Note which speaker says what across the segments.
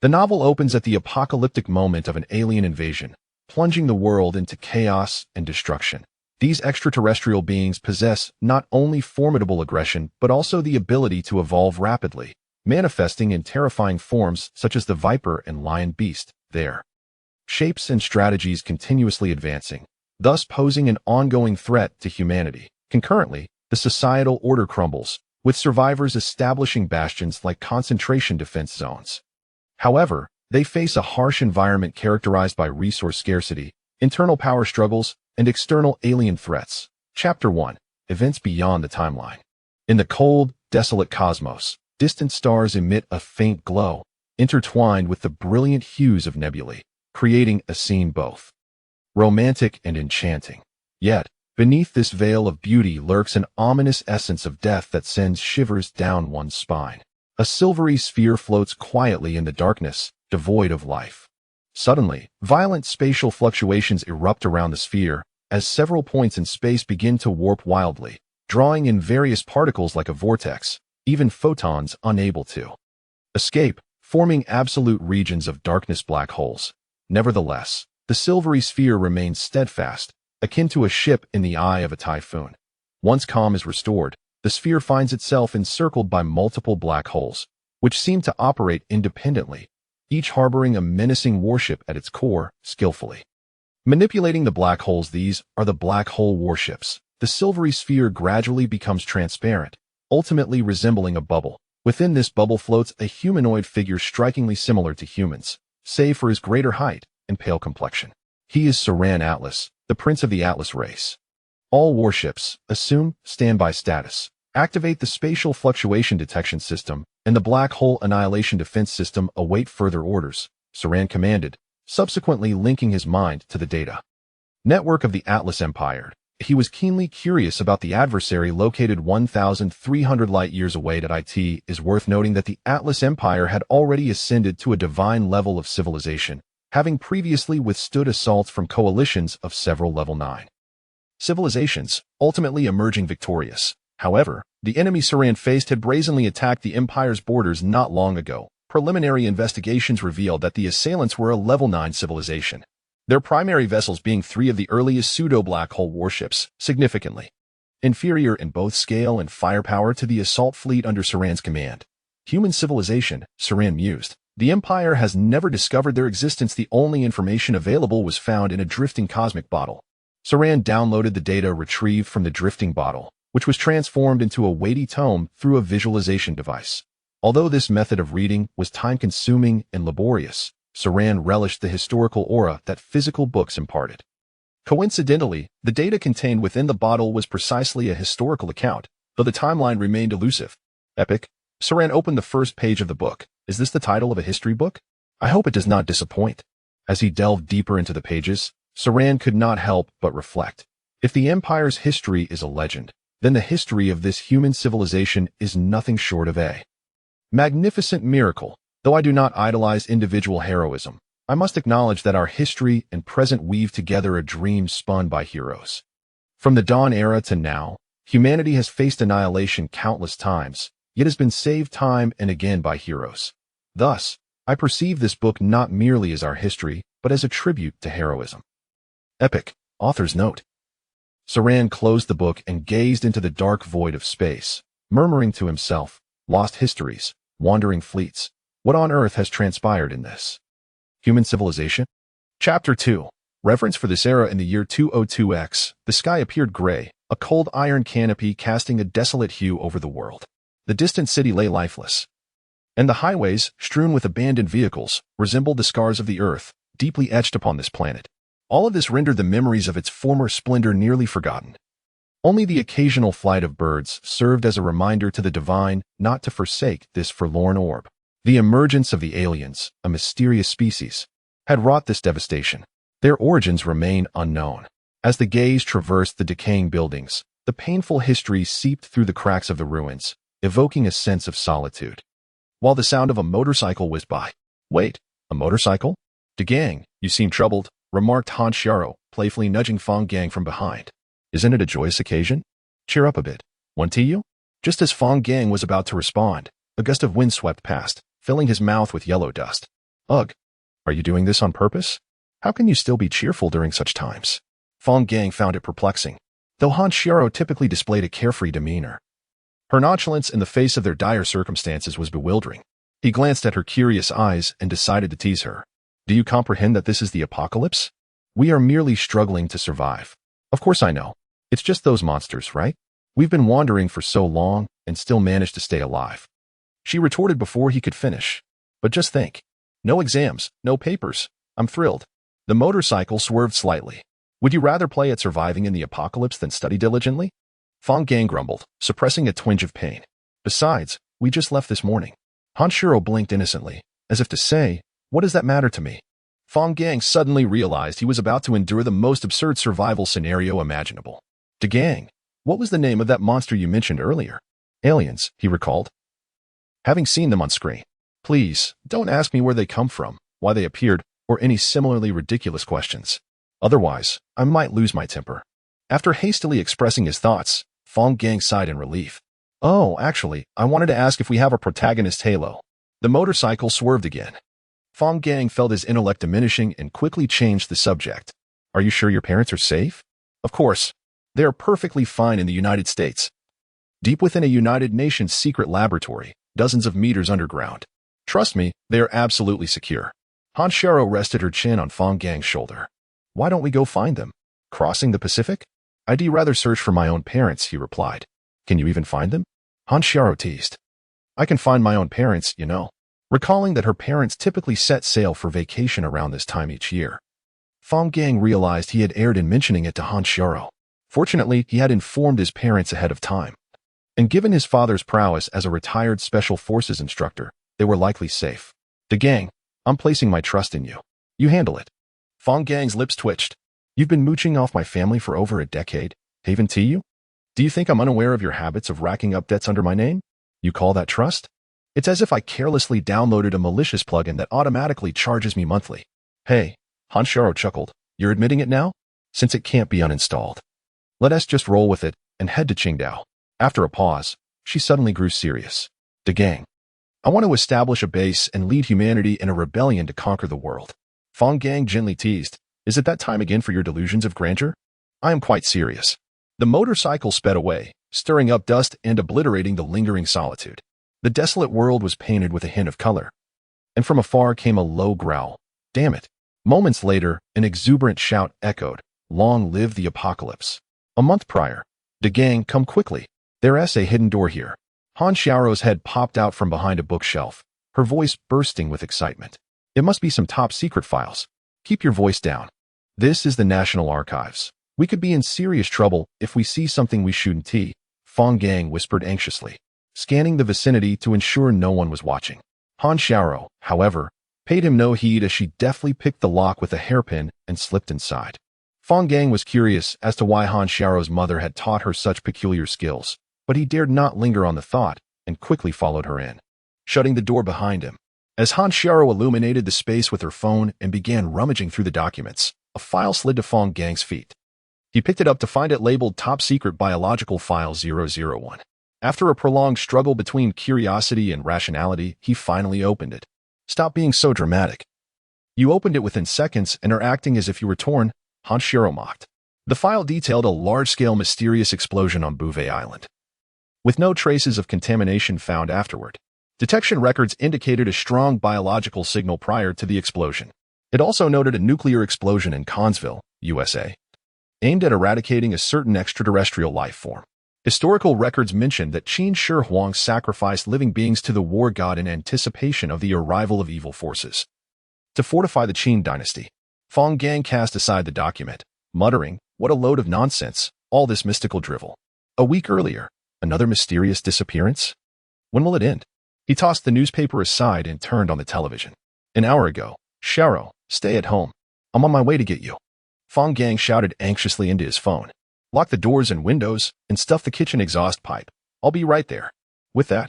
Speaker 1: The novel opens at the apocalyptic moment of an alien invasion, plunging the world into chaos and destruction. These extraterrestrial beings possess not only formidable aggression but also the ability to evolve rapidly, manifesting in terrifying forms such as the viper and lion beast, their shapes and strategies continuously advancing, thus posing an ongoing threat to humanity. Concurrently, the societal order crumbles, with survivors establishing bastions like concentration defense zones. However, they face a harsh environment characterized by resource scarcity, internal power struggles, and external alien threats. Chapter 1. Events Beyond the Timeline. In the cold, desolate cosmos, distant stars emit a faint glow, intertwined with the brilliant hues of nebulae, creating a scene both romantic and enchanting. Yet, beneath this veil of beauty lurks an ominous essence of death that sends shivers down one's spine. A silvery sphere floats quietly in the darkness, devoid of life. Suddenly, violent spatial fluctuations erupt around the sphere, as several points in space begin to warp wildly, drawing in various particles like a vortex, even photons unable to escape, forming absolute regions of darkness black holes. Nevertheless, the silvery sphere remains steadfast, akin to a ship in the eye of a typhoon. Once calm is restored, the sphere finds itself encircled by multiple black holes, which seem to operate independently, each harboring a menacing warship at its core, skillfully manipulating the black holes. These are the black hole warships. The silvery sphere gradually becomes transparent, ultimately resembling a bubble. Within this bubble floats a humanoid figure strikingly similar to humans, save for his greater height and pale complexion. He is Saran Atlas, the prince of the Atlas race. All warships assume standby status, activate the spatial fluctuation detection system, and the black hole annihilation defense system await further orders, Saran commanded, subsequently linking his mind to the data network of the Atlas Empire. He was keenly curious about the adversary located 1,300 light-years away. It is worth noting that the Atlas Empire had already ascended to a divine level of civilization, having previously withstood assaults from coalitions of several level 9 civilizations, ultimately emerging victorious. However, the enemy Saran faced had brazenly attacked the Empire's borders not long ago. Preliminary investigations revealed that the assailants were a level 9 civilization, their primary vessels being 3 of the earliest pseudo-black hole warships, significantly inferior in both scale and firepower to the assault fleet under Saran's command. Human civilization, Saran mused. The Empire has never discovered their existence. The only information available was found in a drifting cosmic bottle. Saran downloaded the data retrieved from the drifting bottle, which was transformed into a weighty tome through a visualization device. Although this method of reading was time-consuming and laborious, Saran relished the historical aura that physical books imparted. Coincidentally, the data contained within the bottle was precisely a historical account, though the timeline remained elusive. Epic. Saran opened the first page of the book. Is this the title of a history book? I hope it does not disappoint. As he delved deeper into the pages, Saran could not help but reflect. If the Empire's history is a legend, then the history of this human civilization is nothing short of a magnificent miracle. Though I do not idolize individual heroism, I must acknowledge that our history and present weave together a dream spun by heroes. From the Dawn era to now, humanity has faced annihilation countless times, yet has been saved time and again by heroes. Thus, I perceive this book not merely as our history, but as a tribute to heroism. Epic. Author's note. Saran closed the book and gazed into the dark void of space, murmuring to himself, lost histories, wandering fleets. What on earth has transpired in this human civilization? Chapter 2. Reference for this era in the year 202X, the sky appeared gray, a cold iron canopy casting a desolate hue over the world. The distant city lay lifeless, and the highways, strewn with abandoned vehicles, resembled the scars of the earth, deeply etched upon this planet. All of this rendered the memories of its former splendor nearly forgotten. Only the occasional flight of birds served as a reminder to the divine not to forsake this forlorn orb. The emergence of the aliens, a mysterious species, had wrought this devastation. Their origins remain unknown. As the gaze traversed the decaying buildings, the painful history seeped through the cracks of the ruins, evoking a sense of solitude. While the sound of a motorcycle whizzed by. Wait, a motorcycle? De Gang, you seem troubled, remarked Han Xiaoha, playfully nudging Fang Gang from behind. Isn't it a joyous occasion? Cheer up a bit. Want tea you? Just as Fang Gang was about to respond, a gust of wind swept past, filling his mouth with yellow dust. Ugh. Are you doing this on purpose? How can you still be cheerful during such times? Fang Gang found it perplexing, though Han Xiao typically displayed a carefree demeanor. Her nonchalance in the face of their dire circumstances was bewildering. He glanced at her curious eyes and decided to tease her. Do you comprehend that this is the apocalypse? We are merely struggling to survive. Of course I know. It's just those monsters, right? We've been wandering for so long and still managed to stay alive. She retorted before he could finish. But just think. No exams, no papers. I'm thrilled. The motorcycle swerved slightly. Would you rather play at surviving in the apocalypse than study diligently? Fang Gang grumbled, suppressing a twinge of pain. Besides, we just left this morning. Han Xiao blinked innocently, as if to say, what does that matter to me? Fang Gang suddenly realized he was about to endure the most absurd survival scenario imaginable. De Gang, what was the name of that monster you mentioned earlier? Aliens, he recalled. Having seen them on screen. Please, don't ask me where they come from, why they appeared, or any similarly ridiculous questions. Otherwise, I might lose my temper. After hastily expressing his thoughts, Fang Gang sighed in relief. Oh, actually, I wanted to ask if we have a protagonist halo. The motorcycle swerved again. Fang Gang felt his intellect diminishing and quickly changed the subject. Are you sure your parents are safe? Of course. They are perfectly fine in the United States. Deep within a United Nations secret laboratory, dozens of meters underground. Trust me, they are absolutely secure. Han Xiao rested her chin on Fang Gang's shoulder. Why don't we go find them? Crossing the Pacific? I'd rather search for my own parents, he replied. Can you even find them? Han Xiao teased. I can find my own parents, you know. Recalling that her parents typically set sail for vacation around this time each year. Fang Gang realized he had erred in mentioning it to Han Xiao. Fortunately, he had informed his parents ahead of time. And given his father's prowess as a retired Special Forces instructor, they were likely safe. De Gang, I'm placing my trust in you. You handle it. Fang Gang's lips twitched. You've been mooching off my family for over a decade, haven't you? Do you think I'm unaware of your habits of racking up debts under my name? You call that trust? It's as if I carelessly downloaded a malicious plugin that automatically charges me monthly. Hey, Han Xiao chuckled. You're admitting it now? Since it can't be uninstalled. Let us just roll with it and head to Qingdao. After a pause, she suddenly grew serious. De Gang, I want to establish a base and lead humanity in a rebellion to conquer the world. Fang Gang gently teased. Is it that time again for your delusions of grandeur? I am quite serious. The motorcycle sped away, stirring up dust and obliterating the lingering solitude. The desolate world was painted with a hint of color. And from afar came a low growl. Damn it. Moments later, an exuberant shout echoed. Long live the apocalypse. A month prior. De Gang, come quickly. There's a hidden door here. Han Xiao's head popped out from behind a bookshelf, her voice bursting with excitement. It must be some top-secret files. Keep your voice down. This is the National Archives. We could be in serious trouble if we see something we shouldn't. Fang Gang whispered anxiously, scanning the vicinity to ensure no one was watching. Han Xiao, however, paid him no heed as she deftly picked the lock with a hairpin and slipped inside. Fang Gang was curious as to why Han Xiao's mother had taught her such peculiar skills, but he dared not linger on the thought and quickly followed her in, shutting the door behind him. As Han Xiao illuminated the space with her phone and began rummaging through the documents, a file slid to Fang Gang's feet. He picked it up to find it labeled Top Secret Biological File 001. After a prolonged struggle between curiosity and rationality, he finally opened it. Stop being so dramatic. You opened it within seconds and are acting as if you were torn, Han Xiao mocked. The file detailed a large-scale mysterious explosion on Bouvet Island, with no traces of contamination found afterward. Detection records indicated a strong biological signal prior to the explosion. It also noted a nuclear explosion in Connsville, USA, aimed at eradicating a certain extraterrestrial life form. Historical records mention that Qin Shi Huang sacrificed living beings to the war god in anticipation of the arrival of evil forces. To fortify the Qin dynasty, Fang Gang cast aside the document, muttering, "What a load of nonsense, all this mystical drivel." A week earlier, another mysterious disappearance? When will it end? He tossed the newspaper aside and turned on the television. An hour ago. Xiao, stay at home. I'm on my way to get you. Fang Gang shouted anxiously into his phone. Lock the doors and windows and stuff the kitchen exhaust pipe. I'll be right there. With that,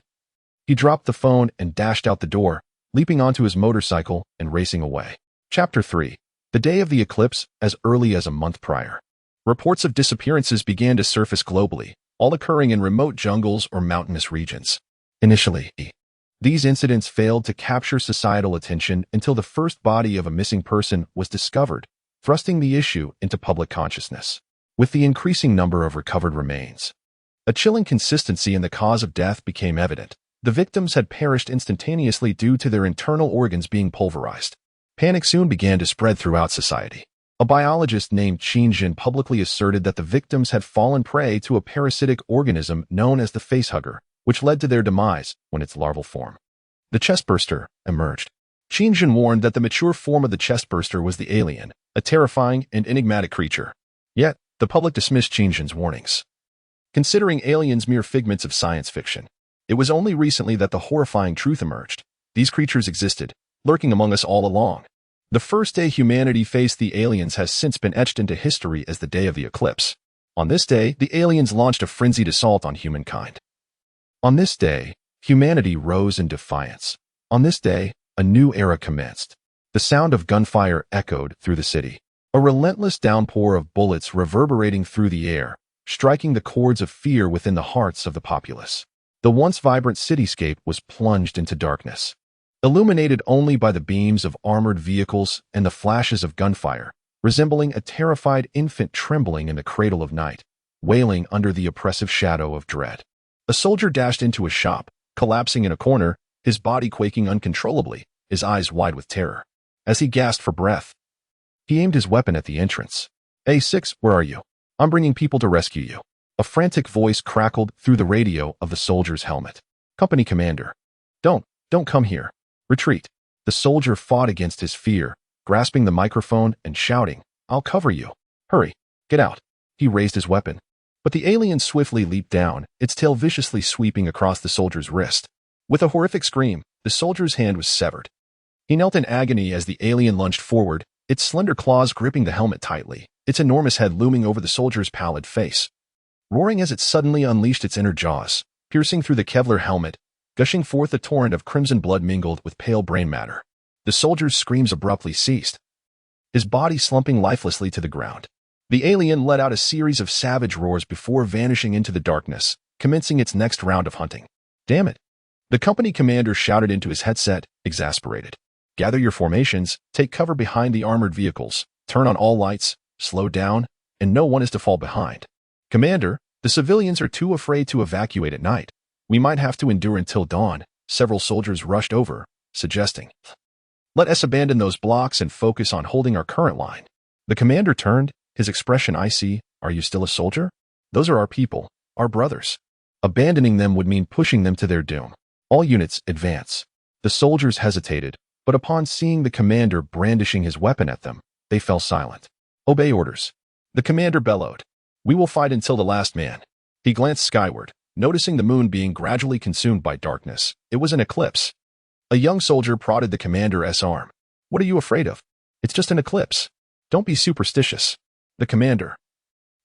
Speaker 1: he dropped the phone and dashed out the door, leaping onto his motorcycle and racing away. Chapter 3. The day of the eclipse, as early as a month prior. Reports of disappearances began to surface globally, all occurring in remote jungles or mountainous regions. Initially, These incidents failed to capture societal attention until the first body of a missing person was discovered, thrusting the issue into public consciousness. With the increasing number of recovered remains, a chilling consistency in the cause of death became evident. The victims had perished instantaneously due to their internal organs being pulverized. Panic soon began to spread throughout society. A biologist named Qin publicly asserted that the victims had fallen prey to a parasitic organism known as the facehugger, which led to their demise when its larval form, the chestburster, emerged. Qin warned that the mature form of the chestburster was the alien, a terrifying and enigmatic creature. Yet, the public dismissed Qin's warnings, considering aliens mere figments of science fiction. It was only recently that the horrifying truth emerged. These creatures existed, lurking among us all along. The first day humanity faced the aliens has since been etched into history as the day of the eclipse. On this day, the aliens launched a frenzied assault on humankind. On this day, humanity rose in defiance. On this day, a new era commenced. The sound of gunfire echoed through the city. A relentless downpour of bullets reverberating through the air, striking the chords of fear within the hearts of the populace. The once vibrant cityscape was plunged into darkness, illuminated only by the beams of armored vehicles and the flashes of gunfire, resembling a terrified infant trembling in the cradle of night, wailing under the oppressive shadow of dread. A soldier dashed into a shop, collapsing in a corner, his body quaking uncontrollably, his eyes wide with terror. As he gasped for breath, he aimed his weapon at the entrance. "A6, where are you? I'm bringing people to rescue you." A frantic voice crackled through the radio of the soldier's helmet. "Company commander. Don't come here. Retreat." The soldier fought against his fear, grasping the microphone and shouting, "I'll cover you. Hurry, get out." He raised his weapon. But the alien swiftly leaped down, its tail viciously sweeping across the soldier's wrist. With a horrific scream, the soldier's hand was severed. He knelt in agony as the alien lunged forward, its slender claws gripping the helmet tightly, its enormous head looming over the soldier's pallid face. Roaring as it suddenly unleashed its inner jaws, piercing through the Kevlar helmet, gushing forth a torrent of crimson blood mingled with pale brain matter. The soldier's screams abruptly ceased, his body slumping lifelessly to the ground. The alien let out a series of savage roars before vanishing into the darkness, commencing its next round of hunting. "Damn it!" The company commander shouted into his headset, exasperated. "Gather your formations, take cover behind the armored vehicles, turn on all lights, slow down, and no one is to fall behind." "Commander, the civilians are too afraid to evacuate at night. We might have to endure until dawn," several soldiers rushed over, suggesting. "Let us abandon those blocks and focus on holding our current line." The commander turned, his expression icy. "Are you still a soldier? Those are our people, our brothers. Abandoning them would mean pushing them to their doom. All units, advance." The soldiers hesitated, but upon seeing the commander brandishing his weapon at them, they fell silent. "Obey orders." The commander bellowed. "We will fight until the last man." He glanced skyward, noticing the moon being gradually consumed by darkness. It was an eclipse. A young soldier prodded the commander's arm. "What are you afraid of? It's just an eclipse. Don't be superstitious." The commander,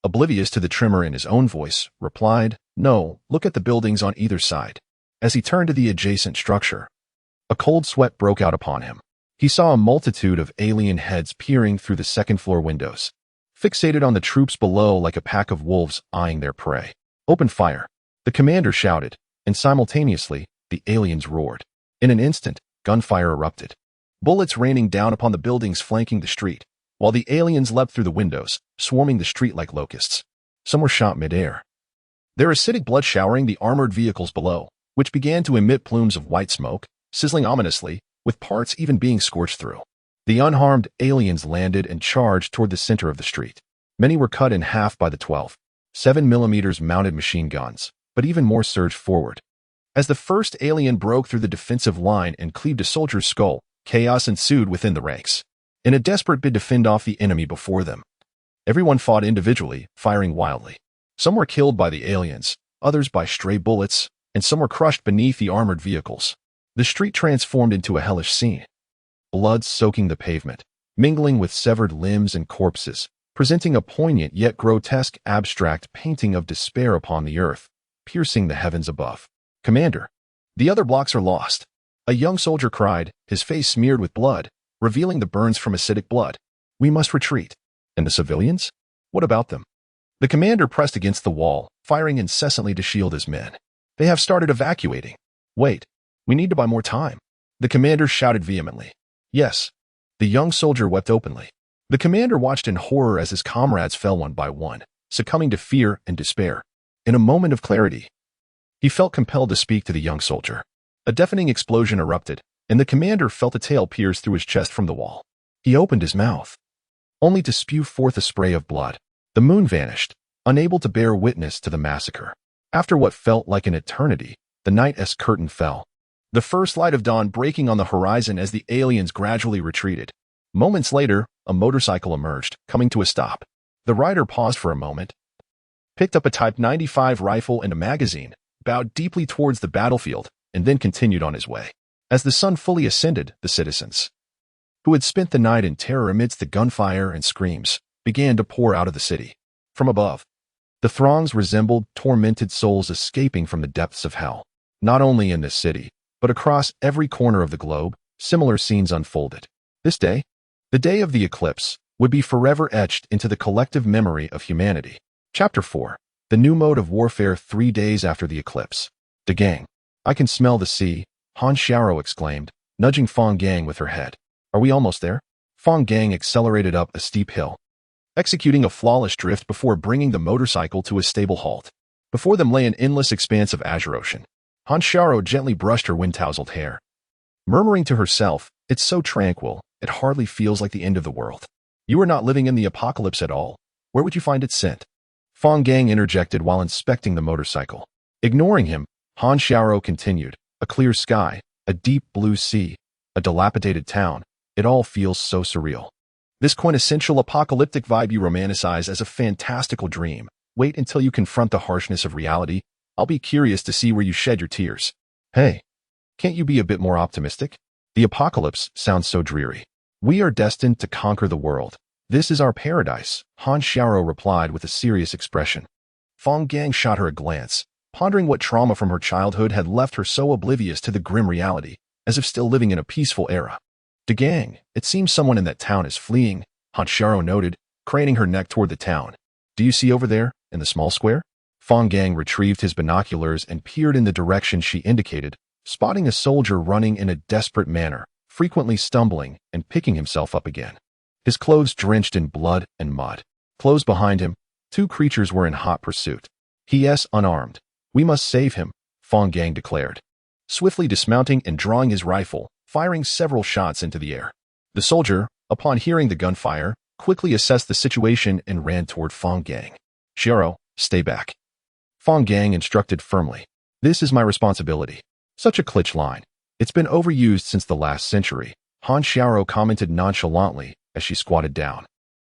Speaker 1: oblivious to the tremor in his own voice, replied, "No, look at the buildings on either side." As he turned to the adjacent structure, a cold sweat broke out upon him. He saw a multitude of alien heads peering through the second-floor windows, fixated on the troops below like a pack of wolves eyeing their prey. "Open fire," the commander shouted, and simultaneously, the aliens roared. In an instant, gunfire erupted, bullets raining down upon the buildings flanking the street, while the aliens leapt through the windows, swarming the street like locusts. Some were shot mid-air, their acidic blood showering the armored vehicles below, which began to emit plumes of white smoke, sizzling ominously, with parts even being scorched through. The unharmed aliens landed and charged toward the center of the street. Many were cut in half by the 12.7mm mounted machine guns, but even more surged forward. As the first alien broke through the defensive line and cleaved a soldier's skull, chaos ensued within the ranks. In a desperate bid to fend off the enemy before them, everyone fought individually, firing wildly. Some were killed by the aliens, others by stray bullets, and some were crushed beneath the armored vehicles. The street transformed into a hellish scene, blood soaking the pavement, mingling with severed limbs and corpses, presenting a poignant yet grotesque abstract painting of despair upon the earth, piercing the heavens above. "Commander, the other blocks are lost," a young soldier cried, his face smeared with blood, revealing the burns from acidic blood. "We must retreat." "And the civilians? What about them?" The commander pressed against the wall, firing incessantly to shield his men. "They have started evacuating." "Wait, We need to buy more time. The commander shouted vehemently. Yes. The young soldier wept openly. The commander watched in horror as his comrades fell one by one, succumbing to fear and despair. In a moment of clarity, he felt compelled to speak to the young soldier. A deafening explosion erupted, and the commander felt a tail pierce through his chest from the wall. He opened his mouth, only to spew forth a spray of blood. The moon vanished, unable to bear witness to the massacre. After what felt like an eternity, the night's curtain fell, the first light of dawn breaking on the horizon as the aliens gradually retreated. Moments later, a motorcycle emerged, coming to a stop. The rider paused for a moment, picked up a Type 95 rifle and a magazine, bowed deeply towards the battlefield, and then continued on his way. As the sun fully ascended, the citizens, who had spent the night in terror amidst the gunfire and screams, began to pour out of the city. From above, the throngs resembled tormented souls escaping from the depths of hell. Not only in this city, but across every corner of the globe, similar scenes unfolded. This day, the day of the eclipse, would be forever etched into the collective memory of humanity. Chapter 4. The new mode of warfare 3 days after the eclipse. The gang. I can smell the sea, Han Xiaoha exclaimed, nudging Fang Gang with her head. Are we almost there? Fang Gang accelerated up a steep hill, executing a flawless drift before bringing the motorcycle to a stable halt. Before them lay an endless expanse of azure ocean. Han Xiaoha gently brushed her wind-tousled hair, murmuring to herself, "It's so tranquil, it hardly feels like the end of the world." You are not living in the apocalypse at all. Where would you find it sent? Fang Gang interjected while inspecting the motorcycle. Ignoring him, Han Xiaoha continued, a clear sky, a deep blue sea, a dilapidated town. It all feels so surreal. This quintessential apocalyptic vibe you romanticize as a fantastical dream. Wait until you confront the harshness of reality. I'll be curious to see where you shed your tears. Hey, can't you be a bit more optimistic? The apocalypse sounds so dreary. We are destined to conquer the world. This is our paradise, Han Xiaoha replied with a serious expression. Fang Gang shot her a glance, pondering what trauma from her childhood had left her so oblivious to the grim reality, as if still living in a peaceful era. "The gang, it seems someone in that town is fleeing," Han Xiaoha noted, craning her neck toward the town. "Do you see over there, in the small square?" Fang Gang retrieved his binoculars and peered in the direction she indicated, spotting a soldier running in a desperate manner, frequently stumbling and picking himself up again. His clothes drenched in blood and mud. Close behind him, 2 creatures were in hot pursuit. He is unarmed. "We must save him," Fang Gang declared, swiftly dismounting and drawing his rifle, firing several shots into the air. The soldier, upon hearing the gunfire, quickly assessed the situation and ran toward Fang Gang. "Xiaoha, stay back," Fang Gang instructed firmly. "This is my responsibility." Such a cliché line. It's been overused since the last century, Han Xiaoha commented nonchalantly as she squatted down,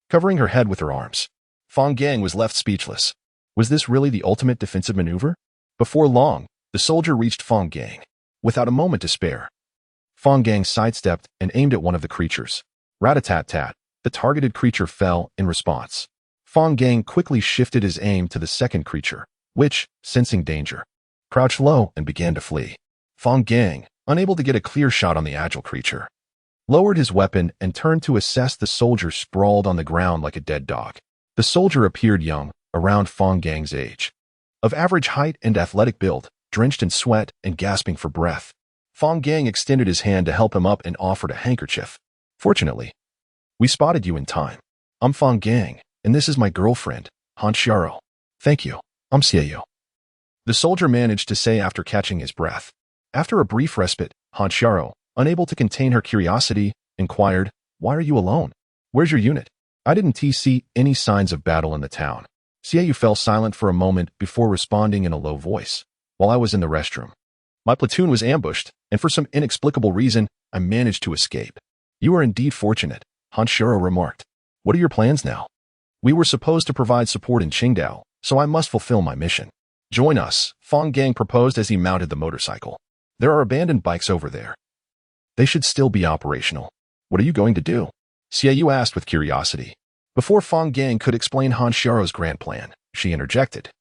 Speaker 1: covering her head with her arms. Fang Gang was left speechless. Was this really the ultimate defensive maneuver? Before long, the soldier reached Fang Gang. Without a moment to spare, Fang Gang sidestepped and aimed at one of the creatures. Rat-a-tat-tat, the targeted creature fell in response. Fang Gang quickly shifted his aim to the second creature, which, sensing danger, crouched low and began to flee. Fang Gang, unable to get a clear shot on the agile creature, lowered his weapon and turned to assess the soldier sprawled on the ground like a dead dog. The soldier appeared young, around Fang Gang's age, of average height and athletic build, drenched in sweat and gasping for breath. Fang Gang extended his hand to help him up and offered a handkerchief. "Fortunately, we spotted you in time. I'm Fang Gang, and this is my girlfriend, Han Xiaoha." "Thank you, I'm Xiaoha," the soldier managed to say after catching his breath. After a brief respite, Han Xiaoha, unable to contain her curiosity, inquired, "Why are you alone? Where's your unit?" "I didn't see any signs of battle in the town." Xiaoha fell silent for a moment before responding in a low voice. "While I was in the restroom, my platoon was ambushed, and for some inexplicable reason, I managed to escape." "You are indeed fortunate," Han Xiaoha remarked. "What are your plans now?" "We were supposed to provide support in Qingdao, so I must fulfill my mission." "Join us," Fang Gang proposed as he mounted the motorcycle. "There are abandoned bikes over there. They should still be operational." "What are you going to do?" Xiaoha asked with curiosity. Before Fang Gang could explain Han Xiaoha's grand plan, she interjected.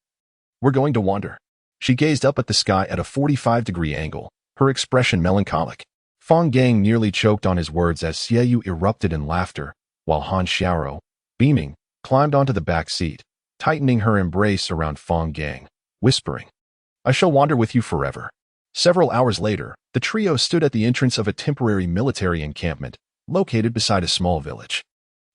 Speaker 1: "We're going to wander." She gazed up at the sky at a 45-degree angle, her expression melancholic. Fang Gang nearly choked on his words as Xiaoha erupted in laughter, while Han Xiaoha, beaming, climbed onto the back seat, tightening her embrace around Fang Gang, whispering, "I shall wander with you forever." Several hours later, the trio stood at the entrance of a temporary military encampment located beside a small village.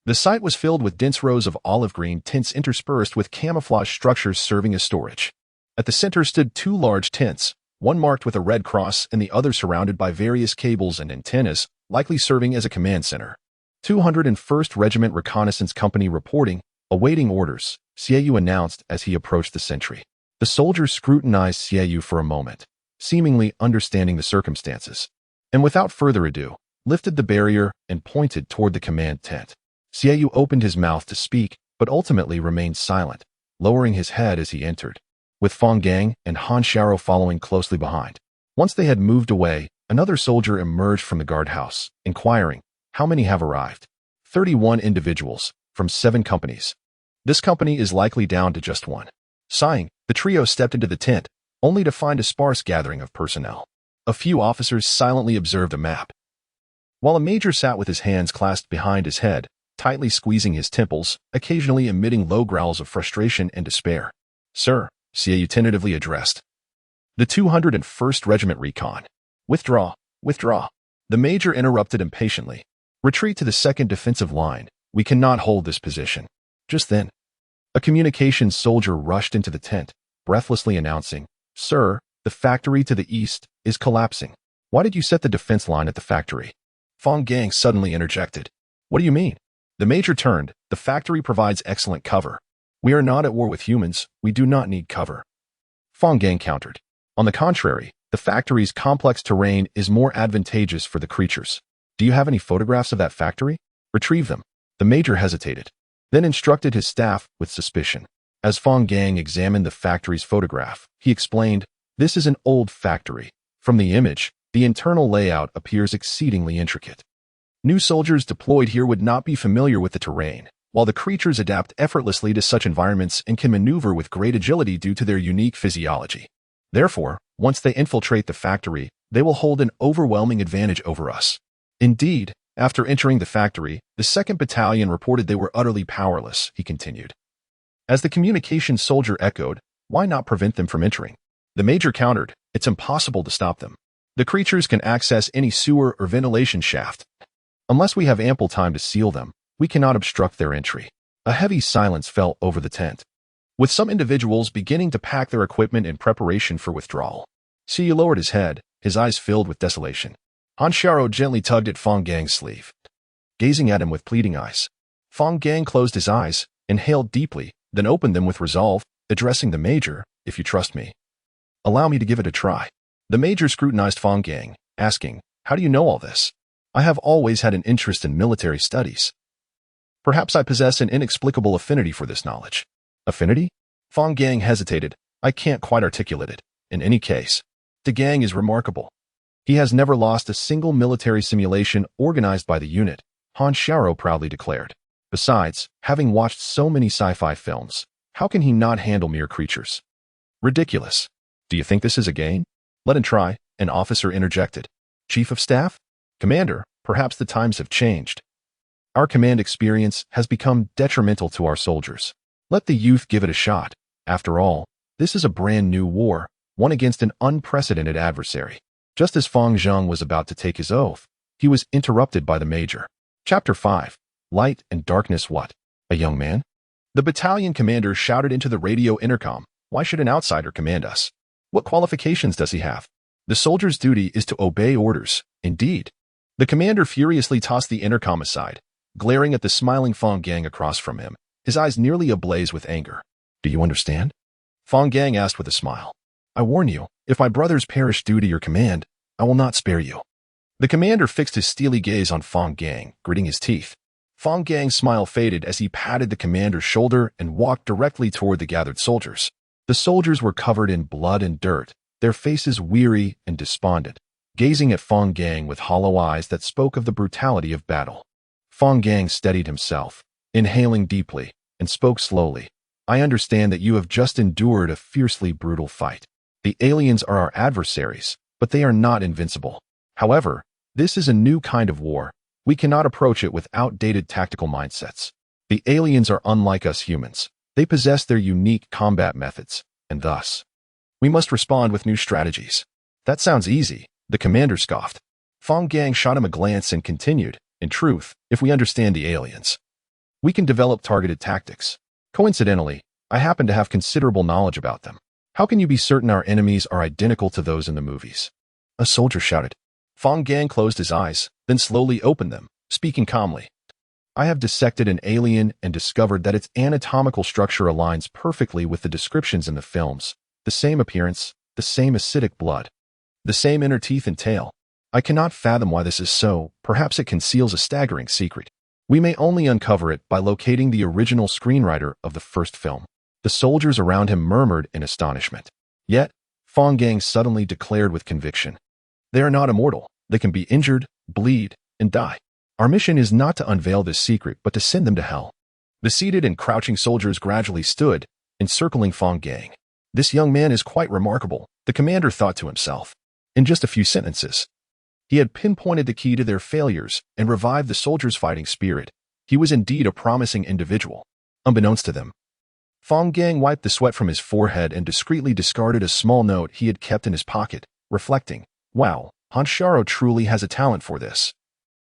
Speaker 1: The site was filled with dense rows of olive green tents interspersed with camouflage structures serving as storage. At the center stood two large tents, one marked with a red cross and the other surrounded by various cables and antennas, likely serving as a command center. 201st Regiment Reconnaissance Company reporting, awaiting orders, Xiaoha announced as he approached the sentry. The soldiers scrutinized Xiaoha for a moment, seemingly understanding the circumstances, and without further ado, lifted the barrier and pointed toward the command tent. Xiaoha opened his mouth to speak, but ultimately remained silent, lowering his head as he entered, with Fang Gang and Han Xiao following closely behind. Once they had moved away, another soldier emerged from the guardhouse, inquiring, "How many have arrived?" 31 individuals, from 7 companies. This company is likely down to just one. Sighing, the trio stepped into the tent, only to find a sparse gathering of personnel. A few officers silently observed a map, while a major sat with his hands clasped behind his head, tightly squeezing his temples, occasionally emitting low growls of frustration and despair. "Sir," Xiaoha tentatively addressed. "The 201st Regiment Recon. Withdraw, withdraw." The major interrupted impatiently. "Retreat to the second defensive line. We cannot hold this position." Just then, a communications soldier rushed into the tent, breathlessly announcing, "Sir, the factory to the east is collapsing." "Why did you set the defense line at the factory?" Fang Gang suddenly interjected. "What do you mean?" The major turned. "The factory provides excellent cover. We are not at war with humans. We do not need cover." Fang Gang countered. "On the contrary, the factory's complex terrain is more advantageous for the creatures. Do you have any photographs of that factory? Retrieve them." The major hesitated, then instructed his staff with suspicion. As Fang Gang examined the factory's photograph, he explained, "This is an old factory. From the image, the internal layout appears exceedingly intricate. New soldiers deployed here would not be familiar with the terrain, while the creatures adapt effortlessly to such environments and can maneuver with great agility due to their unique physiology. Therefore, once they infiltrate the factory, they will hold an overwhelming advantage over us." Indeed, after entering the factory, the 2nd Battalion reported they were utterly powerless, he continued. As the communications soldier echoed, "Why not prevent them from entering?" The major countered, "It's impossible to stop them. The creatures can access any sewer or ventilation shaft. Unless we have ample time to seal them, we cannot obstruct their entry." A heavy silence fell over the tent, with some individuals beginning to pack their equipment in preparation for withdrawal. Xiaoha lowered his head, his eyes filled with desolation. Han Xiao gently tugged at Fang Gang's sleeve, gazing at him with pleading eyes. Fang Gang closed his eyes, inhaled deeply, then opened them with resolve, addressing the major, "If you trust me, allow me to give it a try." The major scrutinized Fang Gang, asking, "How do you know all this?" "I have always had an interest in military studies. Perhaps I possess an inexplicable affinity for this knowledge." "Affinity?" Fang Gang hesitated. "I can't quite articulate it. In any case, the gang is remarkable. He has never lost a single military simulation organized by the unit," Han Xiao proudly declared. "Besides, having watched so many sci-fi films, how can he not handle mere creatures?" "Ridiculous. Do you think this is a game?" "Let him try," an officer interjected. "Chief of Staff?" "Commander, perhaps the times have changed. Our command experience has become detrimental to our soldiers. Let the youth give it a shot. After all, this is a brand new war, one against an unprecedented adversary." Just as Fang Zhang was about to take his oath, he was interrupted by the major. Chapter 5. Light and Darkness. "What? A young man?" The battalion commander shouted into the radio intercom. "Why should an outsider command us? What qualifications does he have? The soldier's duty is to obey orders." "Indeed." The commander furiously tossed the intercom aside, glaring at the smiling Fang Gang across from him, his eyes nearly ablaze with anger. "Do you understand?" Fang Gang asked with a smile. "I warn you, if my brothers perish due to your command, I will not spare you." The commander fixed his steely gaze on Fang Gang, gritting his teeth. Fang Gang's smile faded as he patted the commander's shoulder and walked directly toward the gathered soldiers. The soldiers were covered in blood and dirt, their faces weary and despondent, gazing at Fang Gang with hollow eyes that spoke of the brutality of battle. Fang Gang steadied himself, inhaling deeply, and spoke slowly. "I understand that you have just endured a fiercely brutal fight. The aliens are our adversaries, but they are not invincible. However, this is a new kind of war. We cannot approach it with outdated tactical mindsets. The aliens are unlike us humans. They possess their unique combat methods, and thus, we must respond with new strategies. That sounds easy, the commander scoffed. Fang Gang shot him a glance and continued, in truth, if we understand the aliens, we can develop targeted tactics. Coincidentally, I happen to have considerable knowledge about them. How can you be certain our enemies are identical to those in the movies? A soldier shouted. Fang Gang closed his eyes, then slowly opened them, speaking calmly. I have dissected an alien and discovered that its anatomical structure aligns perfectly with the descriptions in the films. The same appearance, the same acidic blood, the same inner teeth and tail. I cannot fathom why this is so. Perhaps it conceals a staggering secret. We may only uncover it by locating the original screenwriter of the first film. The soldiers around him murmured in astonishment. Yet, Fang Gang suddenly declared with conviction. They are not immortal. They can be injured, bleed, and die. Our mission is not to unveil this secret, but to send them to hell. The seated and crouching soldiers gradually stood, encircling Fang Gang. This young man is quite remarkable, the commander thought to himself. In just a few sentences, he had pinpointed the key to their failures and revived the soldiers' fighting spirit. He was indeed a promising individual. Unbeknownst to them, Fang Gang wiped the sweat from his forehead and discreetly discarded a small note he had kept in his pocket, reflecting, wow, Hansharo truly has a talent for this.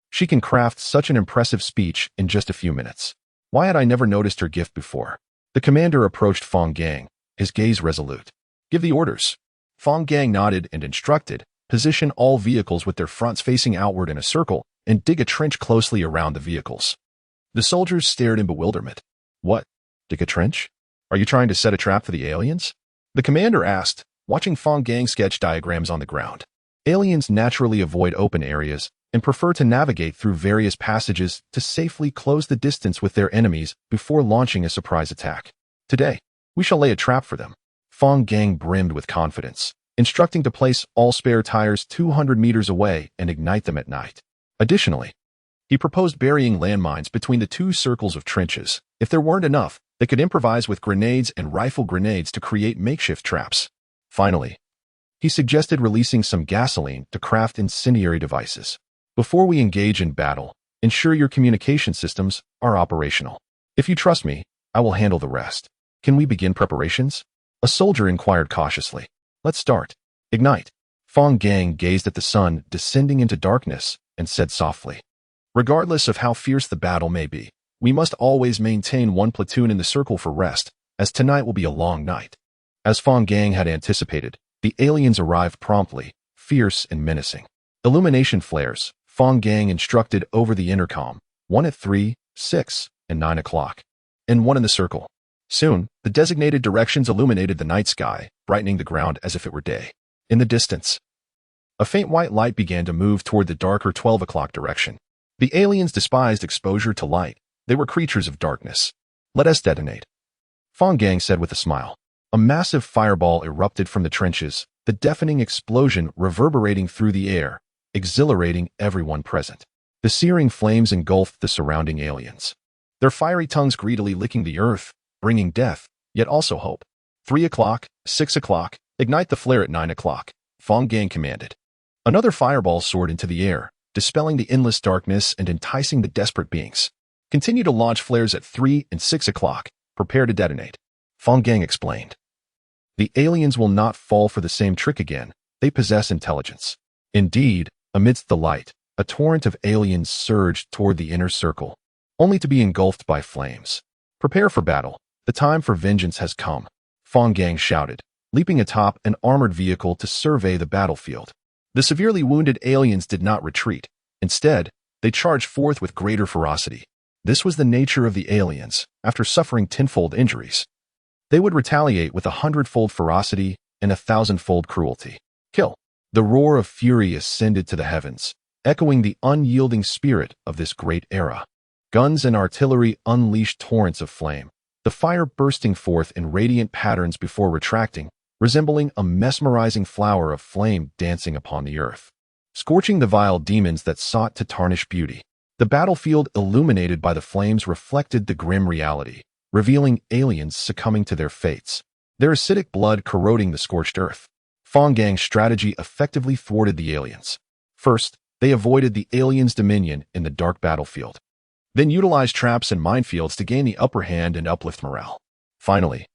Speaker 1: She can craft such an impressive speech in just a few minutes. Why had I never noticed her gift before? The commander approached Fang Gang, his gaze resolute. Give the orders. Fang Gang nodded and instructed, position all vehicles with their fronts facing outward in a circle and dig a trench closely around the vehicles. The soldiers stared in bewilderment. What? Dig a trench? Are you trying to set a trap for the aliens? The commander asked, watching Fang Gang sketch diagrams on the ground. Aliens naturally avoid open areas and prefer to navigate through various passages to safely close the distance with their enemies before launching a surprise attack. Today, we shall lay a trap for them. Fang Gang brimmed with confidence, instructing to place all spare tires 200 meters away and ignite them at night. Additionally, he proposed burying landmines between the two circles of trenches. If there weren't enough, they could improvise with grenades and rifle grenades to create makeshift traps. Finally, he suggested releasing some gasoline to craft incendiary devices. Before we engage in battle, ensure your communication systems are operational. If you trust me, I will handle the rest. Can we begin preparations? A soldier inquired cautiously. Let's start. Ignite. Fang Gang gazed at the sun descending into darkness and said softly, regardless of how fierce the battle may be, we must always maintain one platoon in the circle for rest, as tonight will be a long night. As Fang Gang had anticipated, the aliens arrived promptly, fierce and menacing. Illumination flares, Fang Gang instructed over the intercom, 1 at 3, 6, and 9 o'clock, and 1 in the circle. Soon, the designated directions illuminated the night sky, brightening the ground as if it were day. In the distance, a faint white light began to move toward the darker 12 o'clock direction. The aliens despised exposure to light. They were creatures of darkness. Let us detonate, Fang Gang said with a smile. A massive fireball erupted from the trenches, the deafening explosion reverberating through the air, exhilarating everyone present. The searing flames engulfed the surrounding aliens, their fiery tongues greedily licking the earth, bringing death, yet also hope. 3 o'clock, 6 o'clock, ignite the flare at 9 o'clock, Fang Gang commanded. Another fireball soared into the air, dispelling the endless darkness and enticing the desperate beings. Continue to launch flares at 3 and 6 o'clock. Prepare to detonate, Fang Gang explained. The aliens will not fall for the same trick again. They possess intelligence. Indeed, amidst the light, a torrent of aliens surged toward the inner circle, only to be engulfed by flames. Prepare for battle. The time for vengeance has come, Fang Gang shouted, leaping atop an armored vehicle to survey the battlefield. The severely wounded aliens did not retreat. Instead, they charged forth with greater ferocity. This was the nature of the aliens. After suffering tenfold injuries, they would retaliate with 100-fold ferocity and 1,000-fold cruelty. Kill. The roar of fury ascended to the heavens, echoing the unyielding spirit of this great era. Guns and artillery unleashed torrents of flame, the fire bursting forth in radiant patterns before retracting, resembling a mesmerizing flower of flame dancing upon the earth, scorching the vile demons that sought to tarnish beauty. The battlefield illuminated by the flames reflected the grim reality, revealing aliens succumbing to their fates, their acidic blood corroding the scorched earth. Fang Gang's strategy effectively thwarted the aliens. First, they avoided the aliens' dominion in the dark battlefield, then utilized traps and minefields to gain the upper hand and uplift morale. Finally,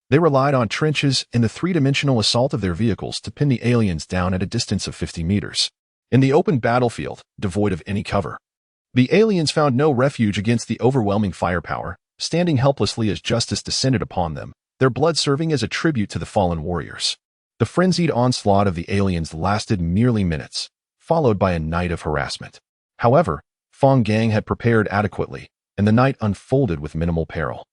Speaker 1: They relied on trenches and the three-dimensional assault of their vehicles to pin the aliens down at a distance of 50 meters. In the open battlefield, devoid of any cover, the aliens found no refuge against the overwhelming firepower, standing helplessly as justice descended upon them, their blood serving as a tribute to the fallen warriors. The frenzied onslaught of the aliens lasted merely minutes, followed by a night of harassment. However, Fang Gang had prepared adequately, and the night unfolded with minimal peril.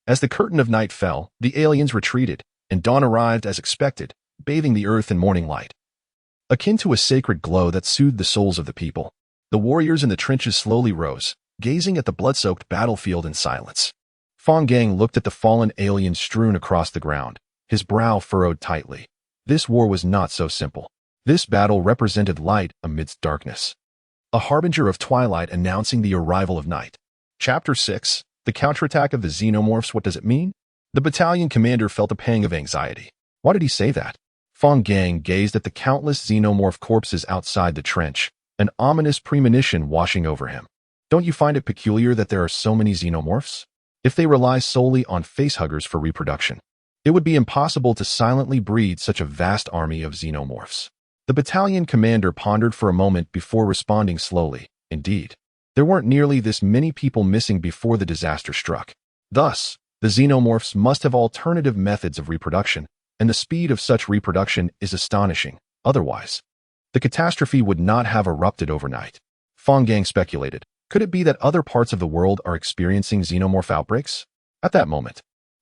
Speaker 1: As the curtain of night fell, the aliens retreated, and dawn arrived as expected, bathing the earth in morning light. Akin to a sacred glow that soothed the souls of the people, the warriors in the trenches slowly rose, gazing at the blood-soaked battlefield in silence. Fang Gang looked at the fallen aliens strewn across the ground, his brow furrowed tightly. This war was not so simple. This battle represented light amidst darkness, a harbinger of twilight announcing the arrival of night. Chapter 6. The counterattack of the xenomorphs. What does it mean? The battalion commander felt a pang of anxiety. Why did he say that? Fang Gang gazed at the countless xenomorph corpses outside the trench, an ominous premonition washing over him. Don't you find it peculiar that there are so many xenomorphs? If they rely solely on facehuggers for reproduction, it would be impossible to silently breed such a vast army of xenomorphs. The battalion commander pondered for a moment before responding slowly. Indeed, there weren't nearly this many people missing before the disaster struck. Thus, the xenomorphs must have alternative methods of reproduction, and the speed of such reproduction is astonishing. Otherwise, the catastrophe would not have erupted overnight. Fang Gang speculated, could it be that other parts of the world are experiencing xenomorph outbreaks? At that moment,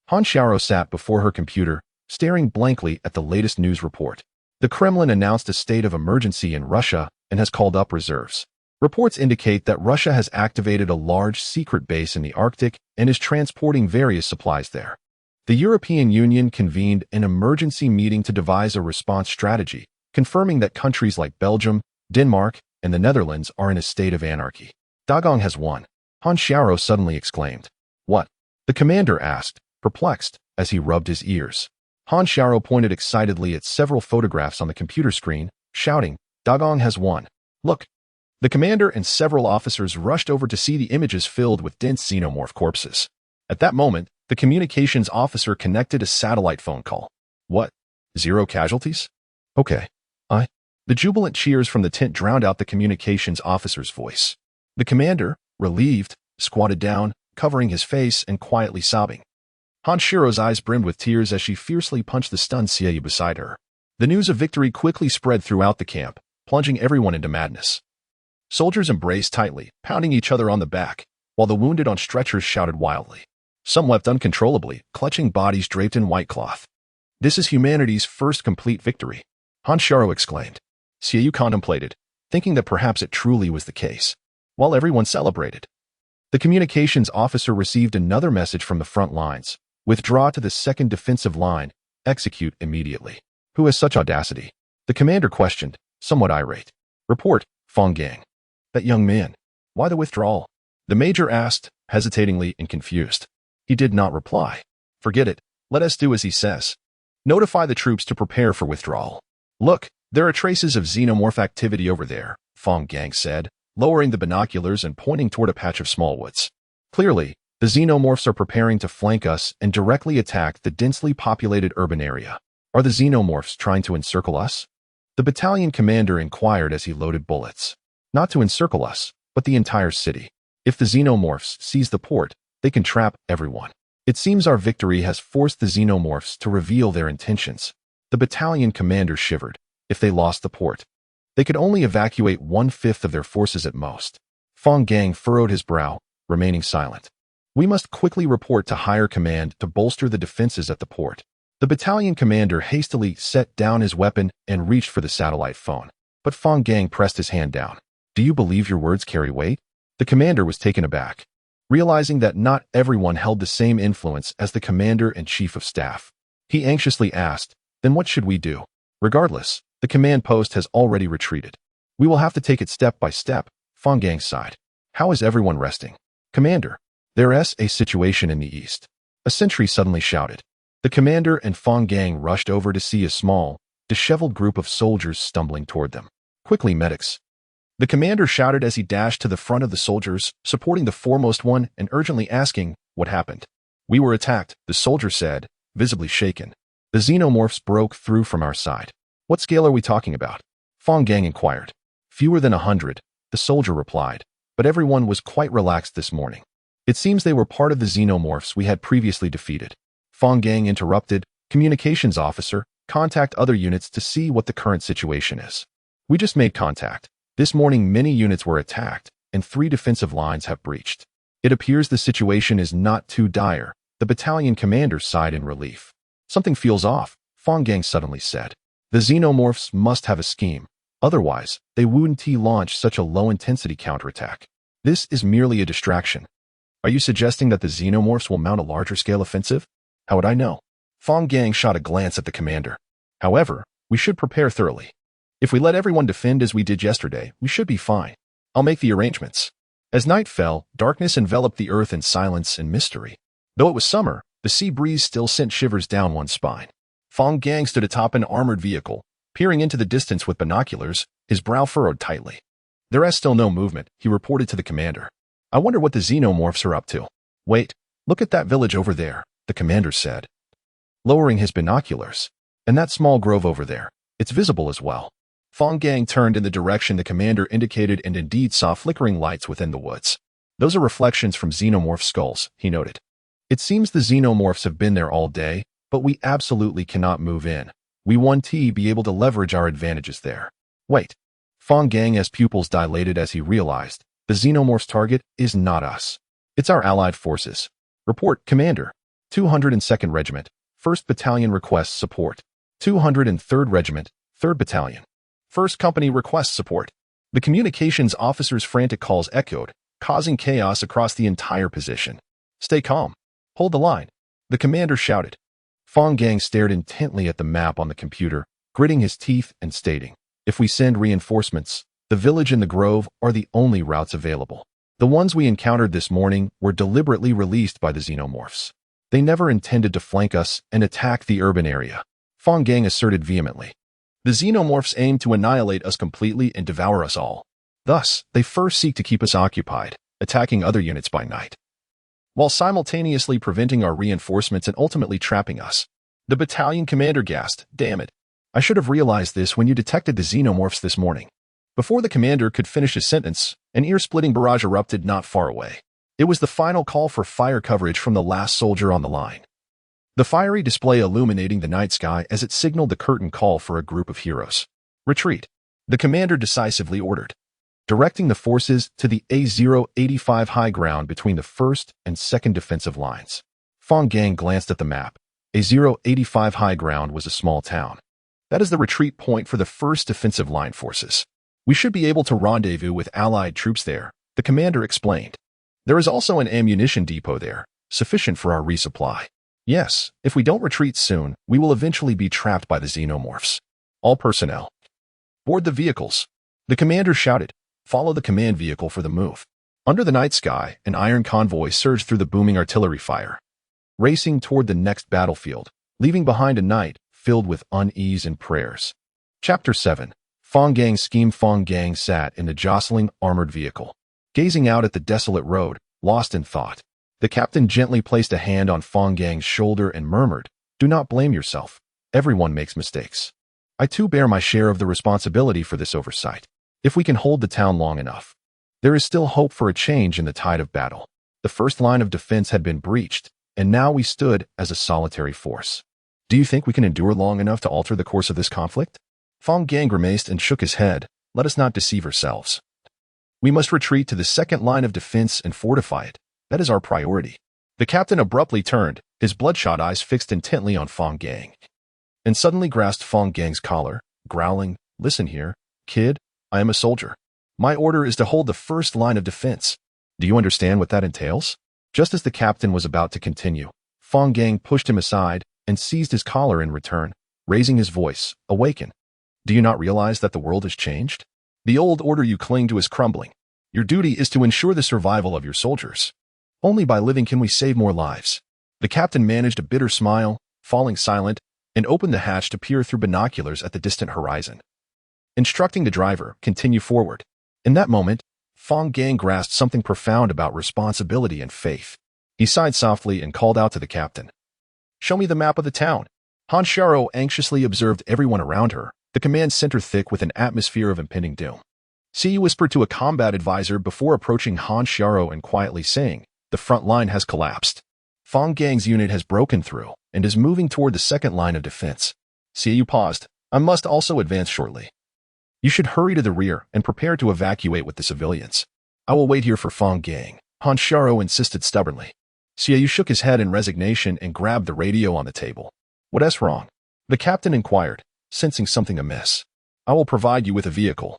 Speaker 1: Xiaoha sat before her computer, staring blankly at the latest news report. The Kremlin announced a state of emergency in Russia and has called up reserves. Reports indicate that Russia has activated a large secret base in the Arctic and is transporting various supplies there. The European Union convened an emergency meeting to devise a response strategy, confirming that countries like Belgium, Denmark, and the Netherlands are in a state of anarchy. Dagong has won, Xiaoha suddenly exclaimed. What? The commander asked, perplexed, as he rubbed his ears. Xiaoha pointed excitedly at several photographs on the computer screen, shouting, Dagong has won. Look. The commander and several officers rushed over to see the images filled with dense xenomorph corpses. At that moment, the communications officer connected a satellite phone call. What? 0 casualties? Okay. The jubilant cheers from the tent drowned out the communications officer's voice. The commander, relieved, squatted down, covering his face and quietly sobbing. Xiaoha's eyes brimmed with tears as she fiercely punched the stunned Xiaoha beside her. The news of victory quickly spread throughout the camp, plunging everyone into madness. Soldiers embraced tightly, pounding each other on the back, while the wounded on stretchers shouted wildly. Some wept uncontrollably, clutching bodies draped in white cloth. This is humanity's first complete victory, Xiaoha exclaimed. Xiaoha contemplated, thinking that perhaps it truly was the case, while everyone celebrated. The communications officer received another message from the front lines. Withdraw to the second defensive line. Execute immediately. Who has such audacity? The commander questioned, somewhat irate. Report, Fang Gang. That young man. Why the withdrawal? The major asked, hesitatingly and confused. He did not reply. Forget it. Let us do as he says. Notify the troops to prepare for withdrawal. Look, there are traces of xenomorph activity over there, Fang Gang said, lowering the binoculars and pointing toward a patch of small woods. Clearly, the xenomorphs are preparing to flank us and directly attack the densely populated urban area. Are the xenomorphs trying to encircle us? The battalion commander inquired as he loaded bullets. Not to encircle us, but the entire city. If the xenomorphs seize the port, they can trap everyone. It seems our victory has forced the xenomorphs to reveal their intentions. The battalion commander shivered. If they lost the port, they could only evacuate 1/5 of their forces at most. Fang Gang furrowed his brow, remaining silent. We must quickly report to higher command to bolster the defenses at the port. The battalion commander hastily set down his weapon and reached for the satellite phone. But Fang Gang pressed his hand down. Do you believe your words carry weight? The commander was taken aback, realizing that not everyone held the same influence as the commander and chief of staff. He anxiously asked, then what should we do? Regardless, the command post has already retreated. We will have to take it step by step, Fang Gang sighed. How is everyone resting? Commander, there is a situation in the east. A sentry suddenly shouted. The commander and Fang Gang rushed over to see a small, disheveled group of soldiers stumbling toward them. Quickly, medics. The commander shouted as he dashed to the front of the soldiers, supporting the foremost one and urgently asking, what happened? We were attacked, the soldier said, visibly shaken. The xenomorphs broke through from our side. What scale are we talking about? Fang Gang inquired. Fewer than 100, the soldier replied, but everyone was quite relaxed this morning. It seems they were part of the xenomorphs we had previously defeated. Fang Gang interrupted. Communications officer, contact other units to see what the current situation is. We just made contact. This morning many units were attacked, and 3 defensive lines have breached. It appears the situation is not too dire. The battalion commander sighed in relief. Something feels off, Fang Gang suddenly said. The xenomorphs must have a scheme. Otherwise, they wouldn't launch such a low-intensity counterattack. This is merely a distraction. Are you suggesting that the xenomorphs will mount a larger-scale offensive? How would I know? Fang Gang shot a glance at the commander. However, we should prepare thoroughly. If we let everyone defend as we did yesterday, we should be fine. I'll make the arrangements. As night fell, darkness enveloped the earth in silence and mystery. Though it was summer, the sea breeze still sent shivers down one's spine. Fang Gang stood atop an armored vehicle, peering into the distance with binoculars, his brow furrowed tightly. There is still no movement, he reported to the commander. I wonder what the xenomorphs are up to. Wait, look at that village over there, the commander said, lowering his binoculars. And that small grove over there, it's visible as well. Fang Gang turned in the direction the commander indicated and indeed saw flickering lights within the woods. Those are reflections from xenomorph skulls, he noted. It seems the xenomorphs have been there all day, but we absolutely cannot move in. We won't be able to leverage our advantages there. Wait. Fang Gang's pupils dilated as he realized the xenomorph's target is not us. It's our allied forces. Report, Commander. 202nd Regiment, 1st Battalion requests support. 203rd Regiment, 3rd Battalion. 1st Company requests support. The communications officer's frantic calls echoed, causing chaos across the entire position. Stay calm. Hold the line. The commander shouted. Fang Gang stared intently at the map on the computer, gritting his teeth and stating, if we send reinforcements, the village and the grove are the only routes available. The ones we encountered this morning were deliberately released by the xenomorphs. They never intended to flank us and attack the urban area, Fang Gang asserted vehemently. The xenomorphs aim to annihilate us completely and devour us all. Thus, they first seek to keep us occupied, attacking other units by night, while simultaneously preventing our reinforcements and ultimately trapping us. The battalion commander gasped, damn it. I should have realized this when you detected the xenomorphs this morning. Before the commander could finish his sentence, an ear-splitting barrage erupted not far away. It was the final call for fire coverage from the last soldier on the line. The fiery display illuminating the night sky as it signaled the curtain call for a group of heroes. Retreat, the commander decisively ordered, directing the forces to the A085 high ground between the 1st and 2nd defensive lines. Fang Gang glanced at the map. A085 high ground was a small town. That is the retreat point for the 1st defensive line forces. We should be able to rendezvous with allied troops there, the commander explained. There is also an ammunition depot there, sufficient for our resupply. Yes, if we don't retreat soon, we will eventually be trapped by the xenomorphs. All personnel, board the vehicles. The commander shouted, follow the command vehicle for the move. Under the night sky, an iron convoy surged through the booming artillery fire, racing toward the next battlefield, leaving behind a night filled with unease and prayers. Chapter 7. Fang Gang's scheme. Fang Gang sat in the jostling armored vehicle, gazing out at the desolate road, lost in thought. The captain gently placed a hand on Fang Gang's shoulder and murmured, do not blame yourself. Everyone makes mistakes. I too bear my share of the responsibility for this oversight. If we can hold the town long enough, there is still hope for a change in the tide of battle. The first line of defense had been breached, and now we stood as a solitary force. Do you think we can endure long enough to alter the course of this conflict? Fang Gang grimaced and shook his head. Let us not deceive ourselves. We must retreat to the 2nd line of defense and fortify it. That is our priority. The captain abruptly turned, his bloodshot eyes fixed intently on Fang Gang, and suddenly grasped Fang Gang's collar, growling, listen here, kid, I am a soldier. My order is to hold the 1st line of defense. Do you understand what that entails? Just as the captain was about to continue, Fang Gang pushed him aside and seized his collar in return, raising his voice, awaken. Do you not realize that the world has changed? The old order you cling to is crumbling. Your duty is to ensure the survival of your soldiers. Only by living can we save more lives. The captain managed a bitter smile, falling silent, and opened the hatch to peer through binoculars at the distant horizon, instructing the driver, continue forward. In that moment, Fang Gang grasped something profound about responsibility and faith. He sighed softly and called out to the captain. Show me the map of the town. Han Xiaoha anxiously observed everyone around her, the command center thick with an atmosphere of impending doom. Xiaoha whispered to a combat advisor before approaching Han Xiaoha and quietly saying, "The front line has collapsed. Fang Gang's unit has broken through and is moving toward the second line of defense." Xiaoha paused. "I must also advance shortly. You should hurry to the rear and prepare to evacuate with the civilians. I will wait here for Fang Gang," Han Xiaoha insisted stubbornly. Xiaoha shook his head in resignation and grabbed the radio on the table. "What's wrong?" the captain inquired, sensing something amiss. "I will provide you with a vehicle.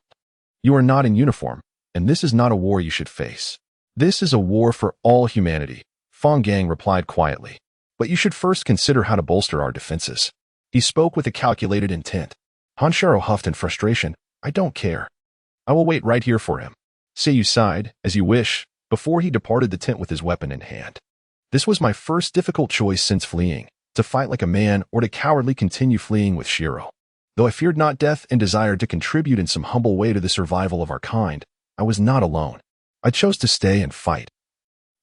Speaker 1: You are not in uniform, and this is not a war you should face. This is a war for all humanity," Fang Gang replied quietly. "But you should first consider how to bolster our defenses." He spoke with a calculated intent. Han Xiaoha huffed in frustration. "I don't care. I will wait right here for him." Xiaoha sighed, "As you wish," before he departed the tent with his weapon in hand. "This was my first difficult choice since fleeing, to fight like a man or to cowardly continue fleeing with Shiro. Though I feared not death and desired to contribute in some humble way to the survival of our kind, I was not alone. I chose to stay and fight.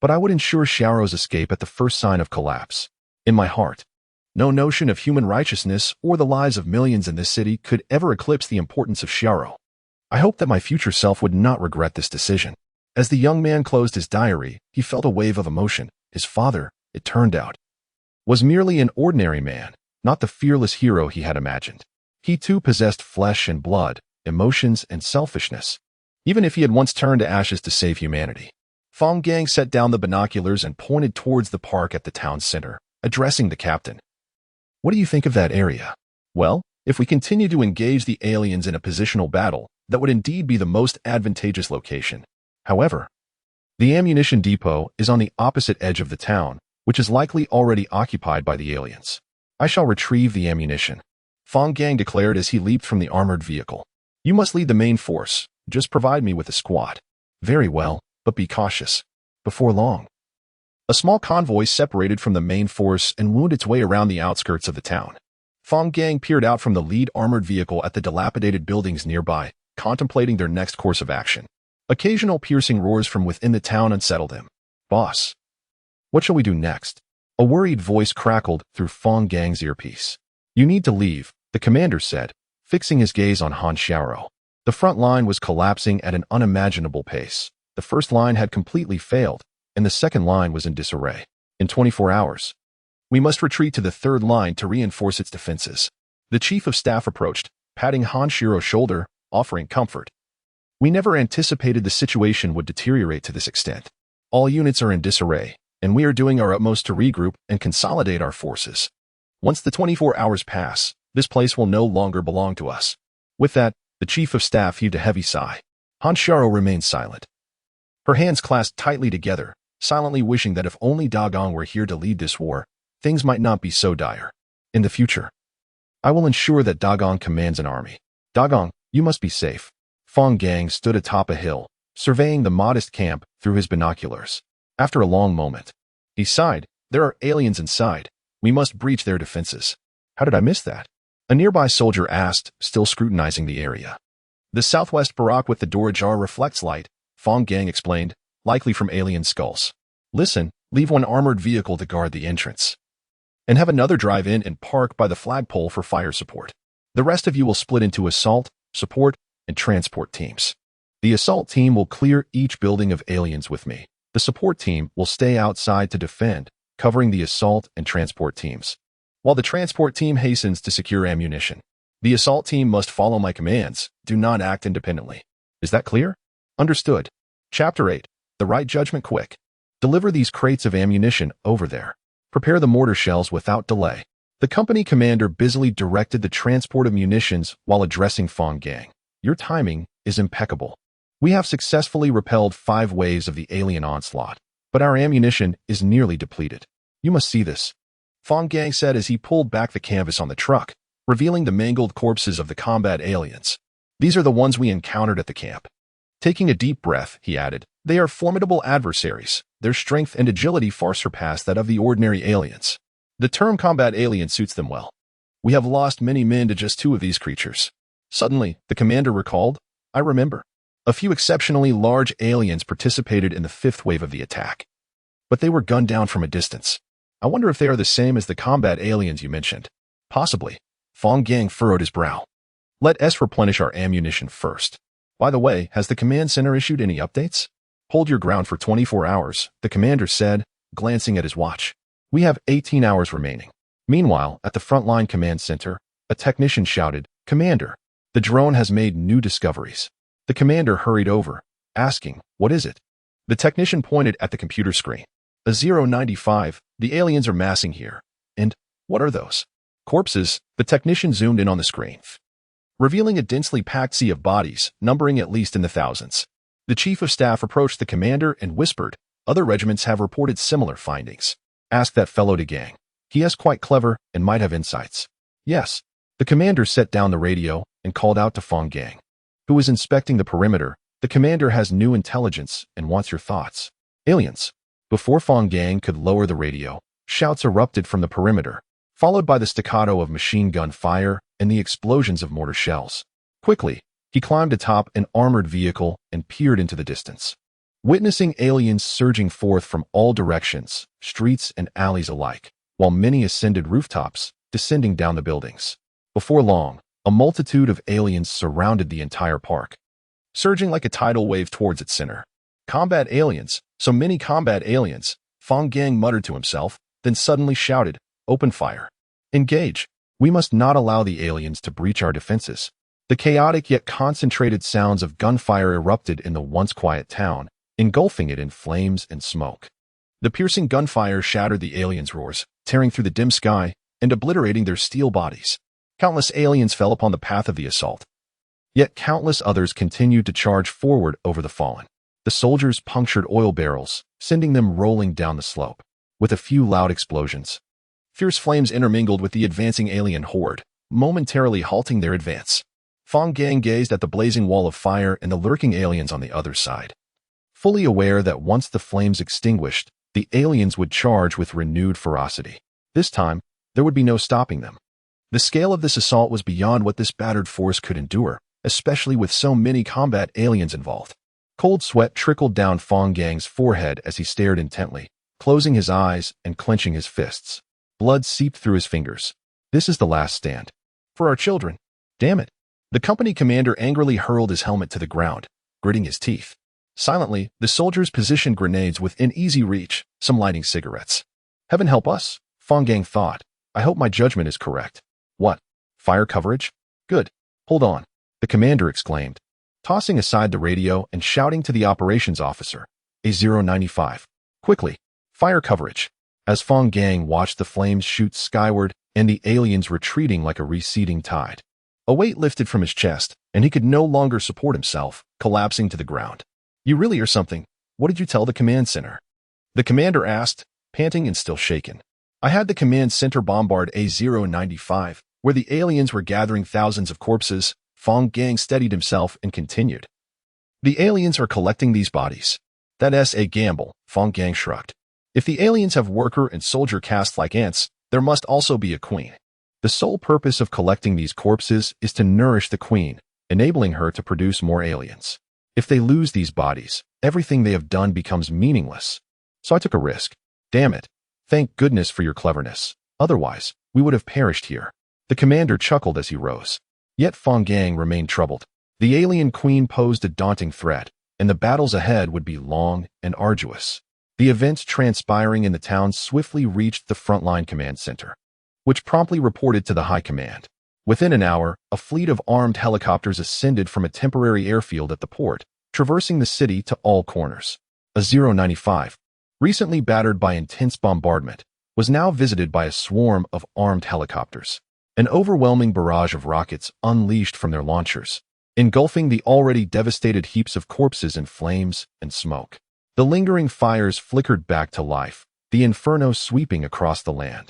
Speaker 1: But I would ensure Xiaoha's escape at the first sign of collapse. In my heart, no notion of human righteousness or the lives of millions in this city could ever eclipse the importance of Xiaoha. I hoped that my future self would not regret this decision." As the young man closed his diary, he felt a wave of emotion. His father, it turned out, was merely an ordinary man, not the fearless hero he had imagined. He too possessed flesh and blood, emotions and selfishness, even if he had once turned to ashes to save humanity. Fang Gang set down the binoculars and pointed towards the park at the town center, addressing the captain. "What do you think of that area?" "Well, if we continue to engage the aliens in a positional battle, that would indeed be the most advantageous location. However, the ammunition depot is on the opposite edge of the town, which is likely already occupied by the aliens. I shall retrieve the ammunition," Fang Gang declared as he leaped from the armored vehicle. "You must lead the main force. Just provide me with a squad." "Very well, but be cautious." Before long, a small convoy separated from the main force and wound its way around the outskirts of the town. Fang Gang peered out from the lead armored vehicle at the dilapidated buildings nearby, contemplating their next course of action. Occasional piercing roars from within the town unsettled him. "Boss, what shall we do next?" A worried voice crackled through Fang Gang's earpiece. "You need to leave," the commander said, fixing his gaze on Han Xiaoha. The front line was collapsing at an unimaginable pace. The first line had completely failed, and the second line was in disarray. "In 24 hours, we must retreat to the third line to reinforce its defenses." The chief of staff approached, patting Han Xiaoha's shoulder, offering comfort. "We never anticipated the situation would deteriorate to this extent. All units are in disarray, and we are doing our utmost to regroup and consolidate our forces. Once the 24 hours pass, this place will no longer belong to us." With that, the chief of staff heaved a heavy sigh. Han Xiaoha remained silent, her hands clasped tightly together, silently wishing that if only Dagong were here to lead this war, things might not be so dire. "In the future, I will ensure that Dagong commands an army." "Dagong, you must be safe." Fang Gang stood atop a hill, surveying the modest camp through his binoculars. After a long moment, he sighed. "There are aliens inside. We must breach their defenses." "How did I miss that?" a nearby soldier asked, still scrutinizing the area. "The southwest barrack with the door ajar reflects light," Fang Gang explained, "likely from alien skulls. Listen, leave one armored vehicle to guard the entrance, and have another drive in and park by the flagpole for fire support. The rest of you will split into assault, support, and transport teams. The assault team will clear each building of aliens with me. The support team will stay outside to defend, covering the assault and transport teams, while the transport team hastens to secure ammunition. The assault team must follow my commands. Do not act independently. Is that clear?" "Understood." Chapter 8. The Right Judgment Quick. "Deliver these crates of ammunition over there. Prepare the mortar shells without delay." The company commander busily directed the transport of munitions while addressing Fang Gang. "Your timing is impeccable. We have successfully repelled 5 waves of the alien onslaught, but our ammunition is nearly depleted. You must see this," Fang Gang said as he pulled back the canvas on the truck, revealing the mangled corpses of the combat aliens. "These are the ones we encountered at the camp." Taking a deep breath, he added, "They are formidable adversaries. Their strength and agility far surpass that of the ordinary aliens. The term combat alien suits them well. We have lost many men to just 2 of these creatures." Suddenly, the commander recalled, "I remember. A few exceptionally large aliens participated in the 5th wave of the attack, but they were gunned down from a distance. I wonder if they are the same as the combat aliens you mentioned. Possibly. Fang Gang furrowed his brow. Let us replenish our ammunition first. By the way, has the command center issued any updates? Hold your ground for 24 hours, the commander said, glancing at his watch. We have 18 hours remaining. Meanwhile, at the frontline command center, a technician shouted, Commander, the drone has made new discoveries. The commander hurried over, asking, what is it? The technician pointed at the computer screen. A 095, the aliens are massing here. And what are those? Corpses, the technician zoomed in on the screen, revealing a densely packed sea of bodies, numbering at least in the thousands. The chief of staff approached the commander and whispered, other regiments have reported similar findings. Ask that fellow to Gang. He is quite clever and might have insights. Yes. The commander set down the radio and called out to Fang Gang, who was inspecting the perimeter. The commander has new intelligence and wants your thoughts. Aliens. Before Fang Gang could lower the radio, shouts erupted from the perimeter, followed by the staccato of machine gun fire and the explosions of mortar shells. Quickly, he climbed atop an armored vehicle and peered into the distance. Witnessing aliens surging forth from all directions, streets and alleys alike, while many ascended rooftops, descending down the buildings. Before long, a multitude of aliens surrounded the entire park, surging like a tidal wave towards its center. Combat aliens, so many combat aliens, Fang Gang muttered to himself, then suddenly shouted, open fire. Engage. We must not allow the aliens to breach our defenses. The chaotic yet concentrated sounds of gunfire erupted in the once quiet town, engulfing it in flames and smoke. The piercing gunfire shattered the aliens' roars, tearing through the dim sky and obliterating their steel bodies. Countless aliens fell upon the path of the assault. Yet countless others continued to charge forward over the fallen. The soldiers punctured oil barrels, sending them rolling down the slope. With a few loud explosions, fierce flames intermingled with the advancing alien horde, momentarily halting their advance. Fang Gang gazed at the blazing wall of fire and the lurking aliens on the other side, fully aware that once the flames extinguished, the aliens would charge with renewed ferocity. This time, there would be no stopping them. The scale of this assault was beyond what this battered force could endure, especially with so many combat aliens involved. Cold sweat trickled down Fang Gang's forehead as he stared intently, closing his eyes and clenching his fists. Blood seeped through his fingers. This is the last stand. For our children. Damn it. The company commander angrily hurled his helmet to the ground, gritting his teeth. Silently, the soldiers positioned grenades within easy reach, some lighting cigarettes. Heaven help us, Fang Gang thought. I hope my judgment is correct. What? Fire coverage? Good. Hold on. The commander exclaimed, tossing aside the radio and shouting to the operations officer, A095. Quickly. Fire coverage. As Fang Gang watched the flames shoot skyward and the aliens retreating like a receding tide, a weight lifted from his chest, and he could no longer support himself, collapsing to the ground. You really are something. What did you tell the command center? The commander asked, panting and still shaken. I had the command center bombard A095, where the aliens were gathering thousands of corpses. Fang Gang steadied himself and continued. The aliens are collecting these bodies. That's a gamble, Fang Gang shrugged. If the aliens have worker and soldier caste like ants, there must also be a queen. The sole purpose of collecting these corpses is to nourish the queen, enabling her to produce more aliens. If they lose these bodies, everything they have done becomes meaningless. So I took a risk. Damn it. Thank goodness for your cleverness. Otherwise, we would have perished here. The commander chuckled as he rose. Yet Fang Gang remained troubled. The alien queen posed a daunting threat, and the battles ahead would be long and arduous. The events transpiring in the town swiftly reached the frontline command center, which promptly reported to the high command. Within an hour, a fleet of armed helicopters ascended from a temporary airfield at the port, traversing the city to all corners. A 095, recently battered by intense bombardment, was now visited by a swarm of armed helicopters. An overwhelming barrage of rockets unleashed from their launchers, engulfing the already devastated heaps of corpses in flames and smoke. The lingering fires flickered back to life, the inferno sweeping across the land,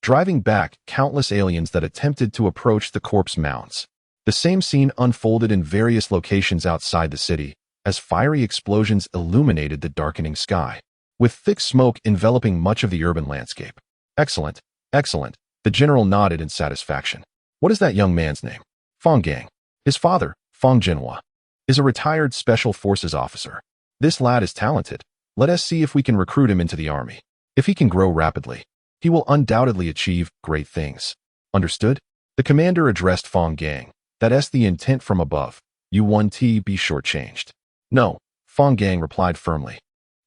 Speaker 1: driving back countless aliens that attempted to approach the corpse mounds. The same scene unfolded in various locations outside the city, as fiery explosions illuminated the darkening sky, with thick smoke enveloping much of the urban landscape. Excellent, excellent, the general nodded in satisfaction. What is that young man's name? Fang Gang. His father, Fang Jinhua, is a retired special forces officer. This lad is talented. Let us see if we can recruit him into the army. If he can grow rapidly, he will undoubtedly achieve great things. Understood? The commander addressed Fang Gang. That's the intent from above. You 1T be shortchanged. No, Fang Gang replied firmly.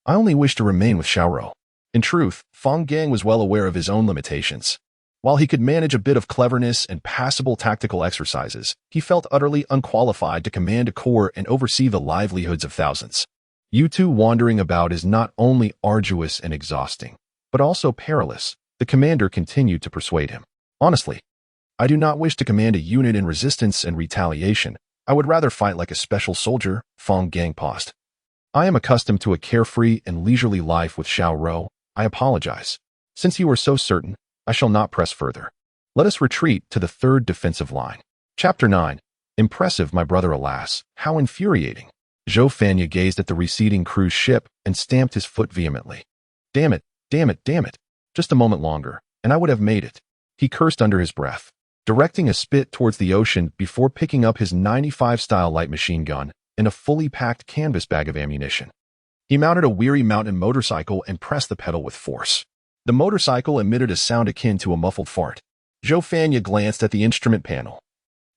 Speaker 1: I only wish to remain with Xiaoha. In truth, Fang Gang was well aware of his own limitations. While he could manage a bit of cleverness and passable tactical exercises, he felt utterly unqualified to command a corps and oversee the livelihoods of thousands. You two wandering about is not only arduous and exhausting, but also perilous, the commander continued to persuade him. Honestly, I do not wish to command a unit in resistance and retaliation. I would rather fight like a special soldier, Fang Gang paused. I am accustomed to a carefree and leisurely life with Xiaoha. I apologize. Since you are so certain, I shall not press further. Let us retreat to the third defensive line. Chapter 9. Impressive, my brother, alas, how infuriating. Xiaoha gazed at the receding cruise ship and stamped his foot vehemently. Damn it, damn it, damn it. Just a moment longer, and I would have made it. He cursed under his breath, directing a spit towards the ocean before picking up his 95-style light machine gun and a fully packed canvas bag of ammunition. He mounted a weary mountain motorcycle and pressed the pedal with force. The motorcycle emitted a sound akin to a muffled fart. Xiaoha glanced at the instrument panel,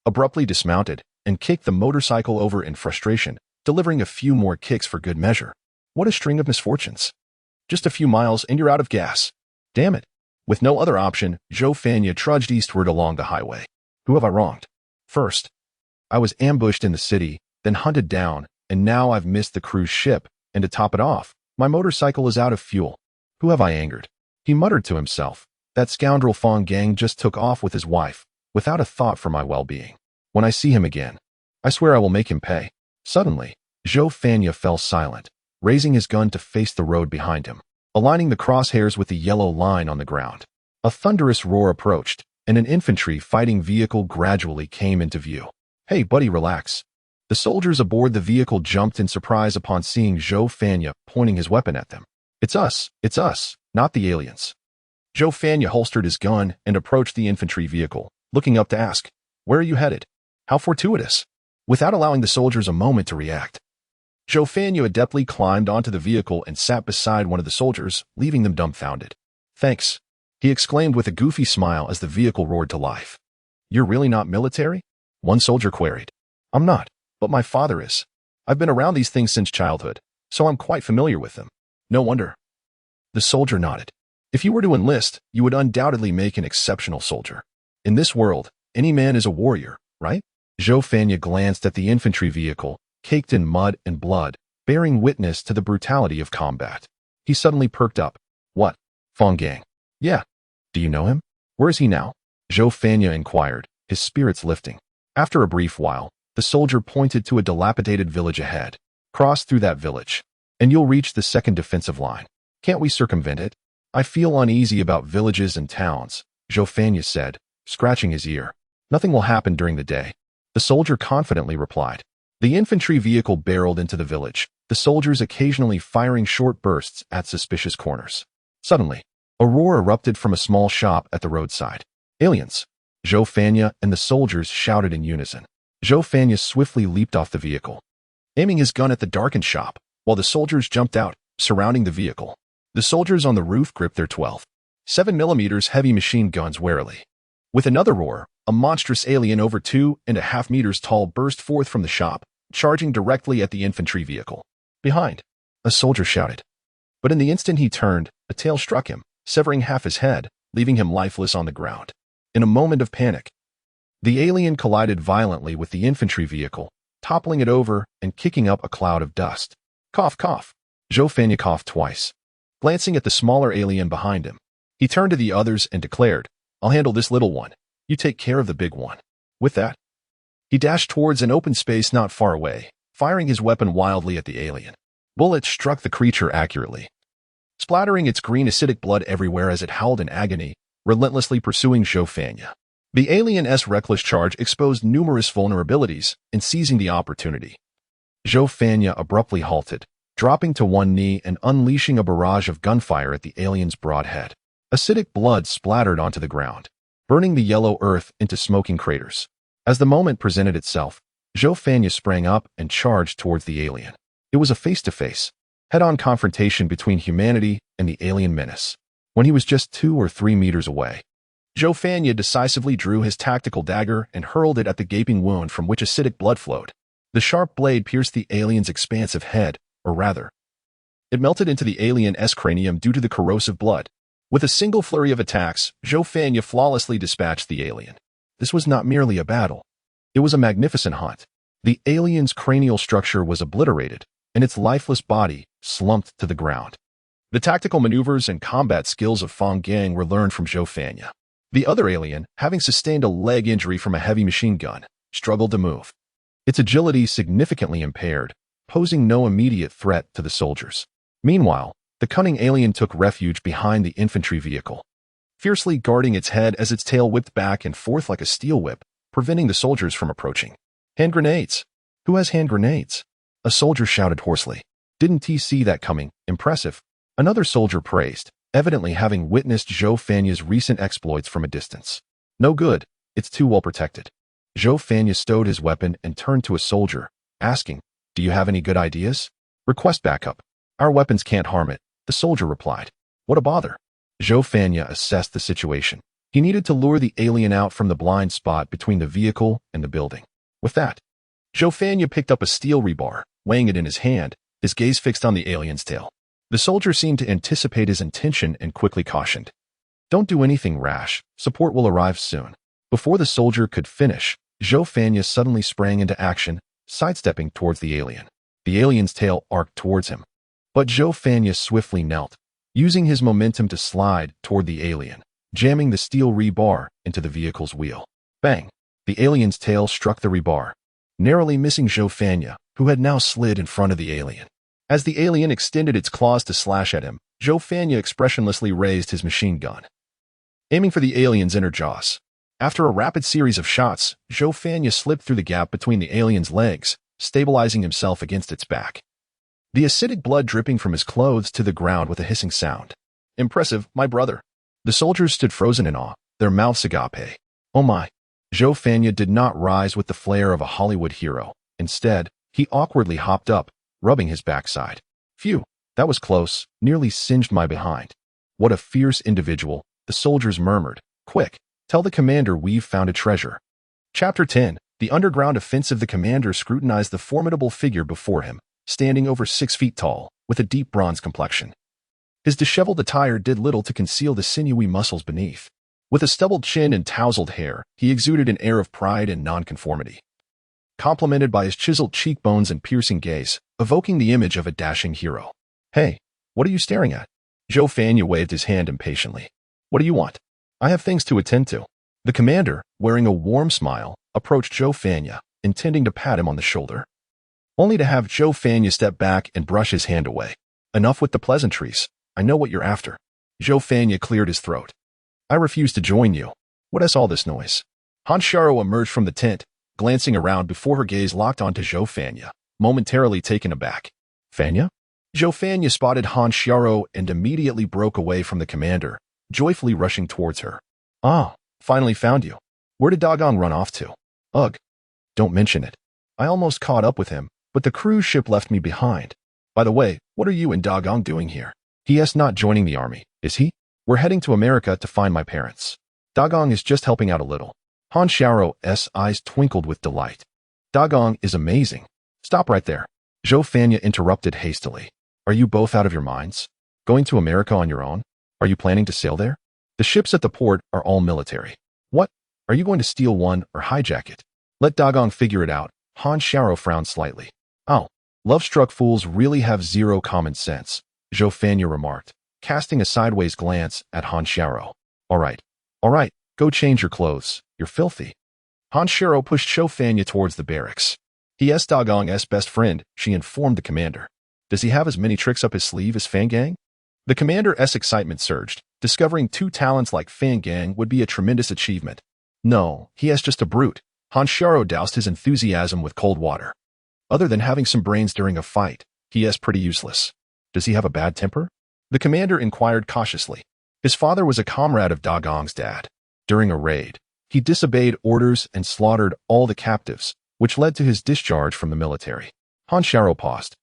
Speaker 1: abruptly dismounted, and kicked the motorcycle over in frustration, delivering a few more kicks for good measure. What a string of misfortunes. Just a few miles and you're out of gas. Damn it. With no other option, Xiaoha trudged eastward along the highway. Who have I wronged? First, I was ambushed in the city, then hunted down, and now I've missed the cruise ship, and to top it off, my motorcycle is out of fuel. Who have I angered? He muttered to himself. That scoundrel Fang Gang just took off with his wife, without a thought for my well-being. When I see him again, I swear I will make him pay. Suddenly, Xiaoha fell silent, raising his gun to face the road behind him, aligning the crosshairs with the yellow line on the ground. A thunderous roar approached, and an infantry fighting vehicle gradually came into view. Hey, buddy, relax. The soldiers aboard the vehicle jumped in surprise upon seeing Xiaoha pointing his weapon at them. It's us, not the aliens. Xiaoha holstered his gun and approached the infantry vehicle, looking up to ask, Where are you headed? How fortuitous. Without allowing the soldiers a moment to react, Xiaoha adeptly climbed onto the vehicle and sat beside one of the soldiers, leaving them dumbfounded. Thanks, he exclaimed with a goofy smile as the vehicle roared to life. You're really not military? One soldier queried. I'm not, but my father is. I've been around these things since childhood, so I'm quite familiar with them. No wonder. The soldier nodded. If you were to enlist, you would undoubtedly make an exceptional soldier. In this world, any man is a warrior, right? Xiaoha glanced at the infantry vehicle, caked in mud and blood, bearing witness to the brutality of combat. He suddenly perked up. What? Fang Gang. Yeah. Do you know him? Where is he now? Xiaoha inquired, his spirits lifting. After a brief while, the soldier pointed to a dilapidated village ahead. Cross through that village, and you'll reach the second defensive line. Can't we circumvent it? I feel uneasy about villages and towns, Xiaoha said, scratching his ear. Nothing will happen during the day. The soldier confidently replied. The infantry vehicle barreled into the village, the soldiers occasionally firing short bursts at suspicious corners. Suddenly, a roar erupted from a small shop at the roadside. Aliens! Xiaoha and the soldiers shouted in unison. Xiaoha swiftly leaped off the vehicle, aiming his gun at the darkened shop, while the soldiers jumped out, surrounding the vehicle. The soldiers on the roof gripped their 12.7mm heavy machine guns warily. With another roar, a monstrous alien over 2.5 meters tall burst forth from the shop, charging directly at the infantry vehicle. Behind, a soldier shouted. But in the instant he turned, a tail struck him, severing half his head, leaving him lifeless on the ground. In a moment of panic, the alien collided violently with the infantry vehicle, toppling it over and kicking up a cloud of dust. Cough, cough. Xiaoha coughed twice. Glancing at the smaller alien behind him, he turned to the others and declared, I'll handle this little one. You take care of the big one. With that, he dashed towards an open space not far away, firing his weapon wildly at the alien. Bullets struck the creature accurately, splattering its green acidic blood everywhere as it howled in agony, relentlessly pursuing Xiaoha. The alien's reckless charge exposed numerous vulnerabilities in seizing the opportunity. Xiaoha abruptly halted, dropping to one knee and unleashing a barrage of gunfire at the alien's broad head. Acidic blood splattered onto the ground, burning the yellow earth into smoking craters. As the moment presented itself, Xiaoha sprang up and charged towards the alien. It was a face-to-face, head-on confrontation between humanity and the alien menace. when he was just 2 or 3 meters away. Xiaoha decisively drew his tactical dagger and hurled it at the gaping wound from which acidic blood flowed. The sharp blade pierced the alien's expansive head, or rather, it melted into the alien's cranium due to the corrosive blood. With a single flurry of attacks, Xiaoha flawlessly dispatched the alien. This was not merely a battle. It was a magnificent hunt. The alien's cranial structure was obliterated, and its lifeless body slumped to the ground. The tactical maneuvers and combat skills of Fang Gang were learned from Xiaoha. The other alien, having sustained a leg injury from a heavy machine gun, struggled to move. Its agility significantly impaired, posing no immediate threat to the soldiers. Meanwhile, the cunning alien took refuge behind the infantry vehicle, fiercely guarding its head as its tail whipped back and forth like a steel whip, preventing the soldiers from approaching. Hand grenades! Who has hand grenades? A soldier shouted hoarsely. Didn't he see that coming? Impressive. Another soldier praised, evidently having witnessed Xiaoha's recent exploits from a distance. No good, it's too well protected. Xiaoha stowed his weapon and turned to a soldier, asking, "Do you have any good ideas?" "Request backup. Our weapons can't harm it," the soldier replied. "What a bother." Xiaoha assessed the situation. He needed to lure the alien out from the blind spot between the vehicle and the building. With that, Xiaoha picked up a steel rebar, weighing it in his hand, his gaze fixed on the alien's tail. The soldier seemed to anticipate his intention and quickly cautioned, "Don't do anything rash. Support will arrive soon." Before the soldier could finish, Xiaoha suddenly sprang into action, sidestepping towards the alien. The alien's tail arced towards him. But Xiaoha swiftly knelt, using his momentum to slide toward the alien, jamming the steel rebar into the vehicle's wheel. Bang! The alien's tail struck the rebar, narrowly missing Xiaoha, who had now slid in front of the alien. As the alien extended its claws to slash at him, Xiaoha expressionlessly raised his machine gun, aiming for the alien's inner jaws. After a rapid series of shots, Xiaoha slipped through the gap between the alien's legs, stabilizing himself against its back. The acidic blood dripping from his clothes to the ground with a hissing sound. "Impressive, my brother." The soldiers stood frozen in awe, their mouths agape. "Oh my." Xiaoha did not rise with the flair of a Hollywood hero. Instead, he awkwardly hopped up, rubbing his backside. "Phew, that was close, nearly singed my behind." "What a fierce individual," the soldiers murmured. "Quick, tell the commander we've found a treasure." Chapter 10. The underground offensive. The commander scrutinized the formidable figure before him, standing over 6 feet tall, with a deep bronze complexion. His disheveled attire did little to conceal the sinewy muscles beneath. With a stubbled chin and tousled hair, he exuded an air of pride and nonconformity, complemented by his chiseled cheekbones and piercing gaze, evoking the image of a dashing hero. "Hey, what are you staring at?" Xiaoha waved his hand impatiently. "What do you want?" "I have things to attend to." The commander, wearing a warm smile, approached Xiaoha, intending to pat him on the shoulder, only to have Xiaoha step back and brush his hand away. "Enough with the pleasantries. I know what you're after." Xiaoha cleared his throat. "I refuse to join you. What is all this noise?" Han Xiao emerged from the tent, glancing around before her gaze locked onto Xiaoha, momentarily taken aback. "Fanya?" Xiaoha spotted Han Xiao and immediately broke away from the commander, joyfully rushing towards her. "Ah, finally found you. Where did Dagong run off to?" "Ugh. Don't mention it. I almost caught up with him, but the cruise ship left me behind. By the way, what are you and Dagong doing here?" "He is not joining the army, is he?" "We're heading to America to find my parents. Dagong is just helping out a little." Han Xiao's eyes twinkled with delight. "Dagong is amazing." "Stop right there." Xiaoha interrupted hastily. "Are you both out of your minds? Going to America on your own? Are you planning to sail there? The ships at the port are all military. What? Are you going to steal one or hijack it?" "Let Dagong figure it out." Han Xiao frowned slightly. "Oh, love-struck fools really have zero common sense," Xiaoha remarked, casting a sideways glance at Han Xiao. All right, go change your clothes. You're filthy." Han Xiao pushed Xiaoha towards the barracks. "He is Dagong's best friend," she informed the commander. "Does he have as many tricks up his sleeve as Fang Gang?" The commander's excitement surged. Discovering 2 talents like Fang Gang would be a tremendous achievement. "No, he is just a brute." Han Xiao doused his enthusiasm with cold water. "Other than having some brains during a fight, he is pretty useless." "Does he have a bad temper?" the commander inquired cautiously. His father was a comrade of Dagong's dad. During a raid, he disobeyed orders and slaughtered all the captives, which led to his discharge from the military. Han Xiao paused.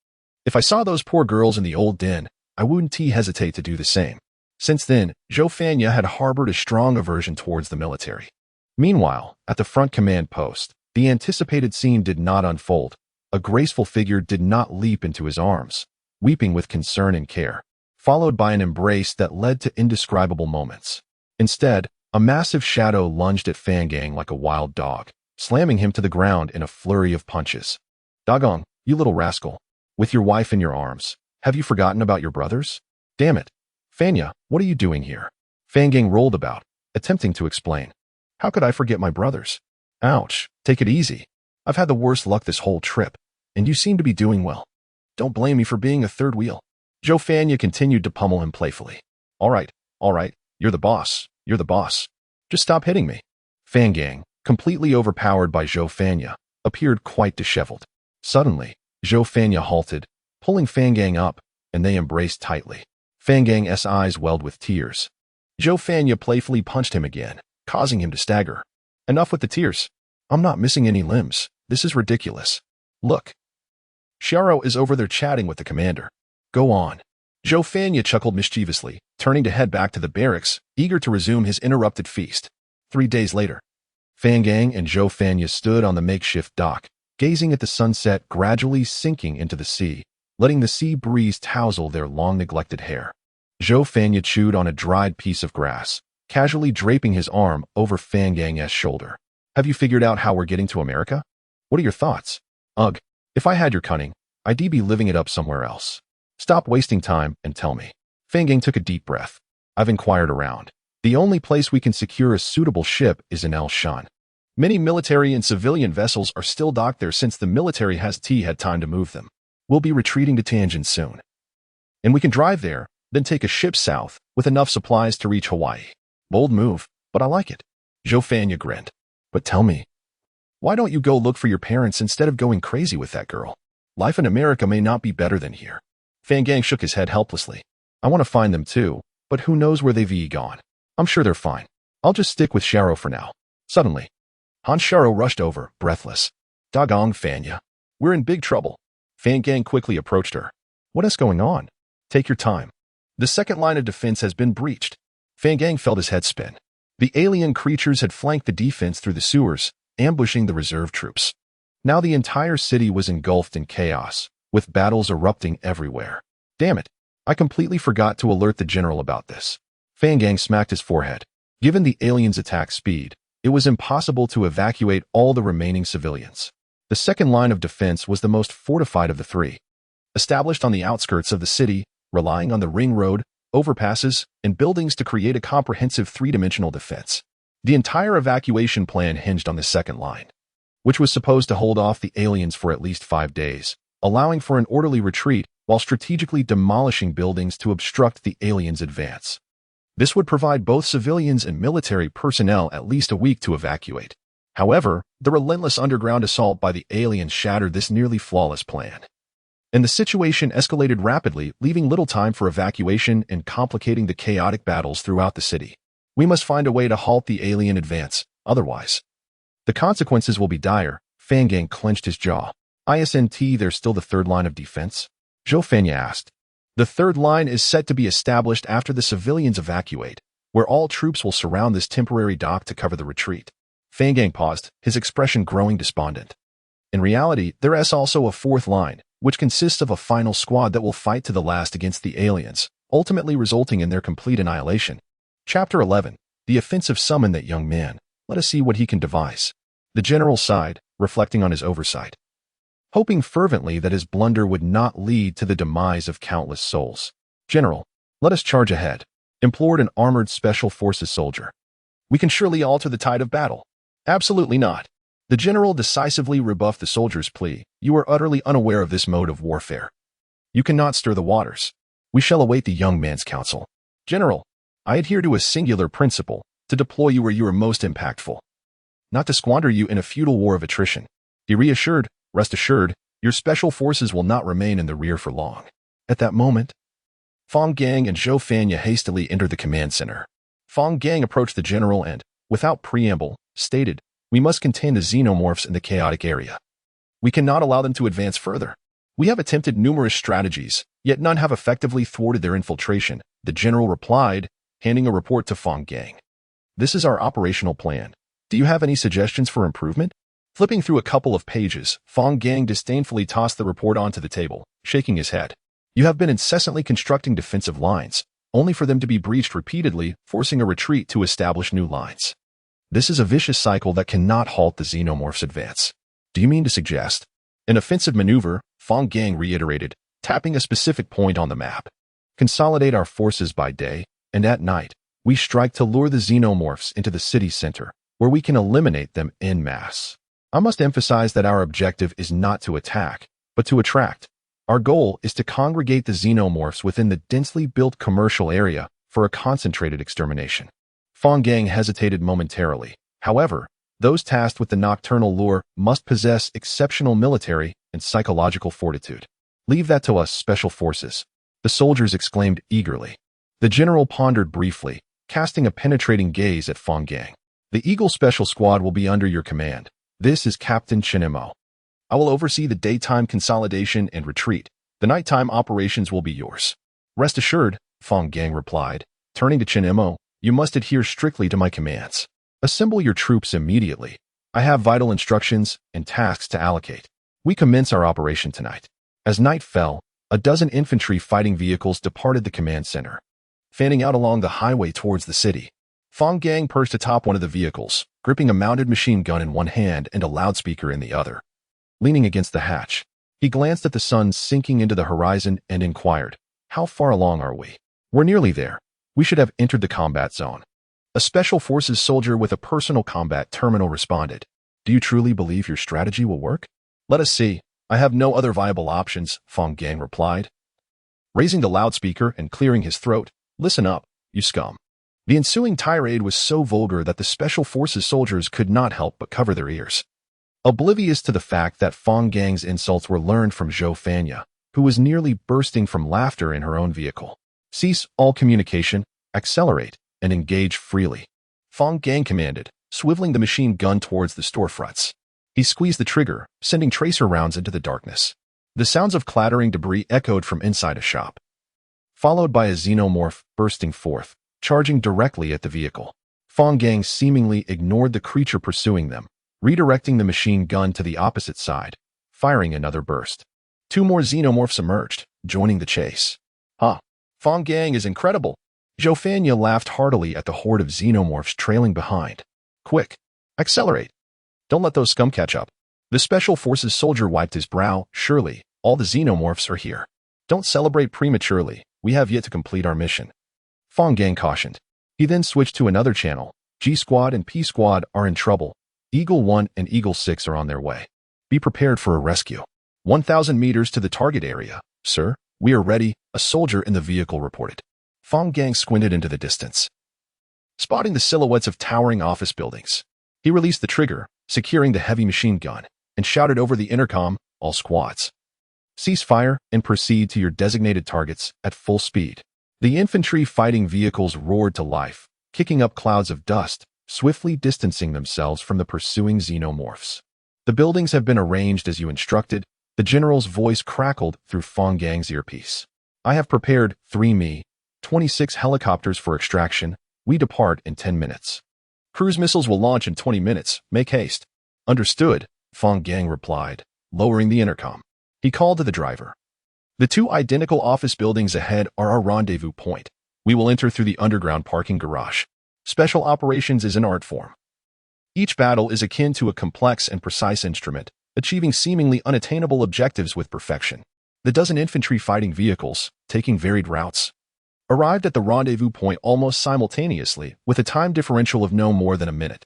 Speaker 1: "If I saw those poor girls in the old den, I wouldn't hesitate to do the same." Since then, Xiaoha had harbored a strong aversion towards the military. Meanwhile, at the front command post, the anticipated scene did not unfold. A graceful figure did not leap into his arms, weeping with concern and care, followed by an embrace that led to indescribable moments. Instead, a massive shadow lunged at Fang Gang like a wild dog, slamming him to the ground in a flurry of punches. "Dagong, you little rascal. With your wife in your arms, have you forgotten about your brothers? Damn it. Fanya, what are you doing here?" Fang Gang rolled about, attempting to explain. "How could I forget my brothers? Ouch, take it easy. I've had the worst luck this whole trip, and you seem to be doing well. Don't blame me for being a third wheel." Xiaoha continued to pummel him playfully. All right, you're the boss. You're the boss. Just stop hitting me." Fang Gang, completely overpowered by Xiaoha, appeared quite disheveled. Suddenly, Xiaoha halted, pulling Fang Gang up, and they embraced tightly. Fang Gang's eyes welled with tears. Xiaoha playfully punched him again, causing him to stagger. "Enough with the tears. I'm not missing any limbs. This is ridiculous. Look. Xiaoha is over there chatting with the commander. Go on." Xiaoha chuckled mischievously, turning to head back to the barracks, eager to resume his interrupted feast. 3 days later, Fang Gang and Xiaoha stood on the makeshift dock, gazing at the sunset gradually sinking into the sea, letting the sea breeze tousle their long-neglected hair. Xiaoha chewed on a dried piece of grass, casually draping his arm over Fang Gang's shoulder. "Have you figured out how we're getting to America? What are your thoughts? Ugh, if I had your cunning, I'd be living it up somewhere else. Stop wasting time and tell me." Fang Gang took a deep breath. "I've inquired around. The only place we can secure a suitable ship is in El Shan. Many military and civilian vessels are still docked there since the military hasn't had time to move them. We'll be retreating to Tianjin soon. And we can drive there, then take a ship south with enough supplies to reach Hawaii. Bold move, but I like it." Xiaoha grinned. "But tell me, why don't you go look for your parents instead of going crazy with that girl? Life in America may not be better than here." Fang Gang shook his head helplessly. "I want to find them too, but who knows where they've gone. I'm sure they're fine. I'll just stick with Xiaoha for now." Suddenly, Han Xiaoha rushed over, breathless. "Dagong, Fanya. We're in big trouble." Fang Gang quickly approached her. "What is going on? Take your time. The second line of defense has been breached." Fang Gang felt his head spin. The alien creatures had flanked the defense through the sewers, ambushing the reserve troops. Now the entire city was engulfed in chaos, with battles erupting everywhere. "Damn it, I completely forgot to alert the general about this." Fang Gang smacked his forehead. Given the aliens' attack speed, it was impossible to evacuate all the remaining civilians. The second line of defense was the most fortified of the three. Established on the outskirts of the city, relying on the ring road, overpasses, and buildings to create a comprehensive three-dimensional defense. The entire evacuation plan hinged on the second line, which was supposed to hold off the aliens for at least 5 days, allowing for an orderly retreat while strategically demolishing buildings to obstruct the aliens' advance. This would provide both civilians and military personnel at least a week to evacuate. However, the relentless underground assault by the aliens shattered this nearly flawless plan. And the situation escalated rapidly, leaving little time for evacuation and complicating the chaotic battles throughout the city. "We must find a way to halt the alien advance, otherwise the consequences will be dire." Fang Gang clenched his jaw. "Isn't there still the third line of defense?" Xiaoha asked. "The third line is set to be established after the civilians evacuate, where all troops will surround this temporary dock to cover the retreat." Fang Gang paused, his expression growing despondent. "In reality, there is also a fourth line, which consists of a final squad that will fight to the last against the aliens, ultimately resulting in their complete annihilation." Chapter 11. The offensive summoned that young man. Let us see what he can devise. The general sighed, reflecting on his oversight, hoping fervently that his blunder would not lead to the demise of countless souls. "General, let us charge ahead," implored an armored special forces soldier. "We can surely alter the tide of battle." "Absolutely not." The general decisively rebuffed the soldier's plea. "You are utterly unaware of this mode of warfare. You cannot stir the waters. We shall await the young man's counsel." "General, I adhere to a singular principle, to deploy you where you are most impactful, not to squander you in a futile war of attrition. Be reassured, rest assured, your special forces will not remain in the rear for long." At that moment, Fang Gang and Xiaoha hastily entered the command center. Fang Gang approached the general and, without preamble, stated, "We must contain the xenomorphs in the chaotic area. We cannot allow them to advance further. We have attempted numerous strategies, yet none have effectively thwarted their infiltration, the general replied, handing a report to Fang Gang. "This is our operational plan. Do you have any suggestions for improvement?" Flipping through a couple of pages, Fang Gang disdainfully tossed the report onto the table, shaking his head. "You have been incessantly constructing defensive lines, only for them to be breached repeatedly, forcing a retreat to establish new lines. This is a vicious cycle that cannot halt the xenomorph's advance. Do you mean to suggest an offensive maneuver?" Fang Gang reiterated, tapping a specific point on the map. "Consolidate our forces by day, and at night, we strike to lure the xenomorphs into the city center, where we can eliminate them en masse. I must emphasize that our objective is not to attack, but to attract. Our goal is to congregate the xenomorphs within the densely built commercial area for a concentrated extermination." Fang Gang hesitated momentarily. However, those tasked with the nocturnal lure must possess exceptional military and psychological fortitude. "Leave that to us, special forces," the soldiers exclaimed eagerly. The general pondered briefly, casting a penetrating gaze at Fang Gang. "The Eagle Special Squad will be under your command. This is Captain Chinemo. I will oversee the daytime consolidation and retreat. The nighttime operations will be yours." "Rest assured," Fang Gang replied, turning to Chinemo, "you must adhere strictly to my commands. Assemble your troops immediately. I have vital instructions and tasks to allocate. We commence our operation tonight." As night fell, a dozen infantry fighting vehicles departed the command center, fanning out along the highway towards the city. Fang Gang perched atop one of the vehicles, gripping a mounted machine gun in one hand and a loudspeaker in the other. Leaning against the hatch, he glanced at the sun sinking into the horizon and inquired, "How far along are we?" "We're nearly there. We should have entered the combat zone." A Special Forces soldier with a personal combat terminal responded, "Do you truly believe your strategy will work?" "Let us see. I have no other viable options," Fang Gang replied. Raising the loudspeaker and clearing his throat, "Listen up, you scum." The ensuing tirade was so vulgar that the Special Forces soldiers could not help but cover their ears, oblivious to the fact that Fang Gang's insults were learned from Xiaoha, who was nearly bursting from laughter in her own vehicle. "Cease all communication, accelerate, and engage freely," Fang Gang commanded, swiveling the machine gun towards the storefronts. He squeezed the trigger, sending tracer rounds into the darkness. The sounds of clattering debris echoed from inside a shop, followed by a xenomorph bursting forth, charging directly at the vehicle. Fang Gang seemingly ignored the creature pursuing them, redirecting the machine gun to the opposite side, firing another burst. Two more xenomorphs emerged, joining the chase. "Huh, Fang Gang is incredible." Xiaoha laughed heartily at the horde of xenomorphs trailing behind. "Quick, accelerate. Don't let those scum catch up." The Special Forces soldier wiped his brow. "Surely, all the xenomorphs are here. Don't celebrate prematurely. We have yet to complete our mission," Fang Gang cautioned. He then switched to another channel. "G Squad and P Squad are in trouble. Eagle 1 and Eagle 6 are on their way. Be prepared for a rescue. 1,000 meters to the target area, sir. We are ready," a soldier in the vehicle reported. Fang Gang squinted into the distance, spotting the silhouettes of towering office buildings. He released the trigger, securing the heavy machine gun, and shouted over the intercom, "All squads, cease fire and proceed to your designated targets at full speed." The infantry fighting vehicles roared to life, kicking up clouds of dust, swiftly distancing themselves from the pursuing xenomorphs. "The buildings have been arranged as you instructed," the general's voice crackled through Fang Gang's earpiece. "I have prepared 3 Mi-26 helicopters for extraction. We depart in 10 minutes. Cruise missiles will launch in 20 minutes. Make haste." "Understood," Fang Gang replied, lowering the intercom. He called to the driver. "The 2 identical office buildings ahead are our rendezvous point. We will enter through the underground parking garage. Special operations is an art form. Each battle is akin to a complex and precise instrument, achieving seemingly unattainable objectives with perfection." The dozen infantry fighting vehicles, taking varied routes, arrived at the rendezvous point almost simultaneously, with a time differential of no more than a minute.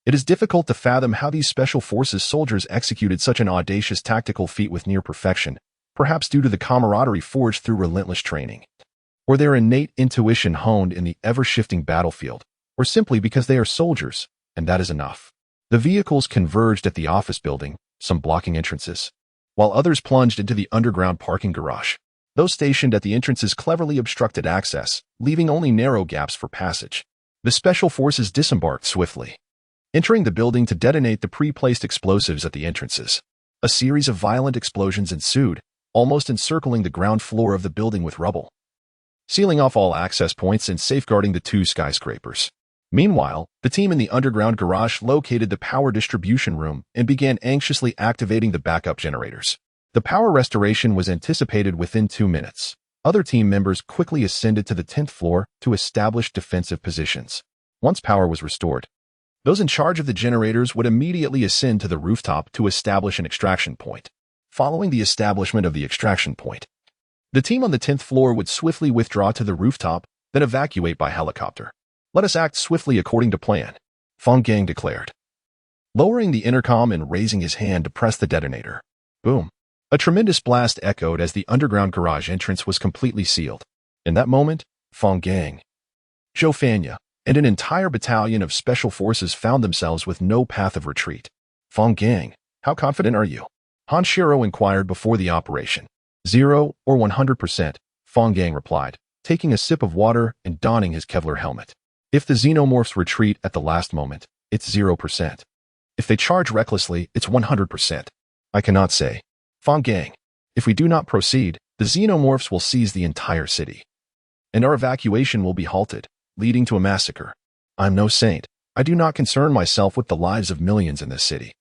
Speaker 1: It is difficult to fathom how these Special Forces soldiers executed such an audacious tactical feat with near perfection, perhaps due to the camaraderie forged through relentless training, or their innate intuition honed in the ever-shifting battlefield, or simply because they are soldiers, and that is enough. The vehicles converged at the office building, some blocking entrances, while others plunged into the underground parking garage. Those stationed at the entrances cleverly obstructed access, leaving only narrow gaps for passage. The Special Forces disembarked swiftly, entering the building to detonate the pre-placed explosives at the entrances. A series of violent explosions ensued, almost encircling the ground floor of the building with rubble. sealing off all access points and safeguarding the two skyscrapers. Meanwhile, the team in the underground garage located the power distribution room and began anxiously activating the backup generators. The power restoration was anticipated within 2 minutes. Other team members quickly ascended to the 10th floor to establish defensive positions. Once power was restored, those in charge of the generators would immediately ascend to the rooftop to establish an extraction point. Following the establishment of the extraction point, the team on the 10th floor would swiftly withdraw to the rooftop, then evacuate by helicopter. "Let us act swiftly according to plan," Fang Gang declared, lowering the intercom and raising his hand to press the detonator. Boom. A tremendous blast echoed as the underground garage entrance was completely sealed. In that moment, Fang Gang, Xiaoha, and an entire battalion of special forces found themselves with no path of retreat. "Fang Gang, how confident are you?" Han Shiro inquired before the operation. 0 or 100%, Fang Gang replied, taking a sip of water and donning his Kevlar helmet. "If the xenomorphs retreat at the last moment, it's 0%. If they charge recklessly, it's 100%. I cannot say. Fang Gang, if we do not proceed, the xenomorphs will seize the entire city, and our evacuation will be halted, leading to a massacre. I'm no saint. I do not concern myself with the lives of millions in this city.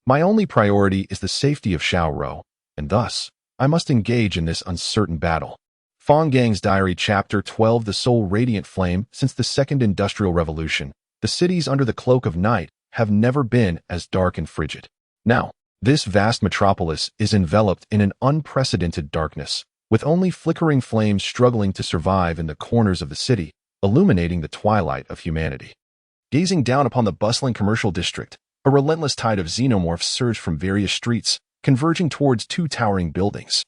Speaker 1: My only priority is the safety of Xiaoha, and thus, I must engage in this uncertain battle." Fang Gang's Diary Chapter 12 The sole radiant flame. Since the Second Industrial Revolution, the cities under the cloak of night have never been as dark and frigid. Now, this vast metropolis is enveloped in an unprecedented darkness, with only flickering flames struggling to survive in the corners of the city, illuminating the twilight of humanity. Gazing down upon the bustling commercial district, a relentless tide of xenomorphs surged from various streets, converging towards 2 towering buildings.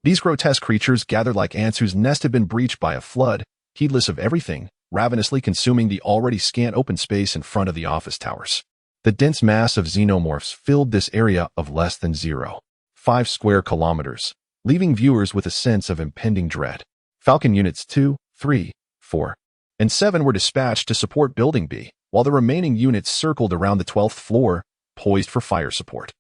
Speaker 1: These grotesque creatures gathered like ants whose nest had been breached by a flood, heedless of everything, ravenously consuming the already scant open space in front of the office towers. The dense mass of xenomorphs filled this area of less than 0.5 square kilometers, leaving viewers with a sense of impending dread. Falcon Units 2, 3, 4, and 7 were dispatched to support Building B, while the remaining units circled around the 12th floor, poised for fire support.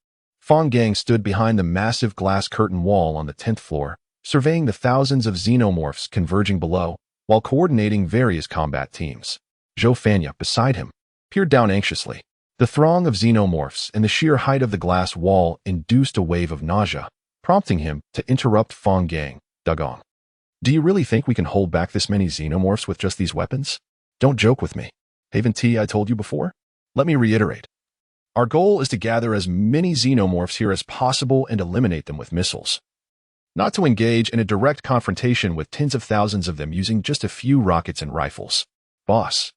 Speaker 1: Fang Gang stood behind the massive glass curtain wall on the 10th floor, surveying the thousands of xenomorphs converging below, while coordinating various combat teams. Xiaoha, beside him, peered down anxiously. The throng of xenomorphs and the sheer height of the glass wall induced a wave of nausea, prompting him to interrupt Fang Gang. "Dagong, do you really think we can hold back this many xenomorphs with just these weapons? Don't joke with me. Haven't I told you before? Let me reiterate. Our goal is to gather as many xenomorphs here as possible and eliminate them with missiles, not to engage in a direct confrontation with tens of thousands of them using just a few rockets and rifles. Boss,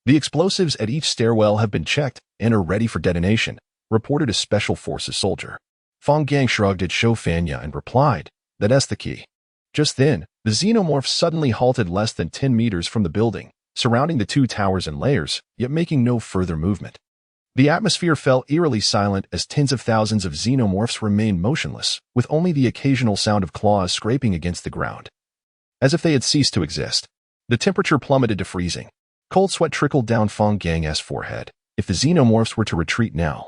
Speaker 1: the explosives at each stairwell have been checked and are ready for detonation," reported a Special Forces soldier. Fang Gang shrugged at Xiaoha and replied, "That's the key." Just then, the xenomorphs suddenly halted less than 10 meters from the building, surrounding the 2 towers in layers, yet making no further movement. The atmosphere fell eerily silent as tens of thousands of xenomorphs remained motionless, with only the occasional sound of claws scraping against the ground, as if they had ceased to exist. The temperature plummeted to freezing. Cold sweat trickled down Fang Gang's forehead. If the xenomorphs were to retreat now,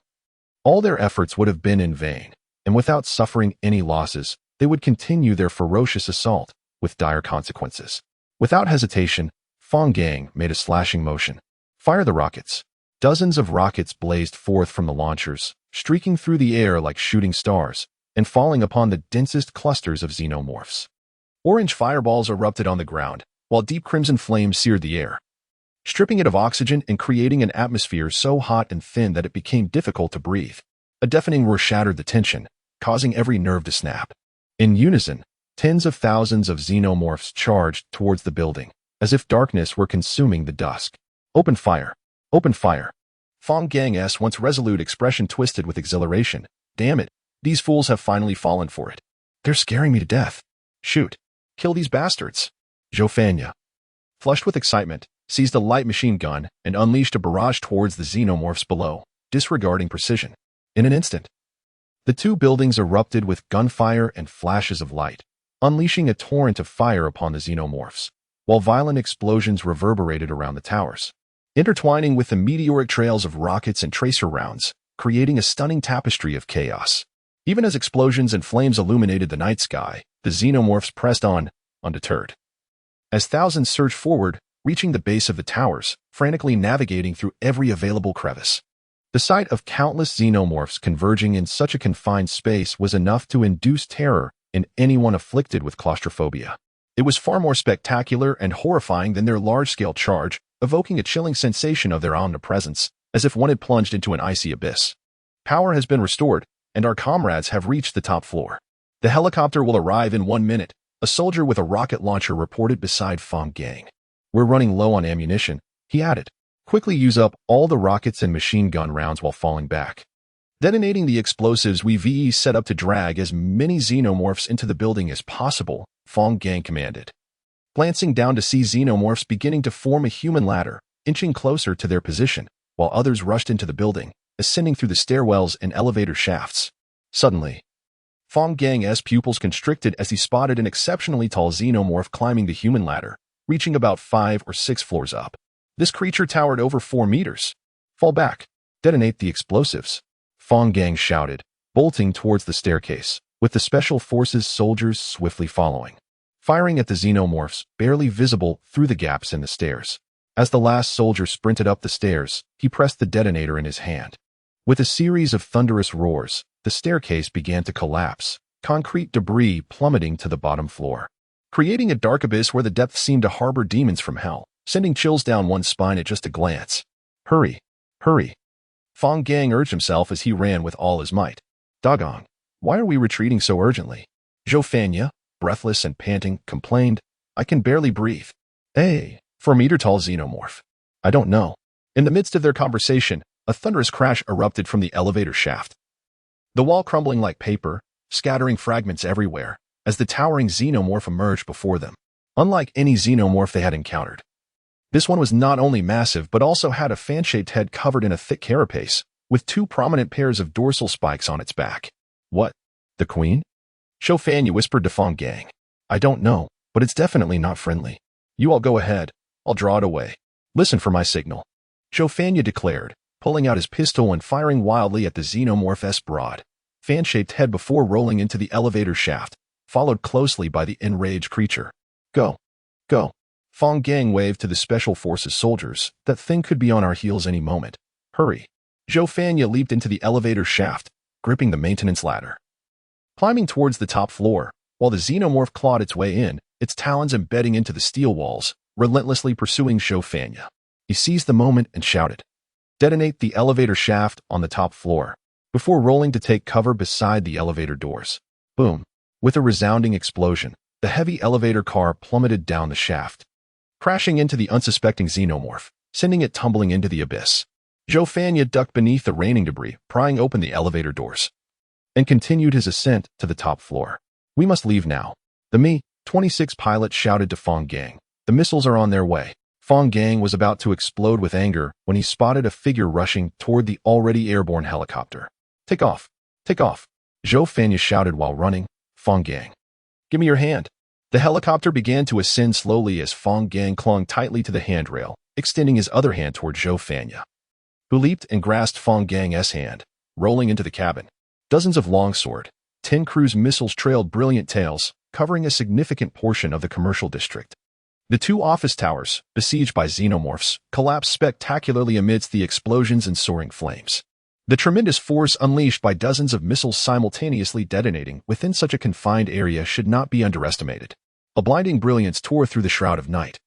Speaker 1: all their efforts would have been in vain, and without suffering any losses, they would continue their ferocious assault, with dire consequences. Without hesitation, Fang Gang made a slashing motion. "Fire the rockets." Dozens of rockets blazed forth from the launchers, streaking through the air like shooting stars, and falling upon the densest clusters of xenomorphs. Orange fireballs erupted on the ground, while deep crimson flames seared the air, stripping it of oxygen and creating an atmosphere so hot and thin that it became difficult to breathe. A deafening roar shattered the tension, causing every nerve to snap. In unison, tens of thousands of xenomorphs charged towards the building, as if darkness were consuming the dusk. "Open fire! Open fire!" Fang Gang's once resolute expression twisted with exhilaration. "Damn it, these fools have finally fallen for it. They're scaring me to death. Shoot! Kill these bastards!" Xiaoha, flushed with excitement, seized a light machine gun and unleashed a barrage towards the xenomorphs below, disregarding precision. In an instant, the 2 buildings erupted with gunfire and flashes of light, unleashing a torrent of fire upon the xenomorphs, while violent explosions reverberated around the towers, intertwining with the meteoric trails of rockets and tracer rounds, creating a stunning tapestry of chaos. Even as explosions and flames illuminated the night sky, the xenomorphs pressed on, undeterred. as thousands surged forward, reaching the base of the towers, frantically navigating through every available crevice. The sight of countless xenomorphs converging in such a confined space was enough to induce terror in anyone afflicted with claustrophobia. It was far more spectacular and horrifying than their large-scale charge, evoking a chilling sensation of their omnipresence, as if one had plunged into an icy abyss. Power has been restored, and our comrades have reached the top floor. The helicopter will arrive in 1 minute, a soldier with a rocket launcher reported beside Fang Gang. We're running low on ammunition, he added. Quickly use up all the rockets and machine gun rounds while falling back. Detonating the explosives we VE set up to drag as many xenomorphs into the building as possible, Fang Gang commanded. Glancing down to see xenomorphs beginning to form a human ladder, inching closer to their position, while others rushed into the building, ascending through the stairwells and elevator shafts. Suddenly, Fang Gang's pupils constricted as he spotted an exceptionally tall xenomorph climbing the human ladder, reaching about 5 or 6 floors up. This creature towered over 4 meters. Fall back. Detonate the explosives. Fang Gang shouted, bolting towards the staircase, with the Special Forces soldiers swiftly following, firing at the xenomorphs, barely visible through the gaps in the stairs. As the last soldier sprinted up the stairs, he pressed the detonator in his hand. With a series of thunderous roars, the staircase began to collapse, concrete debris plummeting to the bottom floor, creating a dark abyss where the depths seemed to harbor demons from hell, sending chills down one's spine at just a glance. Hurry, hurry. Fang Gang urged himself as he ran with all his might. Doggone, why are we retreating so urgently? Xiaoha, breathless and panting, complained, I can barely breathe. 4-meter-tall xenomorph. I don't know. In the midst of their conversation, a thunderous crash erupted from the elevator shaft. The wall crumbling like paper, scattering fragments everywhere, as the towering xenomorph emerged before them. Unlike any xenomorph they had encountered, this one was not only massive but also had a fan-shaped head covered in a thick carapace, with 2 prominent pairs of dorsal spikes on its back. What? The Queen? Xiaoha whispered to Fang Gang. I don't know, but it's definitely not friendly. You all go ahead. I'll draw it away. Listen for my signal. Xiaoha declared, pulling out his pistol and firing wildly at the xenomorph's broad, fan-shaped head before rolling into the elevator shaft, followed closely by the enraged creature. Go. Go. Fang Gang waved to the Special Forces soldiers. That thing could be on our heels any moment. Hurry. Xiaoha leaped into the elevator shaft, gripping the maintenance ladder. Climbing towards the top floor, while the xenomorph clawed its way in, its talons embedding into the steel walls, relentlessly pursuing Xiaoha. He seized the moment and shouted, Detonate the elevator shaft on the top floor, before rolling to take cover beside the elevator doors. Boom. With a resounding explosion, the heavy elevator car plummeted down the shaft, crashing into the unsuspecting xenomorph, sending it tumbling into the abyss. Xiaoha ducked beneath the raining debris, prying open the elevator doors, and continued his ascent to the top floor. We must leave now. The Mi-26 pilot shouted to Fang Gang. The missiles are on their way. Fang Gang was about to explode with anger when he spotted a figure rushing toward the already airborne helicopter. Take off! Take off! Xiaoha shouted while running. Fang Gang. Give me your hand. The helicopter began to ascend slowly as Fang Gang clung tightly to the handrail, extending his other hand toward Xiaoha, who leaped and grasped Fang Gang's hand, rolling into the cabin. Dozens of longsword, 10 cruise missiles trailed brilliant tails, covering a significant portion of the commercial district. The 2 office towers, besieged by xenomorphs, collapsed spectacularly amidst the explosions and soaring flames. The tremendous force unleashed by dozens of missiles simultaneously detonating within such a confined area should not be underestimated. A blinding brilliance tore through the shroud of night,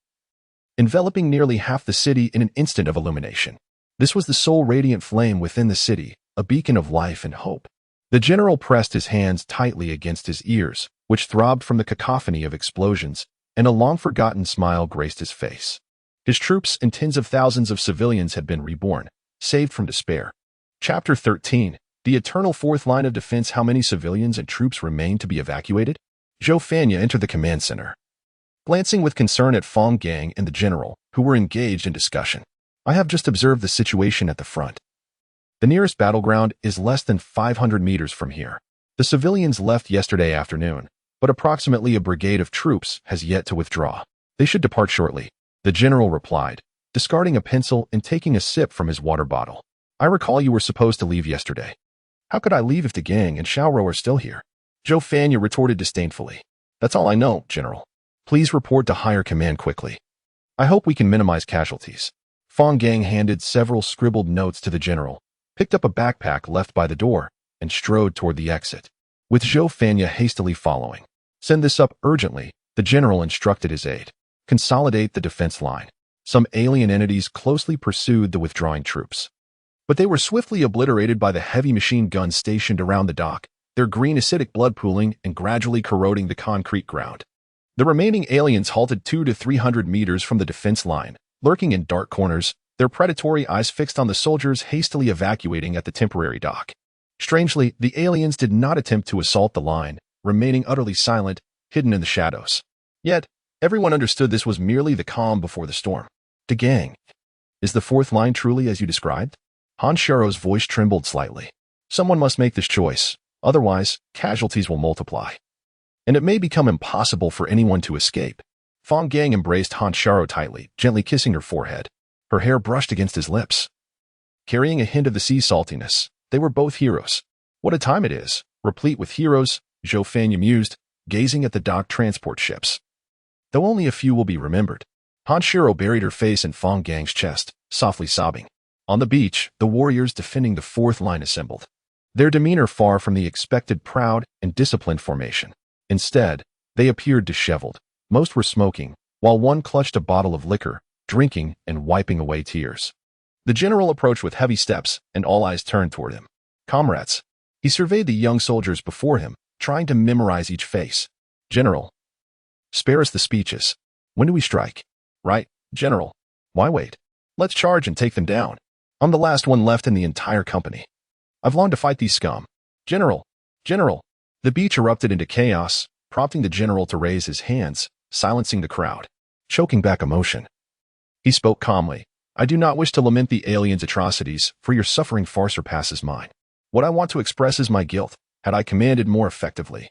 Speaker 1: enveloping nearly half the city in an instant of illumination. This was the sole radiant flame within the city, a beacon of life and hope. The general pressed his hands tightly against his ears, which throbbed from the cacophony of explosions, and a long-forgotten smile graced his face. His troops and tens of thousands of civilians had been reborn, saved from despair. Chapter 13, The Eternal Fourth Line of Defense. How many civilians and troops remain to be evacuated? Xiaoha entered the command center, glancing with concern at Fang Gang and the general, who were engaged in discussion. I have just observed the situation at the front. The nearest battleground is less than 500 meters from here. The civilians left yesterday afternoon, but approximately a brigade of troops has yet to withdraw. They should depart shortly, the general replied, discarding a pencil and taking a sip from his water bottle. I recall you were supposed to leave yesterday. How could I leave if the gang and Xiaoha are still here? Xiaoha retorted disdainfully. That's all I know, General. Please report to higher command quickly. I hope we can minimize casualties. Fang Gang handed several scribbled notes to the general, picked up a backpack left by the door, and strode toward the exit, with Xiaoha hastily following. Send this up urgently, the general instructed his aide. Consolidate the defense line. Some alien entities closely pursued the withdrawing troops, but they were swiftly obliterated by the heavy machine guns stationed around the dock, their green acidic blood pooling and gradually corroding the concrete ground. The remaining aliens halted 200 to 300 meters from the defense line, lurking in dark corners, their predatory eyes fixed on the soldiers hastily evacuating at the temporary dock. Strangely, the aliens did not attempt to assault the line, remaining utterly silent, hidden in the shadows. Yet, everyone understood this was merely the calm before the storm. The gang. Is the fourth line truly as you described? Han Sharo's voice trembled slightly. Someone must make this choice, otherwise, casualties will multiply. And it may become impossible for anyone to escape. Fang Gang embraced Han Sharo tightly, gently kissing her forehead. Her hair brushed against his lips, carrying a hint of the sea saltiness. They were both heroes. What a time it is, replete with heroes, Xiaoha mused, gazing at the docked transport ships. Though only a few will be remembered. Han Sharo buried her face in Fang Gang's chest, softly sobbing. On the beach, the warriors defending the fourth line assembled. Their demeanor far from the expected proud and disciplined formation. Instead, they appeared disheveled. Most were smoking, while one clutched a bottle of liquor, drinking and wiping away tears. The general approached with heavy steps, and all eyes turned toward him. Comrades. He surveyed the young soldiers before him, trying to memorize each face. General. Spare us the speeches. When do we strike? Right, General. Why wait? Let's charge and take them down. I'm the last one left in the entire company. I've longed to fight these scum. General. General. The beach erupted into chaos, prompting the general to raise his hands, silencing the crowd, choking back emotion. He spoke calmly. I do not wish to lament the aliens' atrocities, for your suffering far surpasses mine. What I want to express is my guilt. Had I commanded more effectively,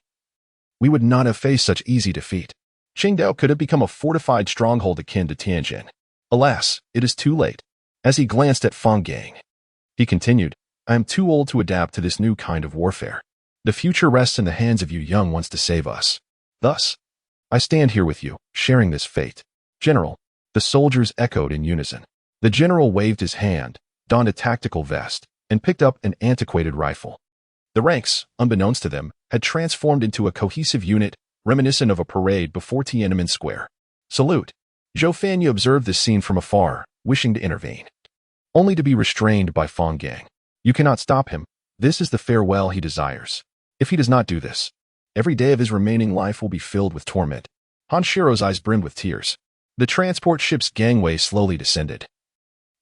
Speaker 1: we would not have faced such easy defeat. Qingdao could have become a fortified stronghold akin to Tianjin. Alas, it is too late. As he glanced at Fang Gang, he continued, I am too old to adapt to this new kind of warfare. The future rests in the hands of you young ones to save us. Thus, I stand here with you, sharing this fate. General, the soldiers echoed in unison. The general waved his hand, donned a tactical vest, and picked up an antiquated rifle. The ranks, unbeknownst to them, had transformed into a cohesive unit, reminiscent of a parade before Tiananmen Square. Salute. Xiaoha observed this scene from afar, wishing to intervene, only to be restrained by Fang Gang. You cannot stop him. This is the farewell he desires. If he does not do this, every day of his remaining life will be filled with torment. Han Sharo's eyes brimmed with tears. The transport ship's gangway slowly descended,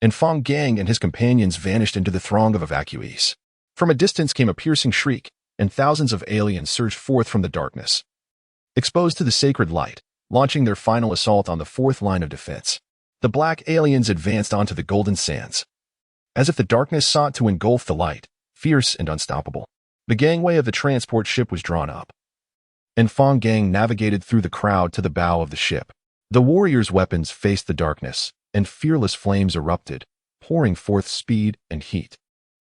Speaker 1: and Fang Gang and his companions vanished into the throng of evacuees. From a distance came a piercing shriek, and thousands of aliens surged forth from the darkness, exposed to the sacred light, launching their final assault on the fourth line of defense. The black aliens advanced onto the golden sands, as if the darkness sought to engulf the light, fierce and unstoppable. The gangway of the transport ship was drawn up, and Fang Gang navigated through the crowd to the bow of the ship. The warriors' weapons faced the darkness, and fearless flames erupted, pouring forth speed and heat,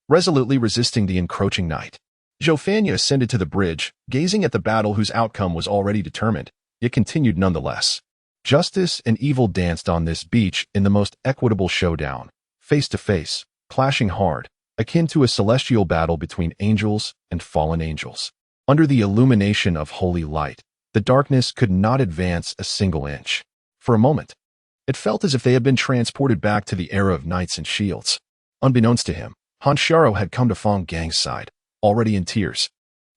Speaker 1: resolutely resisting the encroaching night. Xiaoha ascended to the bridge, gazing at the battle whose outcome was already determined, yet continued nonetheless. Justice and evil danced on this beach in the most equitable showdown, face to face, clashing hard, akin to a celestial battle between angels and fallen angels. Under the illumination of holy light, the darkness could not advance a single inch. For a moment, it felt as if they had been transported back to the era of knights and shields. Unbeknownst to him, Han Sharo had come to Fang Gang's side, already in tears.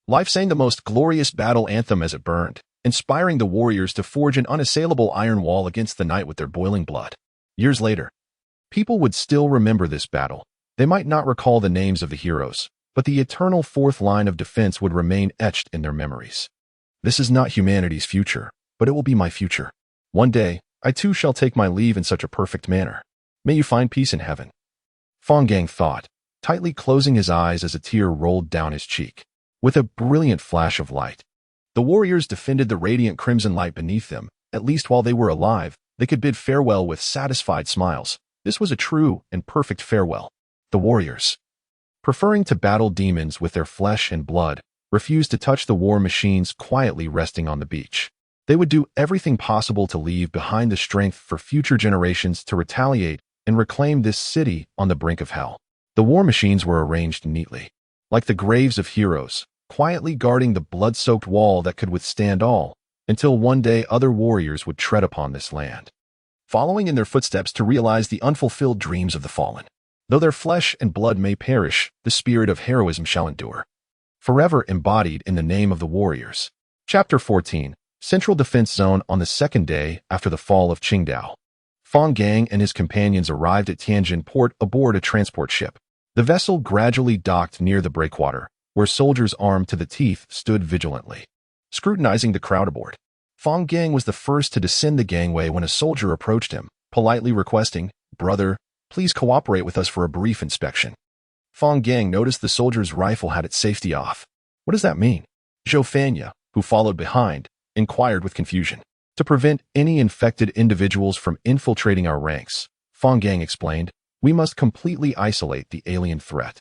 Speaker 1: Life sang the most glorious battle anthem as it burned, inspiring the warriors to forge an unassailable iron wall against the night with their boiling blood. Years later, people would still remember this battle. They might not recall the names of the heroes, but the eternal fourth line of defense would remain etched in their memories. This is not humanity's future, but it will be my future. One day, I too shall take my leave in such a perfect manner. May you find peace in heaven. Fang Gang thought, tightly closing his eyes as a tear rolled down his cheek. With a brilliant flash of light, the warriors defended the radiant crimson light beneath them. At least while they were alive, they could bid farewell with satisfied smiles. This was a true and perfect farewell. The warriors, preferring to battle demons with their flesh and blood, refused to touch the war machines quietly resting on the beach. They would do everything possible to leave behind the strength for future generations to retaliate and reclaim this city on the brink of hell. The war machines were arranged neatly, like the graves of heroes, quietly guarding the blood-soaked wall that could withstand all, until one day other warriors would tread upon this land, following in their footsteps to realize the unfulfilled dreams of the fallen. Though their flesh and blood may perish, the spirit of heroism shall endure, forever embodied in the name of the warriors. Chapter 14. Central Defense Zone. On the second day after the fall of Qingdao, Fang Gang and his companions arrived at Tianjin port aboard a transport ship. The vessel gradually docked near the breakwater, where soldiers armed to the teeth stood vigilantly, scrutinizing the crowd aboard. Fang Gang was the first to descend the gangway when a soldier approached him, politely requesting, "Brother, please cooperate with us for a brief inspection." Fang Gang noticed the soldier's rifle had its safety off. "What does that mean?" Xiaoha, who followed behind, inquired with confusion. "To prevent any infected individuals from infiltrating our ranks," Fang Gang explained, "we must completely isolate the alien threat."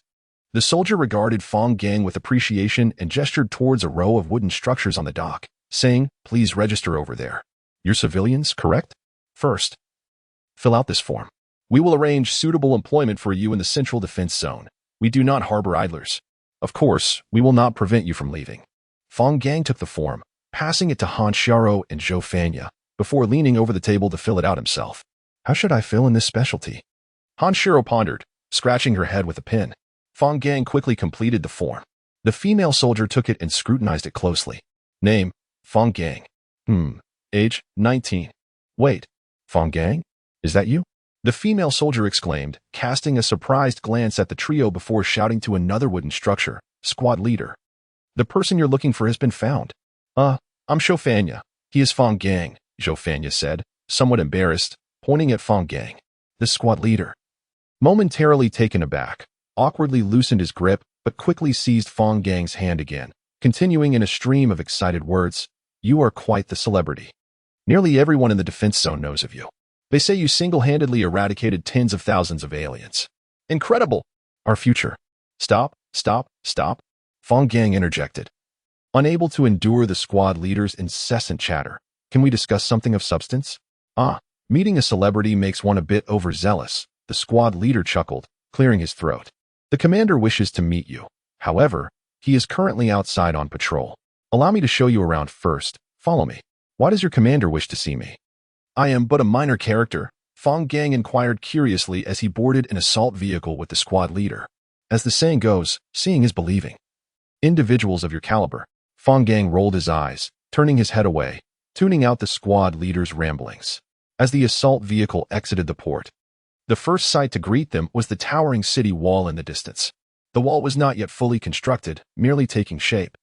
Speaker 1: The soldier regarded Fang Gang with appreciation and gestured towards a row of wooden structures on the dock, saying, "Please register over there. You're civilians, correct? First, fill out this form. We will arrange suitable employment for you in the Central Defense Zone. We do not harbor idlers. Of course, we will not prevent you from leaving." Fang Gang took the form, passing it to Han Xiaoha and Xiaoha, before leaning over the table to fill it out himself. "How should I fill in this specialty?" Han Xiaoha pondered, scratching her head with a pen. Fang Gang quickly completed the form. The female soldier took it and scrutinized it closely. "Name, Fang Gang. Age, 19. Wait, Fang Gang? Is that you?" The female soldier exclaimed, casting a surprised glance at the trio before shouting to another wooden structure, "Squad leader. The person you're looking for has been found." I'm Xiaoha. He is Fang Gang," Xiaoha said, somewhat embarrassed, pointing at Fang Gang. The squad leader, momentarily taken aback, awkwardly loosened his grip but quickly seized Fang Gang's hand again, continuing in a stream of excited words, "You are quite the celebrity. Nearly everyone in the defense zone knows of you. They say you single-handedly eradicated tens of thousands of aliens. Incredible! Our future." Stop, Fang Gang interjected, unable to endure the squad leader's incessant chatter. "Can we discuss something of substance?" Meeting a celebrity makes one a bit overzealous," the squad leader chuckled, clearing his throat. "The commander wishes to meet you. However, he is currently outside on patrol. Allow me to show you around first. Follow me." "Why does your commander wish to see me?" "I am but a minor character," Fang Gang inquired curiously as he boarded an assault vehicle with the squad leader. As the saying goes, seeing is believing. "Individuals of your caliber." Fang Gang rolled his eyes, turning his head away, tuning out the squad leader's ramblings. As the assault vehicle exited the port, the first sight to greet them was the towering city wall in the distance. The wall was not yet fully constructed, merely taking shape,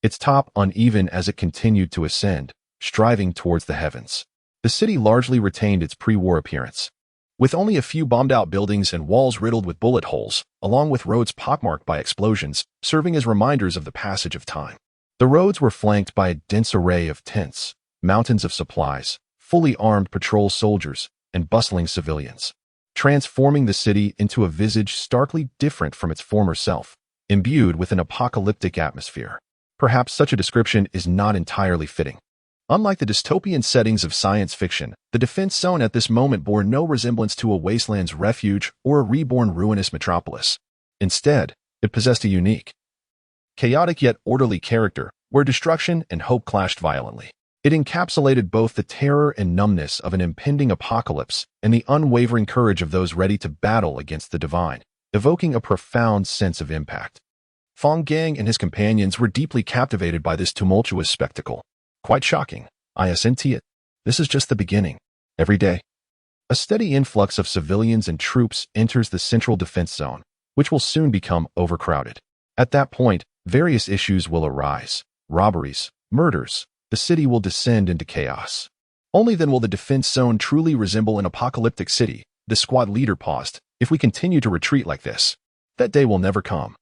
Speaker 1: its top uneven as it continued to ascend, striving towards the heavens. The city largely retained its pre-war appearance, with only a few bombed-out buildings and walls riddled with bullet holes, along with roads pockmarked by explosions, serving as reminders of the passage of time. The roads were flanked by a dense array of tents, mountains of supplies, fully armed patrol soldiers, and bustling civilians, transforming the city into a visage starkly different from its former self, imbued with an apocalyptic atmosphere. Perhaps such a description is not entirely fitting. Unlike the dystopian settings of science fiction, the defense zone at this moment bore no resemblance to a wasteland's refuge or a reborn ruinous metropolis. Instead, it possessed a unique, chaotic yet orderly character, where destruction and hope clashed violently. It encapsulated both the terror and numbness of an impending apocalypse and the unwavering courage of those ready to battle against the divine, evoking a profound sense of impact. Fang Gang and his companions were deeply captivated by this tumultuous spectacle. "Quite shocking. Isn't it? This is just the beginning. Every day, a steady influx of civilians and troops enters the Central Defense Zone, which will soon become overcrowded. At that point, various issues will arise. Robberies, murders. The city will descend into chaos. Only then will the defense zone truly resemble an apocalyptic city." The squad leader paused. "If we continue to retreat like this, that day will never come,"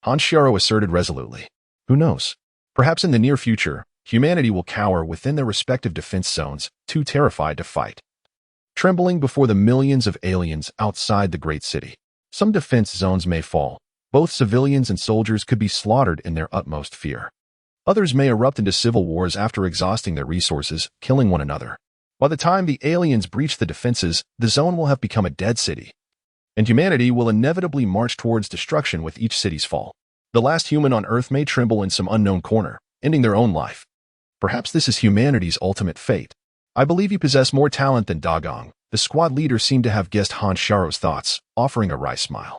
Speaker 1: Han Xiaoha asserted resolutely. "Who knows? Perhaps in the near future, humanity will cower within their respective defense zones, too terrified to fight, trembling before the millions of aliens outside the great city. Some defense zones may fall. Both civilians and soldiers could be slaughtered in their utmost fear. Others may erupt into civil wars after exhausting their resources, killing one another. By the time the aliens breach the defenses, the zone will have become a dead city, and humanity will inevitably march towards destruction with each city's fall. The last human on Earth may tremble in some unknown corner, ending their own life. Perhaps this is humanity's ultimate fate. I believe you possess more talent than Dagong. The squad leader seemed to have guessed Han Xiaoha's thoughts, offering a wry smile.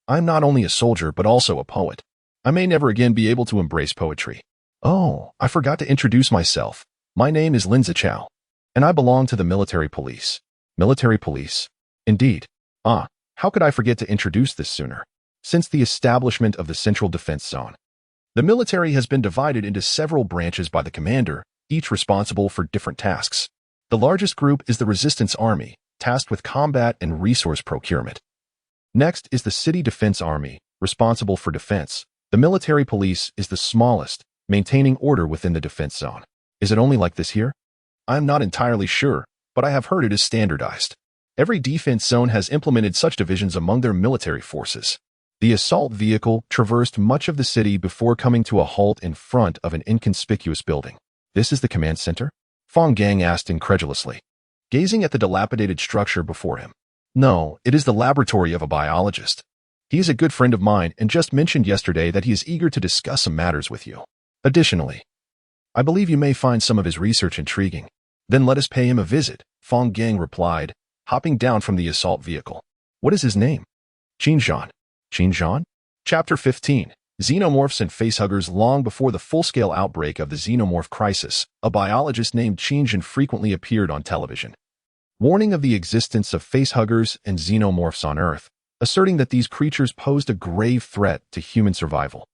Speaker 1: I'm not only a soldier but also a poet. I may never again be able to embrace poetry. Oh, I forgot to introduce myself. My name is Lin Zichao, and I belong to the military police. Military police? Indeed. How could I forget to introduce this sooner? Since the establishment of the Central Defense Zone, the military has been divided into several branches by the commander, each responsible for different tasks. The largest group is the Resistance Army, tasked with combat and resource procurement. Next is the City Defense Army, responsible for defense. The military police is the smallest, maintaining order within the defense zone. Is it only like this here? I am not entirely sure, but I have heard it is standardized. Every defense zone has implemented such divisions among their military forces. The assault vehicle traversed much of the city before coming to a halt in front of an inconspicuous building. This is the command center? Fang Gang asked incredulously, gazing at the dilapidated structure before him. No, it is the laboratory of a biologist. He is a good friend of mine and just mentioned yesterday that he is eager to discuss some matters with you. Additionally, I believe you may find some of his research intriguing. Then let us pay him a visit, Fang Gang replied, hopping down from the assault vehicle. What is his name? Qinzhan. Qinzhan? Chapter 15. Xenomorphs and Facehuggers. Long before the full-scale outbreak of the xenomorph crisis, a biologist named Qinzhan frequently appeared on television, warning of the existence of facehuggers and xenomorphs on Earth, asserting that these creatures posed a grave threat to human survival.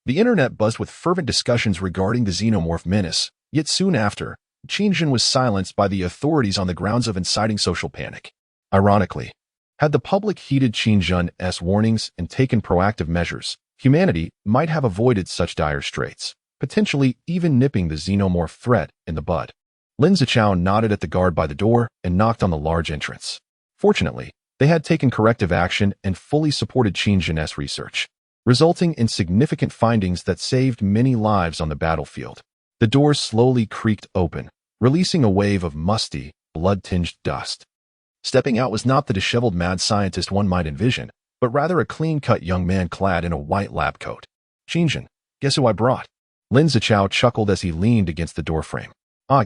Speaker 1: The internet buzzed with fervent discussions regarding the xenomorph menace, yet soon after, Qinzhan was silenced by the authorities on the grounds of inciting social panic. Ironically, had the public heeded Qinzhan's warnings and taken proactive measures, humanity might have avoided such dire straits, potentially even nipping the xenomorph threat in the bud. Lin Zichao nodded at the guard by the door and knocked on the large entrance. Fortunately, they had taken corrective action and fully supported Qinzhan's research, resulting in significant findings that saved many lives on the battlefield. The doors slowly creaked open, releasing a wave of musty, blood-tinged dust. Stepping out was not the disheveled mad scientist one might envision, but rather a clean-cut young man clad in a white lab coat. Qinzhan, guess who I brought? Lin Zichao chuckled as he leaned against the doorframe.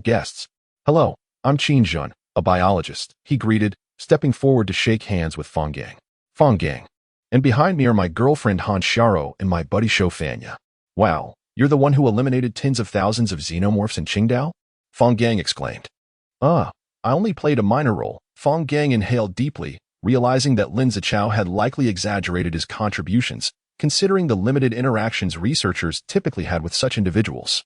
Speaker 1: Guests. Hello, I'm Qinzhan, a biologist, he greeted, stepping forward to shake hands with Fang Gang. Fang Gang. And behind me are my girlfriend Han Xiaoha and my buddy Xiaoha. Wow, you're the one who eliminated tens of thousands of xenomorphs in Qingdao? Fang Gang exclaimed. I only played a minor role. Fang Gang inhaled deeply, realizing that Lin Zichao had likely exaggerated his contributions, considering the limited interactions researchers typically had with such individuals.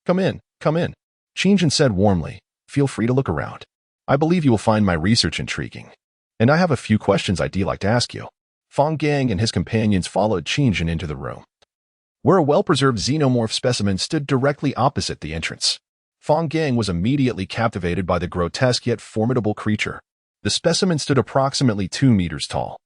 Speaker 1: Come in, Qinzhan said warmly. Feel free to look around. I believe you will find my research intriguing. And I have a few questions I'd like to ask you. Fang Gang and his companions followed Qinzhan into the room, where a well-preserved xenomorph specimen stood directly opposite the entrance. Fang Gang was immediately captivated by the grotesque yet formidable creature. The specimen stood approximately 2 meters tall,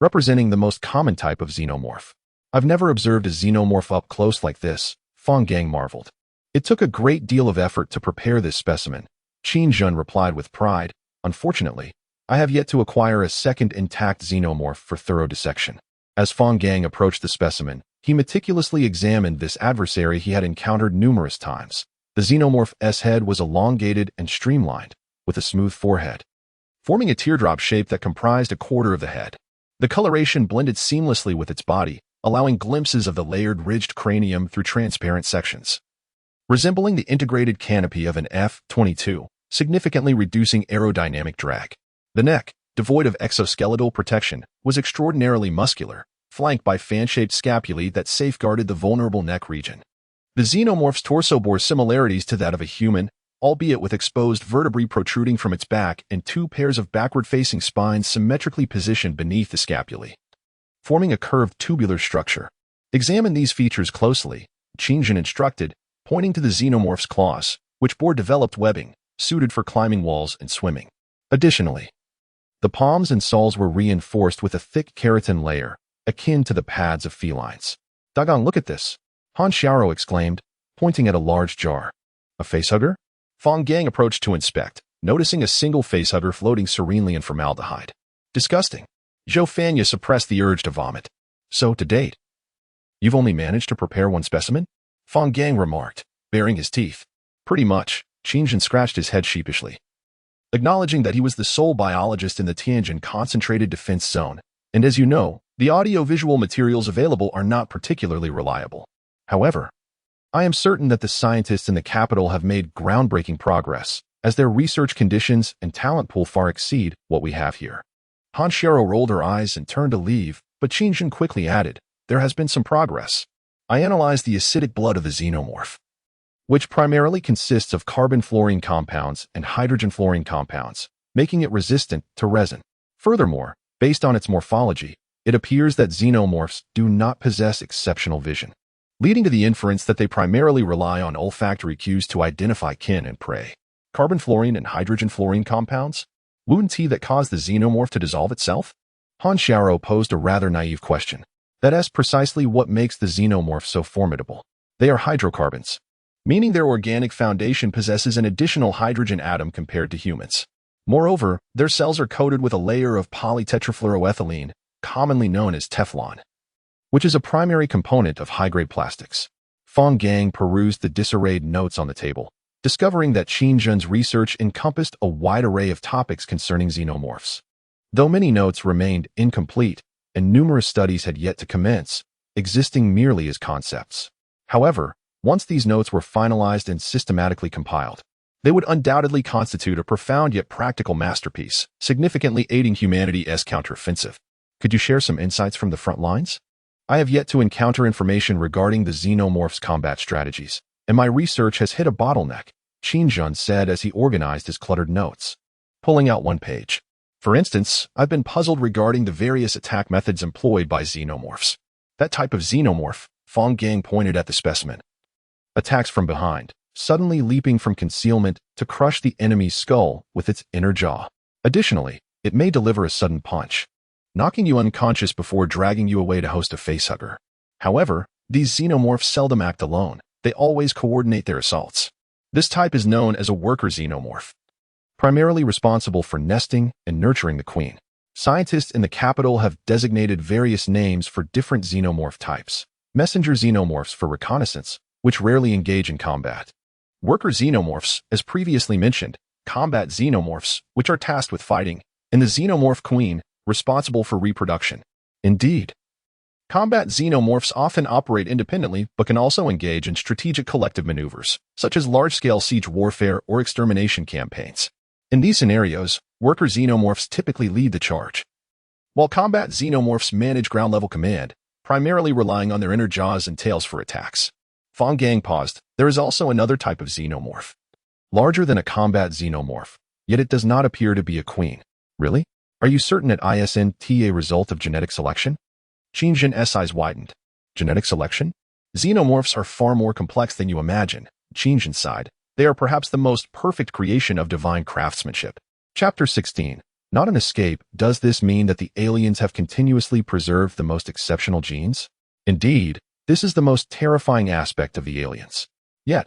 Speaker 1: representing the most common type of xenomorph. I've never observed a xenomorph up close like this, Fang Gang marveled. It took a great deal of effort to prepare this specimen, Qinzhan replied with pride. Unfortunately, I have yet to acquire a second intact xenomorph for thorough dissection. As Fang Gang approached the specimen, he meticulously examined this adversary he had encountered numerous times. The xenomorph's head was elongated and streamlined, with a smooth forehead, forming a teardrop shape that comprised a quarter of the head. The coloration blended seamlessly with its body, allowing glimpses of the layered ridged cranium through transparent sections, resembling the integrated canopy of an F-22, significantly reducing aerodynamic drag. The neck, devoid of exoskeletal protection, was extraordinarily muscular, flanked by fan-shaped scapulae that safeguarded the vulnerable neck region. The xenomorph's torso bore similarities to that of a human, albeit with exposed vertebrae protruding from its back and 2 pairs of backward-facing spines symmetrically positioned beneath the scapulae, forming a curved tubular structure. Examine these features closely, Qinzhan instructed, pointing to the xenomorph's claws, which bore developed webbing, suited for climbing walls and swimming. Additionally, the palms and soles were reinforced with a thick keratin layer, akin to the pads of felines. Dagang, look at this, Han Xiaoha exclaimed, pointing at a large jar. A facehugger? Fang Gang approached to inspect, noticing a single facehugger floating serenely in formaldehyde. Disgusting. Xiaoha suppressed the urge to vomit. So, to date, you've only managed to prepare one specimen? Fang Gang remarked, baring his teeth. Pretty much. Qingjin scratched his head sheepishly, acknowledging that he was the sole biologist in the Tianjin Concentrated Defense Zone, and as you know, the audio-visual materials available are not particularly reliable. However, I am certain that the scientists in the capital have made groundbreaking progress, as their research conditions and talent pool far exceed what we have here. Han Xiao rolled her eyes and turned to leave, but Qingjin quickly added, there has been some progress. I analyzed the acidic blood of the xenomorph, which primarily consists of carbon-fluorine compounds and hydrogen-fluorine compounds, making it resistant to resin. Furthermore, based on its morphology, it appears that xenomorphs do not possess exceptional vision, leading to the inference that they primarily rely on olfactory cues to identify kin and prey. Carbon-fluorine and hydrogen-fluorine compounds? Wouldn't that cause the xenomorph to dissolve itself? Han Xiao posed a rather naive question. That is precisely what makes the xenomorph so formidable. They are hydrocarbons, meaning their organic foundation possesses an additional hydrogen atom compared to humans. Moreover, their cells are coated with a layer of polytetrafluoroethylene, commonly known as Teflon, which is a primary component of high-grade plastics. Fang Gang perused the disarrayed notes on the table, discovering that Qingjin's research encompassed a wide array of topics concerning xenomorphs. Though many notes remained incomplete and numerous studies had yet to commence, existing merely as concepts. However, once these notes were finalized and systematically compiled, they would undoubtedly constitute a profound yet practical masterpiece, significantly aiding humanity's counteroffensive. Could you share some insights from the front lines? I have yet to encounter information regarding the xenomorph's combat strategies, and my research has hit a bottleneck, Qingjin said as he organized his cluttered notes, pulling out one page. For instance, I've been puzzled regarding the various attack methods employed by xenomorphs. That type of xenomorph, Fang Gang pointed at the specimen, attacks from behind, suddenly leaping from concealment to crush the enemy's skull with its inner jaw. Additionally, it may deliver a sudden punch, knocking you unconscious before dragging you away to host a facehugger. However, these xenomorphs seldom act alone. They always coordinate their assaults. This type is known as a worker xenomorph, primarily responsible for nesting and nurturing the queen. Scientists in the capital have designated various names for different xenomorph types. Messenger xenomorphs for reconnaissance, which rarely engage in combat. Worker xenomorphs, as previously mentioned, combat xenomorphs, which are tasked with fighting, and the xenomorph queen, responsible for reproduction. Indeed, combat xenomorphs often operate independently but can also engage in strategic collective maneuvers, such as large-scale siege warfare or extermination campaigns. In these scenarios, worker xenomorphs typically lead the charge, while combat xenomorphs manage ground-level command, primarily relying on their inner jaws and tails for attacks. Fang Gang paused. There is also another type of xenomorph, larger than a combat xenomorph, yet it does not appear to be a queen. Really? Are you certain it isn't a result of genetic selection? Qingjin's eyes widened. Genetic selection? Xenomorphs are far more complex than you imagine, Qingjin sighed. They are perhaps the most perfect creation of divine craftsmanship. Chapter 16. Not an escape. Does this mean that the aliens have continuously preserved the most exceptional genes? Indeed, this is the most terrifying aspect of the aliens. Yet,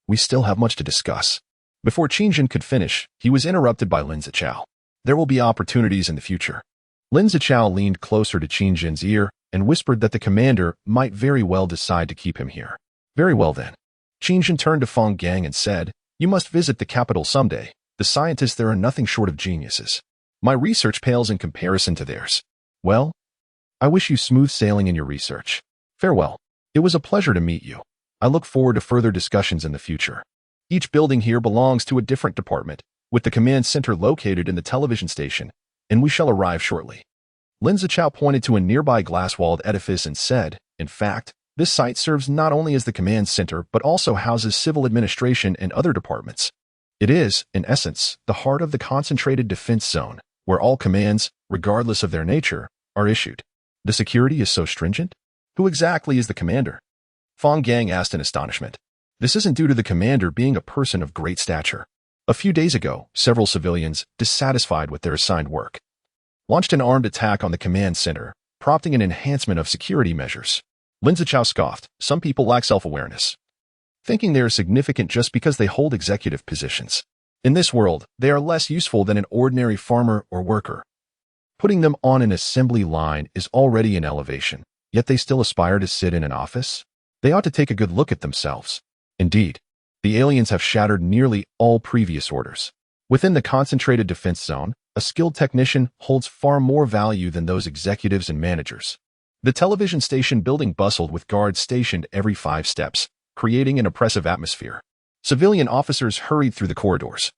Speaker 1: we still have much to discuss. Before Qingjin could finish, he was interrupted by Lin Zichao. There will be opportunities in the future. Lin Zichao leaned closer to Qingjin's ear and whispered that the commander might very well decide to keep him here. Very well then. Qingjin turned to Fang Gang and said, you must visit the capital someday. The scientists there are nothing short of geniuses. My research pales in comparison to theirs. Well, I wish you smooth sailing in your research. Farewell. It was a pleasure to meet you. I look forward to further discussions in the future. Each building here belongs to a different department, with the command center located in the television station, and we shall arrive shortly. Lin Zichao pointed to a nearby glass-walled edifice and said, in fact, this site serves not only as the command center but also houses civil administration and other departments. It is, in essence, the heart of the Concentrated Defense Zone, where all commands, regardless of their nature, are issued. The security is so stringent? Who exactly is the commander? Fang Gang asked in astonishment. This isn't due to the commander being a person of great stature. A few days ago, several civilians, dissatisfied with their assigned work, launched an armed attack on the command center, prompting an enhancement of security measures. Lin Zichao scoffed. Some people lack self-awareness. thinking they are significant just because they hold executive positions. In this world, they are less useful than an ordinary farmer or worker. Putting them on an assembly line is already an elevation, yet they still aspire to sit in an office? They ought to take a good look at themselves. Indeed, the aliens have shattered nearly all previous orders. Within the concentrated defense zone, a skilled technician holds far more value than those executives and managers. The television station building bustled with guards stationed every 5 steps, creating an oppressive atmosphere. Civilian officers hurried through the corridors,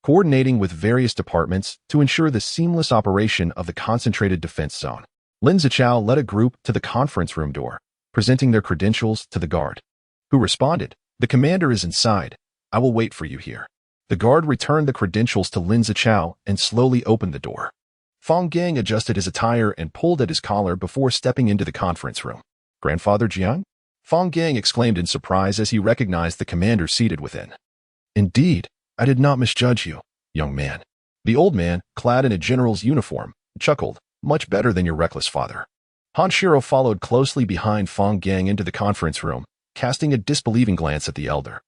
Speaker 1: coordinating with various departments to ensure the seamless operation of the concentrated defense zone. Lin Zichao led a group to the conference room door, presenting their credentials to the guard, who responded, "The commander is inside. I will wait for you here." The guard returned the credentials to Lin Zichao and slowly opened the door. Fang Gang adjusted his attire and pulled at his collar before stepping into the conference room. "Grandfather Jiang?" Fang Gang exclaimed in surprise as he recognized the commander seated within. "Indeed, I did not misjudge you, young man." The old man, clad in a general's uniform, chuckled, "Much better than your reckless father." Han Shiro followed closely behind Fang Gang into the conference room, casting a disbelieving glance at the elder,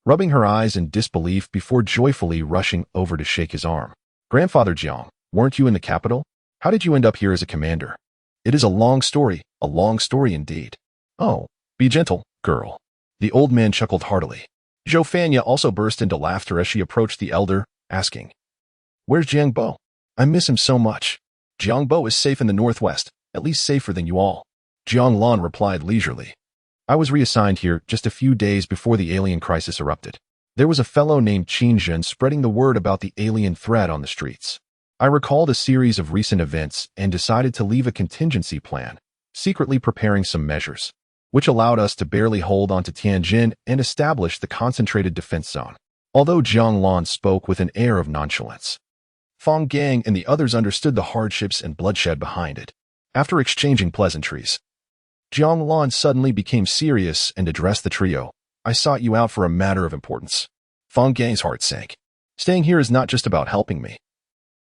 Speaker 1: rubbing her eyes in disbelief before joyfully rushing over to shake his arm. "Grandfather Jiang, weren't you in the capital? How did you end up here as a commander?" "It is a long story indeed." "Oh, be gentle, girl." The old man chuckled heartily. Xiaoha also burst into laughter as she approached the elder, asking, "Where's Jiang Bo? I miss him so much." "Jiang Bo is safe in the northwest, at least safer than you all," Jiang Lan replied leisurely. "I was reassigned here just a few days before the alien crisis erupted. There was a fellow named Qin Zhen spreading the word about the alien threat on the streets. I recalled a series of recent events and decided to leave a contingency plan, secretly preparing some measures, which allowed us to barely hold on to Tianjin and establish the concentrated defense zone." Although Jiang Lan spoke with an air of nonchalance, Fang Gang and the others understood the hardships and bloodshed behind it. After exchanging pleasantries, Jiang Lan suddenly became serious and addressed the trio. "I sought you out for a matter of importance." Fang Gang's heart sank. "Staying here is not just about helping me.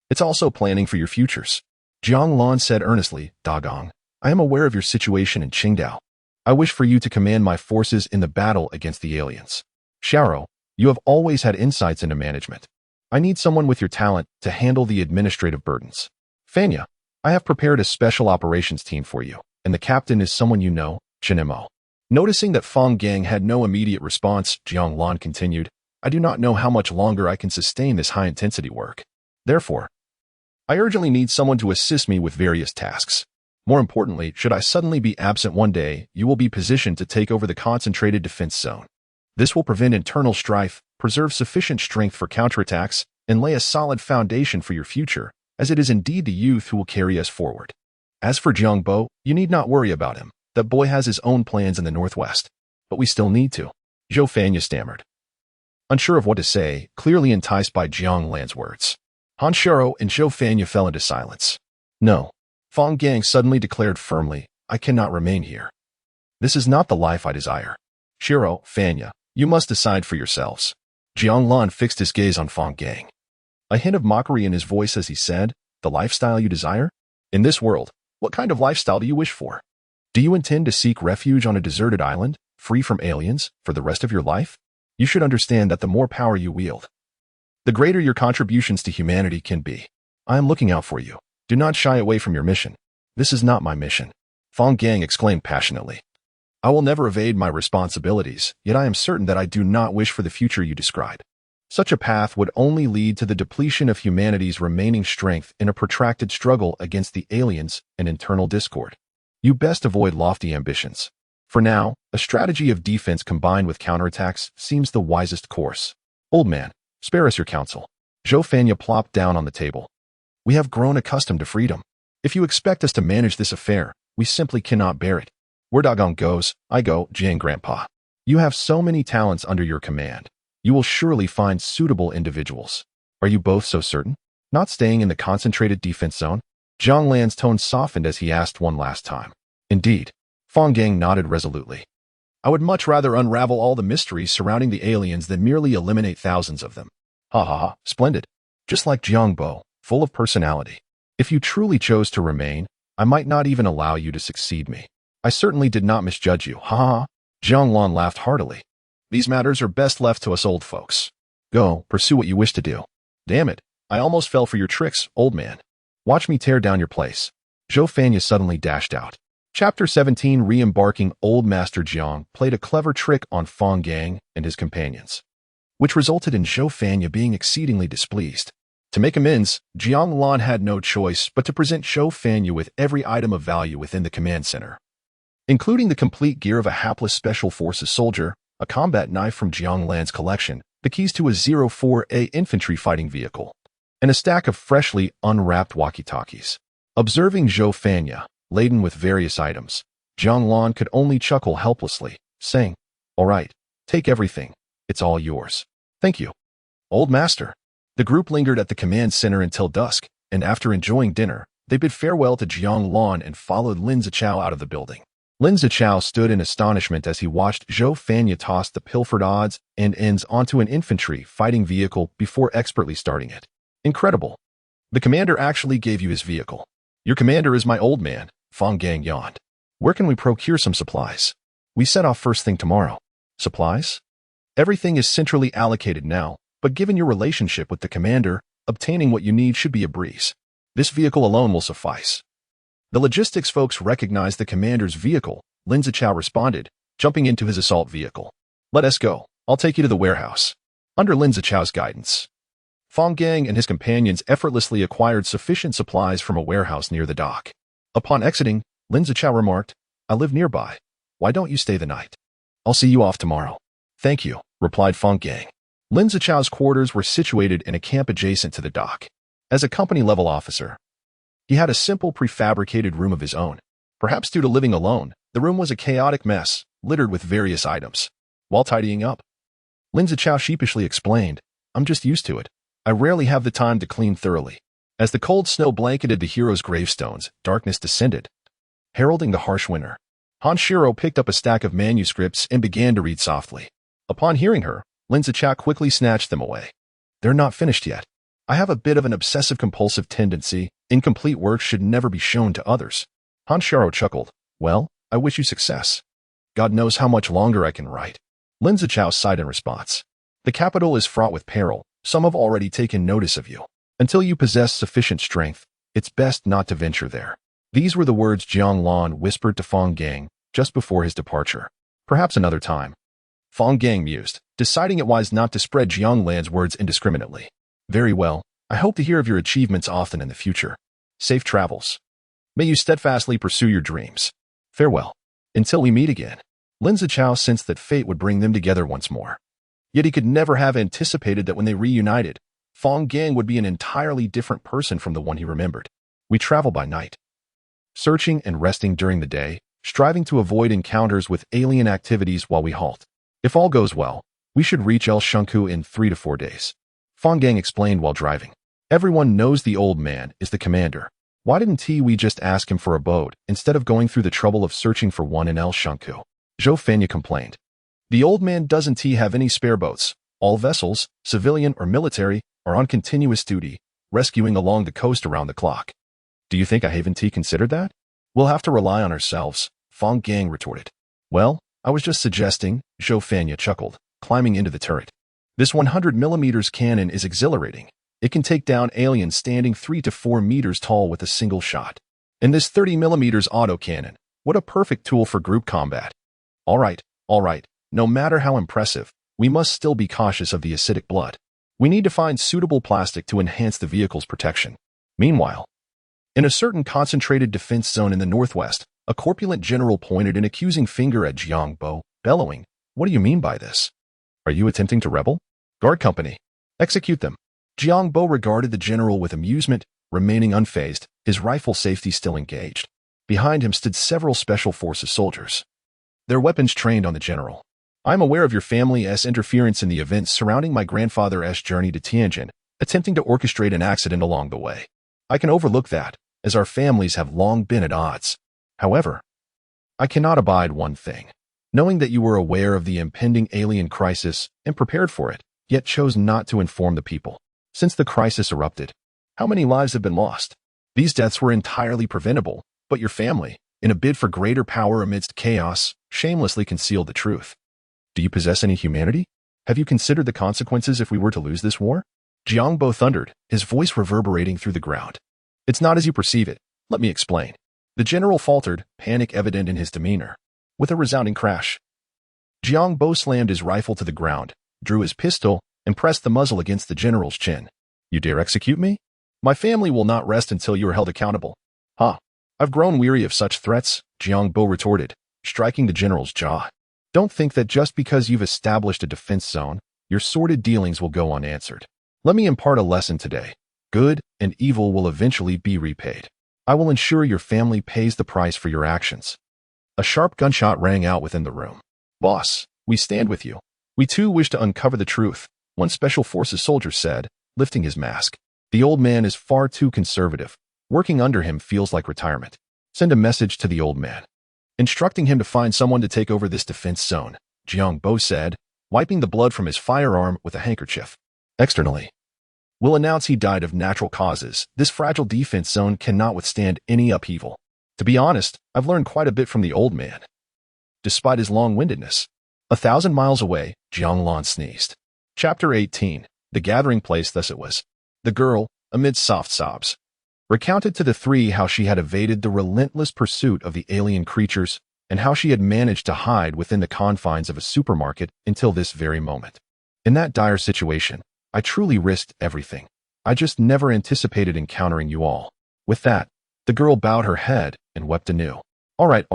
Speaker 1: It's also planning for your futures." Jiang Lan said earnestly, "Dagong, I am aware of your situation in Qingdao. I wish for you to command my forces in the battle against the aliens. Xiaoha, you have always had insights into management. I need someone with your talent to handle the administrative burdens. Fanya, I have prepared a special operations team for you, and the captain is someone you know, Chinemo." Noticing that Fang Gang had no immediate response, Jiang Lan continued, "I do not know how much longer I can sustain this high-intensity work. Therefore, I urgently need someone to assist me with various tasks. More importantly, should I suddenly be absent one day, you will be positioned to take over the concentrated defense zone. This will prevent internal strife, preserve sufficient strength for counterattacks, and lay a solid foundation for your future, as it is indeed the youth who will carry us forward. As for Jiang Bo, you need not worry about him. That boy has his own plans in the northwest. But we still need to." Xiaoha stammered, unsure of what to say, clearly enticed by Jiang Lan's words. Han Shiro and Xiaoha fell into silence. "No," Fang Gang suddenly declared firmly, "I cannot remain here. This is not the life I desire. Shiro, Fanya, you must decide for yourselves." Jiang Lan fixed his gaze on Fang Gang, a hint of mockery in his voice as he said, "The lifestyle you desire? In this world, what kind of lifestyle do you wish for? Do you intend to seek refuge on a deserted island, free from aliens, for the rest of your life? You should understand that the more power you wield, the greater your contributions to humanity can be. I am looking out for you. Do not shy away from your mission." "This is not my mission," Fang Gang exclaimed passionately. "I will never evade my responsibilities, yet I am certain that I do not wish for the future you describe. Such a path would only lead to the depletion of humanity's remaining strength in a protracted struggle against the aliens and internal discord. You best avoid lofty ambitions. For now, a strategy of defense combined with counterattacks seems the wisest course. Old man, spare us your counsel." Xiaoha plopped down on the table. "We have grown accustomed to freedom. If you expect us to manage this affair, we simply cannot bear it. Where Dagong goes, I go, Jiang Grandpa. You have so many talents under your command. You will surely find suitable individuals. Are you both so certain? Not staying in the concentrated defense zone?" Jiang Lan's tone softened as he asked one last time. "Indeed." Fang Gang nodded resolutely. "I would much rather unravel all the mysteries surrounding the aliens than merely eliminate thousands of them." "Ha ha ha, splendid. Just like Jiang Bo, full of personality. If you truly chose to remain, I might not even allow you to succeed me. I certainly did not misjudge you." "Ha ha ha." Jiang Lan laughed heartily. These matters are best left to us old folks. Go, pursue what you wish to do. Damn it, I almost fell for your tricks, old man. Watch me tear down your place. Xiaoha suddenly dashed out. Chapter 17 Re-embarking. Old Master Jiang played a clever trick on Fang Gang and his companions, which resulted in Xiaoha being exceedingly displeased. To make amends, Jiang Lan had no choice but to present Xiaoha with every item of value within the command center, including the complete gear of a hapless Special Forces soldier, a combat knife from Jiang Lan's collection, the keys to a 04A infantry fighting vehicle, and a stack of freshly unwrapped walkie-talkies. Observing Xiaoha, laden with various items, Jiang Lan could only chuckle helplessly, saying, "All right, take everything. It's all yours." "Thank you, old master." The group lingered at the command center until dusk, and after enjoying dinner, they bid farewell to Jiang Lan and followed Lin Zichao out of the building. Lin Zichao stood in astonishment as he watched Xiaoha toss the pilfered odds and ends onto an infantry fighting vehicle before expertly starting it. Incredible. The commander actually gave you his vehicle. Your commander is my old man, Fang Gang yawned. Where can we procure some supplies? We set off first thing tomorrow. Supplies? Everything is centrally allocated now, but given your relationship with the commander, obtaining what you need should be a breeze. This vehicle alone will suffice. The logistics folks recognize the commander's vehicle, Lin Zichao responded, jumping into his assault vehicle. Let us go. I'll take you to the warehouse. Under Lin Zichao's guidance, Fang Gang and his companions effortlessly acquired sufficient supplies from a warehouse near the dock. Upon exiting, Lin Zichao remarked, I live nearby. Why don't you stay the night? I'll see you off tomorrow. Thank you, replied Fang Gang. Lin Zichao's quarters were situated in a camp adjacent to the dock. As a company-level officer, he had a simple prefabricated room of his own. Perhaps due to living alone, the room was a chaotic mess, littered with various items. While tidying up, Lin Zichao sheepishly explained, I'm just used to it. I rarely have the time to clean thoroughly. As the cold snow blanketed the heroes' gravestones, darkness descended, heralding the harsh winter. Hanshiro picked up a stack of manuscripts and began to read softly. Upon hearing her, Lin Zichao quickly snatched them away. They're not finished yet. I have a bit of an obsessive-compulsive tendency. Incomplete work should never be shown to others. Hanshiro chuckled. Well, I wish you success. God knows how much longer I can write. Lin Zichao sighed in response. The capital is fraught with peril. Some have already taken notice of you. Until you possess sufficient strength, it's best not to venture there. These were the words Jiang Lan whispered to Fang Gang just before his departure. Perhaps another time. Fang Gang mused, deciding it wise not to spread Jiang Lan's words indiscriminately. Very well. I hope to hear of your achievements often in the future. Safe travels. May you steadfastly pursue your dreams. Farewell. Until we meet again. Lin Zichao sensed that fate would bring them together once more. Yet he could never have anticipated that when they reunited, Fang Gang would be an entirely different person from the one he remembered. We travel by night, searching and resting during the day, striving to avoid encounters with alien activities while we halt. If all goes well, we should reach El Shunku in 3 to 4 days. Fang Gang explained while driving. Everyone knows the old man is the commander. Why didn't we just ask him for a boat instead of going through the trouble of searching for one in El Shunku? Xiaoha complained. The old man doesn't have any spare boats. All vessels, civilian or military, are on continuous duty, rescuing along the coast around the clock. Do you think I haven't considered that? We'll have to rely on ourselves, Fang Gang retorted. Well, I was just suggesting, Xiaoha chuckled, climbing into the turret. This 100mm cannon is exhilarating. It can take down aliens standing 3 to 4 meters tall with a single shot. And this 30mm autocannon, what a perfect tool for group combat. All right. No matter how impressive, we must still be cautious of the acidic blood. We need to find suitable plastic to enhance the vehicle's protection. Meanwhile, in a certain concentrated defense zone in the northwest, a corpulent general pointed an accusing finger at Jiang Bo, bellowing, What do you mean by this? Are you attempting to rebel? Guard company. Execute them. Jiang Bo regarded the general with amusement, remaining unfazed, his rifle safety still engaged. Behind him stood several Special Forces soldiers, their weapons trained on the general. I am aware of your family's interference in the events surrounding my grandfather's journey to Tianjin, attempting to orchestrate an accident along the way. I can overlook that, as our families have long been at odds. However, I cannot abide one thing. Knowing that you were aware of the impending alien crisis and prepared for it, yet chose not to inform the people. Since the crisis erupted, how many lives have been lost? These deaths were entirely preventable, but your family, in a bid for greater power amidst chaos, shamelessly concealed the truth. Do you possess any humanity? Have you considered the consequences if we were to lose this war? Xiaoha thundered, his voice reverberating through the ground. It's not as you perceive it. Let me explain. The general faltered, panic evident in his demeanor. With a resounding crash, Xiaoha slammed his rifle to the ground, drew his pistol, and pressed the muzzle against the general's chin. You dare execute me? My family will not rest until you are held accountable. Ha! I've grown weary of such threats, Xiaoha retorted, striking the general's jaw. Don't think that just because you've established a defense zone, your sordid dealings will go unanswered. Let me impart a lesson today. Good and evil will eventually be repaid. I will ensure your family pays the price for your actions. A sharp gunshot rang out within the room. Boss, we stand with you. We too wish to uncover the truth, one Special Forces soldier said, lifting his mask. The old man is far too conservative. Working under him feels like retirement. Send a message to the old man, instructing him to find someone to take over this defense zone, Xiaoha said, wiping the blood from his firearm with a handkerchief. Externally, we'll announce he died of natural causes. This fragile defense zone cannot withstand any upheaval. To be honest, I've learned quite a bit from the old man. Despite his long-windedness. 1,000 miles away, Jianglan sneezed. Chapter 18. The gathering place thus it was. The girl, amid soft sobs, recounted to the three how she had evaded the relentless pursuit of the alien creatures and how she had managed to hide within the confines of a supermarket until this very moment. In that dire situation, I truly risked everything. I just never anticipated encountering you all. With that, the girl bowed her head and wept anew. All right.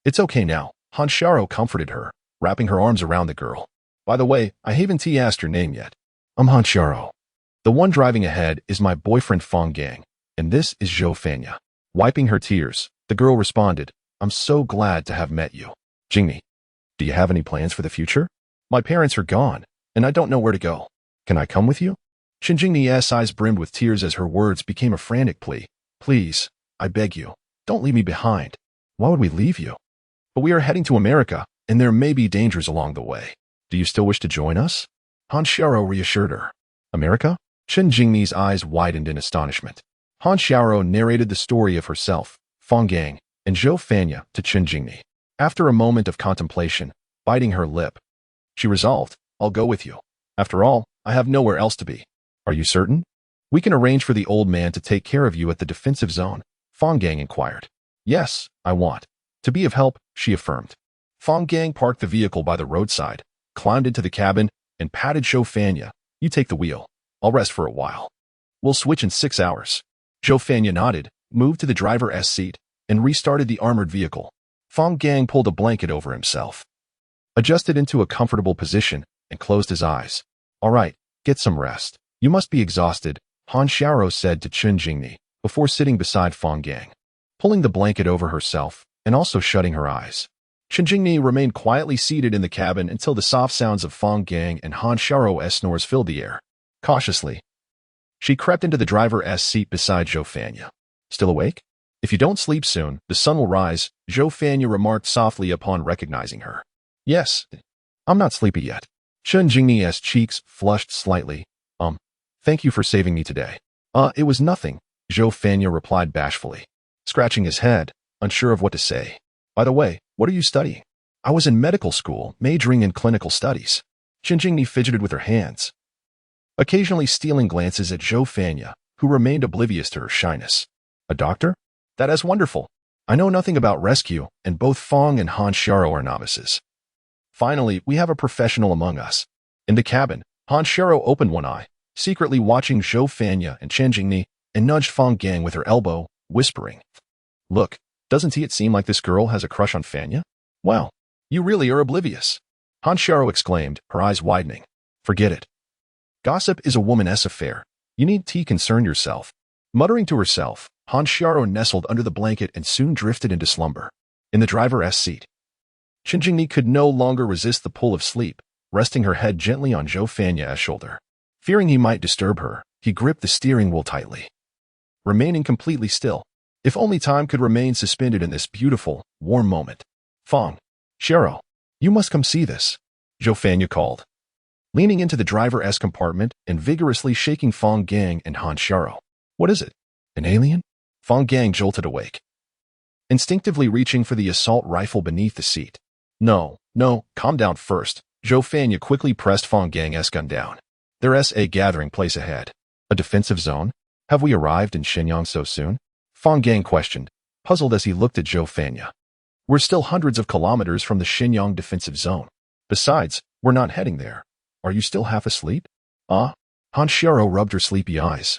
Speaker 1: It's okay now, Han Xiaoha comforted her, wrapping her arms around the girl. By the way, I haven't asked your name yet. I'm Han Xiaoha. The one driving ahead is my boyfriend Fang Gang, and this is Xiaoha. Wiping her tears, the girl responded, I'm so glad to have met you. Jingmi, do you have any plans for the future? My parents are gone, and I don't know where to go. Can I come with you? Jingmi's eyes brimmed with tears as her words became a frantic plea. Please, I beg you, don't leave me behind. Why would we leave you? But we are heading to America, and there may be dangers along the way. Do you still wish to join us? Han Xiaoha reassured her. America? Jingmi's eyes widened in astonishment. Han Xiaoha narrated the story of herself, Fang Gang, and Xiaoha to Jingmi. After a moment of contemplation, biting her lip, she resolved, I'll go with you. After all, I have nowhere else to be. Are you certain? We can arrange for the old man to take care of you at the defensive zone, Fang Gang inquired. Yes, I want to be of help, she affirmed. Fang Gang parked the vehicle by the roadside, climbed into the cabin, and patted Xiaoha. You take the wheel. I'll rest for a while. We'll switch in 6 hours. Xiaoha nodded, moved to the driver's seat, and restarted the armored vehicle. Fang Gang pulled a blanket over himself, adjusted into a comfortable position, and closed his eyes. All right, get some rest. You must be exhausted, Han Xiaoha said to Jingmi, before sitting beside Fang Gang, pulling the blanket over herself, and also shutting her eyes. Jingmi remained quietly seated in the cabin until the soft sounds of Fang Gang and Han Xiaoha's snores filled the air. Cautiously, she crept into the driver's seat beside Xiaoha. Still awake? If you don't sleep soon, the sun will rise, Xiaoha remarked softly upon recognizing her. Yes, I'm not sleepy yet. Jingmi's cheeks flushed slightly. Thank you for saving me today. It was nothing, Xiaoha replied bashfully, scratching his head, unsure of what to say. By the way, what are you studying? I was in medical school, majoring in clinical studies. Jingmi fidgeted with her hands, occasionally stealing glances at Xiaoha, who remained oblivious to her shyness. A doctor? That is wonderful. I know nothing about rescue, and both Fang and Han Xiaoha are novices. Finally, we have a professional among us. In the cabin, Han Xiaoha opened one eye, secretly watching Xiaoha and Jingmi, and nudged Fang Gang with her elbow, whispering, Look, doesn't it seem like this girl has a crush on Fanya? Wow, you really are oblivious. Han Xiaoha exclaimed, her eyes widening. Forget it. Gossip is a woman's affair. You need to concern yourself. Muttering to herself, Han Xiaoha nestled under the blanket and soon drifted into slumber. In the driver's seat, Jingmi could no longer resist the pull of sleep, resting her head gently on Xiaoha's shoulder. Fearing he might disturb her, he gripped the steering wheel tightly, remaining completely still. If only time could remain suspended in this beautiful, warm moment. Fang, Xiaoha, you must come see this, Xiaoha called, leaning into the driver's compartment and vigorously shaking Fang Gang and Han Xiaoha. What is it? An alien? Fang Gang jolted awake, instinctively reaching for the assault rifle beneath the seat. No, No, calm down first. Xiaoha quickly pressed Fang Gang's gun down. There's a gathering place ahead. A defensive zone? Have we arrived in Shenyang so soon? Fang Gang questioned, puzzled as he looked at Xiaoha. We're still hundreds of kilometers from the Shenyang defensive zone. Besides, we're not heading there. Are you still half asleep? Han Xiao rubbed her sleepy eyes,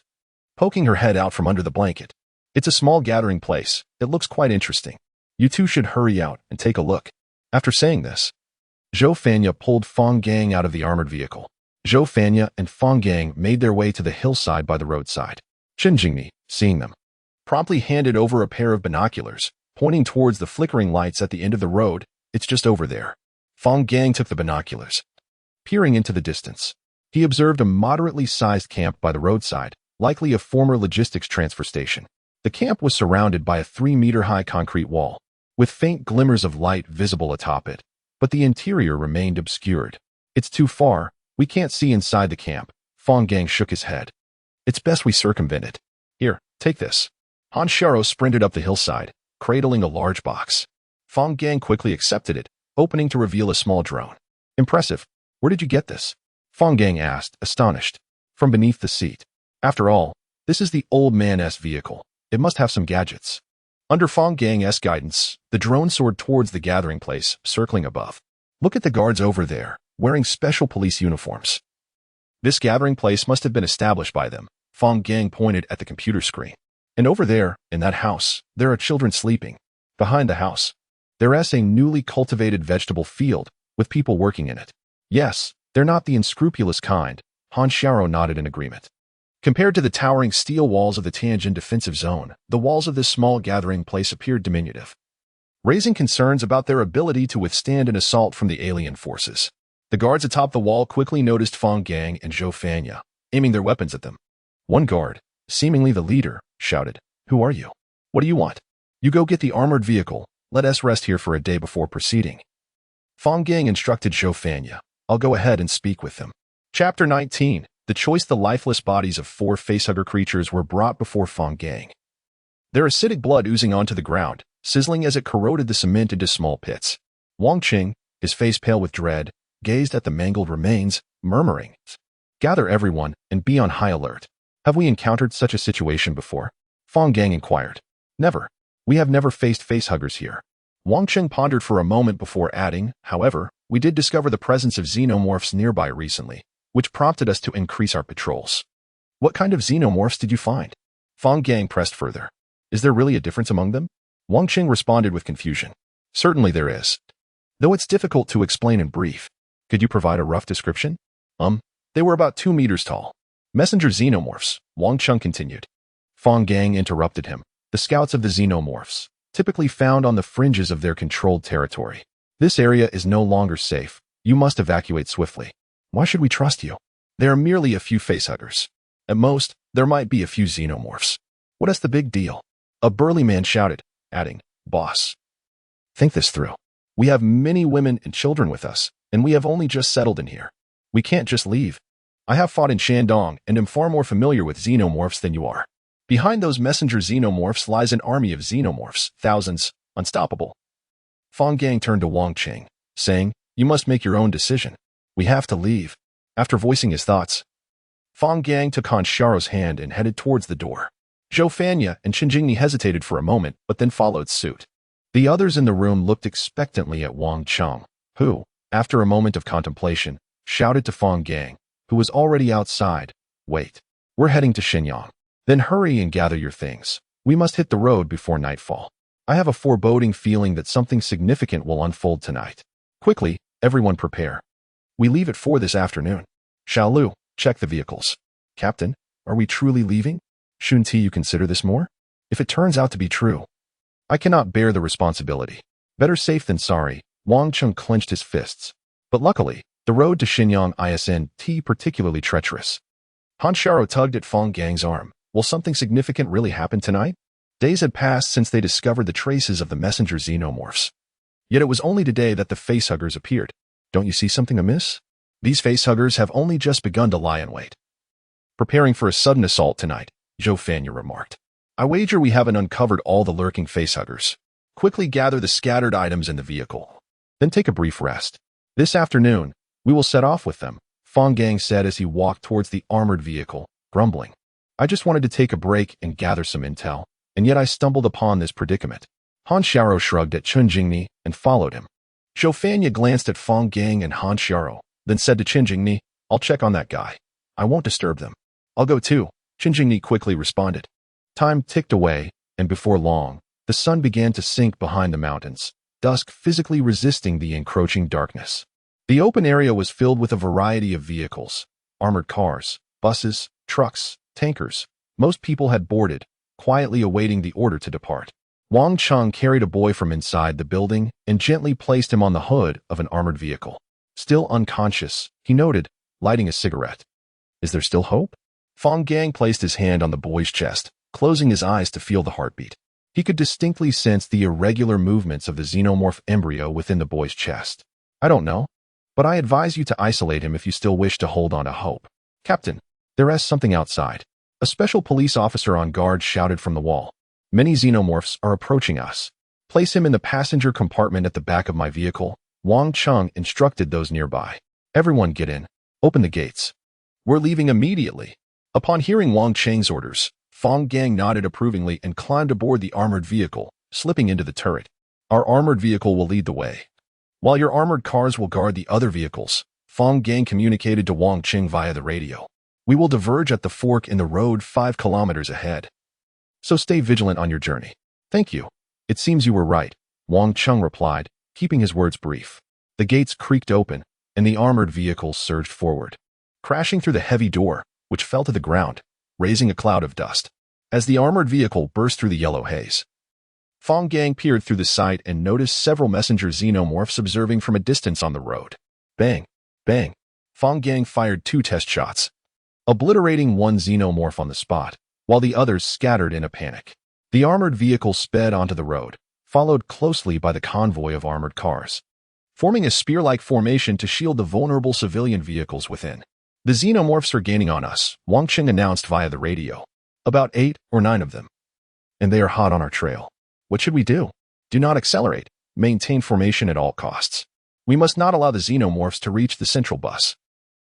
Speaker 1: poking her head out from under the blanket. It's a small gathering place. It looks quite interesting. You two should hurry out and take a look. After saying this, Xiaoha pulled Fang Gang out of the armored vehicle. Xiaoha and Fang Gang made their way to the hillside by the roadside. Chen Jingmi, seeing them, promptly handed over a pair of binoculars, pointing towards the flickering lights at the end of the road. It's just over there. Fang Gang took the binoculars. Peering into the distance, he observed a moderately sized camp by the roadside, likely a former logistics transfer station. The camp was surrounded by a 3-meter-high concrete wall, with faint glimmers of light visible atop it, but the interior remained obscured. It's too far. We can't see inside the camp. Fang Gang shook his head. It's best we circumvent it. Here, take this. Han Xiao sprinted up the hillside, cradling a large box. Fang Gang quickly accepted it, opening to reveal a small drone. Impressive. Where did you get this? Fang Gang asked, astonished. From beneath the seat. After all, this is the old man's vehicle. It must have some gadgets. Under Fang Gang's guidance, the drone soared towards the gathering place, circling above. Look at the guards over there, wearing special police uniforms. This gathering place must have been established by them. Fang Gang pointed at the computer screen. And over there, in that house, there are children sleeping. Behind the house, there's a newly cultivated vegetable field, with people working in it. Yes, they're not the unscrupulous kind. Han Xiao nodded in agreement. Compared to the towering steel walls of the Tianjin defensive zone, the walls of this small gathering place appeared diminutive, raising concerns about their ability to withstand an assault from the alien forces. The guards atop the wall quickly noticed Fang Gang and Xiaoha, aiming their weapons at them. One guard, seemingly the leader, shouted, "Who are you? What do you want? You go get the armored vehicle. Let us rest here for a day before proceeding." Fang Gang instructed Xiaoha, "I'll go ahead and speak with them." Chapter 19. The lifeless bodies of 4 facehugger creatures were brought before Fang Gang. Their acidic blood oozing onto the ground, sizzling as it corroded the cement into small pits. Wang Qing, his face pale with dread, gazed at the mangled remains, murmuring, "Gather everyone and be on high alert. Have we encountered such a situation before?" Fang Gang inquired. "Never. We have never faced facehuggers here." Wang Qing pondered for a moment before adding, "However, we did discover the presence of xenomorphs nearby recently, which prompted us to increase our patrols." "What kind of xenomorphs did you find?" Fang Gang pressed further. "Is there really a difference among them?" Wang Qing responded with confusion. "Certainly there is. Though it's difficult to explain in brief. Could you provide a rough description?" They were about 2 meters tall. Messenger xenomorphs," Wang Qing continued. Fang Gang interrupted him. "The scouts of the xenomorphs, typically found on the fringes of their controlled territory. This area is no longer safe. You must evacuate swiftly." "Why should we trust you? There are merely a few facehuggers. At most, there might be a few xenomorphs. What is the big deal?" A burly man shouted, adding, "Boss, think this through. We have many women and children with us, and we have only just settled in here. We can't just leave. I have fought in Shandong and am far more familiar with xenomorphs than you are. Behind those messenger xenomorphs lies an army of xenomorphs, thousands, unstoppable." Fang Gang turned to Wang Qing, saying, "You must make your own decision. We have to leave." After voicing his thoughts, Fang Gang took Han Xiao's hand and headed towards the door. Xiaoha and Chen Jingmi hesitated for a moment, but then followed suit. The others in the room looked expectantly at Wang Qing, who, after a moment of contemplation, shouted to Fang Gang, who was already outside, "Wait, we're heading to Shenyang. Then hurry and gather your things. We must hit the road before nightfall. I have a foreboding feeling that something significant will unfold tonight. Quickly, everyone prepare. We leave at 4 this afternoon. Xiaolu, check the vehicles. Captain, are we truly leaving? Shouldn't you consider this more? If it turns out to be true, I cannot bear the responsibility. Better safe than sorry." Wang Qing clenched his fists. But luckily, the road to Shenyang isn't particularly treacherous. Han Xiao tugged at Fang Gang's arm. "Will something significant really happen tonight?" Days had passed since they discovered the traces of the messenger xenomorphs. Yet it was only today that the facehuggers appeared. "Don't you see something amiss? These facehuggers have only just begun to lie in wait, preparing for a sudden assault tonight," Xiaoha remarked. "I wager we haven't uncovered all the lurking facehuggers. Quickly gather the scattered items in the vehicle. then take a brief rest. This afternoon, we will set off with them, Fang Gang said as he walked towards the armored vehicle, grumbling. I just wanted to take a break and gather some intel, and yet I stumbled upon this predicament. Han Xiao shrugged at Chen Jingni and followed him. Zhou Fanya glanced at Fang Gang and Han Xiao, then said to Chen Jingni, I'll check on that guy. I won't disturb them. I'll go too, Chen Jingni quickly responded. Time ticked away, and before long, the sun began to sink behind the mountains, dusk physically resisting the encroaching darkness. The open area was filled with a variety of vehicles, armored cars, buses, trucks, tankers. Most people had boarded, quietly awaiting the order to depart. Wang Cheng carried a boy from inside the building and gently placed him on the hood of an armored vehicle. Still unconscious, he noted, lighting a cigarette. Is there still hope? Fang Gang placed his hand on the boy's chest, closing his eyes to feel the heartbeat. He could distinctly sense the irregular movements of the xenomorph embryo within the boy's chest. I don't know, but I advise you to isolate him if you still wish to hold on to hope. Captain, there is something outside. A special police officer on guard shouted from the wall. Many xenomorphs are approaching us. Place him in the passenger compartment at the back of my vehicle, Wang Cheng instructed those nearby. Everyone get in. Open the gates. We're leaving immediately. Upon hearing Wang Cheng's orders, Fang Gang nodded approvingly and climbed aboard the armored vehicle, slipping into the turret. Our armored vehicle will lead the way, while your armored cars will guard the other vehicles, Fang Gang communicated to Wang Cheng via the radio. We will diverge at the fork in the road 5 kilometers ahead. So stay vigilant on your journey. Thank you. It seems you were right, Wang Cheng replied, keeping his words brief. The gates creaked open, and the armored vehicle surged forward, crashing through the heavy door, which fell to the ground, raising a cloud of dust. As the armored vehicle burst through the yellow haze, Fang Gang peered through the sight and noticed several messenger xenomorphs observing from a distance on the road. Bang! Bang! Fang Gang fired 2 test shots, obliterating one xenomorph on the spot, while the others scattered in a panic. The armored vehicle sped onto the road, followed closely by the convoy of armored cars, forming a spear-like formation to shield the vulnerable civilian vehicles within. The xenomorphs are gaining on us, Wang Cheng announced via the radio. About 8 or 9 of them. And they are hot on our trail. What should we do? Do not accelerate. Maintain formation at all costs. We must not allow the xenomorphs to reach the central bus.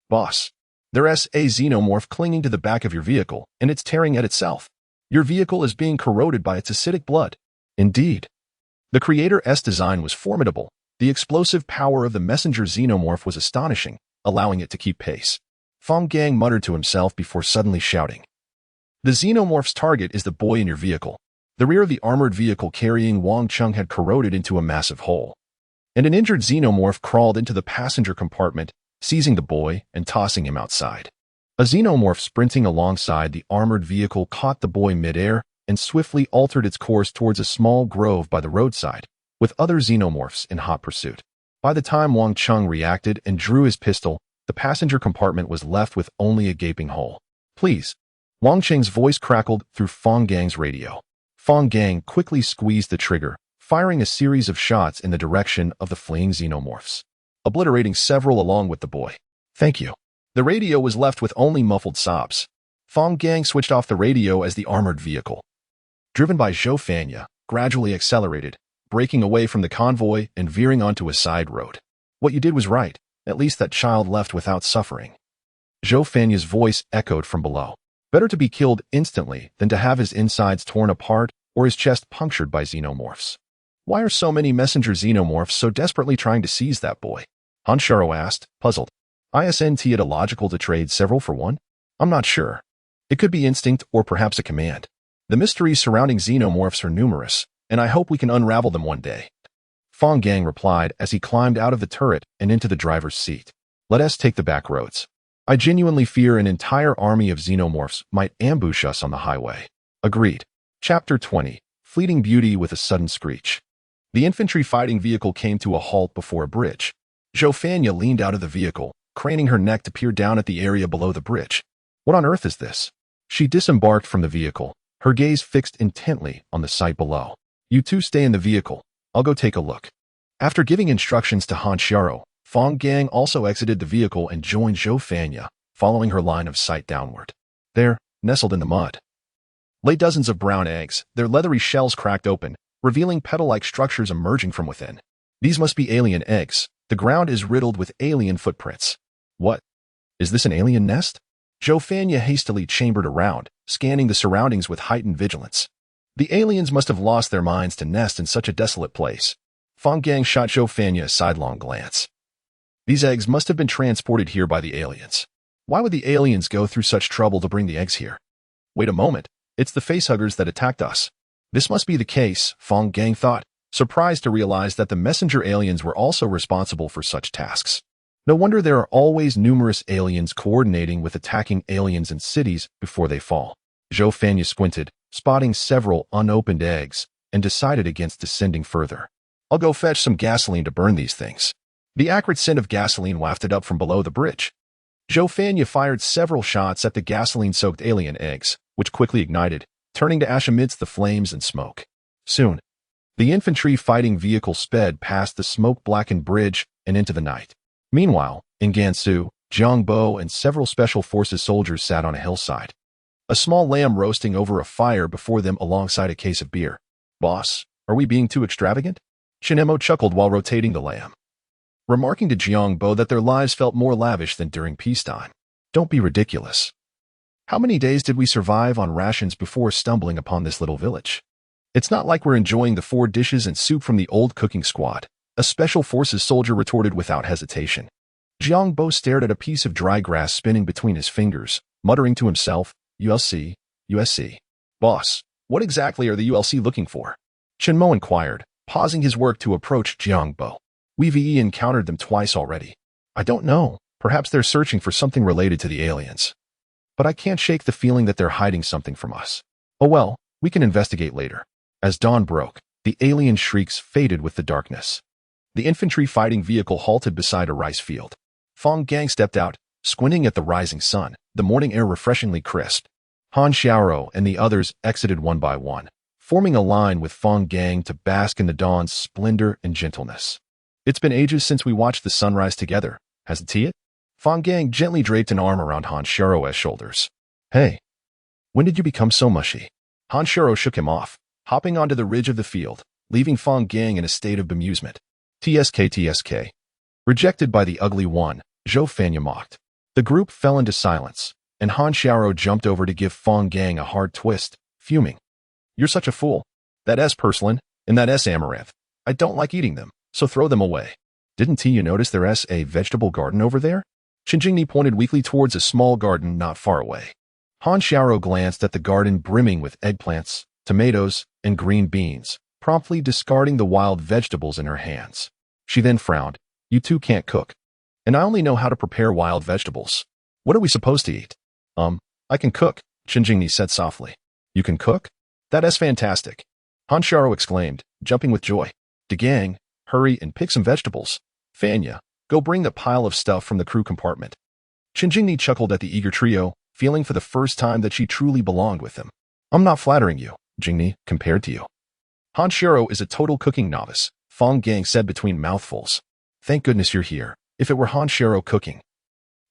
Speaker 1: Boss, there is a xenomorph clinging to the back of your vehicle, and it's tearing at itself. Your vehicle is being corroded by its acidic blood. Indeed. The Creator's design was formidable. The explosive power of the messenger xenomorph was astonishing, allowing it to keep pace. Fang Gang muttered to himself before suddenly shouting. The xenomorph's target is the boy in your vehicle. The rear of the armored vehicle carrying Wang Cheng had corroded into a massive hole, and an injured xenomorph crawled into the passenger compartment, seizing the boy and tossing him outside. A xenomorph sprinting alongside the armored vehicle caught the boy midair and swiftly altered its course towards a small grove by the roadside, with other xenomorphs in hot pursuit. By the time Wang Cheng reacted and drew his pistol, the passenger compartment was left with only a gaping hole. Please. Wang Cheng's voice crackled through Fang Gang's radio. Fang Gang quickly squeezed the trigger, firing a series of shots in the direction of the fleeing xenomorphs, obliterating several along with the boy. Thank you. The radio was left with only muffled sobs. Fang Gang switched off the radio as the armored vehicle, driven by Zhou Fanya, gradually accelerated, breaking away from the convoy and veering onto a side road. What you did was right. At least that child left without suffering. Zhou Fanya's voice echoed from below. Better to be killed instantly than to have his insides torn apart or his chest punctured by xenomorphs. Why are so many messenger xenomorphs so desperately trying to seize that boy? Han Xiao asked, puzzled. Isn't it illogical to trade several for one? I'm not sure. It could be instinct or perhaps a command. The mysteries surrounding xenomorphs are numerous, and I hope we can unravel them one day. Fang Gang replied as he climbed out of the turret and into the driver's seat. Let us take the back roads. I genuinely fear an entire army of xenomorphs might ambush us on the highway. Agreed. Chapter 20. Fleeting Beauty with a Sudden Screech. The infantry fighting vehicle came to a halt before a bridge. Zhou Fanya leaned out of the vehicle, craning her neck to peer down at the area below the bridge. What on earth is this? She disembarked from the vehicle, her gaze fixed intently on the sight below. You two stay in the vehicle. I'll go take a look. After giving instructions to Han Xiao, Fang Gang also exited the vehicle and joined Zhou Fanya, following her line of sight downward. There, nestled in the mud, lay dozens of brown eggs, their leathery shells cracked open, revealing petal-like structures emerging from within. These must be alien eggs. The ground is riddled with alien footprints. What? Is this an alien nest? Xiaoha hastily chambered around, scanning the surroundings with heightened vigilance. The aliens must have lost their minds to nest in such a desolate place. Fang Gang shot Xiaoha a sidelong glance. These eggs must have been transported here by the aliens. Why would the aliens go through such trouble to bring the eggs here? Wait a moment. It's the facehuggers that attacked us. This must be the case, Fang Gang thought, surprised to realize that the messenger aliens were also responsible for such tasks. No wonder there are always numerous aliens coordinating with attacking aliens in cities before they fall. Xiaoha squinted, spotting several unopened eggs, and decided against descending further. I'll go fetch some gasoline to burn these things. The acrid scent of gasoline wafted up from below the bridge. Xiaoha fired several shots at the gasoline-soaked alien eggs, which quickly ignited, turning to ash amidst the flames and smoke. Soon, the infantry fighting vehicle sped past the smoke-blackened bridge and into the night. Meanwhile, in Gansu, Jiangbo and several special forces soldiers sat on a hillside. A small lamb roasting over a fire before them alongside a case of beer. Boss, are we being too extravagant? Shinemo chuckled while rotating the lamb, remarking to Jiangbo that their lives felt more lavish than during peacetime. Don't be ridiculous. How many days did we survive on rations before stumbling upon this little village? It's not like we're enjoying the 4 dishes and soup from the old cooking squad, a special forces soldier retorted without hesitation. Jiangbo stared at a piece of dry grass spinning between his fingers, muttering to himself, ULC, USC. Boss, what exactly are the ULC looking for? Shinmo inquired, pausing his work to approach Jiangbo. We've encountered them twice already. I don't know. Perhaps they're searching for something related to the aliens. But I can't shake the feeling that they're hiding something from us. Oh well, we can investigate later. As dawn broke, the alien shrieks faded with the darkness. The infantry fighting vehicle halted beside a rice field. Fang Gang stepped out, squinting at the rising sun, the morning air refreshingly crisp. Han Xiaoha and the others exited one by one, forming a line with Fang Gang to bask in the dawn's splendor and gentleness. It's been ages since we watched the sunrise together, hasn't it? Fang Gang gently draped an arm around Han Xiaoha's shoulders. Hey, when did you become so mushy? Han Xiaoha shook him off, hopping onto the ridge of the field, leaving Fang Gang in a state of bemusement. TSK. Rejected by the ugly one, Xiaoha mocked. The group fell into silence, and Han Xiaoha jumped over to give Fang Gang a hard twist, fuming. You're such a fool. That S porcelain and that S amaranth. I don't like eating them, so throw them away. Didn't you notice there's a vegetable garden over there? Shinjingni pointed weakly towards a small garden not far away. Han Xiaoha glanced at the garden brimming with eggplants, tomatoes, and green beans, promptly discarding the wild vegetables in her hands. She then frowned. You two can't cook. And I only know how to prepare wild vegetables. What are we supposed to eat? I can cook, Shinjingni said softly. You can cook? That is fantastic. Han Xiaoha exclaimed, jumping with joy. De Gang, hurry and pick some vegetables. Fanya, go bring the pile of stuff from the crew compartment. Shinjingni chuckled at the eager trio, feeling for the first time that she truly belonged with them. I'm not flattering you, Jingni, compared to you. Han Xiaoha is a total cooking novice, Fang Gang said between mouthfuls. Thank goodness you're here. If it were Han Xiaoha cooking,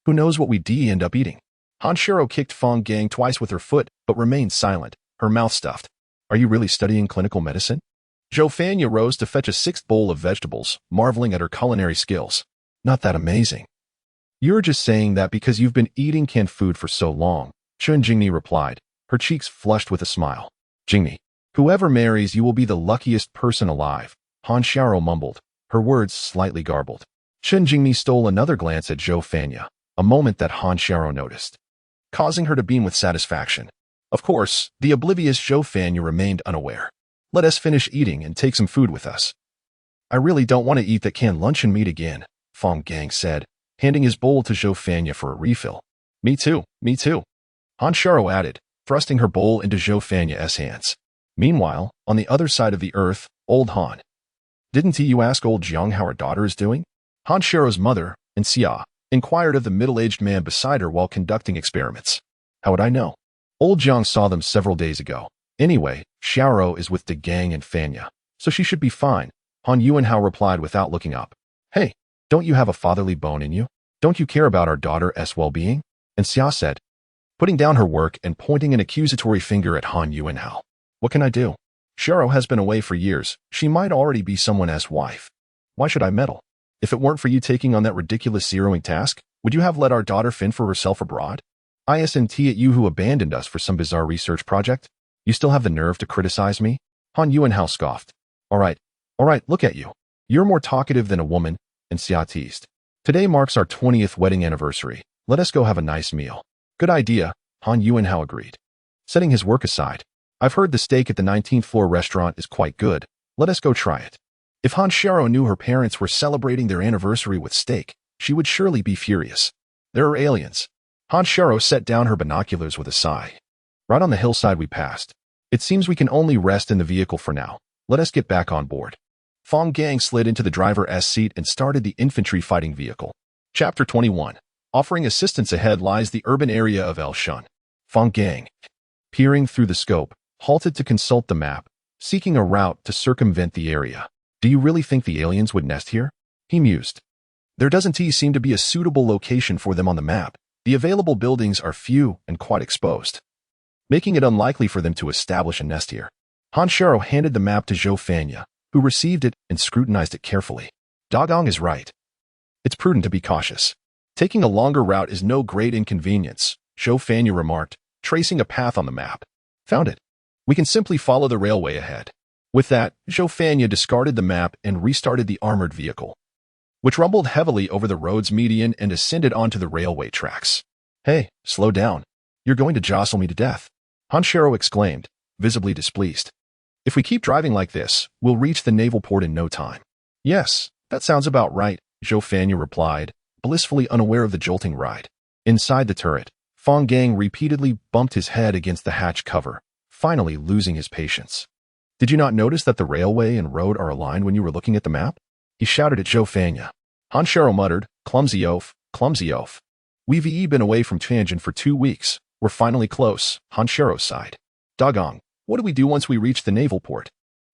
Speaker 1: who knows what we'd end up eating? Han Xiaoha kicked Fang Gang twice with her foot, but remained silent, her mouth stuffed. Are you really studying clinical medicine? Xiaoha rose to fetch a 6th bowl of vegetables, marveling at her culinary skills. Not that amazing. You're just saying that because you've been eating canned food for so long, Chun Jingni replied, her cheeks flushed with a smile. Jingni, whoever marries you will be the luckiest person alive, Han Xiaoha mumbled, her words slightly garbled. Chun Jingni stole another glance at Xiaoha, a moment that Han Xiaoha noticed, causing her to beam with satisfaction. Of course, the oblivious Xiaoha remained unaware. Let us finish eating and take some food with us. I really don't want to eat that canned luncheon meat again, Fang Gang said, handing his bowl to Xiaoha for a refill. Me too. Han Xiaoha added, thrusting her bowl into Xiaoha's hands. Meanwhile, on the other side of the earth, old Han. Didn't you ask old Jiang how her daughter is doing? Han Xiaoha's mother, and Xiaoha, inquired of the middle-aged man beside her while conducting experiments. How would I know? Old Jiang saw them several days ago. Anyway, Xiaoha is with De Gang and Fanya, so she should be fine, Han Yuanhao replied without looking up. Hey, don't you have a fatherly bone in you? Don't you care about our daughter's well-being? And Xiaoha said, putting down her work and pointing an accusatory finger at Han Yuanhao. What can I do? Xiaoha has been away for years. She might already be someone's wife. Why should I meddle? If it weren't for you taking on that ridiculous zeroing task, would you have let our daughter fend for herself abroad? ISNT at you who abandoned us for some bizarre research project? You still have the nerve to criticize me? Han Yuanhao scoffed. All right, look at you. You're more talkative than a woman, and Xia teased. Today marks our 20th wedding anniversary. Let us go have a nice meal. Good idea, Han Yuanhao agreed. Setting his work aside, I've heard the steak at the 19th floor restaurant is quite good. Let us go try it. If Han Xiaoha knew her parents were celebrating their anniversary with steak, she would surely be furious. There are aliens. Han Xiaoha set down her binoculars with a sigh. Right on the hillside we passed. It seems we can only rest in the vehicle for now. Let us get back on board. Fang Gang slid into the driver's seat and started the infantry fighting vehicle. Chapter 21. Offering assistance ahead lies the urban area of El Shun. Fang Gang, peering through the scope, halted to consult the map, seeking a route to circumvent the area. Do you really think the aliens would nest here? He mused. There doesn't seem to be a suitable location for them on the map. The available buildings are few and quite exposed, making it unlikely for them to establish a nest here. Han Xiaoha handed the map to Zhou Fanya, who received it and scrutinized it carefully. Dagong is right. It's prudent to be cautious. Taking a longer route is no great inconvenience, Zhou Fanya remarked, tracing a path on the map. Found it. We can simply follow the railway ahead. With that, Zhou Fanya discarded the map and restarted the armored vehicle, which rumbled heavily over the road's median and ascended onto the railway tracks. Hey, slow down. You're going to jostle me to death, Han Xiaoha exclaimed, visibly displeased. If we keep driving like this, we'll reach the naval port in no time. Yes, that sounds about right, Zhou Fanya replied, blissfully unaware of the jolting ride. Inside the turret, Fang Gang repeatedly bumped his head against the hatch cover, finally losing his patience. Did you not notice that the railway and road are aligned when you were looking at the map? He shouted at Zhou Fanya. Han Xiaoha muttered, clumsy oaf, clumsy oaf. We've been away from Tianjin for 2 weeks. We're finally close, Han Xiaoha sighed. Dagong, what do we do once we reach the naval port?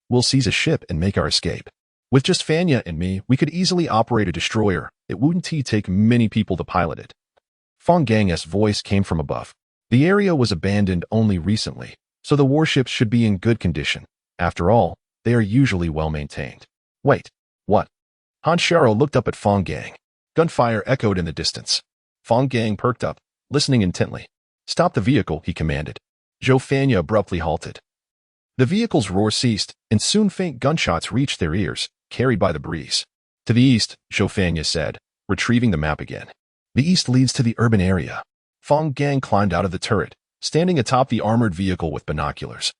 Speaker 1: We'll seize a ship and make our escape. With just Fanya and me, we could easily operate a destroyer. It wouldn't take many people to pilot it. Fang Gang's voice came from above. The area was abandoned only recently, so the warships should be in good condition. After all, they are usually well maintained. Wait, what? Han Xiaoha looked up at Fang Gang. Gunfire echoed in the distance. Fang Gang perked up, listening intently. Stop the vehicle, he commanded. Zhou Fanya abruptly halted. The vehicle's roar ceased, and soon faint gunshots reached their ears, carried by the breeze. To the east, Zhou Fanya said, retrieving the map again. The east leads to the urban area. Fang Gang climbed out of the turret, standing atop the armored vehicle with binoculars,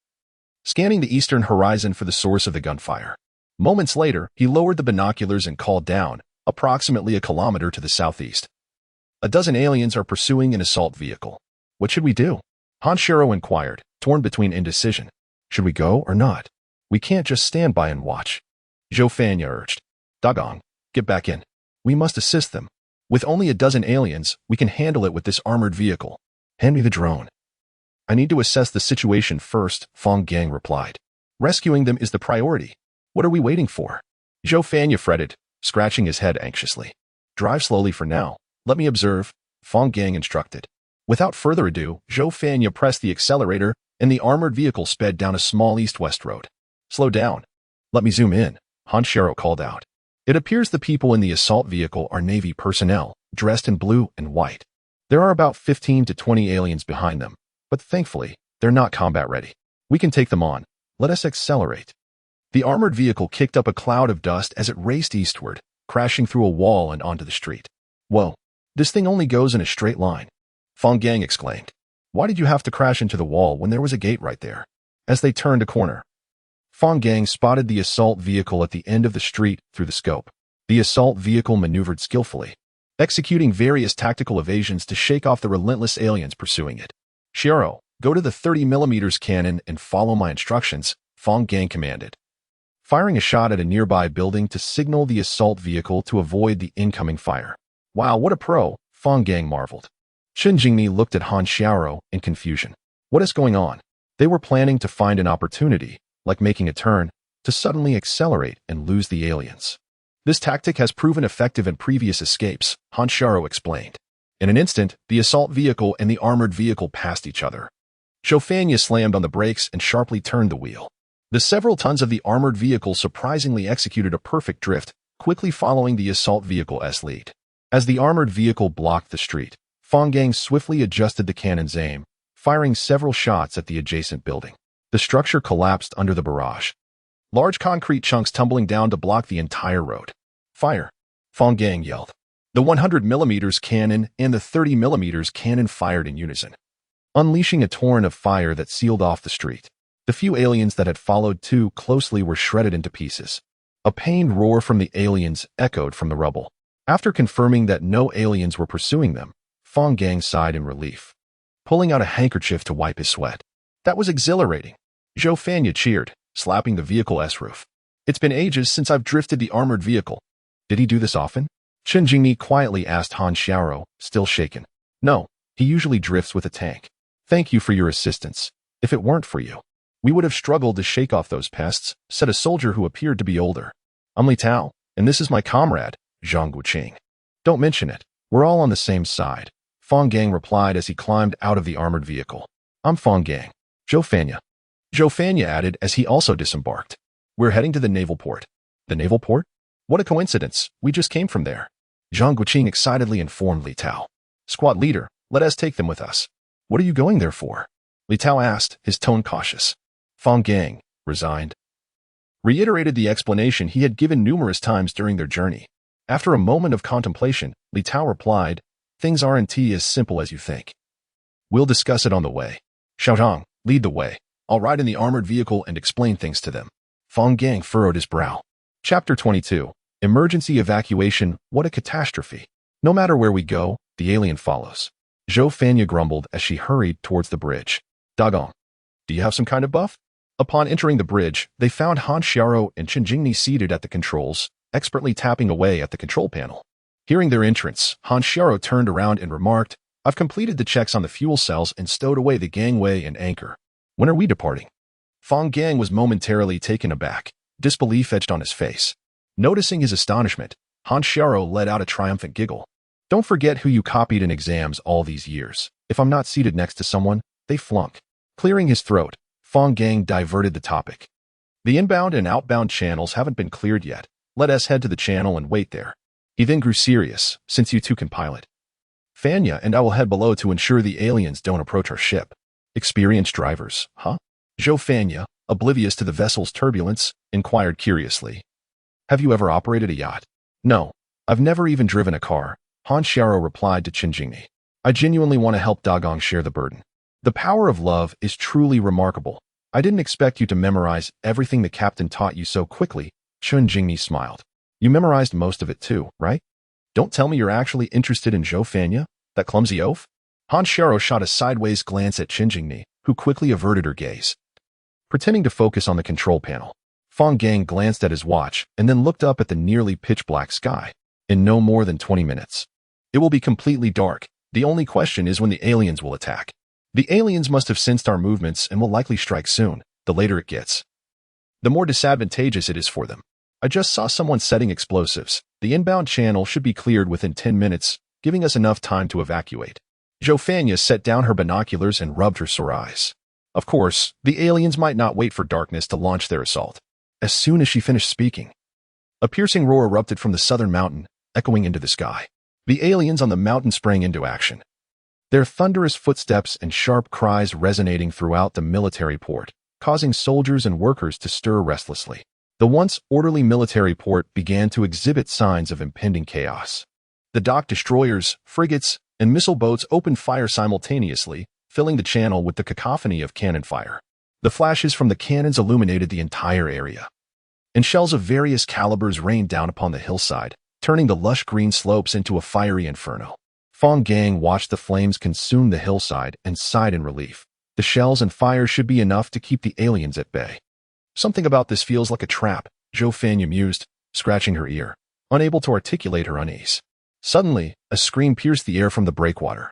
Speaker 1: scanning the eastern horizon for the source of the gunfire. Moments later, he lowered the binoculars and called down, approximately a kilometer to the southeast. A dozen aliens are pursuing an assault vehicle. What should we do? Han Xiaoha inquired, torn between indecision. Should we go or not? We can't just stand by and watch. Zhou Fanya urged. Dagong, get back in. We must assist them. With only a dozen aliens, we can handle it with this armored vehicle. Hand me the drone. I need to assess the situation first, Fang Gang replied. Rescuing them is the priority. What are we waiting for? Zhou Fanya fretted, scratching his head anxiously. Drive slowly for now. Let me observe, Fang Gang instructed. Without further ado, Zhou Fanya pressed the accelerator, and the armored vehicle sped down a small east-west road. Slow down. Let me zoom in, Han Xiaoha called out. It appears the people in the assault vehicle are Navy personnel, dressed in blue and white. There are about 15 to 20 aliens behind them, but thankfully, they're not combat ready. We can take them on. Let us accelerate. The armored vehicle kicked up a cloud of dust as it raced eastward, crashing through a wall and onto the street. Whoa, this thing only goes in a straight line, Fang Gang exclaimed. Why did you have to crash into the wall when there was a gate right there? As they turned a corner, Fang Gang spotted the assault vehicle at the end of the street through the scope. The assault vehicle maneuvered skillfully, executing various tactical evasions to shake off the relentless aliens pursuing it. Xiaoha, go to the 30mm cannon and follow my instructions, Fang Gang commanded, firing a shot at a nearby building to signal the assault vehicle to avoid the incoming fire. Wow, what a pro, Fang Gang marveled. Chen Jingmi looked at Han Xiaoha in confusion. What is going on? They were planning to find an opportunity, like making a turn, to suddenly accelerate and lose the aliens. This tactic has proven effective in previous escapes, Han Xiaoha explained. In an instant, the assault vehicle and the armored vehicle passed each other. Zhou Fanya slammed on the brakes and sharply turned the wheel. The several tons of the armored vehicle surprisingly executed a perfect drift, quickly following the assault vehicle's lead. As the armored vehicle blocked the street, Fang Gang swiftly adjusted the cannon's aim, firing several shots at the adjacent building. The structure collapsed under the barrage, large concrete chunks tumbling down to block the entire road. "Fire!" Fang Gang yelled. The 100mm cannon and the 30mm cannon fired in unison, unleashing a torrent of fire that sealed off the street. The few aliens that had followed too closely were shredded into pieces. A pained roar from the aliens echoed from the rubble. After confirming that no aliens were pursuing them, Fang Gang sighed in relief, pulling out a handkerchief to wipe his sweat. That was exhilarating. Xiaoha cheered, slapping the vehicle's roof. "It's been ages since I've drifted the armored vehicle." "Did he do this often?" Chen Jingni quietly asked Han Xiaoha, still shaken. "No, he usually drifts with a tank. Thank you for your assistance. If it weren't for you, we would have struggled to shake off those pests," said a soldier who appeared to be older. "I'm Li Tao, and this is my comrade, Zhang Guqing." "Don't mention it. We're all on the same side," Fang Gang replied as he climbed out of the armored vehicle. "I'm Fang Gang. Xiaoha added as he also disembarked. "We're heading to the naval port." "The naval port? What a coincidence. We just came from there," Zhang Guqing excitedly informed Li Tao. "Squad leader, let us take them with us." "What are you going there for?" Li Tao asked, his tone cautious. Fang Gang, resigned, reiterated the explanation he had given numerous times during their journey. After a moment of contemplation, Li Tao replied, "Things aren't as simple as you think. We'll discuss it on the way. Xiaohang, lead the way. I'll ride in the armored vehicle and explain things to them." Fang Gang furrowed his brow. Chapter 22. Emergency evacuation. What a catastrophe. "No matter where we go, the alien follows," Xiaoha grumbled as she hurried towards the bridge. "Dagong, do you have some kind of buff?" Upon entering the bridge, they found Han Xiaoha and Chen Jingni seated at the controls, expertly tapping away at the control panel. Hearing their entrance, Han Xiaoha turned around and remarked, "I've completed the checks on the fuel cells and stowed away the gangway and anchor. When are we departing?" Fang Gang was momentarily taken aback, disbelief etched on his face. Noticing his astonishment, Han Xiaoha let out a triumphant giggle. "Don't forget who you copied in exams all these years. If I'm not seated next to someone, they flunk." Clearing his throat, Fang Gang diverted the topic. "The inbound and outbound channels haven't been cleared yet. Let us head to the channel and wait there." He then grew serious, "Since you two can pilot, Fanya and I will head below to ensure the aliens don't approach our ship." "Experienced drivers, huh?" Xiaoha, oblivious to the vessel's turbulence, inquired curiously. "Have you ever operated a yacht?" "No, I've never even driven a car," Han Xiaoha replied to Chen Jingni. "I genuinely want to help Dagong share the burden. The power of love is truly remarkable. I didn't expect you to memorize everything the captain taught you so quickly." Chen Jingni smiled. "You memorized most of it too, right? Don't tell me you're actually interested in Xiaoha, that clumsy oaf?" Han Xiaoha shot a sideways glance at Chen Jingni, who quickly averted her gaze, pretending to focus on the control panel. Fang Gang glanced at his watch and then looked up at the nearly pitch-black sky. "In no more than 20 minutes. It will be completely dark. The only question is when the aliens will attack. The aliens must have sensed our movements and will likely strike soon. The later it gets, the more disadvantageous it is for them. I just saw someone setting explosives. The inbound channel should be cleared within 10 minutes, giving us enough time to evacuate." Xiaoha set down her binoculars and rubbed her sore eyes. Of course, the aliens might not wait for darkness to launch their assault. As soon as she finished speaking, a piercing roar erupted from the southern mountain, echoing into the sky. The aliens on the mountain sprang into action, their thunderous footsteps and sharp cries resonating throughout the military port, causing soldiers and workers to stir restlessly. The once orderly military port began to exhibit signs of impending chaos. The dock destroyers, frigates, and missile boats opened fire simultaneously, filling the channel with the cacophony of cannon fire. The flashes from the cannons illuminated the entire area, and shells of various calibers rained down upon the hillside, turning the lush green slopes into a fiery inferno. Fang Gang watched the flames consume the hillside and sighed in relief. The shells and fire should be enough to keep the aliens at bay. "Something about this feels like a trap," Xiaoha mused, scratching her ear, unable to articulate her unease. Suddenly, a scream pierced the air from the breakwater,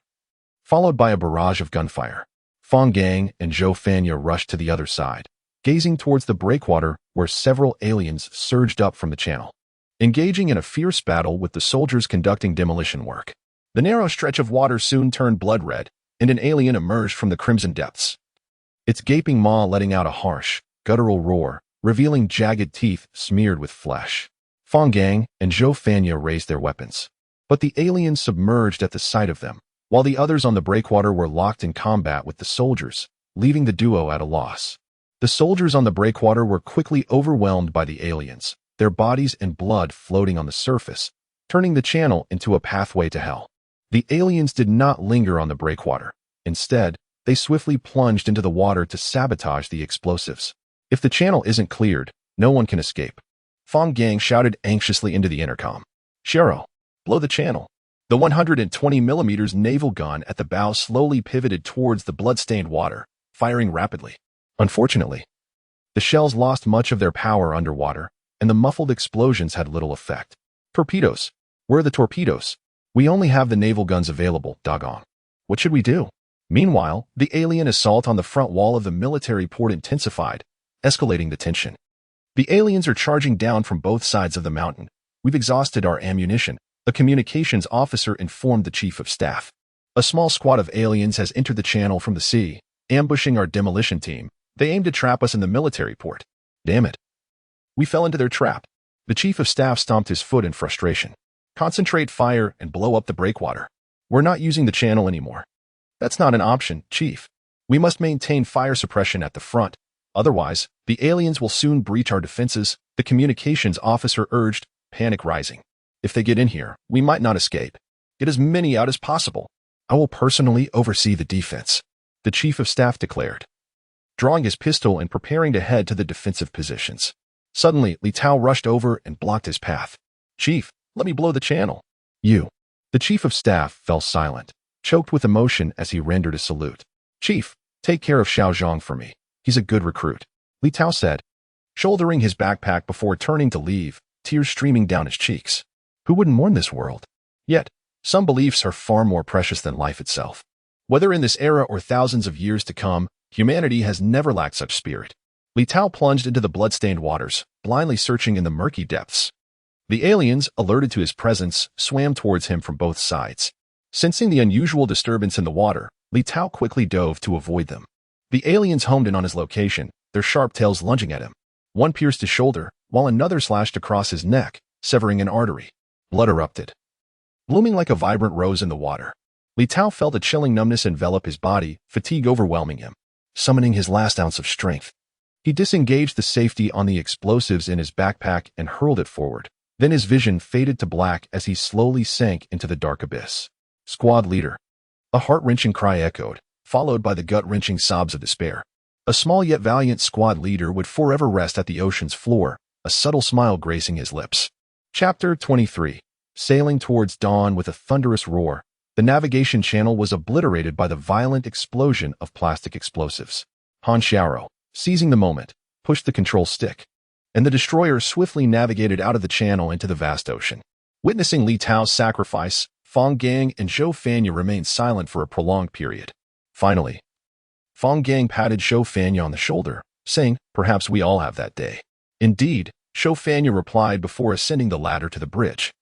Speaker 1: followed by a barrage of gunfire. Fang Gang and Xiaoha rushed to the other side, gazing towards the breakwater where several aliens surged up from the channel, engaging in a fierce battle with the soldiers conducting demolition work. The narrow stretch of water soon turned blood red, and an alien emerged from the crimson depths, its gaping maw letting out a harsh, guttural roar, revealing jagged teeth smeared with flesh. Fang Gang and Xiaoha raised their weapons. But the aliens submerged at the sight of them, while the others on the breakwater were locked in combat with the soldiers, leaving the duo at a loss. The soldiers on the breakwater were quickly overwhelmed by the aliens, their bodies and blood floating on the surface, turning the channel into a pathway to hell. The aliens did not linger on the breakwater. Instead, they swiftly plunged into the water to sabotage the explosives. If the channel isn't cleared, no one can escape. Fang Gang shouted anxiously into the intercom. Xiaoha, blow the channel. The 120mm naval gun at the bow slowly pivoted towards the blood-stained water, firing rapidly. Unfortunately, the shells lost much of their power underwater, and the muffled explosions had little effect. Torpedoes. Where are the torpedoes? We only have the naval guns available, doggone. What should we do? Meanwhile, the alien assault on the front wall of the military port intensified, escalating the tension. The aliens are charging down from both sides of the mountain. We've exhausted our ammunition, a communications officer informed the chief of staff. A small squad of aliens has entered the channel from the sea, ambushing our demolition team. They aim to trap us in the military port. Damn it. We fell into their trap. The chief of staff stomped his foot in frustration. Concentrate fire and blow up the breakwater. We're not using the channel anymore. That's not an option, Chief. We must maintain fire suppression at the front. Otherwise, the aliens will soon breach our defenses, the communications officer urged, panic rising. If they get in here, we might not escape. Get as many out as possible. I will personally oversee the defense, the chief of staff declared, drawing his pistol and preparing to head to the defensive positions. Suddenly, Li Tao rushed over and blocked his path. Chief, let me blow the channel. You. The chief of staff fell silent, choked with emotion as he rendered a salute. Chief, take care of Xiaoha for me. He's a good recruit, Li Tao said, shouldering his backpack before turning to leave, tears streaming down his cheeks. Who wouldn't mourn this world? Yet, some beliefs are far more precious than life itself. Whether in this era or thousands of years to come, humanity has never lacked such spirit. Li Tao plunged into the blood-stained waters, blindly searching in the murky depths. The aliens, alerted to his presence, swam towards him from both sides. Sensing the unusual disturbance in the water, Li Tao quickly dove to avoid them. The aliens homed in on his location, their sharp tails lunging at him. One pierced his shoulder, while another slashed across his neck, severing an artery. Blood erupted, blooming like a vibrant rose in the water. Li Tao felt a chilling numbness envelop his body, fatigue overwhelming him. Summoning his last ounce of strength, he disengaged the safety on the explosives in his backpack and hurled it forward. Then his vision faded to black as he slowly sank into the dark abyss. Squad leader. A heart-wrenching cry echoed, followed by the gut-wrenching sobs of despair. A small yet valiant squad leader would forever rest at the ocean's floor, a subtle smile gracing his lips. Chapter 23. Sailing towards dawn with a thunderous roar, the navigation channel was obliterated by the violent explosion of plastic explosives. Han Xiaoha, seizing the moment, pushed the control stick, and the destroyer swiftly navigated out of the channel into the vast ocean. Witnessing Li Tao's sacrifice, Fang Gang and Xiaoha remained silent for a prolonged period. Finally, Fang Gang patted Xiaoha on the shoulder, saying, "Perhaps we all have that day." Indeed, Xiaoha replied before ascending the ladder to the bridge.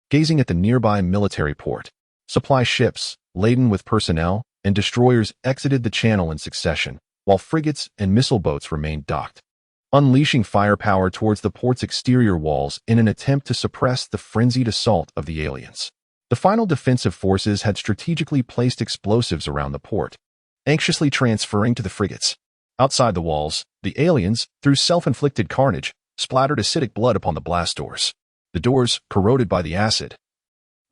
Speaker 1: Gazing at the nearby military port, supply ships, laden with personnel, and destroyers exited the channel in succession, while frigates and missile boats remained docked, unleashing firepower towards the port's exterior walls in an attempt to suppress the frenzied assault of the aliens. The final defensive forces had strategically placed explosives around the port, anxiously transferring to the frigates. Outside the walls, the aliens, through self-inflicted carnage, splattered acidic blood upon the blast doors. The doors, corroded by the acid,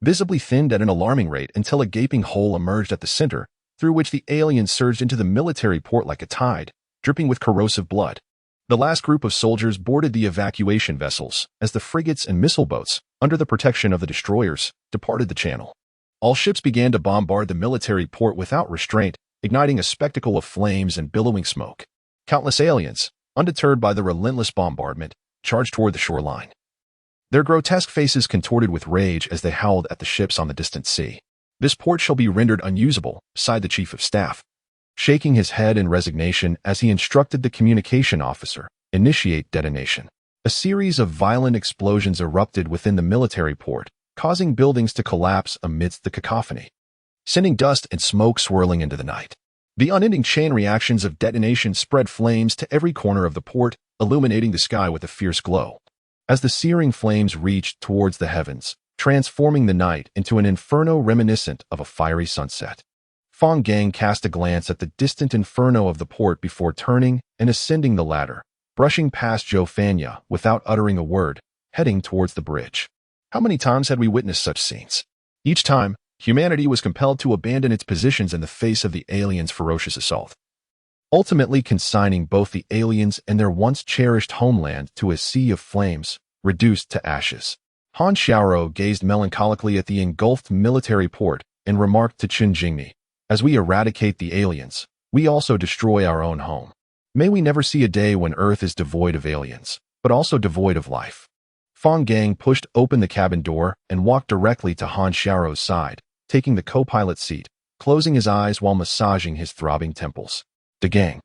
Speaker 1: visibly thinned at an alarming rate until a gaping hole emerged at the center, through which the aliens surged into the military port like a tide, dripping with corrosive blood. The last group of soldiers boarded the evacuation vessels as the frigates and missile boats, under the protection of the destroyers, departed the channel. All ships began to bombard the military port without restraint, igniting a spectacle of flames and billowing smoke. Countless aliens, undeterred by the relentless bombardment, charged toward the shoreline. Their grotesque faces contorted with rage as they howled at the ships on the distant sea. "This port shall be rendered unusable," sighed the chief of staff, shaking his head in resignation as he instructed the communication officer, "Initiate detonation." A series of violent explosions erupted within the military port, causing buildings to collapse amidst the cacophony, sending dust and smoke swirling into the night. The unending chain reactions of detonation spread flames to every corner of the port, illuminating the sky with a fierce glow. as the searing flames reached towards the heavens, transforming the night into an inferno reminiscent of a fiery sunset. Fang Gang cast a glance at the distant inferno of the port before turning and ascending the ladder, brushing past Xiaoha without uttering a word, heading towards the bridge. How many times had we witnessed such scenes? Each time, humanity was compelled to abandon its positions in the face of the aliens' ferocious assault, ultimately consigning both the aliens and their once-cherished homeland to a sea of flames, reduced to ashes. Han Xiaoha gazed melancholically at the engulfed military port and remarked to Chen Jingni, "As we eradicate the aliens, we also destroy our own home. May we never see a day when Earth is devoid of aliens, but also devoid of life." Fang Gang pushed open the cabin door and walked directly to Han Xiaoha's side, taking the co-pilot seat, closing his eyes while massaging his throbbing temples. "De Gang,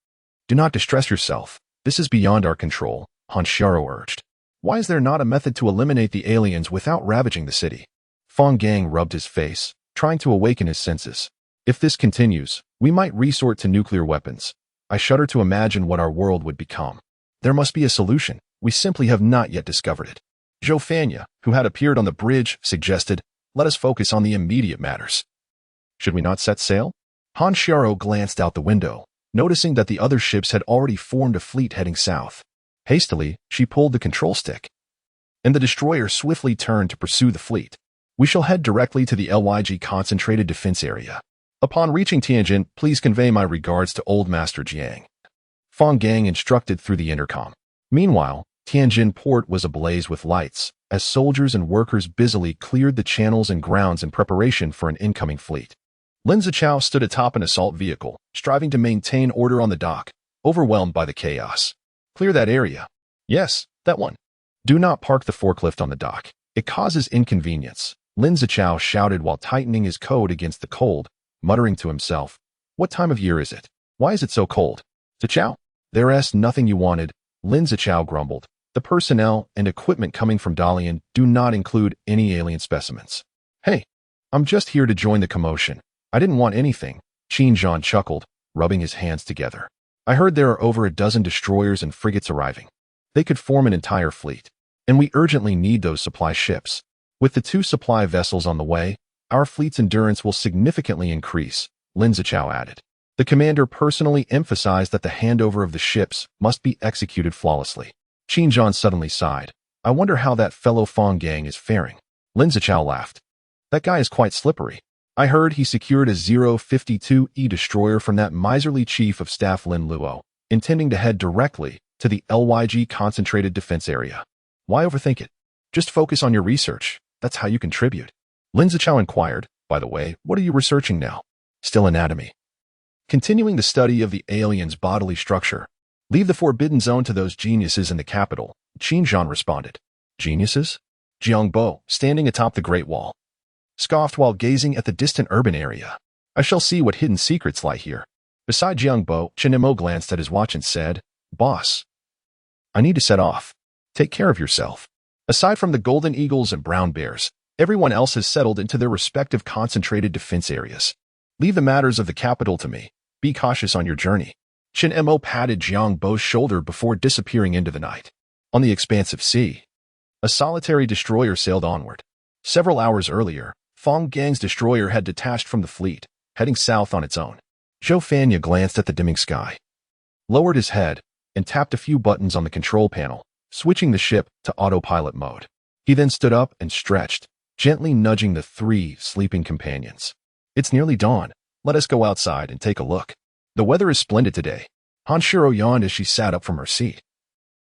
Speaker 1: do not distress yourself. This is beyond our control," Han Xiaoha urged. "Why is there not a method to eliminate the aliens without ravaging the city?" Fang Gang rubbed his face, trying to awaken his senses. "If this continues, we might resort to nuclear weapons. I shudder to imagine what our world would become. There must be a solution. We simply have not yet discovered it." Xiaoha, who had appeared on the bridge, suggested, "Let us focus on the immediate matters." "Should we not set sail?" Han Xiaoha glanced out the window, noticing that the other ships had already formed a fleet heading south. Hastily, she pulled the control stick, and the destroyer swiftly turned to pursue the fleet. "We shall head directly to the LYG concentrated defense area. Upon reaching Tianjin, please convey my regards to Old Master Jiang." Fang Gang instructed through the intercom. Meanwhile, Tianjin port was ablaze with lights, as soldiers and workers busily cleared the channels and grounds in preparation for an incoming fleet. Lin Zichao stood atop an assault vehicle, striving to maintain order on the dock, overwhelmed by the chaos. "Clear that area." "Yes, that one." "Do not park the forklift on the dock. It causes inconvenience," Lin Zichao shouted while tightening his coat against the cold, muttering to himself, "What time of year is it? Why is it so cold?" "Zichao, there's nothing you wanted," Lin Zichao grumbled. "The personnel and equipment coming from Dalian do not include any alien specimens." "Hey, I'm just here to join the commotion. I didn't want anything," Qin Zhan chuckled, rubbing his hands together. "I heard there are over a dozen destroyers and frigates arriving. They could form an entire fleet, and we urgently need those supply ships. With the 2 supply vessels on the way, our fleet's endurance will significantly increase," Lin Zichao added. The commander personally emphasized that the handover of the ships must be executed flawlessly. Qin Zhan suddenly sighed. "I wonder how that fellow Fang Gang is faring." Lin Zichao laughed. "That guy is quite slippery. I heard he secured a 052E destroyer from that miserly chief of staff Lin Luo, intending to head directly to the LYG concentrated defense area. Why overthink it? Just focus on your research. That's how you contribute." Lin Zichao inquired, "By the way, what are you researching now?" "Still anatomy. Continuing the study of the alien's bodily structure. Leave the forbidden zone to those geniuses in the capital," Qin Zhan responded. "Geniuses?" Jiang Bo, standing atop the Great Wall, scoffed while gazing at the distant urban area. "I shall see what hidden secrets lie here." Beside Jiang Bo, Chen Mo glanced at his watch and said, "Boss, I need to set off. Take care of yourself." Aside from the Golden Eagles and Brown Bears, everyone else has settled into their respective concentrated defense areas. "Leave the matters of the capital to me. Be cautious on your journey." Chen Mo patted Jiang Bo's shoulder before disappearing into the night. On the expansive sea, a solitary destroyer sailed onward. Several hours earlier, Fang Gang's destroyer had detached from the fleet, heading south on its own. Xiaoha glanced at the dimming sky, lowered his head, and tapped a few buttons on the control panel, switching the ship to autopilot mode. He then stood up and stretched, gently nudging the 3 sleeping companions. "It's nearly dawn. Let us go outside and take a look. The weather is splendid today." Han Xiaoha yawned as she sat up from her seat,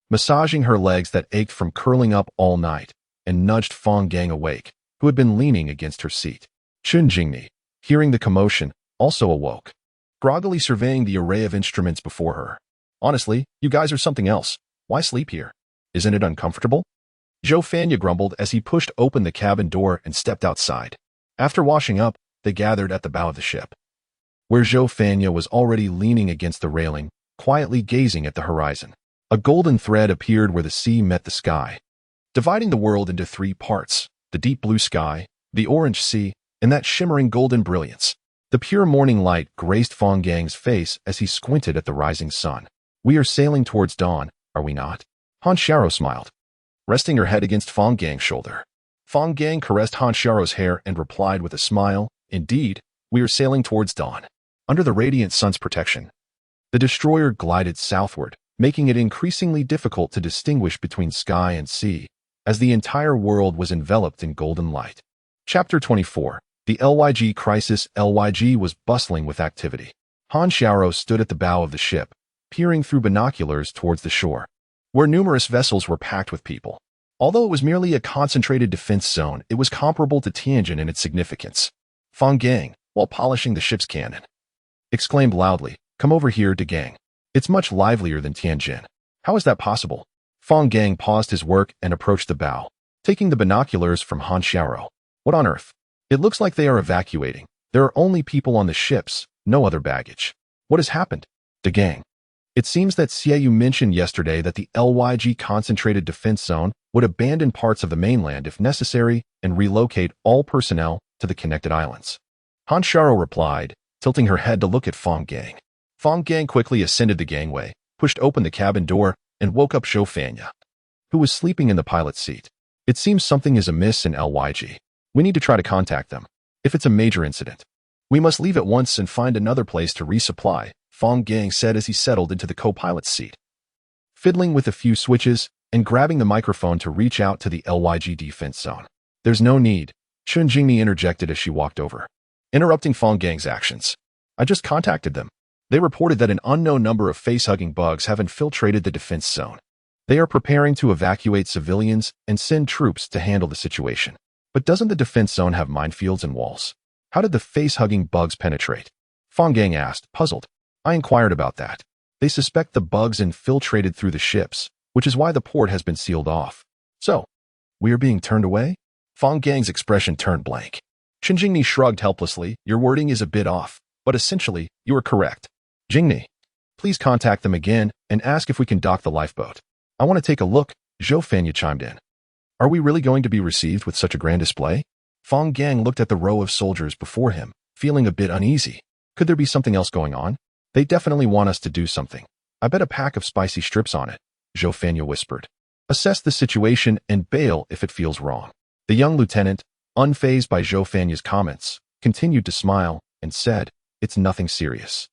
Speaker 1: massaging her legs that ached from curling up all night, and nudged Fang Gang awake, who had been leaning against her seat. Chen Jingni, hearing the commotion, also awoke, groggily surveying the array of instruments before her. "Honestly, you guys are something else. Why sleep here? Isn't it uncomfortable?" Xiaoha grumbled as he pushed open the cabin door and stepped outside. After washing up, they gathered at the bow of the ship, where Xiaoha was already leaning against the railing, quietly gazing at the horizon. A golden thread appeared where the sea met the sky, dividing the world into 3 parts: the deep blue sky, the orange sea, and that shimmering golden brilliance. The pure morning light graced Fang Gang's face as he squinted at the rising sun. "We are sailing towards dawn, are we not?" Han Xiaoha smiled. resting her head against Fang Gang's shoulder. Fang Gang caressed Han Xiaoha's hair and replied with a smile, "Indeed, we are sailing towards dawn." Under the radiant sun's protection, the destroyer glided southward, making it increasingly difficult to distinguish between sky and sea, as the entire world was enveloped in golden light. Chapter 24. The LYG Crisis. LYG was bustling with activity. Han Xiaoha stood at the bow of the ship, peering through binoculars towards the shore, where numerous vessels were packed with people. Although it was merely a concentrated defense zone, it was comparable to Tianjin in its significance. Fang Gang, while polishing the ship's cannon, exclaimed loudly, "Come over here, De Gang. It's much livelier than Tianjin." "How is that possible?" Fang Gang paused his work and approached the bow, taking the binoculars from Han Xiaoha. "What on earth? It looks like they are evacuating. There are only people on the ships, no other baggage. What has happened?" "De Gang. It seems that Xiaoha mentioned yesterday that the LYG Concentrated Defense Zone would abandon parts of the mainland if necessary and relocate all personnel to the connected islands." Han Xiaoha replied, tilting her head to look at Fang Gang. Fang Gang quickly ascended the gangway, pushed open the cabin door, and woke up Xiaoha, who was sleeping in the pilot's seat. "It seems something is amiss in LYG. We need to try to contact them. If it's a major incident, we must leave at once and find another place to resupply," Fang Gang said as he settled into the co-pilot's seat, fiddling with a few switches and grabbing the microphone to reach out to the LYG defense zone. "There's no need," Chun Jingmi interjected as she walked over, interrupting Fang Gang's actions. "I just contacted them. They reported that an unknown number of face-hugging bugs have infiltrated the defense zone. They are preparing to evacuate civilians and send troops to handle the situation." "But doesn't the defense zone have minefields and walls? How did the face-hugging bugs penetrate?" Fang Gang asked, puzzled. "I inquired about that. They suspect the bugs infiltrated through the ships, which is why the port has been sealed off." "So, we are being turned away?" Fang Gang's expression turned blank. Chun Jingni shrugged helplessly. "Your wording is a bit off, but essentially, you are correct. Jingni, please contact them again and ask if we can dock the lifeboat. I want to take a look," Zhou Fanya chimed in. "Are we really going to be received with such a grand display?" Fang Gang looked at the row of soldiers before him, feeling a bit uneasy. Could there be something else going on? "They definitely want us to do something. I bet a pack of spicy strips on it," Zhou Fanya whispered. "Assess the situation and bail if it feels wrong." The young lieutenant, unfazed by Zhou Fanya's comments, continued to smile and said, "It's nothing serious.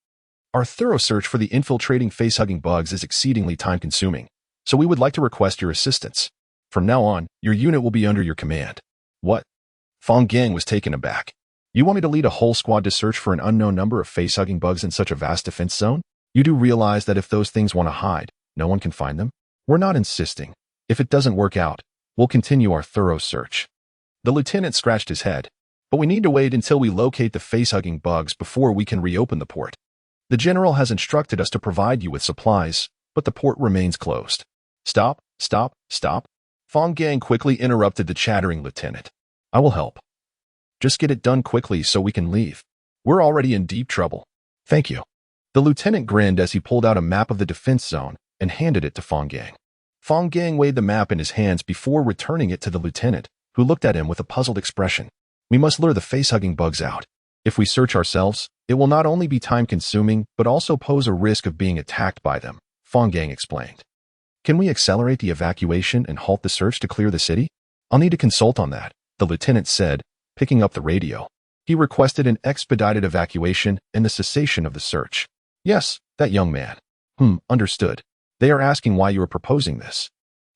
Speaker 1: Our thorough search for the infiltrating face-hugging bugs is exceedingly time-consuming, so we would like to request your assistance. From now on, your unit will be under your command." "What?" Fang Gang was taken aback. "You want me to lead a whole squad to search for an unknown number of face-hugging bugs in such a vast defense zone? You do realize that if those things want to hide, no one can find them? We're not insisting. If it doesn't work out, we'll continue our thorough search." The lieutenant scratched his head. "But we need to wait until we locate the face-hugging bugs before we can reopen the port. The general has instructed us to provide you with supplies, but the port remains closed." "Stop, stop, stop." Fang Gang quickly interrupted the chattering lieutenant. "I will help. Just get it done quickly so we can leave. We're already in deep trouble." "Thank you." The lieutenant grinned as he pulled out a map of the defense zone and handed it to Fang Gang. Fang Gang weighed the map in his hands before returning it to the lieutenant, who looked at him with a puzzled expression. "We must lure the face-hugging bugs out. If we search ourselves, it will not only be time-consuming but also pose a risk of being attacked by them," Fang Gang explained. "Can we accelerate the evacuation and halt the search to clear the city?" "I'll need to consult on that," the lieutenant said, picking up the radio. He requested an expedited evacuation and the cessation of the search. "Yes, that young man." Understood. They are asking why you are proposing this."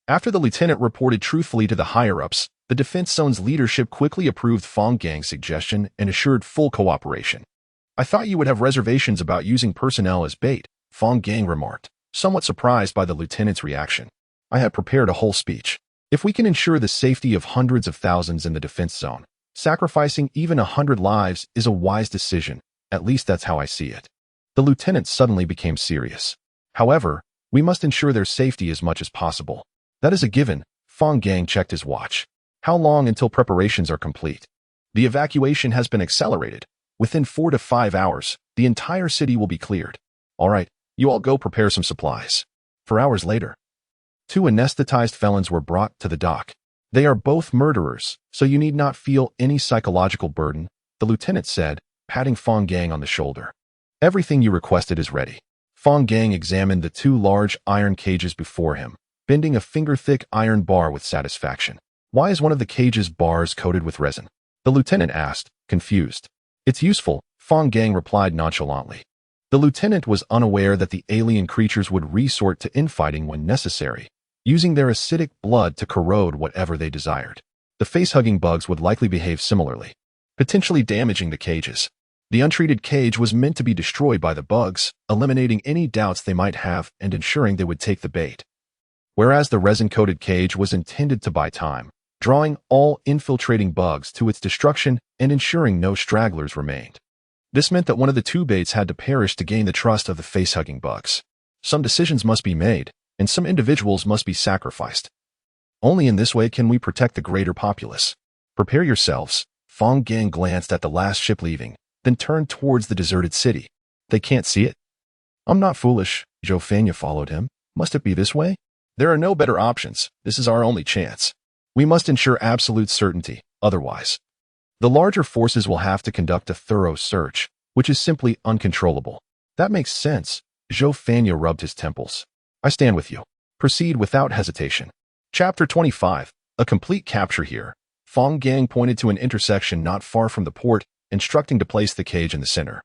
Speaker 1: After the lieutenant reported truthfully to the higher-ups, the defense zone's leadership quickly approved Fang Gang's suggestion and assured full cooperation. "I thought you would have reservations about using personnel as bait," Fang Gang remarked, somewhat surprised by the lieutenant's reaction. "I had prepared a whole speech. If we can ensure the safety of hundreds of thousands in the defense zone, sacrificing even 100 lives is a wise decision. At least that's how I see it." The lieutenant suddenly became serious. "However, we must ensure their safety as much as possible." "That is a given." Fang Gang checked his watch. "How long until preparations are complete?" "The evacuation has been accelerated. Within 4 to 5 hours, the entire city will be cleared." "All right, you all go prepare some supplies." 4 hours later, 2 anesthetized felons were brought to the dock. "They are both murderers, so you need not feel any psychological burden," the lieutenant said, patting Fang Gang on the shoulder. "Everything you requested is ready." Fang Gang examined the 2 large iron cages before him, bending a finger-thick iron bar with satisfaction. Why is one of the cage's bars coated with resin? The lieutenant asked, confused. It's useful, Fang Gang replied nonchalantly. The lieutenant was unaware that the alien creatures would resort to infighting when necessary, using their acidic blood to corrode whatever they desired. The face-hugging bugs would likely behave similarly, potentially damaging the cages. The untreated cage was meant to be destroyed by the bugs, eliminating any doubts they might have and ensuring they would take the bait. Whereas the resin-coated cage was intended to buy time, drawing all infiltrating bugs to its destruction and ensuring no stragglers remained. This meant that one of the two baits had to perish to gain the trust of the face-hugging bugs. Some decisions must be made, and some individuals must be sacrificed. Only in this way can we protect the greater populace. Prepare yourselves. Fang Gang glanced at the last ship leaving, then turned towards the deserted city. They can't see it? I'm not foolish. Xiaoha followed him. Must it be this way? There are no better options. This is our only chance. We must ensure absolute certainty, otherwise the larger forces will have to conduct a thorough search, which is simply uncontrollable. That makes sense. Xiaoha rubbed his temples. I stand with you. Proceed without hesitation. Chapter 25. A complete capture here. Fang Gang pointed to an intersection not far from the port, instructing to place the cage in the center.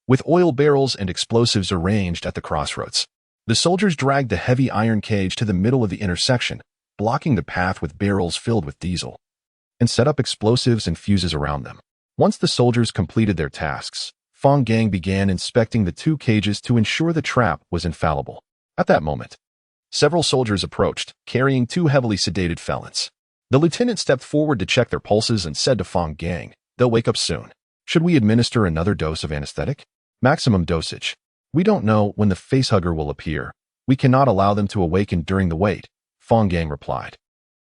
Speaker 1: With oil barrels and explosives arranged at the crossroads, the soldiers dragged the heavy iron cage to the middle of the intersection, blocking the path with barrels filled with diesel, and set up explosives and fuses around them. Once the soldiers completed their tasks, Fang Gang began inspecting the two cages to ensure the trap was infallible. At that moment, several soldiers approached, carrying two heavily sedated felons. The lieutenant stepped forward to check their pulses and said to Fang Gang, "They'll wake up soon. Should we administer another dose of anesthetic? Maximum dosage. We don't know when the facehugger will appear. We cannot allow them to awaken during the wait," Fang Gang replied,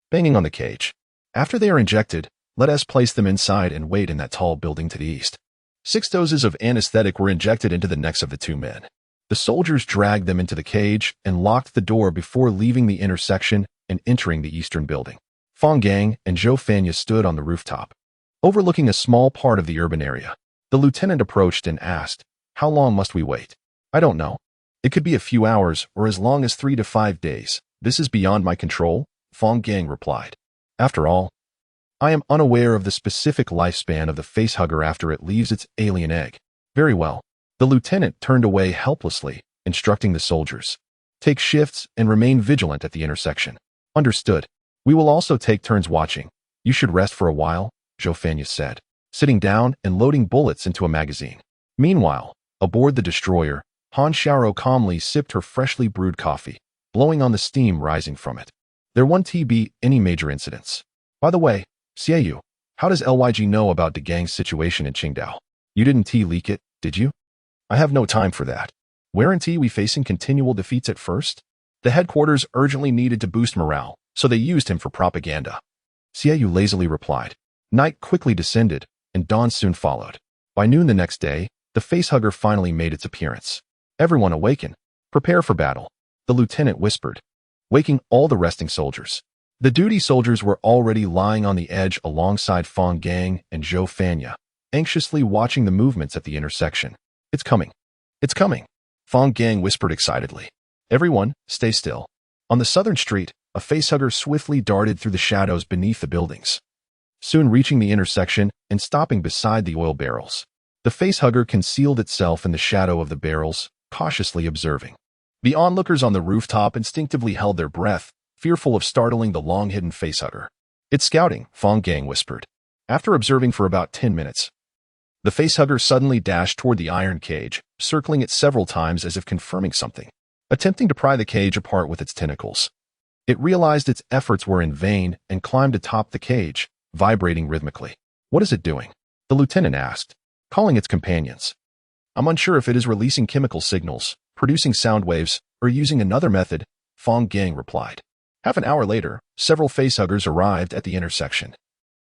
Speaker 1: banging on the cage. "After they are injected, let us place them inside and wait in that tall building to the east." 6 doses of anesthetic were injected into the necks of the two men. The soldiers dragged them into the cage and locked the door before leaving the intersection and entering the eastern building. Fang Gang and Xiaoha stood on the rooftop, overlooking a small part of the urban area. The lieutenant approached and asked, "How long must we wait?" "I don't know. It could be a few hours or as long as 3 to 5 days. This is beyond my control," Fang Gang replied. "After all, I am unaware of the specific lifespan of the facehugger after it leaves its alien egg." "Very well." The lieutenant turned away helplessly, instructing the soldiers, "Take shifts and remain vigilant at the intersection." "Understood. We will also take turns watching. You should rest for a while," Xiaoha said, sitting down and loading bullets into a magazine. Meanwhile, aboard the destroyer, Han Xiao calmly sipped her freshly brewed coffee, blowing on the steam rising from it. There won't be any major incidents. By the way, Xiaoha, how does LYG know about the gang's situation in Qingdao? You didn't leak it, did you? I have no time for that. Weren't we facing continual defeats at first? The headquarters urgently needed to boost morale, so they used him for propaganda. Xiaoha lazily replied. Night quickly descended, and dawn soon followed. By noon the next day, the facehugger finally made its appearance. "Everyone awaken. Prepare for battle," the lieutenant whispered, waking all the resting soldiers. The duty soldiers were already lying on the edge alongside Fang Gang and Xiaoha, anxiously watching the movements at the intersection. "It's coming. It's coming," Fang Gang whispered excitedly. "Everyone, stay still." On the southern street, a facehugger swiftly darted through the shadows beneath the buildings, soon reaching the intersection and stopping beside the oil barrels. The facehugger concealed itself in the shadow of the barrels, cautiously observing. The onlookers on the rooftop instinctively held their breath, fearful of startling the long-hidden facehugger. "It's scouting," Fang Gang whispered. After observing for about 10 minutes, the facehugger suddenly dashed toward the iron cage, circling it several times as if confirming something, attempting to pry the cage apart with its tentacles. It realized its efforts were in vain and climbed atop the cage, vibrating rhythmically. "What is it doing?" the lieutenant asked, calling its companions. "I'm unsure if it is releasing chemical signals, producing sound waves, or using another method," Fang Gang replied. Half an hour later, several facehuggers arrived at the intersection,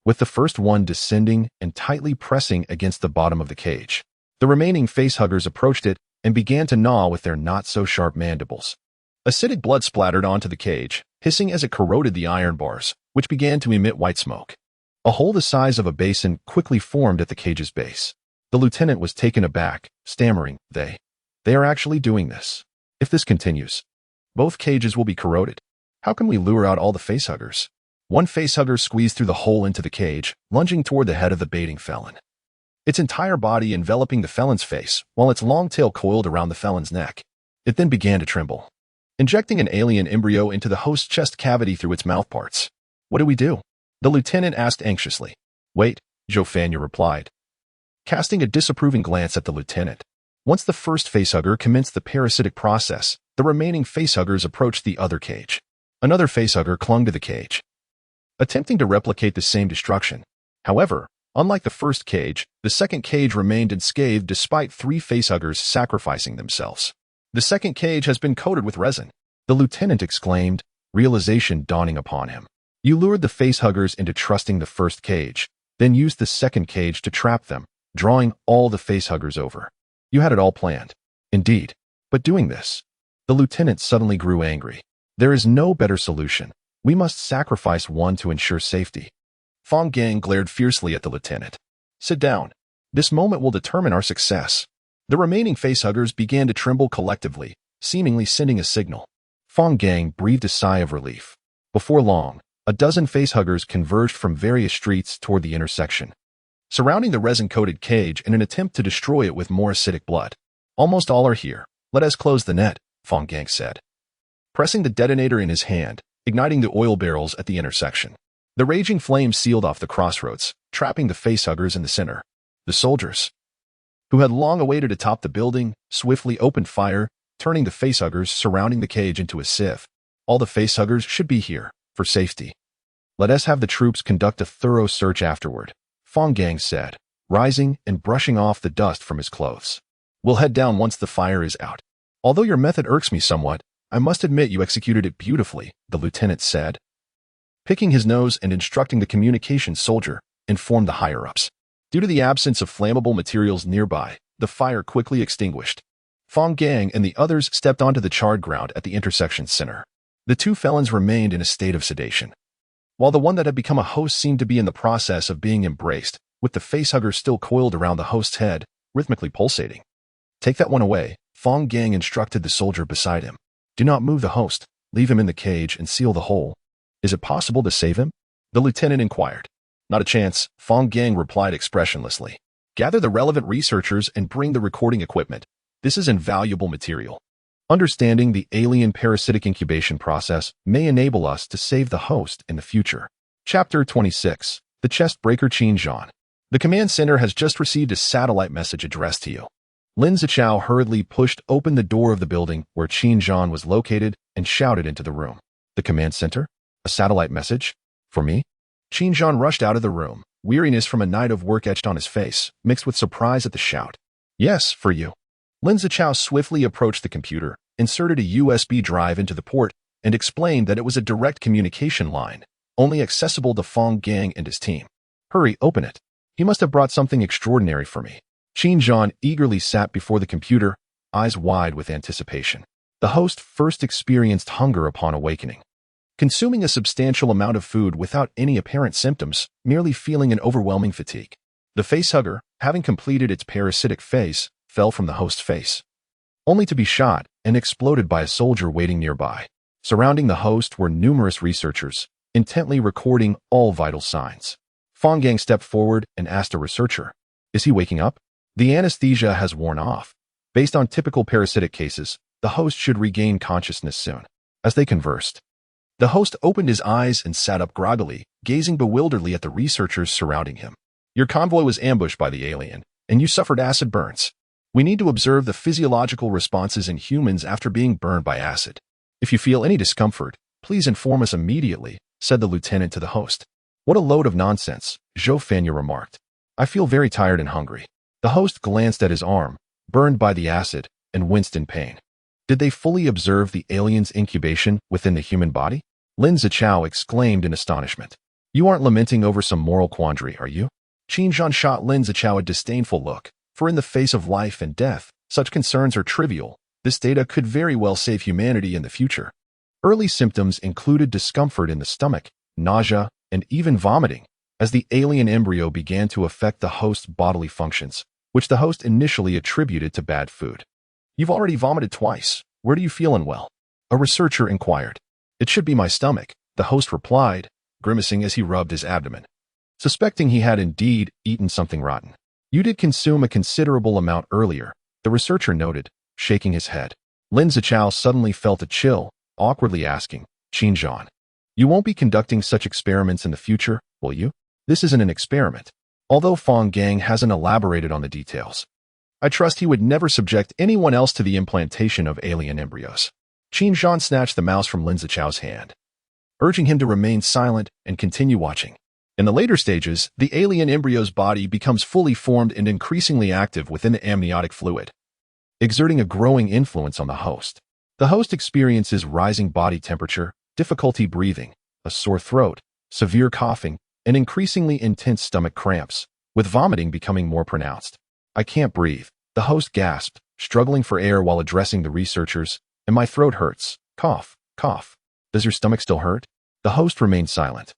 Speaker 1: with the first one descending and tightly pressing against the bottom of the cage. The remaining facehuggers approached it and began to gnaw with their not-so-sharp mandibles. Acidic blood splattered onto the cage, hissing as it corroded the iron bars, which began to emit white smoke. A hole the size of a basin quickly formed at the cage's base. The lieutenant was taken aback, stammering, They are actually doing this. If this continues, both cages will be corroded." How can we lure out all the facehuggers? One facehugger squeezed through the hole into the cage, lunging toward the head of the baiting felon. Its entire body enveloping the felon's face, while its long tail coiled around the felon's neck. It then began to tremble, injecting an alien embryo into the host's chest cavity through its mouthparts. What do we do? The lieutenant asked anxiously. Wait, Xiaoha replied, casting a disapproving glance at the lieutenant. Once the first facehugger commenced the parasitic process, the remaining facehuggers approached the other cage. Another facehugger clung to the cage, attempting to replicate the same destruction. However, unlike the first cage, the second cage remained unscathed despite 3 facehuggers sacrificing themselves. The second cage has been coated with resin, the lieutenant exclaimed, realization dawning upon him. You lured the facehuggers into trusting the first cage, then used the second cage to trap them, drawing all the facehuggers over. You had it all planned. Indeed. But doing this, the lieutenant suddenly grew angry. There is no better solution. We must sacrifice one to ensure safety. Fang Gang glared fiercely at the lieutenant. Sit down. This moment will determine our success. The remaining facehuggers began to tremble collectively, seemingly sending a signal. Fang Gang breathed a sigh of relief. Before long, a dozen facehuggers converged from various streets toward the intersection, surrounding the resin-coated cage in an attempt to destroy it with more acidic blood. Almost all are here. Let us close the net, Fang Gang said, pressing the detonator in his hand, igniting the oil barrels at the intersection. The raging flames sealed off the crossroads, trapping the facehuggers in the center. The soldiers, who had long awaited atop the building, swiftly opened fire, turning the facehuggers surrounding the cage into a sieve. All the facehuggers should be here, for safety. Let us have the troops conduct a thorough search afterward, Fang Gang said, rising and brushing off the dust from his clothes. We'll head down once the fire is out. Although your method irks me somewhat, I must admit you executed it beautifully, the lieutenant said, picking his nose and instructing the communications soldier, informed the higher-ups. Due to the absence of flammable materials nearby, the fire quickly extinguished. Fang Gang and the others stepped onto the charred ground at the intersection's center. The 2 felons remained in a state of sedation, while the one that had become a host seemed to be in the process of being embraced, with the facehugger still coiled around the host's head, rhythmically pulsating. Take that one away, Fang Gang instructed the soldier beside him. Do not move the host, leave him in the cage and seal the hole. Is it possible to save him? The lieutenant inquired. Not a chance, Fang Gang replied expressionlessly. Gather the relevant researchers and bring the recording equipment. This is invaluable material. Understanding the alien parasitic incubation process may enable us to save the host in the future. Chapter 26. The Chest Breaker Xinjiang. The command center has just received a satellite message addressed to you. Lin Zichao hurriedly pushed open the door of the building where Xinjiang was located and shouted into the room. The command center? A satellite message? For me? Xinjiang rushed out of the room, weariness from a night of work etched on his face, mixed with surprise at the shout. Yes, for you. Lin Zichao swiftly approached the computer, inserted a USB drive into the port, and explained that it was a direct communication line, only accessible to Fang Gang and his team. Hurry, open it. He must have brought something extraordinary for me. Xinjiang eagerly sat before the computer, eyes wide with anticipation. The host first experienced hunger upon awakening, consuming a substantial amount of food without any apparent symptoms, merely feeling an overwhelming fatigue. The facehugger, having completed its parasitic phase, fell from the host's face, only to be shot and exploded by a soldier waiting nearby. Surrounding the host were numerous researchers, intently recording all vital signs. Fang Gang stepped forward and asked a researcher, "Is he waking up?" The anesthesia has worn off. Based on typical parasitic cases, the host should regain consciousness soon. As they conversed, the host opened his eyes and sat up groggily, gazing bewilderedly at the researchers surrounding him. Your convoy was ambushed by the alien, and you suffered acid burns. We need to observe the physiological responses in humans after being burned by acid. If you feel any discomfort, please inform us immediately, said the lieutenant to the host. What a load of nonsense, Xiaoha remarked. I feel very tired and hungry. The host glanced at his arm, burned by the acid, and winced in pain. Did they fully observe the alien's incubation within the human body? Lin Zichao exclaimed in astonishment. You aren't lamenting over some moral quandary, are you? Xinjiang shot Lin Zichao a disdainful look, for in the face of life and death, such concerns are trivial. This data could very well save humanity in the future. Early symptoms included discomfort in the stomach, nausea, and even vomiting, as the alien embryo began to affect the host's bodily functions, which the host initially attributed to bad food. You've already vomited twice. Where do you feel unwell? A researcher inquired. It should be my stomach, the host replied, grimacing as he rubbed his abdomen, suspecting he had indeed eaten something rotten. You did consume a considerable amount earlier, the researcher noted, shaking his head. Lin Zichao suddenly felt a chill, awkwardly asking, Xinjiang, you won't be conducting such experiments in the future, will you? This isn't an experiment. Although Fang Gang hasn't elaborated on the details, I trust he would never subject anyone else to the implantation of alien embryos. Xinjiang snatched the mouse from Lin Zichao's hand, urging him to remain silent and continue watching. In the later stages, the alien embryo's body becomes fully formed and increasingly active within the amniotic fluid, exerting a growing influence on the host. The host experiences rising body temperature, difficulty breathing, a sore throat, severe coughing, and increasingly intense stomach cramps, with vomiting becoming more pronounced. I can't breathe, the host gasped, struggling for air while addressing the researchers, and my throat hurts. Cough, cough. Does your stomach still hurt? The host remained silent,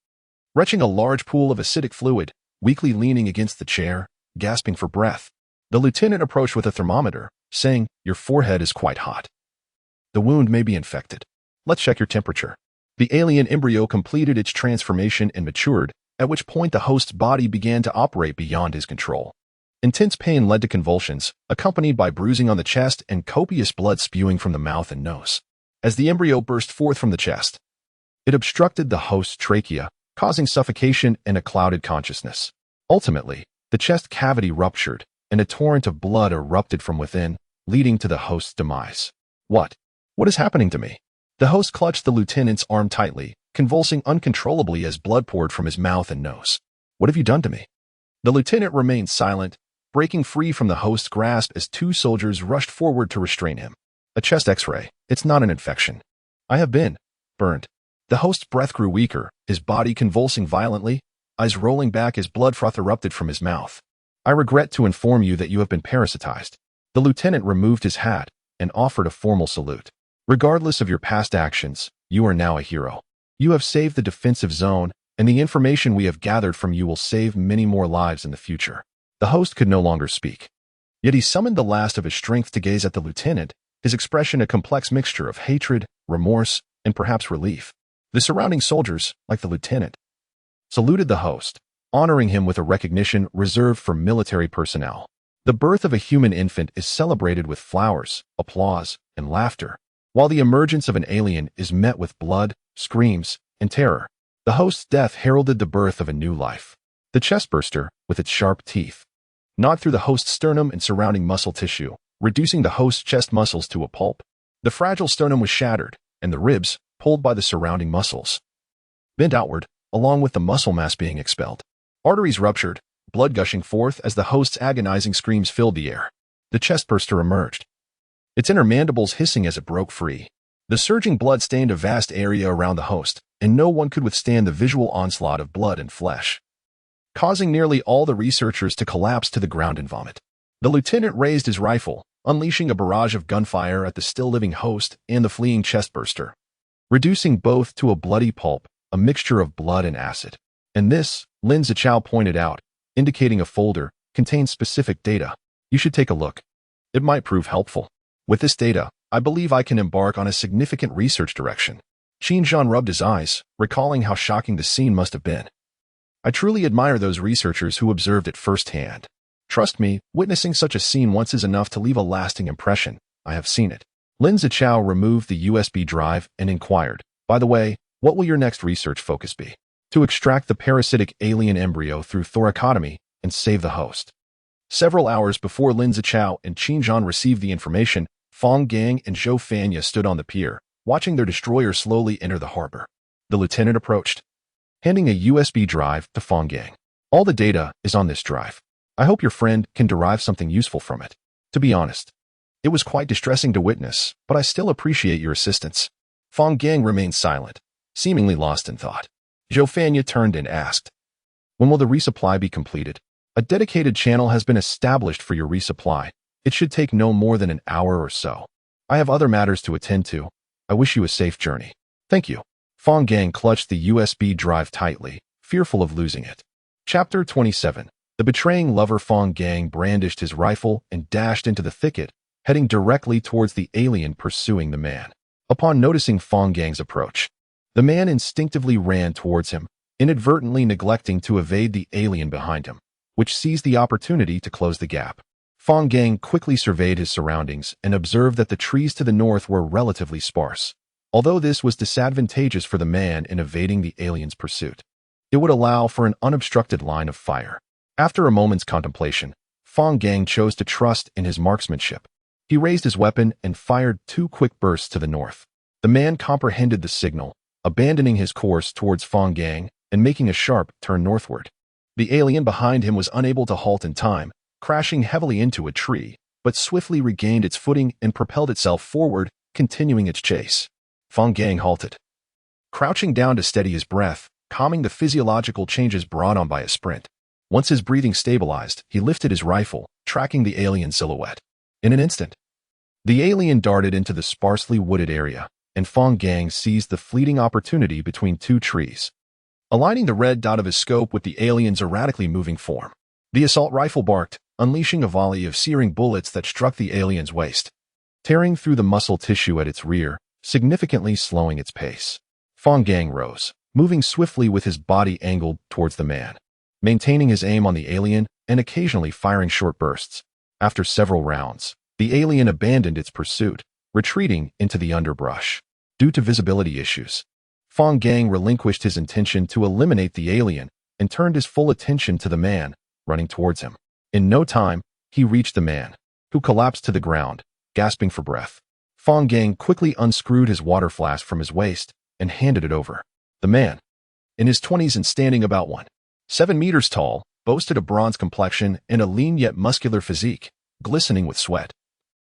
Speaker 1: retching a large pool of acidic fluid, weakly leaning against the chair, gasping for breath. The lieutenant approached with a thermometer, saying, your forehead is quite hot. The wound may be infected. Let's check your temperature. The alien embryo completed its transformation and matured, at which point the host's body began to operate beyond his control. Intense pain led to convulsions, accompanied by bruising on the chest and copious blood spewing from the mouth and nose. As the embryo burst forth from the chest, it obstructed the host's trachea, causing suffocation and a clouded consciousness. Ultimately, the chest cavity ruptured, and a torrent of blood erupted from within, leading to the host's demise. What is happening to me? The host clutched the lieutenant's arm tightly, convulsing uncontrollably as blood poured from his mouth and nose. What have you done to me? The lieutenant remained silent, breaking free from the host's grasp as two soldiers rushed forward to restrain him. A chest x-ray. It's not an infection. I have been burned. The host's breath grew weaker, his body convulsing violently, eyes rolling back as blood froth erupted from his mouth. I regret to inform you that you have been parasitized. The lieutenant removed his hat and offered a formal salute. Regardless of your past actions, you are now a hero. You have saved the defensive zone, and the information we have gathered from you will save many more lives in the future. The host could no longer speak. Yet he summoned the last of his strength to gaze at the lieutenant, his expression a complex mixture of hatred, remorse, and perhaps relief. The surrounding soldiers, like the lieutenant, saluted the host, honoring him with a recognition reserved for military personnel. The birth of a human infant is celebrated with flowers, applause, and laughter, while the emergence of an alien is met with blood, screams, and terror. The host's death heralded the birth of a new life. The chestburster, with its sharp teeth, gnawed through the host's sternum and surrounding muscle tissue, reducing the host's chest muscles to a pulp. The fragile sternum was shattered, and the ribs, pulled by the surrounding muscles, bent outward, along with the muscle mass being expelled. Arteries ruptured, blood gushing forth as the host's agonizing screams filled the air. The chestburster emerged, its inner mandibles hissing as it broke free. The surging blood stained a vast area around the host, and no one could withstand the visual onslaught of blood and flesh, causing nearly all the researchers to collapse to the ground and vomit. The lieutenant raised his rifle, unleashing a barrage of gunfire at the still-living host and the fleeing chestburster, reducing both to a bloody pulp, a mixture of blood and acid. And this, Lin Zichao pointed out, indicating a folder, contains specific data. You should take a look. It might prove helpful. With this data, I believe I can embark on a significant research direction. Xinjiang rubbed his eyes, recalling how shocking the scene must have been. I truly admire those researchers who observed it firsthand. Trust me, witnessing such a scene once is enough to leave a lasting impression. I have seen it. Lin Zichao removed the USB drive and inquired, by the way, what will your next research focus be? To extract the parasitic alien embryo through thoracotomy and save the host. Several hours before Lin Zichao and Xinjiang received the information, Fang Gang and Xiaoha stood on the pier, watching their destroyer slowly enter the harbor. The lieutenant approached, handing a USB drive to Fang Gang. All the data is on this drive. I hope your friend can derive something useful from it. To be honest, it was quite distressing to witness, but I still appreciate your assistance. Fang Gang remained silent, seemingly lost in thought. Xiaoha turned and asked, when will the resupply be completed? A dedicated channel has been established for your resupply. It should take no more than an hour or so. I have other matters to attend to. I wish you a safe journey. Thank you. Fang Gang clutched the USB drive tightly, fearful of losing it. Chapter 27. The betraying lover. Fang Gang brandished his rifle and dashed into the thicket, heading directly towards the alien pursuing the man. Upon noticing Fang Gang's approach, The man instinctively ran towards him, inadvertently neglecting to evade the alien behind him, which seized the opportunity to close the gap. Fang Gang quickly surveyed his surroundings and observed that the trees to the north were relatively sparse. Although this was disadvantageous for the man in evading the alien's pursuit, it would allow for an unobstructed line of fire. After a moment's contemplation, Fang Gang chose to trust in his marksmanship. He raised his weapon and fired 2 quick bursts to the north. The man comprehended the signal, abandoning his course towards Fang Gang and making a sharp turn northward. The alien behind him was unable to halt in time, crashing heavily into a tree, but swiftly regained its footing and propelled itself forward, continuing its chase. Fang Gang halted, crouching down to steady his breath, calming the physiological changes brought on by a sprint. Once his breathing stabilized, he lifted his rifle, tracking the alien silhouette. In an instant, the alien darted into the sparsely wooded area, and Fang Gang seized the fleeting opportunity between 2 trees, aligning the red dot of his scope with the alien's erratically moving form. The assault rifle barked, unleashing a volley of searing bullets that struck the alien's waist, tearing through the muscle tissue at its rear, significantly slowing its pace. Fang Gang rose, moving swiftly with his body angled towards the man, maintaining his aim on the alien and occasionally firing short bursts. After several rounds, the alien abandoned its pursuit, retreating into the underbrush. Due to visibility issues, Fang Gang relinquished his intention to eliminate the alien and turned his full attention to the man running towards him. In no time, he reached the man, who collapsed to the ground, gasping for breath. Fang Gang quickly unscrewed his water flask from his waist and handed it over. The man, in his 20s and standing about 1.7 meters tall, boasted a bronze complexion and a lean yet muscular physique, glistening with sweat,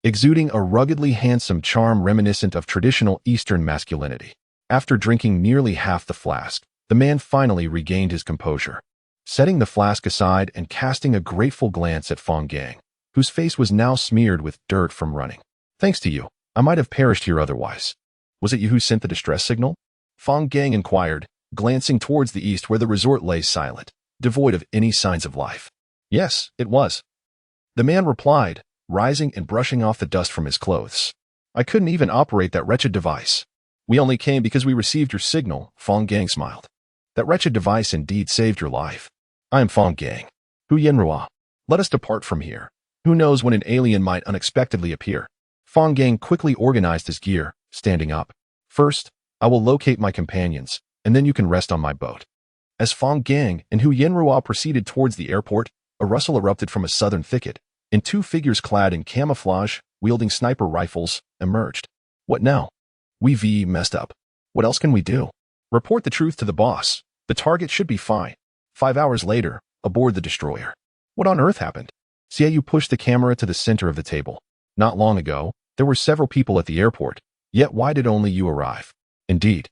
Speaker 1: exuding a ruggedly handsome charm reminiscent of traditional Eastern masculinity. After drinking nearly half the flask, the man finally regained his composure, setting the flask aside and casting a grateful glance at Fang Gang, whose face was now smeared with dirt from running. "Thanks to you, I might have perished here otherwise. Was it you who sent the distress signal?" Fang Gang inquired, glancing towards the east where the resort lay silent, devoid of any signs of life. "Yes, it was," the man replied, rising and brushing off the dust from his clothes. "I couldn't even operate that wretched device." "We only came because we received your signal," Fang Gang smiled. "That wretched device indeed saved your life." "I am Fang Gang. Hu Yenrua. Let us depart from here. Who knows when an alien might unexpectedly appear." Fang Gang quickly organized his gear, standing up. "First, I will locate my companions, and then you can rest on my boat." As Fang Gang and Hu Yenrua proceeded towards the airport, a rustle erupted from a southern thicket, and 2 figures clad in camouflage, wielding sniper rifles, emerged. "What now?" "We messed up. What else can we do?" "Report the truth to the boss. The target should be fine." 5 hours later, aboard the destroyer. "What on earth happened?" Xiaoha pushed the camera to the center of the table. "Not long ago, there were several people at the airport, yet why did only you arrive?" "Indeed,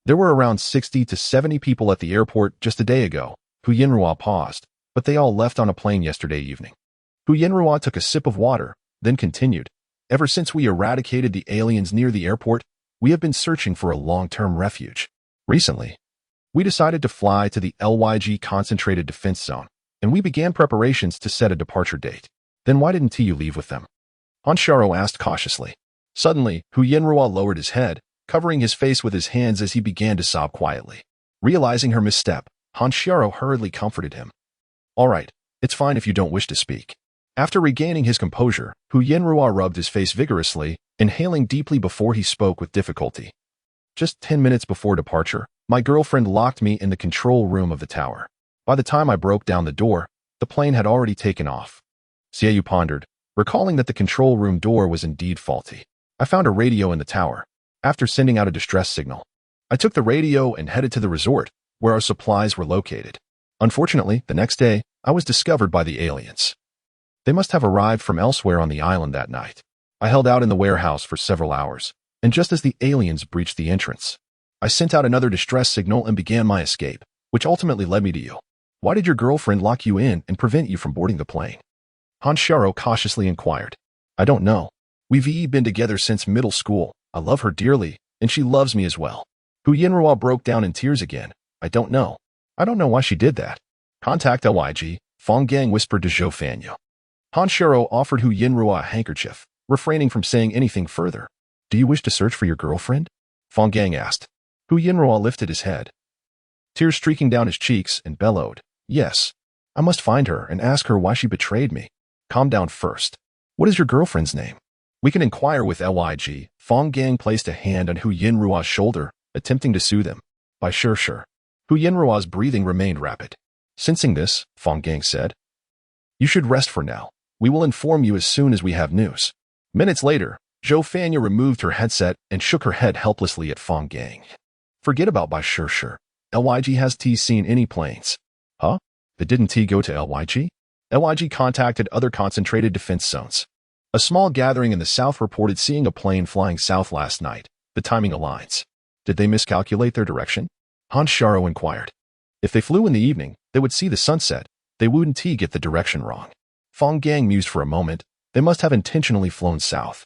Speaker 1: there were around 60 to 70 people at the airport just a day ago." Hu Yenrua paused, "but they all left on a plane yesterday evening." Hu Yenrua took a sip of water, then continued, "Ever since we eradicated the aliens near the airport, we have been searching for a long-term refuge. Recently, we decided to fly to the LYG Concentrated Defense Zone, and we began preparations to set a departure date." "Then why didn't you leave with them?" Hansharo asked cautiously. Suddenly, Hu Yenrua lowered his head, covering his face with his hands as he began to sob quietly. Realizing her misstep, Hansharo hurriedly comforted him. "All right, it's fine if you don't wish to speak." After regaining his composure, Hu Yenrua rubbed his face vigorously, inhaling deeply before he spoke with difficulty. "Just 10 minutes before departure, my girlfriend locked me in the control room of the tower. By the time I broke down the door, the plane had already taken off." Xiaoha pondered, recalling that the control room door was indeed faulty. "I found a radio in the tower. After sending out a distress signal, I took the radio and headed to the resort, where our supplies were located. Unfortunately, the next day, I was discovered by the aliens. They must have arrived from elsewhere on the island that night. I held out in the warehouse for several hours, and just as the aliens breached the entrance, I sent out another distress signal and began my escape, which ultimately led me to you. Why did your girlfriend lock you in and prevent you from boarding the plane?" Hansharo cautiously inquired. "I don't know. We've been together since middle school. I love her dearly, and she loves me as well." Hu Yenrua broke down in tears again. "I don't know. I don't know why she did that." "Contact LYG," Fang Gang whispered to Zhou Fanyu. Hansharo offered Hu Yenrua a handkerchief, refraining from saying anything further. "Do you wish to search for your girlfriend?" Fang Gang asked. Hu Yinruo lifted his head, tears streaking down his cheeks, and bellowed, "Yes, I must find her and ask her why she betrayed me." "Calm down first. What is your girlfriend's name? We can inquire with Lyg." Fang Gang placed a hand on Hu Yinruo's shoulder, attempting to soothe him. "By sure. Hu Yinruo's breathing remained rapid. Sensing this, Fang Gang said, "You should rest for now. We will inform you as soon as we have news." Minutes later, Xiaoha removed her headset and shook her head helplessly at Fang Gang. "Forget about by sure. Lyg has T seen any planes?" "Huh? But didn't T go to Lyg?" "Lyg contacted other concentrated defense zones. A small gathering in the south reported seeing a plane flying south last night. The timing aligns." "Did they miscalculate their direction?" Han Xiaoha inquired. "If they flew in the evening, they would see the sunset. They wouldn't get the direction wrong." Fang Gang mused for a moment. They must have intentionally flown south.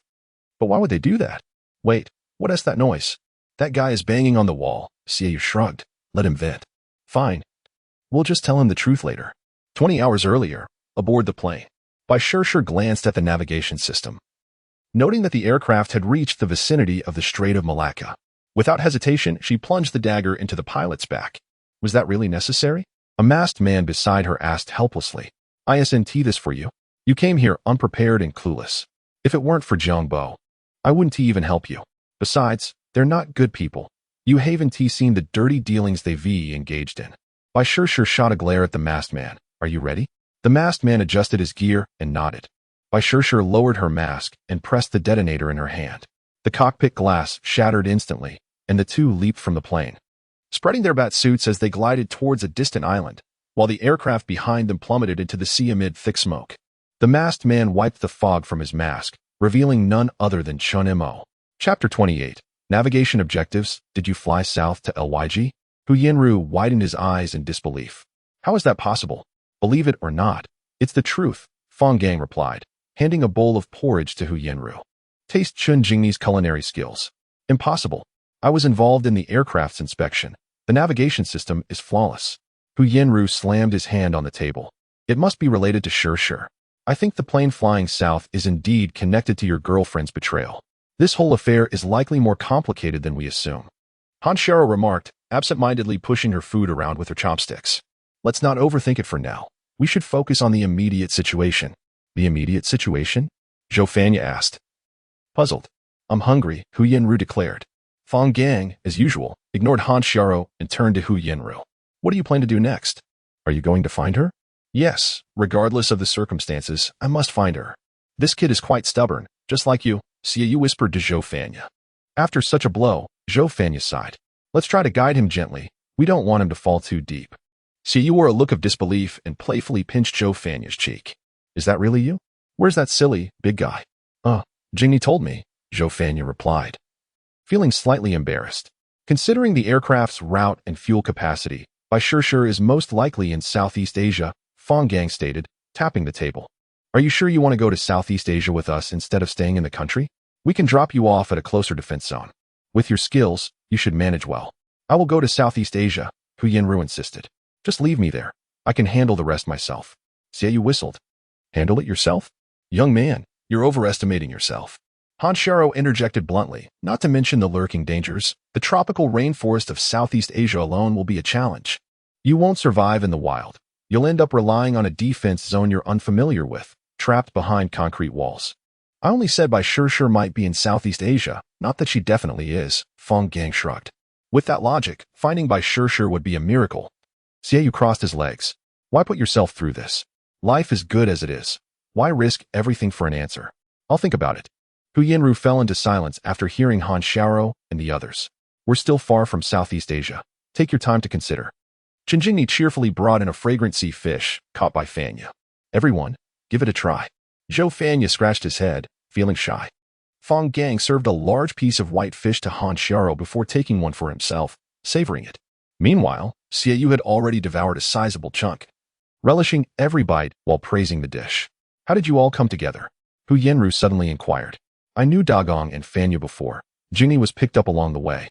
Speaker 1: But why would they do that? "Wait, what is that noise?" "That guy is banging on the wall." Xiaoha shrugged. "Let him vent." "Fine. We'll just tell him the truth later." 20 hours earlier, aboard the plane, Bai Shishir glanced at the navigation system, noting that the aircraft had reached the vicinity of the Strait of Malacca. Without hesitation, she plunged the dagger into the pilot's back. Was that really necessary? A masked man beside her asked helplessly. "Isn't this for you? You came here unprepared and clueless. If it weren't for Jiangbo, I wouldn't even help you. Besides, they're not good people. You haven't seen the dirty dealings they've engaged in." Bai Shishir shot a glare at the masked man. "Are you ready?" The masked man adjusted his gear and nodded. Bai Shishir lowered her mask and pressed the detonator in her hand. The cockpit glass shattered instantly, and the two leaped from the plane, spreading their bat suits as they glided towards a distant island, while the aircraft behind them plummeted into the sea amid thick smoke. The masked man wiped the fog from his mask, revealing none other than Chun Mo. Chapter 28. Navigation Objectives. Did you fly south to Lyg? Hu Yinru widened his eyes in disbelief. "How is that possible?" "Believe it or not, it's the truth," Fang Gang replied, handing a bowl of porridge to Hu Yinru. "Taste Chun Jingni's culinary skills." "Impossible. I was involved in the aircraft's inspection. The navigation system is flawless." Hu Yinru slammed his hand on the table. "It must be related to Sure. I think the plane flying south is indeed connected to your girlfriend's betrayal. This whole affair is likely more complicated than we assume." Han Xiaoha remarked, absent-mindedly pushing her food around with her chopsticks. "Let's not overthink it for now. We should focus on the immediate situation." "The immediate situation?" Xiaoha asked. Puzzled. "I'm hungry," Hu Yinru declared. Fang Gang, as usual, ignored Han Xiaoha and turned to Hu Yinru. "What do you plan to do next? Are you going to find her?" "Yes, regardless of the circumstances, I must find her. This kid is quite stubborn, just like you," Xiaoha whispered to Xiaoha. After such a blow, Xiaoha sighed. "Let's try to guide him gently. We don't want him to fall too deep." Xiaoha wore a look of disbelief and playfully pinched Xiaoha's cheek. "Is that really you? Where's that silly, big guy?" Jingni told me," Xiaoha replied, feeling slightly embarrassed. Considering the aircraft's route and fuel capacity, Bai Shishir is most likely in Southeast Asia, Fang Gang stated, tapping the table. "Are you sure you want to go to Southeast Asia with us instead of staying in the country? We can drop you off at a closer defense zone. With your skills, you should manage well." "I will go to Southeast Asia," Hu Yinru insisted. "Just leave me there. I can handle the rest myself." Xiaoha whistled. "Handle it yourself? Young man, you're overestimating yourself." Han Xiaoha interjected bluntly, "Not to mention the lurking dangers. The tropical rainforest of Southeast Asia alone will be a challenge. You won't survive in the wild. You'll end up relying on a defense zone you're unfamiliar with, trapped behind concrete walls." "I only said Bai Shishir might be in Southeast Asia, not that she definitely is," Fang Gang shrugged. "With that logic, finding Bai Shishir would be a miracle." Xiaoha crossed his legs. "Why put yourself through this? Life is good as it is. Why risk everything for an answer?" "I'll think about it." Hu Yinru fell into silence after hearing Han Xiaoha and the others. "We're still far from Southeast Asia. Take your time to consider." Chinjingni cheerfully brought in a fragrant sea fish, caught by Fanya. "Everyone, give it a try." Xiaoha scratched his head, feeling shy. Fang Gang served a large piece of white fish to Han Xiaoha before taking one for himself, savoring it. Meanwhile, Xiaoha had already devoured a sizable chunk, relishing every bite while praising the dish. "How did you all come together?" Hu Yinru suddenly inquired. "I knew Dagong and Fanya before. Jingni was picked up along the way."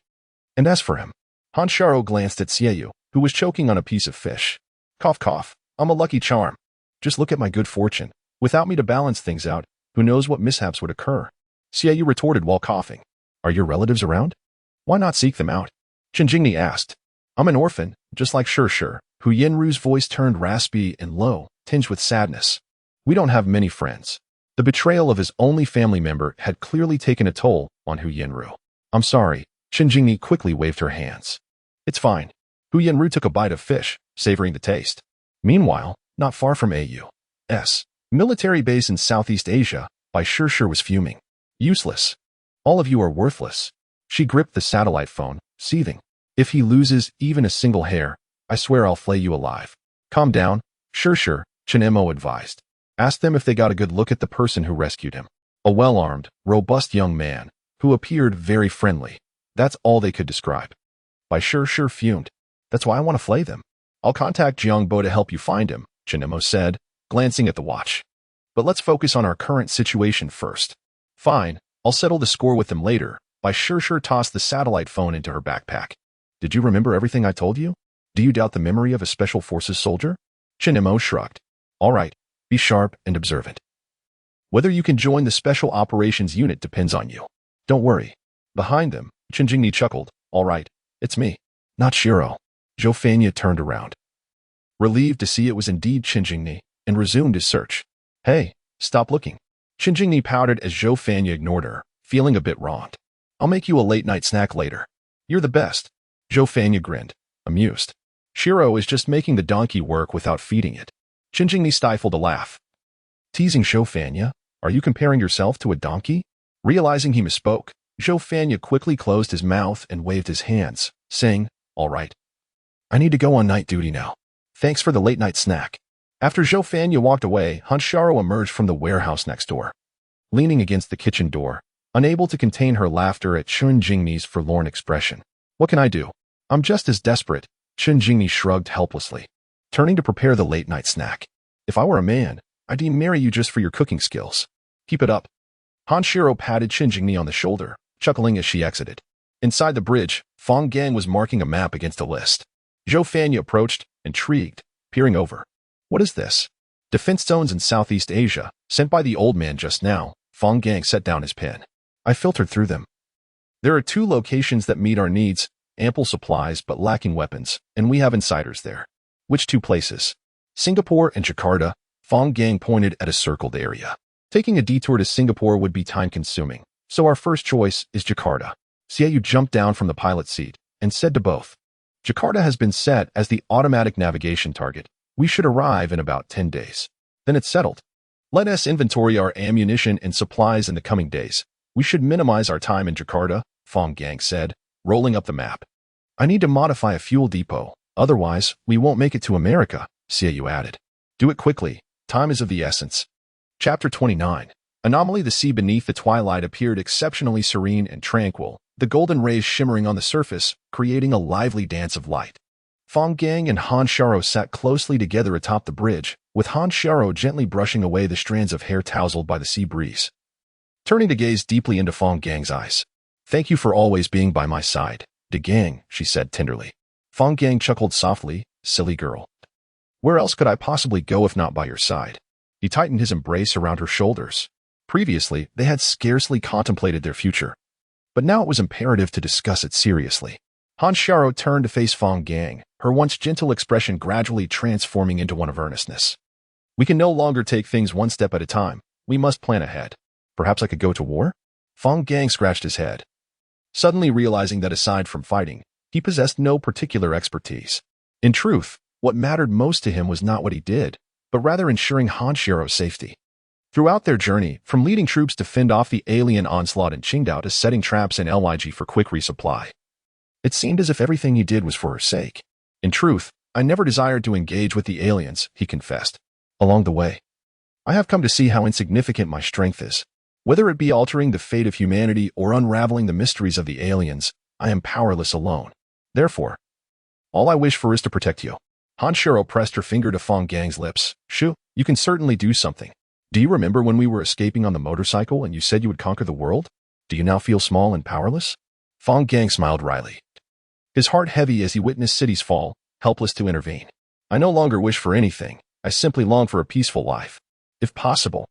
Speaker 1: "And as for him?" Han Xiaoha glanced at Xiaoha, who was choking on a piece of fish. Cough, cough. "I'm a lucky charm. Just look at my good fortune. Without me to balance things out, who knows what mishaps would occur?" Xiaoha retorted while coughing. "Are your relatives around? Why not seek them out?" Chen Jingni asked. I'm an orphan, just like Sure. Hu Yenru's voice turned raspy and low, tinged with sadness. We don't have many friends. The betrayal of his only family member had clearly taken a toll on Hu Yenru. I'm sorry. Chen Jingni quickly waved her hands. It's fine. Hu Yenru took a bite of fish, savoring the taste. Meanwhile, not far from AU's military base in Southeast Asia, Bai Sure was fuming. Useless. All of you are worthless. She gripped the satellite phone, seething. If he loses even a single hair, I swear I'll flay you alive. Calm down, Sure, Chen Mo advised. Ask them if they got a good look at the person who rescued him. A well-armed, robust young man, who appeared very friendly. That's all they could describe. Bai Sure fumed. That's why I want to flay them. I'll contact Jiangbo to help you find him, Chen Mo said, glancing at the watch. But let's focus on our current situation first. Fine, I'll settle the score with them later. Bai Sure tossed the satellite phone into her backpack. Did you remember everything I told you? Do you doubt the memory of a special forces soldier? Chen Mo shrugged. All right, be sharp and observant. Whether you can join the special operations unit depends on you. Don't worry. Behind them, Chen Jingni chuckled. All right, it's me. Not Shiro. Zhou Fanya turned around, relieved to see it was indeed Chen Jingni, and resumed his search. Hey, stop looking. Chen Jingni pouted as Zhou Fanya ignored her, feeling a bit wronged. I'll make you a late-night snack later. You're the best. Zhou Fanya grinned, amused. Shiro is just making the donkey work without feeding it. Chen Jingni stifled a laugh. Teasing Zhou Fanya? Are you comparing yourself to a donkey? Realizing he misspoke, Zhou Fanya quickly closed his mouth and waved his hands, saying, All right. I need to go on night duty now. Thanks for the late-night snack. After Zhou Fanya walked away, Hansharo emerged from the warehouse next door. Leaning against the kitchen door, unable to contain her laughter at Chen Jingni's forlorn expression. What can I do? I'm just as desperate. Chen Jingni shrugged helplessly, turning to prepare the late-night snack. If I were a man, I'd marry you just for your cooking skills. Keep it up. Hanshiro patted Chen Jingni on the shoulder, chuckling as she exited. Inside the bridge, Fang Gang was marking a map against a list. Zhou Fanya approached, intrigued, peering over. What is this? Defense zones in Southeast Asia, sent by the old man just now. Fang Gang set down his pen. I filtered through them. There are 2 locations that meet our needs, ample supplies but lacking weapons, and we have insiders there. Which 2 places? Singapore and Jakarta. Fang Gang pointed at a circled area. Taking a detour to Singapore would be time-consuming, so our first choice is Jakarta. Xiaoha jumped down from the pilot's seat and said to both, Jakarta has been set as the automatic navigation target. We should arrive in about 10 days. Then it's settled. Let us inventory our ammunition and supplies in the coming days. We should minimize our time in Jakarta, Fang Gang said, rolling up the map. I need to modify a fuel depot, otherwise we won't make it to America, Xiaoha added. Do it quickly, time is of the essence. Chapter 29. Anomaly. The sea beneath the twilight appeared exceptionally serene and tranquil, the golden rays shimmering on the surface, creating a lively dance of light. Fang Gang and Hansharo sat closely together atop the bridge, with Hansharo gently brushing away the strands of hair tousled by the sea breeze. Turning to gaze deeply into Fang Gang's eyes. Thank you for always being by my side, De Gang, she said tenderly. Fang Gang chuckled softly, silly girl. Where else could I possibly go if not by your side? He tightened his embrace around her shoulders. Previously, they had scarcely contemplated their future, but now it was imperative to discuss it seriously. Hansharo turned to face Fang Gang, her once gentle expression gradually transforming into one of earnestness. We can no longer take things one step at a time. We must plan ahead. Perhaps I could go to war? Fang Gang scratched his head, suddenly realizing that aside from fighting, he possessed no particular expertise. In truth, what mattered most to him was not what he did, but rather ensuring Hanshiro's safety. Throughout their journey, from leading troops to fend off the alien onslaught in Qingdao to setting traps in LYG for quick resupply, it seemed as if everything he did was for her sake. In truth, I never desired to engage with the aliens, he confessed. Along the way, I have come to see how insignificant my strength is. Whether it be altering the fate of humanity or unraveling the mysteries of the aliens, I am powerless alone. Therefore, all I wish for is to protect you. Hanshiro pressed her finger to Fang Gang's lips. Shu, you can certainly do something. Do you remember when we were escaping on the motorcycle and you said you would conquer the world? Do you now feel small and powerless? Fang Gang smiled wryly, his heart heavy as he witnessed cities fall, helpless to intervene. I no longer wish for anything. I simply long for a peaceful life. If possible,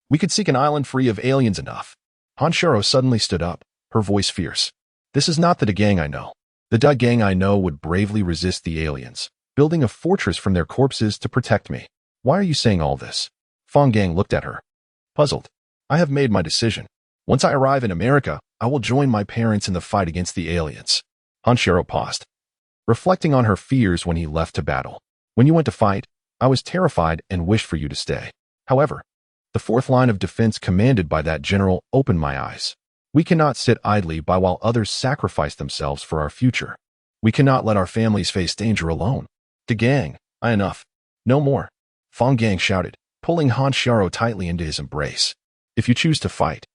Speaker 1: we could seek an island free of aliens enough. Hanshiro suddenly stood up, her voice fierce. This is not the De Gang I know. The gang I know would bravely resist the aliens, building a fortress from their corpses to protect me. Why are you saying all this? Fang Gang looked at her, puzzled. I have made my decision. Once I arrive in America, I will join my parents in the fight against the aliens. Han Xiaoha paused, reflecting on her fears when he left to battle. When you went to fight, I was terrified and wished for you to stay. However, the fourth line of defense commanded by that general opened my eyes. We cannot sit idly by while others sacrifice themselves for our future. We cannot let our families face danger alone. The gang, enough. No more. Fang Gang shouted, pulling Han Xiaoha tightly into his embrace. If you choose to fight,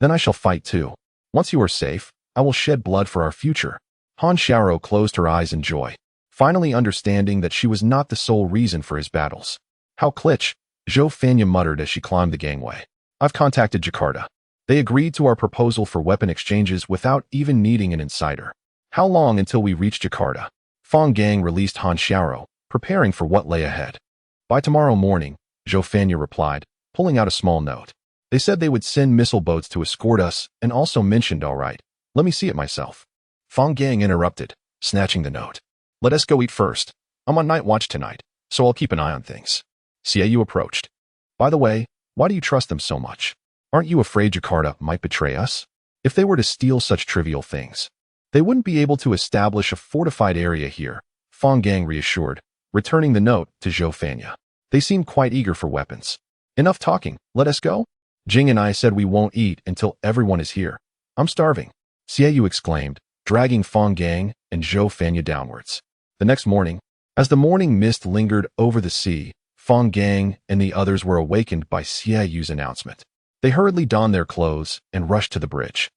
Speaker 1: then I shall fight too. Once you are safe, I will shed blood for our future. Han Xiaoha closed her eyes in joy, finally understanding that she was not the sole reason for his battles. How glitch, Xiaoha muttered as she climbed the gangway. I've contacted Jakarta. They agreed to our proposal for weapon exchanges without even needing an insider. How long until we reach Jakarta? Fang Gang released Han Xiaoha, preparing for what lay ahead. By tomorrow morning, Xiaoha replied, pulling out a small note. They said they would send missile boats to escort us and also mentioned, all right, let me see it myself. Fang Gang interrupted, snatching the note. Let us go eat first. I'm on night watch tonight, so I'll keep an eye on things. Xiaoha approached. By the way, why do you trust them so much? Aren't you afraid Jakarta might betray us? If they were to steal such trivial things, they wouldn't be able to establish a fortified area here, Fang Gang reassured, returning the note to Xiaoha. They seem quite eager for weapons. Enough talking, let us go? Jing and I said we won't eat until everyone is here. I'm starving, Xiaoha exclaimed, dragging Fang Gang and Xiaoha downwards. The next morning, as the morning mist lingered over the sea, Fang Gang and the others were awakened by Xiaoha's announcement. They hurriedly donned their clothes and rushed to the bridge.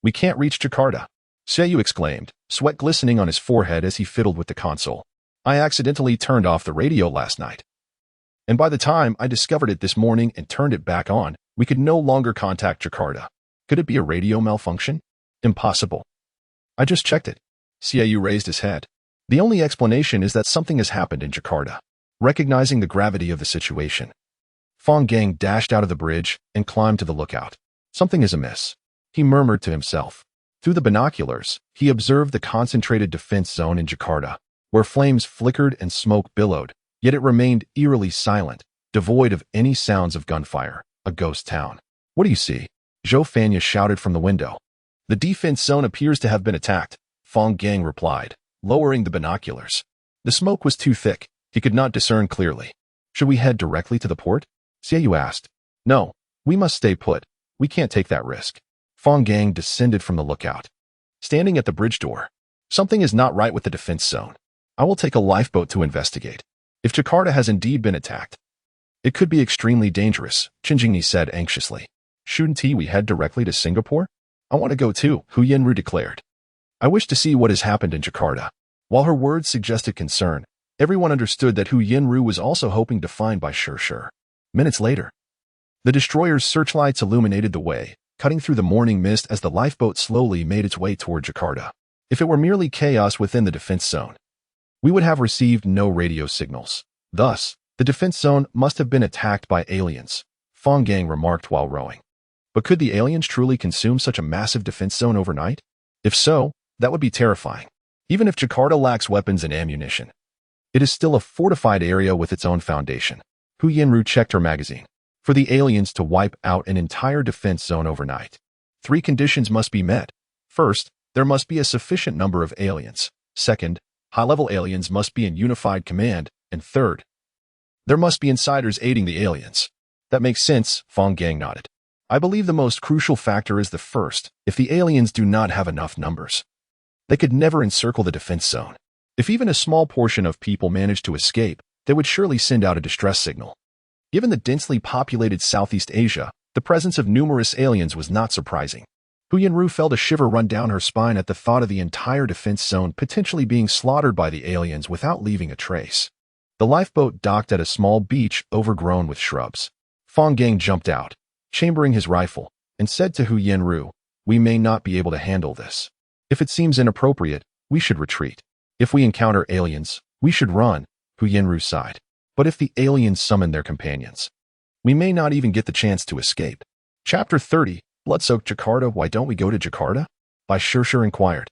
Speaker 1: We can't reach Jakarta, Xiaoha exclaimed, sweat glistening on his forehead as he fiddled with the console. I accidentally turned off the radio last night. And by the time I discovered it this morning and turned it back on, we could no longer contact Jakarta. Could it be a radio malfunction? Impossible. I just checked it. Xiaoha raised his head. The only explanation is that something has happened in Jakarta. Recognizing the gravity of the situation, Fang Gang dashed out of the bridge and climbed to the lookout. Something is amiss, he murmured to himself. Through the binoculars, he observed the concentrated defense zone in Jakarta, where flames flickered and smoke billowed, yet it remained eerily silent, devoid of any sounds of gunfire, a ghost town. What do you see? Xiaoha shouted from the window. The defense zone appears to have been attacked, Fang Gang replied, lowering the binoculars. The smoke was too thick, he could not discern clearly. Should we head directly to the port? Xiaoha asked. No, we must stay put. We can't take that risk. Fang Gang descended from the lookout. Standing at the bridge door. Something is not right with the defense zone. I will take a lifeboat to investigate. If Jakarta has indeed been attacked, it could be extremely dangerous, Chinjingni said anxiously. Shouldn't we head directly to Singapore? I want to go too, Hu Yenru declared. I wish to see what has happened in Jakarta. While her words suggested concern, everyone understood that Hu Yenru was also hoping to find Bai Shir. Minutes later, the destroyer's searchlights illuminated the way, cutting through the morning mist as the lifeboat slowly made its way toward Jakarta. If it were merely chaos within the defense zone, we would have received no radio signals. Thus, the defense zone must have been attacked by aliens, Fang Gang remarked while rowing. But could the aliens truly consume such a massive defense zone overnight? If so, that would be terrifying. Even if Jakarta lacks weapons and ammunition, it is still a fortified area with its own foundation. Hu Yenru checked her magazine. For the aliens to wipe out an entire defense zone overnight, 3 conditions must be met. First, there must be a sufficient number of aliens. Second, high-level aliens must be in unified command. And third, there must be insiders aiding the aliens. That makes sense, Fang Gang nodded. I believe the most crucial factor is the first. If the aliens do not have enough numbers, they could never encircle the defense zone. If even a small portion of people managed to escape, they would surely send out a distress signal. Given the densely populated Southeast Asia, the presence of numerous aliens was not surprising. Hu Yenru felt a shiver run down her spine at the thought of the entire defense zone potentially being slaughtered by the aliens without leaving a trace. The lifeboat docked at a small beach overgrown with shrubs. Fang Gang jumped out, chambering his rifle, and said to Hu Yenru, "We may not be able to handle this. If it seems inappropriate, we should retreat. If we encounter aliens, we should run," Hu Yenru sighed. "But if the aliens summon their companions, we may not even get the chance to escape." Chapter 30, Blood-Soaked Jakarta. Why don't we go to Jakarta? Bai Shir inquired.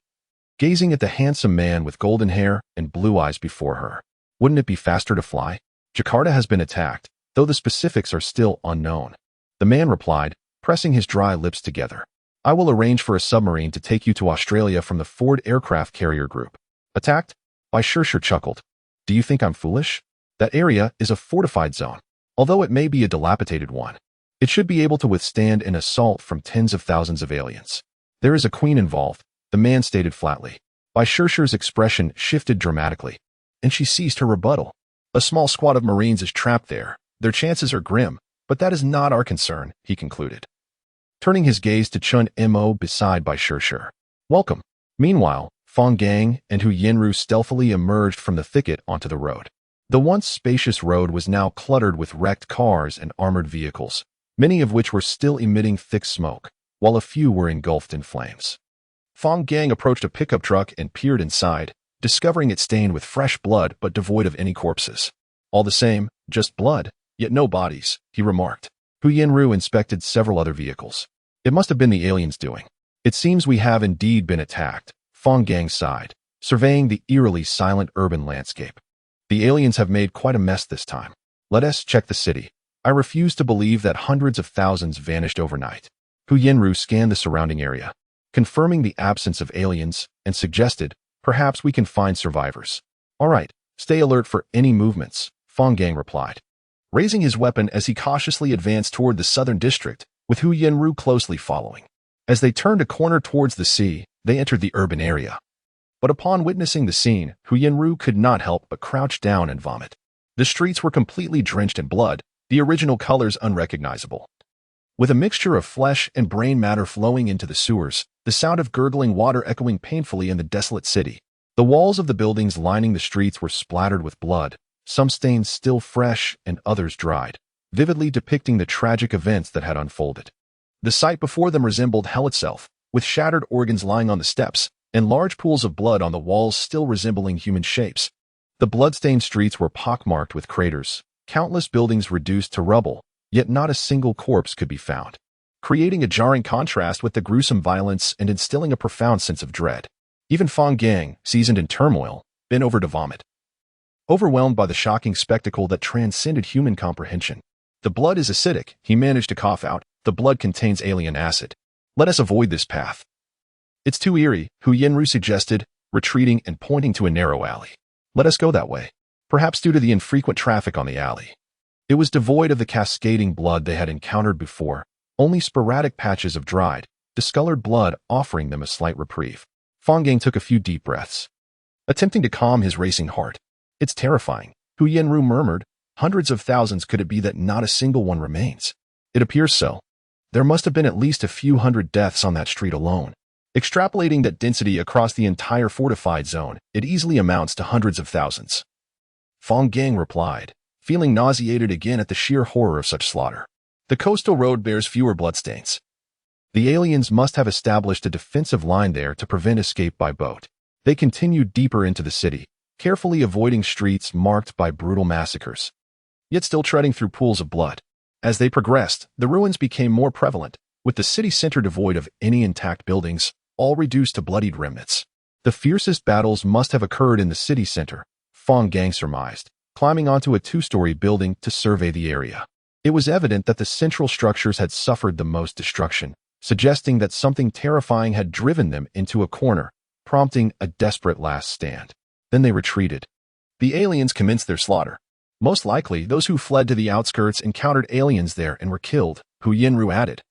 Speaker 1: gazing at the handsome man with golden hair and blue eyes before her. Wouldn't it be faster to fly? Jakarta has been attacked, though the specifics are still unknown. The man replied, pressing his dry lips together. I will arrange for a submarine to take you to Australia from the Ford Aircraft Carrier Group. Attacked? Xiaoha chuckled. Do you think I'm foolish? That area is a fortified zone. Although it may be a dilapidated one, it should be able to withstand an assault from tens of thousands of aliens. There is a queen involved, the man stated flatly. Xiaoha's expression shifted dramatically, and she ceased her rebuttal. A small squad of Marines is trapped there. Their chances are grim, but that is not our concern, he concluded, turning his gaze to Chun Mo beside Xiaoha. Welcome. Meanwhile, Fang Gang and Hu Yinru stealthily emerged from the thicket onto the road. The once spacious road was now cluttered with wrecked cars and armored vehicles, many of which were still emitting thick smoke, while a few were engulfed in flames. Fang Gang approached a pickup truck and peered inside, discovering it stained with fresh blood but devoid of any corpses. All the same, just blood, yet no bodies, he remarked. Hu Yinru inspected several other vehicles. It must have been the aliens' doing. It seems we have indeed been attacked, Fang Gang sighed, surveying the eerily silent urban landscape. The aliens have made quite a mess this time. Let us check the city. I refuse to believe that hundreds of thousands vanished overnight. Hu Yinru scanned the surrounding area, confirming the absence of aliens, and suggested, perhaps we can find survivors. All right, stay alert for any movements, Fang Gang replied, raising his weapon as he cautiously advanced toward the southern district, with Hu Yinru closely following. As they turned a corner towards the sea, they entered the urban area. But upon witnessing the scene, Hu Yinru could not help but crouch down and vomit. The streets were completely drenched in blood, the original colors unrecognizable. With a mixture of flesh and brain matter flowing into the sewers, the sound of gurgling water echoing painfully in the desolate city. The walls of the buildings lining the streets were splattered with blood, some stains still fresh and others dried, vividly depicting the tragic events that had unfolded. The sight before them resembled hell itself, with shattered organs lying on the steps, and large pools of blood on the walls still resembling human shapes. The blood-stained streets were pockmarked with craters, countless buildings reduced to rubble, yet not a single corpse could be found, creating a jarring contrast with the gruesome violence and instilling a profound sense of dread. Even Fang Gang, seasoned in turmoil, bent over to vomit, overwhelmed by the shocking spectacle that transcended human comprehension. The blood is acidic, he managed to cough out. The blood contains alien acid. Let us avoid this path. It's too eerie, Hu Yinru suggested, retreating and pointing to a narrow alley. Let us go that way, perhaps due to the infrequent traffic on the alley. It was devoid of the cascading blood they had encountered before, only sporadic patches of dried, discolored blood offering them a slight reprieve. Fang Gang took a few deep breaths, attempting to calm his racing heart. It's terrifying, Hu Yinru murmured. Hundreds of thousands could it be that not a single one remains? It appears so. There must have been at least a few hundred deaths on that street alone. Extrapolating that density across the entire fortified zone, it easily amounts to hundreds of thousands. Fang Gang replied, feeling nauseated again at the sheer horror of such slaughter. The coastal road bears fewer bloodstains. The aliens must have established a defensive line there to prevent escape by boat. They continued deeper into the city, carefully avoiding streets marked by brutal massacres, yet still treading through pools of blood. As they progressed, the ruins became more prevalent, with the city center devoid of any intact buildings, all reduced to bloodied remnants. The fiercest battles must have occurred in the city center, Fang Gang surmised, climbing onto a two-story building to survey the area. It was evident that the central structures had suffered the most destruction, suggesting that something terrifying had driven them into a corner, prompting a desperate last stand. Then they retreated. The aliens commenced their slaughter. Most likely, those who fled to the outskirts encountered aliens there and were killed, Hu Yinru added,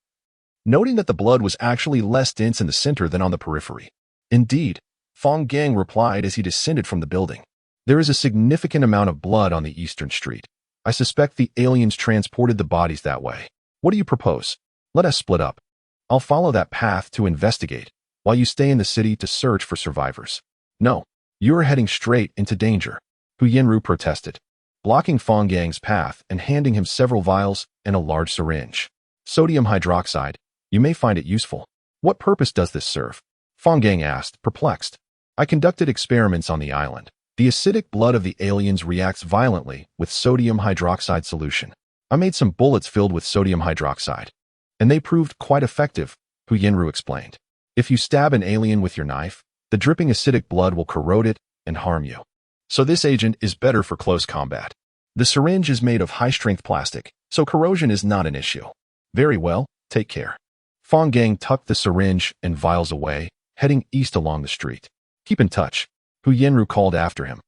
Speaker 1: noting that the blood was actually less dense in the center than on the periphery. Indeed, Fang Gang replied as he descended from the building. There is a significant amount of blood on the eastern street. I suspect the aliens transported the bodies that way. What do you propose? Let us split up. I'll follow that path to investigate, while you stay in the city to search for survivors. No, you are heading straight into danger, Hu Yinru protested, blocking Fang Gang's path and handing him several vials and a large syringe. Sodium hydroxide. You may find it useful. What purpose does this serve? Fang Gang asked, perplexed. I conducted experiments on the island. The acidic blood of the aliens reacts violently with sodium hydroxide solution. I made some bullets filled with sodium hydroxide, and they proved quite effective, Hu Yinru explained. If you stab an alien with your knife, The dripping acidic blood will corrode it and harm you. So this agent is better for close combat. The syringe is made of high-strength plastic, so corrosion is not an issue. Very well, take care. Fang Gang tucked the syringe and vials away, heading east along the street. Keep in touch, Hu Yenru called after him.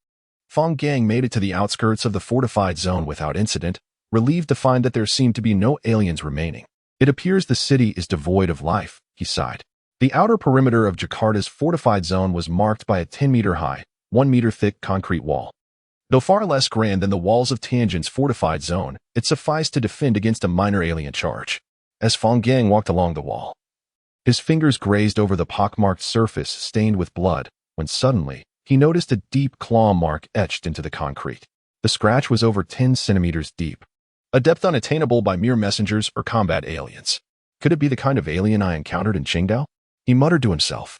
Speaker 1: Fang Gang made it to the outskirts of the fortified zone without incident, relieved to find that there seemed to be no aliens remaining. It appears the city is devoid of life, he sighed. The outer perimeter of Jakarta's fortified zone was marked by a 10-meter-high, 1-meter-thick concrete wall. Though far less grand than the walls of Tianjin's fortified zone, it sufficed to defend against a minor alien charge. As Fang Gang walked along the wall, his fingers grazed over the pockmarked surface stained with blood, when suddenly, he noticed a deep claw mark etched into the concrete. The scratch was over 10 centimeters deep, a depth unattainable by mere messengers or combat aliens. Could it be the kind of alien I encountered in Qingdao? He muttered to himself,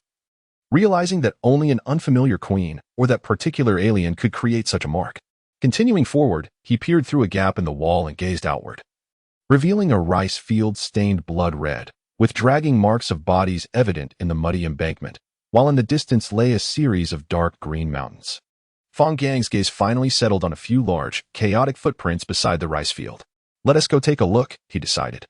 Speaker 1: realizing that only an unfamiliar queen or that particular alien could create such a mark. Continuing forward, he peered through a gap in the wall and gazed outward, revealing a rice field stained blood red, with dragging marks of bodies evident in the muddy embankment, while in the distance lay a series of dark green mountains. Fang Gang's gaze finally settled on a few large, chaotic footprints beside the rice field. Let us go take a look, he decided,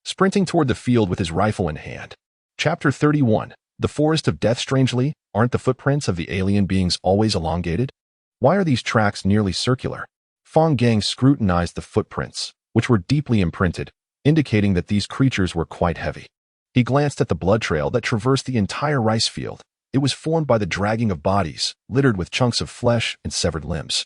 Speaker 1: sprinting toward the field with his rifle in hand. Chapter 31. The Forest of Death. Strangely, aren't the footprints of the alien beings always elongated? Why are these tracks nearly circular? Fang Gang scrutinized the footprints, which were deeply imprinted, indicating that these creatures were quite heavy. He glanced at the blood trail that traversed the entire rice field. It was formed by the dragging of bodies, littered with chunks of flesh and severed limbs,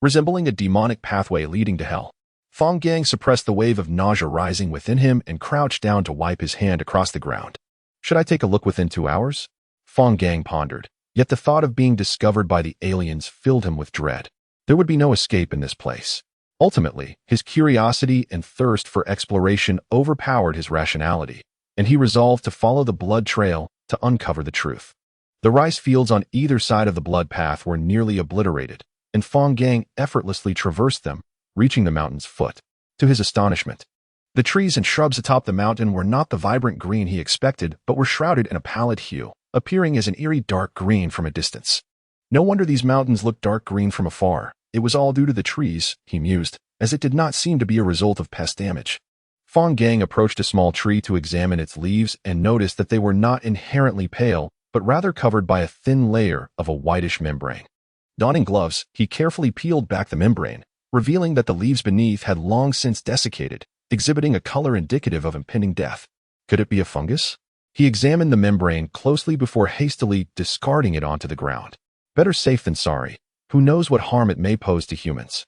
Speaker 1: resembling a demonic pathway leading to hell. Fang Gang suppressed the wave of nausea rising within him and crouched down to wipe his hand across the ground. Should I take a look within 2 hours? Fang Gang pondered, yet the thought of being discovered by the aliens filled him with dread. There would be no escape in this place. Ultimately, his curiosity and thirst for exploration overpowered his rationality, and he resolved to follow the blood trail to uncover the truth. The rice fields on either side of the blood path were nearly obliterated, and Fang Gang effortlessly traversed them, reaching the mountain's foot. To his astonishment, the trees and shrubs atop the mountain were not the vibrant green he expected, but were shrouded in a pallid hue, appearing as an eerie dark green from a distance. No wonder these mountains looked dark green from afar. It was all due to the trees, he mused, as it did not seem to be a result of pest damage. Fang Gang approached a small tree to examine its leaves and noticed that they were not inherently pale, but rather covered by a thin layer of a whitish membrane. Donning gloves, he carefully peeled back the membrane, revealing that the leaves beneath had long since desiccated, exhibiting a color indicative of impending death. Could it be a fungus? He examined the membrane closely before hastily discarding it onto the ground. Better safe than sorry. Who knows what harm it may pose to humans?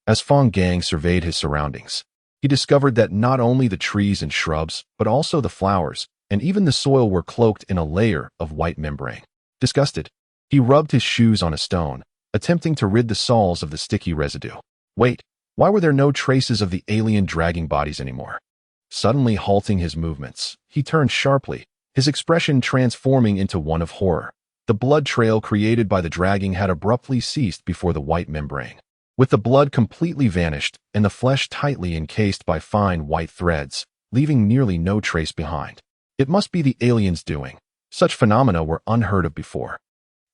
Speaker 1: As Fang Gang surveyed his surroundings, he discovered that not only the trees and shrubs, but also the flowers, and even the soil were cloaked in a layer of white membrane. Disgusted, he rubbed his shoes on a stone, attempting to rid the soles of the sticky residue. Wait, why were there no traces of the alien dragging bodies anymore? Suddenly halting his movements, he turned sharply, his expression transforming into one of horror. The blood trail created by the dragging had abruptly ceased before the white membrane, with the blood completely vanished and the flesh tightly encased by fine white threads, leaving nearly no trace behind. It must be the aliens' doing. Such phenomena were unheard of before.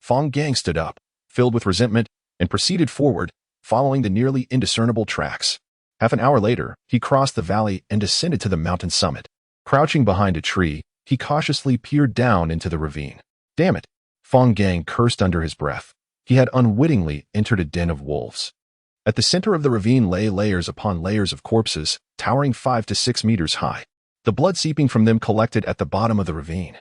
Speaker 1: Fang Gang stood up, filled with resentment, and proceeded forward, following the nearly indiscernible tracks. Half an hour later, he crossed the valley and descended to the mountain summit. Crouching behind a tree, he cautiously peered down into the ravine. Damn it! Fang Gang cursed under his breath. He had unwittingly entered a den of wolves. At the center of the ravine lay layers upon layers of corpses, towering 5 to 6 meters high. The blood seeping from them collected at the bottom of the ravine,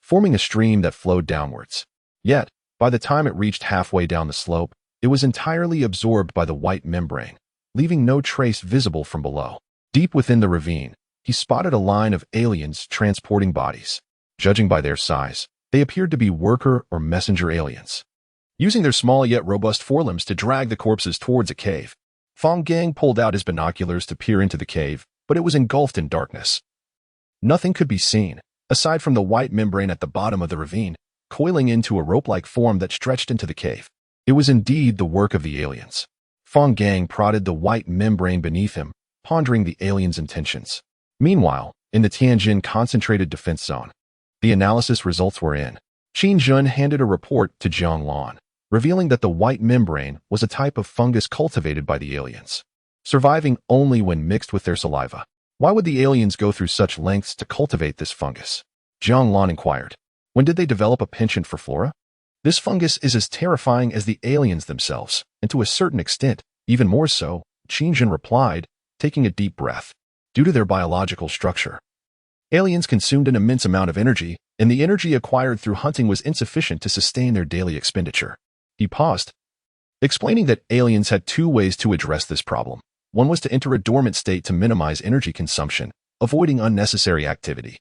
Speaker 1: forming a stream that flowed downwards. Yet, by the time it reached halfway down the slope, it was entirely absorbed by the white membrane, leaving no trace visible from below. Deep within the ravine, he spotted a line of aliens transporting bodies. Judging by their size, they appeared to be worker or messenger aliens, using their small yet robust forelimbs to drag the corpses towards a cave. Fang Gang pulled out his binoculars to peer into the cave, but it was engulfed in darkness. Nothing could be seen, aside from the white membrane at the bottom of the ravine, coiling into a rope-like form that stretched into the cave. It was indeed the work of the aliens. Fang Gang prodded the white membrane beneath him, pondering the aliens' intentions. Meanwhile, in the Tianjin Concentrated Defense Zone, the analysis results were in. Qin Jun handed a report to Jiang Lan, revealing that the white membrane was a type of fungus cultivated by the aliens, surviving only when mixed with their saliva. Why would the aliens go through such lengths to cultivate this fungus? Jiang Lan inquired. When did they develop a penchant for flora? This fungus is as terrifying as the aliens themselves, and to a certain extent, even more so, Qin Jun replied, taking a deep breath. Due to their biological structure, aliens consumed an immense amount of energy, and the energy acquired through hunting was insufficient to sustain their daily expenditure. He paused, explaining that aliens had two ways to address this problem. One was to enter a dormant state to minimize energy consumption, avoiding unnecessary activity.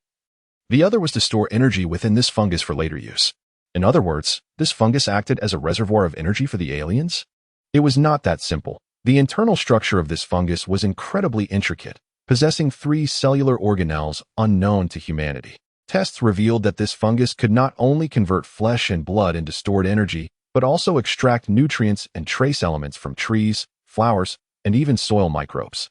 Speaker 1: The other was to store energy within this fungus for later use. In other words, this fungus acted as a reservoir of energy for the aliens? It was not that simple. The internal structure of this fungus was incredibly intricate, possessing 3 cellular organelles unknown to humanity. Tests revealed that this fungus could not only convert flesh and blood into stored energy, but also extract nutrients and trace elements from trees, flowers, and even soil microbes.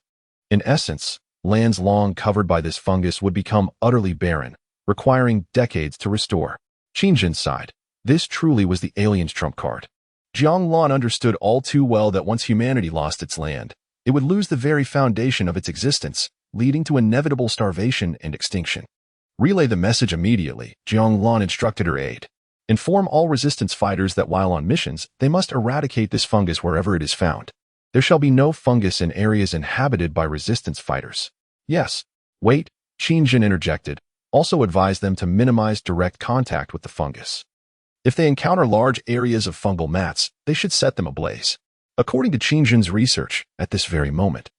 Speaker 1: In essence, lands long covered by this fungus would become utterly barren, requiring decades to restore. Qin Jun sighed. This truly was the aliens' trump card. Jiang Lan understood all too well that once humanity lost its land, it would lose the very foundation of its existence, leading to inevitable starvation and extinction. Relay the message immediately, Jiang Lan instructed her aide. Inform all resistance fighters that while on missions, they must eradicate this fungus wherever it is found. There shall be no fungus in areas inhabited by resistance fighters. Yes. Wait, Qin Jun interjected. Also advise them to minimize direct contact with the fungus. If they encounter large areas of fungal mats, they should set them ablaze. According to Qin Jun's research, at this very moment,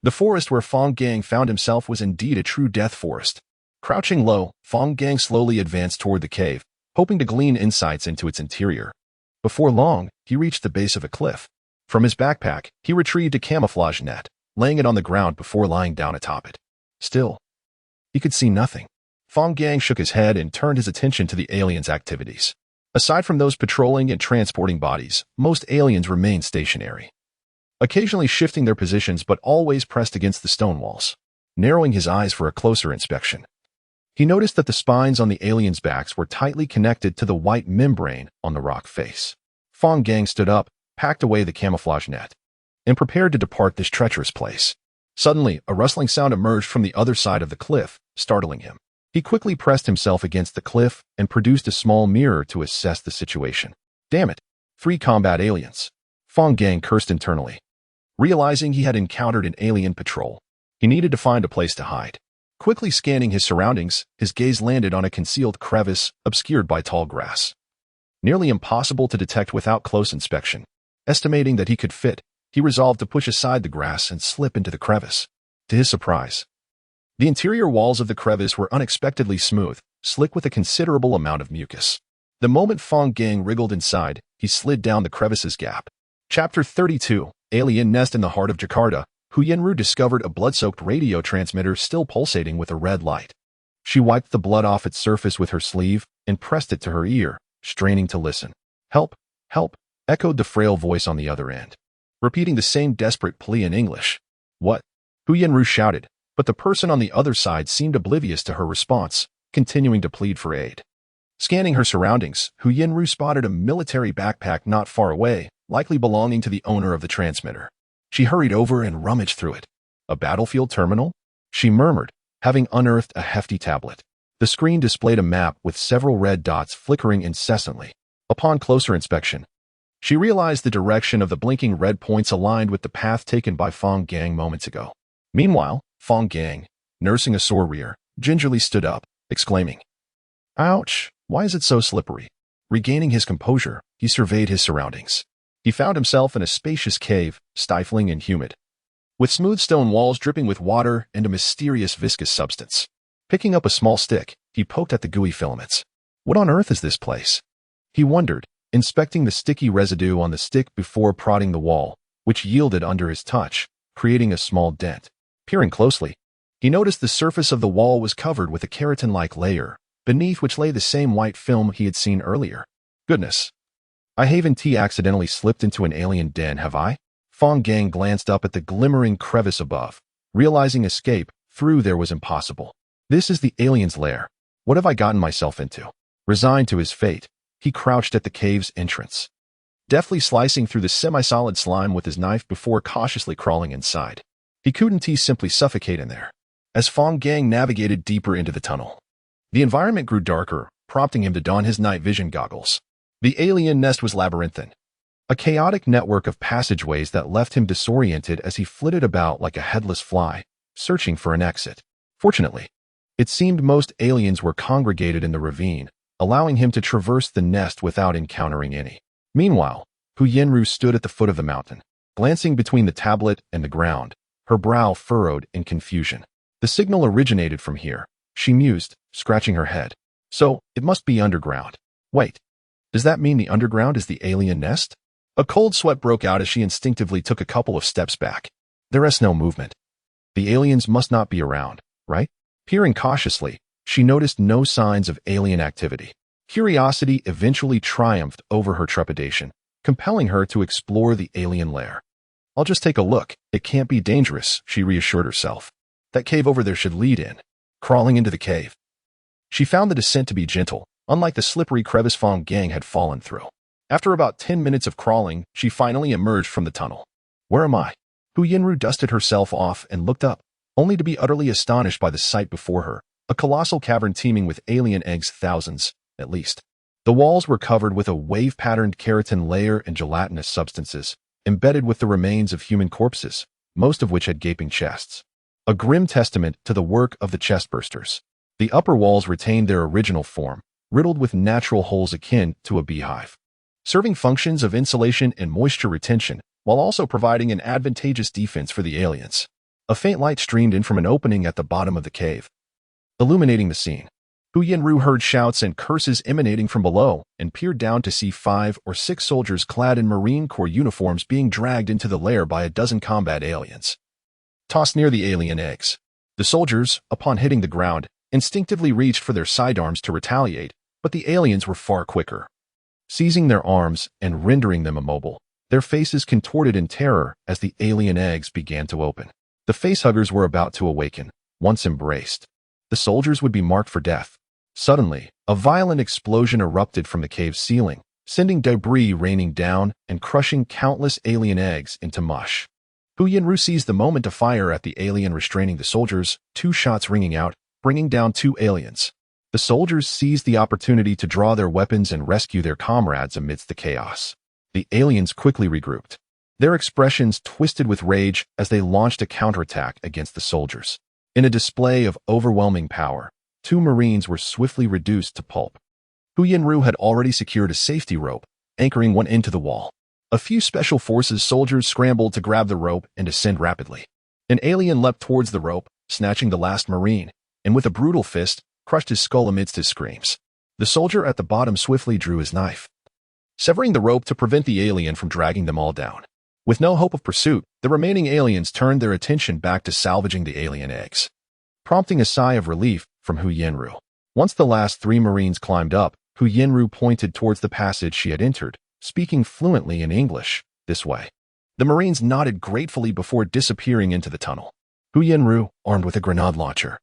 Speaker 1: the forest where Fang Gang found himself was indeed a true death forest. Crouching low, Fang Gang slowly advanced toward the cave, hoping to glean insights into its interior. Before long, he reached the base of a cliff. From his backpack, he retrieved a camouflage net, laying it on the ground before lying down atop it. Still, he could see nothing. Fang Gang shook his head and turned his attention to the aliens' activities. Aside from those patrolling and transporting bodies, most aliens remained stationary, occasionally shifting their positions but always pressed against the stone walls. Narrowing his eyes for a closer inspection, he noticed that the spines on the aliens' backs were tightly connected to the white membrane on the rock face. Fang Gang stood up, packed away the camouflage net, and prepared to depart this treacherous place. Suddenly, a rustling sound emerged from the other side of the cliff, startling him. He quickly pressed himself against the cliff and produced a small mirror to assess the situation. Damn it! 3 combat aliens. Fang Gang cursed internally. Realizing he had encountered an alien patrol, he needed to find a place to hide. Quickly scanning his surroundings, his gaze landed on a concealed crevice obscured by tall grass. Nearly impossible to detect without close inspection. Estimating that he could fit, he resolved to push aside the grass and slip into the crevice. To his surprise, the interior walls of the crevice were unexpectedly smooth, slick with a considerable amount of mucus. The moment Fang Gang wriggled inside, he slid down the crevice's gap. Chapter 32, Alien Nest in the Heart of Jakarta. Hu Yenru discovered a blood-soaked radio transmitter still pulsating with a red light. She wiped the blood off its surface with her sleeve and pressed it to her ear, straining to listen. Help! Help! Echoed the frail voice on the other end, repeating the same desperate plea in English. What? Hu Yenru shouted, but the person on the other side seemed oblivious to her response, continuing to plead for aid. Scanning her surroundings, Hu Yenru spotted a military backpack not far away, likely belonging to the owner of the transmitter. She hurried over and rummaged through it. A battlefield terminal? She murmured, having unearthed a hefty tablet. The screen displayed a map with several red dots flickering incessantly. Upon closer inspection, she realized the direction of the blinking red points aligned with the path taken by Fang Gang moments ago. Meanwhile, Fang Gang, nursing a sore rear, gingerly stood up, exclaiming, "Ouch, why is it so slippery?" Regaining his composure, he surveyed his surroundings. He found himself in a spacious cave, stifling and humid, with smooth stone walls dripping with water and a mysterious viscous substance. Picking up a small stick, he poked at the gooey filaments. What on earth is this place? He wondered, inspecting the sticky residue on the stick before prodding the wall, which yielded under his touch, creating a small dent. Peering closely, he noticed the surface of the wall was covered with a keratin-like layer, beneath which lay the same white film he had seen earlier. Goodness! I haven't accidentally slipped into an alien den, have I? Fang Gang glanced up at the glimmering crevice above, realizing escape through there was impossible. This is the alien's lair. What have I gotten myself into? Resigned to his fate, he crouched at the cave's entrance, deftly slicing through the semi-solid slime with his knife before cautiously crawling inside. He couldn't simply suffocate in there. As Fang Gang navigated deeper into the tunnel, the environment grew darker, prompting him to don his night vision goggles. The alien nest was labyrinthine, a chaotic network of passageways that left him disoriented as he flitted about like a headless fly, searching for an exit. Fortunately, it seemed most aliens were congregated in the ravine, allowing him to traverse the nest without encountering any. Meanwhile, Hu Yenru stood at the foot of the mountain, glancing between the tablet and the ground, her brow furrowed in confusion. The signal originated from here, she mused, scratching her head. So, it must be underground. Wait, does that mean the underground is the alien nest? A cold sweat broke out as she instinctively took a couple of steps back. There is no movement. The aliens must not be around, right? Peering cautiously, she noticed no signs of alien activity. Curiosity eventually triumphed over her trepidation, compelling her to explore the alien lair. I'll just take a look. It can't be dangerous, she reassured herself. That cave over there should lead in. Crawling into the cave, she found the descent to be gentle, unlike the slippery crevice Fang Gang had fallen through. After about 10 minutes of crawling, she finally emerged from the tunnel. Where am I? Hu Yenru dusted herself off and looked up, only to be utterly astonished by the sight before her, a colossal cavern teeming with alien eggs, thousands, at least. The walls were covered with a wave-patterned keratin layer and gelatinous substances, embedded with the remains of human corpses, most of which had gaping chests. A grim testament to the work of the chestbursters. The upper walls retained their original form, riddled with natural holes akin to a beehive, serving functions of insulation and moisture retention, while also providing an advantageous defense for the aliens. A faint light streamed in from an opening at the bottom of the cave, illuminating the scene. Hu Yenru heard shouts and curses emanating from below and peered down to see 5 or 6 soldiers clad in Marine Corps uniforms being dragged into the lair by a dozen combat aliens, tossed near the alien eggs. The soldiers, upon hitting the ground, instinctively reached for their sidearms to retaliate, but the aliens were far quicker, seizing their arms and rendering them immobile, their faces contorted in terror as the alien eggs began to open. The facehuggers were about to awaken. Once embraced, the soldiers would be marked for death. Suddenly, a violent explosion erupted from the cave's ceiling, sending debris raining down and crushing countless alien eggs into mush. Hu Yenru seized the moment to fire at the alien restraining the soldiers, 2 shots ringing out, bringing down 2 aliens. The soldiers seized the opportunity to draw their weapons and rescue their comrades amidst the chaos. The aliens quickly regrouped, their expressions twisted with rage as they launched a counterattack against the soldiers. In a display of overwhelming power, 2 Marines were swiftly reduced to pulp. Hu Yenru had already secured a safety rope, anchoring one end to the wall. A few Special Forces soldiers scrambled to grab the rope and ascend rapidly. An alien leapt towards the rope, snatching the last Marine, and with a brutal fist, crushed his skull amidst his screams. The soldier at the bottom swiftly drew his knife, severing the rope to prevent the alien from dragging them all down. With no hope of pursuit, the remaining aliens turned their attention back to salvaging the alien eggs, prompting a sigh of relief from Hu Yenru. Once the last 3 Marines climbed up, Hu Yenru pointed towards the passage she had entered, speaking fluently in English. This way. The Marines nodded gratefully before disappearing into the tunnel. Hu Yenru, armed with a grenade launcher,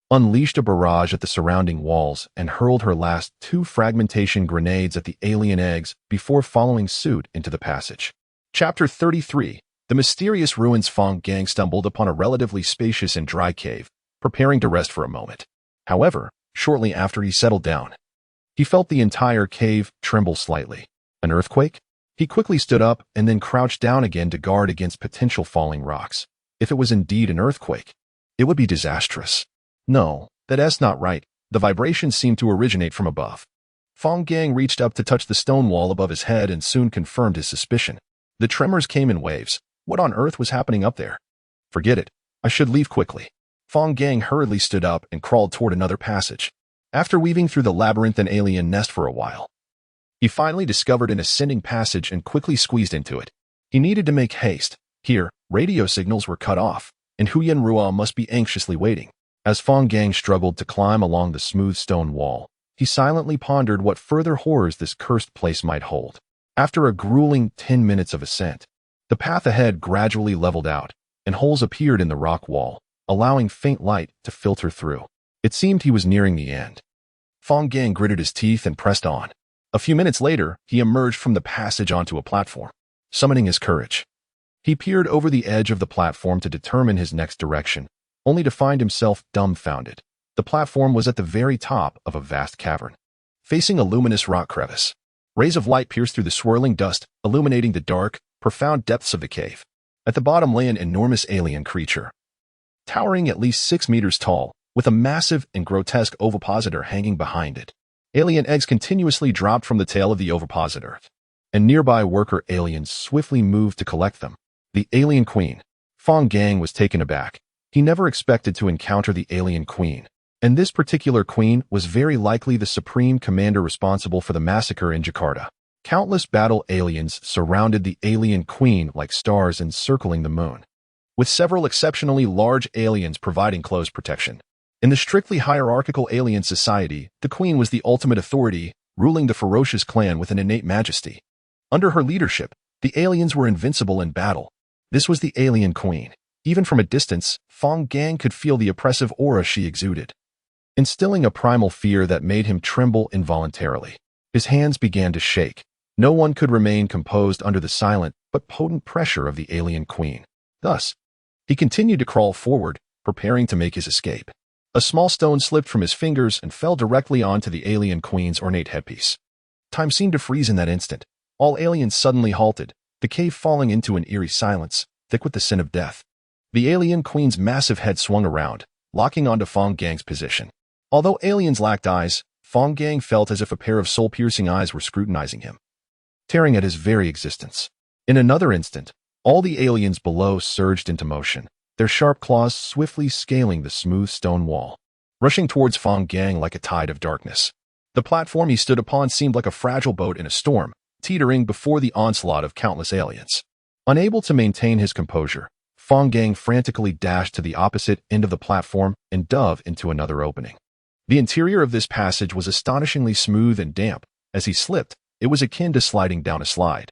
Speaker 1: unleashed a barrage at the surrounding walls and hurled her last 2 fragmentation grenades at the alien eggs before following suit into the passage. Chapter 33. The mysterious ruins. Fang Gang stumbled upon a relatively spacious and dry cave, preparing to rest for a moment. However, shortly after he settled down, he felt the entire cave tremble slightly. An earthquake? He quickly stood up and then crouched down again to guard against potential falling rocks. If it was indeed an earthquake, it would be disastrous. No, that's not right. The vibrations seemed to originate from above. Fang Gang reached up to touch the stone wall above his head and soon confirmed his suspicion. The tremors came in waves. What on earth was happening up there? Forget it. I should leave quickly. Fang Gang hurriedly stood up and crawled toward another passage. After weaving through the labyrinthine alien nest for a while, he finally discovered an ascending passage and quickly squeezed into it. He needed to make haste. Here, radio signals were cut off, and Hu Yenru must be anxiously waiting. As Fang Gang struggled to climb along the smooth stone wall, he silently pondered what further horrors this cursed place might hold. After a grueling 10 minutes of ascent, the path ahead gradually leveled out, and holes appeared in the rock wall, allowing faint light to filter through. It seemed he was nearing the end. Fang Gang gritted his teeth and pressed on. A few minutes later, he emerged from the passage onto a platform, summoning his courage. He peered over the edge of the platform to determine his next direction, only to find himself dumbfounded. The platform was at the very top of a vast cavern, facing a luminous rock crevice. Rays of light pierced through the swirling dust, illuminating the dark, profound depths of the cave. At the bottom lay an enormous alien creature, towering at least 6 meters tall, with a massive and grotesque ovipositor hanging behind it. Alien eggs continuously dropped from the tail of the ovipositor, and nearby worker aliens swiftly moved to collect them. The alien queen. Fang Gang was taken aback. He never expected to encounter the alien queen, and this particular queen was very likely the supreme commander responsible for the massacre in Jakarta. Countless battle aliens surrounded the alien queen like stars encircling the moon, with several exceptionally large aliens providing close protection. In the strictly hierarchical alien society, the queen was the ultimate authority, ruling the ferocious clan with an innate majesty. Under her leadership, the aliens were invincible in battle. This was the alien queen. Even from a distance, Fang Gang could feel the oppressive aura she exuded, instilling a primal fear that made him tremble involuntarily. His hands began to shake. No one could remain composed under the silent but potent pressure of the alien queen. Thus, he continued to crawl forward, preparing to make his escape. A small stone slipped from his fingers and fell directly onto the alien queen's ornate headpiece. Time seemed to freeze in that instant. All aliens suddenly halted, the cave falling into an eerie silence, thick with the scent of death. The alien queen's massive head swung around, locking onto Fang Gang's position. Although aliens lacked eyes, Fang Gang felt as if a pair of soul-piercing eyes were scrutinizing him, tearing at his very existence. In another instant, all the aliens below surged into motion, their sharp claws swiftly scaling the smooth stone wall, rushing towards Fang Gang like a tide of darkness. The platform he stood upon seemed like a fragile boat in a storm, teetering before the onslaught of countless aliens. Unable to maintain his composure, Fang Gang frantically dashed to the opposite end of the platform and dove into another opening. The interior of this passage was astonishingly smooth and damp. As he slipped, it was akin to sliding down a slide,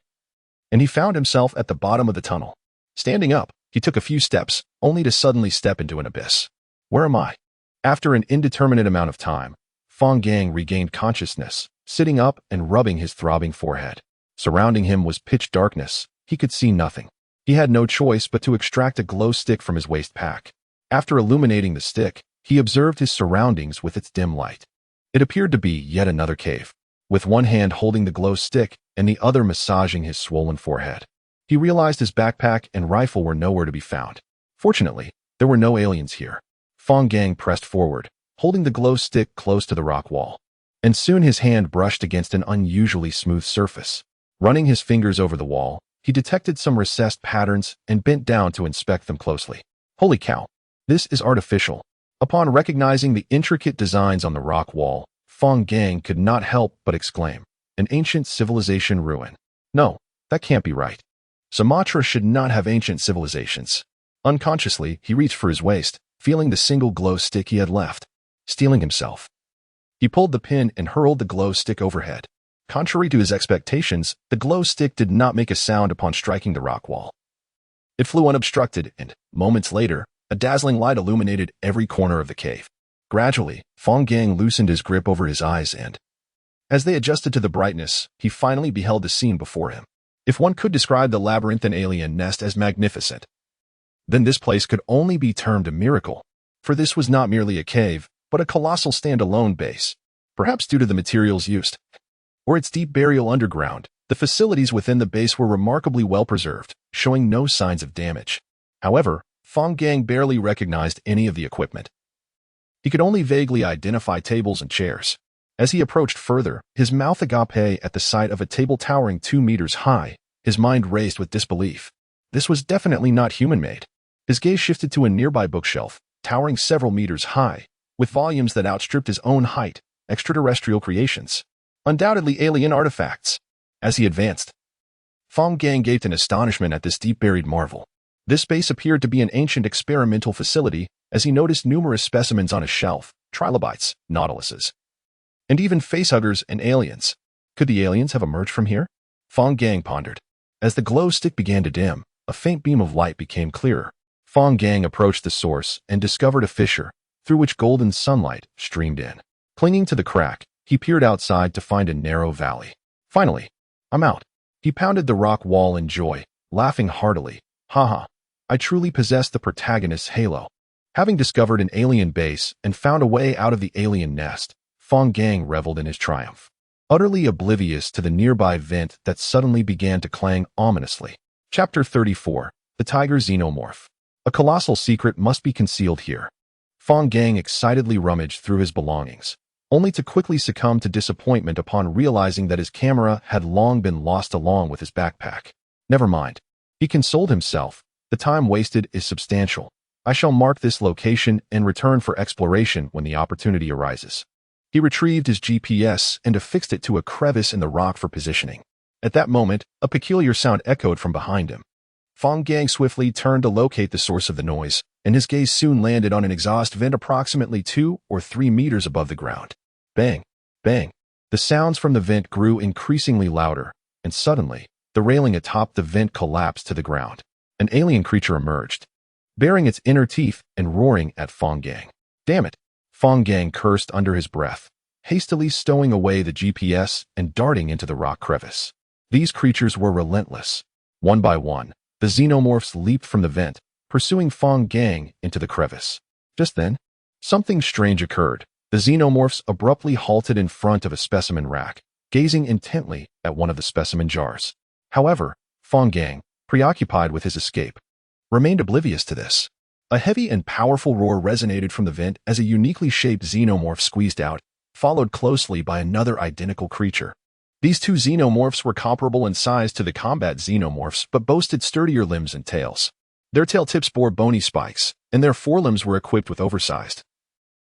Speaker 1: and he found himself at the bottom of the tunnel. Standing up, he took a few steps, only to suddenly step into an abyss. Where am I? After an indeterminate amount of time, Fang Gang regained consciousness, sitting up and rubbing his throbbing forehead. Surrounding him was pitch darkness. He could see nothing. He had no choice but to extract a glow stick from his waist pack. After illuminating the stick, he observed his surroundings with its dim light. It appeared to be yet another cave, with one hand holding the glow stick and the other massaging his swollen forehead. He realized his backpack and rifle were nowhere to be found. Fortunately, there were no aliens here. Fang Gang pressed forward, holding the glow stick close to the rock wall, and soon his hand brushed against an unusually smooth surface. Running his fingers over the wall, he detected some recessed patterns and bent down to inspect them closely. Holy cow! This is artificial. Upon recognizing the intricate designs on the rock wall, Fang Gang could not help but exclaim, "An ancient civilization ruin. No, that can't be right. Sumatra should not have ancient civilizations." Unconsciously, he reached for his waist, feeling the single glow stick he had left. Steeling himself, he pulled the pin and hurled the glow stick overhead. Contrary to his expectations, the glow stick did not make a sound upon striking the rock wall. It flew unobstructed, and, moments later, a dazzling light illuminated every corner of the cave. Gradually, Fang Gang loosened his grip over his eyes and, as they adjusted to the brightness, he finally beheld the scene before him. If one could describe the labyrinthine alien nest as magnificent, then this place could only be termed a miracle, for this was not merely a cave, but a colossal standalone base. Perhaps due to the materials used, or its deep burial underground, the facilities within the base were remarkably well preserved, showing no signs of damage. However, Fang Gang barely recognized any of the equipment. He could only vaguely identify tables and chairs. As he approached further, his mouth agape at the sight of a table towering 2 meters high, his mind raced with disbelief. This was definitely not human-made. His gaze shifted to a nearby bookshelf, towering several meters high, with volumes that outstripped his own height, extraterrestrial creations. Undoubtedly alien artifacts. As he advanced, Fang Gang gaped in astonishment at this deep-buried marvel. This space appeared to be an ancient experimental facility, as he noticed numerous specimens on a shelf, trilobites, nautiluses, and even facehuggers and aliens. Could the aliens have emerged from here? Fang Gang pondered. As the glow stick began to dim, a faint beam of light became clearer. Fang Gang approached the source and discovered a fissure, through which golden sunlight streamed in. Clinging to the crack, he peered outside to find a narrow valley. Finally, I'm out. He pounded the rock wall in joy, laughing heartily. Haha, I truly possess the protagonist's halo. Having discovered an alien base and found a way out of the alien nest, Fang Gang reveled in his triumph, utterly oblivious to the nearby vent that suddenly began to clang ominously. Chapter 34. The Tiger Xenomorph. A colossal secret must be concealed here. Fang Gang excitedly rummaged through his belongings, only to quickly succumb to disappointment upon realizing that his camera had long been lost along with his backpack. Never mind. He consoled himself. The time wasted is substantial. I shall mark this location and return for exploration when the opportunity arises. He retrieved his GPS and affixed it to a crevice in the rock for positioning. At that moment, a peculiar sound echoed from behind him. Fang Gang swiftly turned to locate the source of the noise, and his gaze soon landed on an exhaust vent approximately 2 or 3 meters above the ground. Bang! Bang! The sounds from the vent grew increasingly louder, and suddenly, the railing atop the vent collapsed to the ground. An alien creature emerged, baring its inner teeth and roaring at Fang Gang. Damn it! Fang Gang cursed under his breath, hastily stowing away the GPS and darting into the rock crevice. These creatures were relentless. One by one, the xenomorphs leaped from the vent, pursuing Fang Gang into the crevice. Just then, something strange occurred. The xenomorphs abruptly halted in front of a specimen rack, gazing intently at one of the specimen jars. However, Fang Gang, preoccupied with his escape, remained oblivious to this. A heavy and powerful roar resonated from the vent as a uniquely shaped xenomorph squeezed out, followed closely by another identical creature. These two xenomorphs were comparable in size to the combat xenomorphs but boasted sturdier limbs and tails. Their tail tips bore bony spikes, and their forelimbs were equipped with oversized,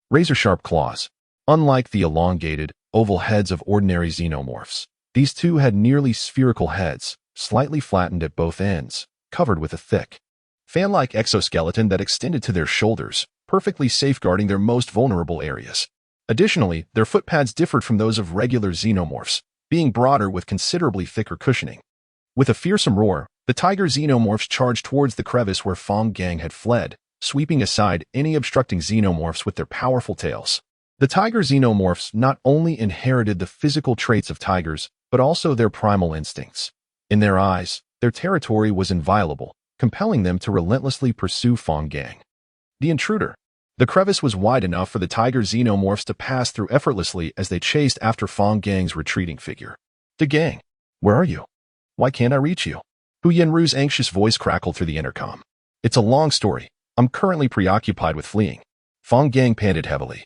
Speaker 1: razor-sharp claws. Unlike the elongated, oval heads of ordinary xenomorphs, these two had nearly spherical heads, slightly flattened at both ends, covered with a thick, fan-like exoskeleton that extended to their shoulders, perfectly safeguarding their most vulnerable areas. Additionally, their footpads differed from those of regular xenomorphs, being broader with considerably thicker cushioning. With a fearsome roar, the tiger xenomorphs charged towards the crevice where Fang Gang had fled, sweeping aside any obstructing xenomorphs with their powerful tails. The tiger xenomorphs not only inherited the physical traits of tigers, but also their primal instincts. In their eyes, their territory was inviolable, compelling them to relentlessly pursue Fang Gang. The intruder. The crevice was wide enough for the tiger xenomorphs to pass through effortlessly as they chased after Fang Gang's retreating figure. "The gang, where are you? Why can't I reach you?" Hu Yanru's anxious voice crackled through the intercom. "It's a long story. I'm currently preoccupied with fleeing." Fang Gang panted heavily,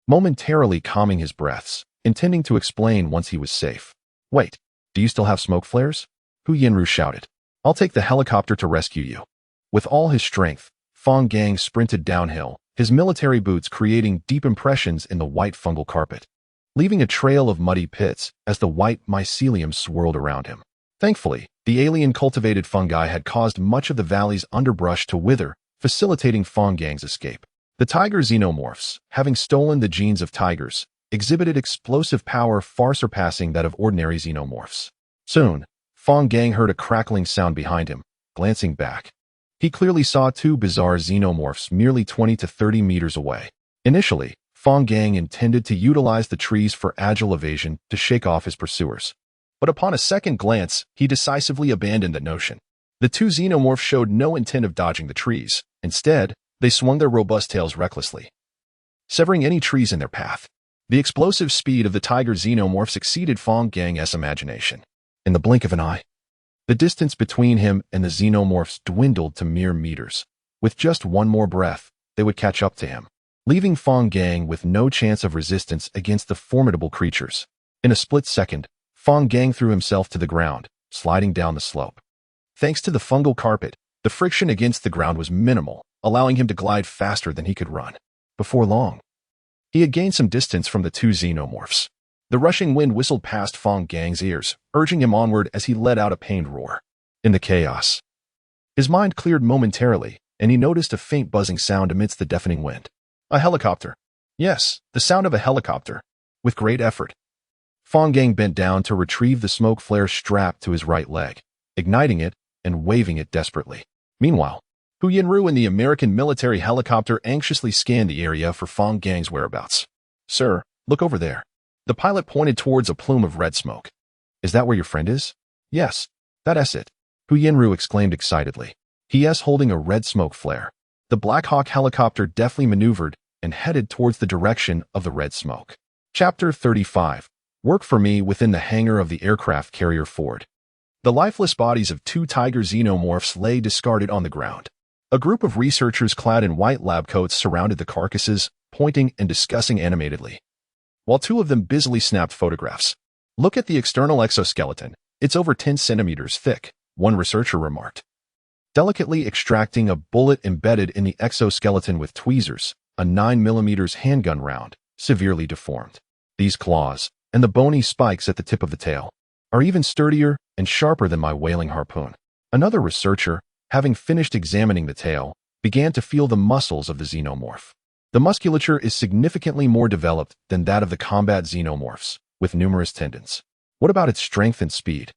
Speaker 1: momentarily calming his breaths, intending to explain once he was safe. "Wait, do you still have smoke flares?" Hu Yanru shouted. "I'll take the helicopter to rescue you." With all his strength, Fang Gang sprinted downhill, his military boots creating deep impressions in the white fungal carpet, leaving a trail of muddy pits as the white mycelium swirled around him. Thankfully, the alien-cultivated fungi had caused much of the valley's underbrush to wither, facilitating Fang Gang's escape. The tiger xenomorphs, having stolen the genes of tigers, exhibited explosive power far surpassing that of ordinary xenomorphs. Soon, Fang Gang heard a crackling sound behind him. Glancing back, he clearly saw two bizarre xenomorphs merely 20 to 30 meters away. Initially, Fang Gang intended to utilize the trees for agile evasion to shake off his pursuers. But upon a second glance, he decisively abandoned the notion. The two xenomorphs showed no intent of dodging the trees. Instead, they swung their robust tails recklessly, severing any trees in their path. The explosive speed of the tiger xenomorphs exceeded Fang Gang's imagination. In the blink of an eye, the distance between him and the xenomorphs dwindled to mere meters. With just one more breath, they would catch up to him, leaving Fang Gang with no chance of resistance against the formidable creatures. In a split second, Fang Gang threw himself to the ground, sliding down the slope. Thanks to the fungal carpet, the friction against the ground was minimal, allowing him to glide faster than he could run. Before long, he had gained some distance from the two xenomorphs. The rushing wind whistled past Fang Gang's ears, urging him onward as he let out a pained roar. In the chaos, his mind cleared momentarily, and he noticed a faint buzzing sound amidst the deafening wind. A helicopter. Yes, the sound of a helicopter. With great effort, Fang Gang bent down to retrieve the smoke flare strapped to his right leg, igniting it and waving it desperately. Meanwhile, Hu Yanru and the American military helicopter anxiously scanned the area for Fang Gang's whereabouts. "Sir, Look over there. The pilot pointed towards a plume of red smoke. Is that where your friend is? Yes, that's it. Hu Yinru exclaimed excitedly. He is holding a red smoke flare. The Black Hawk helicopter deftly maneuvered and headed towards the direction of the red smoke. Chapter 35. Work for me within the hangar of the aircraft carrier Ford. The lifeless bodies of 2 tiger xenomorphs lay discarded on the ground. A group of researchers clad in white lab coats surrounded the carcasses, pointing and discussing animatedly, while 2 of them busily snapped photographs. Look at the external exoskeleton. It's over 10 centimeters thick, one researcher remarked. Delicately extracting a bullet embedded in the exoskeleton with tweezers, a 9mm handgun round, severely deformed. These claws, and the bony spikes at the tip of the tail, are even sturdier and sharper than my whaling harpoon. Another researcher, having finished examining the tail, began to feel the muscles of the xenomorph. The musculature is significantly more developed than that of the combat xenomorphs, with numerous tendons. What about its strength and speed?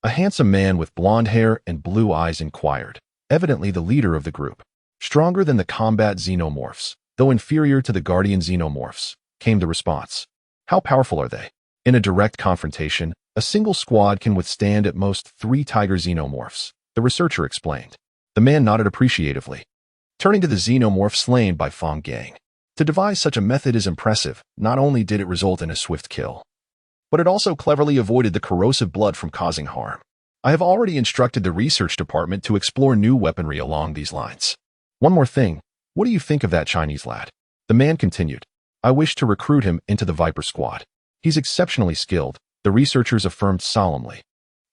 Speaker 1: A handsome man with blonde hair and blue eyes inquired, evidently the leader of the group. Stronger than the combat xenomorphs, though inferior to the guardian xenomorphs, came the response. How powerful are they? In a direct confrontation, a single squad can withstand at most 3 tiger xenomorphs, the researcher explained. The man nodded appreciatively, turning to the xenomorph slain by Fang Gang. To devise such a method is impressive. Not only did it result in a swift kill, but it also cleverly avoided the corrosive blood from causing harm. I have already instructed the research department to explore new weaponry along these lines. One more thing, what do you think of that Chinese lad? The man continued. I wish to recruit him into the Viper Squad. He's exceptionally skilled, the researchers affirmed solemnly.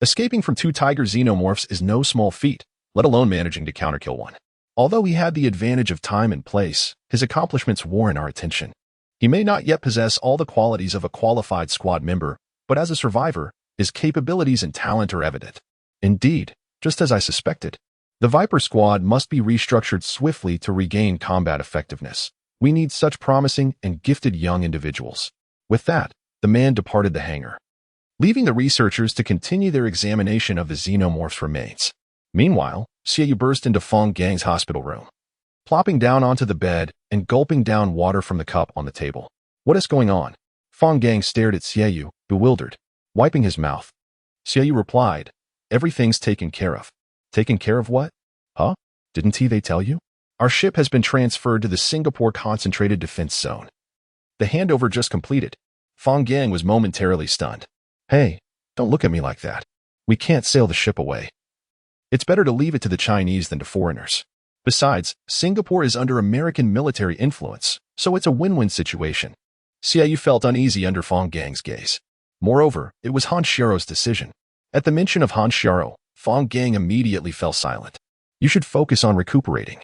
Speaker 1: Escaping from 2 tiger xenomorphs is no small feat, let alone managing to counterkill one. Although he had the advantage of time and place, his accomplishments warrant our attention. He may not yet possess all the qualities of a qualified squad member, but as a survivor, his capabilities and talent are evident. Indeed, just as I suspected. The Viper Squad must be restructured swiftly to regain combat effectiveness. We need such promising and gifted young individuals. With that, the man departed the hangar, leaving the researchers to continue their examination of the xenomorph's remains. Meanwhile, Xiaoha burst into Fang Gang's hospital room, plopping down onto the bed and gulping down water from the cup on the table. What is going on? Fang Gang stared at Xiaoha, bewildered, wiping his mouth. Xiaoha replied, everything's taken care of. Taken care of what? Huh? Didn't they tell you? Our ship has been transferred to the Singapore Concentrated Defense Zone. The handover just completed. Fang Gang was momentarily stunned. Hey, don't look at me like that. We can't sail the ship away. It's better to leave it to the Chinese than to foreigners. Besides, Singapore is under American military influence, so it's a win-win situation. Xiaoha felt uneasy under Fang Gang's gaze. Moreover, it was Han Xiao's decision. At the mention of Han Xiao, Fang Gang immediately fell silent. You should focus on recuperating.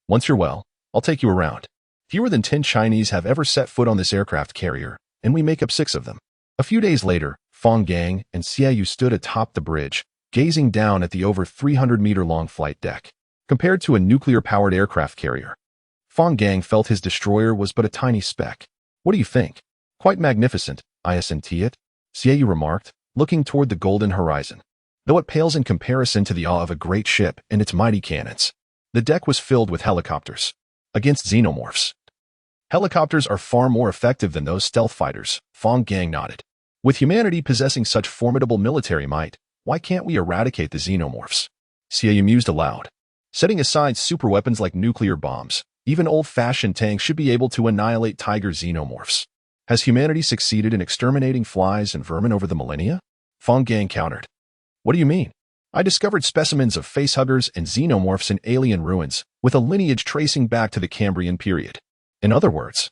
Speaker 1: Once you're well, I'll take you around. Fewer than 10 Chinese have ever set foot on this aircraft carrier, and we make up 6 of them. A few days later, Fang Gang and Xiaoha stood atop the bridge, gazing down at the over 300-meter-long flight deck. Compared to a nuclear-powered aircraft carrier, Fang Gang felt his destroyer was but a tiny speck. What do you think? Quite magnificent, isn't it? Xiaoha remarked, looking toward the golden horizon. Though it pales in comparison to the awe of a great ship and its mighty cannons. The deck was filled with helicopters. Against xenomorphs. Helicopters are far more effective than those stealth fighters, Fang Gang nodded. With humanity possessing such formidable military might, why can't we eradicate the xenomorphs? Xiaoha mused aloud. Setting aside superweapons like nuclear bombs, even old-fashioned tanks should be able to annihilate tiger xenomorphs. Has humanity succeeded in exterminating flies and vermin over the millennia? Fang Gang countered. What do you mean? I discovered specimens of facehuggers and xenomorphs in alien ruins, with a lineage tracing back to the Cambrian period. In other words,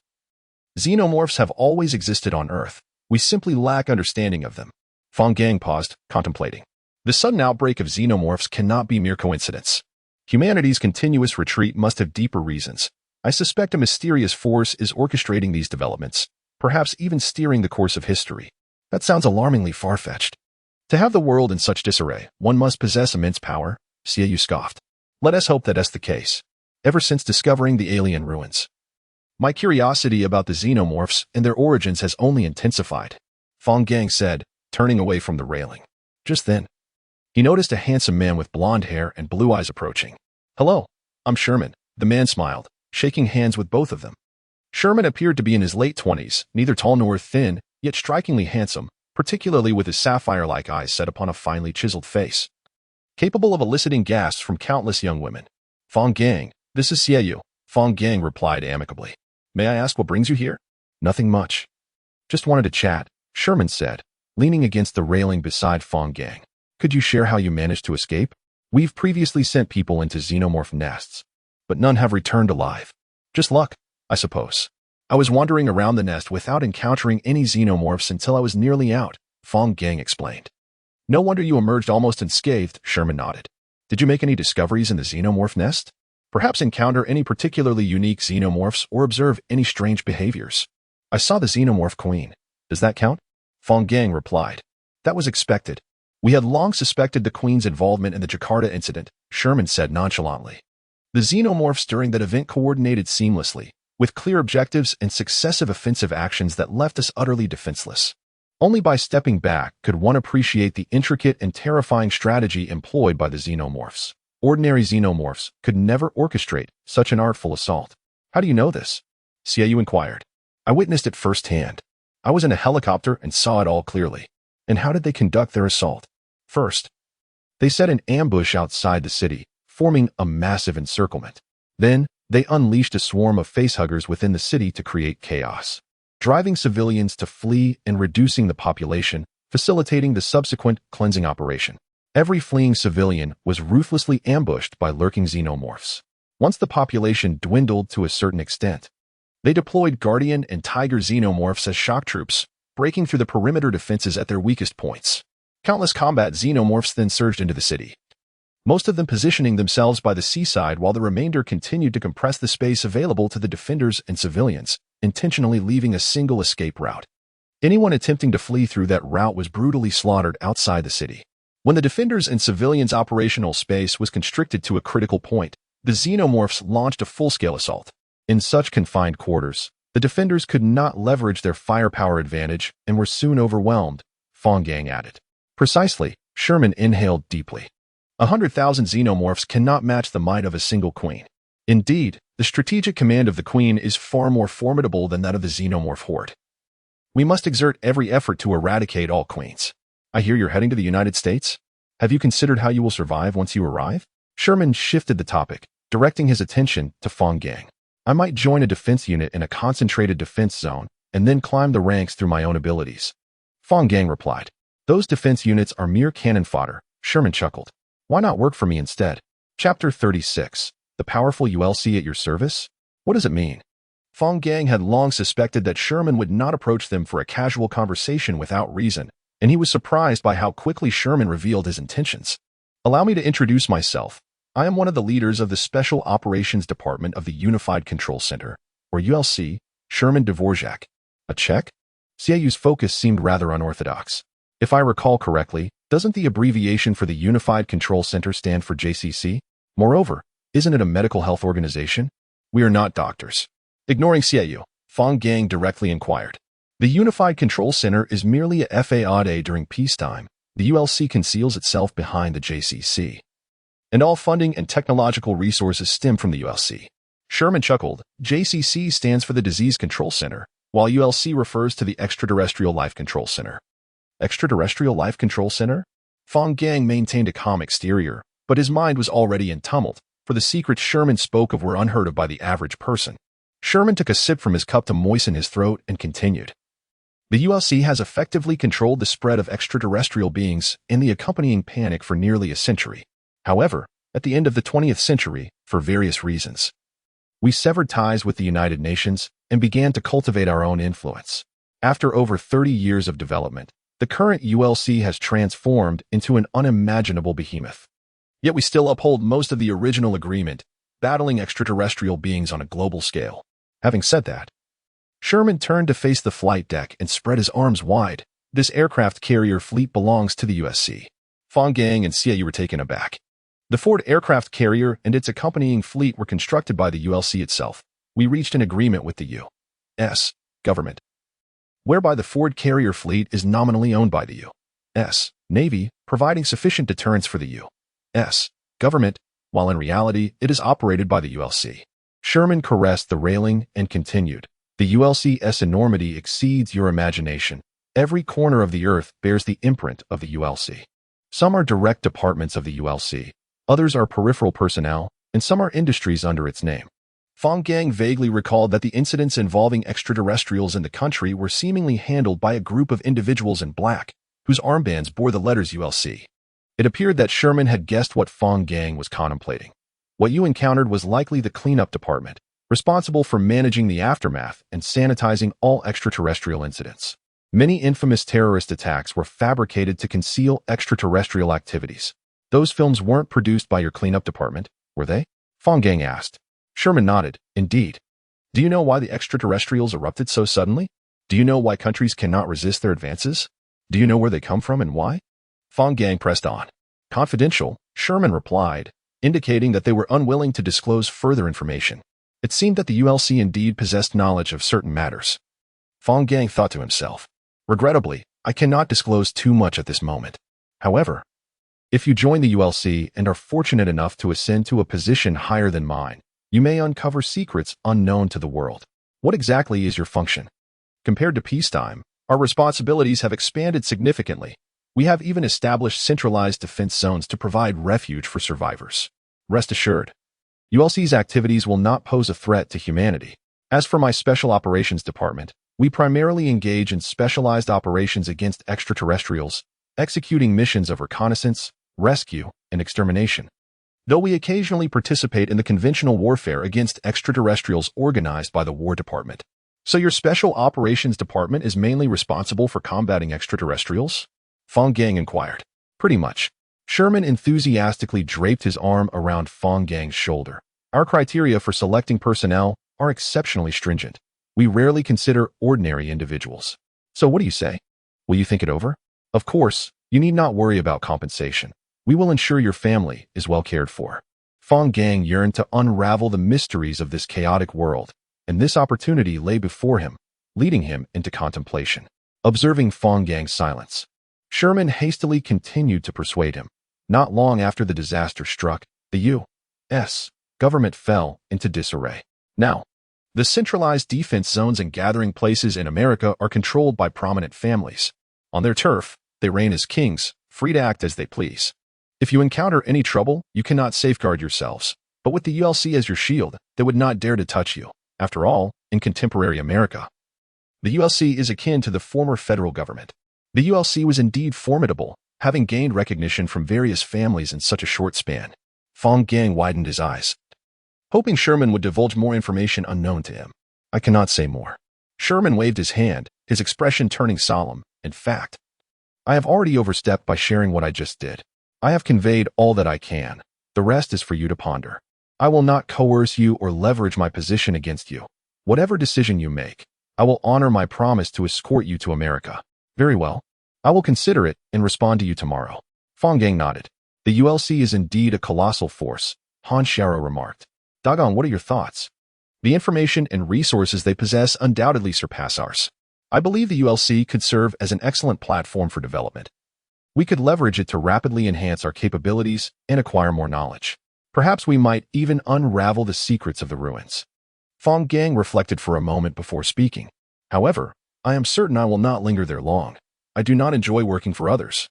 Speaker 1: xenomorphs have always existed on Earth. We simply lack understanding of them. Fang Gang paused, contemplating. The sudden outbreak of xenomorphs cannot be mere coincidence. Humanity's continuous retreat must have deeper reasons. I suspect a mysterious force is orchestrating these developments, perhaps even steering the course of history. That sounds alarmingly far-fetched. To have the world in such disarray, one must possess immense power, Xiaoha scoffed. Let us hope that that's the case. Ever since discovering the alien ruins, my curiosity about the xenomorphs and their origins has only intensified, Fang Gang said, turning away from the railing. Just then, he noticed a handsome man with blonde hair and blue eyes approaching. Hello, I'm Sherman, the man smiled, shaking hands with both of them. Sherman appeared to be in his late 20s, neither tall nor thin, yet strikingly handsome, particularly with his sapphire-like eyes set upon a finely chiseled face, capable of eliciting gasps from countless young women. Fang Gang, this is Xiaoha, Fang Gang replied amicably. May I ask what brings you here? Nothing much. Just wanted to chat, Sherman said, leaning against the railing beside Fang Gang. Could you share how you managed to escape? We've previously sent people into xenomorph nests, but none have returned alive. Just luck, I suppose. I was wandering around the nest without encountering any xenomorphs until I was nearly out, Fang Gang explained. No wonder you emerged almost unscathed, Sherman nodded. Did you make any discoveries in the xenomorph nest? Perhaps encounter any particularly unique xenomorphs or observe any strange behaviors? I saw the xenomorph queen. Does that count? Fang Gang replied. That was expected. We had long suspected the queen's involvement in the Jakarta incident, Sherman said nonchalantly. The xenomorphs during that event coordinated seamlessly, with clear objectives and successive offensive actions that left us utterly defenseless. Only by stepping back could one appreciate the intricate and terrifying strategy employed by the xenomorphs. Ordinary xenomorphs could never orchestrate such an artful assault. How do you know this? Xiaoha inquired. I witnessed it firsthand. I was in a helicopter and saw it all clearly. And how did they conduct their assault? First, they set an ambush outside the city, forming a massive encirclement. Then, they unleashed a swarm of facehuggers within the city to create chaos, driving civilians to flee and reducing the population, facilitating the subsequent cleansing operation. Every fleeing civilian was ruthlessly ambushed by lurking xenomorphs. Once the population dwindled to a certain extent, they deployed Guardian and Tiger xenomorphs as shock troops, breaking through the perimeter defenses at their weakest points. Countless combat xenomorphs then surged into the city, most of them positioning themselves by the seaside while the remainder continued to compress the space available to the defenders and civilians, intentionally leaving a single escape route. Anyone attempting to flee through that route was brutally slaughtered outside the city. When the defenders and civilians' operational space was constricted to a critical point, the xenomorphs launched a full-scale assault. In such confined quarters, the defenders could not leverage their firepower advantage and were soon overwhelmed, Fang Gang added. Precisely, Sherman inhaled deeply. 100,000 xenomorphs cannot match the might of a single queen. Indeed, the strategic command of the queen is far more formidable than that of the xenomorph horde. We must exert every effort to eradicate all queens. I hear you're heading to the United States? Have you considered how you will survive once you arrive? Sherman shifted the topic, directing his attention to Fang Gang. I might join a defense unit in a concentrated defense zone and then climb the ranks through my own abilities. Fang Gang replied. Those defense units are mere cannon fodder, Sherman chuckled. Why not work for me instead? Chapter 36. The powerful ULC at your service? What does it mean? Fang Gang had long suspected that Sherman would not approach them for a casual conversation without reason, and he was surprised by how quickly Sherman revealed his intentions. Allow me to introduce myself. I am one of the leaders of the Special Operations Department of the Unified Control Center, or ULC, Sherman Dvorak. A Czech? Xiaoha's focus seemed rather unorthodox. If I recall correctly, doesn't the abbreviation for the Unified Control Center stand for JCC? Moreover, isn't it a medical health organization? We are not doctors. Ignoring Xiaoha, Fang Gang directly inquired. The Unified Control Center is merely a FAAD during peacetime. The ULC conceals itself behind the JCC. And all funding and technological resources stem from the ULC. Sherman chuckled. JCC stands for the Disease Control Center, while ULC refers to the Extraterrestrial Life Control Center. Extraterrestrial Life Control Center? Fang Gang maintained a calm exterior, but his mind was already in tumult, for the secrets Sherman spoke of were unheard of by the average person. Sherman took a sip from his cup to moisten his throat and continued. The ULC has effectively controlled the spread of extraterrestrial beings and the accompanying panic for nearly a century. However, at the end of the 20th century, for various reasons, we severed ties with the United Nations and began to cultivate our own influence. After over 30 years of development, the current ULC has transformed into an unimaginable behemoth. Yet we still uphold most of the original agreement, battling extraterrestrial beings on a global scale. Having said that, Sherman turned to face the flight deck and spread his arms wide. This aircraft carrier fleet belongs to the USC. Fang Gang and Xiaoha were taken aback. The Ford aircraft carrier and its accompanying fleet were constructed by the ULC itself. We reached an agreement with the U.S. government, whereby the Ford carrier fleet is nominally owned by the U.S. Navy, providing sufficient deterrence for the U.S. government, while in reality it is operated by the ULC. Sherman caressed the railing and continued. The ULC's enormity exceeds your imagination. Every corner of the Earth bears the imprint of the ULC. Some are direct departments of the ULC, others are peripheral personnel, and some are industries under its name. Fang Gang vaguely recalled that the incidents involving extraterrestrials in the country were seemingly handled by a group of individuals in black, whose armbands bore the letters ULC. It appeared that Sherman had guessed what Fang Gang was contemplating. What you encountered was likely the cleanup department, responsible for managing the aftermath and sanitizing all extraterrestrial incidents. Many infamous terrorist attacks were fabricated to conceal extraterrestrial activities. Those films weren't produced by your cleanup department, were they? Fang Gang asked. Sherman nodded. Indeed. Do you know why the extraterrestrials erupted so suddenly? Do you know why countries cannot resist their advances? Do you know where they come from and why? Fang Gang pressed on. Confidential, Sherman replied, indicating that they were unwilling to disclose further information. It seemed that the ULC indeed possessed knowledge of certain matters. Fang Gang thought to himself, regrettably, I cannot disclose too much at this moment. However, if you join the ULC and are fortunate enough to ascend to a position higher than mine, you may uncover secrets unknown to the world. What exactly is your function? Compared to peacetime, our responsibilities have expanded significantly. We have even established centralized defense zones to provide refuge for survivors. Rest assured, ULC's activities will not pose a threat to humanity. As for my Special Operations Department, we primarily engage in specialized operations against extraterrestrials, executing missions of reconnaissance, rescue, and extermination. Though we occasionally participate in the conventional warfare against extraterrestrials organized by the War Department. So your Special Operations Department is mainly responsible for combating extraterrestrials? Fang Gang inquired. Pretty much. Sherman enthusiastically draped his arm around Fang Gang's shoulder. Our criteria for selecting personnel are exceptionally stringent. We rarely consider ordinary individuals. So what do you say? Will you think it over? Of course, you need not worry about compensation. We will ensure your family is well cared for. Fang Gang yearned to unravel the mysteries of this chaotic world, and this opportunity lay before him, leading him into contemplation. Observing Fang Gang's silence, Sherman hastily continued to persuade him. Not long after the disaster struck, the U.S. government fell into disarray. Now, the centralized defense zones and gathering places in America are controlled by prominent families. On their turf, they reign as kings, free to act as they please. If you encounter any trouble, you cannot safeguard yourselves. But with the ULC as your shield, they would not dare to touch you. After all, in contemporary America, the ULC is akin to the former federal government. The ULC was indeed formidable, having gained recognition from various families in such a short span. Fang Gang widened his eyes, hoping Sherman would divulge more information unknown to him. I cannot say more. Sherman waved his hand, his expression turning solemn. In fact, I have already overstepped by sharing what I just did. I have conveyed all that I can. The rest is for you to ponder. I will not coerce you or leverage my position against you. Whatever decision you make, I will honor my promise to escort you to America. Very well. I will consider it and respond to you tomorrow. Fang Gang nodded. The ULC is indeed a colossal force, Xiaoha remarked. Dagon, what are your thoughts? The information and resources they possess undoubtedly surpass ours. I believe the ULC could serve as an excellent platform for development. We could leverage it to rapidly enhance our capabilities and acquire more knowledge. Perhaps we might even unravel the secrets of the ruins. Fang Gang reflected for a moment before speaking. However, I am certain I will not linger there long. I do not enjoy working for others.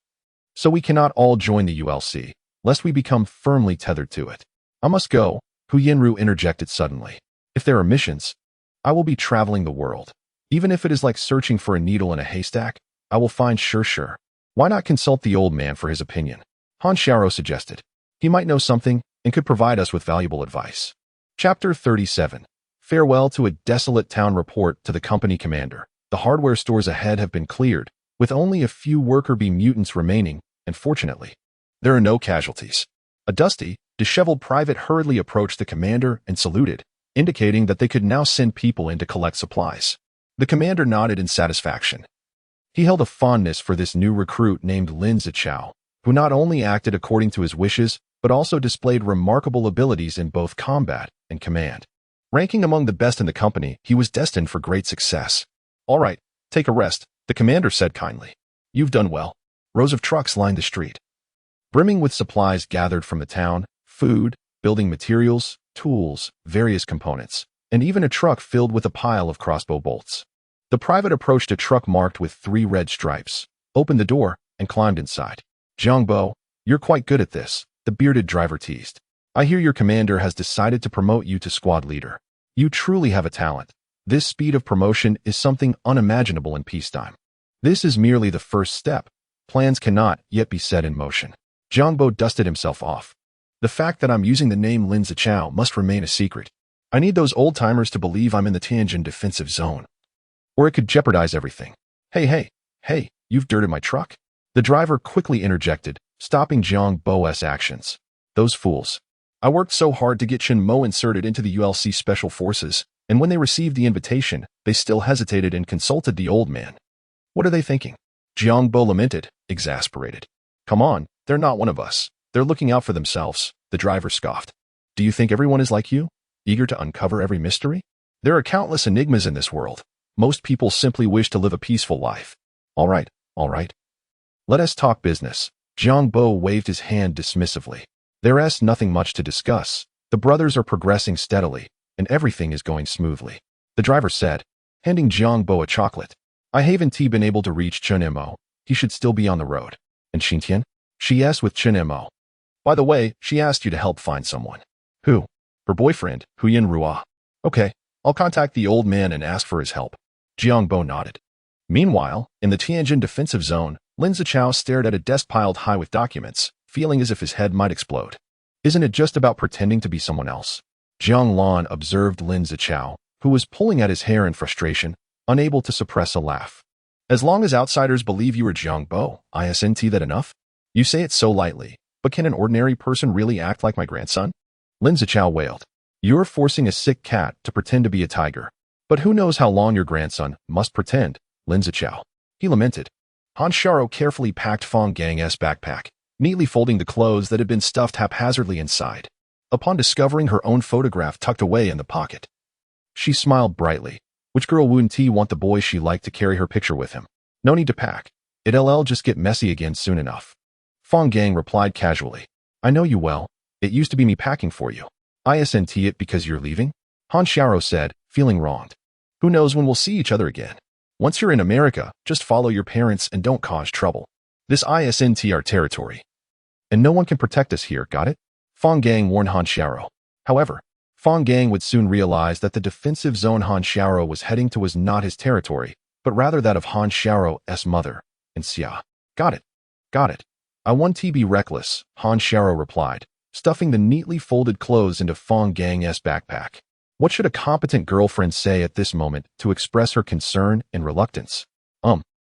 Speaker 1: So we cannot all join the ULC, lest we become firmly tethered to it. I must go, Hu Yinru interjected suddenly. If there are missions, I will be traveling the world. Even if it is like searching for a needle in a haystack, I will find sure. Why not consult the old man for his opinion? Xiaoha suggested. He might know something and could provide us with valuable advice. Chapter 37. Farewell to a desolate town. Report to the company commander. The hardware stores ahead have been cleared, with only a few worker bee mutants remaining, and fortunately, there are no casualties. A dusty, disheveled private hurriedly approached the commander and saluted, indicating that they could now send people in to collect supplies. The commander nodded in satisfaction. He held a fondness for this new recruit named Lin Zichao, who not only acted according to his wishes, but also displayed remarkable abilities in both combat and command. Ranking among the best in the company, he was destined for great success. All right, take a rest, the commander said kindly. You've done well. Rows of trucks lined the street, brimming with supplies gathered from the town, food, building materials, tools, various components. and even a truck filled with a pile of crossbow bolts. The private approached a truck marked with 3 red stripes, opened the door, and climbed inside. "Jiangbo, you're quite good at this," the bearded driver teased. "I hear your commander has decided to promote you to squad leader. You truly have a talent. This speed of promotion is something unimaginable in peacetime. This is merely the first step. Plans cannot yet be set in motion." Jiangbo dusted himself off. "The fact that I'm using the name Lin Zichao must remain a secret. I need those old-timers to believe I'm in the Tianjin defensive zone, or it could jeopardize everything." Hey, you've dirted my truck." The driver quickly interjected, stopping Jiangbo's actions. "Those fools. I worked so hard to get Chen Mo inserted into the ULC Special Forces, and when they received the invitation, they still hesitated and consulted the old man. What are they thinking?" Jiangbo lamented, exasperated. "Come on, they're not one of us. They're looking out for themselves," the driver scoffed. "Do you think everyone is like you, eager to uncover every mystery? There are countless enigmas in this world. Most people simply wish to live a peaceful life. All right. Let us talk business." Jiangbo waved his hand dismissively. "There's nothing much to discuss. The brothers are progressing steadily, and everything is going smoothly," the driver said, handing Jiangbo a chocolate. "I haven't been able to reach Chen Mo. He should still be on the road." "And Xintian?" "She is with Chen Mo. By the way, she asked you to help find someone." "Who?" "Her boyfriend, Huyan Rua." "Okay, I'll contact the old man and ask for his help." Jiangbo nodded. Meanwhile, in the Tianjin defensive zone, Lin Zichao stared at a desk piled high with documents, feeling as if his head might explode. "Isn't it just about pretending to be someone else?" Jiang Lan observed Lin Zichao, who was pulling at his hair in frustration, unable to suppress a laugh. "As long as outsiders believe you are Jiangbo, isn't that enough? You say it so lightly, but can an ordinary person really act like my grandson?" Lin Zichao wailed. "You're forcing a sick cat to pretend to be a tiger. But who knows how long your grandson must pretend, Lin Zichao," he lamented. Han Xiaoha carefully packed Fang Gang's backpack, neatly folding the clothes that had been stuffed haphazardly inside. Upon discovering her own photograph tucked away in the pocket, she smiled brightly. Which girl wouldn't want the boy she liked to carry her picture with him? "No need to pack. It'll just get messy again soon enough." Fang Gang replied casually. "I know you well. It used to be me packing for you." "Isn't it because you're leaving?" Han Xiaoha said, feeling wronged. "Who knows when we'll see each other again? Once you're in America, just follow your parents and don't cause trouble. This isn't our territory, and no one can protect us here, got it?" Fang Gang warned Han Xiaoha. However, Fang Gang would soon realize that the defensive zone Han Xiaoha was heading to was not his territory, but rather that of Han Xiaoha's mother, and Xia. Got it. "I want to be reckless," Han Xiaoha replied, stuffing the neatly folded clothes into Fang Gang's backpack. What should a competent girlfriend say at this moment to express her concern and reluctance?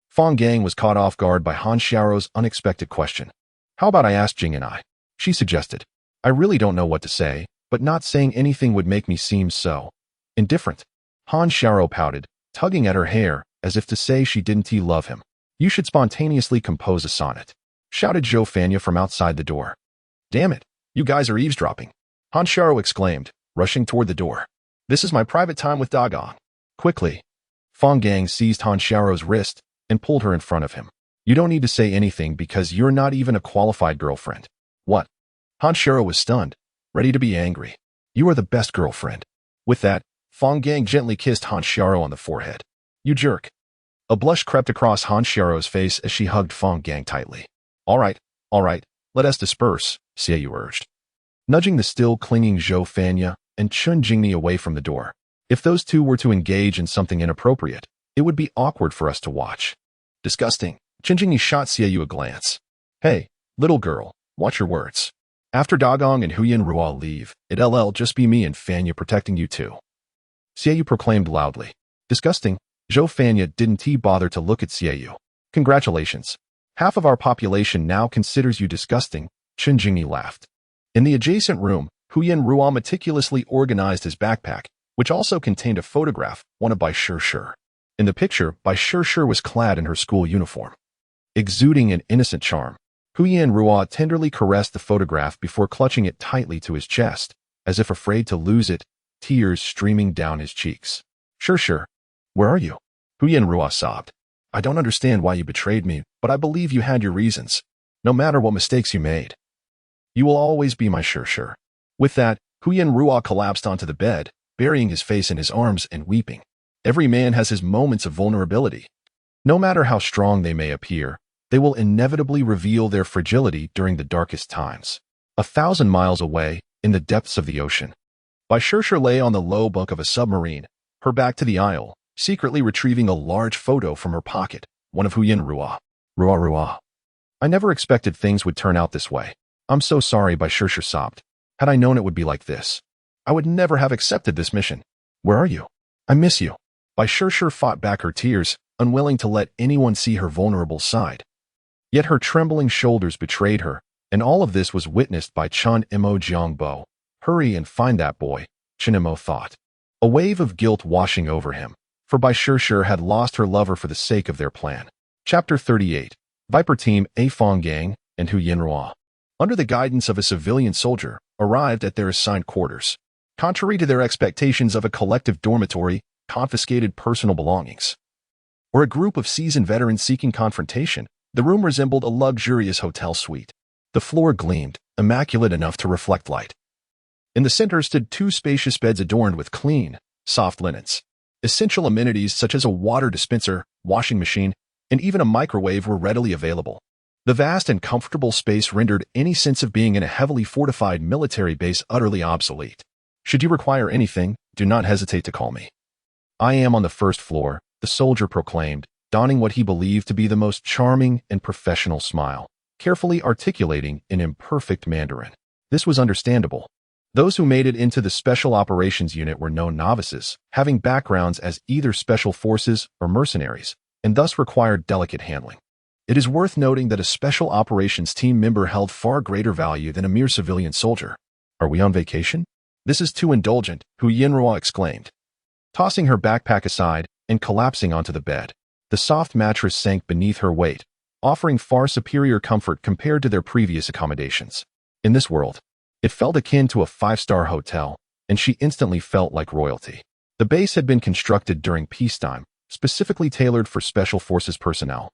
Speaker 1: Fang Gang was caught off guard by Han Xiaoha's unexpected question. "How about I ask Jing and I?" she suggested. "I really don't know what to say, but not saying anything would make me seem so indifferent." Han Xiaoha pouted, tugging at her hair as if to say she didn't love him. "You should spontaneously compose a sonnet," shouted Zhou Fanya from outside the door. "Damn it, you guys are eavesdropping," Han Xiaoha exclaimed, rushing toward the door. "This is my private time with Dagong." Quickly, Fang Gang seized Han Xiaoha's wrist and pulled her in front of him. "You don't need to say anything because you're not even a qualified girlfriend." "What?" Han Xiaoha was stunned, ready to be angry. "You are the best girlfriend." With that, Fang Gang gently kissed Han Xiaoha on the forehead. "You jerk." A blush crept across Han Xiaoha's face as she hugged Fang Gang tightly. All right, let us disperse," Xiaoyu urged, nudging the still clinging Zhou Fanya and Chun Jingni away from the door. "If those two were to engage in something inappropriate, it would be awkward for us to watch." "Disgusting." Chun Jingni shot Xiaoyu a glance. "Hey, little girl, watch your words. After Dagong and Huyan Rua leave, it'll just be me and Fanya protecting you too," Xiaoyu proclaimed loudly. "Disgusting." Zhou Fanya didn't bother to look at Xiaoyu. "Congratulations. Half of our population now considers you disgusting," Chun Jingni laughed. In the adjacent room, Huyan Rua meticulously organized his backpack, which also contained a photograph wanted by Shi. In the picture, Bai Shi was clad in her school uniform. Exuding an innocent charm, Huyan Rua tenderly caressed the photograph before clutching it tightly to his chest, as if afraid to lose it, tears streaming down his cheeks. Shi, where are you?" Huyan Rua sobbed. "I don't understand why you betrayed me, but I believe you had your reasons. No matter what mistakes you made, you will always be my Shi." With that, Huyan Rua collapsed onto the bed, burying his face in his arms and weeping. Every man has his moments of vulnerability. No matter how strong they may appear, they will inevitably reveal their fragility during the darkest times. 1,000 miles away, in the depths of the ocean, Bai Shirshir lay on the low bunk of a submarine, her back to the aisle, secretly retrieving a large photo from her pocket, one of Hu Yinruo. Ruah. I never expected things would turn out this way. I'm so sorry, Bai Shirshir sobbed. Had I known it would be like this, I would never have accepted this mission. Where are you? I miss you. Bai Shirshir fought back her tears, unwilling to let anyone see her vulnerable side. Yet her trembling shoulders betrayed her, and all of this was witnessed by Chen Imo Jiangbo. Hurry and find that boy, Chen Imo thought. A wave of guilt washing over him, for Bai Shirshir had lost her lover for the sake of their plan. Chapter 38. Viper Team A Fang Gang and Hu Yinruo, under the guidance of a civilian soldier, arrived at their assigned quarters. Contrary to their expectations of a collective dormitory, confiscated personal belongings, or a group of seasoned veterans seeking confrontation, the room resembled a luxurious hotel suite. The floor gleamed, immaculate enough to reflect light. In the center stood 2 spacious beds adorned with clean, soft linens. Essential amenities such as a water dispenser, washing machine, and even a microwave were readily available. The vast and comfortable space rendered any sense of being in a heavily fortified military base utterly obsolete. Should you require anything, do not hesitate to call me. I am on the first floor, the soldier proclaimed, donning what he believed to be the most charming and professional smile, carefully articulating in imperfect Mandarin. This was understandable. Those who made it into the Special Operations Unit were known novices, having backgrounds as either special forces or mercenaries, and thus required delicate handling. It is worth noting that a Special Operations team member held far greater value than a mere civilian soldier. Are we on vacation? This is too indulgent, Hu Yinruo exclaimed. Tossing her backpack aside and collapsing onto the bed, the soft mattress sank beneath her weight, offering far superior comfort compared to their previous accommodations. In this world, it felt akin to a 5-star hotel, and she instantly felt like royalty. The base had been constructed during peacetime, specifically tailored for Special Forces personnel.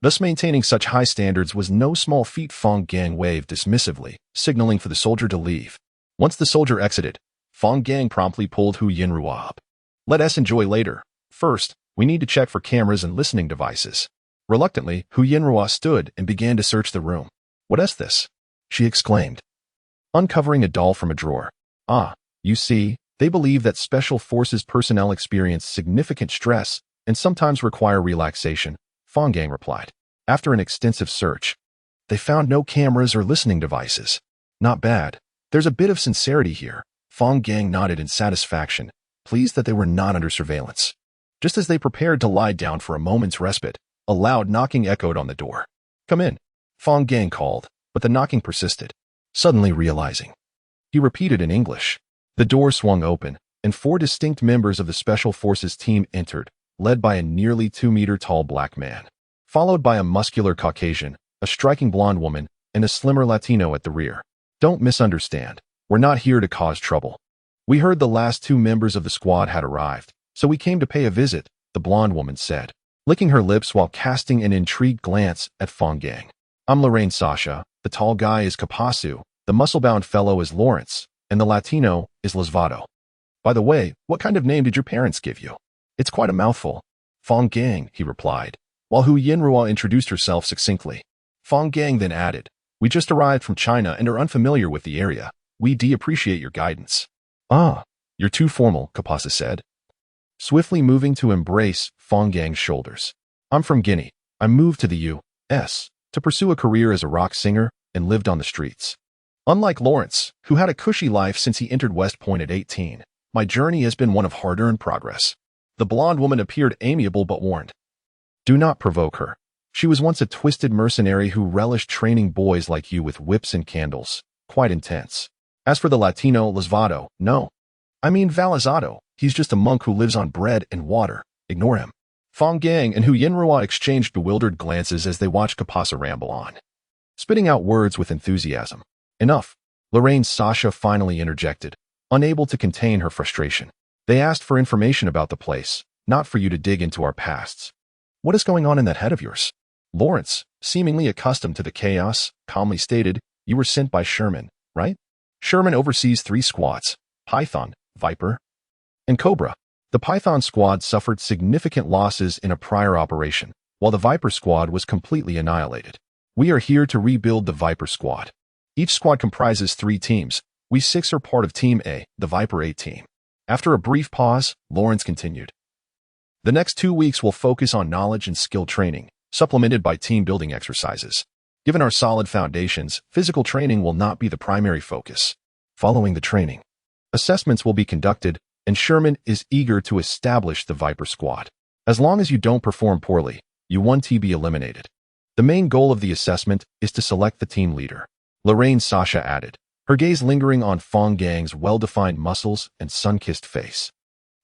Speaker 1: Thus maintaining such high standards was no small feat. Fang Gang waved dismissively, signaling for the soldier to leave. Once the soldier exited, Fang Gang promptly pulled Hu Yinruo up. Let us enjoy later. First, we need to check for cameras and listening devices. Reluctantly, Hu Yinruo stood and began to search the room. What is this? She exclaimed, uncovering a doll from a drawer. Ah, you see, they believe that Special Forces personnel experience significant stress and sometimes require relaxation, Fang Gang replied. After an extensive search, they found no cameras or listening devices. Not bad. There's a bit of sincerity here. Fang Gang nodded in satisfaction, pleased that they were not under surveillance. Just as they prepared to lie down for a moment's respite, a loud knocking echoed on the door. Come in, Fang Gang called, but the knocking persisted. Suddenly realizing, he repeated in English. The door swung open, and 4 distinct members of the Special Forces team entered, led by a nearly 2-meter-tall black man, followed by a muscular Caucasian, a striking blonde woman, and a slimmer Latino at the rear. Don't misunderstand. We're not here to cause trouble. We heard the last 2 members of the squad had arrived, so we came to pay a visit, the blonde woman said, licking her lips while casting an intrigued glance at Fang Gang. I'm Lorraine Sasha, the tall guy is Capasu, the muscle-bound fellow is Lawrence, and the Latino is Lasvado. By the way, what kind of name did your parents give you? It's quite a mouthful. Fang Gang, he replied, while Hu Yinruo introduced herself succinctly. Fang Gang then added, we just arrived from China and are unfamiliar with the area. We appreciate your guidance. Ah, you're too formal, Capasu said, swiftly moving to embrace Fang Gang's shoulders. I'm from Guinea. I moved to the U.S. to pursue a career as a rock singer and lived on the streets. Unlike Lawrence, who had a cushy life since he entered West Point at 18, my journey has been one of hard-earned progress. The blonde woman appeared amiable but warned. Do not provoke her. She was once a twisted mercenary who relished training boys like you with whips and candles. Quite intense. As for the Latino, Lasvado, no. I mean Valazado. He's just a monk who lives on bread and water. Ignore him. Fang Gang and Hu Yinruo exchanged bewildered glances as they watched Capasu ramble on, spitting out words with enthusiasm. Enough. Lorraine Sasha finally interjected, unable to contain her frustration. They asked for information about the place, not for you to dig into our pasts. What is going on in that head of yours? Lawrence, seemingly accustomed to the chaos, calmly stated, you were sent by Sherman, right? Sherman oversees 3 squads, Python, Viper, and Cobra. The Python squad suffered significant losses in a prior operation, while the Viper squad was completely annihilated. We are here to rebuild the Viper squad. Each squad comprises 3 teams. We 6 are part of Team A, the Viper A team. After a brief pause, Lawrence continued. The next 2 weeks will focus on knowledge and skill training, supplemented by team-building exercises. Given our solid foundations, physical training will not be the primary focus. Following the training, assessments will be conducted, and Sherman is eager to establish the Viper squad. As long as you don't perform poorly, you want to be eliminated. The main goal of the assessment is to select the team leader. Lorraine Sasha added, her gaze lingering on Fang Gang's well-defined muscles and sun-kissed face,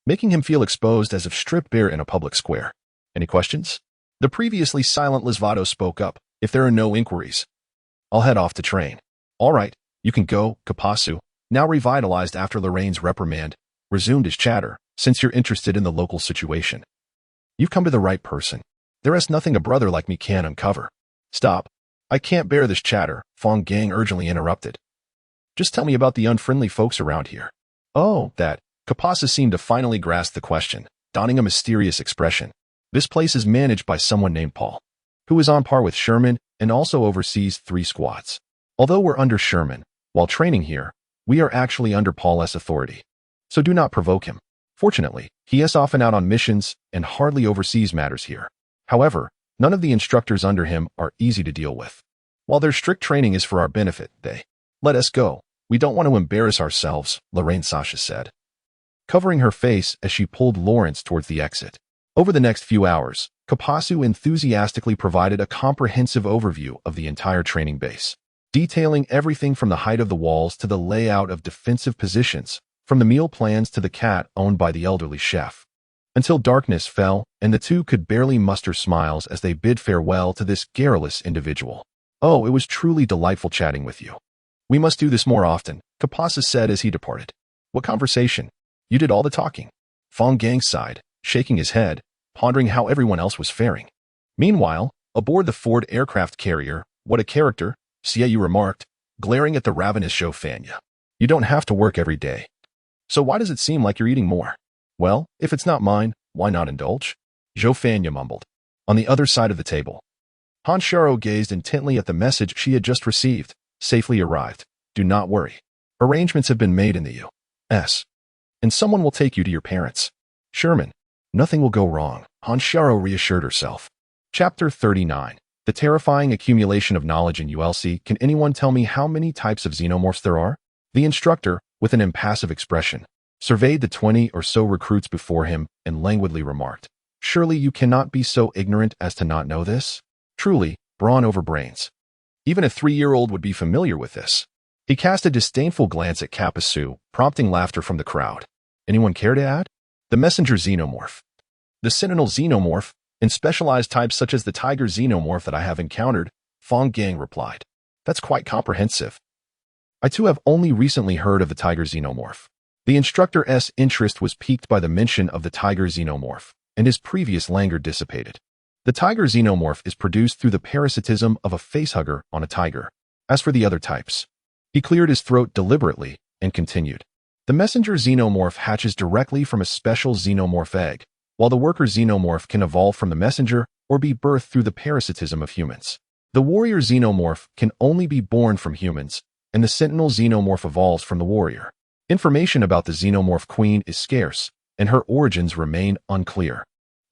Speaker 1: making him feel exposed as if stripped bare in a public square. Any questions? The previously silent Lisvato spoke up. If there are no inquiries, I'll head off to train. All right, you can go, Kapasu. Now revitalized after Lorraine's reprimand, resumed his chatter, since you're interested in the local situation. You've come to the right person. There is nothing a brother like me can uncover. Stop. I can't bear this chatter, Fang Gang urgently interrupted. Just tell me about the unfriendly folks around here. Oh, that. Kapasa seemed to finally grasp the question, donning a mysterious expression. This place is managed by someone named Paul, who is on par with Sherman and also oversees 3 squads. Although we're under Sherman, while training here, we are actually under Paul's authority. So do not provoke him. Fortunately, he is often out on missions and hardly oversees matters here. However, none of the instructors under him are easy to deal with. While their strict training is for our benefit, they let us go. We don't want to embarrass ourselves, Lorraine Sasha said, covering her face as she pulled Lawrence towards the exit. Over the next few hours, Kapasu enthusiastically provided a comprehensive overview of the entire training base, detailing everything from the height of the walls to the layout of defensive positions, from the meal plans to the cat owned by the elderly chef. Until darkness fell, and the two could barely muster smiles as they bid farewell to this garrulous individual. Oh, it was truly delightful chatting with you. We must do this more often, Kapasa said as he departed. What conversation? You did all the talking. Fang Gang sighed, shaking his head, pondering how everyone else was faring. Meanwhile, aboard the Ford aircraft carrier, what a character, Xiaoha remarked, glaring at the ravenous Xiaoha. You don't have to work every day. So why does it seem like you're eating more? Well, if it's not mine, why not indulge? Xiaoha mumbled. On the other side of the table, Han Sharo gazed intently at the message she had just received. Safely arrived. Do not worry. Arrangements have been made in the U.S. and someone will take you to your parents. Sherman, nothing will go wrong, Han Sharo reassured herself. Chapter 39. The terrifying accumulation of knowledge in ULC. Can anyone tell me how many types of xenomorphs there are? The instructor, with an impassive expression, surveyed the 20 or so recruits before him and languidly remarked, surely you cannot be so ignorant as to not know this? Truly, brawn over brains. Even a 3-year-old would be familiar with this. He cast a disdainful glance at Kapasu, prompting laughter from the crowd. Anyone care to add? The messenger xenomorph, the sentinel xenomorph, and specialized types such as the tiger xenomorph that I have encountered, Fang Gang replied. That's quite comprehensive. I too have only recently heard of the tiger xenomorph. The instructor's interest was piqued by the mention of the tiger xenomorph, and his previous languor dissipated. The tiger xenomorph is produced through the parasitism of a facehugger on a tiger. As for the other types, he cleared his throat deliberately and continued. The messenger xenomorph hatches directly from a special xenomorph egg, while the worker xenomorph can evolve from the messenger or be birthed through the parasitism of humans. The warrior xenomorph can only be born from humans, and the sentinel xenomorph evolves from the warrior. Information about the xenomorph queen is scarce, and her origins remain unclear.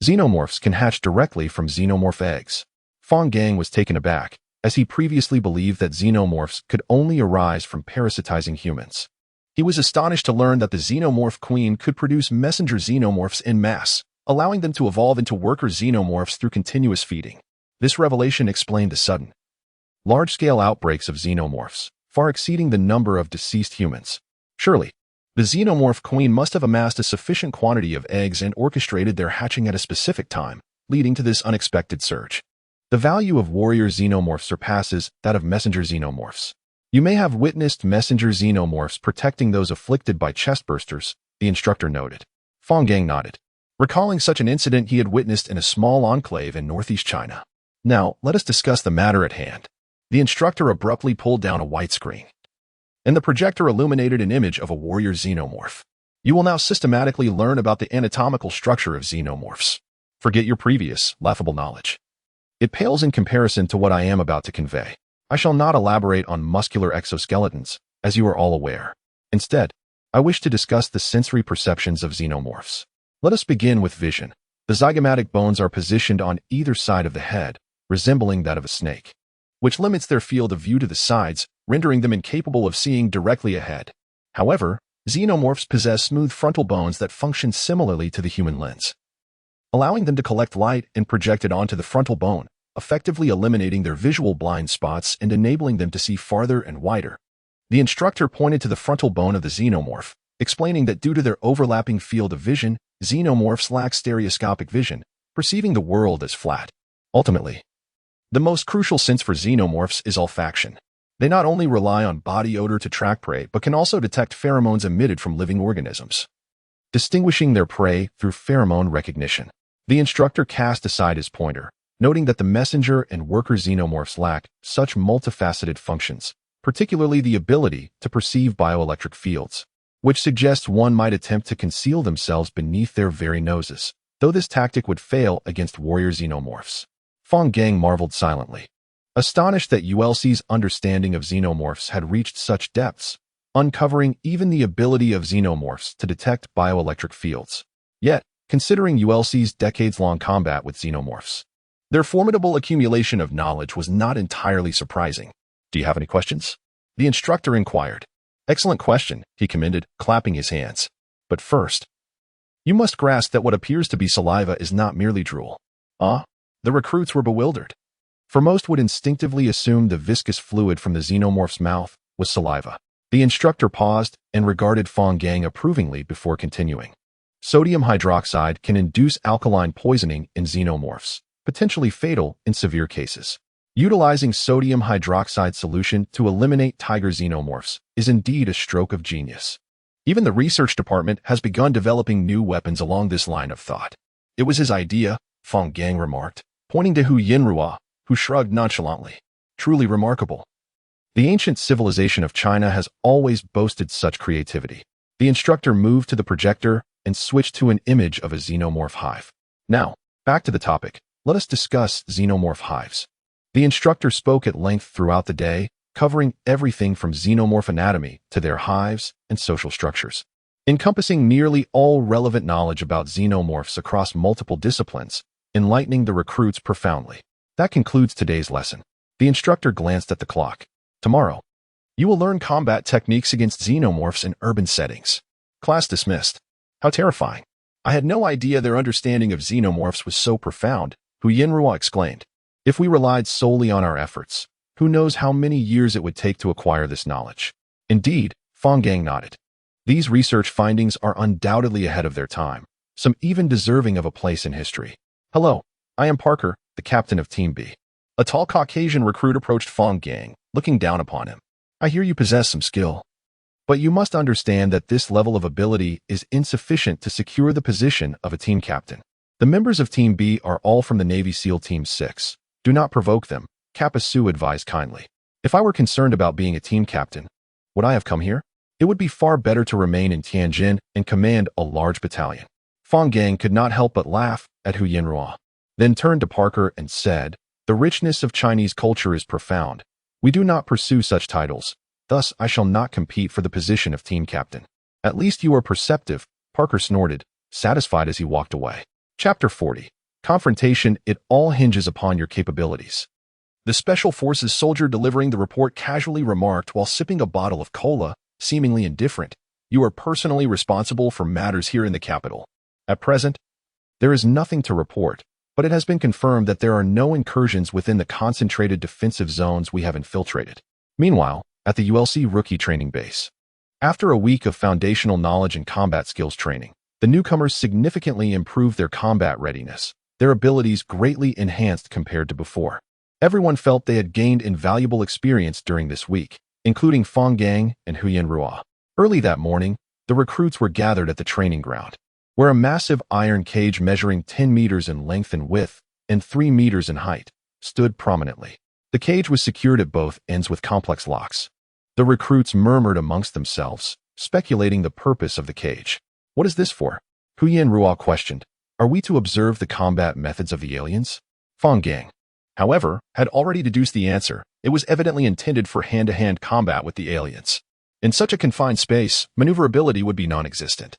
Speaker 1: Xenomorphs can hatch directly from xenomorph eggs. Fang Gang was taken aback, as he previously believed that xenomorphs could only arise from parasitizing humans. He was astonished to learn that the xenomorph queen could produce messenger xenomorphs en masse, allowing them to evolve into worker xenomorphs through continuous feeding. This revelation explained the sudden, large-scale outbreaks of xenomorphs, far exceeding the number of deceased humans. Surely, the xenomorph queen must have amassed a sufficient quantity of eggs and orchestrated their hatching at a specific time, leading to this unexpected surge. The value of warrior xenomorphs surpasses that of messenger xenomorphs. You may have witnessed messenger xenomorphs protecting those afflicted by chestbursters, the instructor noted. Fang Gang nodded, recalling such an incident he had witnessed in a small enclave in northeast China. Now, let us discuss the matter at hand. The instructor abruptly pulled down a white screen, and the projector illuminated an image of a warrior xenomorph. You will now systematically learn about the anatomical structure of xenomorphs. Forget your previous, laughable knowledge. It pales in comparison to what I am about to convey. I shall not elaborate on muscular exoskeletons, as you are all aware. Instead, I wish to discuss the sensory perceptions of xenomorphs. Let us begin with vision. The zygomatic bones are positioned on either side of the head, resembling that of a snake, which limits their field of view to the sides, rendering them incapable of seeing directly ahead. However, xenomorphs possess smooth frontal bones that function similarly to the human lens, allowing them to collect light and project it onto the frontal bone, effectively eliminating their visual blind spots and enabling them to see farther and wider. The instructor pointed to the frontal bone of the xenomorph, explaining that due to their overlapping field of vision, xenomorphs lack stereoscopic vision, perceiving the world as flat. Ultimately, the most crucial sense for xenomorphs is olfaction. They not only rely on body odor to track prey, but can also detect pheromones emitted from living organisms, distinguishing their prey through pheromone recognition. The instructor cast aside his pointer, noting that the messenger and worker xenomorphs lack such multifaceted functions, particularly the ability to perceive bioelectric fields, which suggests one might attempt to conceal themselves beneath their very noses, though this tactic would fail against warrior xenomorphs. Fang Gang marveled silently, astonished that ULC's understanding of xenomorphs had reached such depths, uncovering even the ability of xenomorphs to detect bioelectric fields. Yet, considering ULC's decades-long combat with xenomorphs, their formidable accumulation of knowledge was not entirely surprising. Do you have any questions? The instructor inquired. Excellent question, he commended, clapping his hands. But first, you must grasp that what appears to be saliva is not merely drool. The recruits were bewildered, for most would instinctively assume the viscous fluid from the xenomorph's mouth was saliva. The instructor paused and regarded Fang Gang approvingly before continuing. Sodium hydroxide can induce alkaline poisoning in xenomorphs, potentially fatal in severe cases. Utilizing sodium hydroxide solution to eliminate tiger xenomorphs is indeed a stroke of genius. Even the research department has begun developing new weapons along this line of thought. It was his idea, Fang Gang remarked, pointing to Hu Yinrua, who shrugged nonchalantly. Truly remarkable. The ancient civilization of China has always boasted such creativity. The instructor moved to the projector and switched to an image of a xenomorph hive. Now, back to the topic. Let us discuss xenomorph hives. The instructor spoke at length throughout the day, covering everything from xenomorph anatomy to their hives and social structures, encompassing nearly all relevant knowledge about xenomorphs across multiple disciplines, enlightening the recruits profoundly. That concludes today's lesson. The instructor glanced at the clock. Tomorrow, you will learn combat techniques against xenomorphs in urban settings. Class dismissed. How terrifying. I had no idea their understanding of xenomorphs was so profound, Hu Yinrua exclaimed. If we relied solely on our efforts, who knows how many years it would take to acquire this knowledge. Indeed, Fang Gang nodded. These research findings are undoubtedly ahead of their time, some even deserving of a place in history. Hello, I am Parker, the captain of Team B. A tall Caucasian recruit approached Fang Gang, looking down upon him. I hear you possess some skill, but you must understand that this level of ability is insufficient to secure the position of a team captain. The members of Team B are all from the Navy SEAL Team 6. Do not provoke them, Kappa Su advised kindly. If I were concerned about being a team captain, would I have come here? It would be far better to remain in Tianjin and command a large battalion. Fang Gang could not help but laugh at Hu Yinrua, then turned to Parker and said, the richness of Chinese culture is profound. We do not pursue such titles, thus I shall not compete for the position of team captain. At least you are perceptive, Parker snorted, satisfied as he walked away. Chapter 40. Confrontation. It all hinges upon your capabilities. The Special Forces soldier delivering the report casually remarked while sipping a bottle of cola, seemingly indifferent, you are personally responsible for matters here in the capital. At present, there is nothing to report, but it has been confirmed that there are no incursions within the concentrated defensive zones we have infiltrated. Meanwhile, at the ULC rookie training base, after a week of foundational knowledge and combat skills training, the newcomers significantly improved their combat readiness, their abilities greatly enhanced compared to before. Everyone felt they had gained invaluable experience during this week, including Fang Gang and Hu Yinrua. Early that morning, the recruits were gathered at the training ground, where a massive iron cage measuring 10 meters in length and width and 3 meters in height stood prominently. The cage was secured at both ends with complex locks. The recruits murmured amongst themselves, speculating the purpose of the cage. What is this for? Huyan Ruo questioned. Are we to observe the combat methods of the aliens? Fang Gang, however, had already deduced the answer. It was evidently intended for hand-to-hand combat with the aliens. In such a confined space, maneuverability would be non-existent.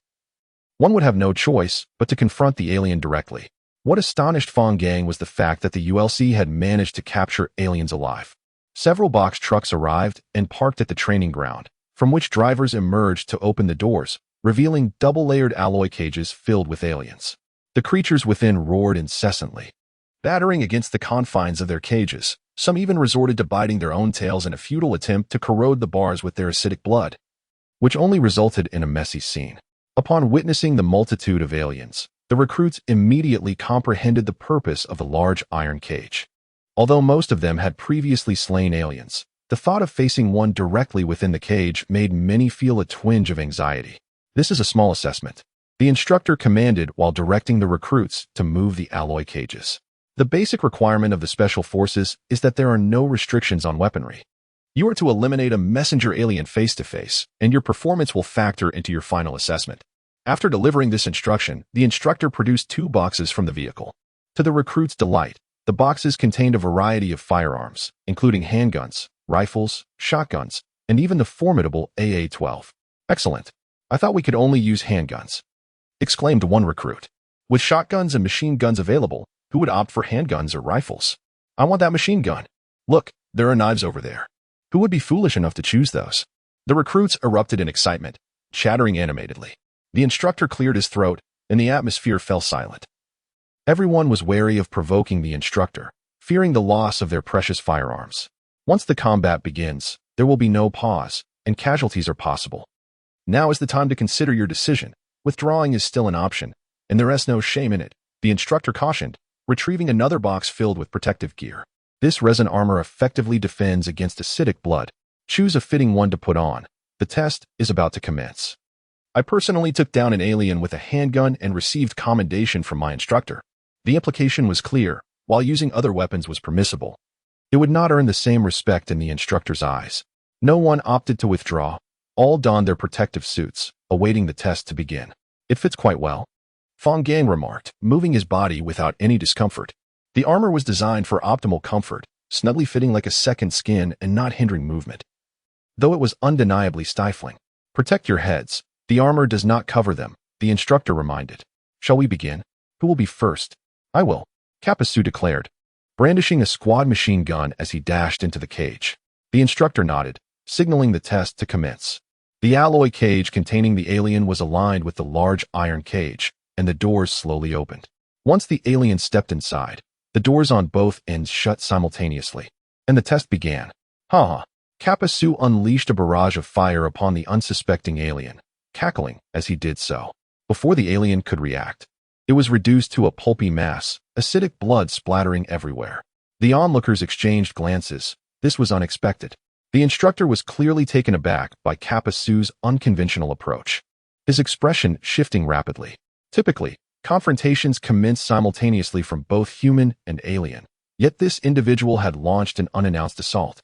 Speaker 1: One would have no choice but to confront the alien directly. What astonished Fang Gang was the fact that the ULC had managed to capture aliens alive. Several box trucks arrived and parked at the training ground, from which drivers emerged to open the doors, revealing double-layered alloy cages filled with aliens. The creatures within roared incessantly, battering against the confines of their cages. Some even resorted to biting their own tails in a futile attempt to corrode the bars with their acidic blood, which only resulted in a messy scene. Upon witnessing the multitude of aliens, the recruits immediately comprehended the purpose of the large iron cage. Although most of them had previously slain aliens, the thought of facing one directly within the cage made many feel a twinge of anxiety. This is a small assessment. The instructor commanded while directing the recruits to move the alloy cages. The basic requirement of the Special Forces is that there are no restrictions on weaponry. You are to eliminate a messenger alien face-to-face, and your performance will factor into your final assessment. After delivering this instruction, the instructor produced 2 boxes from the vehicle. To the recruits' delight, the boxes contained a variety of firearms, including handguns, rifles, shotguns, and even the formidable AA-12. Excellent. I thought we could only use handguns, exclaimed one recruit. With shotguns and machine guns available, who would opt for handguns or rifles? I want that machine gun. Look, there are knives over there. Who would be foolish enough to choose those? The recruits erupted in excitement, chattering animatedly. The instructor cleared his throat, and the atmosphere fell silent. Everyone was wary of provoking the instructor, fearing the loss of their precious firearms. Once the combat begins, there will be no pause, and casualties are possible. Now is the time to consider your decision. Withdrawing is still an option, and there is no shame in it, the instructor cautioned, retrieving another box filled with protective gear. This resin armor effectively defends against acidic blood. Choose a fitting one to put on. The test is about to commence. I personally took down an alien with a handgun and received commendation from my instructor. The implication was clear. While using other weapons was permissible, it would not earn the same respect in the instructor's eyes. No one opted to withdraw. All donned their protective suits, awaiting the test to begin. It fits quite well, Fang Gang remarked, moving his body without any discomfort. The armor was designed for optimal comfort, snugly fitting like a second skin and not hindering movement. Though it was undeniably stifling. Protect your heads. The armor does not cover them, the instructor reminded. Shall we begin? Who will be first? I will, Kapasu declared, brandishing a squad machine gun as he dashed into the cage. The instructor nodded, signaling the test to commence. The alloy cage containing the alien was aligned with the large iron cage, and the doors slowly opened. Once the alien stepped inside, the doors on both ends shut simultaneously, and the test began. Ha! Kapasu unleashed a barrage of fire upon the unsuspecting alien, cackling as he did so. Before the alien could react, it was reduced to a pulpy mass, acidic blood splattering everywhere. The onlookers exchanged glances. This was unexpected. The instructor was clearly taken aback by Kapasu's unconventional approach, his expression shifting rapidly. Typically, confrontations commence simultaneously from both human and alien, yet this individual had launched an unannounced assault,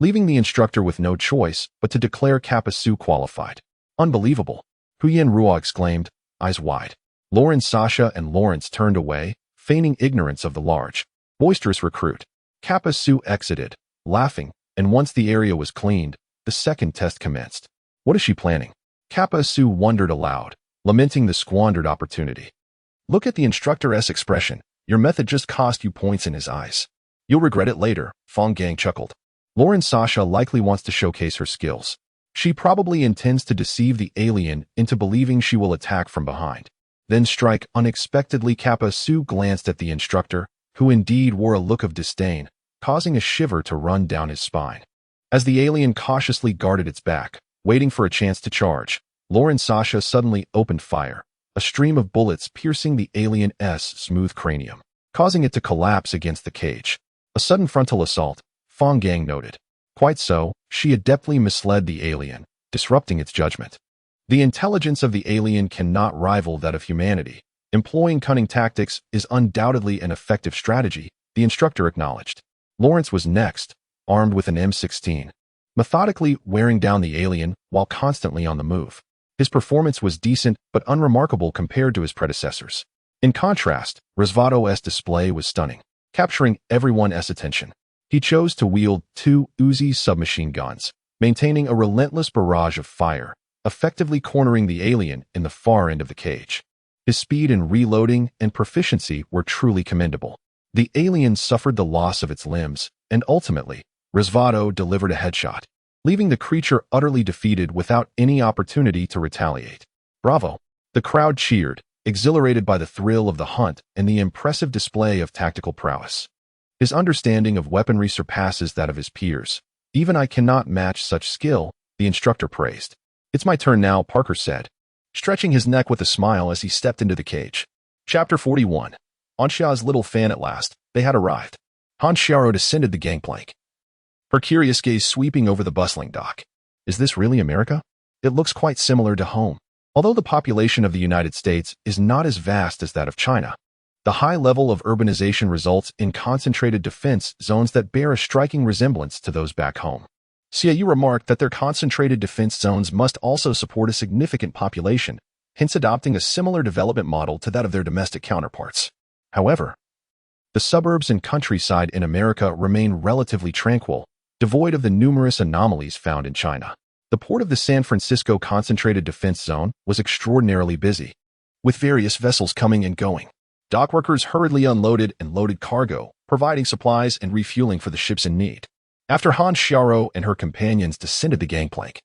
Speaker 1: leaving the instructor with no choice but to declare Kapasu qualified. Unbelievable, Huyan Ruo exclaimed, eyes wide. Lauren, Sasha, and Lawrence turned away, feigning ignorance of the large, boisterous recruit. Kapasu exited, laughing, and once the area was cleaned, the second test commenced. What is she planning? Kapasu wondered aloud, lamenting the squandered opportunity. Look at the instructor's expression. Your method just cost you points in his eyes. You'll regret it later, Fang Gang chuckled. Lauren Sasha likely wants to showcase her skills. She probably intends to deceive the alien into believing she will attack from behind, then strike unexpectedly. Kapasu glanced at the instructor, who indeed wore a look of disdain, causing a shiver to run down his spine. As the alien cautiously guarded its back, waiting for a chance to charge, Lauren Sasha suddenly opened fire, a stream of bullets piercing the alien's smooth cranium, causing it to collapse against the cage. A sudden frontal assault, Fang Gang noted. Quite so, she adeptly misled the alien, disrupting its judgment. The intelligence of the alien cannot rival that of humanity. Employing cunning tactics is undoubtedly an effective strategy, the instructor acknowledged. Lawrence was next, armed with an M16, methodically wearing down the alien while constantly on the move. His performance was decent but unremarkable compared to his predecessors. In contrast, Resvato's display was stunning, capturing everyone's attention. He chose to wield 2 Uzi submachine guns, maintaining a relentless barrage of fire, effectively cornering the alien in the far end of the cage. His speed in reloading and proficiency were truly commendable. The alien suffered the loss of its limbs, and ultimately, Resvato delivered a headshot, leaving the creature utterly defeated without any opportunity to retaliate. Bravo! The crowd cheered, exhilarated by the thrill of the hunt and the impressive display of tactical prowess. His understanding of weaponry surpasses that of his peers. Even I cannot match such skill, the instructor praised. It's my turn now, Parker said, stretching his neck with a smile as he stepped into the cage. Chapter 41. Anxia's little fan at last. They had arrived. Han Xiao descended the gangplank, her curious gaze sweeping over the bustling dock. Is this really America? It looks quite similar to home. Although the population of the United States is not as vast as that of China, the high level of urbanization results in concentrated defense zones that bear a striking resemblance to those back home. Xiaoha remarked that their concentrated defense zones must also support a significant population, hence adopting a similar development model to that of their domestic counterparts. However, the suburbs and countryside in America remain relatively tranquil, devoid of the numerous anomalies found in China. The port of the San Francisco Concentrated Defense Zone was extraordinarily busy, with various vessels coming and going. Dockworkers hurriedly unloaded and loaded cargo, providing supplies and refueling for the ships in need. After Han Xiao and her companions descended the gangplank,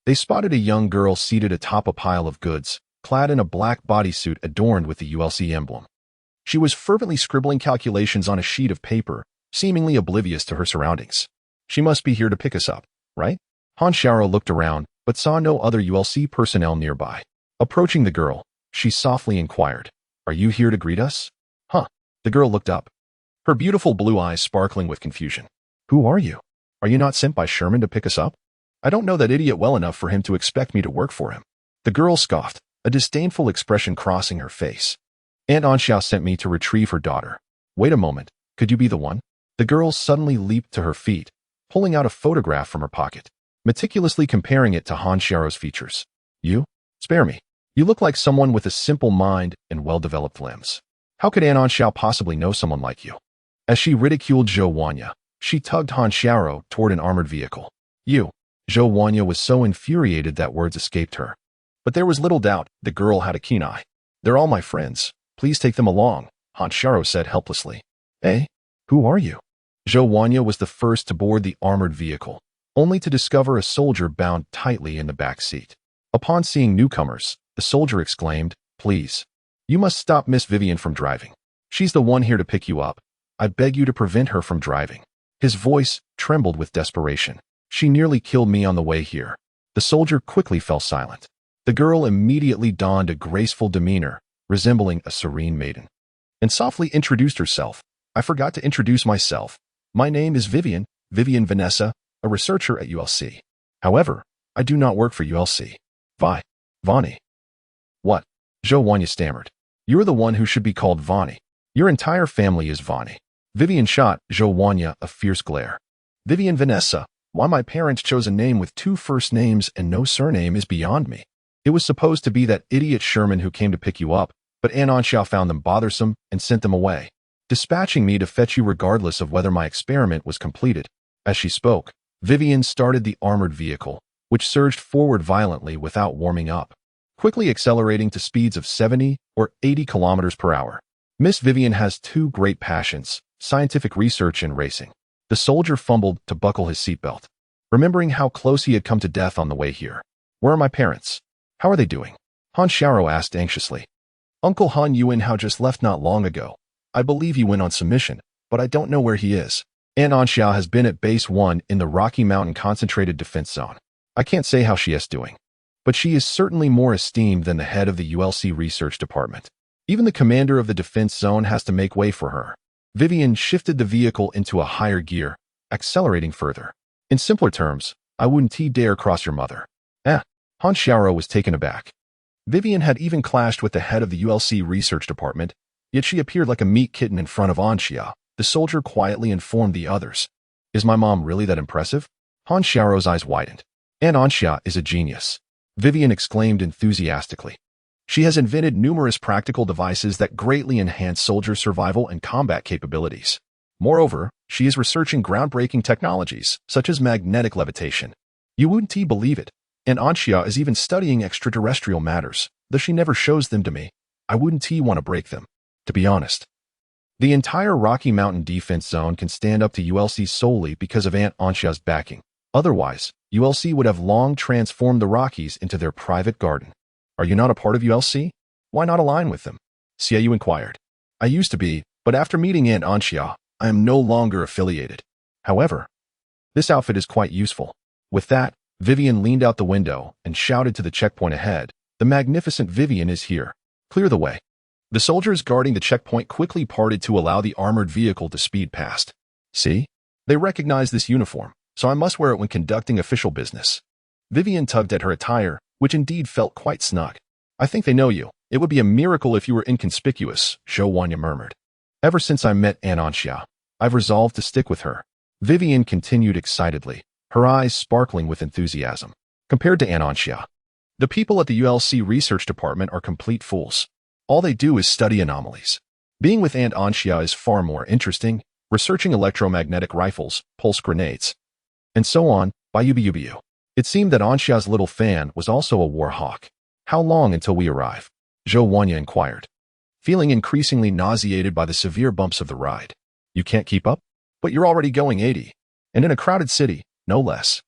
Speaker 1: they spotted a young girl seated atop a pile of goods, clad in a black bodysuit adorned with the ULC emblem. She was fervently scribbling calculations on a sheet of paper, seemingly oblivious to her surroundings. She must be here to pick us up, right? Han Xiao looked around, but saw no other ULC personnel nearby. Approaching the girl, she softly inquired, "Are you here to greet us?" "Huh." The girl looked up, her beautiful blue eyes sparkling with confusion. "Who are you? Are you not sent by Sherman to pick us up? I don't know that idiot well enough for him to expect me to work for him." The girl scoffed, a disdainful expression crossing her face. "Aunt Anxia sent me to retrieve her daughter." "Wait a moment, could you be the one?" The girl suddenly leaped to her feet, pulling out a photograph from her pocket, meticulously comparing it to Han Xiao's features. "You? Spare me. You look like someone with a simple mind and well-developed limbs. How could Aunt Anxia possibly know someone like you?" As she ridiculed Xiaoha, she tugged Han Xiao toward an armored vehicle. "You." Xiaoha was so infuriated that words escaped her. But there was little doubt the girl had a keen eye. "They're all my friends. Please take them along," Han Xiao said helplessly. "Eh? Who are you?" Xiaoha was the first to board the armored vehicle, only to discover a soldier bound tightly in the back seat. Upon seeing newcomers, the soldier exclaimed, "Please, you must stop Miss Vivian from driving. She's the one here to pick you up. I beg you to prevent her from driving." His voice trembled with desperation. "She nearly killed me on the way here." The soldier quickly fell silent. The girl immediately donned a graceful demeanor, resembling a serene maiden, and softly introduced herself. "I forgot to introduce myself. My name is Vivian Vanessa, a researcher at ULC. However, I do not work for ULC. Vani." "What?" Xiaoha stammered. "You're the one who should be called Vani. Your entire family is Vani." Vivian shot Xiaoha a fierce glare. "Vivian Vanessa, why my parents chose a name with 2 first names and no surname is beyond me. It was supposed to be that idiot Sherman who came to pick you up, but Aunt Anxia found them bothersome and sent them away, dispatching me to fetch you regardless of whether my experiment was completed." As she spoke, Vivian started the armored vehicle, which surged forward violently without warming up, quickly accelerating to speeds of 70 or 80 kilometers per hour. Miss Vivian has 2 great passions, scientific research and racing. The soldier fumbled to buckle his seatbelt, remembering how close he had come to death on the way here. "Where are my parents? How are they doing?" Han Xiao asked anxiously. "Uncle Han Yuanhao just left not long ago. I believe he went on some mission, but I don't know where he is. Aunt Anxia has been at Base 1 in the Rocky Mountain Concentrated Defense Zone. I can't say how she is doing, but she is certainly more esteemed than the head of the ULC research department. Even the commander of the defense zone has to make way for her." Vivian shifted the vehicle into a higher gear, accelerating further. "In simpler terms, I wouldn't dare cross your mother." Han Xiao was taken aback. Vivian had even clashed with the head of the ULC research department, yet she appeared like a meat kitten in front of Anxia. The soldier quietly informed the others. "Is my mom really that impressive?" Han Xiao's eyes widened. "Aunt Anxia is a genius. Vivian exclaimed enthusiastically. She has invented numerous practical devices that greatly enhance soldier survival and combat capabilities. Moreover, she is researching groundbreaking technologies, such as magnetic levitation. You wouldn't believe it. And Anxia is even studying extraterrestrial matters, though she never shows them to me. I wouldn't want to break them, to be honest. The entire Rocky Mountain Defense Zone can stand up to ULC solely because of Aunt Anxia's backing. Otherwise, ULC would have long transformed the Rockies into their private garden. Are you not a part of ULC? Why not align with them? Xiaoha inquired. I used to be, but after meeting Aunt Anxia, I am no longer affiliated. However, this outfit is quite useful. With that, Vivian leaned out the window and shouted to the checkpoint ahead, "The magnificent Vivian is here. Clear the way." The soldiers guarding the checkpoint quickly parted to allow the armored vehicle to speed past. See? They recognize this uniform, so I must wear it when conducting official business. Vivian tugged at her attire, which indeed felt quite snug. I think they know you. It would be a miracle if you were inconspicuous, Xiaoha murmured. Ever since I met Aunt Anxia, I've resolved to stick with her. Vivian continued excitedly, her eyes sparkling with enthusiasm. Compared to Aunt Anxia, the people at the ULC research department are complete fools. All they do is study anomalies. Being with Aunt Anxia is far more interesting, researching electromagnetic rifles, pulse grenades, and so on, by UBUBU. It seemed that Anxia's little fan was also a war hawk. How long until we arrive? Xiaoha inquired, feeling increasingly nauseated by the severe bumps of the ride. You can't keep up? But you're already going 80. And in a crowded city, no less.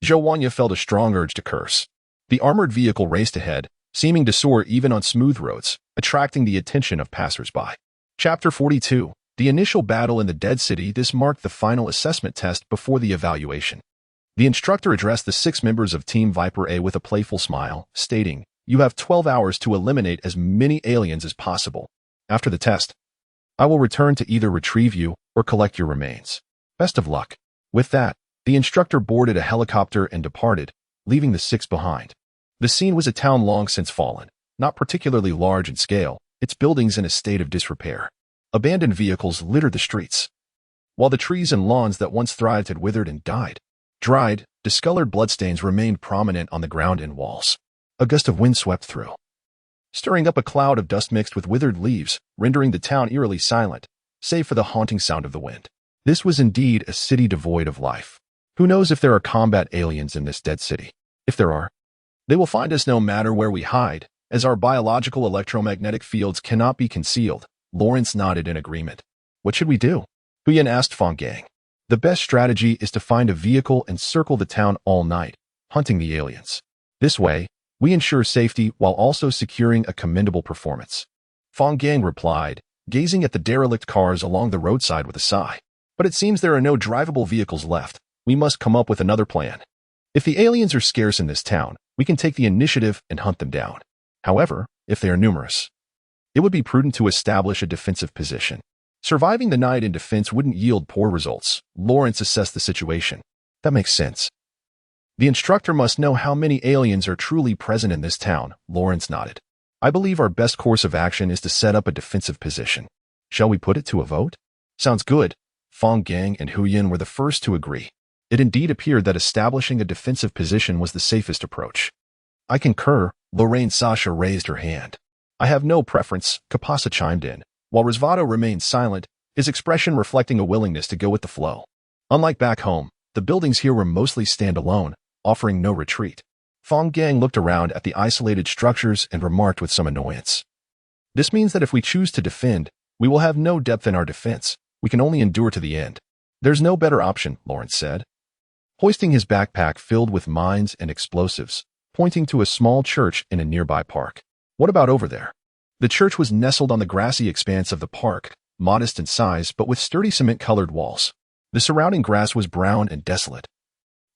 Speaker 1: Xiaoha felt a strong urge to curse. The armored vehicle raced ahead, seeming to soar even on smooth roads, attracting the attention of passers-by. Chapter 42. The initial battle in the Dead City. This marked the final assessment test before the evaluation. The instructor addressed the 6 members of Team Viper A with a playful smile, stating, "You have 12 hours to eliminate as many aliens as possible. After the test, I will return to either retrieve you or collect your remains. Best of luck." With that, the instructor boarded a helicopter and departed, leaving the 6 behind. The scene was a town long since fallen, not particularly large in scale, its buildings in a state of disrepair. Abandoned vehicles littered the streets, while the trees and lawns that once thrived had withered and died. Dried, discolored bloodstains remained prominent on the ground and walls. A gust of wind swept through, stirring up a cloud of dust mixed with withered leaves, rendering the town eerily silent, save for the haunting sound of the wind. This was indeed a city devoid of life. Who knows if there are combat aliens in this dead city? If there are, they will find us no matter where we hide, as our biological electromagnetic fields cannot be concealed. Lawrence nodded in agreement. What should we do? Huyen asked Fang Gang. The best strategy is to find a vehicle and circle the town all night, hunting the aliens. This way, we ensure safety while also securing a commendable performance. Fang Gang replied, gazing at the derelict cars along the roadside with a sigh. But it seems there are no drivable vehicles left. We must come up with another plan. If the aliens are scarce in this town, we can take the initiative and hunt them down. However, if they are numerous, it would be prudent to establish a defensive position. Surviving the night in defense wouldn't yield poor results. Lawrence assessed the situation. That makes sense. The instructor must know how many aliens are truly present in this town. Lawrence nodded. I believe our best course of action is to set up a defensive position. Shall we put it to a vote? Sounds good. Fang Gang and Huyen were the first to agree. It indeed appeared that establishing a defensive position was the safest approach. I concur. Lorraine Sasha raised her hand. I have no preference, Kapasa chimed in, while Risvado remained silent, his expression reflecting a willingness to go with the flow. Unlike back home, the buildings here were mostly standalone, offering no retreat. Fang Gang looked around at the isolated structures and remarked with some annoyance. This means that if we choose to defend, we will have no depth in our defense. We can only endure to the end. There's no better option, Lawrence said, hoisting his backpack filled with mines and explosives, pointing to a small church in a nearby park. What about over there? The church was nestled on the grassy expanse of the park, modest in size but with sturdy cement-colored walls. The surrounding grass was brown and desolate,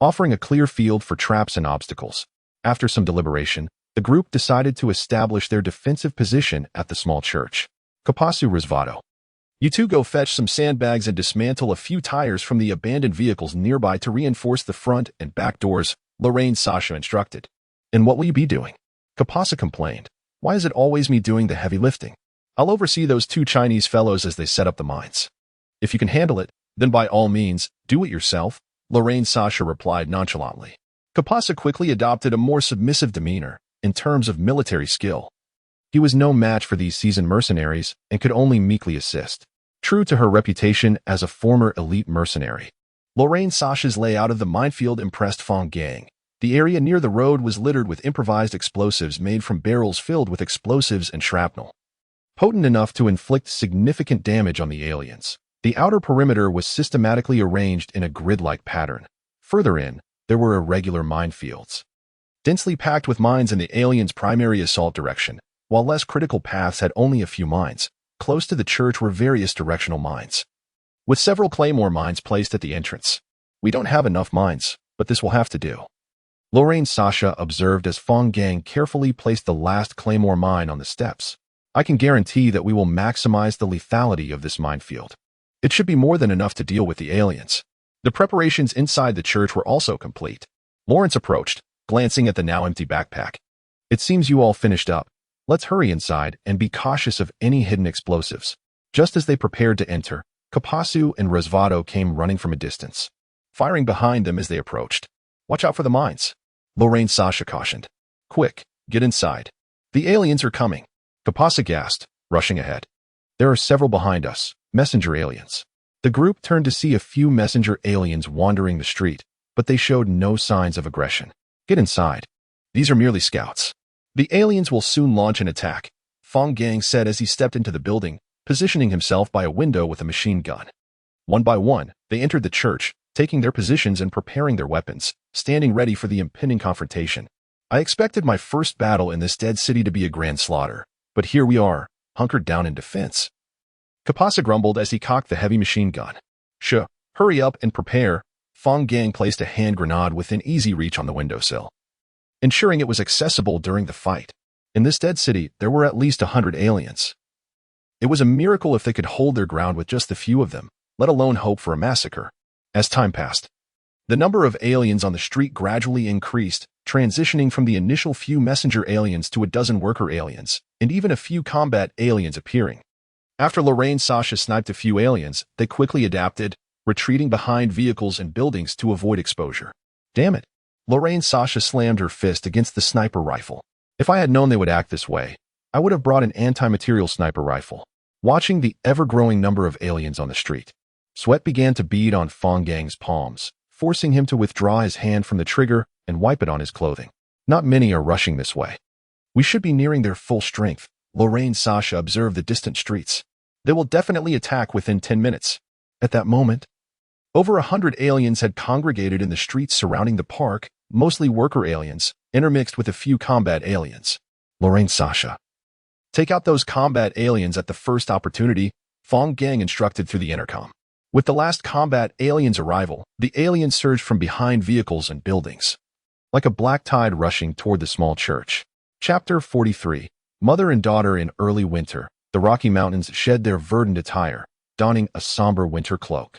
Speaker 1: offering a clear field for traps and obstacles. After some deliberation, the group decided to establish their defensive position at the small church. Kapasu Risvado. You two go fetch some sandbags and dismantle a few tires from the abandoned vehicles nearby to reinforce the front and back doors, Lorraine Sasha instructed. And what will you be doing? Kapasa complained. Why is it always me doing the heavy lifting? I'll oversee those 2 Chinese fellows as they set up the mines. If you can handle it, then by all means, do it yourself, Lorraine Sasha replied nonchalantly. Kapasa quickly adopted a more submissive demeanor in terms of military skill. He was no match for these seasoned mercenaries and could only meekly assist. True to her reputation as a former elite mercenary, Lorraine Sasha's layout of the minefield impressed Fang Gang. The area near the road was littered with improvised explosives made from barrels filled with explosives and shrapnel, potent enough to inflict significant damage on the aliens. The outer perimeter was systematically arranged in a grid-like pattern. Further in, there were irregular minefields, densely packed with mines in the aliens' primary assault direction, while less critical paths had only a few mines. Close to the church were various directional mines, with several claymore mines placed at the entrance. We don't have enough mines, but this will have to do, Lorraine Sasha observed as Fang Gang carefully placed the last claymore mine on the steps. I can guarantee that we will maximize the lethality of this minefield. It should be more than enough to deal with the aliens. The preparations inside the church were also complete. Lawrence approached, glancing at the now empty backpack. It seems you all finished up. Let's hurry inside and be cautious of any hidden explosives. Just as they prepared to enter, Capasu and Resvado came running from a distance, firing behind them as they approached. Watch out for the mines, Lorraine Sasha cautioned. Quick, get inside. The aliens are coming. Capasa gasped, rushing ahead. There are several behind us, messenger aliens. The group turned to see a few messenger aliens wandering the street, but they showed no signs of aggression. Get inside. These are merely scouts. The aliens will soon launch an attack, Fang Gang said as he stepped into the building, positioning himself by a window with a machine gun. One by one, they entered the church, taking their positions and preparing their weapons, standing ready for the impending confrontation. I expected my first battle in this dead city to be a grand slaughter, but here we are, hunkered down in defense. Capasa grumbled as he cocked the heavy machine gun. Hurry up and prepare. Fang Gang placed a hand grenade within easy reach on the windowsill, ensuring it was accessible during the fight. In this dead city, there were at least 100 aliens. It was a miracle if they could hold their ground with just a few of them, let alone hope for a massacre. As time passed, the number of aliens on the street gradually increased, transitioning from the initial few messenger aliens to a dozen worker aliens, and even a few combat aliens appearing. After Lorraine Sasha sniped a few aliens, they quickly adapted, retreating behind vehicles and buildings to avoid exposure. Damn it. Lorraine Sasha slammed her fist against the sniper rifle. If I had known they would act this way, I would have brought an anti-material sniper rifle. Watching the ever-growing number of aliens on the street, sweat began to bead on Fang Gang's palms, forcing him to withdraw his hand from the trigger and wipe it on his clothing. Not many are rushing this way. We should be nearing their full strength, Lorraine Sasha observed the distant streets. They will definitely attack within 10 minutes. At that moment, over 100 aliens had congregated in the streets surrounding the park, mostly worker aliens, intermixed with a few combat aliens. Lorraine Sasha. Take out those combat aliens at the first opportunity, Fang Gang instructed through the intercom. With the last combat alien's arrival, the aliens surged from behind vehicles and buildings, like a black tide rushing toward the small church. Chapter 43. Mother and daughter in early winter. The Rocky Mountains shed their verdant attire, donning a somber winter cloak.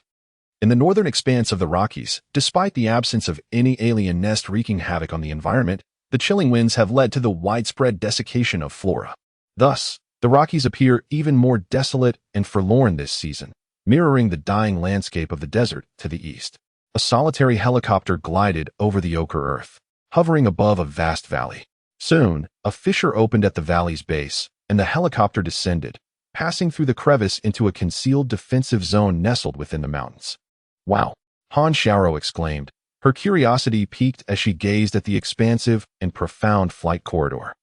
Speaker 1: In the northern expanse of the Rockies, despite the absence of any alien nest wreaking havoc on the environment, the chilling winds have led to the widespread desiccation of flora. Thus, the Rockies appear even more desolate and forlorn this season, mirroring the dying landscape of the desert to the east. A solitary helicopter glided over the ochre earth, hovering above a vast valley. Soon, a fissure opened at the valley's base, and the helicopter descended, passing through the crevice into a concealed defensive zone nestled within the mountains. Wow! Han Xiaoha exclaimed, her curiosity piqued as she gazed at the expansive and profound flight corridor.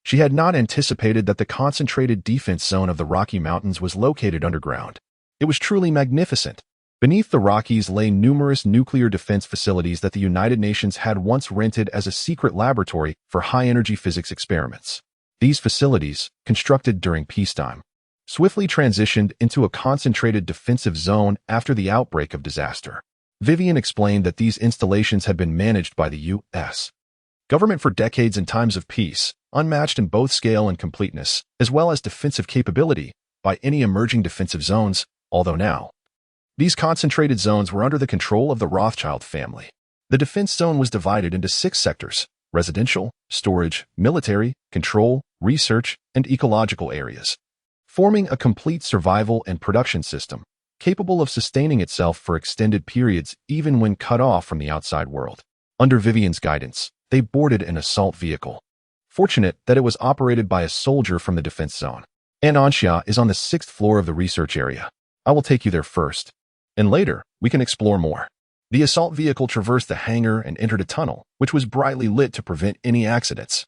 Speaker 1: She had not anticipated that the concentrated defense zone of the Rocky Mountains was located underground. It was truly magnificent. Beneath the Rockies lay numerous nuclear defense facilities that the United Nations had once rented as a secret laboratory for high-energy physics experiments. These facilities, constructed during peacetime, swiftly transitioned into a concentrated defensive zone after the outbreak of disaster. Vivian explained that these installations had been managed by the U.S. government for decades in times of peace, unmatched in both scale and completeness, as well as defensive capability, by any emerging defensive zones, although now, these concentrated zones were under the control of the Rothschild family. The defense zone was divided into 6 sectors: residential, storage, military, control, research, and ecological areas, forming a complete survival and production system, capable of sustaining itself for extended periods even when cut off from the outside world. Under Vivian's guidance, they boarded an assault vehicle. Fortunate that it was operated by a soldier from the defense zone. And Anxia is on the 6th floor of the research area. I will take you there first. And later, we can explore more. The assault vehicle traversed the hangar and entered a tunnel, which was brightly lit to prevent any accidents,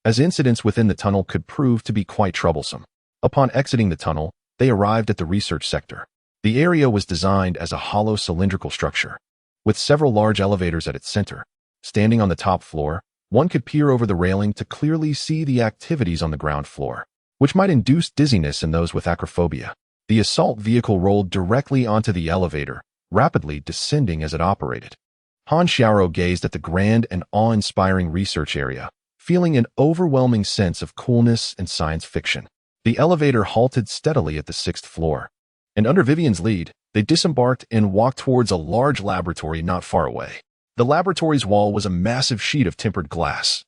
Speaker 1: as incidents within the tunnel could prove to be quite troublesome. Upon exiting the tunnel, they arrived at the research sector. The area was designed as a hollow cylindrical structure, with several large elevators at its center. Standing on the top floor, one could peer over the railing to clearly see the activities on the ground floor, which might induce dizziness in those with acrophobia. The assault vehicle rolled directly onto the elevator, rapidly descending as it operated. Han Xiaoha gazed at the grand and awe-inspiring research area, feeling an overwhelming sense of coolness and science fiction. The elevator halted steadily at the 6th floor, and under Vivian's lead, they disembarked and walked towards a large laboratory not far away. The laboratory's wall was a massive sheet of tempered glass,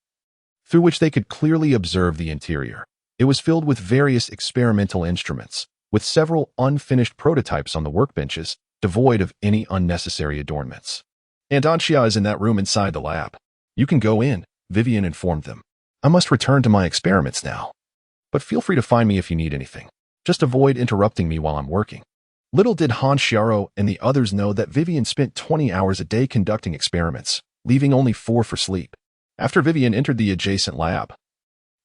Speaker 1: through which they could clearly observe the interior. It was filled with various experimental instruments, with several unfinished prototypes on the workbenches, devoid of any unnecessary adornments. And Anxia is in that room inside the lab. You can go in, Vivian informed them. I must return to my experiments now. But feel free to find me if you need anything. Just avoid interrupting me while I'm working. Little did Han Xiaoha and the others know that Vivian spent 20 hours a day conducting experiments, leaving only 4 for sleep. After Vivian entered the adjacent lab,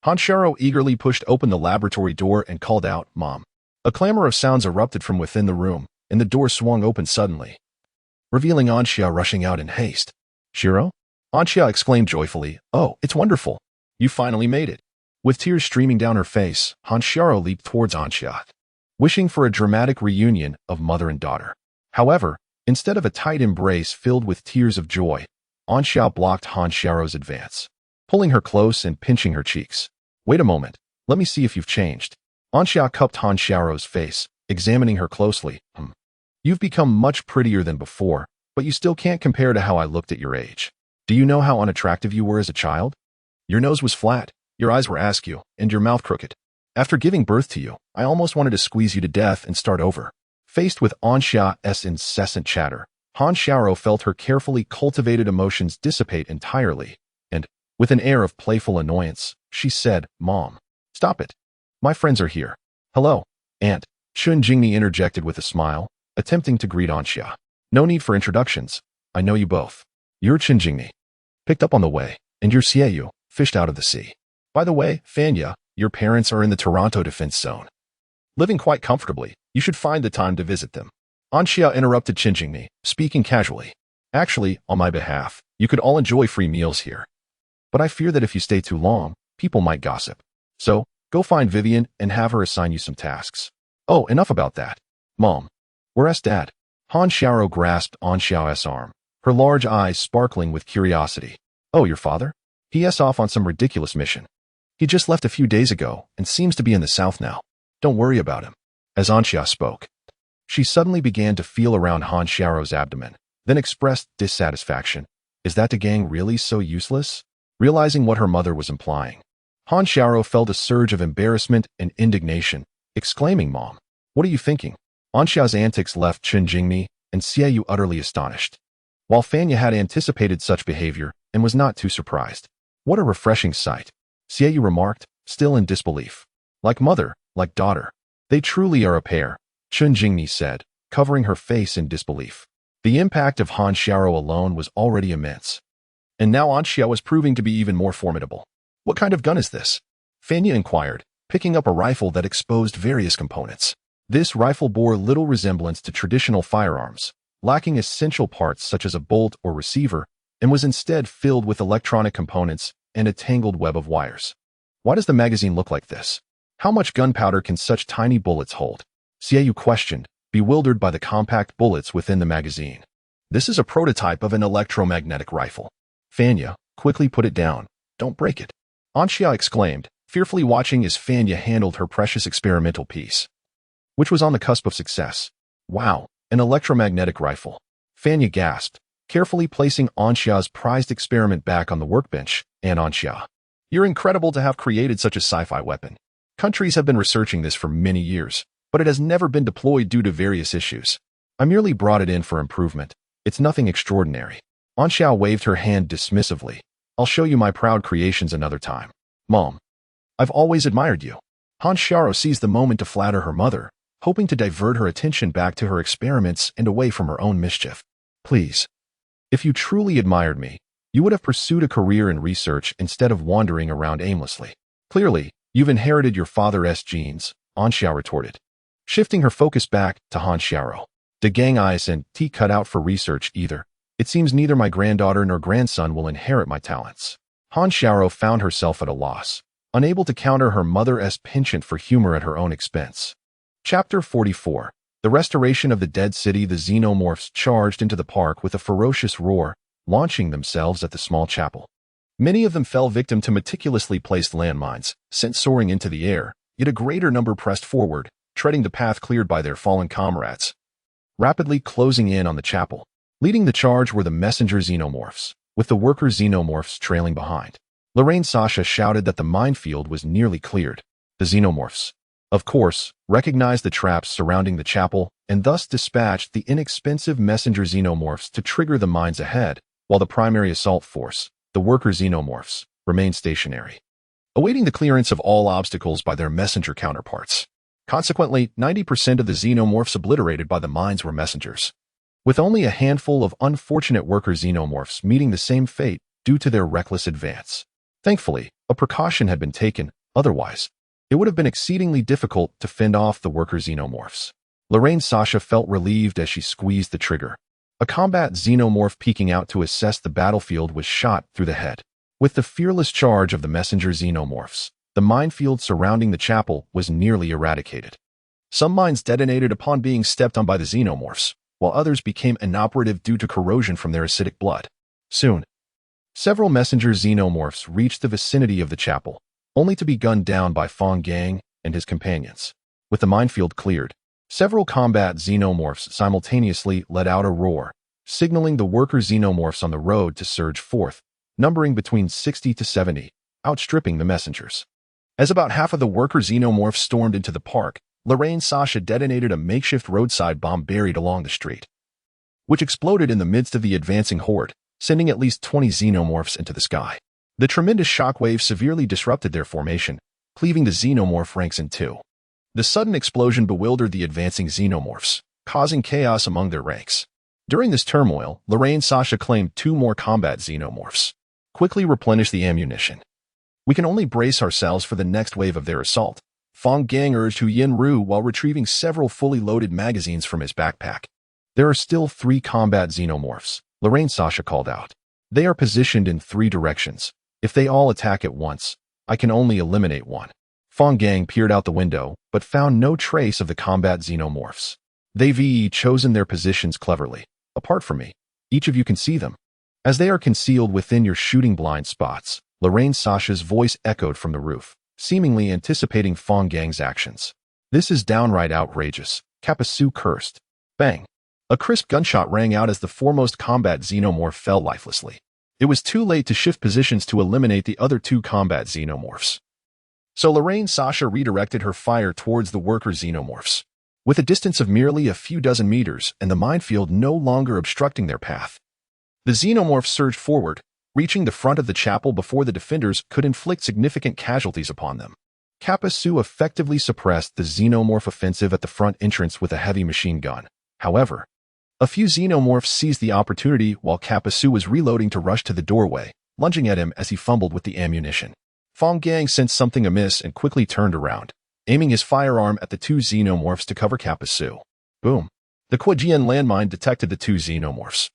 Speaker 1: Han Xiaoha eagerly pushed open the laboratory door and called out, "Mom." A clamor of sounds erupted from within the room, and the door swung open suddenly, revealing Anxia rushing out in haste. "Shiro?" Anxia exclaimed joyfully, "Oh, it's wonderful. You finally made it." With tears streaming down her face, Han Xiaoha leaped towards Anxia, wishing for a dramatic reunion of mother and daughter. However, instead of a tight embrace filled with tears of joy, Anxia blocked Han Xiaoha's advance, pulling her close and pinching her cheeks. "Wait a moment. Let me see if you've changed." Anxia cupped Han Xiaoha's face, examining her closely. "You've become much prettier than before, but you still can't compare to how I looked at your age. Do you know how unattractive you were as a child? Your nose was flat, your eyes were askew, and your mouth crooked. After giving birth to you, I almost wanted to squeeze you to death and start over." Faced with Anxia's incessant chatter, Han Xiaoha felt her carefully cultivated emotions dissipate entirely, and, with an air of playful annoyance, she said, "Mom, stop it. My friends are here." "Hello, Aunt," Chun Jingmi interjected with a smile, attempting to greet Anxia. "No need for introductions. I know you both. You're Chun Jingmi, picked up on the way, and you're Xiaoha, fished out of the sea. By the way, Fanya, your parents are in the Toronto Defense Zone, living quite comfortably. You should find the time to visit them." Anxia interrupted Chun Jingmi, speaking casually. "Actually, on my behalf, you could all enjoy free meals here. But I fear that if you stay too long, people might gossip. So, go find Vivian and have her assign you some tasks. Oh, enough about that. Mom, where's Dad?" Han Xiaoha grasped Anxia's arm, her large eyes sparkling with curiosity. "Oh, your father? He's off on some ridiculous mission. He just left a few days ago and seems to be in the south now. Don't worry about him." As Anxia spoke, she suddenly began to feel around Han Xiaoha's abdomen, then expressed dissatisfaction. Is that the gang really so useless? Realizing what her mother was implying, Han Xiaoha felt a surge of embarrassment and indignation, exclaiming, "Mom, what are you thinking?" Anxia's antics left Chun Jingmi and Xiaoha utterly astonished, while Fanya had anticipated such behavior and was not too surprised. "What a refreshing sight," Xiaoha remarked, still in disbelief. "Like mother, like daughter. They truly are a pair," Chun Jingmi said, covering her face in disbelief. The impact of Han Xiaoha alone was already immense, and now Anxia was proving to be even more formidable. "What kind of gun is this?" Fanya inquired, picking up a rifle that exposed various components. This rifle bore little resemblance to traditional firearms, lacking essential parts such as a bolt or receiver, and was instead filled with electronic components and a tangled web of wires. "Why does the magazine look like this? How much gunpowder can such tiny bullets hold?" Xiaoha questioned, bewildered by the compact bullets within the magazine. "This is a prototype of an electromagnetic rifle." Fanya quickly put it down. "Don't break it," Anxia exclaimed, fearfully watching as Fanya handled her precious experimental piece, which was on the cusp of success. "Wow, an electromagnetic rifle," Fanya gasped, carefully placing Anxia's prized experiment back on the workbench. "And Anxia, you're incredible to have created such a sci-fi weapon. Countries have been researching this for many years, but it has never been deployed due to various issues. I merely brought it in for improvement. It's nothing extraordinary." Anxiao waved her hand dismissively. I'll show you my proud creations another time. Mom, I've always admired you. Han Xiao seized the moment to flatter her mother, hoping to divert her attention back to her experiments and away from her own mischief. Please, if you truly admired me, you would have pursued a career in research instead of wandering around aimlessly. Clearly, you've inherited your father's genes, Anxiao retorted, shifting her focus back to Han Xiao. The gang eyes and T cut out for research either. It seems neither my granddaughter nor grandson will inherit my talents. Han Xiao found herself at a loss, unable to counter her mother's penchant for humor at her own expense. Chapter 44. The Restoration of the Dead City. The xenomorphs charged into the park with a ferocious roar, launching themselves at the small chapel. Many of them fell victim to meticulously placed landmines, sent soaring into the air, yet a greater number pressed forward, treading the path cleared by their fallen comrades, rapidly closing in on the chapel. Leading the charge were the messenger xenomorphs, with the worker xenomorphs trailing behind. Lorraine Sasha shouted that the minefield was nearly cleared. The xenomorphs, of course, recognized the traps surrounding the chapel and thus dispatched the inexpensive messenger xenomorphs to trigger the mines ahead, while the primary assault force, the worker xenomorphs, remained stationary, awaiting the clearance of all obstacles by their messenger counterparts. Consequently, 90% of the xenomorphs obliterated by the mines were messengers, with only a handful of unfortunate worker xenomorphs meeting the same fate due to their reckless advance. Thankfully, a precaution had been taken, otherwise, it would have been exceedingly difficult to fend off the worker xenomorphs. Lorraine Sasha felt relieved as she squeezed the trigger. A combat xenomorph peeking out to assess the battlefield was shot through the head. With the fearless charge of the messenger xenomorphs, the minefield surrounding the chapel was nearly eradicated. Some mines detonated upon being stepped on by the xenomorphs, while others became inoperative due to corrosion from their acidic blood. Soon, several messenger xenomorphs reached the vicinity of the chapel, only to be gunned down by Fang Gang and his companions. With the minefield cleared, several combat xenomorphs simultaneously let out a roar, signaling the worker xenomorphs on the road to surge forth, numbering between 60 to 70, outstripping the messengers. As about half of the worker xenomorphs stormed into the park, Lorraine Sasha detonated a makeshift roadside bomb buried along the street, which exploded in the midst of the advancing horde, sending at least 20 xenomorphs into the sky. The tremendous shockwave severely disrupted their formation, cleaving the xenomorph ranks in two. The sudden explosion bewildered the advancing xenomorphs, causing chaos among their ranks. During this turmoil, Lorraine Sasha claimed 2 more combat xenomorphs. Quickly replenish the ammunition. We can only brace ourselves for the next wave of their assault, Fang Gang urged Hu Yinru while retrieving several fully loaded magazines from his backpack. There are still 3 combat xenomorphs, Lorraine Sasha called out. They are positioned in 3 directions. If they all attack at once, I can only eliminate one. Fang Gang peered out the window, but found no trace of the combat xenomorphs. They've chosen their positions cleverly. Apart from me, each of you can see them, as they are concealed within your shooting blind spots. Lorraine Sasha's voice echoed from the roof, seemingly anticipating Fang Gang's actions. This is downright outrageous, Kapasu cursed. Bang! A crisp gunshot rang out as the foremost combat xenomorph fell lifelessly. It was too late to shift positions to eliminate the other 2 combat xenomorphs. So Lorraine Sasha redirected her fire towards the worker xenomorphs. With a distance of merely a few dozen meters and the minefield no longer obstructing their path, the xenomorphs surged forward, reaching the front of the chapel before the defenders could inflict significant casualties upon them. Kapasu effectively suppressed the xenomorph offensive at the front entrance with a heavy machine gun. However, a few xenomorphs seized the opportunity while Kapasu was reloading to rush to the doorway, lunging at him as he fumbled with the ammunition. Fang Gang sensed something amiss and quickly turned around, aiming his firearm at the 2 xenomorphs to cover Kapasu. Boom! The Quajian landmine detected the 2 xenomorphs,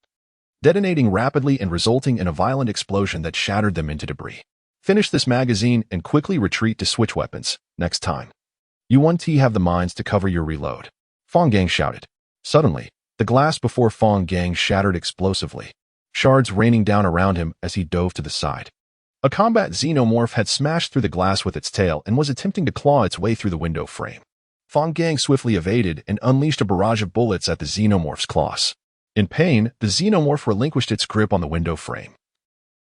Speaker 1: detonating rapidly and resulting in a violent explosion that shattered them into debris. Finish this magazine and quickly retreat to switch weapons, next time. You 1T have the mines to cover your reload. Fang Gang shouted. Suddenly, the glass before Fang Gang shattered explosively, shards raining down around him as he dove to the side. A combat xenomorph had smashed through the glass with its tail and was attempting to claw its way through the window frame. Fang Gang swiftly evaded and unleashed a barrage of bullets at the xenomorph's claws. In pain, the xenomorph relinquished its grip on the window frame,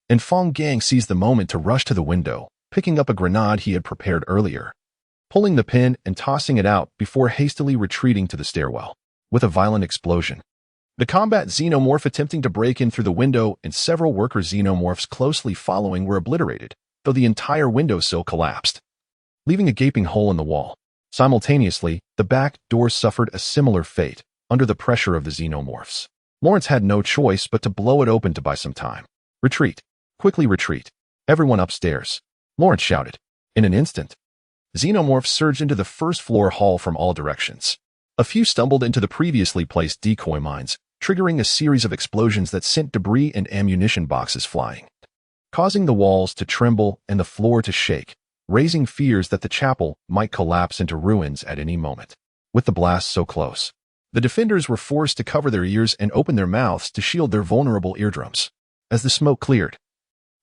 Speaker 1: and Fang Gang seized the moment to rush to the window, picking up a grenade he had prepared earlier, pulling the pin and tossing it out before hastily retreating to the stairwell. With a violent explosion, The combat xenomorph attempting to break in through the window and several worker xenomorphs closely following were obliterated, though the entire windowsill collapsed, leaving a gaping hole in the wall. Simultaneously, the back door suffered a similar fate under the pressure of the xenomorphs. Lawrence had no choice but to blow it open to buy some time. Retreat. Quickly retreat. Everyone upstairs, Lawrence shouted. In an instant, xenomorphs surged into the first-floor hall from all directions. A few stumbled into the previously placed decoy mines, triggering a series of explosions that sent debris and ammunition boxes flying, causing the walls to tremble and the floor to shake, raising fears that the chapel might collapse into ruins at any moment. With the blast so close, the defenders were forced to cover their ears and open their mouths to shield their vulnerable eardrums. As the smoke cleared,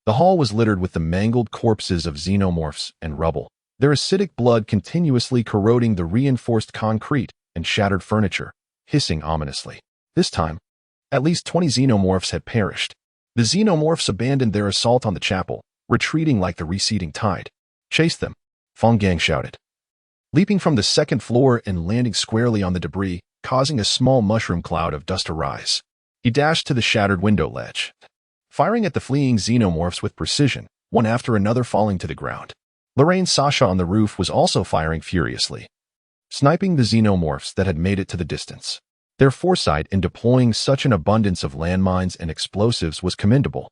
Speaker 1: the hall was littered with the mangled corpses of xenomorphs and rubble, their acidic blood continuously corroding the reinforced concrete and shattered furniture, hissing ominously. This time, at least 20 xenomorphs had perished. The xenomorphs abandoned their assault on the chapel, retreating like the receding tide. Chase them, Fang Gang shouted, leaping from the second floor and landing squarely on the debris, causing a small mushroom cloud of dust to rise. He dashed to the shattered window ledge, firing at the fleeing xenomorphs with precision, one after another falling to the ground. Lorraine Sasha on the roof was also firing furiously, sniping the xenomorphs that had made it to the distance. Their foresight in deploying such an abundance of landmines and explosives was commendable.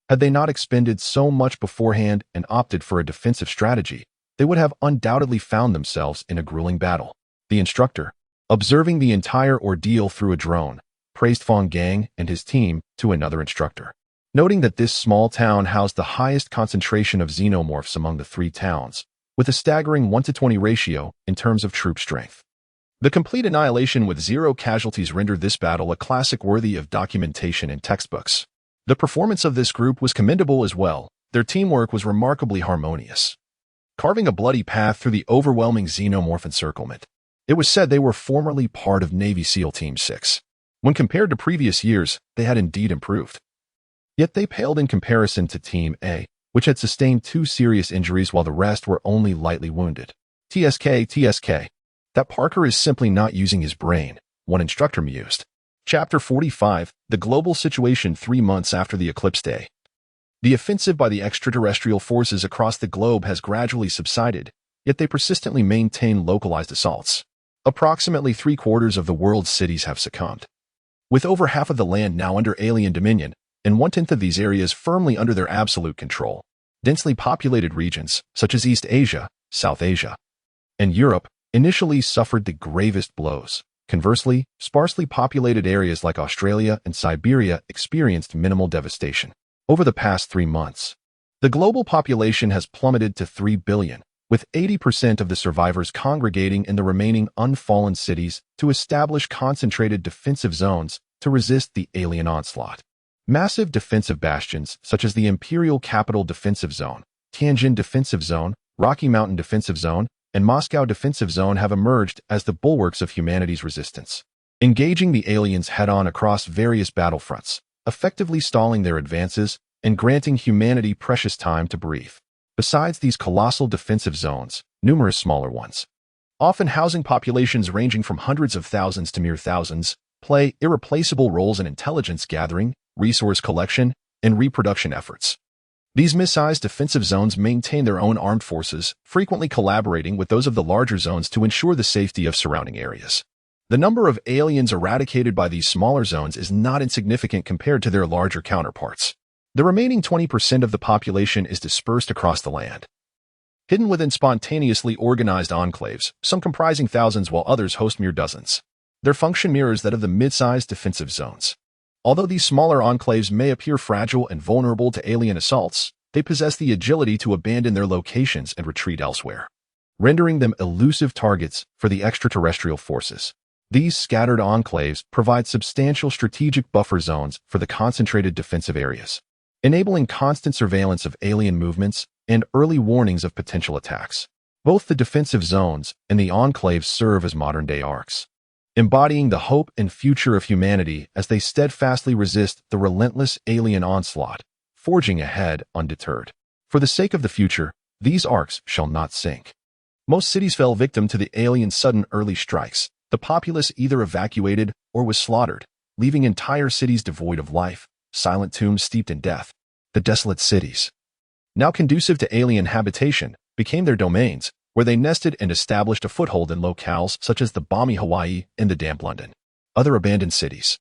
Speaker 1: Had they not expended so much beforehand and opted for a defensive strategy, they would have undoubtedly found themselves in a grueling battle. The instructor, observing the entire ordeal through a drone, praised Fang Gang and his team to another instructor, noting that this small town housed the highest concentration of xenomorphs among the 3 towns, with a staggering 1-to-20 ratio in terms of troop strength. The complete annihilation with 0 casualties rendered this battle a classic worthy of documentation in textbooks. The performance of this group was commendable as well. Their teamwork was remarkably harmonious, carving a bloody path through the overwhelming xenomorph encirclement. It was said they were formerly part of Navy SEAL Team 6. When compared to previous years, they had indeed improved. Yet they paled in comparison to Team A, which had sustained 2 serious injuries while the rest were only lightly wounded. TSK. That Parker is simply not using his brain, one instructor mused. Chapter 45, The Global Situation 3 months after the Eclipse Day. The offensive by the extraterrestrial forces across the globe has gradually subsided, yet they persistently maintain localized assaults. Approximately 3/4 of the world's cities have succumbed, with over half of the land now under alien dominion, and 1/10 of these areas firmly under their absolute control. Densely populated regions, such as East Asia, South Asia, and Europe, initially suffered the gravest blows. Conversely, sparsely populated areas like Australia and Siberia experienced minimal devastation. Over the past 3 months, the global population has plummeted to 3 billion, with 80% of the survivors congregating in the remaining unfallen cities to establish concentrated defensive zones to resist the alien onslaught. Massive defensive bastions such as the Imperial Capital Defensive Zone, Tianjin Defensive Zone, Rocky Mountain Defensive Zone, and Moscow Defensive Zone have emerged as the bulwarks of humanity's resistance, engaging the aliens head-on across various battlefronts, effectively stalling their advances and granting humanity precious time to breathe. Besides these colossal defensive zones, numerous smaller ones, often housing populations ranging from hundreds of thousands to mere thousands, play irreplaceable roles in intelligence gathering, resource collection, and reproduction efforts. These mid-sized defensive zones maintain their own armed forces, frequently collaborating with those of the larger zones to ensure the safety of surrounding areas. The number of aliens eradicated by these smaller zones is not insignificant compared to their larger counterparts. The remaining 20% of the population is dispersed across the land, hidden within spontaneously organized enclaves, some comprising thousands while others host mere dozens. Their function mirrors that of the mid-sized defensive zones. Although these smaller enclaves may appear fragile and vulnerable to alien assaults, they possess the agility to abandon their locations and retreat elsewhere, rendering them elusive targets for the extraterrestrial forces. These scattered enclaves provide substantial strategic buffer zones for the concentrated defensive areas, enabling constant surveillance of alien movements and early warnings of potential attacks. Both the defensive zones and the enclaves serve as modern-day arcs, embodying the hope and future of humanity as they steadfastly resist the relentless alien onslaught, forging ahead undeterred. For the sake of the future, these arcs shall not sink. Most cities fell victim to the alien sudden early strikes. The populace either evacuated or was slaughtered, leaving entire cities devoid of life, silent tombs steeped in death. The desolate cities, now conducive to alien habitation, became their domains, where they nested and established a foothold in locales such as the balmy Hawaii and the damp London. Other abandoned cities,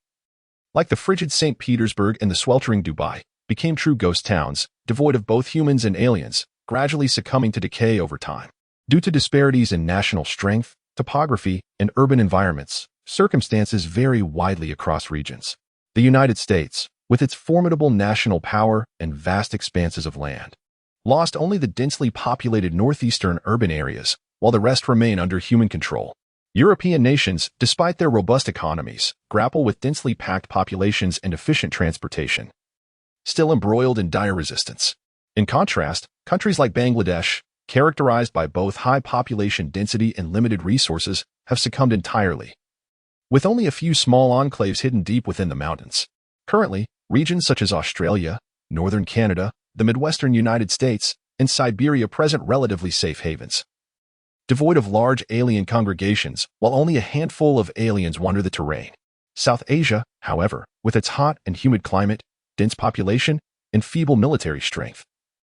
Speaker 1: like the frigid St. Petersburg and the sweltering Dubai, became true ghost towns, devoid of both humans and aliens, gradually succumbing to decay over time. Due to disparities in national strength, topography, and urban environments, circumstances vary widely across regions. The United States, with its formidable national power and vast expanses of land, lost only the densely populated northeastern urban areas, while the rest remain under human control. European nations, despite their robust economies, grapple with densely packed populations and efficient transportation, still embroiled in dire resistance. In contrast, countries like Bangladesh, characterized by both high population density and limited resources, have succumbed entirely, with only a few small enclaves hidden deep within the mountains. Currently, regions such as Australia, northern Canada, the Midwestern United States, and Siberia present relatively safe havens, devoid of large alien congregations, while only a handful of aliens wander the terrain. South Asia, however, with its hot and humid climate, dense population, and feeble military strength,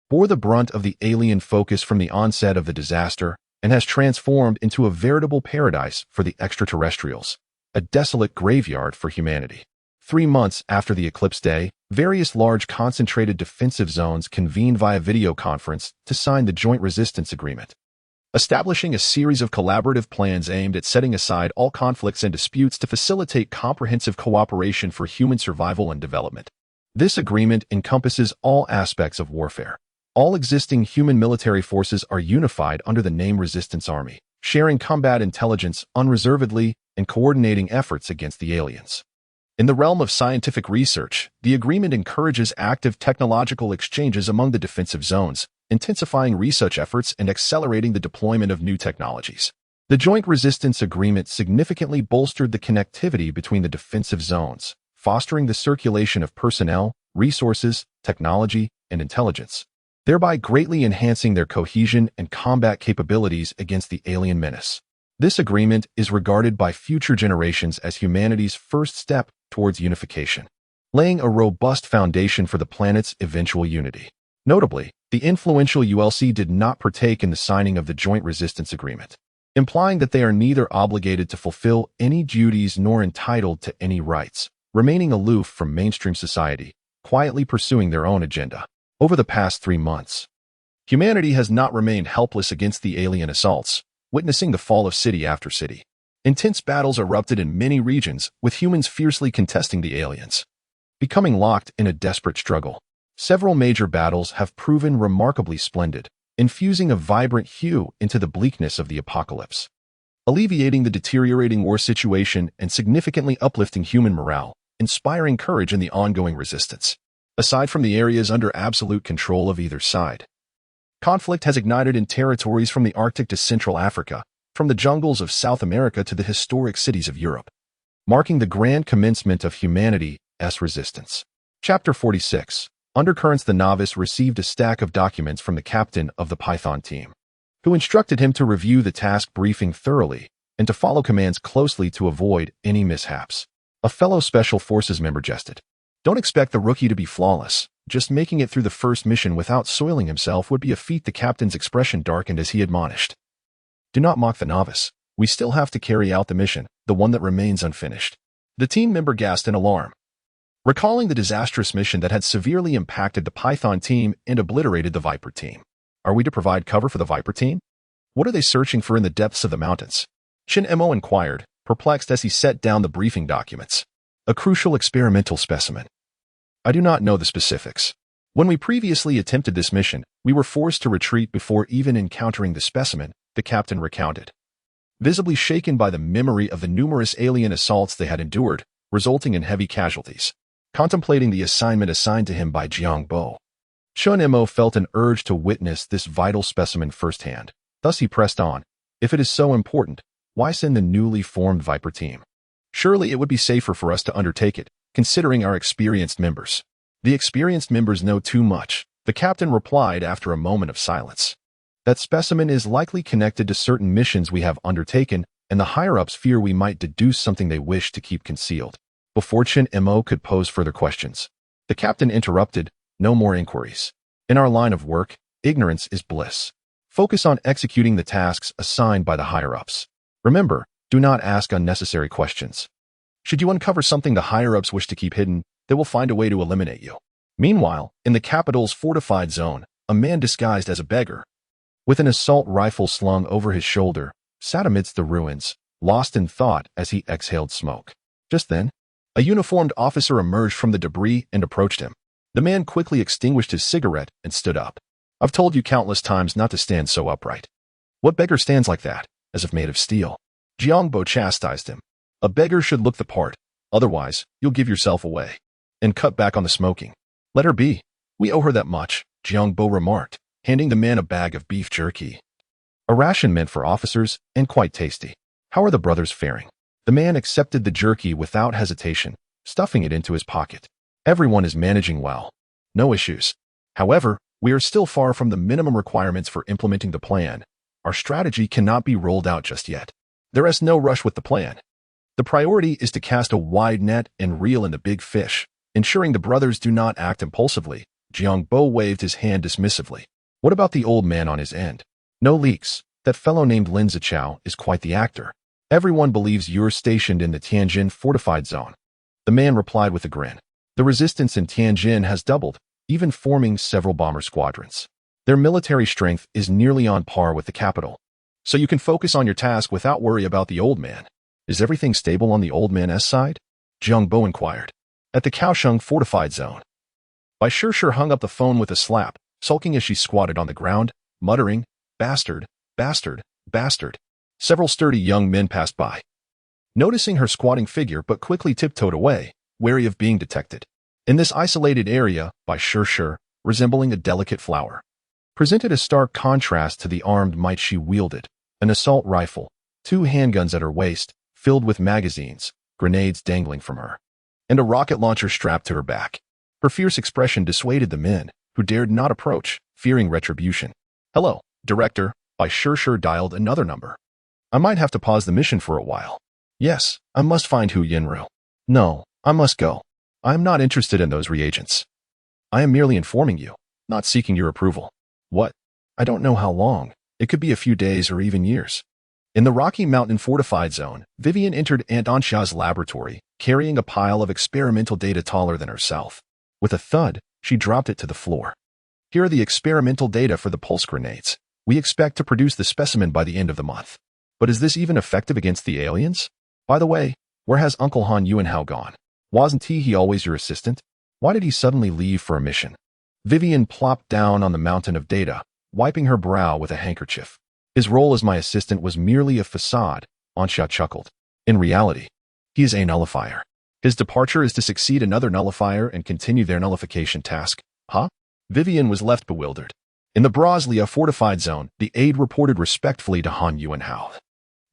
Speaker 1: bore the brunt of the alien focus from the onset of the disaster and has transformed into a veritable paradise for the extraterrestrials, a desolate graveyard for humanity. 3 months after the eclipse day, various large concentrated defensive zones convened via video conference to sign the Joint Resistance Agreement, establishing a series of collaborative plans aimed at setting aside all conflicts and disputes to facilitate comprehensive cooperation for human survival and development. This agreement encompasses all aspects of warfare. All existing human military forces are unified under the name Resistance Army, sharing combat intelligence unreservedly and coordinating efforts against the aliens. In the realm of scientific research, the agreement encourages active technological exchanges among the defensive zones, intensifying research efforts and accelerating the deployment of new technologies. The Joint Resistance Agreement significantly bolstered the connectivity between the defensive zones, fostering the circulation of personnel, resources, technology, and intelligence, thereby greatly enhancing their cohesion and combat capabilities against the alien menace. This agreement is regarded by future generations as humanity's first step towards unification, laying a robust foundation for the planet's eventual unity. Notably, the influential ULC did not partake in the signing of the Joint Resistance Agreement, implying that they are neither obligated to fulfill any duties nor entitled to any rights, remaining aloof from mainstream society, quietly pursuing their own agenda. Over the past 3 months, humanity has not remained helpless against the alien assaults, witnessing the fall of city after city. Intense battles erupted in many regions, with humans fiercely contesting the aliens, becoming locked in a desperate struggle. Several major battles have proven remarkably splendid, infusing a vibrant hue into the bleakness of the apocalypse, alleviating the deteriorating war situation and significantly uplifting human morale, inspiring courage in the ongoing resistance. Aside from the areas under absolute control of either side, conflict has ignited in territories from the Arctic to Central Africa, from the jungles of South America to the historic cities of Europe, marking the grand commencement of humanity's resistance. Chapter 46. Undercurrents. The novice received a stack of documents from the captain of the Python team, who instructed him to review the task briefing thoroughly and to follow commands closely to avoid any mishaps. A fellow Special Forces member jested. Don't expect the rookie to be flawless. Just making it through the first mission without soiling himself would be a feat. The captain's expression darkened as he admonished. Do not mock the novice. We still have to carry out the mission, the one that remains unfinished. The team member gasped in alarm, recalling the disastrous mission that had severely impacted the Python team and obliterated the Viper team. Are we to provide cover for the Viper team? What are they searching for in the depths of the mountains? Shin Mo inquired, perplexed as he set down the briefing documents. A crucial experimental specimen. I do not know the specifics. When we previously attempted this mission, we were forced to retreat before even encountering the specimen, the captain recounted, visibly shaken by the memory of the numerous alien assaults they had endured, resulting in heavy casualties. Contemplating the assignment assigned to him by Jiang Bo, Shun Mo felt an urge to witness this vital specimen firsthand. Thus he pressed on. If it is so important, why send the newly formed Viper team? Surely it would be safer for us to undertake it, considering our experienced members. The experienced members know too much, the captain replied after a moment of silence. That specimen is likely connected to certain missions we have undertaken, and the higher-ups fear we might deduce something they wish to keep concealed. Before Chen Mo could pose further questions, the captain interrupted, "No more inquiries. In our line of work, ignorance is bliss. Focus on executing the tasks assigned by the higher-ups. Remember, do not ask unnecessary questions. Should you uncover something the higher-ups wish to keep hidden, they will find a way to eliminate you." Meanwhile, in the capital's fortified zone, a man disguised as a beggar, with an assault rifle slung over his shoulder, sat amidst the ruins, lost in thought as he exhaled smoke. Just then, a uniformed officer emerged from the debris and approached him. The man quickly extinguished his cigarette and stood up. "I've told you countless times not to stand so upright. What beggar stands like that, as if made of steel?" Jiangbo chastised him. "A beggar should look the part, otherwise you'll give yourself away. And cut back on the smoking." "Let her be. We owe her that much," Jiangbo remarked, handing the man a bag of beef jerky. A ration meant for officers and quite tasty. "How are the brothers faring?" The man accepted the jerky without hesitation, stuffing it into his pocket. "Everyone is managing well. No issues. However, we are still far from the minimum requirements for implementing the plan. Our strategy cannot be rolled out just yet. There is no rush with the plan. The priority is to cast a wide net and reel in the big fish, ensuring the brothers do not act impulsively." Jiangbo waved his hand dismissively. "What about the old man on his end?" "No leaks. That fellow named Lin Zichao is quite the actor. Everyone believes you're stationed in the Tianjin fortified zone." The man replied with a grin. "The resistance in Tianjin has doubled, even forming several bomber squadrons. Their military strength is nearly on par with the capital. So you can focus on your task without worry about the old man." "Is everything stable on the old man's side?" Jiangbo inquired. "At the Kaohsiung fortified zone." Bai Shishir hung up the phone with a slap, sulking as she squatted on the ground, muttering, "Bastard, bastard, bastard." Several sturdy young men passed by, noticing her squatting figure but quickly tiptoed away, wary of being detected. In this isolated area, Bai Shishir, resembling a delicate flower, presented a stark contrast to the armed might she wielded: an assault rifle, 2 handguns at her waist, filled with magazines, grenades dangling from her, and a rocket launcher strapped to her back. Her fierce expression dissuaded the men, who dared not approach, fearing retribution. "Hello, Director." Bai Shishir dialed another number. "I might have to pause the mission for a while." "Yes, I must find Hu Yinru." "No, I must go. I am not interested in those reagents. I am merely informing you, not seeking your approval." "What?" "I don't know how long. It could be a few days or even years." In the Rocky Mountain fortified zone, Vivian entered Aunt Ansha's laboratory, carrying a pile of experimental data taller than herself. With a thud, she dropped it to the floor. "Here are the experimental data for the pulse grenades. We expect to produce the specimen by the end of the month. But is this even effective against the aliens? By the way, where has Uncle Han Yuanhao gone? Wasn't he always your assistant? Why did he suddenly leave for a mission?" Vivian plopped down on the mountain of data, wiping her brow with a handkerchief. "His role as my assistant was merely a facade," Ansha chuckled. "In reality, he is a nullifier. His departure is to succeed another nullifier and continue their nullification task." "Huh?" Vivian was left bewildered. In the Brasilia fortified zone, the aide reported respectfully to Han Yuanhao.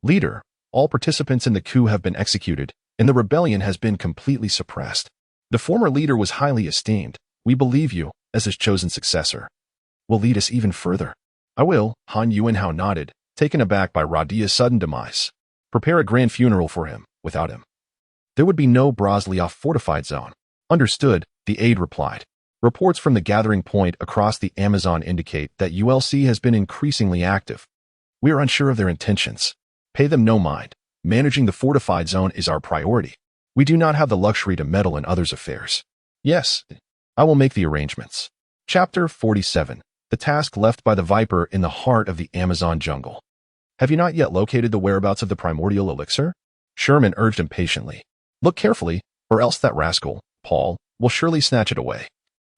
Speaker 1: "Leader, all participants in the coup have been executed, and the rebellion has been completely suppressed. The former leader was highly esteemed. We believe you, as his chosen successor, will lead us even further." "I will," Han Yuanhao nodded, taken aback by Radia's sudden demise. "Prepare a grand funeral for him. Without him, there would be no Brasilia fortified zone." "Understood," the aide replied. "Reports from the gathering point across the Amazon indicate that ULC has been increasingly active. We are unsure of their intentions. Pay them no mind. Managing the fortified zone is our priority. We do not have the luxury to meddle in others' affairs." "Yes, I will make the arrangements." Chapter 47. The task left by the Viper in the heart of the Amazon jungle. "Have you not yet located the whereabouts of the primordial elixir?" Sherman urged impatiently. "Look carefully, or else that rascal, Paul, will surely snatch it away.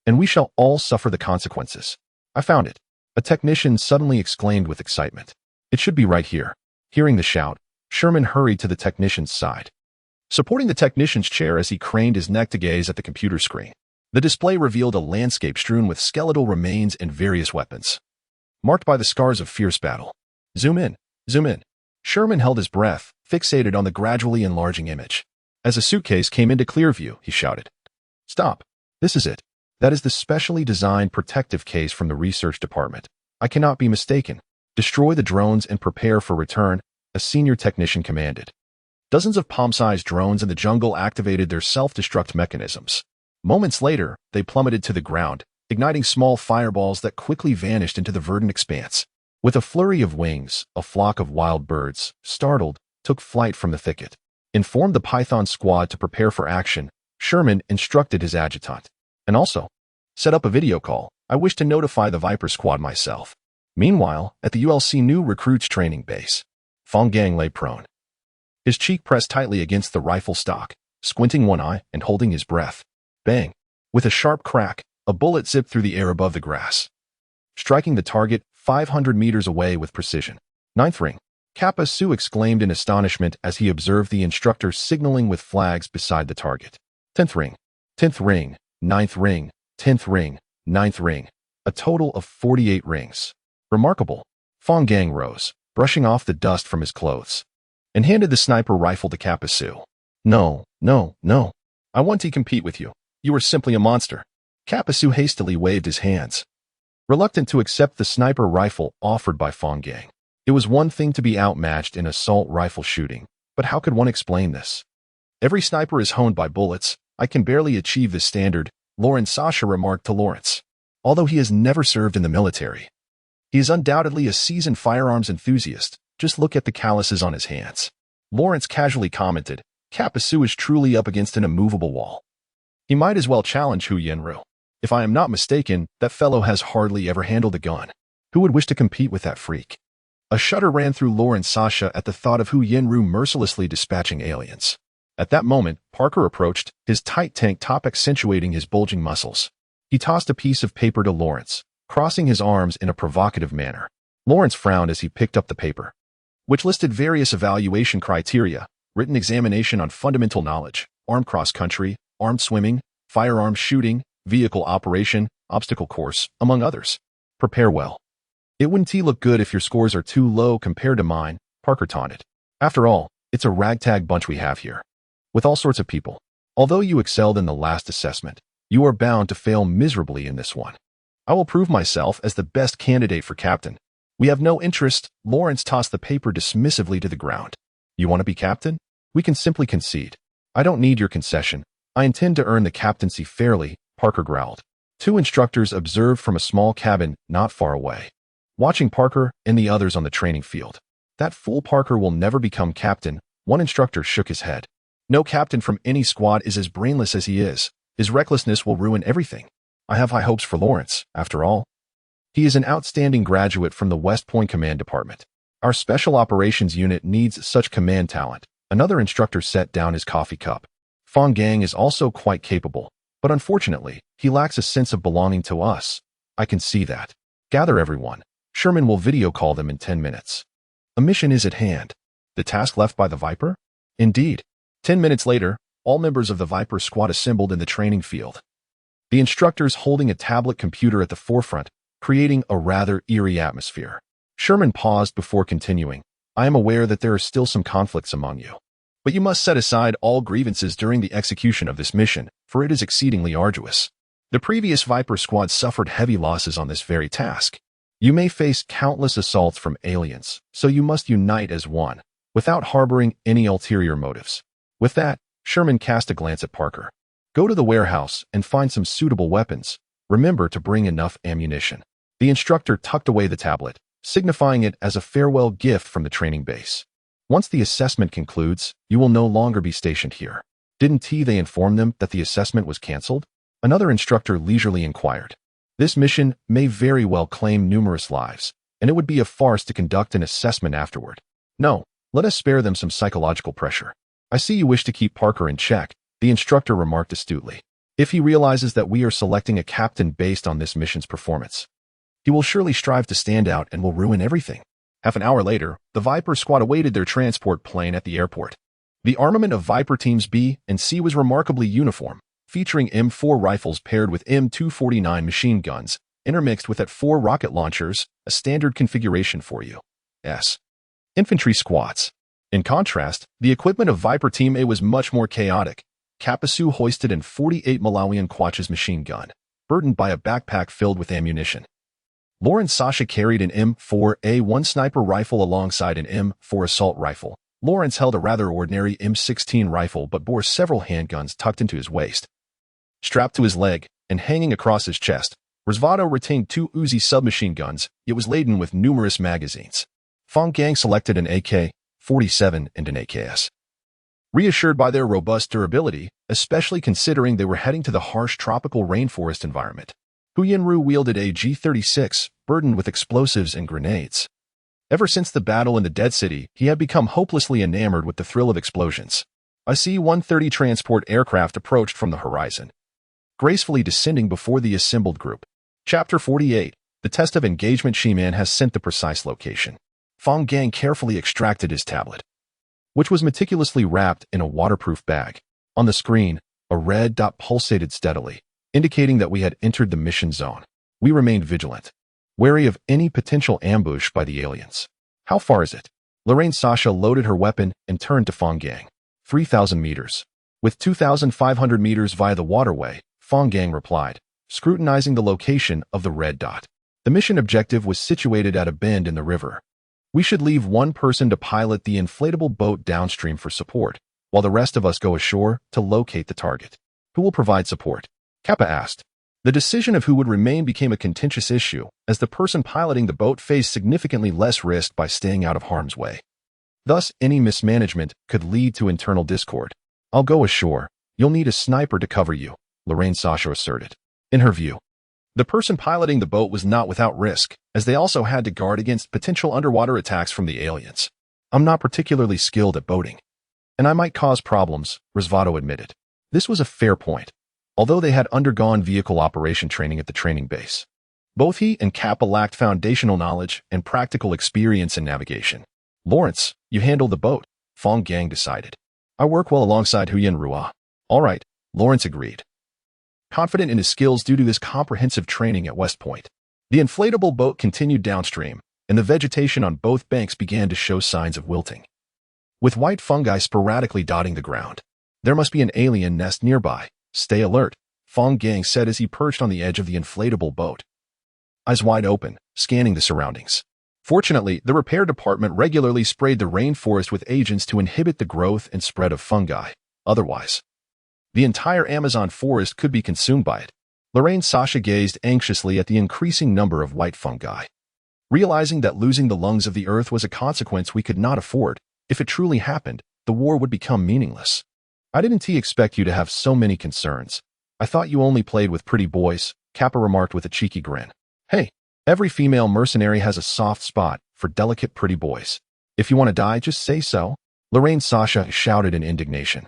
Speaker 1: And we shall all suffer the consequences." "I found it," a technician suddenly exclaimed with excitement. "It should be right here." Hearing the shout, Sherman hurried to the technician's side, supporting the technician's chair as he craned his neck to gaze at the computer screen. The display revealed a landscape strewn with skeletal remains and various weapons, marked by the scars of fierce battle. Zoom in, zoom in." Sherman held his breath, fixated on the gradually enlarging image. As a suitcase came into clear view, he shouted, "Stop! This is it. That is the specially designed protective case from the research department. I cannot be mistaken. Destroy the drones and prepare for return," a senior technician commanded. Dozens of palm-sized drones in the jungle activated their self-destruct mechanisms. Moments later, they plummeted to the ground, igniting small fireballs that quickly vanished into the verdant expanse. With a flurry of wings, a flock of wild birds, startled, took flight from the thicket. Informed the Python squad to prepare for action, Sherman instructed his adjutant. And also, set up a video call. I wish to notify the Viper squad myself. Meanwhile, at the ULC new recruits training base, Fang Gang lay prone. His cheek pressed tightly against the rifle stock, squinting one eye and holding his breath. Bang! With a sharp crack, a bullet zipped through the air above the grass, striking the target 500 meters away with precision. Ninth ring. Kappa Su exclaimed in astonishment as he observed the instructor signaling with flags beside the target. 10th ring. 10th ring. 9th ring. 10th ring. 9th ring. A total of 48 rings. Remarkable. Fang Gang rose, brushing off the dust from his clothes, and handed the sniper rifle to Kappa Su. No, no, no. I want to compete with you. You are simply a monster. Kappa Su hastily waved his hands, reluctant to accept the sniper rifle offered by Fang Gang. It was one thing to be outmatched in assault rifle shooting, but how could one explain this? Every sniper is honed by bullets. I can barely achieve this standard, Lawrence Sasha remarked to Lawrence. Although he has never served in the military, he is undoubtedly a seasoned firearms enthusiast. Just look at the calluses on his hands. Lawrence casually commented, Kappa Su is truly up against an immovable wall. He might as well challenge Hu Yenru. If I am not mistaken, that fellow has hardly ever handled a gun. Who would wish to compete with that freak? A shudder ran through Lawrence Sasha at the thought of Hu Yenru mercilessly dispatching aliens. At that moment, Parker approached, his tight tank top accentuating his bulging muscles. He tossed a piece of paper to Lawrence, crossing his arms in a provocative manner. Lawrence frowned as he picked up the paper, which listed various evaluation criteria: written examination on fundamental knowledge, armed cross-country, armed swimming, firearms shooting, vehicle operation, obstacle course, among others. Prepare well. It wouldn't look good if your scores are too low compared to mine, Parker taunted. After all, it's a ragtag bunch we have here, with all sorts of people. Although you excelled in the last assessment, you are bound to fail miserably in this one. I will prove myself as the best candidate for captain. We have no interest. Lawrence tossed the paper dismissively to the ground. You want to be captain? We can simply concede. I don't need your concession. I intend to earn the captaincy fairly, Parker growled. Two instructors observed from a small cabin not far away, watching Parker and the others on the training field. That fool Parker will never become captain, one instructor shook his head. No captain from any squad is as brainless as he is. His recklessness will ruin everything. I have high hopes for Lawrence, after all. He is an outstanding graduate from the West Point Command Department. Our Special Operations Unit needs such command talent. Another instructor set down his coffee cup. Fang Gang is also quite capable, but unfortunately, he lacks a sense of belonging to us. I can see that. Gather everyone. Sherman will video call them in 10 minutes. A mission is at hand. The task left by the Viper? Indeed. 10 minutes later, all members of the Viper squad assembled in the training field. The instructors holding a tablet computer at the forefront, creating a rather eerie atmosphere. Sherman paused before continuing. I am aware that there are still some conflicts among you, but you must set aside all grievances during the execution of this mission, for it is exceedingly arduous. The previous Viper squad suffered heavy losses on this very task. You may face countless assaults from aliens, so you must unite as one, without harboring any ulterior motives. With that, Sherman cast a glance at Parker. Go to the warehouse and find some suitable weapons. Remember to bring enough ammunition. The instructor tucked away the tablet, signifying it as a farewell gift from the training base. Once the assessment concludes, you will no longer be stationed here. Didn't they inform them that the assessment was cancelled? Another instructor leisurely inquired. This mission may very well claim numerous lives, and it would be a farce to conduct an assessment afterward. No, let us spare them some psychological pressure. I see you wish to keep Parker in check, the instructor remarked astutely. If he realizes that we are selecting a captain based on this mission's performance, he will surely strive to stand out and will ruin everything. Half an hour later, the Viper squad awaited their transport plane at the airport. The armament of Viper Teams B and C was remarkably uniform, featuring M4 rifles paired with M249 machine guns, intermixed with at-4 rocket launchers, a standard configuration for U.S. infantry squads. In contrast, the equipment of Viper Team A was much more chaotic. Kappa Su hoisted an 48 Malawian Quachas machine gun, burdened by a backpack filled with ammunition. Lawrence Sasha carried an M4A1 sniper rifle alongside an M4 assault rifle, Lawrence held a rather ordinary M16 rifle but bore several handguns tucked into his waist. Strapped to his leg and hanging across his chest, Rosvado retained 2 Uzi submachine guns. It was laden with numerous magazines. Fang Gang selected an AK-47 and an AKS. Reassured by their robust durability, especially considering they were heading to the harsh tropical rainforest environment, Hu Yinru wielded a G-36, burdened with explosives and grenades. Ever since the battle in the Dead City, he had become hopelessly enamored with the thrill of explosions. A C-130 transport aircraft approached from the horizon, gracefully descending before the assembled group. Chapter 48. The test of engagement. Shiman has sent the precise location. Fang Gang carefully extracted his tablet, which was meticulously wrapped in a waterproof bag. On the screen, a red dot pulsated steadily, indicating that we had entered the mission zone. We remained vigilant, wary of any potential ambush by the aliens. How far is it? Lorraine Sasha loaded her weapon and turned to Fang Gang. 3,000 meters. With 2,500 meters via the waterway, Fang Gang replied, scrutinizing the location of the red dot. The mission objective was situated at a bend in the river. We should leave one person to pilot the inflatable boat downstream for support, while the rest of us go ashore to locate the target. Who will provide support? Kappa asked. The decision of who would remain became a contentious issue, as the person piloting the boat faced significantly less risk by staying out of harm's way. Thus, any mismanagement could lead to internal discord. I'll go ashore. You'll need a sniper to cover you, Lorraine Sasha asserted. In her view, the person piloting the boat was not without risk, as they also had to guard against potential underwater attacks from the aliens. I'm not particularly skilled at boating, and I might cause problems, Rosvado admitted. This was a fair point, although they had undergone vehicle operation training at the training base. Both he and Kappa lacked foundational knowledge and practical experience in navigation. Lawrence, you handle the boat, Fang Gang decided. I work well alongside Hu Yinru. All right, Lawrence agreed, confident in his skills due to his comprehensive training at West Point. The inflatable boat continued downstream, and the vegetation on both banks began to show signs of wilting, with white fungi sporadically dotting the ground. There must be an alien nest nearby. Stay alert, Fang Gang said as he perched on the edge of the inflatable boat, eyes wide open, scanning the surroundings. Fortunately, the repair department regularly sprayed the rainforest with agents to inhibit the growth and spread of fungi. Otherwise, the entire Amazon forest could be consumed by it. Lorraine Sasha gazed anxiously at the increasing number of white fungi, realizing that losing the lungs of the earth was a consequence we could not afford. If it truly happened, the war would become meaningless. I didn't expect you to have so many concerns. I thought you only played with pretty boys, Kappa remarked with a cheeky grin. Hey, every female mercenary has a soft spot for delicate pretty boys. If you want to die, just say so, Lorraine Sasha shouted in indignation,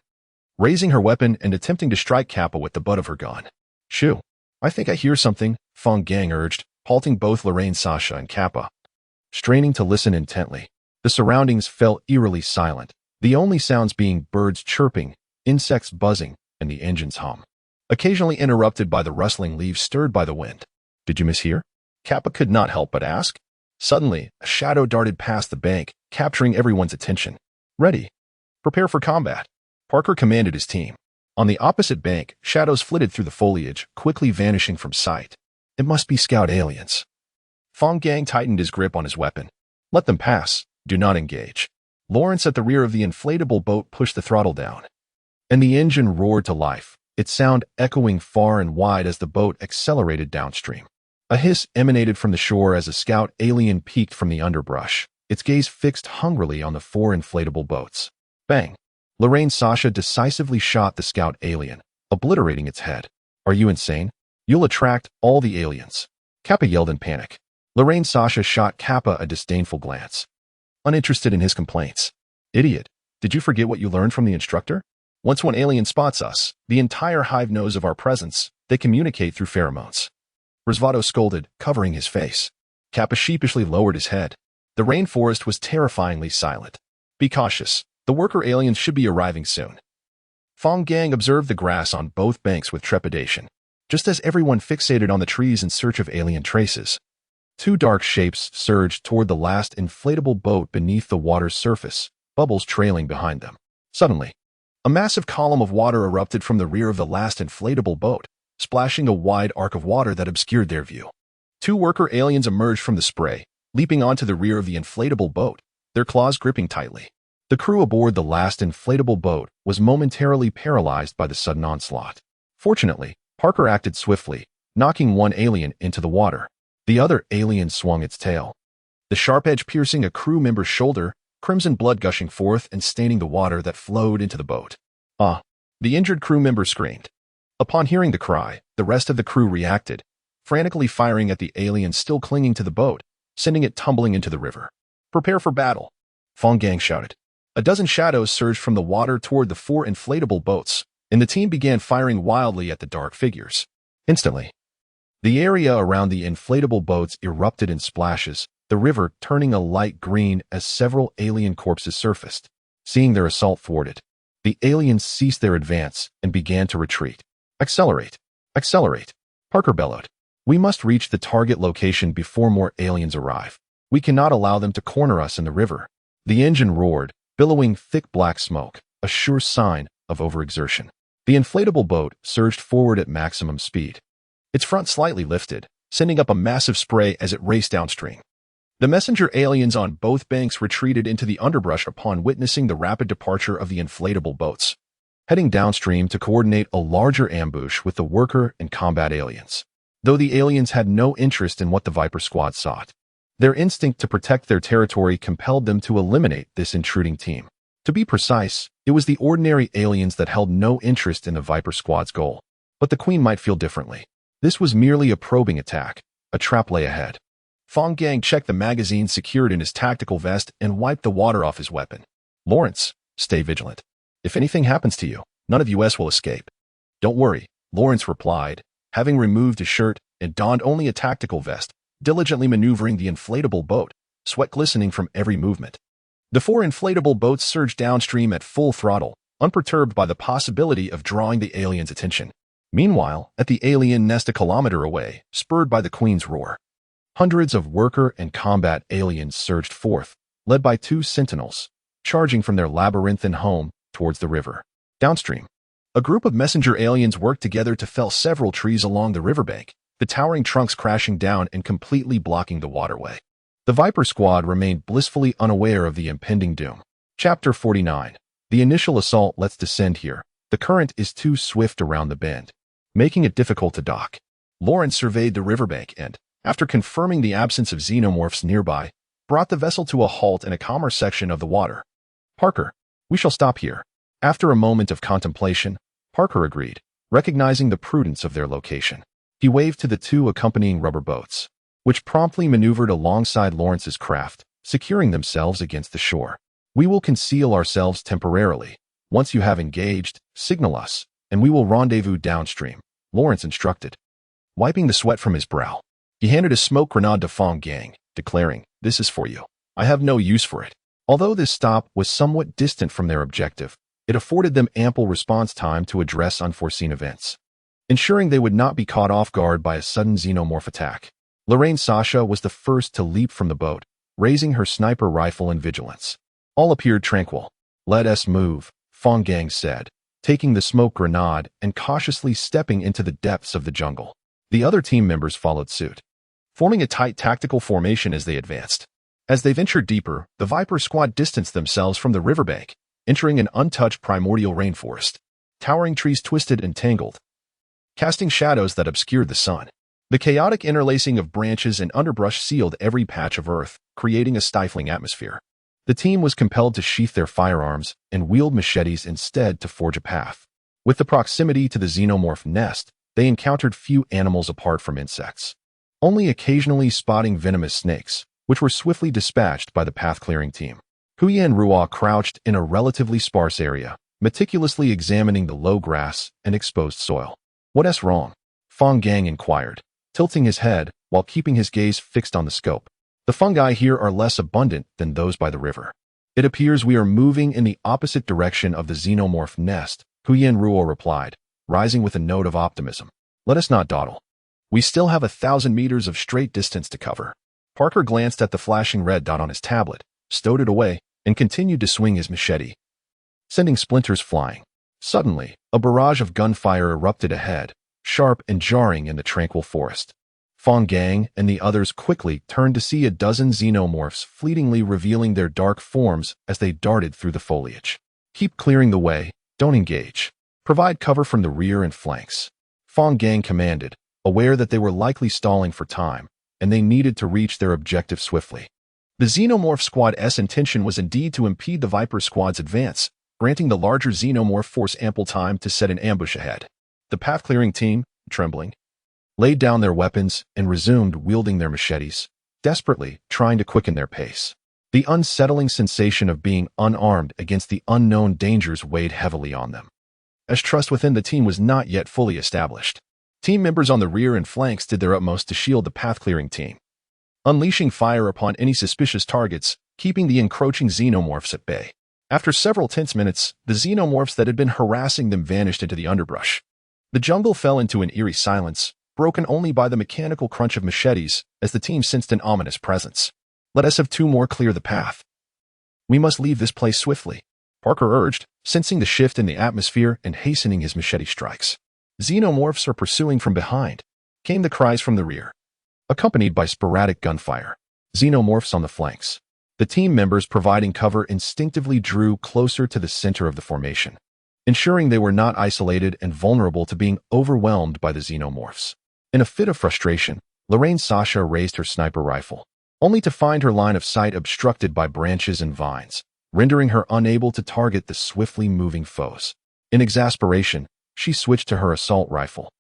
Speaker 1: raising her weapon and attempting to strike Kappa with the butt of her gun. Shoo, I think I hear something, Fang Gang urged, halting both Lorraine Sasha and Kappa, straining to listen intently. The surroundings fell eerily silent, the only sounds being birds chirping, insects buzzing, and the engine's hum, occasionally interrupted by the rustling leaves stirred by the wind. Did you mishear? Kappa could not help but ask. Suddenly, a shadow darted past the bank, capturing everyone's attention. Ready. Prepare for combat, Parker commanded his team. On the opposite bank, shadows flitted through the foliage, quickly vanishing from sight. It must be scout aliens. Fang Gang tightened his grip on his weapon. Let them pass. Do not engage. Lawrence at the rear of the inflatable boat pushed the throttle down, and the engine roared to life, its sound echoing far and wide as the boat accelerated downstream. A hiss emanated from the shore as a scout alien peeked from the underbrush, its gaze fixed hungrily on the 4 inflatable boats. Bang! Lorraine Sasha decisively shot the scout alien, obliterating its head. Are you insane? You'll attract all the aliens. Kappa yelled in panic. Lorraine Sasha shot Kappa a disdainful glance, uninterested in his complaints. Idiot, did you forget what you learned from the instructor? Once one alien spots us, the entire hive knows of our presence. They communicate through pheromones. Rosvado scolded, covering his face. Kappa sheepishly lowered his head. The rainforest was terrifyingly silent. Be cautious. The worker aliens should be arriving soon. Fang Gang observed the grass on both banks with trepidation, just as everyone fixated on the trees in search of alien traces. 2 dark shapes surged toward the last inflatable boat beneath the water's surface, bubbles trailing behind them. Suddenly, a massive column of water erupted from the rear of the last inflatable boat, splashing a wide arc of water that obscured their view. 2 worker aliens emerged from the spray, leaping onto the rear of the inflatable boat, their claws gripping tightly. The crew aboard the last inflatable boat was momentarily paralyzed by the sudden onslaught. Fortunately, Parker acted swiftly, knocking one alien into the water. The other alien swung its tail, the sharp edge piercing a crew member's shoulder, crimson blood gushing forth and staining the water that flowed into the boat. Ah! The injured crew member screamed. Upon hearing the cry, the rest of the crew reacted, frantically firing at the alien still clinging to the boat, sending it tumbling into the river. "Prepare for battle," Fang Gang shouted. A dozen shadows surged from the water toward the 4 inflatable boats, and the team began firing wildly at the dark figures. Instantly, the area around the inflatable boats erupted in splashes, the river turning a light green as several alien corpses surfaced. Seeing their assault thwarted, the aliens ceased their advance and began to retreat. "Accelerate! Accelerate!" Parker bellowed. "We must reach the target location before more aliens arrive. We cannot allow them to corner us in the river." The engine roared, billowing thick black smoke, a sure sign of overexertion. The inflatable boat surged forward at maximum speed. Its front slightly lifted, sending up a massive spray as it raced downstream. The messenger aliens on both banks retreated into the underbrush upon witnessing the rapid departure of the inflatable boats, heading downstream to coordinate a larger ambush with the worker and combat aliens. Though the aliens had no interest in what the Viper Squad sought, their instinct to protect their territory compelled them to eliminate this intruding team. To be precise, it was the ordinary aliens that held no interest in the Viper Squad's goal. But the Queen might feel differently. This was merely a probing attack. A trap lay ahead. Fang Gang checked the magazine secured in his tactical vest and wiped the water off his weapon. "Lawrence, stay vigilant. If anything happens to you, none of us will escape." "Don't worry," Lawrence replied, having removed his shirt and donned only a tactical vest, diligently maneuvering the inflatable boat, sweat glistening from every movement. The 4 inflatable boats surged downstream at full throttle, unperturbed by the possibility of drawing the aliens' attention. Meanwhile, at the alien nest a kilometer away, spurred by the Queen's roar, hundreds of worker and combat aliens surged forth, led by 2 sentinels, charging from their labyrinthine home towards the river. Downstream, a group of messenger aliens worked together to fell several trees along the riverbank, the towering trunks crashing down and completely blocking the waterway. The Viper Squad remained blissfully unaware of the impending doom. Chapter 49. The initial assault. Let's descend here. The current is too swift around the bend, making it difficult to dock. Lawrence surveyed the riverbank and, after confirming the absence of xenomorphs nearby, brought the vessel to a halt in a calmer section of the water. "Parker, we shall stop here." After a moment of contemplation, Parker agreed, recognizing the prudence of their location. He waved to the 2 accompanying rubber boats, which promptly maneuvered alongside Lawrence's craft, securing themselves against the shore. "We will conceal ourselves temporarily. Once you have engaged, signal us, and we will rendezvous downstream," Lawrence instructed. Wiping the sweat from his brow, he handed a smoke grenade to Fang Gang, declaring, "This is for you. I have no use for it." Although this stop was somewhat distant from their objective, it afforded them ample response time to address unforeseen events, ensuring they would not be caught off guard by a sudden xenomorph attack. Lorraine Sasha was the first to leap from the boat, raising her sniper rifle in vigilance. All appeared tranquil. "Let us move," Fang Gang said, taking the smoke grenade and cautiously stepping into the depths of the jungle. The other team members followed suit, forming a tight tactical formation as they advanced. As they ventured deeper, the Viper Squad distanced themselves from the riverbank, entering an untouched primordial rainforest. Towering trees twisted and tangled, casting shadows that obscured the sun. The chaotic interlacing of branches and underbrush sealed every patch of earth, creating a stifling atmosphere. The team was compelled to sheath their firearms and wield machetes instead to forge a path. With the proximity to the xenomorph nest, they encountered few animals apart from insects, only occasionally spotting venomous snakes, which were swiftly dispatched by the path-clearing team. Huyan Ruo crouched in a relatively sparse area, meticulously examining the low grass and exposed soil. "What's wrong?" Fang Gang inquired, tilting his head while keeping his gaze fixed on the scope. "The fungi here are less abundant than those by the river. It appears we are moving in the opposite direction of the xenomorph nest," Huyan Ruo replied, rising with a note of optimism. "Let us not dawdle. We still have 1,000 meters of straight distance to cover." Parker glanced at the flashing red dot on his tablet, stowed it away, and continued to swing his machete, sending splinters flying. Suddenly, a barrage of gunfire erupted ahead, sharp and jarring in the tranquil forest. Fang Gang and the others quickly turned to see a dozen xenomorphs fleetingly revealing their dark forms as they darted through the foliage. Keep clearing the way, don't engage. Provide cover from the rear and flanks. Fang Gang commanded, aware that they were likely stalling for time, and they needed to reach their objective swiftly. The Xenomorph Squad's intention was indeed to impede the Viper Squad's advance, granting the larger Xenomorph force ample time to set an ambush ahead. The path-clearing team, trembling, laid down their weapons and resumed wielding their machetes, desperately trying to quicken their pace. The unsettling sensation of being unarmed against the unknown dangers weighed heavily on them, as trust within the team was not yet fully established. Team members on the rear and flanks did their utmost to shield the path-clearing team, unleashing fire upon any suspicious targets, keeping the encroaching xenomorphs at bay. After several tense minutes, the xenomorphs that had been harassing them vanished into the underbrush. The jungle fell into an eerie silence, broken only by the mechanical crunch of machetes as the team sensed an ominous presence. Let us have two more clear the path. We must leave this place swiftly, Parker urged, sensing the shift in the atmosphere and hastening his machete strikes. Xenomorphs are pursuing from behind, came the cries from the rear, accompanied by sporadic gunfire. Xenomorphs on the flanks. The team members providing cover instinctively drew closer to the center of the formation, ensuring they were not isolated and vulnerable to being overwhelmed by the xenomorphs. In a fit of frustration, Lorraine Sasha raised her sniper rifle, only to find her line of sight obstructed by branches and vines, rendering her unable to target the swiftly moving foes. In exasperation, she switched to her assault rifle,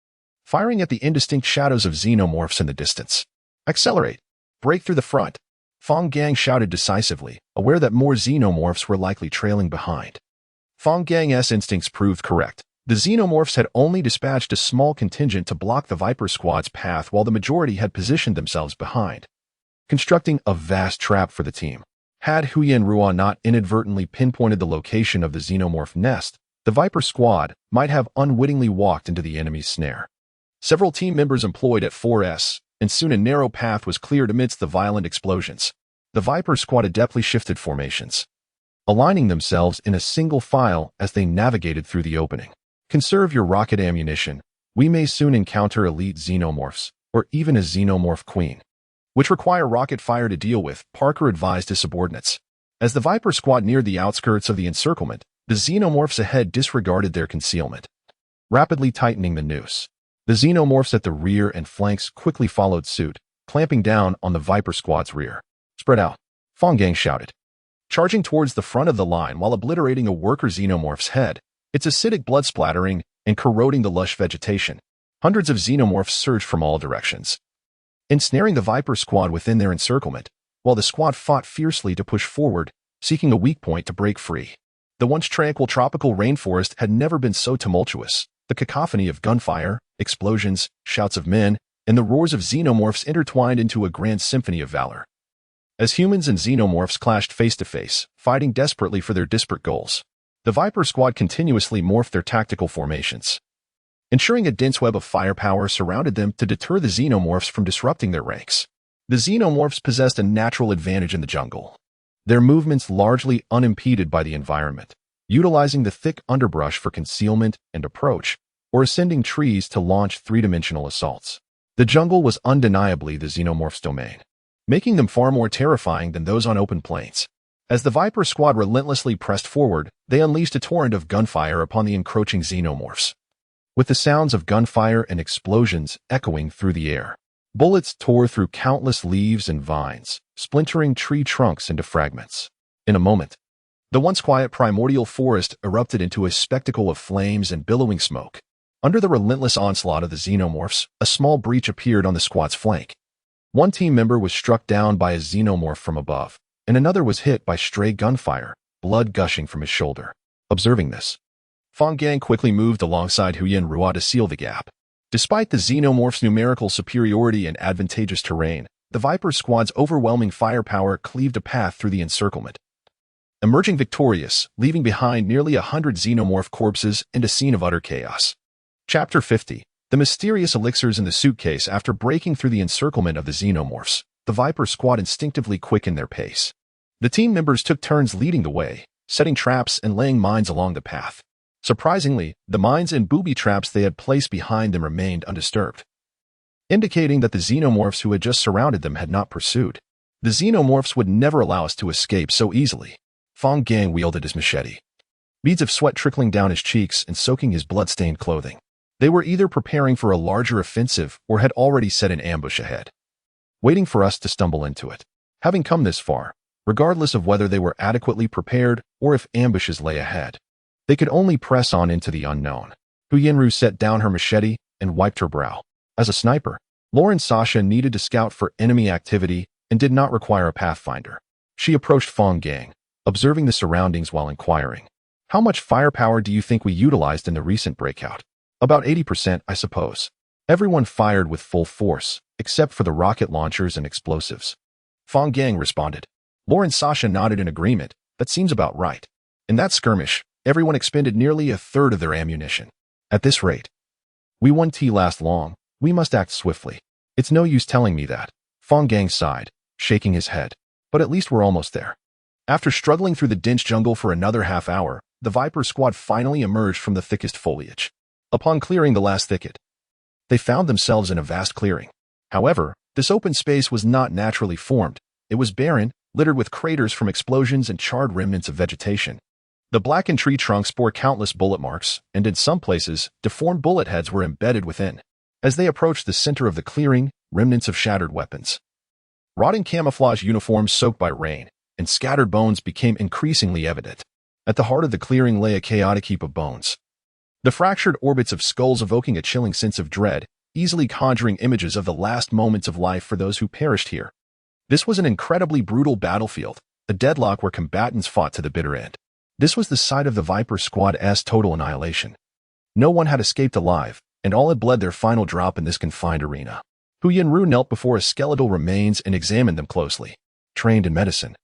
Speaker 1: firing at the indistinct shadows of xenomorphs in the distance. Accelerate! Break through the front! Fang Gang shouted decisively, aware that more xenomorphs were likely trailing behind. Fang Gang's instincts proved correct. The xenomorphs had only dispatched a small contingent to block the Viper Squad's path while the majority had positioned themselves behind, constructing a vast trap for the team. Had Huyen Ruan not inadvertently pinpointed the location of the xenomorph nest, the Viper Squad might have unwittingly walked into the enemy's snare. Several team members employed at 4S, and soon a narrow path was cleared amidst the violent explosions. The Viper Squad adeptly shifted formations, aligning themselves in a single file as they navigated through the opening. Conserve your rocket ammunition. We may soon encounter elite xenomorphs, or even a xenomorph queen, which require rocket fire to deal with, Parker advised his subordinates. As the Viper Squad neared the outskirts of the encirclement, the xenomorphs ahead disregarded their concealment, rapidly tightening the noose. The xenomorphs at the rear and flanks quickly followed suit, clamping down on the Viper Squad's rear. Spread out, Fang Gang shouted, charging towards the front of the line while obliterating a worker xenomorph's head, its acidic blood splattering and corroding the lush vegetation. Hundreds of xenomorphs surged from all directions, ensnaring the Viper Squad within their encirclement, while the squad fought fiercely to push forward, seeking a weak point to break free. The once tranquil tropical rainforest had never been so tumultuous. The cacophony of gunfire, explosions, shouts of men, and the roars of xenomorphs intertwined into a grand symphony of valor. As humans and xenomorphs clashed face to face, fighting desperately for their disparate goals, the Viper Squad continuously morphed their tactical formations, ensuring a dense web of firepower surrounded them to deter the xenomorphs from disrupting their ranks. The xenomorphs possessed a natural advantage in the jungle, their movements largely unimpeded by the environment, utilizing the thick underbrush for concealment and approach, or ascending trees to launch three-dimensional assaults. The jungle was undeniably the xenomorph's domain, making them far more terrifying than those on open plains. As the Viper Squad relentlessly pressed forward, they unleashed a torrent of gunfire upon the encroaching xenomorphs, with the sounds of gunfire and explosions echoing through the air. Bullets tore through countless leaves and vines, splintering tree trunks into fragments. In a moment, the once quiet primordial forest erupted into a spectacle of flames and billowing smoke. Under the relentless onslaught of the xenomorphs, a small breach appeared on the squad's flank. One team member was struck down by a xenomorph from above, and another was hit by stray gunfire, blood gushing from his shoulder. Observing this, Fang Gang quickly moved alongside Huyen Rua to seal the gap. Despite the xenomorph's numerical superiority and advantageous terrain, the Viper Squad's overwhelming firepower cleaved a path through the encirclement, emerging victorious, leaving behind nearly 100 xenomorph corpses and a scene of utter chaos. Chapter 50. The mysterious elixirs in the suitcase. After breaking through the encirclement of the xenomorphs, the Viper Squad instinctively quickened their pace. The team members took turns leading the way, setting traps and laying mines along the path. Surprisingly, the mines and booby traps they had placed behind them remained undisturbed, indicating that the xenomorphs who had just surrounded them had not pursued. The xenomorphs would never allow us to escape so easily. Fang Gang wielded his machete, beads of sweat trickling down his cheeks and soaking his blood-stained clothing. They were either preparing for a larger offensive or had already set an ambush ahead, waiting for us to stumble into it. Having come this far, regardless of whether they were adequately prepared or if ambushes lay ahead, they could only press on into the unknown. Hu Yinru set down her machete and wiped her brow. As a sniper, Lauren Sasha needed to scout for enemy activity and did not require a pathfinder. She approached Fang Gang, observing the surroundings while inquiring, "How much firepower do you think we utilized in the recent breakout?" "About 80%, I suppose." Everyone fired with full force, except for the rocket launchers and explosives. Fang Gang responded. Lauren Sasha nodded in agreement. "That seems about right." In that skirmish, everyone expended nearly a third of their ammunition. At this rate, we won't last long. We must act swiftly. It's no use telling me that. Fang Gang sighed, shaking his head. But at least we're almost there. After struggling through the dense jungle for another half hour, the Viper squad finally emerged from the thickest foliage. Upon clearing the last thicket, they found themselves in a vast clearing. However, this open space was not naturally formed. It was barren, littered with craters from explosions and charred remnants of vegetation. The blackened tree trunks bore countless bullet marks, and in some places, deformed bullet heads were embedded within. As they approached the center of the clearing, remnants of shattered weapons, rotting camouflage uniforms soaked by rain, and scattered bones became increasingly evident. At the heart of the clearing lay a chaotic heap of bones, the fractured orbits of skulls evoking a chilling sense of dread, easily conjuring images of the last moments of life for those who perished here. This was an incredibly brutal battlefield, a deadlock where combatants fought to the bitter end. This was the site of the Viper Squad's total annihilation. No one had escaped alive, and all had bled their final drop in this confined arena. Hu Yinru knelt before a skeletal remains and examined them closely. Trained in medicine,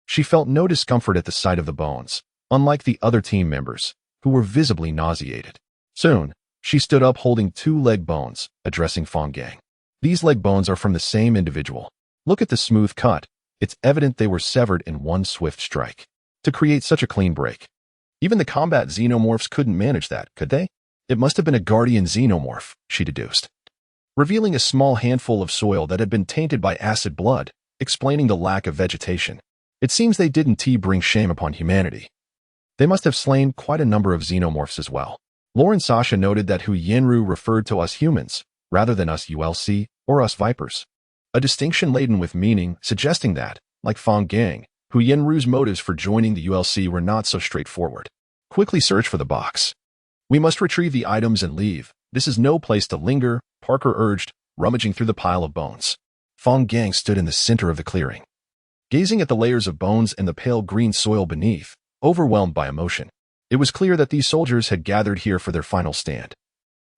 Speaker 1: she felt no discomfort at the sight of the bones, unlike the other team members, who were visibly nauseated. Soon, she stood up holding 2 leg bones, addressing Fang Gang. "These leg bones are from the same individual. Look at the smooth cut. It's evident they were severed in one swift strike. To create such a clean break. Even the combat xenomorphs couldn't manage that, could they? It must have been a guardian xenomorph," she deduced, revealing a small handful of soil that had been tainted by acid blood, explaining the lack of vegetation. "It seems they didn't bring shame upon humanity. They must have slain quite a number of xenomorphs as well." Lauren Sasha noted that Hu Yinru referred to us humans, rather than us ULC or us Vipers. A distinction laden with meaning, suggesting that, like Fang Gang, Hu Yinru's motives for joining the ULC were not so straightforward. "Quickly search for the box. We must retrieve the items and leave. This is no place to linger," Parker urged, rummaging through the pile of bones. Fang Gang stood in the center of the clearing, gazing at the layers of bones and the pale green soil beneath, overwhelmed by emotion. It was clear that these soldiers had gathered here for their final stand.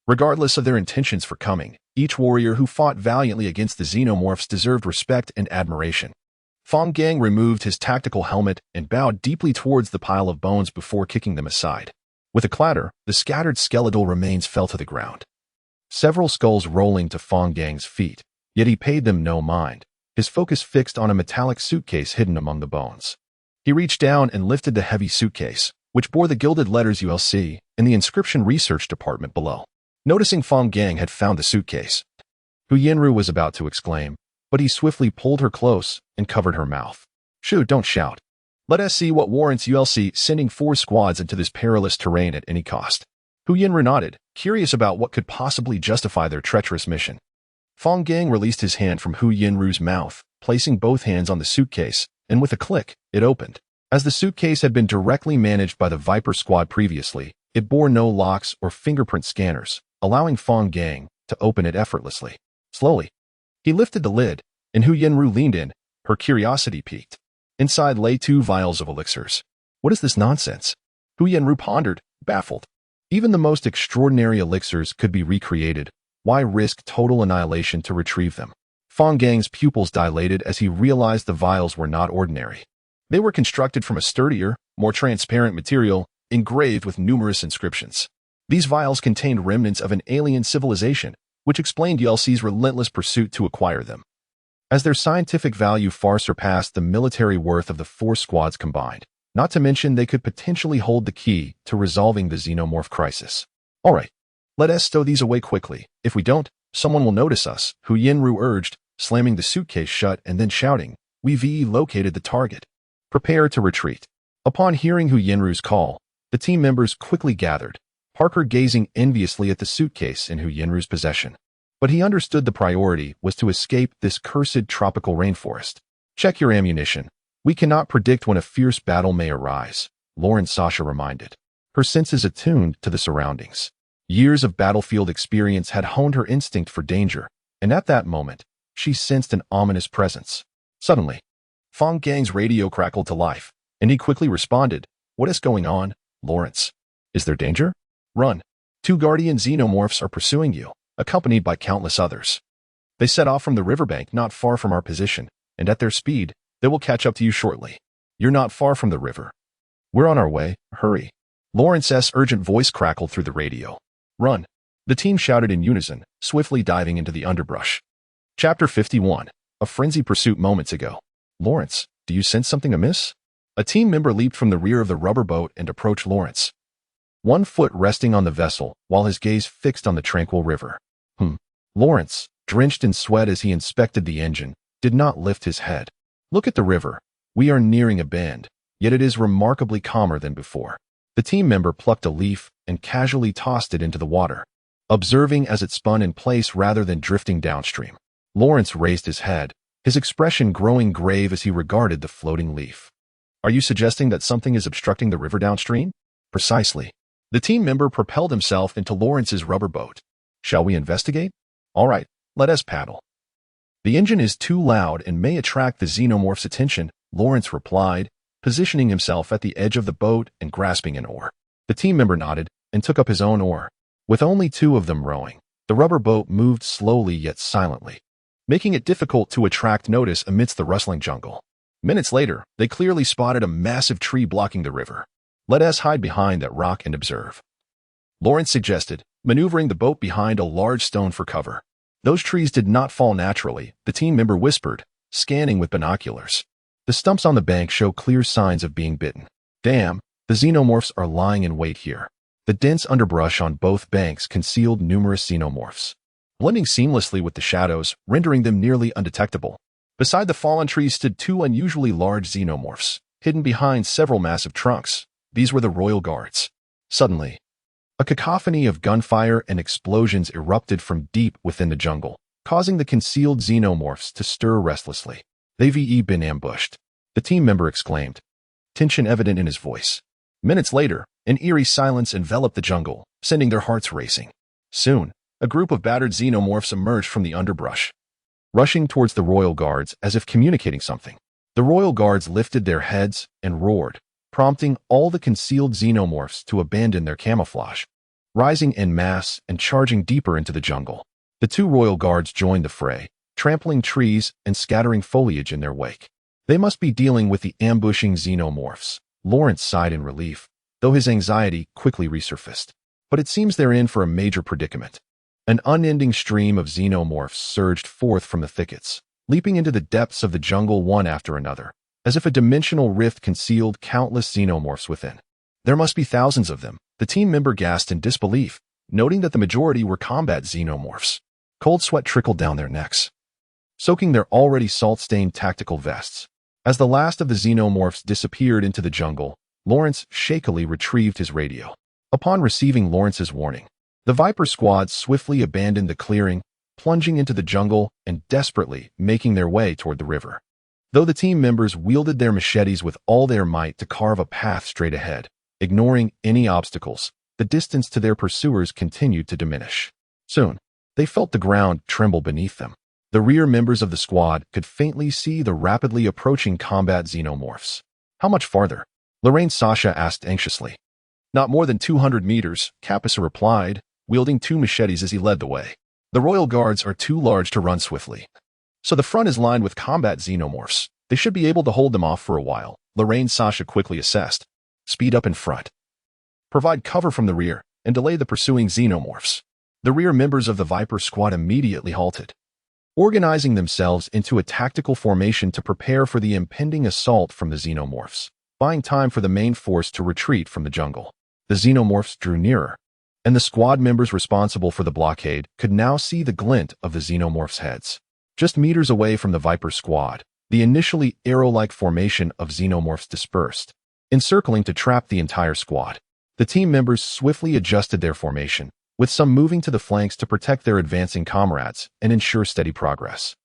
Speaker 1: Regardless of their intentions for coming, each warrior who fought valiantly against the xenomorphs deserved respect and admiration. Fang Gang removed his tactical helmet and bowed deeply towards the pile of bones before kicking them aside. With a clatter, the scattered skeletal remains fell to the ground, several skulls rolling to Fang Gang's feet, yet he paid them no mind, his focus fixed on a metallic suitcase hidden among the bones. He reached down and lifted the heavy suitcase, which bore the gilded letters ULC and the inscription research department below. Noticing Fang Gang had found the suitcase, Hu Yinru was about to exclaim, but he swiftly pulled her close and covered her mouth. "Shoo, don't shout. Let us see what warrants ULC sending 4 squads into this perilous terrain at any cost." Hu Yinru nodded, curious about what could possibly justify their treacherous mission. Fang Gang released his hand from Hu Yinru's mouth, placing both hands on the suitcase, and with a click, it opened. As the suitcase had been directly managed by the Viper squad previously, it bore no locks or fingerprint scanners, allowing Fang Gang to open it effortlessly. Slowly, he lifted the lid, and Hu Yinru leaned in, her curiosity piqued. Inside lay 2 vials of elixirs. "What is this nonsense?" Hu Yinru pondered, baffled. Even the most extraordinary elixirs could be recreated. Why risk total annihilation to retrieve them? Fang Gang's pupils dilated as he realized the vials were not ordinary. They were constructed from a sturdier, more transparent material, engraved with numerous inscriptions. These vials contained remnants of an alien civilization, which explained ULC's relentless pursuit to acquire them, as their scientific value far surpassed the military worth of the 4 squads combined. Not to mention they could potentially hold the key to resolving the xenomorph crisis. "All right, let us stow these away quickly. If we don't, Someone will notice us, Hu Yinru urged, slamming the suitcase shut and then shouting, "We've located the target. Prepare to retreat." Upon hearing Hu Yinru's call, the team members quickly gathered, Parker gazing enviously at the suitcase in Hu Yinru's possession. But he understood the priority was to escape this cursed tropical rainforest. "Check your ammunition. We cannot predict when a fierce battle may arise," Xiaoha reminded, her senses attuned to the surroundings. Years of battlefield experience had honed her instinct for danger, and at that moment, she sensed an ominous presence. Suddenly, Fang Gang's radio crackled to life, and he quickly responded, "What is going on, Lawrence? Is there danger? Run. 2 guardian xenomorphs are pursuing you, accompanied by countless others. They set off from the riverbank not far from our position, and at their speed, they will catch up to you shortly. You're not far from the river. We're on our way, hurry." Lawrence's urgent voice crackled through the radio. "Run." The team shouted in unison, swiftly diving into the underbrush. Chapter 51. A frenzied pursuit moments ago. "Lawrence, do you sense something amiss?" A team member leaped from the rear of the rubber boat and approached Lawrence, one foot resting on the vessel while his gaze fixed on the tranquil river. Lawrence, drenched in sweat as he inspected the engine, did not lift his head. "Look at the river. We are nearing a bend, yet it is remarkably calmer than before." The team member plucked a leaf and casually tossed it into the water, observing as it spun in place rather than drifting downstream. Lawrence raised his head, his expression growing grave as he regarded the floating leaf. "Are you suggesting that something is obstructing the river downstream?" "Precisely." The team member propelled himself into Lawrence's rubber boat. "Shall we investigate?" "All right, let us paddle." "The engine is too loud and may attract the xenomorph's attention," Lawrence replied, positioning himself at the edge of the boat and grasping an oar. The team member nodded and took up his own oar. With only 2 of them rowing, the rubber boat moved slowly yet silently, making it difficult to attract notice amidst the rustling jungle. Minutes later, they clearly spotted a massive tree blocking the river. "Let us hide behind that rock and observe," Lawrence suggested, maneuvering the boat behind a large stone for cover. "Those trees did not fall naturally," the team member whispered, scanning with binoculars. "The stumps on the bank show clear signs of being bitten. Damn, the xenomorphs are lying in wait here." The dense underbrush on both banks concealed numerous xenomorphs, blending seamlessly with the shadows, rendering them nearly undetectable. Beside the fallen trees stood 2 unusually large xenomorphs, hidden behind several massive trunks. These were the royal guards. Suddenly, a cacophony of gunfire and explosions erupted from deep within the jungle, causing the concealed xenomorphs to stir restlessly. "They've been ambushed," the team member exclaimed, tension evident in his voice. Minutes later, an eerie silence enveloped the jungle, sending their hearts racing. Soon, a group of battered xenomorphs emerged from the underbrush, rushing towards the royal guards as if communicating something. The royal guards lifted their heads and roared, prompting all the concealed xenomorphs to abandon their camouflage, rising en masse and charging deeper into the jungle. The 2 royal guards joined the fray, trampling trees and scattering foliage in their wake. "They must be dealing with the ambushing xenomorphs," Lawrence sighed in relief, though his anxiety quickly resurfaced. "But it seems they're in for a major predicament." An unending stream of xenomorphs surged forth from the thickets, leaping into the depths of the jungle one after another, as if a dimensional rift concealed countless xenomorphs within. "There must be thousands of them," the team member gasped in disbelief, noting that the majority were combat xenomorphs. Cold sweat trickled down their necks, soaking their already salt-stained tactical vests. As the last of the xenomorphs disappeared into the jungle, Lawrence shakily retrieved his radio. Upon receiving Lawrence's warning, the Viper squad swiftly abandoned the clearing, plunging into the jungle and desperately making their way toward the river. Though the team members wielded their machetes with all their might to carve a path straight ahead, ignoring any obstacles, the distance to their pursuers continued to diminish. Soon, they felt the ground tremble beneath them. The rear members of the squad could faintly see the rapidly approaching combat xenomorphs. "How much farther?" Xiaoha asked anxiously. "Not more than 200 meters, Kapisa replied, wielding 2 machetes as he led the way. "The royal guards are too large to run swiftly, so the front is lined with combat xenomorphs. They should be able to hold them off for a while," Xiaoha quickly assessed. "Speed up in front. Provide cover from the rear, and delay the pursuing xenomorphs." The rear members of the Viper squad immediately halted, organizing themselves into a tactical formation to prepare for the impending assault from the xenomorphs, buying time for the main force to retreat from the jungle. The xenomorphs drew nearer, and the squad members responsible for the blockade could now see the glint of the xenomorphs' heads. Just meters away from the Viper squad, the initially arrow-like formation of xenomorphs dispersed, encircling to trap the entire squad. The team members swiftly adjusted their formation, with some moving to the flanks to protect their advancing comrades and ensure steady progress.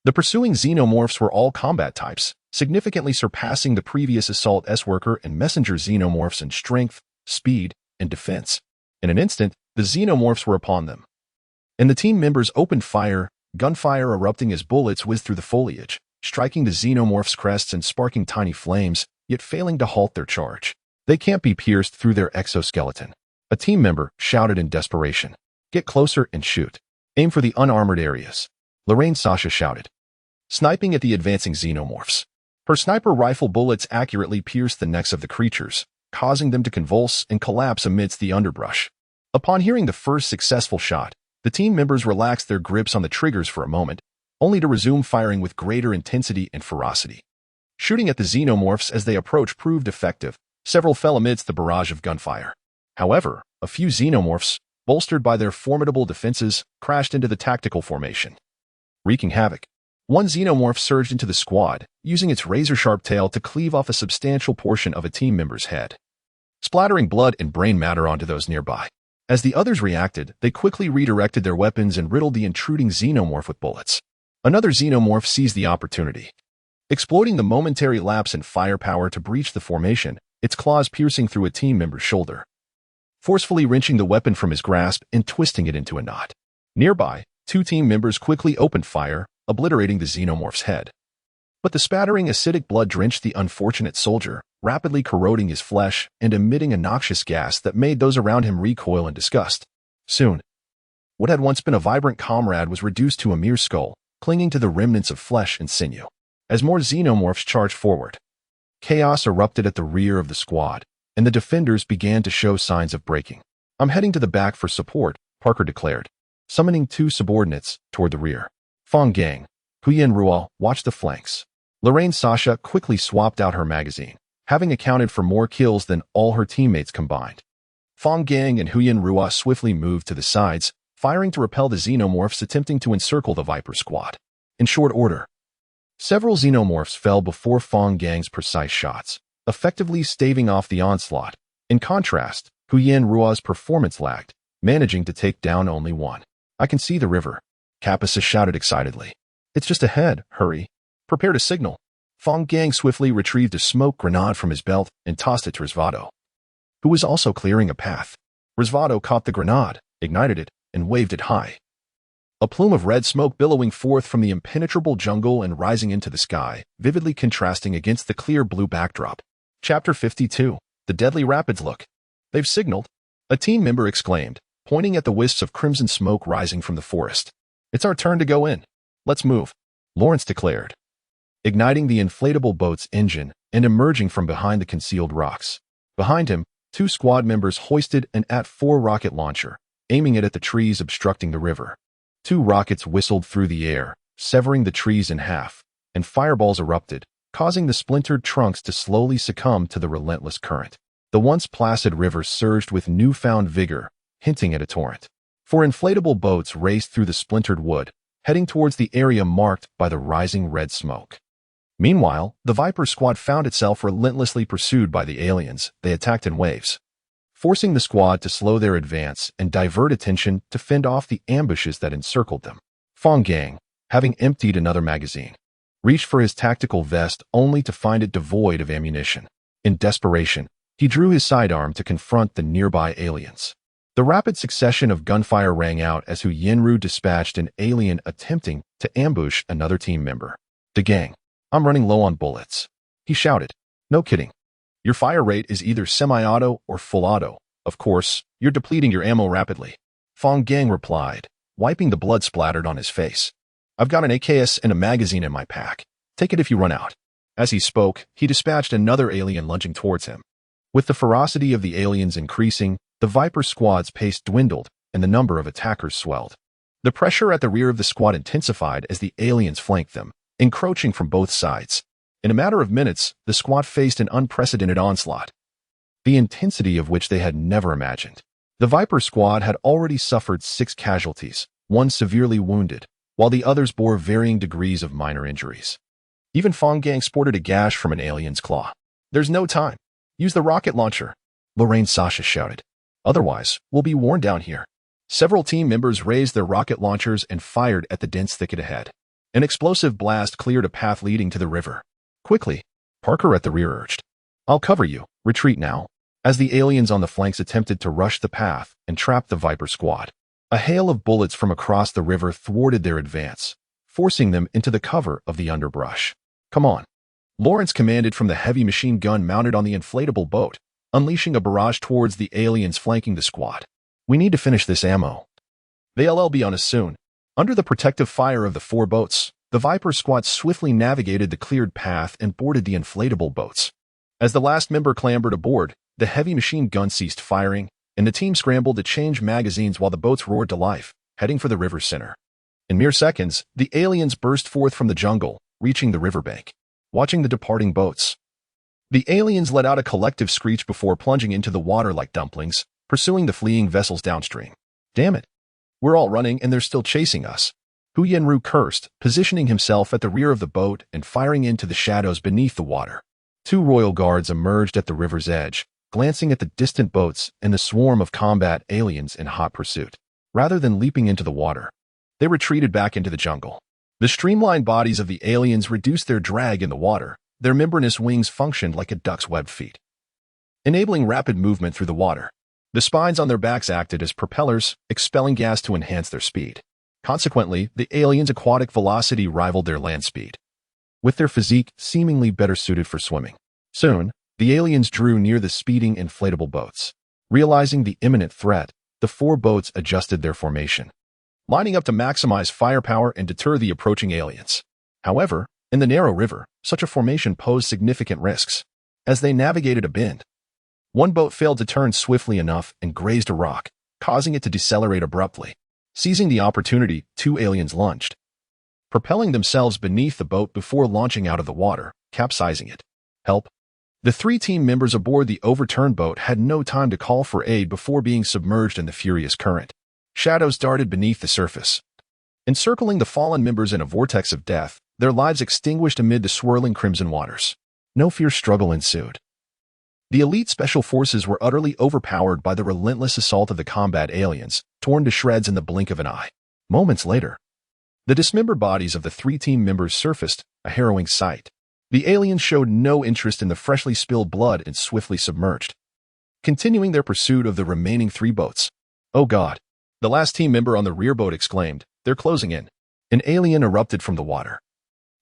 Speaker 1: The pursuing xenomorphs were all combat types, significantly surpassing the previous Assault S-Worker and Messenger xenomorphs in strength, speed, and defense. In an instant, the xenomorphs were upon them, and the team members opened fire, gunfire erupting as bullets whizzed through the foliage, striking the xenomorphs' crests and sparking tiny flames, yet failing to halt their charge. They can't be pierced through their exoskeleton. A team member shouted in desperation. Get closer and shoot. Aim for the unarmored areas. Sasha shouted, sniping at the advancing xenomorphs. Her sniper rifle bullets accurately pierced the necks of the creatures, causing them to convulse and collapse amidst the underbrush. Upon hearing the first successful shot, the team members relaxed their grips on the triggers for a moment, only to resume firing with greater intensity and ferocity. Shooting at the xenomorphs as they approached proved effective. Several fell amidst the barrage of gunfire. However, a few xenomorphs, bolstered by their formidable defenses, crashed into the tactical formation, wreaking havoc. One xenomorph surged into the squad, using its razor-sharp tail to cleave off a substantial portion of a team member's head, splattering blood and brain matter onto those nearby. As the others reacted, they quickly redirected their weapons and riddled the intruding xenomorph with bullets. Another xenomorph seized the opportunity, exploiting the momentary lapse in firepower to breach the formation, its claws piercing through a team member's shoulder, forcefully wrenching the weapon from his grasp and twisting it into a knot. Nearby, two team members quickly opened fire, obliterating the xenomorph's head. But the spattering acidic blood drenched the unfortunate soldier, rapidly corroding his flesh and emitting a noxious gas that made those around him recoil in disgust. Soon, what had once been a vibrant comrade was reduced to a mere skull, clinging to the remnants of flesh and sinew. As more xenomorphs charged forward, chaos erupted at the rear of the squad, and the defenders began to show signs of breaking. I'm heading to the back for support, Parker declared, summoning two subordinates toward the rear. Fang Gang, Huyen Ruo, watched the flanks. Sasha quickly swapped out her magazine, having accounted for more kills than all her teammates combined. Fang Gang and Huyen Ruo swiftly moved to the sides, firing to repel the xenomorphs attempting to encircle the Viper squad. In short order, several xenomorphs fell before Fang Gang's precise shots, effectively staving off the onslaught. In contrast, Huyen Ruo's performance lagged, managing to take down only one. I can see the river, Kapisa shouted excitedly. It's just ahead, hurry. Prepare to signal. Fang Gang swiftly retrieved a smoke grenade from his belt and tossed it to Risvado, who was also clearing a path. Risvado caught the grenade, ignited it, and waved it high. A plume of red smoke billowing forth from the impenetrable jungle and rising into the sky, vividly contrasting against the clear blue backdrop. Chapter 52. The Deadly Rapids Look. They've signaled, a team member exclaimed, pointing at the wisps of crimson smoke rising from the forest. It's our turn to go in. Let's move, Lawrence declared, igniting the inflatable boat's engine and emerging from behind the concealed rocks. Behind him, two squad members hoisted an AT-4 rocket launcher, aiming it at the trees obstructing the river. Two rockets whistled through the air, severing the trees in half, and fireballs erupted, causing the splintered trunks to slowly succumb to the relentless current. The once placid river surged with newfound vigor, hinting at a torrent. Four inflatable boats raced through the splintered wood, heading towards the area marked by the rising red smoke. Meanwhile, the Viper squad found itself relentlessly pursued by the aliens. They attacked in waves, forcing the squad to slow their advance and divert attention to fend off the ambushes that encircled them. Fang Gang, having emptied another magazine, reached for his tactical vest only to find it devoid of ammunition. In desperation, he drew his sidearm to confront the nearby aliens. The rapid succession of gunfire rang out as Hu Yenru dispatched an alien attempting to ambush another team member. "The gang, I'm running low on bullets," he shouted. "No kidding. Your fire rate is either semi-auto or full auto. Of course, you're depleting your ammo rapidly," Fang Gang replied, wiping the blood splattered on his face. "I've got an AKS and a magazine in my pack. Take it if you run out." As he spoke, he dispatched another alien lunging towards him. With the ferocity of the aliens increasing, the Viper squad's pace dwindled and the number of attackers swelled. The pressure at the rear of the squad intensified as the aliens flanked them, encroaching from both sides. In a matter of minutes, the squad faced an unprecedented onslaught, the intensity of which they had never imagined. The Viper squad had already suffered 6 casualties, 1 severely wounded, while the others bore varying degrees of minor injuries. Even Fang Gang sported a gash from an alien's claw. "There's no time. Use the rocket launcher," Xiaoha shouted. "Otherwise, we'll be worn down here." Several team members raised their rocket launchers and fired at the dense thicket ahead. An explosive blast cleared a path leading to the river. "Quickly," Parker at the rear urged. "I'll cover you. Retreat now." As the aliens on the flanks attempted to rush the path and trap the Viper squad, a hail of bullets from across the river thwarted their advance, forcing them into the cover of the underbrush. "Come on," Lawrence commanded from the heavy machine gun mounted on the inflatable boat, unleashing a barrage towards the aliens flanking the squad. "We need to finish this ammo. They'll be on us soon." Under the protective fire of the 4 boats, the Viper squad swiftly navigated the cleared path and boarded the inflatable boats. As the last member clambered aboard, the heavy machine gun ceased firing, and the team scrambled to change magazines while the boats roared to life, heading for the river's center. In mere seconds, the aliens burst forth from the jungle, reaching the riverbank. Watching the departing boats, the aliens let out a collective screech before plunging into the water like dumplings, pursuing the fleeing vessels downstream. "Damn it. We're all running and they're still chasing us," Hu Yenru cursed, positioning himself at the rear of the boat and firing into the shadows beneath the water. 2 royal guards emerged at the river's edge, glancing at the distant boats and the swarm of combat aliens in hot pursuit. Rather than leaping into the water, they retreated back into the jungle. The streamlined bodies of the aliens reduced their drag in the water. Their membranous wings functioned like a duck's webbed feet, enabling rapid movement through the water. The spines on their backs acted as propellers, expelling gas to enhance their speed. Consequently, the aliens' aquatic velocity rivaled their land speed, with their physique seemingly better suited for swimming. Soon, the aliens drew near the speeding inflatable boats. Realizing the imminent threat, the 4 boats adjusted their formation, lining up to maximize firepower and deter the approaching aliens. However, in the narrow river, such a formation posed significant risks. As they navigated a bend, one boat failed to turn swiftly enough and grazed a rock, causing it to decelerate abruptly. Seizing the opportunity, 2 aliens lunged, propelling themselves beneath the boat before launching out of the water, capsizing it. "Help!" The 3 team members aboard the overturned boat had no time to call for aid before being submerged in the furious current. Shadows darted beneath the surface, encircling the fallen members in a vortex of death, their lives extinguished amid the swirling crimson waters. No fierce struggle ensued. The elite special forces were utterly overpowered by the relentless assault of the combat aliens, torn to shreds in the blink of an eye. Moments later, the dismembered bodies of the 3 team members surfaced, a harrowing sight. The aliens showed no interest in the freshly spilled blood and swiftly submerged, continuing their pursuit of the remaining 3 boats. "Oh God!" the last team member on the rear boat exclaimed. "They're closing in." An alien erupted from the water,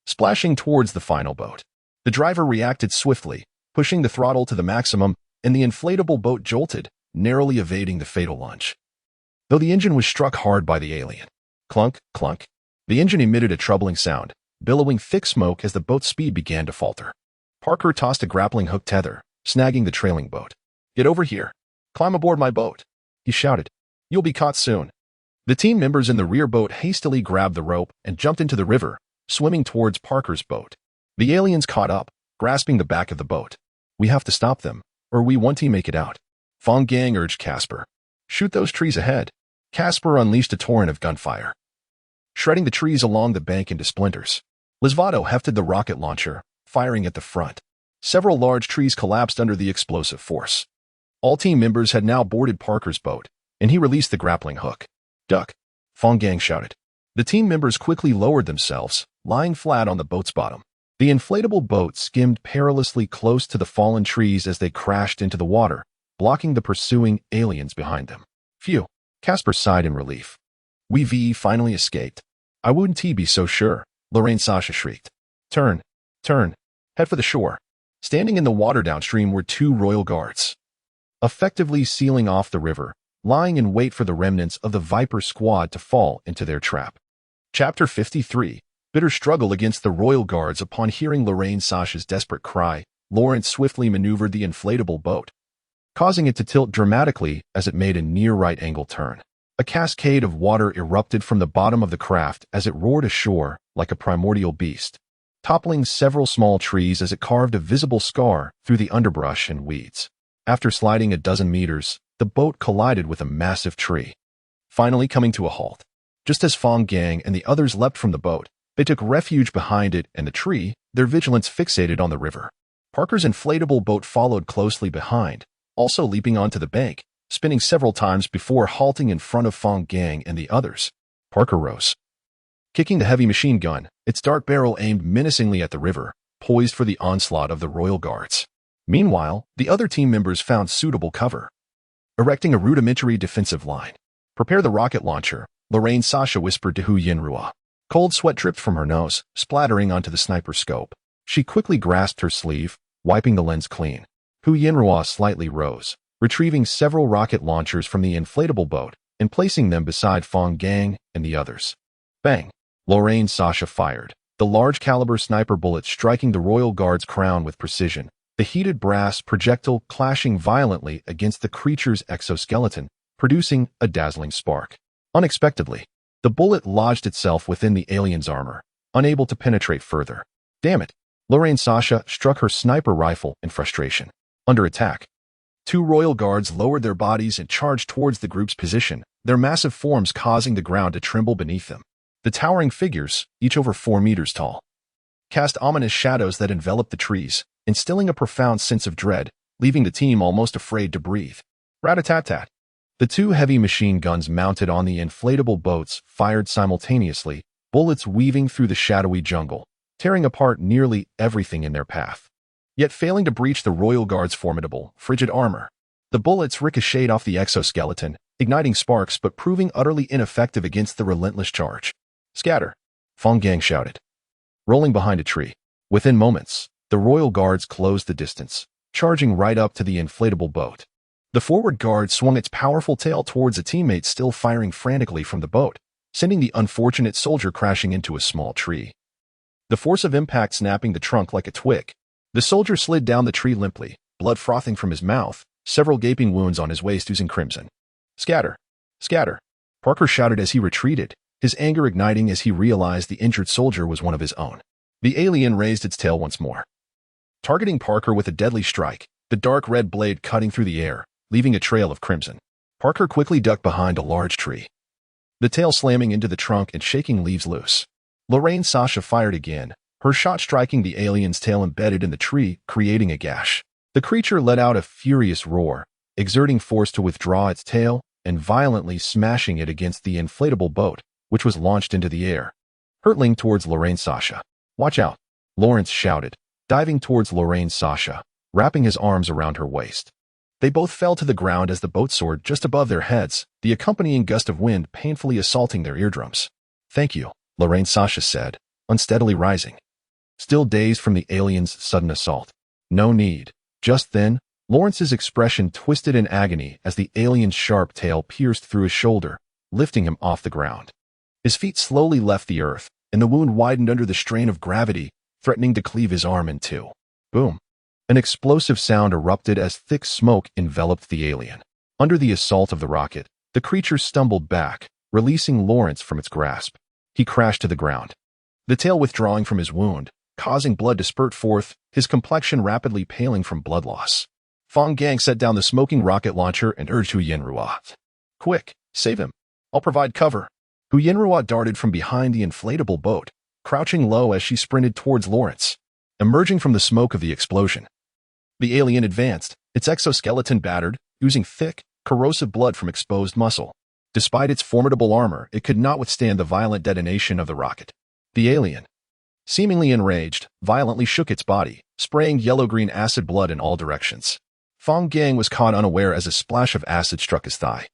Speaker 1: splashing towards the final boat. The driver reacted swiftly, pushing the throttle to the maximum, and the inflatable boat jolted, narrowly evading the fatal launch. Though the engine was struck hard by the alien. Clunk, clunk. The engine emitted a troubling sound, billowing thick smoke as the boat's speed began to falter. Parker tossed a grappling hook tether, snagging the trailing boat. "Get over here. Climb aboard my boat," he shouted. "You'll be caught soon." The team members in the rear boat hastily grabbed the rope and jumped into the river, swimming towards Parker's boat. The aliens caught up, grasping the back of the boat. "We have to stop them, or we won't make it out," Fang Gang urged Casper. "Shoot those trees ahead." Casper unleashed a torrent of gunfire, shredding the trees along the bank into splinters. Lisvato hefted the rocket launcher, firing at the front. Several large trees collapsed under the explosive force. All team members had now boarded Parker's boat, and he released the grappling hook. "Duck!" Fang Gang shouted. The team members quickly lowered themselves, lying flat on the boat's bottom. The inflatable boat skimmed perilously close to the fallen trees as they crashed into the water, blocking the pursuing aliens behind them. "Phew!" Casper sighed in relief. "We finally escaped." "I wouldn't be so sure," Xiaoha shrieked. Turn. Head for the shore." Standing in the water downstream were 2 royal guards, effectively sealing off the river, lying in wait for the remnants of the Viper squad to fall into their trap. Chapter 53. Bitter struggle against the royal guards. Upon hearing Xiaoha's desperate cry, Lawrence swiftly maneuvered the inflatable boat, causing it to tilt dramatically as it made a near right-angle turn. A cascade of water erupted from the bottom of the craft as it roared ashore like a primordial beast, toppling several small trees as it carved a visible scar through the underbrush and weeds. After sliding a dozen meters, the boat collided with a massive tree, finally coming to a halt. Just as Fang Gang and the others leapt from the boat, they took refuge behind it and the tree, their vigilance fixated on the river. Parker's inflatable boat followed closely behind, also leaping onto the bank, spinning several times before halting in front of Fang Gang and the others. Parker rose, kicking the heavy machine gun, its dark barrel aimed menacingly at the river, poised for the onslaught of the Royal Guards. Meanwhile, the other team members found suitable cover, erecting a rudimentary defensive line. "Prepare the rocket launcher," Lorraine Sasha whispered to Hu Yinrua. Cold sweat dripped from her nose, splattering onto the sniper scope. She quickly grasped her sleeve, wiping the lens clean. Hu Yinrua slightly rose, retrieving several rocket launchers from the inflatable boat and placing them beside Fang Gang and the others. Bang! Lorraine Sasha fired, the large-caliber sniper bullet striking the Royal Guard's crown with precision, the heated brass projectile clashing violently against the creature's exoskeleton, producing a dazzling spark. Unexpectedly, the bullet lodged itself within the alien's armor, unable to penetrate further. Damn it! Lorraine Sasha struck her sniper rifle in frustration. Under attack, two Royal Guards lowered their bodies and charged towards the group's position, their massive forms causing the ground to tremble beneath them. The towering figures, each over 4 meters tall, cast ominous shadows that enveloped the trees, instilling a profound sense of dread, leaving the team almost afraid to breathe. Rat-a-tat-tat. The two heavy machine guns mounted on the inflatable boats fired simultaneously, bullets weaving through the shadowy jungle, tearing apart nearly everything in their path, yet failing to breach the Royal Guard's formidable, frigid armor. The bullets ricocheted off the exoskeleton, igniting sparks but proving utterly ineffective against the relentless charge. "Scatter!" Fang Gang shouted, rolling behind a tree. Within moments, the Royal Guards closed the distance, charging right up to the inflatable boat. The forward guard swung its powerful tail towards a teammate still firing frantically from the boat, sending the unfortunate soldier crashing into a small tree. The force of impact snapping the trunk like a twig. The soldier slid down the tree limply, blood frothing from his mouth, several gaping wounds on his waist oozing crimson. "Scatter! Scatter!" Parker shouted as he retreated, his anger igniting as he realized the injured soldier was one of his own. The alien raised its tail once more, targeting Parker with a deadly strike, the dark red blade cutting through the air, leaving a trail of crimson. Parker quickly ducked behind a large tree, the tail slamming into the trunk and shaking leaves loose. Lorraine Sasha fired again, her shot striking the alien's tail embedded in the tree, creating a gash. The creature let out a furious roar, exerting force to withdraw its tail and violently smashing it against the inflatable boat, which was launched into the air, hurtling towards Lorraine Sasha. "Watch out!" Lawrence shouted, diving towards Lorraine Sasha, wrapping his arms around her waist. They both fell to the ground as the boat soared just above their heads, the accompanying gust of wind painfully assaulting their eardrums. "Thank you," Lorraine Sasha said, unsteadily rising, still dazed from the alien's sudden assault. "No need." Just then, Lawrence's expression twisted in agony as the alien's sharp tail pierced through his shoulder, lifting him off the ground. His feet slowly left the earth, and the wound widened under the strain of gravity, threatening to cleave his arm in two. Boom! An explosive sound erupted as thick smoke enveloped the alien. Under the assault of the rocket, the creature stumbled back, releasing Lawrence from its grasp. He crashed to the ground, the tail withdrawing from his wound, causing blood to spurt forth, his complexion rapidly paling from blood loss. Fang Gang set down the smoking rocket launcher and urged Hu Yinrua. "Quick, save him. I'll provide cover." Hu Yinrua darted from behind the inflatable boat, crouching low as she sprinted towards Lawrence, emerging from the smoke of the explosion. The alien advanced, its exoskeleton battered, oozing thick, corrosive blood from exposed muscle. Despite its formidable armor, it could not withstand the violent detonation of the rocket. The alien, seemingly enraged, violently shook its body, spraying yellow-green acid blood in all directions. Fang Gang was caught unaware as a splash of acid struck his thigh,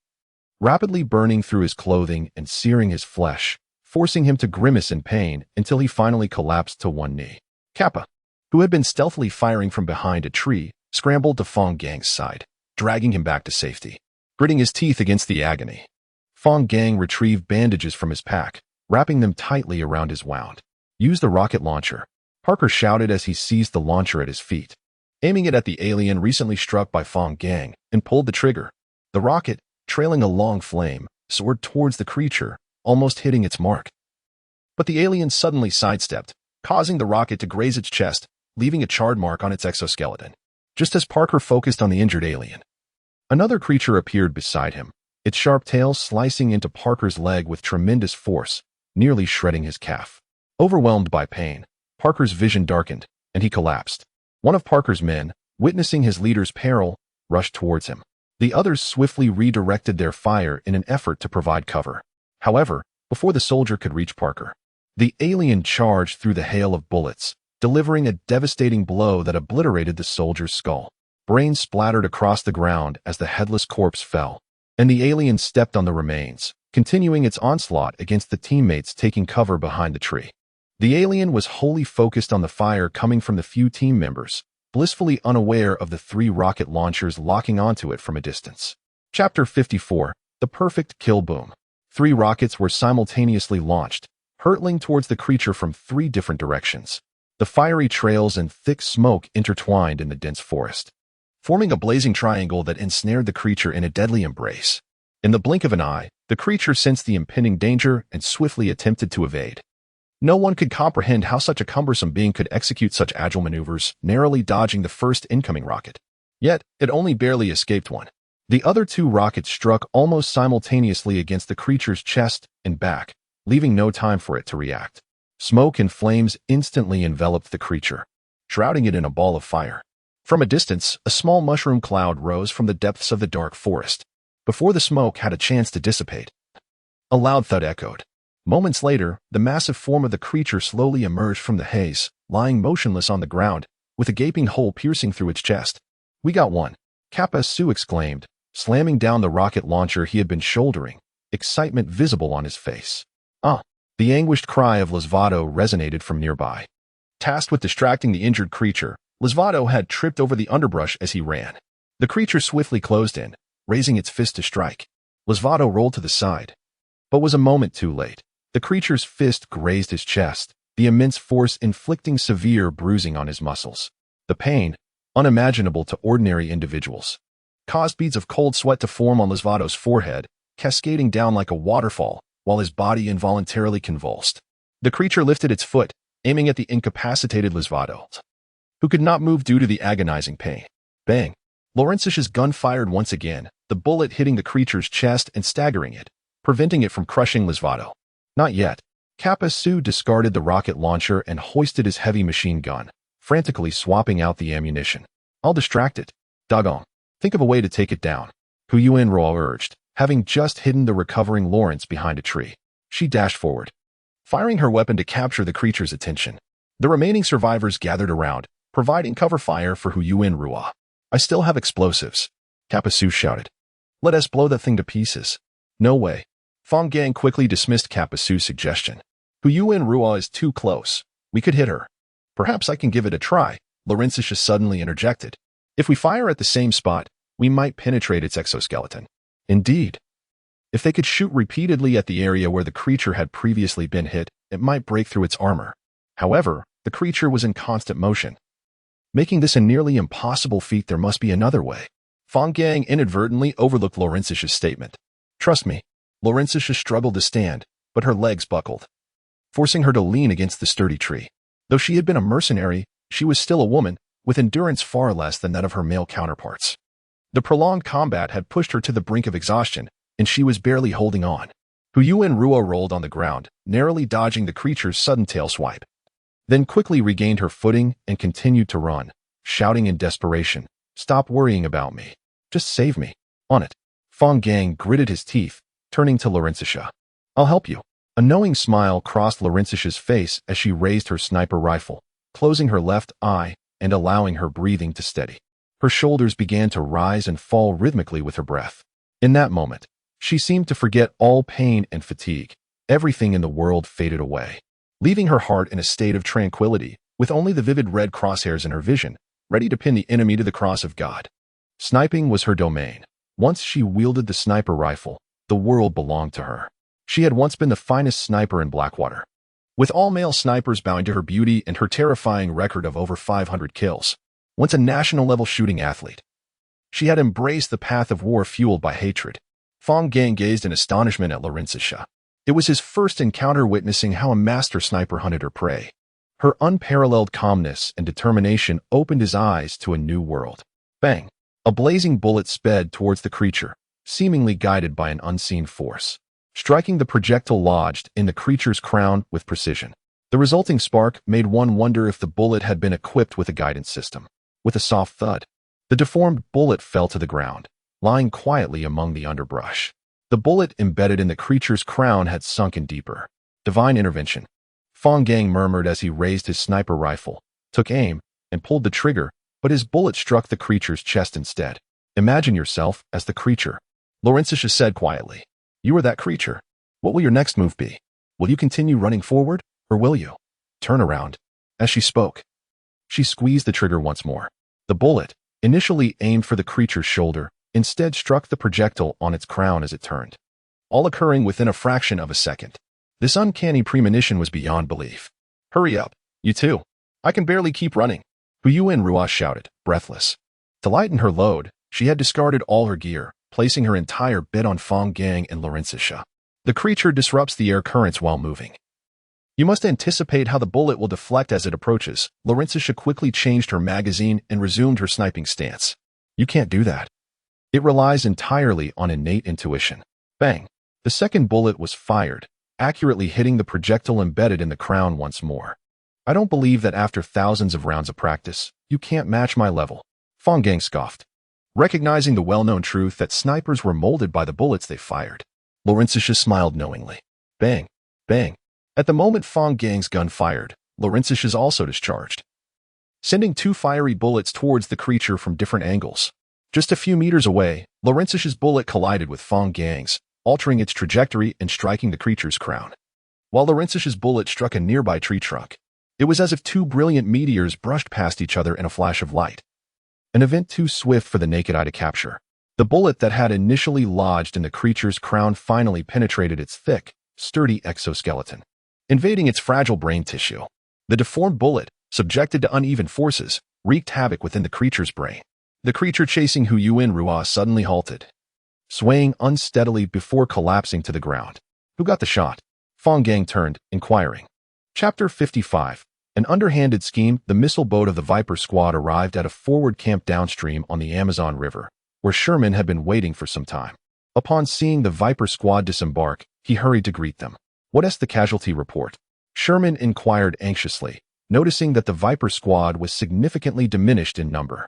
Speaker 1: rapidly burning through his clothing and searing his flesh, forcing him to grimace in pain until he finally collapsed to one knee. Kappa, who had been stealthily firing from behind a tree, scrambled to Fang Gang's side, dragging him back to safety. Gritting his teeth against the agony, Fang Gang retrieved bandages from his pack, wrapping them tightly around his wound. "Use the rocket launcher," Parker shouted as he seized the launcher at his feet, aiming it at the alien recently struck by Fang Gang, and pulled the trigger. The rocket, trailing a long flame, soared towards the creature, almost hitting its mark. But the alien suddenly sidestepped, causing the rocket to graze its chest, leaving a charred mark on its exoskeleton. just as Parker focused on the injured alien. Another creature appeared beside him, its sharp tail slicing into Parker's leg with tremendous force, nearly shredding his calf. Overwhelmed by pain, Parker's vision darkened, and he collapsed. One of Parker's men, witnessing his leader's peril, rushed towards him. The others swiftly redirected their fire in an effort to provide cover. However, before the soldier could reach Parker, the alien charged through the hail of bullets, delivering a devastating blow that obliterated the soldier's skull. Brains splattered across the ground as the headless corpse fell, and the alien stepped on the remains, continuing its onslaught against the teammates taking cover behind the tree. The alien was wholly focused on the fire coming from the few team members, blissfully unaware of the 3 rocket launchers locking onto it from a distance. Chapter 54, The Perfect Kill Boom. 3 rockets were simultaneously launched, hurtling towards the creature from 3 different directions. The fiery trails and thick smoke intertwined in the dense forest, forming a blazing triangle that ensnared the creature in a deadly embrace. In the blink of an eye, the creature sensed the impending danger and swiftly attempted to evade. No one could comprehend how such a cumbersome being could execute such agile maneuvers, narrowly dodging the first incoming rocket. Yet, it only barely escaped one. The other 2 rockets struck almost simultaneously against the creature's chest and back, leaving no time for it to react. Smoke and flames instantly enveloped the creature, shrouding it in a ball of fire. From a distance, a small mushroom cloud rose from the depths of the dark forest. Before the smoke had a chance to dissipate, a loud thud echoed. Moments later, the massive form of the creature slowly emerged from the haze, lying motionless on the ground, with a gaping hole piercing through its chest. "We got one," Kappa Su exclaimed, slamming down the rocket launcher he had been shouldering, excitement visible on his face. "Ah!" The anguished cry of Lisvato resonated from nearby. Tasked with distracting the injured creature, Lisvato had tripped over the underbrush as he ran. The creature swiftly closed in, raising its fist to strike. Lisvato rolled to the side, but was a moment too late. The creature's fist grazed his chest, the immense force inflicting severe bruising on his muscles. The pain, unimaginable to ordinary individuals, caused beads of cold sweat to form on Lisvato's forehead, cascading down like a waterfall, while his body involuntarily convulsed. The creature lifted its foot, aiming at the incapacitated Lisvato, who could not move due to the agonizing pain. Bang! Laurentius's gun fired once again, the bullet hitting the creature's chest and staggering it, preventing it from crushing Lisvato. Not yet. Kappa Su discarded the rocket launcher and hoisted his heavy machine gun, frantically swapping out the ammunition. "I'll distract it. Doggone. Think of a way to take it down," Hu Yuanruo urged, having just hidden the recovering Lawrence behind a tree. She dashed forward, firing her weapon to capture the creature's attention. The remaining survivors gathered around, providing cover fire for Hu Yuanruo. "I still have explosives," Kappa Su shouted. "Let us blow that thing to pieces." "No way." Fang Gang quickly dismissed Kappa Su's suggestion. "Hu Yuanruo is too close. We could hit her." "Perhaps I can give it a try," Laurentius suddenly interjected. "If we fire at the same spot, we might penetrate its exoskeleton." Indeed. If they could shoot repeatedly at the area where the creature had previously been hit, it might break through its armor. However, the creature was in constant motion. Making this a nearly impossible feat, there must be another way. Fang Gang inadvertently overlooked Laurentius' statement. "Trust me." Laurentius struggled to stand, but her legs buckled, forcing her to lean against the sturdy tree. Though she had been a mercenary, she was still a woman, with endurance far less than that of her male counterparts. The prolonged combat had pushed her to the brink of exhaustion, and she was barely holding on. Hu Yuanruo rolled on the ground, narrowly dodging the creature's sudden tail swipe, then quickly regained her footing and continued to run, shouting in desperation, "Stop worrying about me. Just save me. On it." Fang Gang gritted his teeth, turning to Laurentius. "I'll help you." A knowing smile crossed Laurentius's face as she raised her sniper rifle, closing her left eye and allowing her breathing to steady. Her shoulders began to rise and fall rhythmically with her breath. In that moment, she seemed to forget all pain and fatigue. Everything in the world faded away, leaving her heart in a state of tranquility, with only the vivid red crosshairs in her vision, ready to pin the enemy to the cross of God. Sniping was her domain. Once she wielded the sniper rifle, the world belonged to her. She had once been the finest sniper in Blackwater, with all male snipers bowing to her beauty and her terrifying record of over 500 kills. Once a national-level shooting athlete, she had embraced the path of war fueled by hatred. Fang Gang gazed in astonishment at Laurentius. It was his first encounter witnessing how a master sniper hunted her prey. Her unparalleled calmness and determination opened his eyes to a new world. Bang! A blazing bullet sped towards the creature, seemingly guided by an unseen force, striking the projectile lodged in the creature's crown with precision. The resulting spark made one wonder if the bullet had been equipped with a guidance system. With a soft thud, the deformed bullet fell to the ground, lying quietly among the underbrush. The bullet embedded in the creature's crown had sunken deeper. Divine intervention. Fang Gang murmured as he raised his sniper rifle, took aim, and pulled the trigger, but his bullet struck the creature's chest instead. Imagine yourself as the creature, Laurentius said quietly. You are that creature. What will your next move be? Will you continue running forward, or will you turn around? As she spoke, she squeezed the trigger once more. The bullet, initially aimed for the creature's shoulder, instead struck the projectile on its crown as it turned, all occurring within a fraction of a second. This uncanny premonition was beyond belief. Hurry up, you two. I can barely keep running. Huyuan Ruas shouted, breathless. To lighten her load, she had discarded all her gear, placing her entire bit on Fang Gang and Laurentius. The creature disrupts the air currents while moving. You must anticipate how the bullet will deflect as it approaches. Laurentius quickly changed her magazine and resumed her sniping stance. You can't do that. It relies entirely on innate intuition. Bang! The second bullet was fired, accurately hitting the projectile embedded in the crown once more. I don't believe that after thousands of rounds of practice, you can't match my level. Fang Gang scoffed, recognizing the well-known truth that snipers were molded by the bullets they fired. Laurentius smiled knowingly. Bang! Bang! At the moment Fang Gang's gun fired, Laurentius also discharged, sending two fiery bullets towards the creature from different angles. Just a few meters away, Laurentius' bullet collided with Fang Gang's, altering its trajectory and striking the creature's crown. While Laurentius' bullet struck a nearby tree trunk, it was as if two brilliant meteors brushed past each other in a flash of light. An event too swift for the naked eye to capture. The bullet that had initially lodged in the creature's crown finally penetrated its thick, sturdy exoskeleton, invading its fragile brain tissue. The deformed bullet, subjected to uneven forces, wreaked havoc within the creature's brain. The creature chasing Huyuan Ruas suddenly halted, swaying unsteadily before collapsing to the ground. Who got the shot? Fang Gang turned, inquiring. Chapter 55. An underhanded scheme. The missile boat of the Viper squad arrived at a forward camp downstream on the Amazon River, where Sherman had been waiting for some time. Upon seeing the Viper squad disembark, he hurried to greet them. What's the casualty report? Sherman inquired anxiously, noticing that the Viper squad was significantly diminished in number.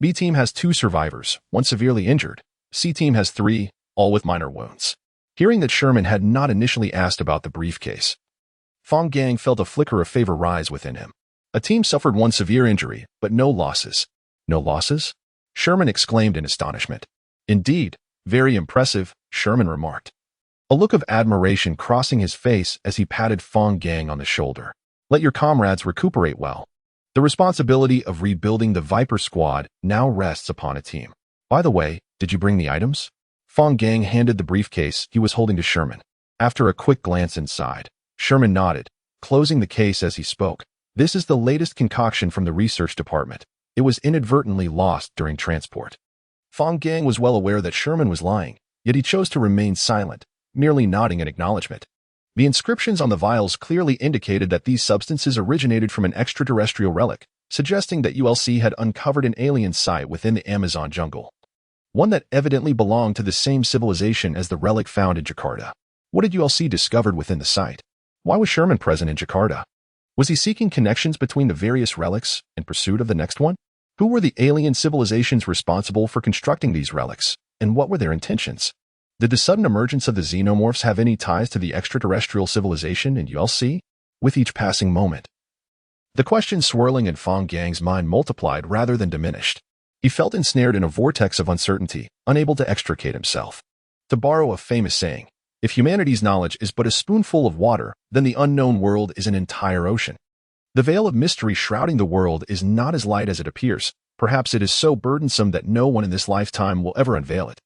Speaker 1: B team has 2 survivors, 1 severely injured. C team has 3, all with minor wounds. Hearing that Sherman had not initially asked about the briefcase, Fang Gang felt a flicker of favor rise within him. A team suffered 1 severe injury, but no losses. No losses? Sherman exclaimed in astonishment. Indeed, very impressive, Sherman remarked, a look of admiration crossing his face as he patted Fang Gang on the shoulder. Let your comrades recuperate well. The responsibility of rebuilding the Viper squad now rests upon a team. By the way, did you bring the items? Fang Gang handed the briefcase he was holding to Sherman. After a quick glance inside, Sherman nodded, closing the case as he spoke. This is the latest concoction from the research department. It was inadvertently lost during transport. Fang Gang was well aware that Sherman was lying, yet he chose to remain silent, merely nodding in acknowledgement. The inscriptions on the vials clearly indicated that these substances originated from an extraterrestrial relic, suggesting that ULC had uncovered an alien site within the Amazon jungle. One that evidently belonged to the same civilization as the relic found in Jakarta. What did ULC discovered within the site? Why was Sherman present in Jakarta? Was he seeking connections between the various relics in pursuit of the next one? Who were the alien civilizations responsible for constructing these relics, and what were their intentions? Did the sudden emergence of the xenomorphs have any ties to the extraterrestrial civilization in ULC? With each passing moment, the questions swirling in Fang Gang's mind multiplied rather than diminished. He felt ensnared in a vortex of uncertainty, unable to extricate himself. To borrow a famous saying, if humanity's knowledge is but a spoonful of water, then the unknown world is an entire ocean. The veil of mystery shrouding the world is not as light as it appears. Perhaps it is so burdensome that no one in this lifetime will ever unveil it.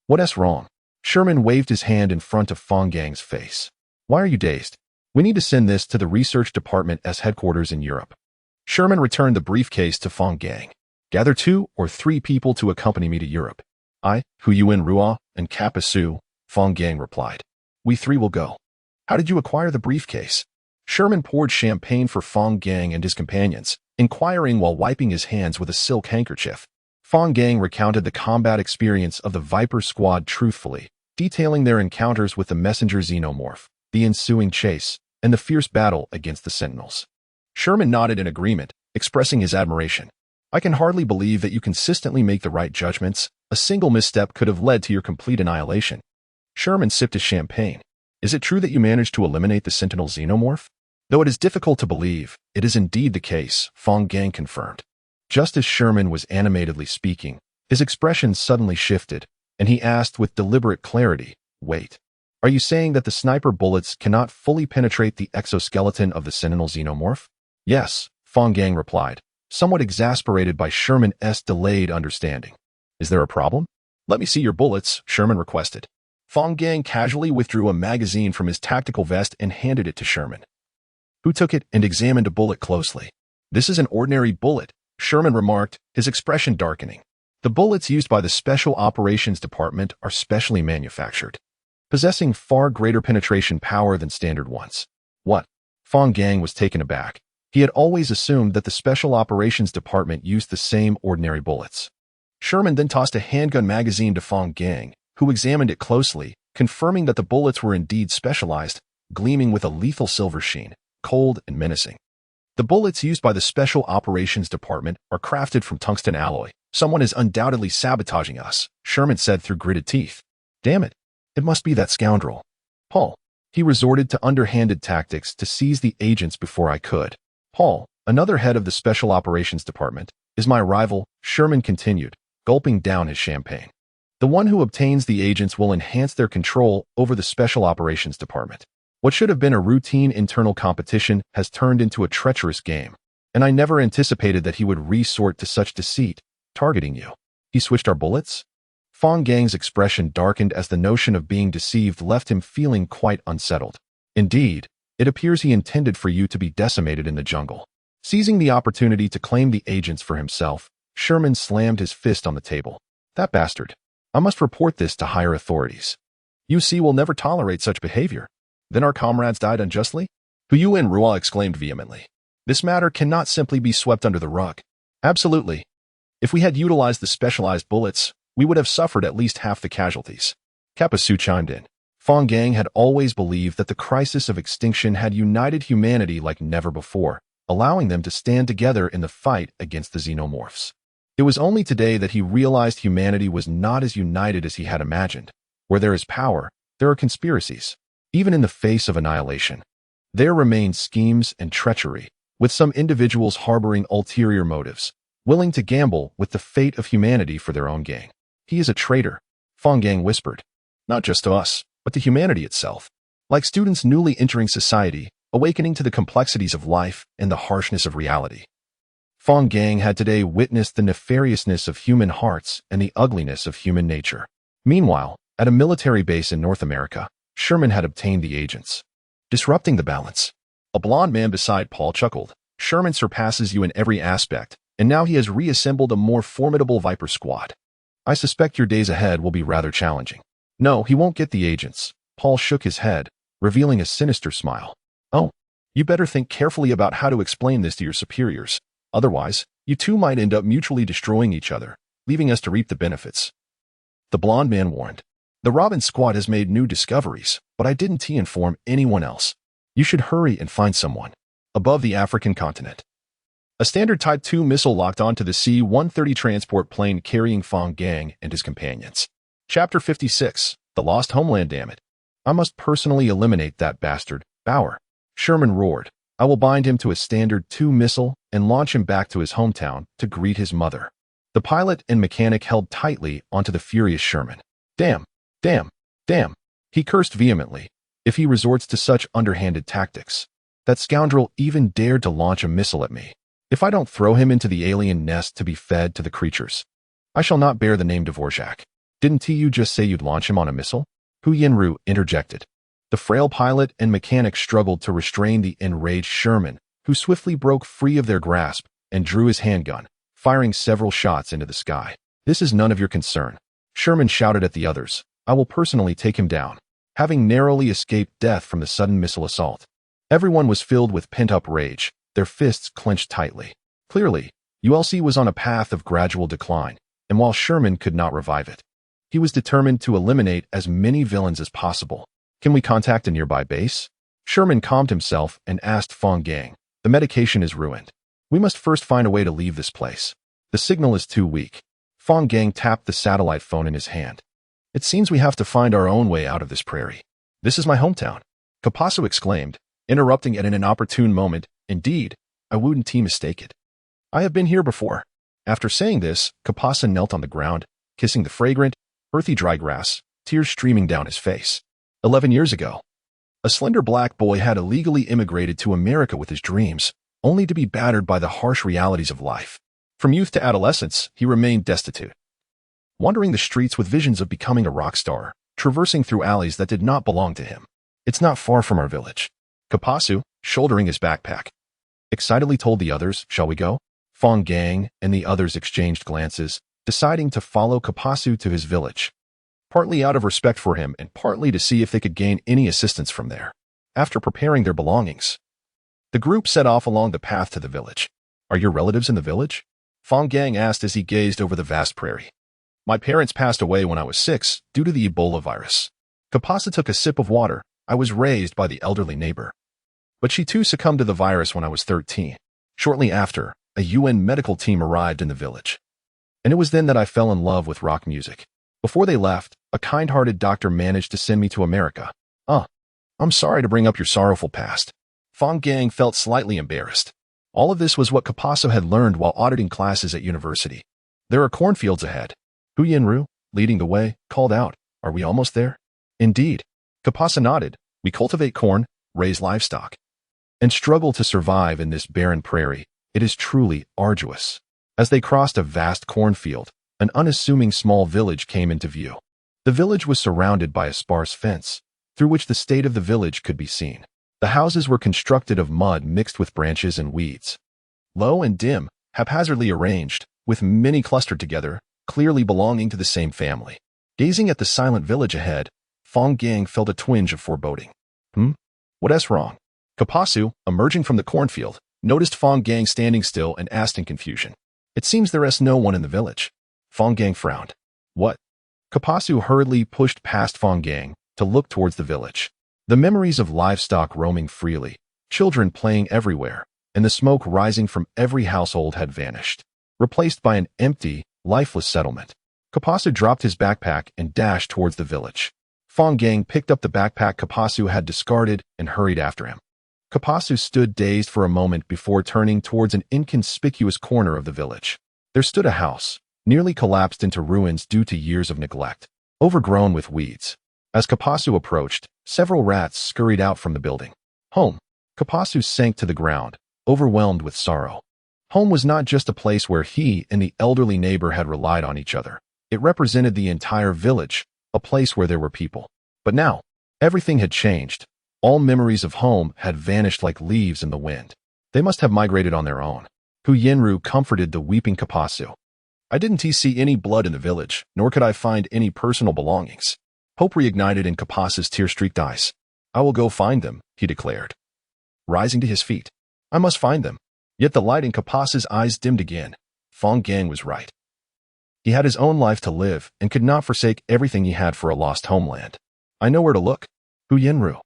Speaker 1: What's wrong? Sherman waved his hand in front of Fang Gang's face. Why are you dazed? We need to send this to the research department as headquarters in Europe. Sherman returned the briefcase to Fang Gang. Gather 2 or 3 people to accompany me to Europe. I, Huyuan Ruas, and Kappa Su, Fang Gang replied. We 3 will go. How did you acquire the briefcase? Sherman poured champagne for Fang Gang and his companions, inquiring while wiping his hands with a silk handkerchief. Fang Gang recounted the combat experience of the Viper squad truthfully, detailing their encounters with the messenger xenomorph, the ensuing chase, and the fierce battle against the Sentinels. Sherman nodded in agreement, expressing his admiration. I can hardly believe that you consistently make the right judgments. A single misstep could have led to your complete annihilation. Sherman sipped his champagne. Is it true that you managed to eliminate the Sentinel xenomorph? Though it is difficult to believe, it is indeed the case, Fang Gang confirmed. Just as Sherman was animatedly speaking, his expression suddenly shifted, and he asked with deliberate clarity, wait, are you saying that the sniper bullets cannot fully penetrate the exoskeleton of the Sentinel xenomorph? Yes, Fang Gang replied, somewhat exasperated by Sherman's delayed understanding. Is there a problem? Let me see your bullets, Sherman requested. Fang Gang casually withdrew a magazine from his tactical vest and handed it to Sherman, who took it and examined a bullet closely. This is an ordinary bullet, Sherman remarked, his expression darkening. The bullets used by the Special Operations Department are specially manufactured, possessing far greater penetration power than standard ones. What? Fang Gang was taken aback. He had always assumed that the Special Operations Department used the same ordinary bullets. Sherman then tossed a handgun magazine to Fang Gang, who examined it closely, confirming that the bullets were indeed specialized, gleaming with a lethal silver sheen, cold and menacing. The bullets used by the Special Operations Department are crafted from tungsten alloy. Someone is undoubtedly sabotaging us, Sherman said through gritted teeth. Damn it. It must be that scoundrel. Paul. He resorted to underhanded tactics to seize the agents before I could. Paul, another head of the Special Operations Department, is my rival, Sherman continued, gulping down his champagne. The one who obtains the agents will enhance their control over the Special Operations Department. What should have been a routine internal competition has turned into a treacherous game, and I never anticipated that he would resort to such deceit, targeting you. He switched our bullets? Fang Gang's expression darkened as the notion of being deceived left him feeling quite unsettled. Indeed, it appears he intended for you to be decimated in the jungle. Seizing the opportunity to claim the agents for himself, Sherman slammed his fist on the table. That bastard. I must report this to higher authorities. UC will never tolerate such behavior. Then our comrades died unjustly? Hu and Rua exclaimed vehemently. This matter cannot simply be swept under the rug. Absolutely. If we had utilized the specialized bullets, we would have suffered at least half the casualties. Kappa Su chimed in. Fang Gang had always believed that the crisis of extinction had united humanity like never before, allowing them to stand together in the fight against the xenomorphs. It was only today that he realized humanity was not as united as he had imagined. Where there is power, there are conspiracies. Even in the face of annihilation, there remain schemes and treachery, with some individuals harboring ulterior motives, willing to gamble with the fate of humanity for their own gain. He is a traitor, Fang Gang whispered. Not just to us, but to humanity itself. Like students newly entering society, awakening to the complexities of life and the harshness of reality. Fang Gang had today witnessed the nefariousness of human hearts and the ugliness of human nature. Meanwhile, at a military base in North America, Sherman had obtained the agents, disrupting the balance. A blond man beside Paul chuckled. Sherman surpasses you in every aspect, and now he has reassembled a more formidable Viper squad. I suspect your days ahead will be rather challenging. No, he won't get the agents. Paul shook his head, revealing a sinister smile. Oh, you better think carefully about how to explain this to your superiors. Otherwise, you two might end up mutually destroying each other, leaving us to reap the benefits. The blond man warned. The Robin squad has made new discoveries, but I didn't inform anyone else. You should hurry and find someone. Above the African continent. A standard Type 2 missile locked onto the C-130 transport plane carrying Fang Gang and his companions. Chapter 56. The Lost Homeland, damn it. I must personally eliminate that bastard, Bauer. Sherman roared. I will bind him to a Standard 2 missile and launch him back to his hometown to greet his mother. The pilot and mechanic held tightly onto the furious Sherman. Damn, damn, damn. He cursed vehemently. If he resorts to such underhanded tactics, that scoundrel even dared to launch a missile at me. If I don't throw him into the alien nest to be fed to the creatures, I shall not bear the name Dvorak. Didn't you just say you'd launch him on a missile? Hu Yenru interjected. The frail pilot and mechanic struggled to restrain the enraged Sherman, who swiftly broke free of their grasp and drew his handgun, firing several shots into the sky. This is none of your concern. Sherman shouted at the others. I will personally take him down, having narrowly escaped death from the sudden missile assault. Everyone was filled with pent-up rage, their fists clenched tightly. Clearly, ULC was on a path of gradual decline, and while Sherman could not revive it, he was determined to eliminate as many villains as possible. Can we contact a nearby base? Sherman calmed himself and asked Fang Gang. The medication is ruined. We must first find a way to leave this place. The signal is too weak. Fang Gang tapped the satellite phone in his hand. It seems we have to find our own way out of this prairie. This is my hometown, Kapasu exclaimed, interrupting at an inopportune moment. Indeed, I wouldn't mistake it. I have been here before. After saying this, Kapasu knelt on the ground, kissing the fragrant, earthy dry grass, tears streaming down his face. 11 years ago, a slender black boy had illegally immigrated to America with his dreams, only to be battered by the harsh realities of life. From youth to adolescence, he remained destitute, wandering the streets with visions of becoming a rock star, traversing through alleys that did not belong to him. It's not far from our village. Kapasu, shouldering his backpack, excitedly told the others, shall we go? Fang Gang and the others exchanged glances, deciding to follow Kapasu to his village, partly out of respect for him and partly to see if they could gain any assistance from there. After preparing their belongings, the group set off along the path to the village. Are your relatives in the village? Fang Gang asked as he gazed over the vast prairie. My parents passed away when I was 6 due to the Ebola virus. Kapasu took a sip of water. I was raised by the elderly neighbor, but she too succumbed to the virus when I was 13. Shortly after, a UN medical team arrived in the village, and it was then that I fell in love with rock music. Before they left, a kind-hearted doctor managed to send me to America. I'm sorry to bring up your sorrowful past. Fang Gang felt slightly embarrassed. All of this was what Kapasu had learned while auditing classes at university. There are cornfields ahead. Hu Yinru, leading the way, called out, are we almost there? Indeed. Kapasu nodded. We cultivate corn, raise livestock, and struggle to survive in this barren prairie. It is truly arduous. As they crossed a vast cornfield, an unassuming small village came into view. The village was surrounded by a sparse fence, through which the state of the village could be seen. The houses were constructed of mud mixed with branches and weeds. Low and dim, haphazardly arranged, with many clustered together, clearly belonging to the same family. Gazing at the silent village ahead, Fang Gang felt a twinge of foreboding. What's wrong? Kapasu, emerging from the cornfield, noticed Fang Gang standing still and asked in confusion. It seems there is no one in the village. Fang Gang frowned. What? Kapasu hurriedly pushed past Fang Gang to look towards the village. The memories of livestock roaming freely, children playing everywhere, and the smoke rising from every household had vanished, replaced by an empty, lifeless settlement. Kapasu dropped his backpack and dashed towards the village. Fang Gang picked up the backpack Kapasu had discarded and hurried after him. Kapasu stood dazed for a moment before turning towards an inconspicuous corner of the village. There stood a house, nearly collapsed into ruins due to years of neglect, overgrown with weeds. As Kapasu approached, several rats scurried out from the building. Home. Kapasu sank to the ground, overwhelmed with sorrow. Home was not just a place where he and the elderly neighbor had relied on each other. It represented the entire village, a place where there were people. But now, everything had changed. All memories of home had vanished like leaves in the wind. They must have migrated on their own. Hu Yinru comforted the weeping Kapasu. I didn't see any blood in the village, nor could I find any personal belongings. Hope reignited in Kapasu's tear-streaked eyes. I will go find them, he declared, rising to his feet. I must find them. Yet the light in Kapasu's eyes dimmed again. Fang Gang was right. He had his own life to live and could not forsake everything he had for a lost homeland. I know where to look. Hu Yinru,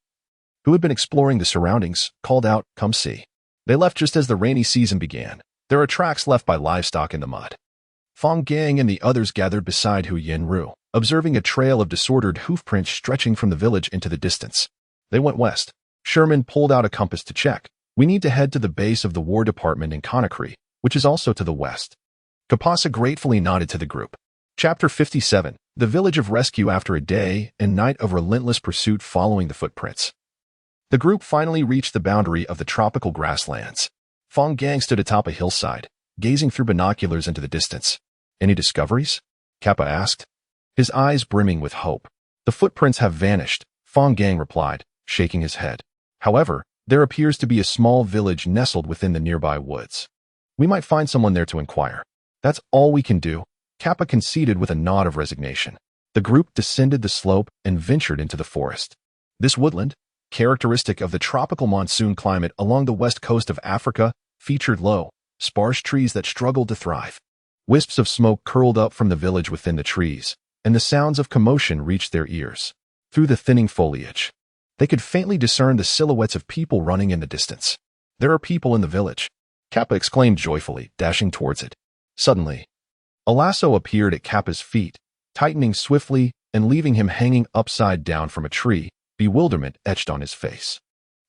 Speaker 1: who had been exploring the surroundings, called out, come see. They left just as the rainy season began. There are tracks left by livestock in the mud. Fang Gang and the others gathered beside Hu Yinru, observing a trail of disordered hoofprints stretching from the village into the distance. They went west. Sherman pulled out a compass to check. We need to head to the base of the War Department in Conakry, which is also to the west. Kapasu gratefully nodded to the group. Chapter 57. The Village of Rescue. After a day and night of relentless pursuit following the footprints, the group finally reached the boundary of the tropical grasslands. Fang Gang stood atop a hillside, gazing through binoculars into the distance. Any discoveries? Kappa asked, his eyes brimming with hope. The footprints have vanished, Fang Gang replied, shaking his head. However, there appears to be a small village nestled within the nearby woods. We might find someone there to inquire. That's all we can do, Kappa conceded with a nod of resignation. The group descended the slope and ventured into the forest. This woodland, characteristic of the tropical monsoon climate along the west coast of Africa, featured low, sparse trees that struggled to thrive. Wisps of smoke curled up from the village within the trees, and the sounds of commotion reached their ears. Through the thinning foliage, they could faintly discern the silhouettes of people running in the distance. "There are people in the village," Kappa exclaimed joyfully, dashing towards it. Suddenly, a lasso appeared at Kappa's feet, tightening swiftly and leaving him hanging upside down from a tree, bewilderment etched on his face.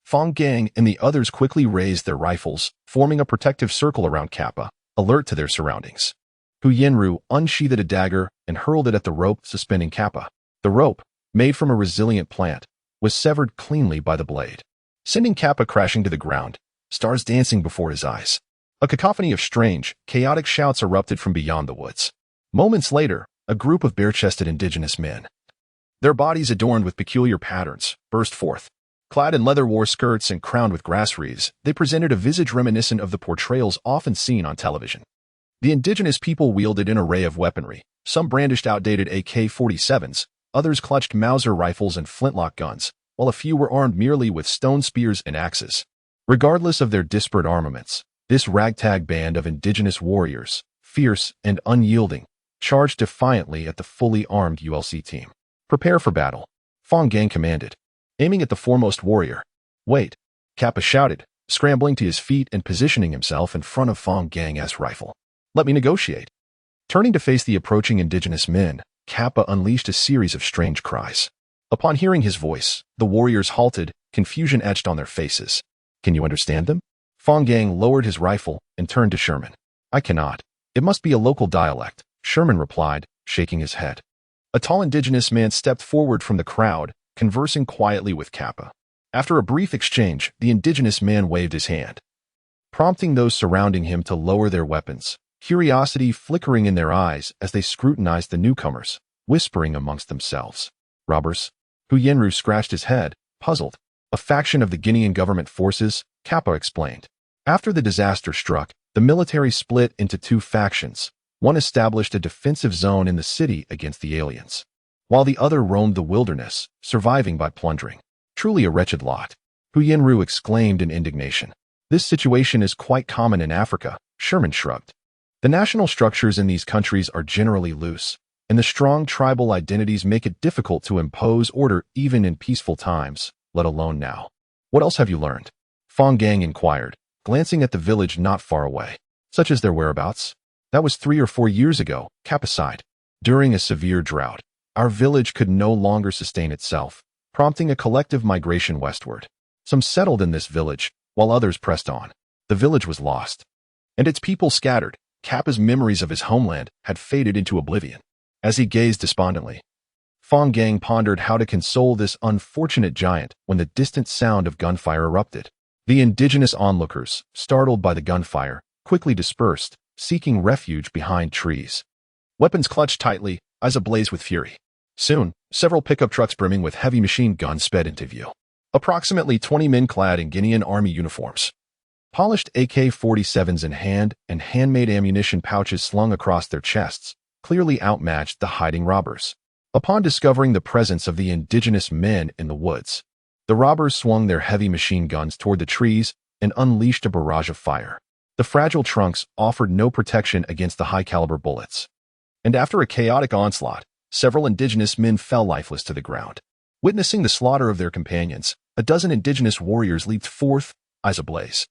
Speaker 1: Fang Gang and the others quickly raised their rifles, forming a protective circle around Kappa, alert to their surroundings. Hu Yenru unsheathed a dagger and hurled it at the rope suspending Kappa. The rope, made from a resilient plant, was severed cleanly by the blade, sending Kappa crashing to the ground, stars dancing before his eyes. A cacophony of strange, chaotic shouts erupted from beyond the woods. Moments later, a group of bare-chested indigenous men, their bodies adorned with peculiar patterns, burst forth. Clad in leather war skirts and crowned with grass wreaths, they presented a visage reminiscent of the portrayals often seen on television. The indigenous people wielded an array of weaponry. Some brandished outdated AK-47s, others clutched Mauser rifles and flintlock guns, while a few were armed merely with stone spears and axes. Regardless of their disparate armaments, this ragtag band of indigenous warriors, fierce and unyielding, charged defiantly at the fully armed ULC team. "Prepare for battle," Fang Gang commanded, aiming at the foremost warrior. "Wait," Kappa shouted, scrambling to his feet and positioning himself in front of Fang Gang's rifle. "Let me negotiate." Turning to face the approaching indigenous men, Kappa unleashed a series of strange cries. Upon hearing his voice, the warriors halted, confusion etched on their faces. "Can you understand them?" Fang Gang lowered his rifle and turned to Sherman. "I cannot. It must be a local dialect," Sherman replied, shaking his head. A tall indigenous man stepped forward from the crowd, conversing quietly with Kappa. After a brief exchange, the indigenous man waved his hand, prompting those surrounding him to lower their weapons, curiosity flickering in their eyes as they scrutinized the newcomers, whispering amongst themselves. "Robbers?" Hu Yenru scratched his head, puzzled. "A faction of the Guinean government forces," Kappa explained. After the disaster struck, the military split into two factions. One established a defensive zone in the city against the aliens, while the other roamed the wilderness, surviving by plundering. "Truly a wretched lot," Hu Yenru exclaimed in indignation. "This situation is quite common in Africa," Sherman shrugged. "The national structures in these countries are generally loose, and the strong tribal identities make it difficult to impose order even in peaceful times, let alone now." "What else have you learned?" Fang Gang inquired, glancing at the village not far away. "Such as their whereabouts?" "That was 3 or 4 years ago," Kappa sighed. "During a severe drought, our village could no longer sustain itself, prompting a collective migration westward. Some settled in this village, while others pressed on. The village was lost, and its people scattered." Kappa's memories of his homeland had faded into oblivion. As he gazed despondently, Fang Gang pondered how to console this unfortunate giant when the distant sound of gunfire erupted. The indigenous onlookers, startled by the gunfire, quickly dispersed, seeking refuge behind trees. Weapons clutched tightly, eyes ablaze with fury. Soon, several pickup trucks brimming with heavy machine guns sped into view. Approximately 20 men clad in Guinean army uniforms, polished AK-47s in hand and handmade ammunition pouches slung across their chests, clearly outmatched the hiding robbers. Upon discovering the presence of the indigenous men in the woods, the robbers swung their heavy machine guns toward the trees and unleashed a barrage of fire. The fragile trunks offered no protection against the high-caliber bullets, and after a chaotic onslaught, several indigenous men fell lifeless to the ground. Witnessing the slaughter of their companions, a dozen indigenous warriors leaped forth, eyes ablaze,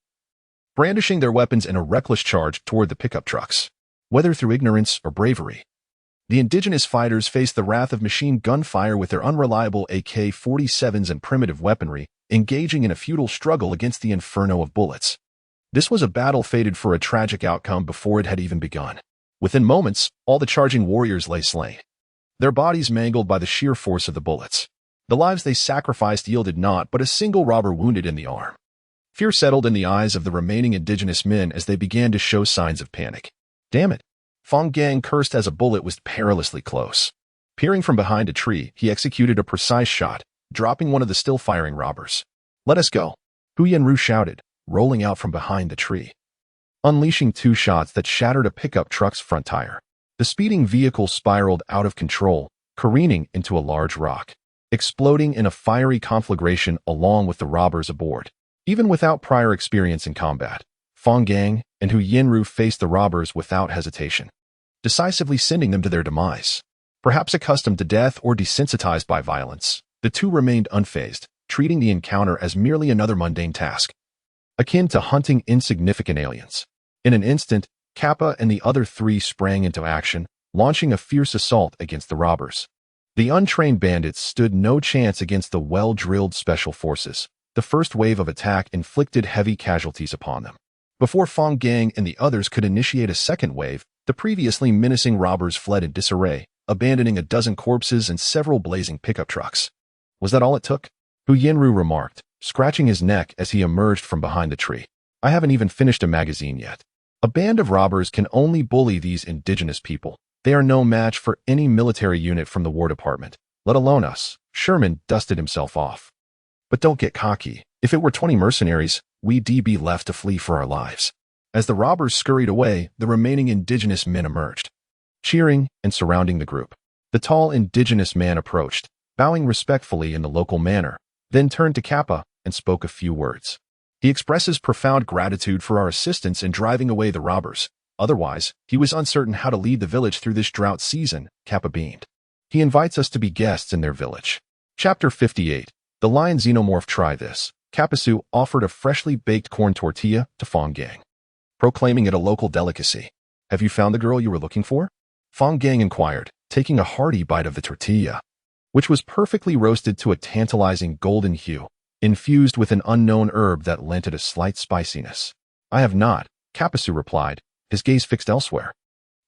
Speaker 1: brandishing their weapons in a reckless charge toward the pickup trucks. Whether through ignorance or bravery, the indigenous fighters faced the wrath of machine gun fire with their unreliable AK-47s and primitive weaponry, engaging in a futile struggle against the inferno of bullets. This was a battle fated for a tragic outcome before it had even begun. Within moments, all the charging warriors lay slain, their bodies mangled by the sheer force of the bullets. The lives they sacrificed yielded naught but a single robber wounded in the arm. Fear settled in the eyes of the remaining indigenous men as they began to show signs of panic. "Damn it," Fang Gang cursed as a bullet was perilously close. Peering from behind a tree, he executed a precise shot, dropping one of the still-firing robbers. "Let us go," Hu Yenru shouted, rolling out from behind the tree, unleashing 2 shots that shattered a pickup truck's front tire. The speeding vehicle spiraled out of control, careening into a large rock, exploding in a fiery conflagration along with the robbers aboard. Even without prior experience in combat, Fang Gang and Hu Yenru faced the robbers without hesitation. decisively sending them to their demise. Perhaps accustomed to death or desensitized by violence, the two remained unfazed, treating the encounter as merely another mundane task, akin to hunting insignificant aliens. In an instant, Kappa and the other three sprang into action, launching a fierce assault against the robbers. The untrained bandits stood no chance against the well-drilled special forces. The first wave of attack inflicted heavy casualties upon them. Before Fang Gang and the others could initiate a second wave, the previously menacing robbers fled in disarray, abandoning a dozen corpses and several blazing pickup trucks. Was that all it took? Hu Yanru remarked, scratching his neck as he emerged from behind the tree. I haven't even finished a magazine yet. A band of robbers can only bully these indigenous people. They are no match for any military unit from the War Department, let alone us. Sherman dusted himself off. But don't get cocky. If it were 20 mercenaries, we'd be left to flee for our lives. As the robbers scurried away, the remaining indigenous men emerged, cheering and surrounding the group. The tall indigenous man approached, bowing respectfully in the local manner, then turned to Kappa and spoke a few words. He expresses profound gratitude for our assistance in driving away the robbers. Otherwise, he was uncertain how to lead the village through this drought season, Kappa beamed. He invites us to be guests in their village. Chapter 58. The Lion Xenomorph. Try this. Kapasu offered a freshly baked corn tortilla to Fang Gang, proclaiming it a local delicacy. Have you found the girl you were looking for? Fang Gang inquired, taking a hearty bite of the tortilla, which was perfectly roasted to a tantalizing golden hue, infused with an unknown herb that lent it a slight spiciness. I have not, Kapasu replied, his gaze fixed elsewhere.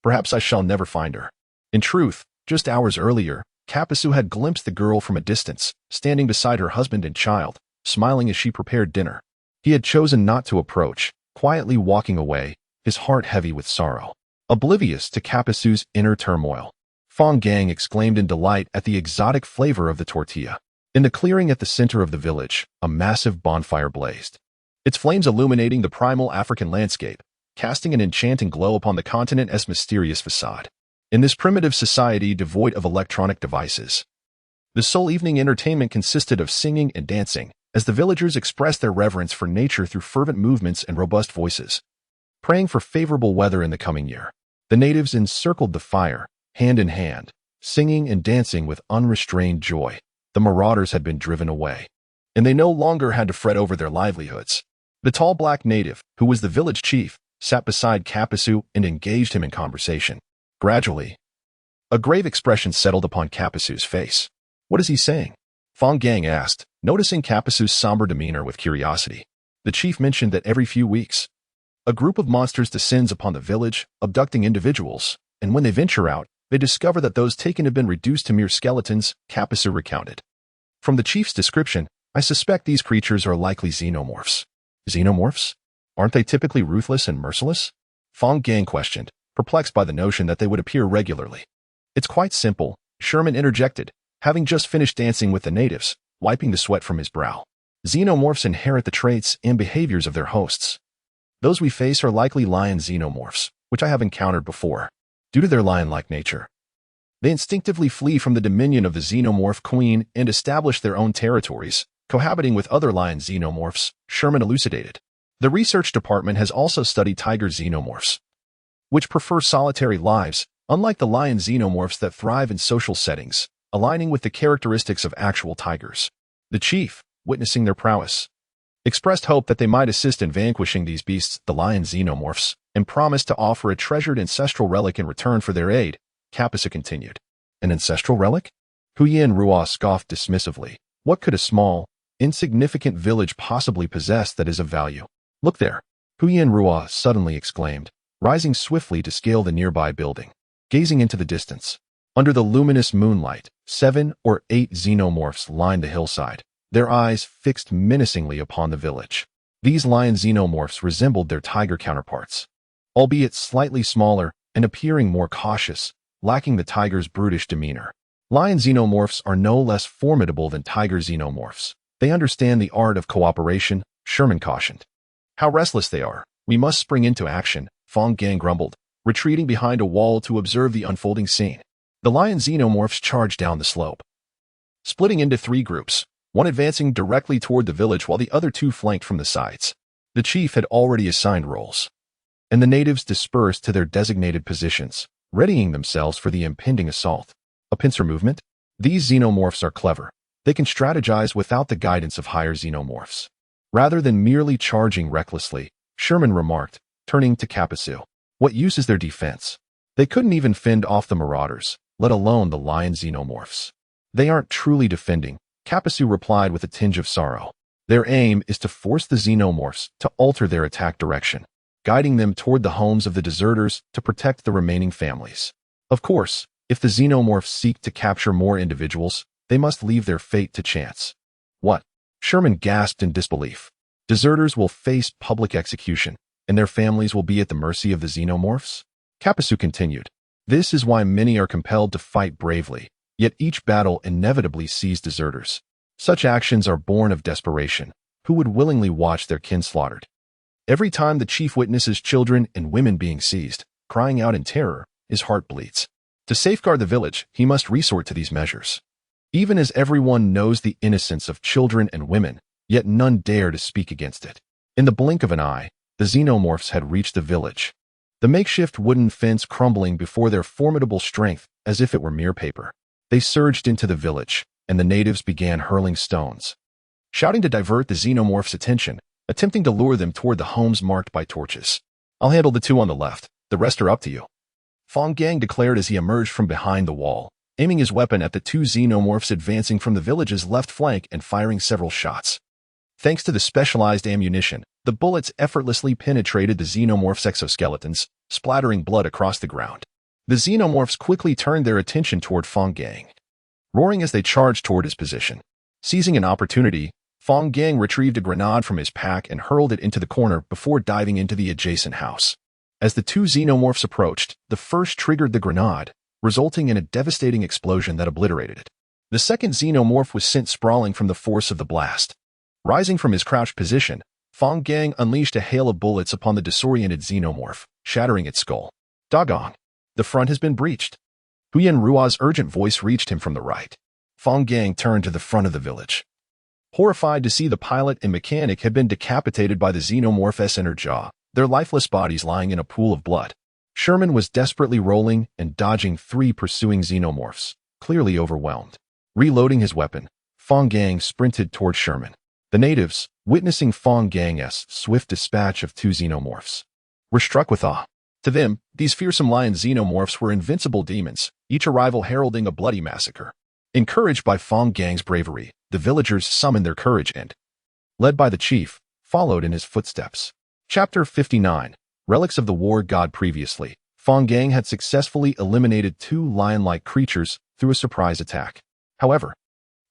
Speaker 1: Perhaps I shall never find her. In truth, just hours earlier, Kapasu had glimpsed the girl from a distance, standing beside her husband and child, smiling as she prepared dinner. He had chosen not to approach, quietly walking away, his heart heavy with sorrow. Oblivious to Kapasu's inner turmoil, Fang Gang exclaimed in delight at the exotic flavor of the tortilla. In the clearing at the center of the village, a massive bonfire blazed, its flames illuminating the primal African landscape, casting an enchanting glow upon the continent's mysterious facade. In this primitive society devoid of electronic devices, the sole evening entertainment consisted of singing and dancing, as the villagers expressed their reverence for nature through fervent movements and robust voices, praying for favorable weather in the coming year. The natives encircled the fire, hand in hand, singing and dancing with unrestrained joy. The marauders had been driven away, and they no longer had to fret over their livelihoods. The tall black native, who was the village chief, sat beside Kapasu and engaged him in conversation. Gradually, a grave expression settled upon Kapasu's face. What is he saying? Fang Gang asked, noticing Kapasu's somber demeanor with curiosity. The chief mentioned that every few weeks, a group of monsters descends upon the village, abducting individuals, and when they venture out, they discover that those taken have been reduced to mere skeletons, Kapasu recounted. From the chief's description, I suspect these creatures are likely xenomorphs. Xenomorphs? Aren't they typically ruthless and merciless? Fang Gang questioned, perplexed by the notion that they would appear regularly. It's quite simple, Sherman interjected, having just finished dancing with the natives, wiping the sweat from his brow. Xenomorphs inherit the traits and behaviors of their hosts. Those we face are likely lion xenomorphs, which I have encountered before. Due to their lion-like nature, they instinctively flee from the dominion of the xenomorph queen and establish their own territories, cohabiting with other lion xenomorphs, Sherman elucidated. The research department has also studied tiger xenomorphs, which prefer solitary lives, unlike the lion xenomorphs that thrive in social settings, aligning with the characteristics of actual tigers. The chief, witnessing their prowess, expressed hope that they might assist in vanquishing these beasts, the lion xenomorphs, and promised to offer a treasured ancestral relic in return for their aid. Kapasu continued. An ancestral relic? Hu Yanru scoffed dismissively. What could a small, insignificant village possibly possess that is of value? Look there, Hu Yanru suddenly exclaimed, rising swiftly to scale the nearby building. Gazing into the distance, under the luminous moonlight, 7 or 8 xenomorphs lined the hillside, their eyes fixed menacingly upon the village. These lion xenomorphs resembled their tiger counterparts, albeit slightly smaller and appearing more cautious, lacking the tiger's brutish demeanor. Lion xenomorphs are no less formidable than tiger xenomorphs. They understand the art of cooperation, Sherman cautioned. How restless they are. We must spring into action, Fang Gang grumbled, retreating behind a wall to observe the unfolding scene. The lion xenomorphs charged down the slope, splitting into 3 groups, one advancing directly toward the village while the other 2 flanked from the sides. The chief had already assigned roles, and the natives dispersed to their designated positions, readying themselves for the impending assault. A pincer movement? These xenomorphs are clever. They can strategize without the guidance of higher xenomorphs. Rather than merely charging recklessly, Sherman remarked, turning to Capusu. What use is their defense? They couldn't even fend off the marauders, let alone the lion xenomorphs. They aren't truly defending, Capusu replied with a tinge of sorrow. Their aim is to force the xenomorphs to alter their attack direction, guiding them toward the homes of the deserters to protect the remaining families. Of course, if the xenomorphs seek to capture more individuals, they must leave their fate to chance. What? Sherman gasped in disbelief. Deserters will face public execution, and their families will be at the mercy of the xenomorphs? Capusu continued. This is why many are compelled to fight bravely, yet each battle inevitably sees deserters. Such actions are born of desperation. Who would willingly watch their kin slaughtered? Every time the chief witnesses children and women being seized, crying out in terror, his heart bleeds. To safeguard the village, he must resort to these measures. Even as everyone knows the innocence of children and women, yet none dare to speak against it. In the blink of an eye, the xenomorphs had reached the village. The makeshift wooden fence crumbling before their formidable strength as if it were mere paper. They surged into the village, and the natives began hurling stones, shouting to divert the xenomorphs' attention, attempting to lure them toward the homes marked by torches. I'll handle the two on the left, the rest are up to you, Fang Gang declared as he emerged from behind the wall, aiming his weapon at the two xenomorphs advancing from the village's left flank and firing several shots. Thanks to the specialized ammunition, the bullets effortlessly penetrated the xenomorphs' exoskeletons, splattering blood across the ground. The xenomorphs quickly turned their attention toward Fang Gang, roaring as they charged toward his position. Seizing an opportunity, Fang Gang retrieved a grenade from his pack and hurled it into the corner before diving into the adjacent house. As the two xenomorphs approached, the first triggered the grenade, resulting in a devastating explosion that obliterated it. The second xenomorph was sent sprawling from the force of the blast. Rising from his crouched position, Fang Gang unleashed a hail of bullets upon the disoriented xenomorph, shattering its skull. Doggone! The front has been breached. Huyen Rua's urgent voice reached him from the right. Fang Gang turned to the front of the village, horrified to see the pilot and mechanic had been decapitated by the xenomorph's inner jaw, their lifeless bodies lying in a pool of blood. Sherman was desperately rolling and dodging three pursuing xenomorphs, clearly overwhelmed. Reloading his weapon, Fang Gang sprinted toward Sherman. The natives, witnessing Fang Gang's swift dispatch of two xenomorphs, were struck with awe. To them, these fearsome lion xenomorphs were invincible demons, each arrival heralding a bloody massacre. Encouraged by Fang Gang's bravery, the villagers summoned their courage and, led by the chief, followed in his footsteps. Chapter 59. Relics of the War God. Previously, Fang Gang had successfully eliminated two lion-like creatures through a surprise attack. However,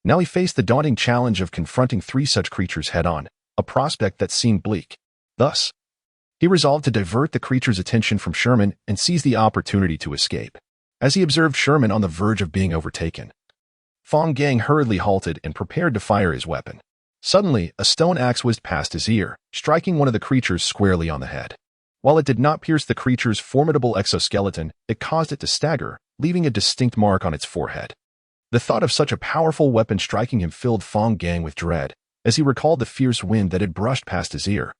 Speaker 1: now he faced the daunting challenge of confronting three such creatures head-on, a prospect that seemed bleak. Thus, he resolved to divert the creature's attention from Sherman and seize the opportunity to escape. As he observed Sherman on the verge of being overtaken, Fang Gang hurriedly halted and prepared to fire his weapon. Suddenly, a stone axe whizzed past his ear, striking one of the creatures squarely on the head. While it did not pierce the creature's formidable exoskeleton, it caused it to stagger, leaving a distinct mark on its forehead. The thought of such a powerful weapon striking him filled Fang Gang with dread, as he recalled the fierce wind that had brushed past his ear,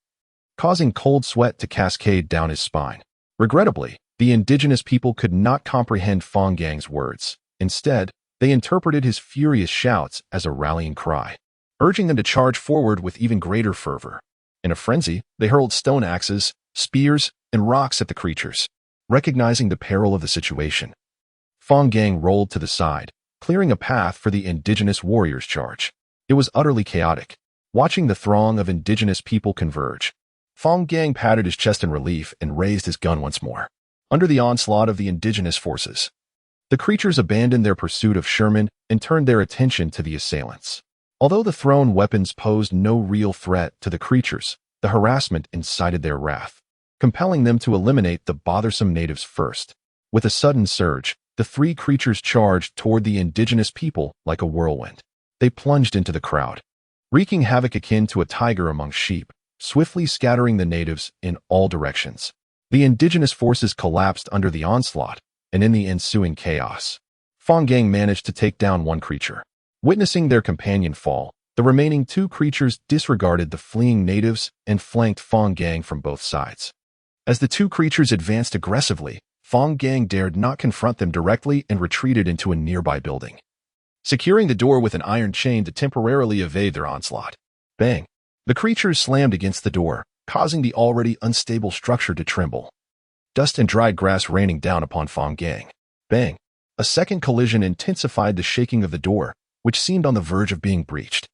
Speaker 1: causing cold sweat to cascade down his spine. Regrettably, the indigenous people could not comprehend Fang Gang's words. Instead, they interpreted his furious shouts as a rallying cry, urging them to charge forward with even greater fervor. In a frenzy, they hurled stone axes, spears, and rocks at the creatures. Recognizing the peril of the situation, Fang Gang rolled to the side, clearing a path for the indigenous warriors' charge. It was utterly chaotic. Watching the throng of indigenous people converge, Fang Gang patted his chest in relief and raised his gun once more. Under the onslaught of the indigenous forces, the creatures abandoned their pursuit of Sherman and turned their attention to the assailants. Although the thrown weapons posed no real threat to the creatures, the harassment incited their wrath, compelling them to eliminate the bothersome natives first. With a sudden surge, the three creatures charged toward the indigenous people like a whirlwind. They plunged into the crowd, wreaking havoc akin to a tiger among sheep, swiftly scattering the natives in all directions. The indigenous forces collapsed under the onslaught, and in the ensuing chaos, Fang Gang managed to take down one creature. Witnessing their companion fall, the remaining two creatures disregarded the fleeing natives and flanked Fang Gang from both sides. As the two creatures advanced aggressively, Fang Gang dared not confront them directly and retreated into a nearby building, securing the door with an iron chain to temporarily evade their onslaught. Bang! The creatures slammed against the door, causing the already unstable structure to tremble. Dust and dried grass raining down upon Fang Gang. Bang! A second collision intensified the shaking of the door, which seemed on the verge of being breached.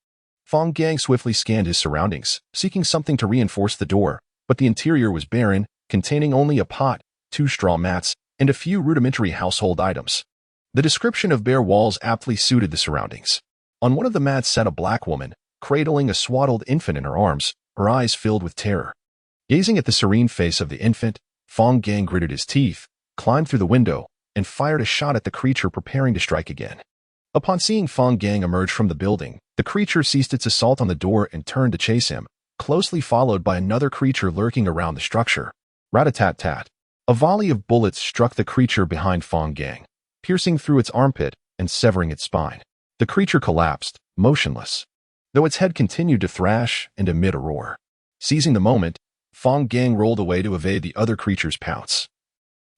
Speaker 1: Fang Gang swiftly scanned his surroundings, seeking something to reinforce the door, but the interior was barren, containing only a pot, 2 straw mats, and a few rudimentary household items. The description of bare walls aptly suited the surroundings. On one of the mats sat a black woman, cradling a swaddled infant in her arms, her eyes filled with terror. Gazing at the serene face of the infant, Fang Gang gritted his teeth, climbed through the window, and fired a shot at the creature preparing to strike again. Upon seeing Fang Gang emerge from the building, the creature ceased its assault on the door and turned to chase him, closely followed by another creature lurking around the structure. Rat-a-tat-tat. A volley of bullets struck the creature behind Fang Gang, piercing through its armpit and severing its spine. The creature collapsed, motionless, though its head continued to thrash and emit a roar. Seizing the moment, Fang Gang rolled away to evade the other creature's pounce,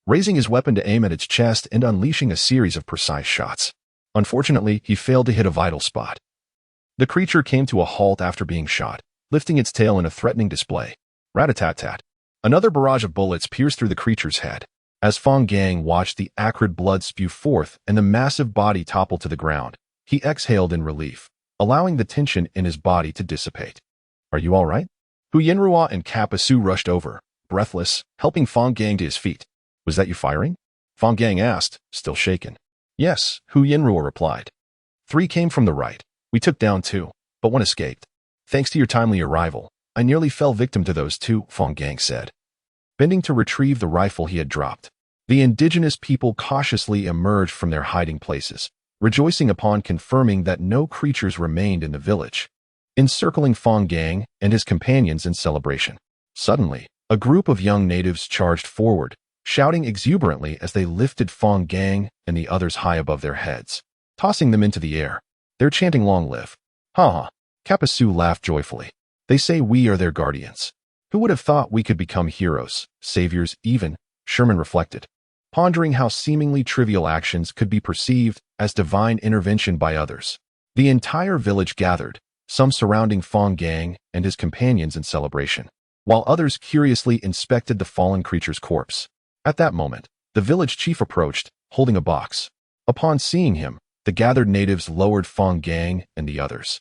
Speaker 1: raising his weapon to aim at its chest and unleashing a series of precise shots. Unfortunately, he failed to hit a vital spot. The creature came to a halt after being shot, lifting its tail in a threatening display. Rat-a-tat-tat. Another barrage of bullets pierced through the creature's head. As Fang Gang watched the acrid blood spew forth and the massive body topple to the ground, he exhaled in relief, allowing the tension in his body to dissipate. "Are you all right?" Hu Yenrua and Kappa Su rushed over, breathless, helping Fang Gang to his feet. "Was that you firing?" Fang Gang asked, still shaken. "Yes," Hu Yenrua replied. 3 came from the right. We took down 2, but 1 escaped. Thanks to your timely arrival, I nearly fell victim to those 2, Fang Gang said, bending to retrieve the rifle he had dropped. The indigenous people cautiously emerged from their hiding places, rejoicing upon confirming that no creatures remained in the village, encircling Fang Gang and his companions in celebration. Suddenly, a group of young natives charged forward, shouting exuberantly as they lifted Fang Gang and the others high above their heads, tossing them into the air. They're chanting "Long live." "Ha ha." Kappa Su laughed joyfully. "They say we are their guardians. Who would have thought we could become heroes, saviors even?" Sherman reflected, pondering how seemingly trivial actions could be perceived as divine intervention by others. The entire village gathered, some surrounding Fang Gang and his companions in celebration, while others curiously inspected the fallen creature's corpse. At that moment, the village chief approached, holding a box. Upon seeing him, the gathered natives lowered Fang Gang and the others,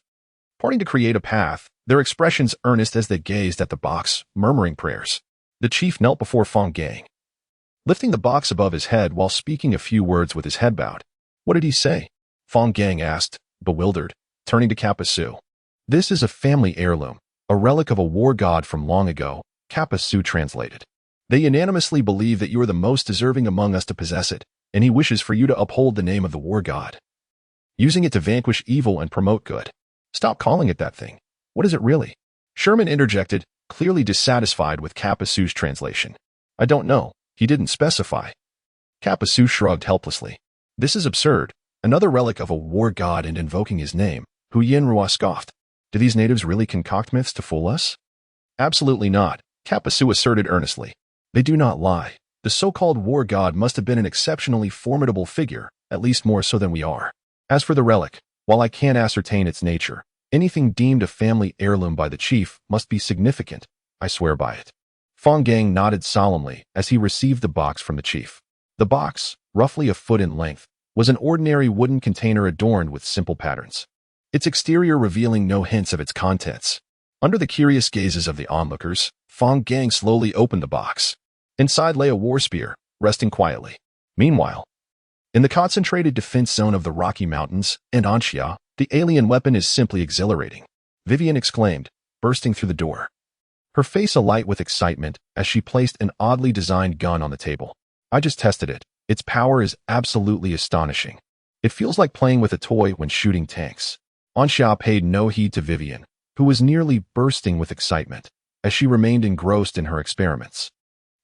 Speaker 1: parting to create a path, their expressions earnest as they gazed at the box, murmuring prayers. The chief knelt before Fang Gang, lifting the box above his head while speaking a few words with his head bowed. "What did he say?" Fang Gang asked, bewildered, turning to Kappa Su. "This is a family heirloom, a relic of a war god from long ago," Kappa Su translated. "They unanimously believe that you are the most deserving among us to possess it, and he wishes for you to uphold the name of the war god, using it to vanquish evil and promote good." "Stop calling it that thing. What is it really?" Sherman interjected, clearly dissatisfied with Kappa Su's translation. "I don't know. He didn't specify." Kappa Su shrugged helplessly. "This is absurd. Another relic of a war god and invoking his name," Hu Yenrua scoffed. "Do these natives really concoct myths to fool us?" "Absolutely not," Kappa Su asserted earnestly. "They do not lie. The so-called war god must have been an exceptionally formidable figure, at least more so than we are. As for the relic, while I can't ascertain its nature, anything deemed a family heirloom by the chief must be significant. I swear by it." Fang Gang nodded solemnly as he received the box from the chief. The box, roughly a foot in length, was an ordinary wooden container adorned with simple patterns, its exterior revealing no hints of its contents. Under the curious gazes of the onlookers, Fang Gang slowly opened the box. Inside lay a war spear, resting quietly. Meanwhile, in the concentrated defense zone of the Rocky Mountains and Anxia, the alien weapon is simply exhilarating, Vivian exclaimed, bursting through the door, her face alight with excitement as she placed an oddly designed gun on the table. "I just tested it. Its power is absolutely astonishing. It feels like playing with a toy when shooting tanks." Anxia paid no heed to Vivian, who was nearly bursting with excitement, as she remained engrossed in her experiments.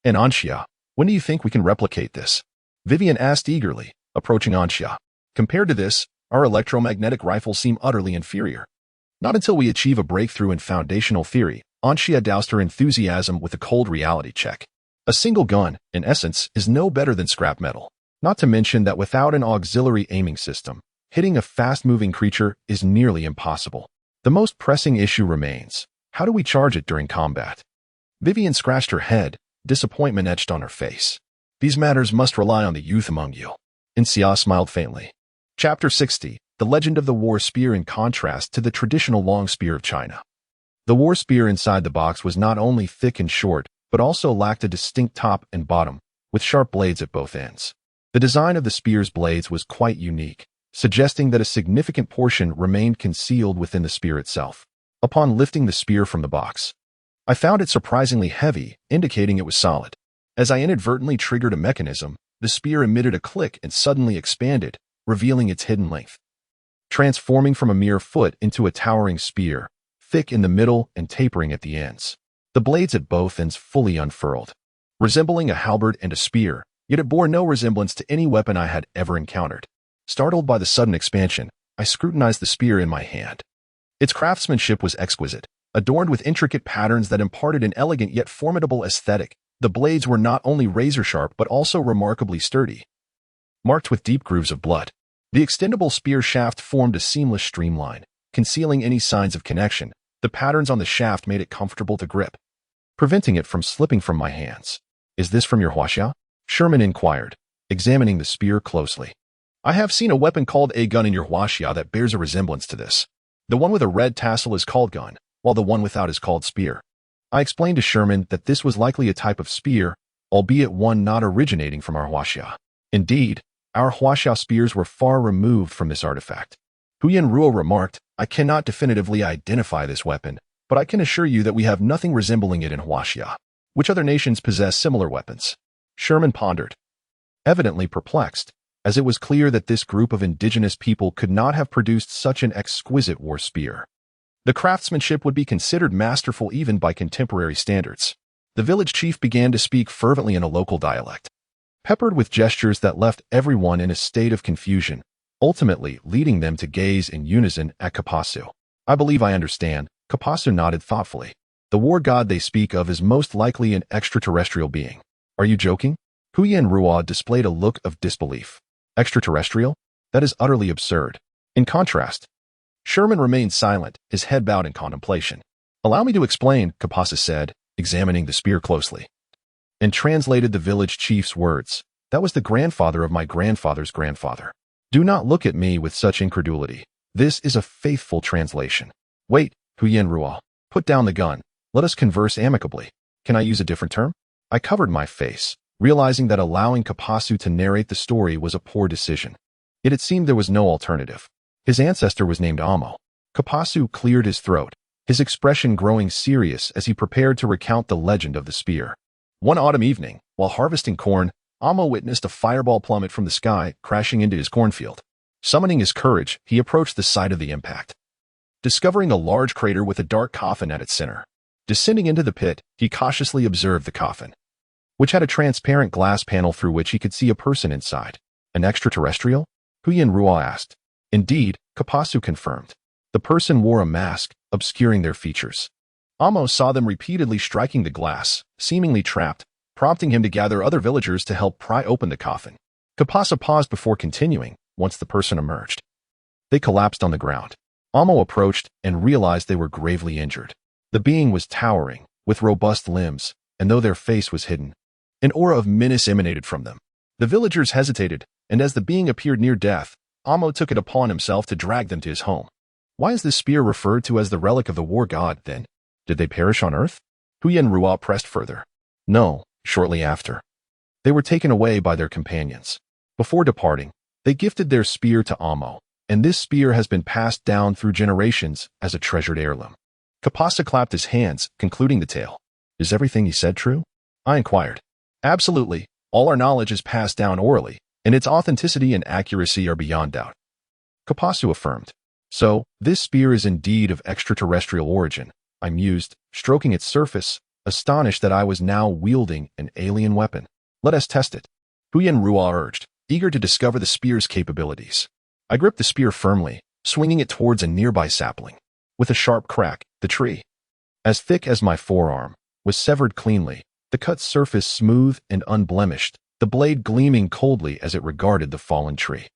Speaker 1: "And Anxia, when do you think we can replicate this?" Vivian asked eagerly, approaching Anxia. "Compared to this, our electromagnetic rifles seem utterly inferior." "Not until we achieve a breakthrough in foundational theory," Anxia doused her enthusiasm with a cold reality check. A single gun, in essence, is no better than scrap metal. Not to mention that without an auxiliary aiming system, hitting a fast-moving creature is nearly impossible. The most pressing issue remains: how do we charge it during combat? Vivian scratched her head, disappointment etched on her face. These matters must rely on the youth among you. Xiaoha smiled faintly. Chapter 60, The Legend of the War Spear in contrast to the traditional long spear of China. The war spear inside the box was not only thick and short, but also lacked a distinct top and bottom, with sharp blades at both ends. The design of the spear's blades was quite unique, suggesting that a significant portion remained concealed within the spear itself. Upon lifting the spear from the box, I found it surprisingly heavy, indicating it was solid. As I inadvertently triggered a mechanism, the spear emitted a click and suddenly expanded, revealing its hidden length. Transforming from a mere foot into a towering spear, thick in the middle and tapering at the ends. The blades at both ends fully unfurled. Resembling a halberd and a spear, yet it bore no resemblance to any weapon I had ever encountered. Startled by the sudden expansion, I scrutinized the spear in my hand. Its craftsmanship was exquisite, adorned with intricate patterns that imparted an elegant yet formidable aesthetic. The blades were not only razor-sharp but also remarkably sturdy, marked with deep grooves of blood. The extendable spear shaft formed a seamless streamline, concealing any signs of connection. The patterns on the shaft made it comfortable to grip, preventing it from slipping from my hands. Is this from your huaxia? Sherman inquired, examining the spear closely. I have seen a weapon called a gun in your huaxia that bears a resemblance to this. The one with a red tassel is called gun, while the one without is called spear. I explained to Sherman that this was likely a type of spear, albeit one not originating from our huaxia. Indeed, our huaxia spears were far removed from this artifact. Huyen Ruo remarked, I cannot definitively identify this weapon, but I can assure you that we have nothing resembling it in huaxia. Which other nations possess similar weapons? Sherman pondered, evidently perplexed, as it was clear that this group of indigenous people could not have produced such an exquisite war spear. The craftsmanship would be considered masterful even by contemporary standards. The village chief began to speak fervently in a local dialect, peppered with gestures that left everyone in a state of confusion, ultimately leading them to gaze in unison at Kapasu. I believe I understand. Kapasu nodded thoughtfully. The war god they speak of is most likely an extraterrestrial being. Are you joking? Huyen Ruo displayed a look of disbelief. Extraterrestrial? That is utterly absurd. In contrast, Sherman remained silent, his head bowed in contemplation. Allow me to explain, Kapasu said, examining the spear closely, and translated the village chief's words. That was the grandfather of my grandfather's grandfather. Do not look at me with such incredulity. This is a faithful translation. Wait, Huyen Ruo, put down the gun. Let us converse amicably. Can I use a different term? I covered my face, realizing that allowing Kapasu to narrate the story was a poor decision. Yet it seemed there was no alternative. His ancestor was named Amo. Kapasu cleared his throat, his expression growing serious as he prepared to recount the legend of the spear. One autumn evening, while harvesting corn, Amo witnessed a fireball plummet from the sky, crashing into his cornfield. Summoning his courage, he approached the site of the impact, discovering a large crater with a dark coffin at its center. Descending into the pit, he cautiously observed the coffin, which had a transparent glass panel through which he could see a person inside. An extraterrestrial? Huyen Ruo asked. Indeed, Kapasu confirmed. The person wore a mask, obscuring their features. Amo saw them repeatedly striking the glass, seemingly trapped, prompting him to gather other villagers to help pry open the coffin. Kapasu paused before continuing, once the person emerged. They collapsed on the ground. Amo approached and realized they were gravely injured. The being was towering, with robust limbs, and though their face was hidden, an aura of menace emanated from them. The villagers hesitated, and as the being appeared near death, Amo took it upon himself to drag them to his home. Why is this spear referred to as the relic of the war god, then? Did they perish on Earth? Huyen Ruo pressed further. No, shortly after. They were taken away by their companions. Before departing, they gifted their spear to Amo, and this spear has been passed down through generations as a treasured heirloom. Kapasu clapped his hands, concluding the tale. Is everything he said true? I inquired. Absolutely. All our knowledge is passed down orally, and its authenticity and accuracy are beyond doubt. Kapasu affirmed. So, this spear is indeed of extraterrestrial origin, I mused, stroking its surface, astonished that I was now wielding an alien weapon. Let us test it. Huyen Ruo urged, eager to discover the spear's capabilities. I gripped the spear firmly, swinging it towards a nearby sapling. With a sharp crack, the tree, as thick as my forearm, was severed cleanly, the cut surface smooth and unblemished, the blade gleaming coldly as it regarded the fallen tree.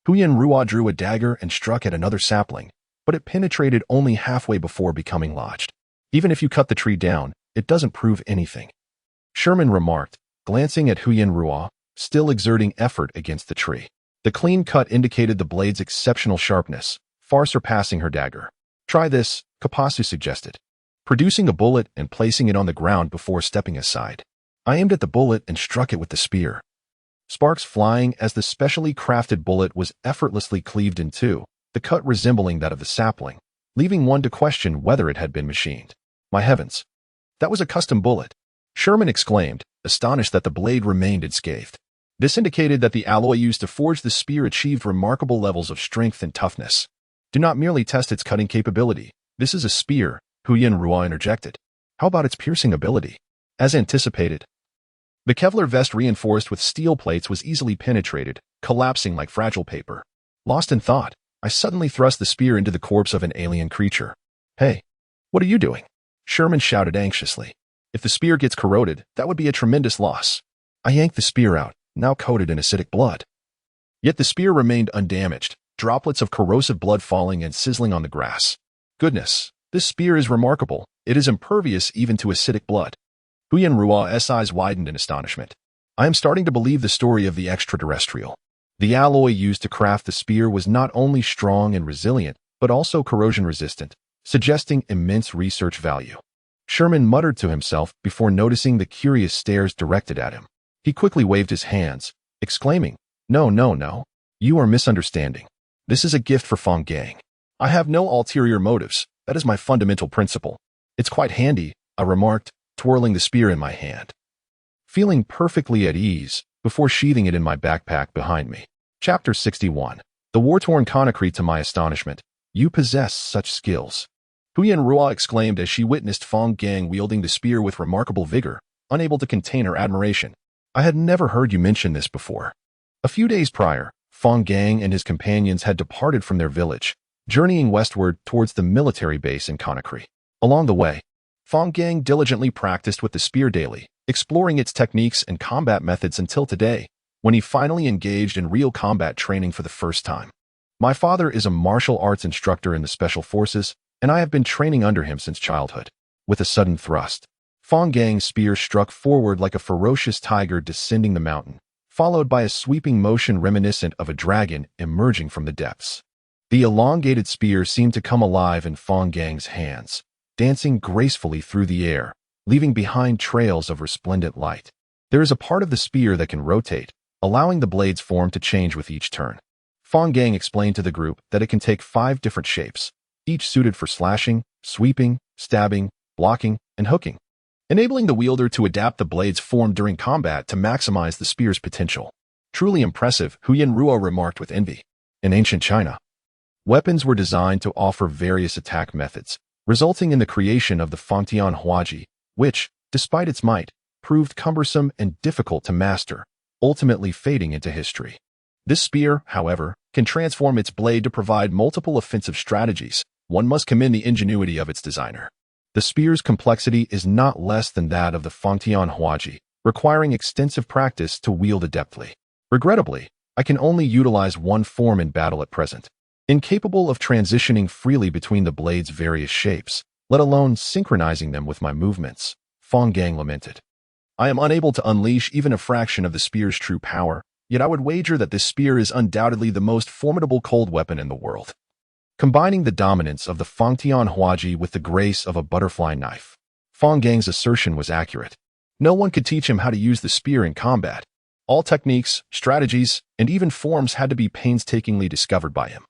Speaker 1: Huyan Ruo drew a dagger and struck at another sapling, but it penetrated only halfway before becoming lodged. Even if you cut the tree down, it doesn't prove anything, Sherman remarked, glancing at Huyan Ruo, still exerting effort against the tree. The clean cut indicated the blade's exceptional sharpness, far surpassing her dagger. Try this, Kapasu suggested, producing a bullet and placing it on the ground before stepping aside. I aimed at the bullet and struck it with the spear, sparks flying as the specially crafted bullet was effortlessly cleaved in two, the cut resembling that of the sapling, leaving one to question whether it had been machined. My heavens! That was a custom bullet, Sherman exclaimed, astonished that the blade remained unscathed. This indicated that the alloy used to forge the spear achieved remarkable levels of strength and toughness. Do not merely test its cutting capability. This is a spear, Huyan Ruo interjected. How about its piercing ability? As anticipated, the Kevlar vest reinforced with steel plates was easily penetrated, collapsing like fragile paper. Lost in thought, I suddenly thrust the spear into the corpse of an alien creature. Hey, what are you doing? Sherman shouted anxiously. If the spear gets corroded, that would be a tremendous loss. I yanked the spear out, now coated in acidic blood. Yet the spear remained undamaged, droplets of corrosive blood falling and sizzling on the grass. Goodness, this spear is remarkable. It is impervious even to acidic blood. Huyan Ruo's eyes widened in astonishment. I am starting to believe the story of the extraterrestrial. The alloy used to craft the spear was not only strong and resilient, but also corrosion-resistant, suggesting immense research value. Sherman muttered to himself before noticing the curious stares directed at him. He quickly waved his hands, exclaiming, No, no, no. You are misunderstanding. This is a gift for Fang Gang. I have no ulterior motives. That is my fundamental principle. It's quite handy, I remarked, twirling the spear in my hand, feeling perfectly at ease before sheathing it in my backpack behind me. Chapter 61. The war-torn Conakry. To my astonishment, you possess such skills, Huyan Ruo exclaimed as she witnessed Fang Gang wielding the spear with remarkable vigor, unable to contain her admiration. I had never heard you mention this before. A few days prior, Fang Gang and his companions had departed from their village, journeying westward towards the military base in Conakry. Along the way, Fang Gang diligently practiced with the spear daily, exploring its techniques and combat methods until today, when he finally engaged in real combat training for the first time. My father is a martial arts instructor in the Special Forces, and I have been training under him since childhood. With a sudden thrust, Fang Gang's spear struck forward like a ferocious tiger descending the mountain, followed by a sweeping motion reminiscent of a dragon emerging from the depths. The elongated spear seemed to come alive in Fang Gang's hands, dancing gracefully through the air, leaving behind trails of resplendent light. There is a part of the spear that can rotate, allowing the blade's form to change with each turn. Fang Gang explained to the group that it can take 5 different shapes, each suited for slashing, sweeping, stabbing, blocking, and hooking, enabling the wielder to adapt the blade's form during combat to maximize the spear's potential. Truly impressive, Huyan Ruo remarked with envy. In ancient China, weapons were designed to offer various attack methods, resulting in the creation of the Fangtian Huaji, which, despite its might, proved cumbersome and difficult to master, ultimately fading into history. This spear, however, can transform its blade to provide multiple offensive strategies. One must commend the ingenuity of its designer. The spear's complexity is not less than that of the Fangtian Huaji, requiring extensive practice to wield adeptly. Regrettably, I can only utilize one form in battle at present, incapable of transitioning freely between the blade's various shapes, let alone synchronizing them with my movements, Fang Gang lamented. I am unable to unleash even a fraction of the spear's true power, yet I would wager that this spear is undoubtedly the most formidable cold weapon in the world, combining the dominance of the Fangtian Huaji with the grace of a butterfly knife. Fang Gang's assertion was accurate. No one could teach him how to use the spear in combat. All techniques, strategies, and even forms had to be painstakingly discovered by him,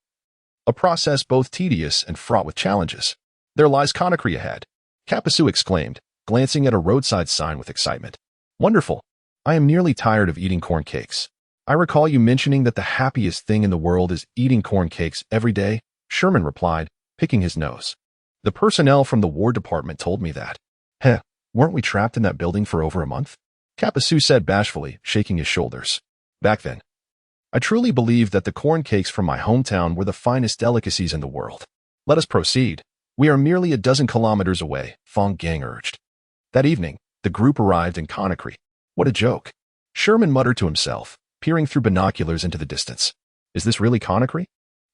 Speaker 1: a process both tedious and fraught with challenges. There lies Conakry ahead, Kapasu exclaimed, glancing at a roadside sign with excitement. Wonderful. I am nearly tired of eating corn cakes. I recall you mentioning that the happiest thing in the world is eating corn cakes every day, Sherman replied, picking his nose. The personnel from the War Department told me that. Heh, weren't we trapped in that building for over a month? Kapasu said bashfully, shaking his shoulders. Back then, I truly believed that the corn cakes from my hometown were the finest delicacies in the world. Let us proceed. We are merely a dozen kilometers away, Fang Gang urged. That evening, the group arrived in Conakry. What a joke. Sherman muttered to himself, peering through binoculars into the distance. Is this really Conakry?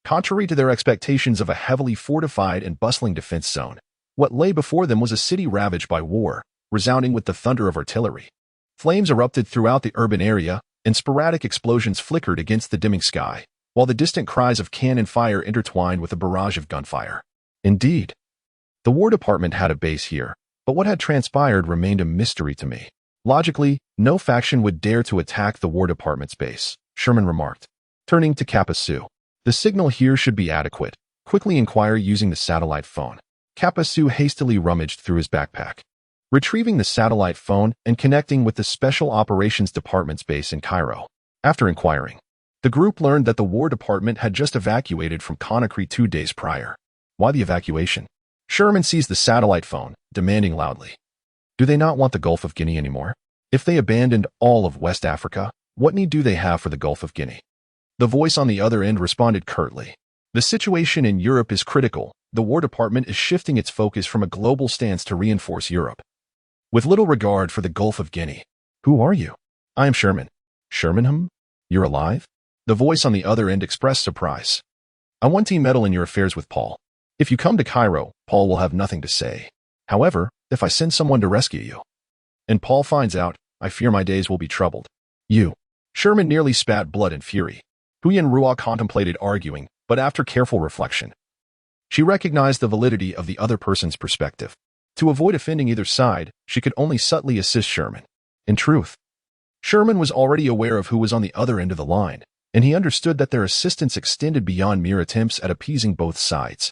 Speaker 1: Contrary to their expectations of a heavily fortified and bustling defense zone, what lay before them was a city ravaged by war, resounding with the thunder of artillery. Flames erupted throughout the urban area, and sporadic explosions flickered against the dimming sky, while the distant cries of cannon fire intertwined with a barrage of gunfire. Indeed, the War Department had a base here, but what had transpired remained a mystery to me. Logically, no faction would dare to attack the War Department's base, Sherman remarked. Turning to Kappa Sioux. The signal here should be adequate. Quickly inquire using the satellite phone. Kappa Sioux hastily rummaged through his backpack. Retrieving the satellite phone and connecting with the Special Operations Department's base in Cairo. After inquiring, the group learned that the War Department had just evacuated from Conakry 2 days prior. Why the evacuation? Sherman seized the satellite phone, demanding loudly. Do they not want the Gulf of Guinea anymore? If they abandoned all of West Africa, what need do they have for the Gulf of Guinea? The voice on the other end responded curtly. The situation in Europe is critical. The War Department is shifting its focus from a global stance to reinforce Europe. With little regard for the Gulf of Guinea. Who are you? I am Sherman. Sherman? You're alive? The voice on the other end expressed surprise. I want to meddle in your affairs with Paul. If you come to Cairo, Paul will have nothing to say. However, if I send someone to rescue you, and Paul finds out, I fear my days will be troubled. You. Sherman nearly spat blood in fury. Huyen Ruo contemplated arguing, but after careful reflection, she recognized the validity of the other person's perspective. To avoid offending either side, she could only subtly assist Sherman. In truth, Sherman was already aware of who was on the other end of the line, and he understood that their assistance extended beyond mere attempts at appeasing both sides.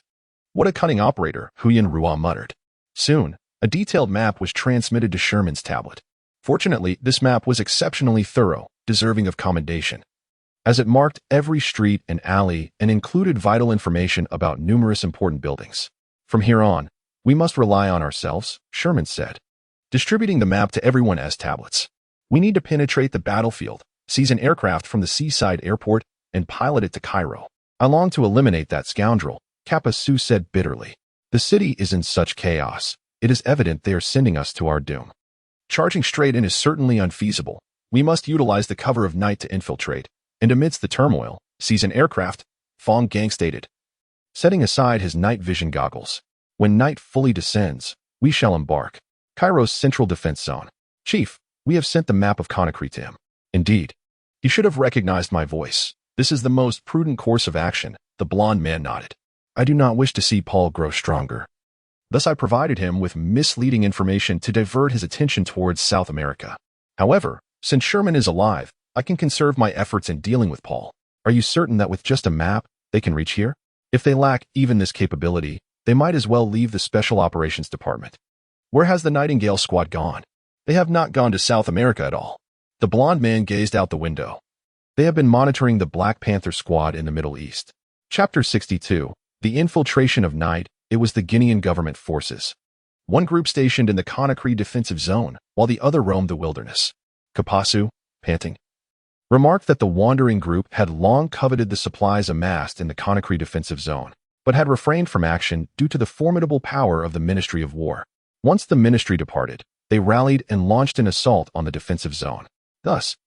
Speaker 1: What a cunning operator, Huyen Ruo muttered. Soon, a detailed map was transmitted to Sherman's tablet. Fortunately, this map was exceptionally thorough, deserving of commendation, as it marked every street and alley and included vital information about numerous important buildings. From here on, we must rely on ourselves, Sherman said, distributing the map to everyone as tablets. We need to penetrate the battlefield, seize an aircraft from the seaside airport, and pilot it to Cairo. I long to eliminate that scoundrel, Kappa Sioux said bitterly. The city is in such chaos. It is evident they are sending us to our doom. Charging straight in is certainly unfeasible. We must utilize the cover of night to infiltrate, and amidst the turmoil, seize an aircraft, Fang Gang stated, setting aside his night vision goggles. When night fully descends, we shall embark. Cairo's Central Defense Zone. Chief, we have sent the map of Conakry to him. Indeed. He should have recognized my voice. This is the most prudent course of action, the blond man nodded. I do not wish to see Paul grow stronger. Thus I provided him with misleading information to divert his attention towards South America. However, since Sherman is alive, I can conserve my efforts in dealing with Paul. Are you certain that with just a map, they can reach here? If they lack even this capability, they might as well leave the Special Operations Department. Where has the Nightingale Squad gone? They have not gone to South America at all. The blond man gazed out the window. They have been monitoring the Black Panther Squad in the Middle East. Chapter 62. The Infiltration of Night. It was the Guinean government forces. One group stationed in the Conakry defensive zone, while the other roamed the wilderness. Kappa Sioux, panting, remarked that the wandering group had long coveted the supplies amassed in the Conakry defensive zone, but had refrained from action due to the formidable power of the Ministry of War. Once the ministry departed, they rallied and launched an assault on the defensive zone. Thus,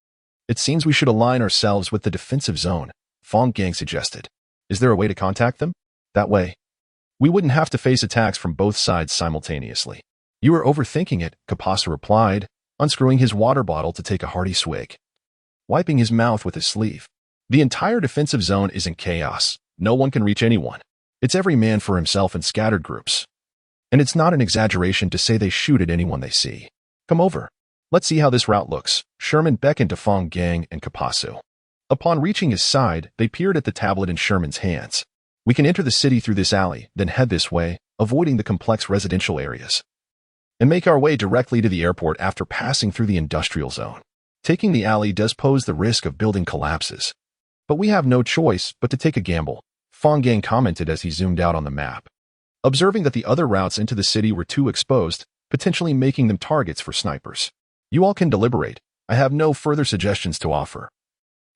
Speaker 1: it seems we should align ourselves with the defensive zone, Fang Gang suggested. Is there a way to contact them? That way, we wouldn't have to face attacks from both sides simultaneously. You are overthinking it, Kappa Sioux replied, unscrewing his water bottle to take a hearty swig, wiping his mouth with his sleeve. The entire defensive zone is in chaos. No one can reach anyone. It's every man for himself in scattered groups. And it's not an exaggeration to say they shoot at anyone they see. Come over. Let's see how this route looks. Sherman beckoned to Fang Gang and Kappa Sioux. Upon reaching his side, they peered at the tablet in Sherman's hands. We can enter the city through this alley, then head this way, avoiding the complex residential areas, and make our way directly to the airport after passing through the industrial zone. Taking the alley does pose the risk of building collapses, but we have no choice but to take a gamble, Fang Gang commented as he zoomed out on the map, observing that the other routes into the city were too exposed, potentially making them targets for snipers. You all can deliberate. I have no further suggestions to offer,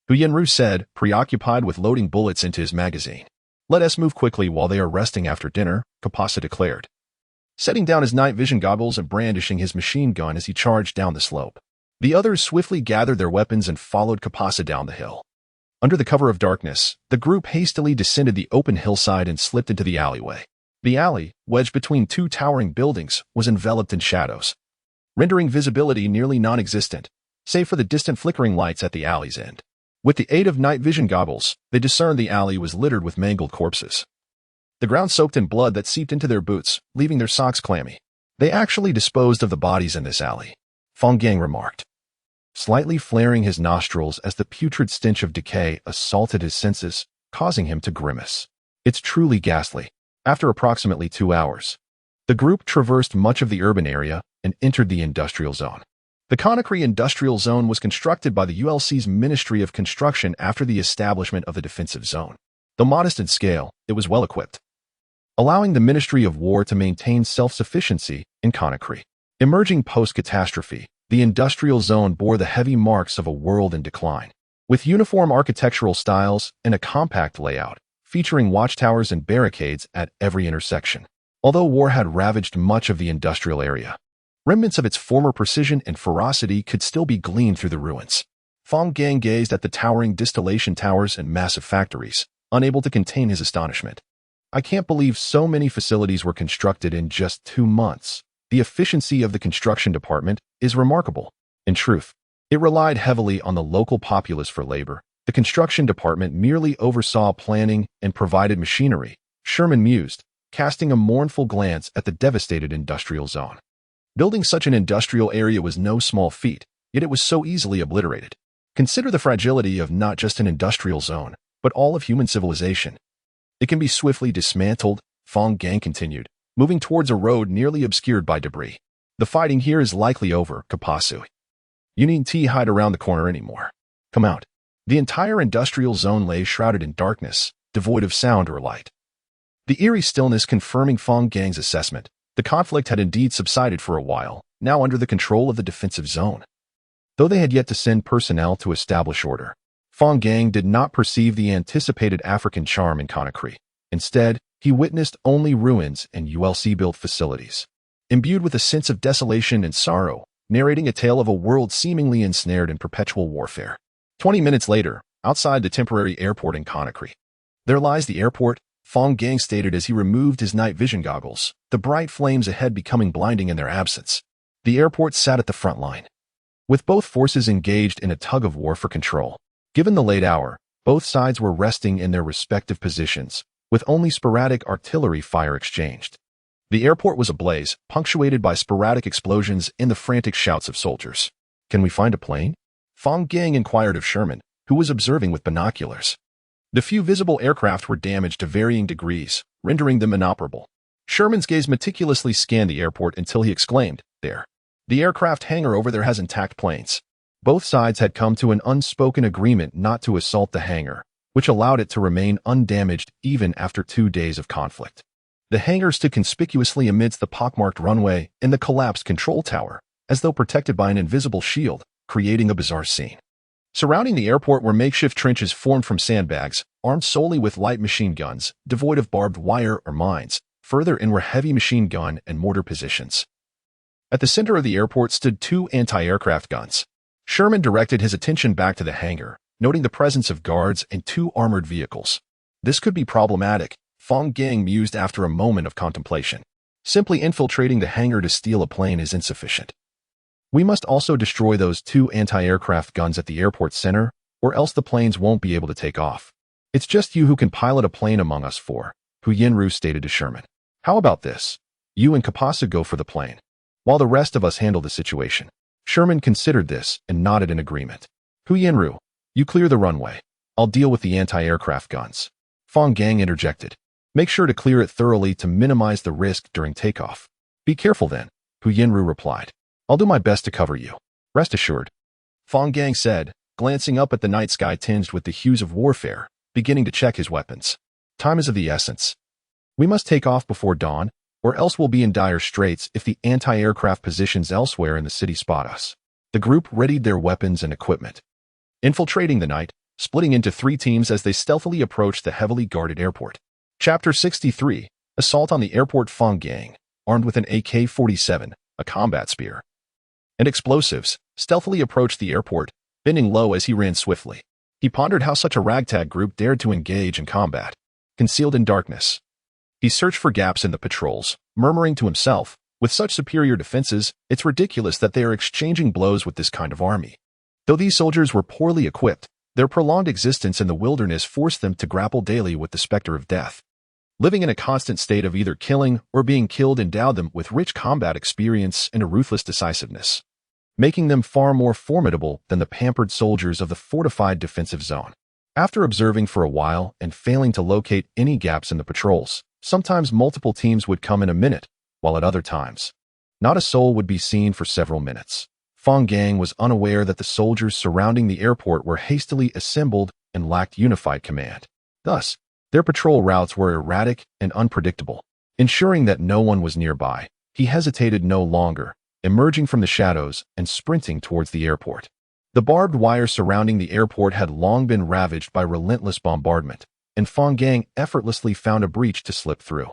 Speaker 1: Huyen Ruo said, preoccupied with loading bullets into his magazine. Let us move quickly while they are resting after dinner, Kappa Sioux declared. setting down his night vision goggles and brandishing his machine gun as he charged down the slope. The others swiftly gathered their weapons and followed Kapasa down the hill. Under the cover of darkness, the group hastily descended the open hillside and slipped into the alleyway. The alley, wedged between two towering buildings, was enveloped in shadows, rendering visibility nearly non-existent, save for the distant flickering lights at the alley's end. With the aid of night vision goggles, they discerned the alley was littered with mangled corpses. The ground soaked in blood that seeped into their boots, leaving their socks clammy. They actually disposed of the bodies in this alley, Fang Gang remarked, slightly flaring his nostrils as the putrid stench of decay assaulted his senses, causing him to grimace. It's truly ghastly. After approximately 2 hours, the group traversed much of the urban area and entered the industrial zone. The Conakry Industrial Zone was constructed by the ULC's Ministry of Construction after the establishment of the defensive zone. Though modest in scale, it was well-equipped, allowing the Ministry of War to maintain self-sufficiency in Conakry. Emerging post-catastrophe, the industrial zone bore the heavy marks of a world in decline. With uniform architectural styles and a compact layout, featuring watchtowers and barricades at every intersection. Although war had ravaged much of the industrial area, remnants of its former precision and ferocity could still be gleaned through the ruins. Fang Gang gazed at the towering distillation towers and massive factories, unable to contain his astonishment. I can't believe so many facilities were constructed in just 2 months. The efficiency of the construction department is remarkable. In truth, it relied heavily on the local populace for labor. The construction department merely oversaw planning and provided machinery, Sherman mused, casting a mournful glance at the devastated industrial zone. Building such an industrial area was no small feat, yet it was so easily obliterated. Consider the fragility of not just an industrial zone, but all of human civilization. It can be swiftly dismantled, Fang Gang continued, moving towards a road nearly obscured by debris. The fighting here is likely over, Kapasu. You needn't hide around the corner anymore. Come out. The entire industrial zone lay shrouded in darkness, devoid of sound or light. The eerie stillness confirming Fang Gang's assessment. The conflict had indeed subsided for a while, now under the control of the defensive zone. Though they had yet to send personnel to establish order, Fang Gang did not perceive the anticipated African charm in Conakry. Instead, he witnessed only ruins and ULC-built facilities, imbued with a sense of desolation and sorrow, narrating a tale of a world seemingly ensnared in perpetual warfare. 20 minutes later, outside the temporary airport in Conakry. There lies the airport, Fang Gang stated as he removed his night vision goggles, the bright flames ahead becoming blinding in their absence. The airport sat at the front line, with both forces engaged in a tug-of-war for control. Given the late hour, both sides were resting in their respective positions, with only sporadic artillery fire exchanged. The airport was ablaze, punctuated by sporadic explosions and the frantic shouts of soldiers. Can we find a plane? Fang Gang inquired of Sherman, who was observing with binoculars. The few visible aircraft were damaged to varying degrees, rendering them inoperable. Sherman's gaze meticulously scanned the airport until he exclaimed, "There. The aircraft hangar over there has intact planes." Both sides had come to an unspoken agreement not to assault the hangar, which allowed it to remain undamaged even after 2 days of conflict. The hangar stood conspicuously amidst the pockmarked runway and the collapsed control tower, as though protected by an invisible shield, creating a bizarre scene. Surrounding the airport were makeshift trenches formed from sandbags, armed solely with light machine guns, devoid of barbed wire or mines. Further in were heavy machine gun and mortar positions. At the center of the airport stood 2 anti-aircraft guns. Sherman directed his attention back to the hangar, noting the presence of guards and 2 armored vehicles. This could be problematic, Fang Gang mused after a moment of contemplation. Simply infiltrating the hangar to steal a plane is insufficient. We must also destroy those 2 anti-aircraft guns at the airport center, or else the planes won't be able to take off. It's just you who can pilot a plane among us 4, Hu Yenru stated to Sherman. How about this? You and Kapasa go for the plane, while the rest of us handle the situation. Sherman considered this and nodded in agreement. Hu Yenru, you clear the runway. I'll deal with the anti-aircraft guns. Fang Gang interjected. Make sure to clear it thoroughly to minimize the risk during takeoff. Be careful then, Hu Yenru replied. I'll do my best to cover you. Rest assured. Fang Gang said, glancing up at the night sky tinged with the hues of warfare, beginning to check his weapons. Time is of the essence. We must take off before dawn, or else we'll be in dire straits if the anti-aircraft positions elsewhere in the city spot us. The group readied their weapons and equipment, infiltrating the night, splitting into 3 teams as they stealthily approached the heavily guarded airport. Chapter 63, Assault on the Airport. Fang Gang, armed with an AK-47, a combat spear, and explosives, stealthily approached the airport, bending low as he ran swiftly. He pondered how such a ragtag group dared to engage in combat, concealed in darkness. He searched for gaps in the patrols, murmuring to himself, with such superior defenses, it's ridiculous that they are exchanging blows with this kind of army. Though these soldiers were poorly equipped, their prolonged existence in the wilderness forced them to grapple daily with the specter of death. Living in a constant state of either killing or being killed endowed them with rich combat experience and a ruthless decisiveness, making them far more formidable than the pampered soldiers of the fortified defensive zone. After observing for a while and failing to locate any gaps in the patrols, sometimes multiple teams would come in a minute, while at other times, not a soul would be seen for several minutes. Fang Gang was unaware that the soldiers surrounding the airport were hastily assembled and lacked unified command. Thus, their patrol routes were erratic and unpredictable. Ensuring that no one was nearby, he hesitated no longer, emerging from the shadows and sprinting towards the airport. The barbed wire surrounding the airport had long been ravaged by relentless bombardment, and Fang Gang effortlessly found a breach to slip through.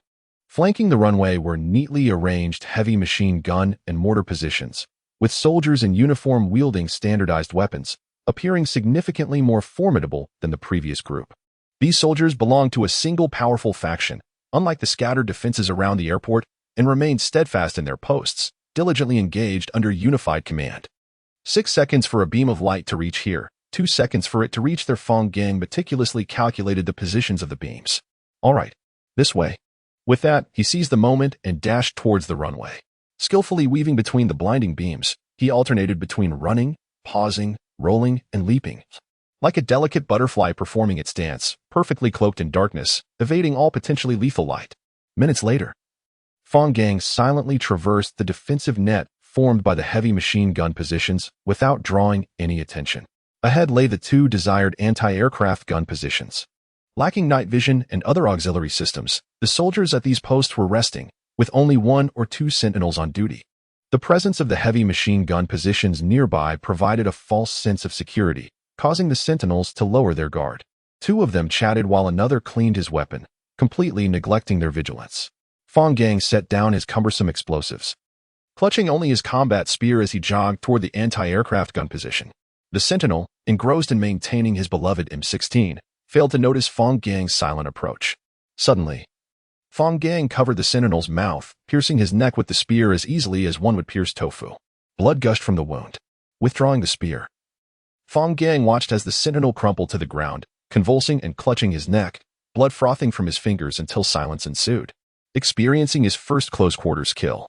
Speaker 1: Flanking the runway were neatly arranged heavy machine gun and mortar positions, with soldiers in uniform wielding standardized weapons, appearing significantly more formidable than the previous group. These soldiers belonged to a single powerful faction, unlike the scattered defenses around the airport, and remained steadfast in their posts, diligently engaged under unified command. 6 seconds for a beam of light to reach here, 2 seconds for it to reach their. Fang Gang meticulously calculated the positions of the beams. All right, this way. With that, he seized the moment and dashed towards the runway. Skillfully weaving between the blinding beams, he alternated between running, pausing, rolling, and leaping. Like a delicate butterfly performing its dance, perfectly cloaked in darkness, evading all potentially lethal light. Minutes later, Fang Gang silently traversed the defensive net formed by the heavy machine gun positions without drawing any attention. Ahead lay the 2 desired anti-aircraft gun positions. Lacking night vision and other auxiliary systems, the soldiers at these posts were resting, with only 1 or 2 sentinels on duty. The presence of the heavy machine gun positions nearby provided a false sense of security, causing the sentinels to lower their guard. 2 of them chatted while another cleaned his weapon, completely neglecting their vigilance. Fang Gang set down his cumbersome explosives, clutching only his combat spear as he jogged toward the anti-aircraft gun position. The sentinel, engrossed in maintaining his beloved M16, failed to notice Fang Gang's silent approach. Suddenly, Fang Gang covered the sentinel's mouth, piercing his neck with the spear as easily as one would pierce tofu. Blood gushed from the wound. Withdrawing the spear, Fang Gang watched as the sentinel crumpled to the ground, convulsing and clutching his neck, blood frothing from his fingers until silence ensued. Experiencing his first close-quarters kill,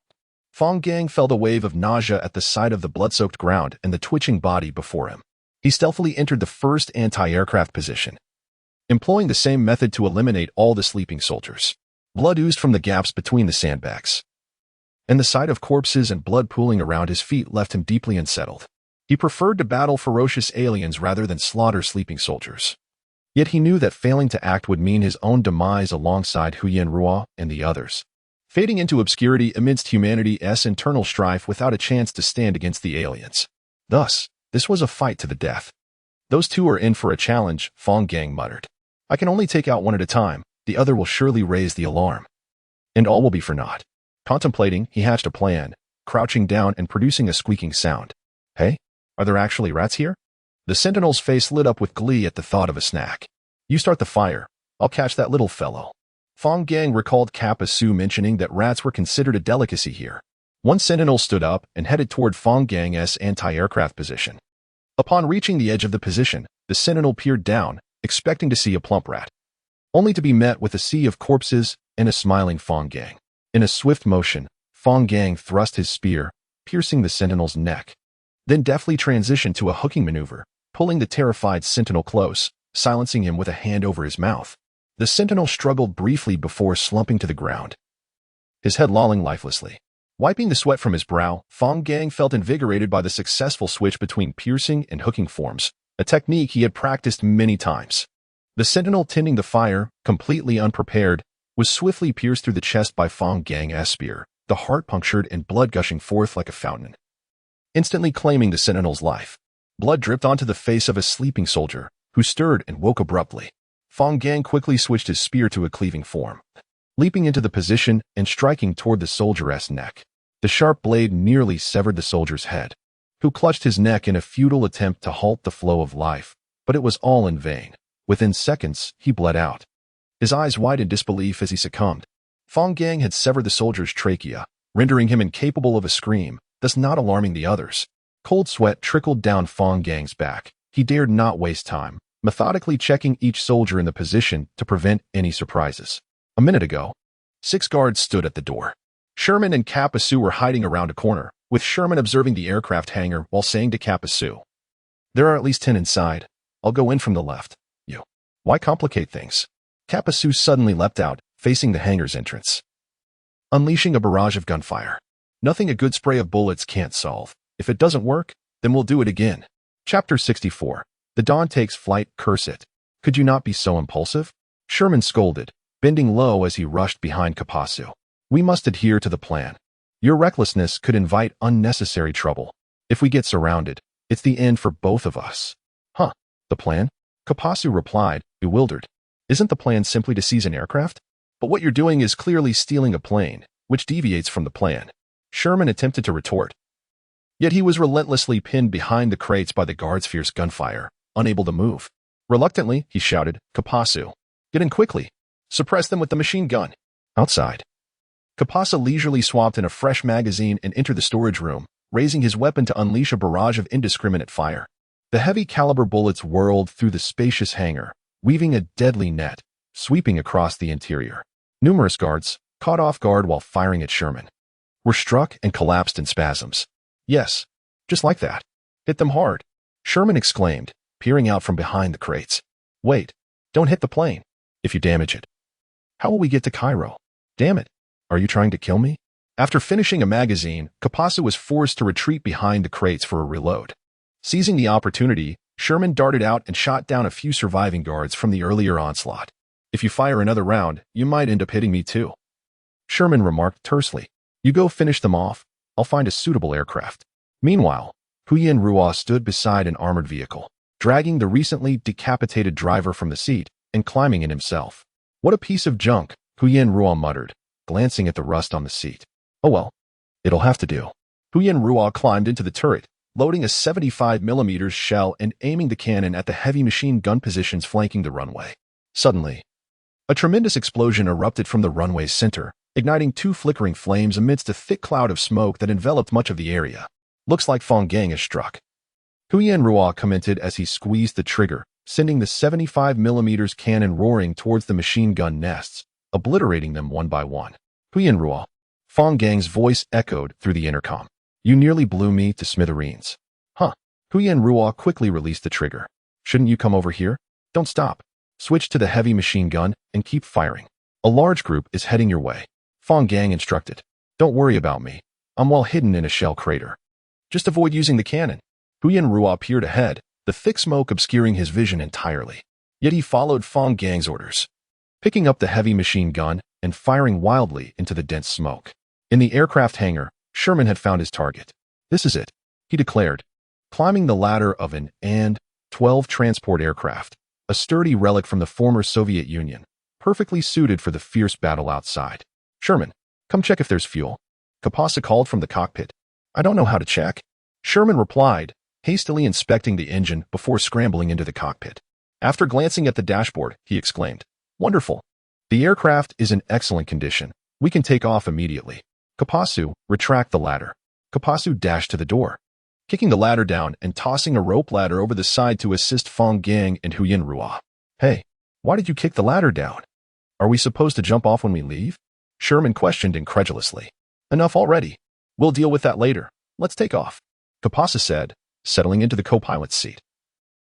Speaker 1: Fang Gang felt a wave of nausea at the sight of the blood-soaked ground and the twitching body before him. He stealthily entered the first anti-aircraft position, employing the same method to eliminate all the sleeping soldiers. Blood oozed from the gaps between the sandbags, and the sight of corpses and blood pooling around his feet left him deeply unsettled. He preferred to battle ferocious aliens rather than slaughter sleeping soldiers. Yet he knew that failing to act would mean his own demise alongside Huyen Ruo and the others, fading into obscurity amidst humanity's internal strife without a chance to stand against the aliens. Thus, this was a fight to the death. Those 2 are in for a challenge, Fang Gang muttered. I can only take out one at a time, the other will surely raise the alarm. And all will be for naught. Contemplating, he hatched a plan, crouching down and producing a squeaking sound. Hey, are there actually rats here? The sentinel's face lit up with glee at the thought of a snack. You start the fire, I'll catch that little fellow. Fang Gang recalled Kappa Su mentioning that rats were considered a delicacy here. One sentinel stood up and headed toward Fang Gang's anti-aircraft position. Upon reaching the edge of the position, the sentinel peered down, expecting to see a plump rat, only to be met with a sea of corpses and a smiling Fang Gang. In a swift motion, Fang Gang thrust his spear, piercing the sentinel's neck, then deftly transitioned to a hooking maneuver, pulling the terrified sentinel close, silencing him with a hand over his mouth. The sentinel struggled briefly before slumping to the ground, his head lolling lifelessly. Wiping the sweat from his brow, Fang Gang felt invigorated by the successful switch between piercing and hooking forms, a technique he had practiced many times. The sentinel tending the fire, completely unprepared, was swiftly pierced through the chest by Fang Gang's spear, the heart punctured and blood gushing forth like a fountain, instantly claiming the sentinel's life. Blood dripped onto the face of a sleeping soldier, who stirred and woke abruptly. Fang Gang quickly switched his spear to a cleaving form. leaping into the position and striking toward the soldier's neck. The sharp blade nearly severed the soldier's head, who clutched his neck in a futile attempt to halt the flow of life, but it was all in vain. Within seconds, he bled out, his eyes wide in disbelief as he succumbed. Fang Gang had severed the soldier's trachea, rendering him incapable of a scream, thus not alarming the others. Cold sweat trickled down Fang Gang's back. He dared not waste time, methodically checking each soldier in the position to prevent any surprises. A minute ago, 6 guards stood at the door. Sherman and Capasu were hiding around a corner, with Sherman observing the aircraft hangar while saying to Capasu, "There are at least 10 inside. I'll go in from the left. You. Why complicate things?" Capasu suddenly leapt out, facing the hangar's entrance, unleashing a barrage of gunfire. Nothing a good spray of bullets can't solve. If it doesn't work, then we'll do it again. Chapter 64. The dawn takes flight, curse it. Could you not be so impulsive? Sherman scolded, bending low as he rushed behind Capasu. We must adhere to the plan. Your recklessness could invite unnecessary trouble. If we get surrounded, it's the end for both of us. Huh, the plan? Capasu replied, bewildered. Isn't the plan simply to seize an aircraft? But what you're doing is clearly stealing a plane, which deviates from the plan. Sherman attempted to retort. Yet he was relentlessly pinned behind the crates by the guards' fierce gunfire, unable to move. Reluctantly, he shouted, Capasu, get in quickly. Suppress them with the machine gun. Outside. Capasu leisurely swapped in a fresh magazine and entered the storage room, raising his weapon to unleash a barrage of indiscriminate fire. The heavy caliber bullets whirled through the spacious hangar, weaving a deadly net, sweeping across the interior. Numerous guards, caught off guard while firing at Sherman, were struck and collapsed in spasms. Yes, just like that. Hit them hard, Sherman exclaimed, peering out from behind the crates. Wait, don't hit the plane. If you damage it, how will we get to Cairo? Damn it, are you trying to kill me? After finishing a magazine, Capasu was forced to retreat behind the crates for a reload. Seizing the opportunity, Sherman darted out and shot down a few surviving guards from the earlier onslaught. If you fire another round, you might end up hitting me too, Sherman remarked tersely. You go finish them off. I'll find a suitable aircraft. Meanwhile, Huyen Ruo stood beside an armored vehicle, dragging the recently decapitated driver from the seat and climbing in himself. What a piece of junk, Huyen Ruo muttered, glancing at the rust on the seat. Oh well, it'll have to do. Huyen Ruo climbed into the turret, loading a 75mm shell and aiming the cannon at the heavy machine gun positions flanking the runway. Suddenly, a tremendous explosion erupted from the runway's center, igniting 2 flickering flames amidst a thick cloud of smoke that enveloped much of the area. Looks like Fang Gang is struck, Huyen Ruo commented as he squeezed the trigger, sending the 75mm cannon roaring towards the machine gun nests, obliterating them one by one. Huyen Ruo, Fang Gang's voice echoed through the intercom. You nearly blew me to smithereens. Huh. Huyen Ruo quickly released the trigger. Shouldn't you come over here? Don't stop. Switch to the heavy machine gun and keep firing. A large group is heading your way, Fang Gang instructed. Don't worry about me. I'm well hidden in a shell crater. Just avoid using the cannon. Huyen Ruo peered ahead, the thick smoke obscuring his vision entirely. Yet he followed Fang Gang's orders, picking up the heavy machine gun and firing wildly into the dense smoke. In the aircraft hangar, Sherman had found his target. This is it, he declared, climbing the ladder of an An-12 transport aircraft, a sturdy relic from the former Soviet Union, perfectly suited for the fierce battle outside. Sherman, come check if there's fuel, Capasu called from the cockpit. I don't know how to check, Sherman replied, hastily inspecting the engine before scrambling into the cockpit. After glancing at the dashboard, he exclaimed, Wonderful. The aircraft is in excellent condition. We can take off immediately. Capasu, retract the ladder. Capasu dashed to the door, kicking the ladder down and tossing a rope ladder over the side to assist Fang Gang and Huyen Ruo. Hey, why did you kick the ladder down? Are we supposed to jump off when we leave? Sherman questioned incredulously. Enough already. We'll deal with that later. Let's take off, Capasu said, settling into the co-pilot's seat,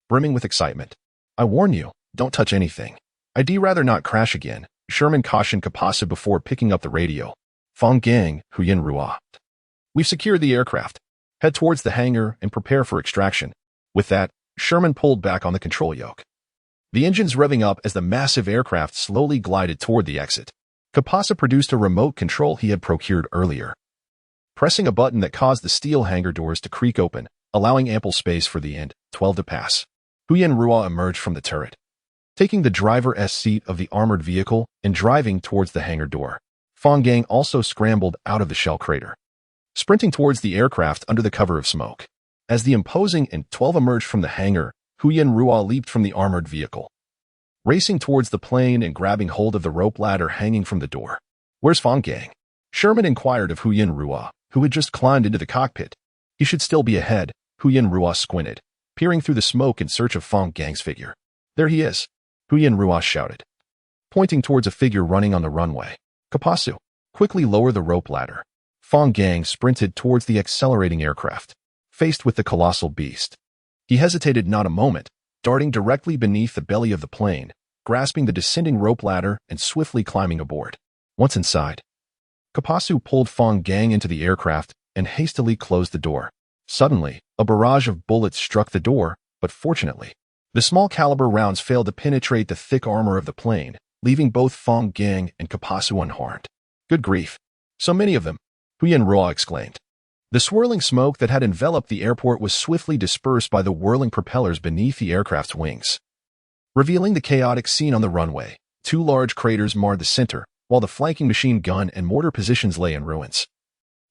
Speaker 1: brimming with excitement. I warn you, don't touch anything. I'd rather not crash again, Sherman cautioned Capasu before picking up the radio. Fang Gang, Huyen Ruo. We've secured the aircraft. Head towards the hangar and prepare for extraction. With that, Sherman pulled back on the control yoke, the engines revving up as the massive aircraft slowly glided toward the exit. Capasu produced a remote control he had procured earlier, pressing a button that caused the steel hangar doors to creak open, allowing ample space for the An-12 to pass. Huyen Ruo emerged from the turret, taking the driver's seat of the armored vehicle and driving towards the hangar door. Fang Gang also scrambled out of the shell crater, sprinting towards the aircraft under the cover of smoke. As the imposing N-12 emerged from the hangar, Huyen Ruo leaped from the armored vehicle, racing towards the plane and grabbing hold of the rope ladder hanging from the door. "Where's Fang Gang?" Sherman inquired of Huyen Ruo, who had just climbed into the cockpit. "He should still be ahead." Huyen Ruo squinted, peering through the smoke in search of Fang Gang's figure. "There he is," Huyen Ruo shouted, pointing towards a figure running on the runway. "Kapasu, quickly lower the rope ladder." Fang Gang sprinted towards the accelerating aircraft, faced with the colossal beast. He hesitated not a moment, darting directly beneath the belly of the plane, grasping the descending rope ladder and swiftly climbing aboard. Once inside, Kapasu pulled Fang Gang into the aircraft and hastily closed the door. Suddenly, a barrage of bullets struck the door, but fortunately, the small caliber rounds failed to penetrate the thick armor of the plane, leaving both Fang Gang and Kapasu unharmed. "Good grief, so many of them," Huyen Ruo exclaimed. The swirling smoke that had enveloped the airport was swiftly dispersed by the whirling propellers beneath the aircraft's wings, revealing the chaotic scene on the runway. Two large craters marred the center, while the flanking machine gun and mortar positions lay in ruins.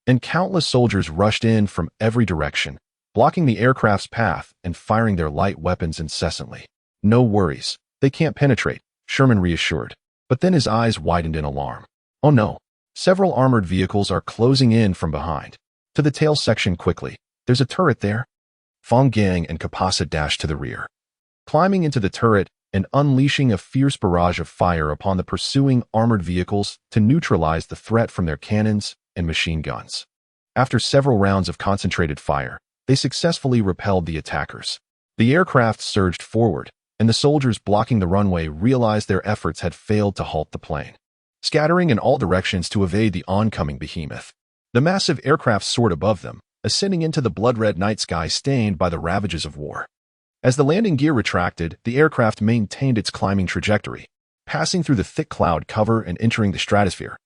Speaker 1: And countless soldiers rushed in from every direction, blocking the aircraft's path and firing their light weapons incessantly. "No worries, they can't penetrate," Sherman reassured. But then his eyes widened in alarm. "Oh no, several armored vehicles are closing in from behind. To the tail section quickly. There's a turret there." Fang Gang and Kapasa dashed to the rear, climbing into the turret and unleashing a fierce barrage of fire upon the pursuing armored vehicles to neutralize the threat from their cannons and machine guns. After several rounds of concentrated fire, they successfully repelled the attackers. The aircraft surged forward, and the soldiers blocking the runway realized their efforts had failed to halt the plane, scattering in all directions to evade the oncoming behemoth. The massive aircraft soared above them, ascending into the blood-red night sky stained by the ravages of war. As the landing gear retracted, the aircraft maintained its climbing trajectory, passing through the thick cloud cover and entering the stratosphere.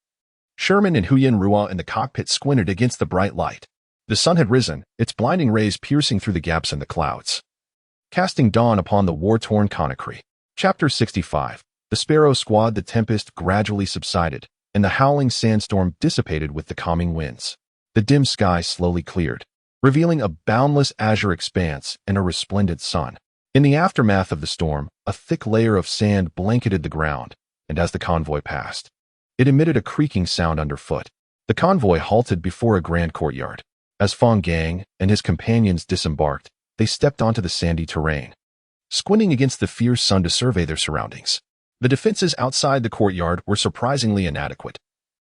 Speaker 1: Sherman and Huyen Ruo in the cockpit squinted against the bright light. The sun had risen, its blinding rays piercing through the gaps in the clouds, casting dawn upon the war-torn Conakry. Chapter 65. The Sparrow Squad. The tempest gradually subsided, and the howling sandstorm dissipated with the calming winds. The dim sky slowly cleared, revealing a boundless azure expanse and a resplendent sun. In the aftermath of the storm, a thick layer of sand blanketed the ground, and as the convoy passed, it emitted a creaking sound underfoot. The convoy halted before a grand courtyard. As Fang Gang and his companions disembarked, they stepped onto the sandy terrain, squinting against the fierce sun to survey their surroundings. The defenses outside the courtyard were surprisingly inadequate.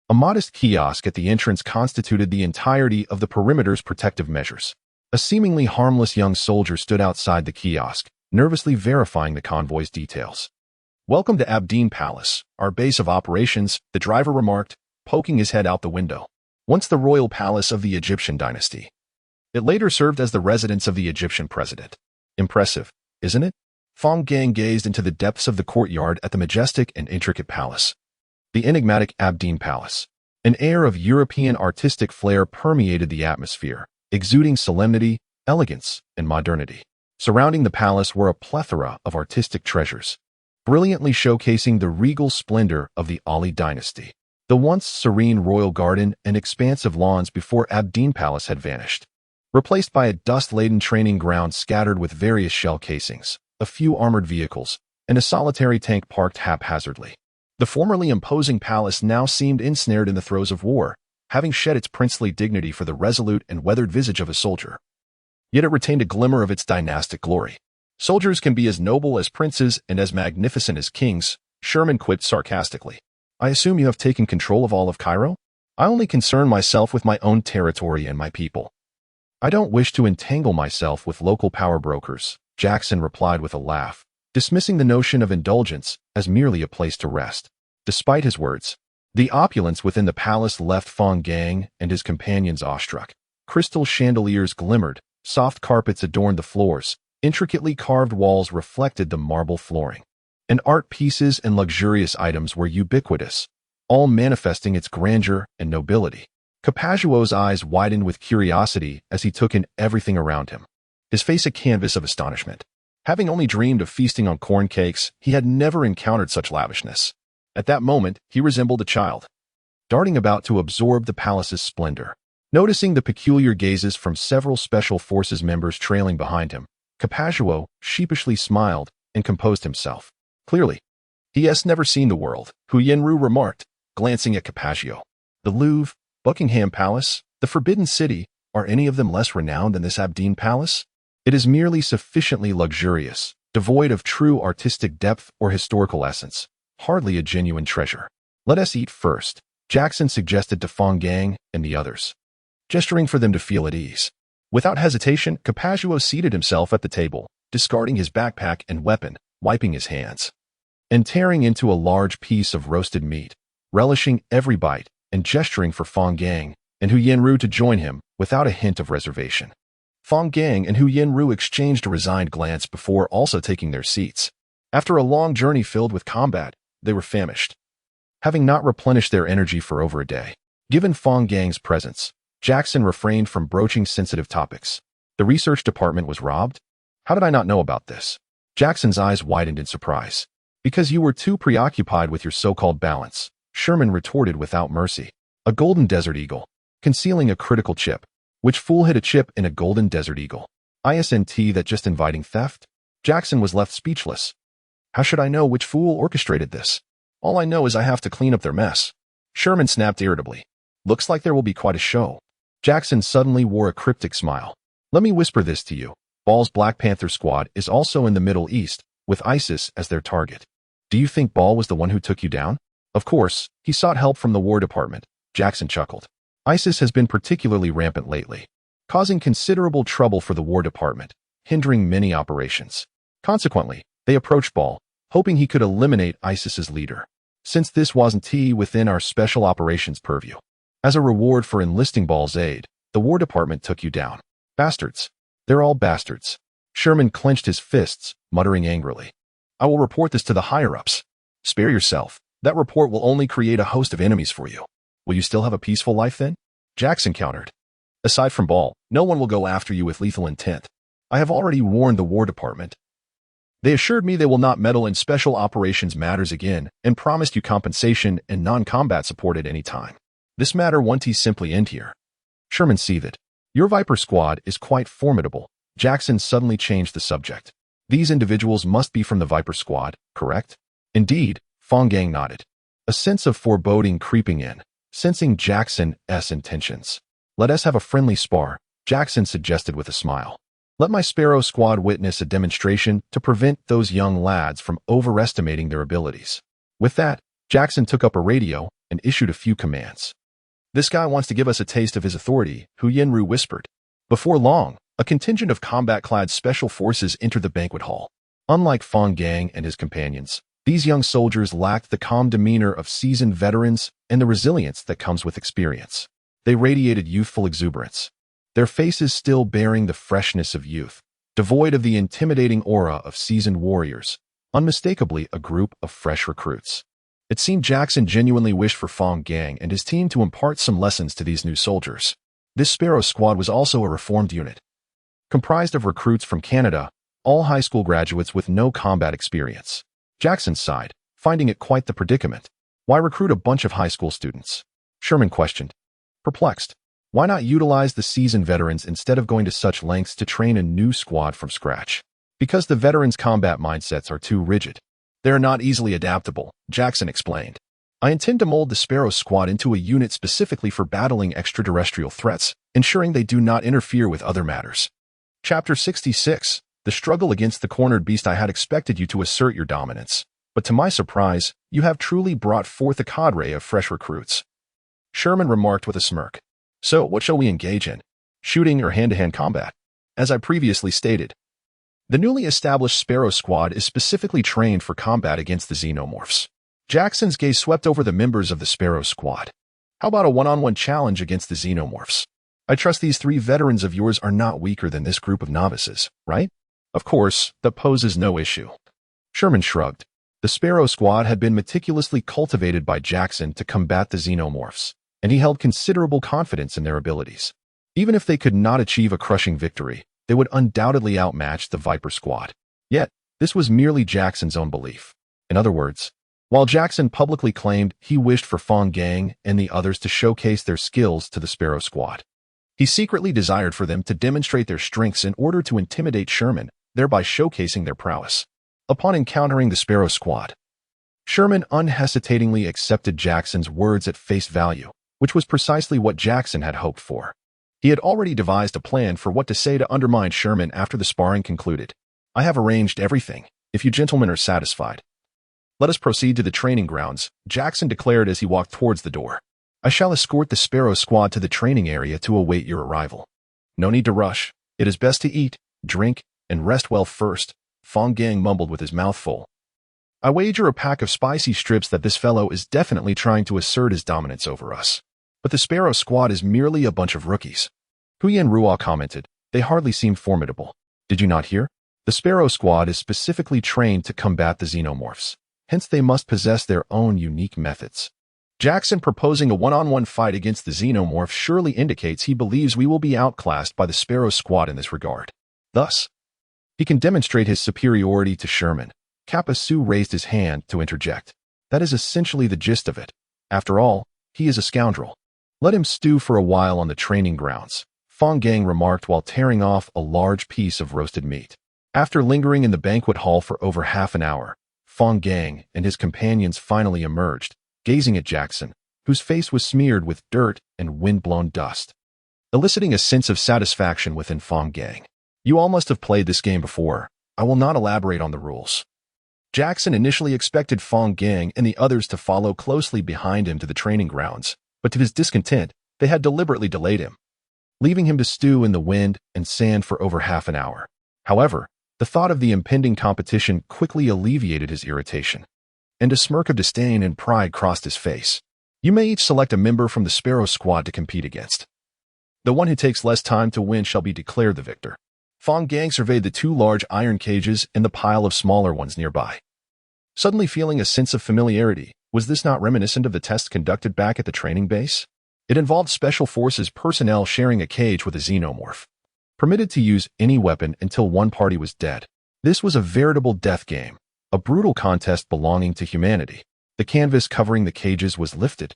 Speaker 1: A modest kiosk at the entrance constituted the entirety of the perimeter's protective measures. A seemingly harmless young soldier stood outside the kiosk, nervously verifying the convoy's details. "Welcome to Abdeen Palace, our base of operations," the driver remarked, poking his head out the window. Once the royal palace of the Egyptian dynasty, it later served as the residence of the Egyptian president. "Impressive, isn't it?" Fang Gang gazed into the depths of the courtyard at the majestic and intricate palace. The enigmatic Abdeen Palace. An air of European artistic flair permeated the atmosphere, exuding solemnity, elegance, and modernity. Surrounding the palace were a plethora of artistic treasures, brilliantly showcasing the regal splendor of the Ali dynasty. The once serene royal garden and expansive lawns before Abdeen Palace had vanished, replaced by a dust-laden training ground scattered with various shell casings, a few armored vehicles, and a solitary tank parked haphazardly. The formerly imposing palace now seemed ensnared in the throes of war, having shed its princely dignity for the resolute and weathered visage of a soldier. Yet it retained a glimmer of its dynastic glory. "Soldiers can be as noble as princes and as magnificent as kings," Sherman quipped sarcastically. "I assume you have taken control of all of Cairo?" "I only concern myself with my own territory and my people. I don't wish to entangle myself with local power brokers," Jackson replied with a laugh, dismissing the notion of indulgence as merely a place to rest. Despite his words, the opulence within the palace left Fang Gang and his companions awestruck. Crystal chandeliers glimmered, soft carpets adorned the floors, intricately carved walls reflected the marble flooring, and art pieces and luxurious items were ubiquitous, all manifesting its grandeur and nobility. Capazuo's eyes widened with curiosity as he took in everything around him, his face a canvas of astonishment. Having only dreamed of feasting on corn cakes, he had never encountered such lavishness. At that moment, he resembled a child, darting about to absorb the palace's splendor. Noticing the peculiar gazes from several Special Forces members trailing behind him, Carpaccio sheepishly smiled and composed himself. Clearly, he has never seen the world, Hu Yenru remarked, glancing at Carpaccio. The Louvre, Buckingham Palace, the Forbidden City, are any of them less renowned than this Abdeen Palace? It is merely sufficiently luxurious, devoid of true artistic depth or historical essence, hardly a genuine treasure. Let us eat first, Jackson suggested to Fang Gang and the others, gesturing for them to feel at ease. Without hesitation, Carpaccio seated himself at the table, discarding his backpack and weapon, wiping his hands, and tearing into a large piece of roasted meat, relishing every bite and gesturing for Fang Gang and Hu Yenru to join him without a hint of reservation. Fang Gang and Hu Yenru exchanged a resigned glance before also taking their seats. After a long journey filled with combat, they were famished, having not replenished their energy for over a day. Given Fang Gang's presence, Jackson refrained from broaching sensitive topics. The research department was robbed? How did I not know about this? Jackson's eyes widened in surprise. Because you were too preoccupied with your so-called balance, Sherman retorted without mercy. A golden desert eagle, concealing a critical chip. Which fool hid a chip in a golden desert eagle? Isn't that just inviting theft? Jackson was left speechless. How should I know which fool orchestrated this? All I know is I have to clean up their mess. Sherman snapped irritably. Looks like there will be quite a show. Jackson suddenly wore a cryptic smile. Let me whisper this to you. Ball's Black Panther squad is also in the Middle East, with ISIS as their target. Do you think Ball was the one who took you down? Of course, he sought help from the War Department. Jackson chuckled. ISIS has been particularly rampant lately, causing considerable trouble for the War Department, hindering many operations. Consequently, they approached Ball, hoping he could eliminate ISIS's leader, since this wasn't within our special operations purview. As a reward for enlisting Ball's aid, the War Department took you down. Bastards. They're all bastards. Sherman clenched his fists, muttering angrily. I will report this to the higher-ups. Spare yourself. That report will only create a host of enemies for you. Will you still have a peaceful life then? Jackson countered. Aside from Ball, no one will go after you with lethal intent. I have already warned the War Department. They assured me they will not meddle in special operations matters again and promised you compensation and non-combat support at any time. This matter won't simply end here. Sherman seethed. Your Viper squad is quite formidable. Jackson suddenly changed the subject. These individuals must be from the Viper squad, correct? Indeed, Fang Gang nodded. A sense of foreboding creeping in, sensing Jackson's intentions. Let us have a friendly spar, Jackson suggested with a smile. Let my Sparrow squad witness a demonstration to prevent those young lads from overestimating their abilities. With that, Jackson took up a radio and issued a few commands. This guy wants to give us a taste of his authority, Hu Yenru whispered. Before long, a contingent of combat-clad special forces entered the banquet hall. Unlike Fang Gang and his companions, these young soldiers lacked the calm demeanor of seasoned veterans and the resilience that comes with experience. They radiated youthful exuberance, their faces still bearing the freshness of youth, devoid of the intimidating aura of seasoned warriors, unmistakably a group of fresh recruits. It seemed Jackson genuinely wished for Fang Gang and his team to impart some lessons to these new soldiers. This Sparrow squad was also a reformed unit, comprised of recruits from Canada, all high school graduates with no combat experience. Jackson sighed, finding it quite the predicament. Why recruit a bunch of high school students? Sherman questioned. Perplexed. Why not utilize the seasoned veterans instead of going to such lengths to train a new squad from scratch? Because the veterans' combat mindsets are too rigid. They are not easily adaptable, Jackson explained. I intend to mold the Sparrow squad into a unit specifically for battling extraterrestrial threats, ensuring they do not interfere with other matters. Chapter 66. The struggle against the cornered beast. I had expected you to assert your dominance, but to my surprise, you have truly brought forth a cadre of fresh recruits. Sherman remarked with a smirk. So, what shall we engage in? Shooting or hand-to-hand combat? As I previously stated, the newly established Sparrow squad is specifically trained for combat against the xenomorphs. Jackson's gaze swept over the members of the Sparrow squad. How about a one-on-one challenge against the xenomorphs? I trust these 3 veterans of yours are not weaker than this group of novices, right? Of course, that poses no issue. Sherman shrugged. The Sparrow squad had been meticulously cultivated by Jackson to combat the xenomorphs, and he held considerable confidence in their abilities. Even if they could not achieve a crushing victory, they would undoubtedly outmatch the Viper squad. Yet, this was merely Jackson's own belief. In other words, while Jackson publicly claimed he wished for Fang Gang and the others to showcase their skills to the Sparrow Squad, he secretly desired for them to demonstrate their strengths in order to intimidate Sherman, thereby showcasing their prowess. Upon encountering the Sparrow Squad, Sherman unhesitatingly accepted Jackson's words at face value, which was precisely what Jackson had hoped for. He had already devised a plan for what to say to undermine Sherman after the sparring concluded. "I have arranged everything, if you gentlemen are satisfied. Let us proceed to the training grounds," Jackson declared as he walked towards the door. "I shall escort the Sparrow Squad to the training area to await your arrival. No need to rush. It is best to eat, drink, and rest well first," Fang Gang mumbled with his mouth full. "I wager a pack of spicy strips that this fellow is definitely trying to assert his dominance over us. But the Sparrow Squad is merely a bunch of rookies." Huyen Ruo commented. "They hardly seem formidable. Did you not hear? The Sparrow Squad is specifically trained to combat the xenomorphs. Hence they must possess their own unique methods." Jackson proposing a one-on-one fight against the xenomorph surely indicates he believes we will be outclassed by the Sparrow Squad in this regard. Thus, he can demonstrate his superiority to Sherman. Kappa Su raised his hand to interject. "That is essentially the gist of it. After all, he is a scoundrel. Let him stew for a while on the training grounds," Fang Gang remarked while tearing off a large piece of roasted meat. After lingering in the banquet hall for over half an hour, Fang Gang and his companions finally emerged, gazing at Jackson, whose face was smeared with dirt and wind-blown dust, eliciting a sense of satisfaction within Fang Gang. "You all must have played this game before. I will not elaborate on the rules." Jackson initially expected Fang Gang and the others to follow closely behind him to the training grounds, but to his discontent, they had deliberately delayed him, leaving him to stew in the wind and sand for over half an hour. However, the thought of the impending competition quickly alleviated his irritation, and a smirk of disdain and pride crossed his face. "You may each select a member from the Sparrow Squad to compete against. The one who takes less time to win shall be declared the victor." Fang Gang surveyed the two large iron cages and the pile of smaller ones nearby, suddenly feeling a sense of familiarity. Was this not reminiscent of the test conducted back at the training base? It involved Special Forces personnel sharing a cage with a xenomorph, permitted to use any weapon until one party was dead. This was a veritable death game, a brutal contest belonging to humanity. The canvas covering the cages was lifted,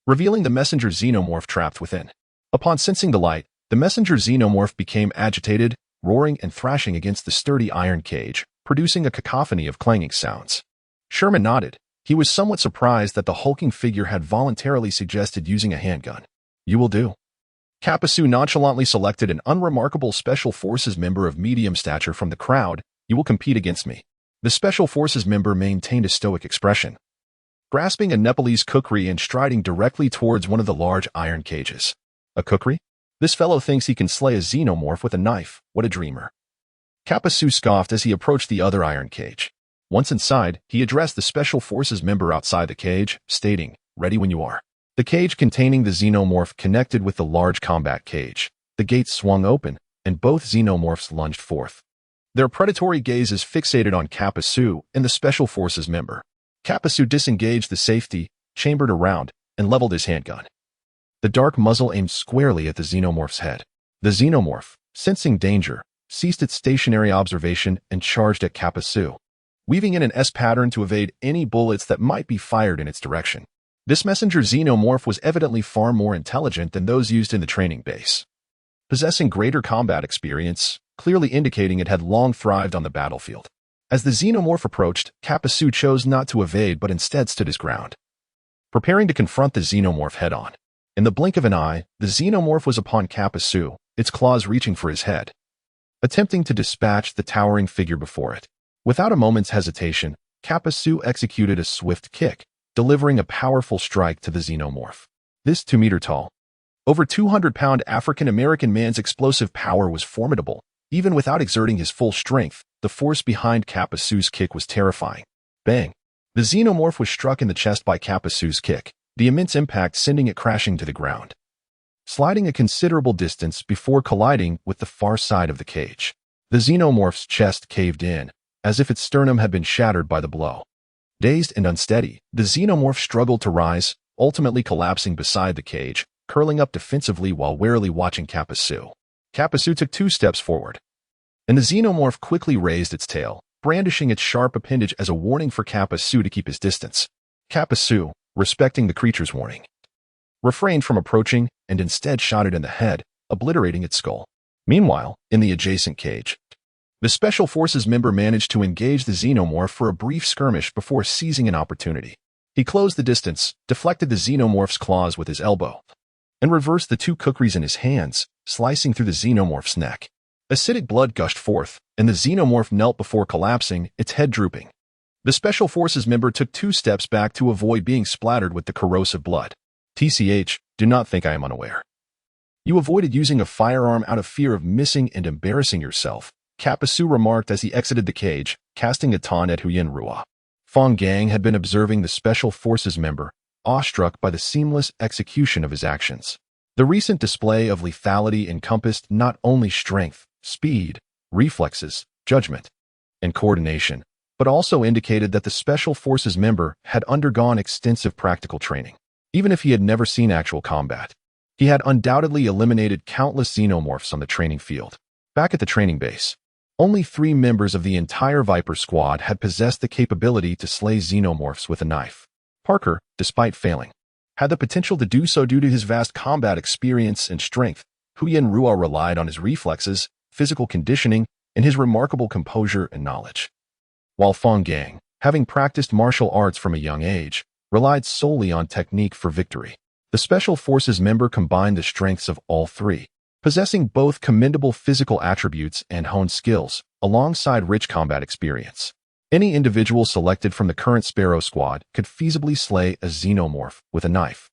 Speaker 1: revealing the messenger xenomorph trapped within. Upon sensing the light, the messenger xenomorph became agitated, roaring and thrashing against the sturdy iron cage, producing a cacophony of clanging sounds. Sherman nodded. He was somewhat surprised that the hulking figure had voluntarily suggested using a handgun. "You will do." Kappa Su nonchalantly selected an unremarkable Special Forces member of medium stature from the crowd. "You will compete against me." The Special Forces member maintained a stoic expression, grasping a Nepalese kukri and striding directly towards one of the large iron cages. "A kukri? This fellow thinks he can slay a xenomorph with a knife. What a dreamer." Kappa Su scoffed as he approached the other iron cage. Once inside, he addressed the Special Forces member outside the cage, stating, "Ready when you are." The cage containing the xenomorph connected with the large combat cage. The gates swung open, and both xenomorphs lunged forth, their predatory gazes fixated on Kappa Su and the Special Forces member. Kappa Su disengaged the safety, chambered around, and leveled his handgun. The dark muzzle aimed squarely at the xenomorph's head. The xenomorph, sensing danger, ceased its stationary observation and charged at Kappa Su, weaving in an S pattern to evade any bullets that might be fired in its direction. This messenger xenomorph was evidently far more intelligent than those used in the training base, possessing greater combat experience, clearly indicating it had long thrived on the battlefield. As the xenomorph approached, Kappa Su chose not to evade but instead stood his ground, preparing to confront the xenomorph head-on. In the blink of an eye, the xenomorph was upon Kappa Su, its claws reaching for his head, attempting to dispatch the towering figure before it. Without a moment's hesitation, Kappa Su executed a swift kick, delivering a powerful strike to the xenomorph. This 2-meter-tall, over 200-pound African-American man's explosive power was formidable. Even without exerting his full strength, the force behind Kappa Su's kick was terrifying. Bang! The xenomorph was struck in the chest by Kappa Su's kick, the immense impact sending it crashing to the ground, sliding a considerable distance before colliding with the far side of the cage. The xenomorph's chest caved in, as if its sternum had been shattered by the blow. Dazed and unsteady, the xenomorph struggled to rise, ultimately collapsing beside the cage, curling up defensively while warily watching Kappa Su. Kappa Su took 2 steps forward, and the xenomorph quickly raised its tail, brandishing its sharp appendage as a warning for Kappa Su to keep his distance. Kappa Su, respecting the creature's warning, refrained from approaching and instead shot it in the head, obliterating its skull. Meanwhile, in the adjacent cage, the Special Forces member managed to engage the xenomorph for a brief skirmish before seizing an opportunity. He closed the distance, deflected the xenomorph's claws with his elbow, and reversed the two kukris in his hands, slicing through the xenomorph's neck. Acidic blood gushed forth, and the xenomorph knelt before collapsing, its head drooping. The Special Forces member took 2 steps back to avoid being splattered with the corrosive blood. TCH, do not think I am unaware. You avoided using a firearm out of fear of missing and embarrassing yourself, Kappa Su remarked as he exited the cage, casting a taunt at Huyen Rua. Fang Gang had been observing the Special Forces member, awestruck by the seamless execution of his actions. The recent display of lethality encompassed not only strength, speed, reflexes, judgment, and coordination, but also indicated that the Special Forces member had undergone extensive practical training. Even if he had never seen actual combat, he had undoubtedly eliminated countless xenomorphs on the training field. Back at the training base, only 3 members of the entire Viper squad had possessed the capability to slay xenomorphs with a knife. Parker, despite failing, had the potential to do so due to his vast combat experience and strength. Huyen Rua relied on his reflexes, physical conditioning, and his remarkable composure and knowledge. While Fang Gang, having practiced martial arts from a young age, relied solely on technique for victory. The Special Forces member combined the strengths of all 3, possessing both commendable physical attributes and honed skills, alongside rich combat experience. Any individual selected from the current Sparrow squad could feasibly slay a xenomorph with a knife,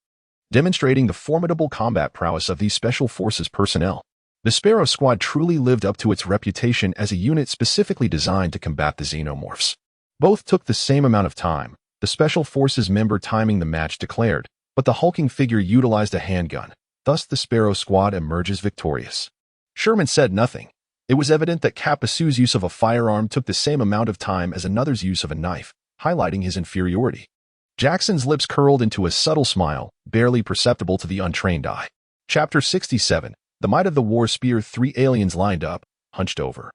Speaker 1: demonstrating the formidable combat prowess of these Special Forces personnel. The Sparrow squad truly lived up to its reputation as a unit specifically designed to combat the xenomorphs. Both took the same amount of time, the Special Forces member timing the match declared, but the hulking figure utilized a handgun. Thus the Sparrow squad emerges victorious. Sherman said nothing. It was evident that Kappa Su's use of a firearm took the same amount of time as another's use of a knife, highlighting his inferiority. Jackson's lips curled into a subtle smile, barely perceptible to the untrained eye. Chapter 67. The Might of the War Spear. 3 aliens lined up, hunched over,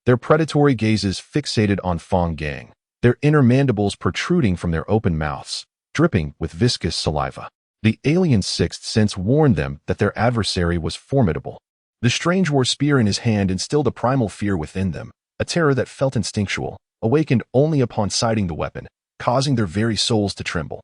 Speaker 1: their predatory gazes fixated on Fang Gang, their inner mandibles protruding from their open mouths, dripping with viscous saliva. The alien's sixth sense warned them that their adversary was formidable. The strange war spear in his hand instilled a primal fear within them, a terror that felt instinctual, awakened only upon sighting the weapon, causing their very souls to tremble.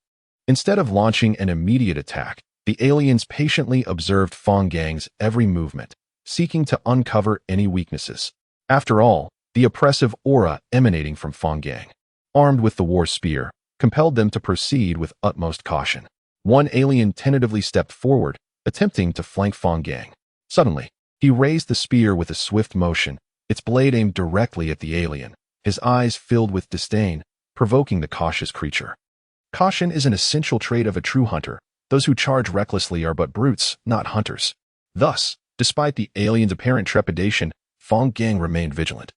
Speaker 1: Instead of launching an immediate attack, the aliens patiently observed Fang Gang's every movement, seeking to uncover any weaknesses. After all, the oppressive aura emanating from Fang Gang, armed with the war spear, compelled them to proceed with utmost caution. One alien tentatively stepped forward, attempting to flank Fang Gang. Suddenly, he raised the spear with a swift motion, its blade aimed directly at the alien, his eyes filled with disdain, provoking the cautious creature. Caution is an essential trait of a true hunter. Those who charge recklessly are but brutes, not hunters. Thus, despite the alien's apparent trepidation, Fang Gang remained vigilant.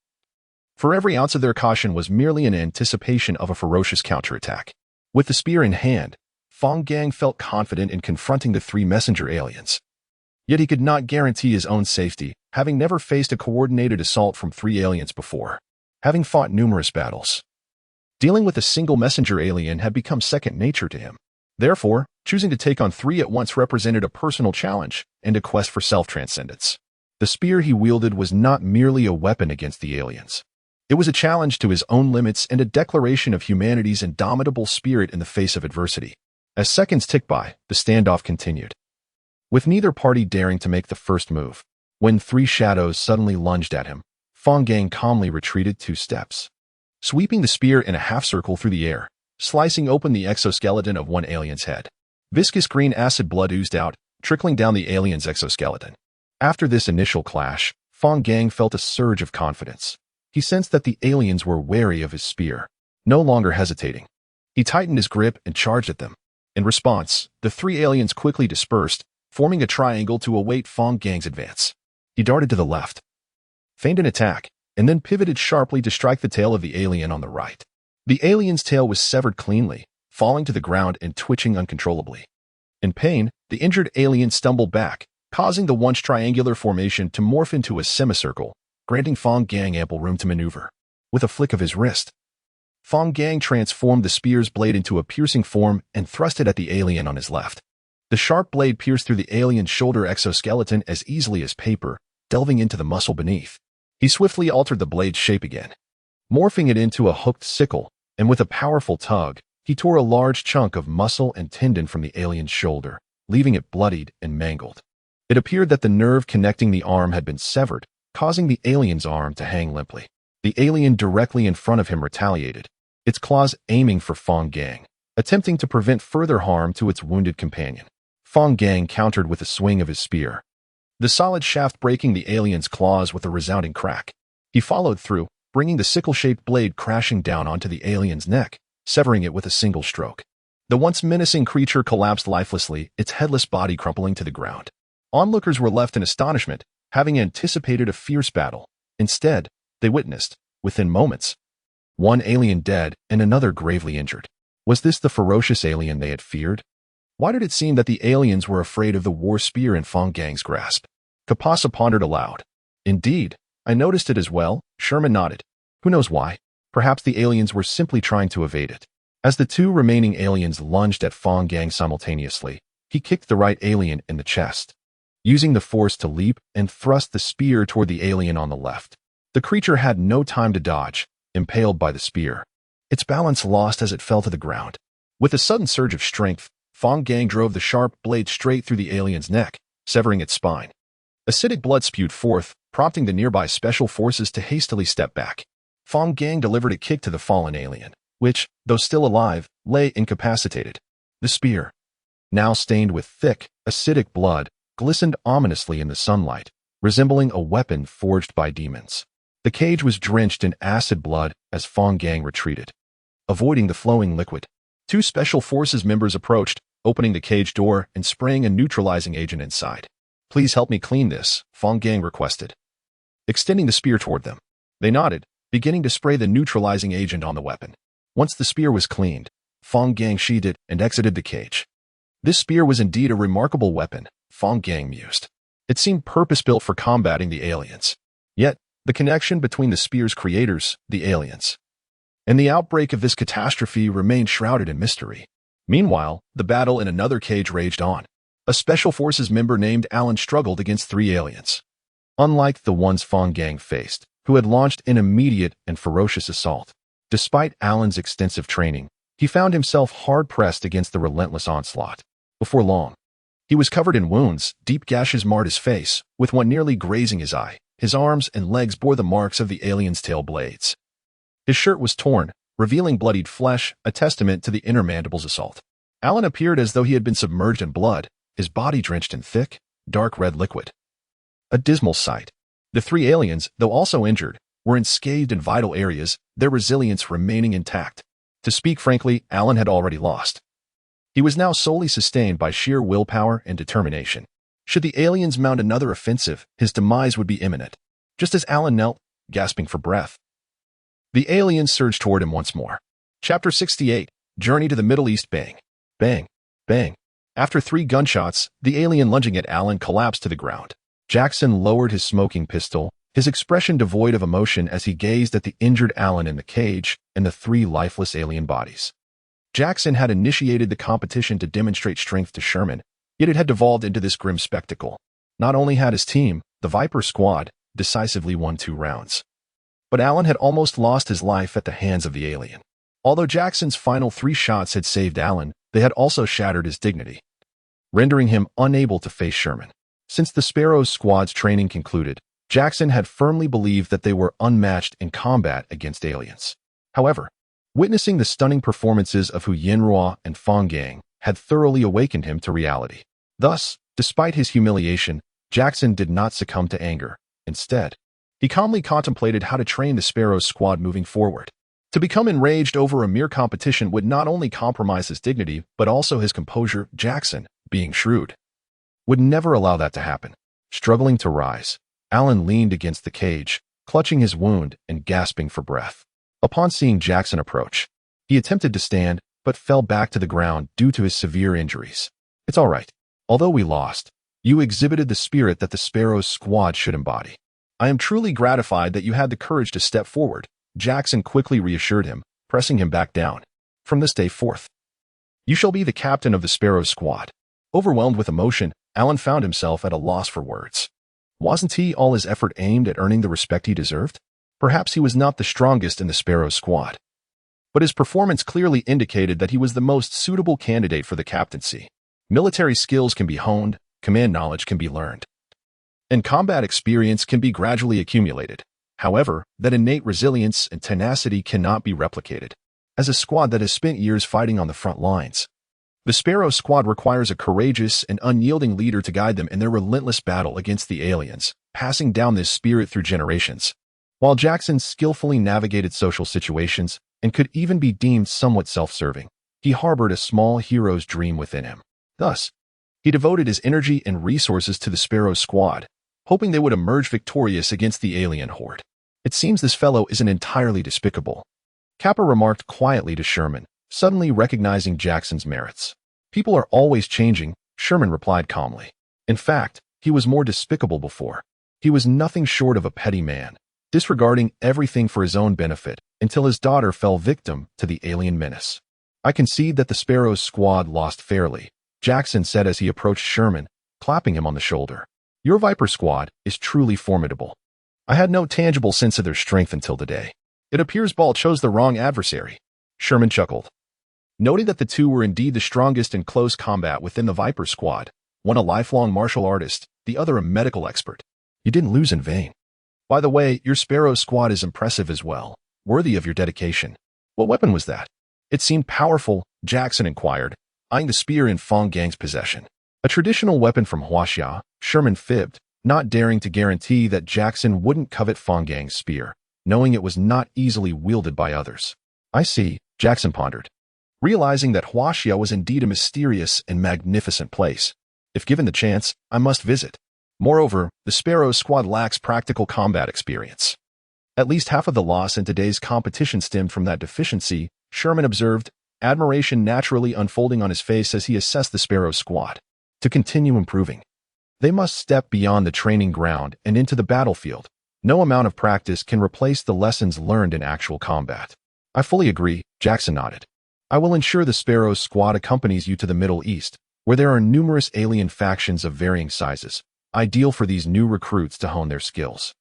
Speaker 1: For every ounce of their caution was merely an anticipation of a ferocious counterattack. With the spear in hand, Fang Gang felt confident in confronting the 3 messenger aliens. Yet he could not guarantee his own safety, having never faced a coordinated assault from 3 aliens before. Having fought numerous battles, dealing with a single messenger alien had become second nature to him. Therefore, choosing to take on 3 at once represented a personal challenge and a quest for self-transcendence. The spear he wielded was not merely a weapon against the aliens. It was a challenge to his own limits and a declaration of humanity's indomitable spirit in the face of adversity. As seconds ticked by, the standoff continued, with neither party daring to make the first move. When 3 shadows suddenly lunged at him, Fang Gang calmly retreated 2 steps, sweeping the spear in a half-circle through the air, slicing open the exoskeleton of one alien's head. Viscous green acid blood oozed out, trickling down the alien's exoskeleton. After this initial clash, Fang Gang felt a surge of confidence. He sensed that the aliens were wary of his spear. No longer hesitating, he tightened his grip and charged at them. In response, the 3 aliens quickly dispersed, forming a triangle to await Fang Gang's advance. He darted to the left, feigned an attack, and then pivoted sharply to strike the tail of the alien on the right. The alien's tail was severed cleanly, falling to the ground and twitching uncontrollably. In pain, the injured alien stumbled back, causing the once triangular formation to morph into a semicircle, granting Fang Gang ample room to maneuver. with a flick of his wrist. Fang Gang transformed the spear's blade into a piercing form and thrust it at the alien on his left. The sharp blade pierced through the alien's shoulder exoskeleton as easily as paper, delving into the muscle beneath. He swiftly altered the blade's shape again, morphing it into a hooked sickle, and with a powerful tug, he tore a large chunk of muscle and tendon from the alien's shoulder, leaving it bloodied and mangled. It appeared that the nerve connecting the arm had been severed, causing the alien's arm to hang limply. The alien directly in front of him retaliated, its claws aiming for Fang Gang, attempting to prevent further harm to its wounded companion. Fang Gang countered with a swing of his spear, the solid shaft breaking the alien's claws with a resounding crack. He followed through, bringing the sickle-shaped blade crashing down onto the alien's neck, severing it with a single stroke. The once menacing creature collapsed lifelessly, its headless body crumpling to the ground. Onlookers were left in astonishment, having anticipated a fierce battle. Instead, they witnessed, within moments, one alien dead and another gravely injured. Was this the ferocious alien they had feared? Why did it seem that the aliens were afraid of the war spear in Fang Gang's grasp? Kapasa pondered aloud. Indeed, I noticed it as well. Sherman nodded. Who knows why? Perhaps the aliens were simply trying to evade it. As the two remaining aliens lunged at Fang Gang simultaneously, he kicked the right alien in the chest, using the force to leap and thrust the spear toward the alien on the left. The creature had no time to dodge, impaled by the spear. Its balance lost as it fell to the ground. With a sudden surge of strength, Fang Gang drove the sharp blade straight through the alien's neck, severing its spine. Acidic blood spewed forth, prompting the nearby special forces to hastily step back. Fang Gang delivered a kick to the fallen alien, which, though still alive, lay incapacitated. The spear, now stained with thick, acidic blood, glistened ominously in the sunlight, resembling a weapon forged by demons. The cage was drenched in acid blood as Fang Gang retreated, avoiding the flowing liquid. Two Special Forces members approached, opening the cage door and spraying a neutralizing agent inside. Please help me clean this, Fang Gang requested, extending the spear toward them. They nodded, beginning to spray the neutralizing agent on the weapon. Once the spear was cleaned, Fang Gang sheathed it and exited the cage. This spear was indeed a remarkable weapon, Fang Gang mused. It seemed purpose-built for combating the aliens. Yet, the connection between the spear's creators, the aliens, and the outbreak of this catastrophe remained shrouded in mystery. Meanwhile, the battle in another cage raged on. A Special Forces member named Alan struggled against three aliens. Unlike the ones Fang Gang faced, who had launched an immediate and ferocious assault. Despite Alan's extensive training, he found himself hard-pressed against the relentless onslaught. Before long, he was covered in wounds, deep gashes marred his face, with one nearly grazing his eye. His arms and legs bore the marks of the alien's tail blades. His shirt was torn, revealing bloodied flesh, a testament to the inner mandible's assault. Alan appeared as though he had been submerged in blood, his body drenched in thick, dark red liquid. A dismal sight. The three aliens, though also injured, were unscathed in vital areas, their resilience remaining intact. To speak frankly, Alan had already lost. He was now solely sustained by sheer willpower and determination. Should the aliens mount another offensive, his demise would be imminent. Just as Alan knelt, gasping for breath, the aliens surged toward him once more. Chapter 68, Journey to the Middle East. Bang, bang, bang. After 3 gunshots, the alien lunging at Alan collapsed to the ground. Jackson lowered his smoking pistol, his expression devoid of emotion as he gazed at the injured Alan in the cage and the 3 lifeless alien bodies. Jackson had initiated the competition to demonstrate strength to Sherman, yet it had devolved into this grim spectacle. Not only had his team, the Viper squad, decisively won 2 rounds, but Alan had almost lost his life at the hands of the alien. Although Jackson's final 3 shots had saved Alan, they had also shattered his dignity, rendering him unable to face Sherman. Since the Sparrow's squad's training concluded, Jackson had firmly believed that they were unmatched in combat against aliens. However, witnessing the stunning performances of Hu Yinrua and Fang Gang had thoroughly awakened him to reality. Thus, despite his humiliation, Jackson did not succumb to anger. Instead, he calmly contemplated how to train the Sparrow's squad moving forward. To become enraged over a mere competition would not only compromise his dignity, but also his composure. Jackson, being shrewd, would never allow that to happen. Struggling to rise, Alan leaned against the cage, clutching his wound and gasping for breath. Upon seeing Jackson approach, he attempted to stand, but fell back to the ground due to his severe injuries. It's all right. Although we lost, you exhibited the spirit that the Sparrow's squad should embody. I am truly gratified that you had the courage to step forward, Jackson quickly reassured him, pressing him back down. From this day forth, you shall be the captain of the Sparrow Squad. Overwhelmed with emotion, Alan found himself at a loss for words. Wasn't he all his effort aimed at earning the respect he deserved? Perhaps he was not the strongest in the Sparrow Squad, but his performance clearly indicated that he was the most suitable candidate for the captaincy. Military skills can be honed, command knowledge can be learned, and combat experience can be gradually accumulated. However, that innate resilience and tenacity cannot be replicated. As a squad that has spent years fighting on the front lines, the Sparrow Squad requires a courageous and unyielding leader to guide them in their relentless battle against the aliens, passing down this spirit through generations. While Jackson skillfully navigated social situations and could even be deemed somewhat self-serving, he harbored a small hero's dream within him. Thus, he devoted his energy and resources to the Sparrow Squad, hoping they would emerge victorious against the alien horde. It seems this fellow isn't entirely despicable, Kappa remarked quietly to Sherman, suddenly recognizing Jackson's merits. People are always changing, Sherman replied calmly. In fact, he was more despicable before. He was nothing short of a petty man, disregarding everything for his own benefit until his daughter fell victim to the alien menace. I concede that the Sparrow Squad lost fairly, Jackson said as he approached Sherman, clapping him on the shoulder. Your Viper Squad is truly formidable. I had no tangible sense of their strength until today. It appears Ball chose the wrong adversary. Sherman chuckled, noting that the two were indeed the strongest in close combat within the Viper Squad, one a lifelong martial artist, the other a medical expert. You didn't lose in vain. By the way, your Sparrow Squad is impressive as well, worthy of your dedication. What weapon was that? It seemed powerful, Jackson inquired, eyeing the spear in Fang Gang's possession. A traditional weapon from Xiaoha, Sherman fibbed, not daring to guarantee that Jackson wouldn't covet Fang Gang's spear, knowing it was not easily wielded by others. I see, Jackson pondered, realizing that Xiaoha was indeed a mysterious and magnificent place. If given the chance, I must visit. Moreover, the Sparrow Squad lacks practical combat experience. At least half of the loss in today's competition stemmed from that deficiency, Sherman observed, admiration naturally unfolding on his face as he assessed the Sparrow Squad. To continue improving, they must step beyond the training ground and into the battlefield. No amount of practice can replace the lessons learned in actual combat. I fully agree, Jackson nodded. I will ensure the Sparrow Squad accompanies you to the Middle East, where there are numerous alien factions of varying sizes, ideal for these new recruits to hone their skills.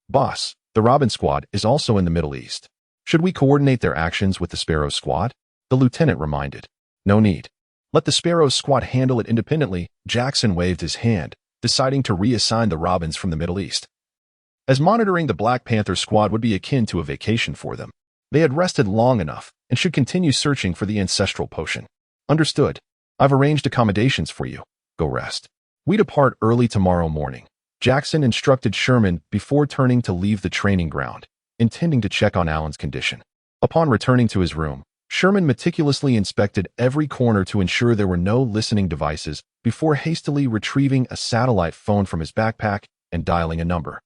Speaker 1: Boss, the Robin Squad is also in the Middle East. Should we coordinate their actions with the Sparrow Squad? The lieutenant reminded. No need. Let the Sparrow Squad handle it independently. Jackson waved his hand, deciding to reassign the Robins from the Middle East, as monitoring the Black Panther Squad would be akin to a vacation for them. They had rested long enough and should continue searching for the ancestral potion. Understood. I've arranged accommodations for you. Go rest. We depart early tomorrow morning, Jackson instructed Sherman before turning to leave the training ground, intending to check on Alan's condition. Upon returning to his room, Sherman meticulously inspected every corner to ensure there were no listening devices before hastily retrieving a satellite phone from his backpack and dialing a number.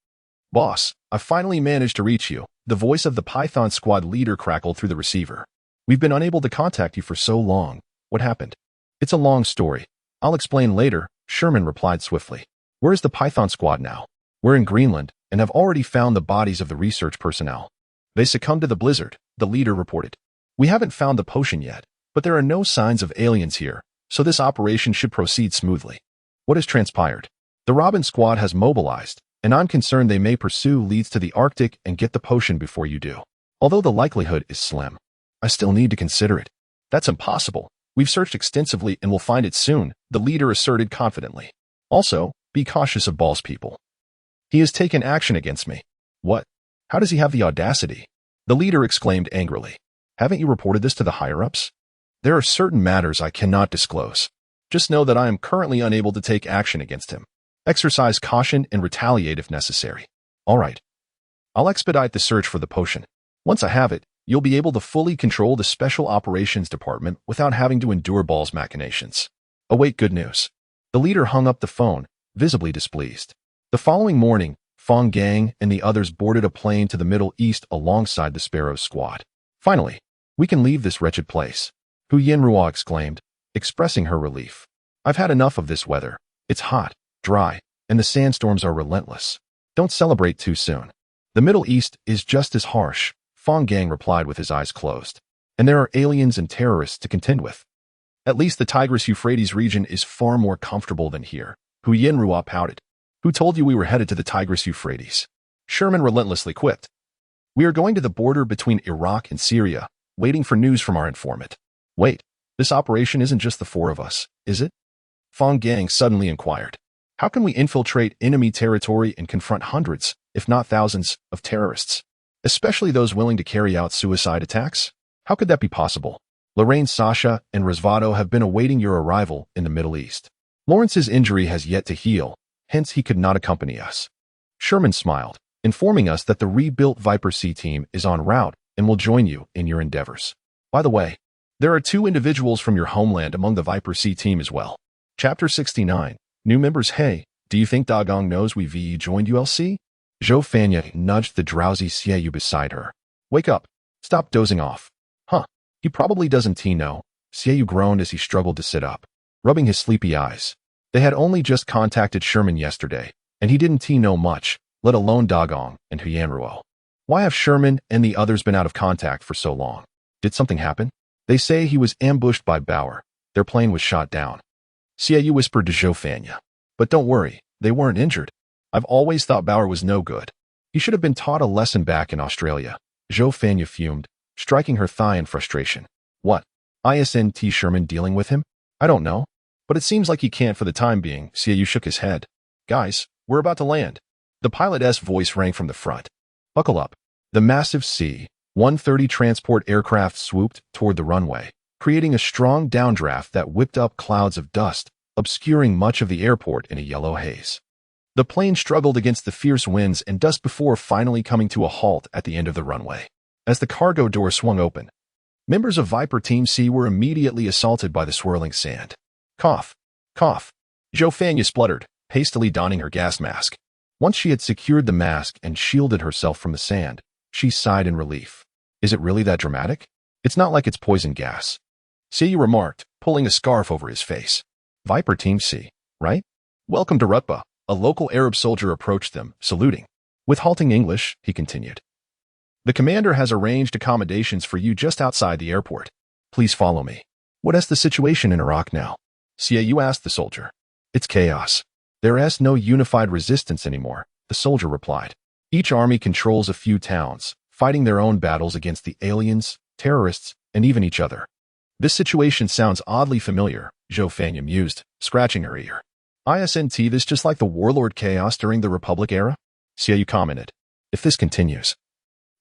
Speaker 1: Boss, I finally managed to reach you, the voice of the Python Squad leader crackled through the receiver. We've been unable to contact you for so long. What happened? It's a long story. I'll explain later, Sherman replied swiftly. Where's the Python Squad now? We're in Greenland and have already found the bodies of the research personnel. They succumbed to the blizzard, the leader reported. We haven't found the potion yet, but there are no signs of aliens here, so this operation should proceed smoothly. What has transpired? The Robin Squad has mobilized, and I'm concerned they may pursue leads to the Arctic and get the potion before you do. Although the likelihood is slim, I still need to consider it. That's impossible. We've searched extensively and will find it soon, the leader asserted confidently. Also, be cautious of Ball's people. He has taken action against me. What? How does he have the audacity? The leader exclaimed angrily. Haven't you reported this to the higher-ups? There are certain matters I cannot disclose. Just know that I am currently unable to take action against him. Exercise caution and retaliate if necessary. All right. I'll expedite the search for the potion. Once I have it, you'll be able to fully control the Special Operations Department without having to endure Ball's machinations. Await good news. The leader hung up the phone, visibly displeased. The following morning, Fang Gang and the others boarded a plane to the Middle East alongside the Sparrow Squad. Finally, we can leave this wretched place, Hu Yenrua exclaimed, expressing her relief. I've had enough of this weather. It's hot, dry, and the sandstorms are relentless. Don't celebrate too soon. The Middle East is just as harsh, Fang Gang replied with his eyes closed. And there are aliens and terrorists to contend with. At least the Tigris-Euphrates region is far more comfortable than here. Hu Yenrua pouted. Who told you we were headed to the Tigris-Euphrates? Sherman relentlessly quipped. We are going to the border between Iraq and Syria, waiting for news from our informant. Wait, this operation isn't just the four of us, is it? Fang Gang suddenly inquired. How can we infiltrate enemy territory and confront hundreds, if not thousands, of terrorists, especially those willing to carry out suicide attacks? How could that be possible? Lorraine, Sasha, and Rosvado have been awaiting your arrival in the Middle East. Lawrence's injury has yet to heal, hence he could not accompany us. Sherman smiled, informing us that the rebuilt Viper C team is en route and will join you in your endeavors. By the way, there are 2 individuals from your homeland among the Viper C team as well. Chapter 69. New members. Hey, do you think Dagong knows we VE joined ULC? Xiaoha nudged the drowsy Xiaoha beside her. Wake up. Stop dozing off. Huh. He probably doesn't know. Xiaoha groaned as he struggled to sit up, rubbing his sleepy eyes. They had only just contacted Sherman yesterday, and he didn't know much, let alone Dagong and Hu Yanruo. Why have Sherman and the others been out of contact for so long? Did something happen? They say he was ambushed by Bauer. Their plane was shot down. Xiaoha whispered to Xiaoha. But don't worry, they weren't injured. I've always thought Bauer was no good. He should have been taught a lesson back in Australia. Xiaoha fumed, striking her thigh in frustration. What? Isn't Sherman dealing with him? I don't know. But it seems like he can't for the time being. Xiaoha shook his head. Guys, we're about to land. The pilot's voice rang from the front. Buckle up. The massive C-130 transport aircraft swooped toward the runway, creating a strong downdraft that whipped up clouds of dust, obscuring much of the airport in a yellow haze. The plane struggled against the fierce winds and dust before finally coming to a halt at the end of the runway. As the cargo door swung open, members of Viper Team C were immediately assaulted by the swirling sand. Cough. Cough. Xiaoha spluttered, hastily donning her gas mask. Once she had secured the mask and shielded herself from the sand, she sighed in relief. Is it really that dramatic? It's not like it's poison gas. Xiaoha remarked, pulling a scarf over his face. Viper Team C, right? Welcome to Rutba. A local Arab soldier approached them, saluting. With halting English, he continued. The commander has arranged accommodations for you just outside the airport. Please follow me. What is the situation in Iraq now? Xiaoha asked the soldier. It's chaos. There is no unified resistance anymore, the soldier replied. Each army controls a few towns, fighting their own battles against the aliens, terrorists, and even each other. This situation sounds oddly familiar, Xiaoha mused, scratching her ear. Isn't this just like the warlord chaos during the Republic era? Xiaoha commented. If this continues,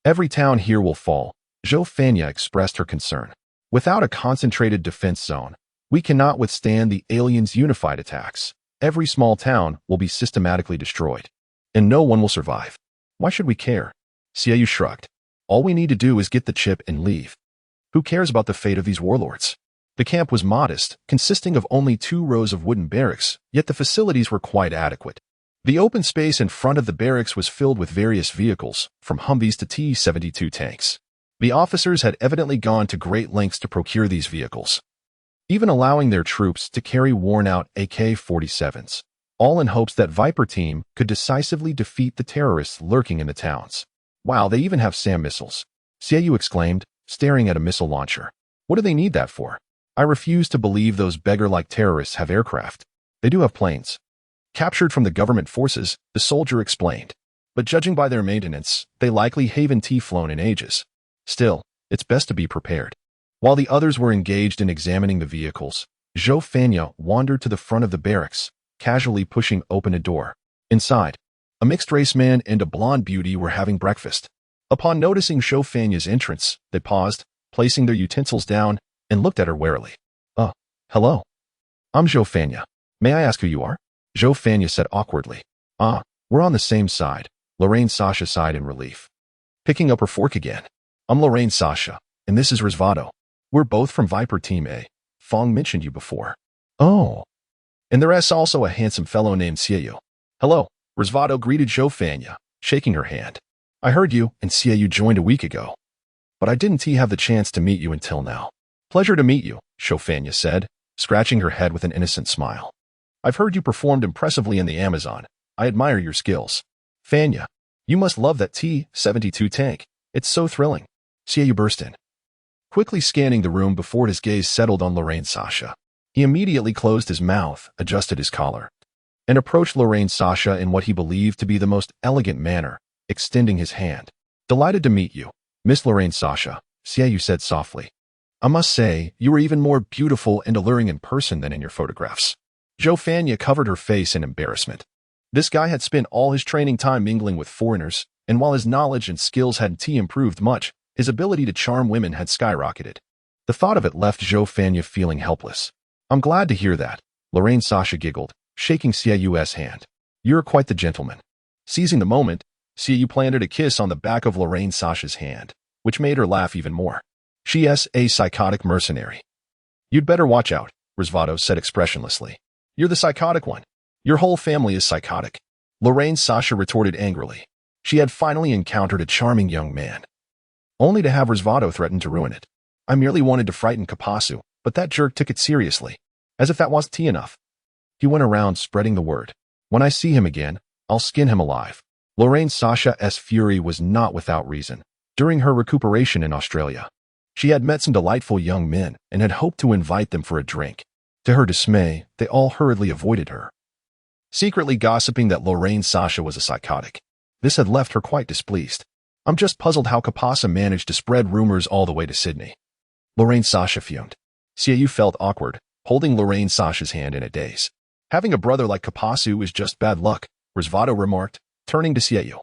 Speaker 1: every town here will fall, Xiaoha expressed her concern. Without a concentrated defense zone, we cannot withstand the aliens' unified attacks. Every small town will be systematically destroyed, and no one will survive. Why should we care? Xiaoha shrugged. All we need to do is get the chip and leave. Who cares about the fate of these warlords? The camp was modest, consisting of only 2 rows of wooden barracks, yet the facilities were quite adequate. The open space in front of the barracks was filled with various vehicles, from Humvees to T-72 tanks. The officers had evidently gone to great lengths to procure these vehicles, even allowing their troops to carry worn-out AK-47s, all in hopes that Viper Team could decisively defeat the terrorists lurking in the towns. Wow, they even have SAM missiles, Xiaoha exclaimed, staring at a missile launcher. What do they need that for? I refuse to believe those beggar-like terrorists have aircraft. They do have planes. Captured from the government forces, the soldier explained. But judging by their maintenance, they likely haven't flown in ages. Still, it's best to be prepared. While the others were engaged in examining the vehicles, Xiaoha wandered to the front of the barracks, casually pushing open a door. Inside, a mixed-race man and a blonde beauty were having breakfast. Upon noticing Xiaoha's entrance, they paused, placing their utensils down, and looked at her warily. Hello. I'm Xiaoha. May I ask who you are? Xiaoha said awkwardly. We're on the same side. Lorraine Sasha sighed in relief, picking up her fork again. I'm Lorraine Sasha, and this is Rosvado. We're both from Viper Team A. Fang mentioned you before. Oh. And there's also a handsome fellow named Xiaoha. Hello, Rosvado greeted Xiaoha, shaking her hand. I heard you and Xiaoha joined a week ago, but I didn't have the chance to meet you until now. Pleasure to meet you, Xiaoha said, scratching her head with an innocent smile. I've heard you performed impressively in the Amazon. I admire your skills. Fanya, you must love that T-72 tank. It's so thrilling. Xiaoyu burst in, quickly scanning the room before his gaze settled on Lorraine Sasha. He immediately closed his mouth, adjusted his collar, and approached Lorraine Sasha in what he believed to be the most elegant manner, extending his hand. Delighted to meet you, Miss Lorraine Sasha, Xiaoyu said softly. I must say, you are even more beautiful and alluring in person than in your photographs. Xiaoha covered her face in embarrassment. This guy had spent all his training time mingling with foreigners, and while his knowledge and skills hadn't improved much, his ability to charm women had skyrocketed. The thought of it left Xiaoha feeling helpless. I'm glad to hear that, Lorraine Sasha giggled, shaking Xiaoyu's hand. You're quite the gentleman. Seizing the moment, Xiaoyu planted a kiss on the back of Lorraine Sasha's hand, which made her laugh even more. She's a psychotic mercenary. You'd better watch out, Risvado said expressionlessly. You're the psychotic one. Your whole family is psychotic. Lorraine Sasha retorted angrily. She had finally encountered a charming young man, only to have Risvado threaten to ruin it. I merely wanted to frighten Kapasu, but that jerk took it seriously, as if that wasn't enough. He went around spreading the word. When I see him again, I'll skin him alive. Lorraine Sasha's fury was not without reason. During her recuperation in Australia, she had met some delightful young men and had hoped to invite them for a drink. To her dismay, they all hurriedly avoided her, secretly gossiping that Lorraine Sasha was a psychotic. This had left her quite displeased. I'm just puzzled how Kapasa managed to spread rumors all the way to Sydney. Lorraine Sasha fumed. Xiaoyu felt awkward, holding Lorraine Sasha's hand in a daze. Having a brother like Kapasu is just bad luck, Risvado remarked, turning to Xiaoyu.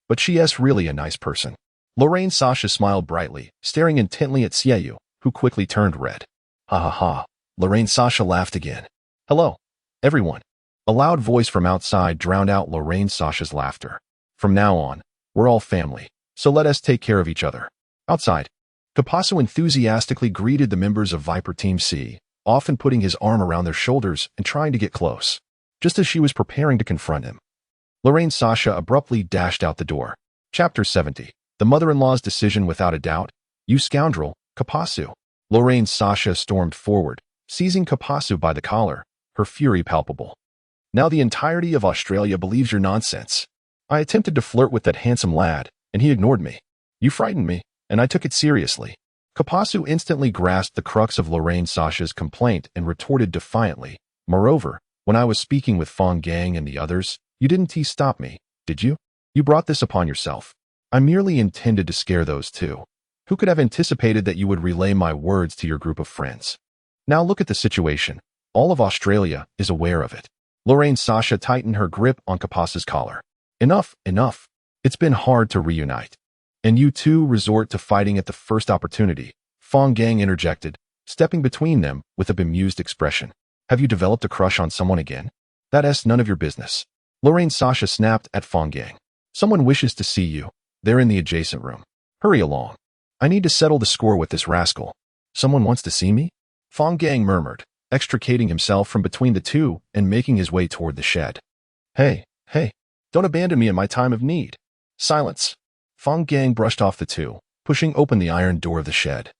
Speaker 1: But she is really a nice person. Lorraine Sasha smiled brightly, staring intently at Xiaoyu, who quickly turned red. Ha ha ha. Lorraine Sasha laughed again. Hello, everyone. A loud voice from outside drowned out Lorraine Sasha's laughter. From now on, we're all family, so let us take care of each other. Outside, Kapasu enthusiastically greeted the members of Viper Team C, often putting his arm around their shoulders and trying to get close. Just as she was preparing to confront him, Lorraine Sasha abruptly dashed out the door. Chapter 70. The mother-in-law's decision without a doubt. You scoundrel, Kapasu. Lorraine Sasha stormed forward, seizing Kapasu by the collar, her fury palpable. Now the entirety of Australia believes your nonsense. I attempted to flirt with that handsome lad, and he ignored me. You frightened me, and I took it seriously. Kapasu instantly grasped the crux of Lorraine Sasha's complaint and retorted defiantly. Moreover, when I was speaking with Fang Gang and the others, you didn't stop me, did you? You brought this upon yourself. I merely intended to scare those two. Who could have anticipated that you would relay my words to your group of friends? Now look at the situation. All of Australia is aware of it. Lorraine Sasha tightened her grip on Kapasu's collar. Enough, enough. It's been hard to reunite. And you two resort to fighting at the first opportunity, Fang Gang interjected, stepping between them with a bemused expression. Have you developed a crush on someone again? That's none of your business. Lorraine Sasha snapped at Fang Gang. Someone wishes to see you. They're in the adjacent room. Hurry along. I need to settle the score with this rascal. Someone wants to see me? Fang Gang murmured, extricating himself from between the two and making his way toward the shed. Hey, don't abandon me in my time of need. Silence. Fang Gang brushed off the two, pushing open the iron door of the shed,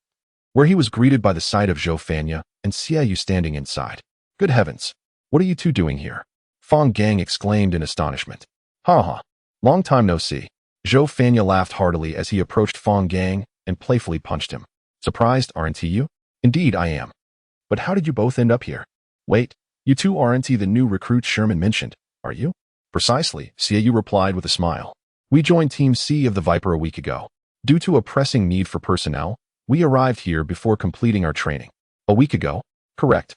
Speaker 1: where he was greeted by the sight of Xiaoha and Xiaoyu standing inside. Good heavens, what are you two doing here? Fang Gang exclaimed in astonishment. Ha ha, long time no see. Xiaoha laughed heartily as he approached Fang Gang and playfully punched him. Surprised, aren't you? Indeed I am. But how did you both end up here? Wait, you two aren't the new recruits Sherman mentioned, are you? Precisely, Xiaoyu replied with a smile. We joined Team C of the Viper a week ago. Due to a pressing need for personnel, we arrived here before completing our training. A week ago? Correct.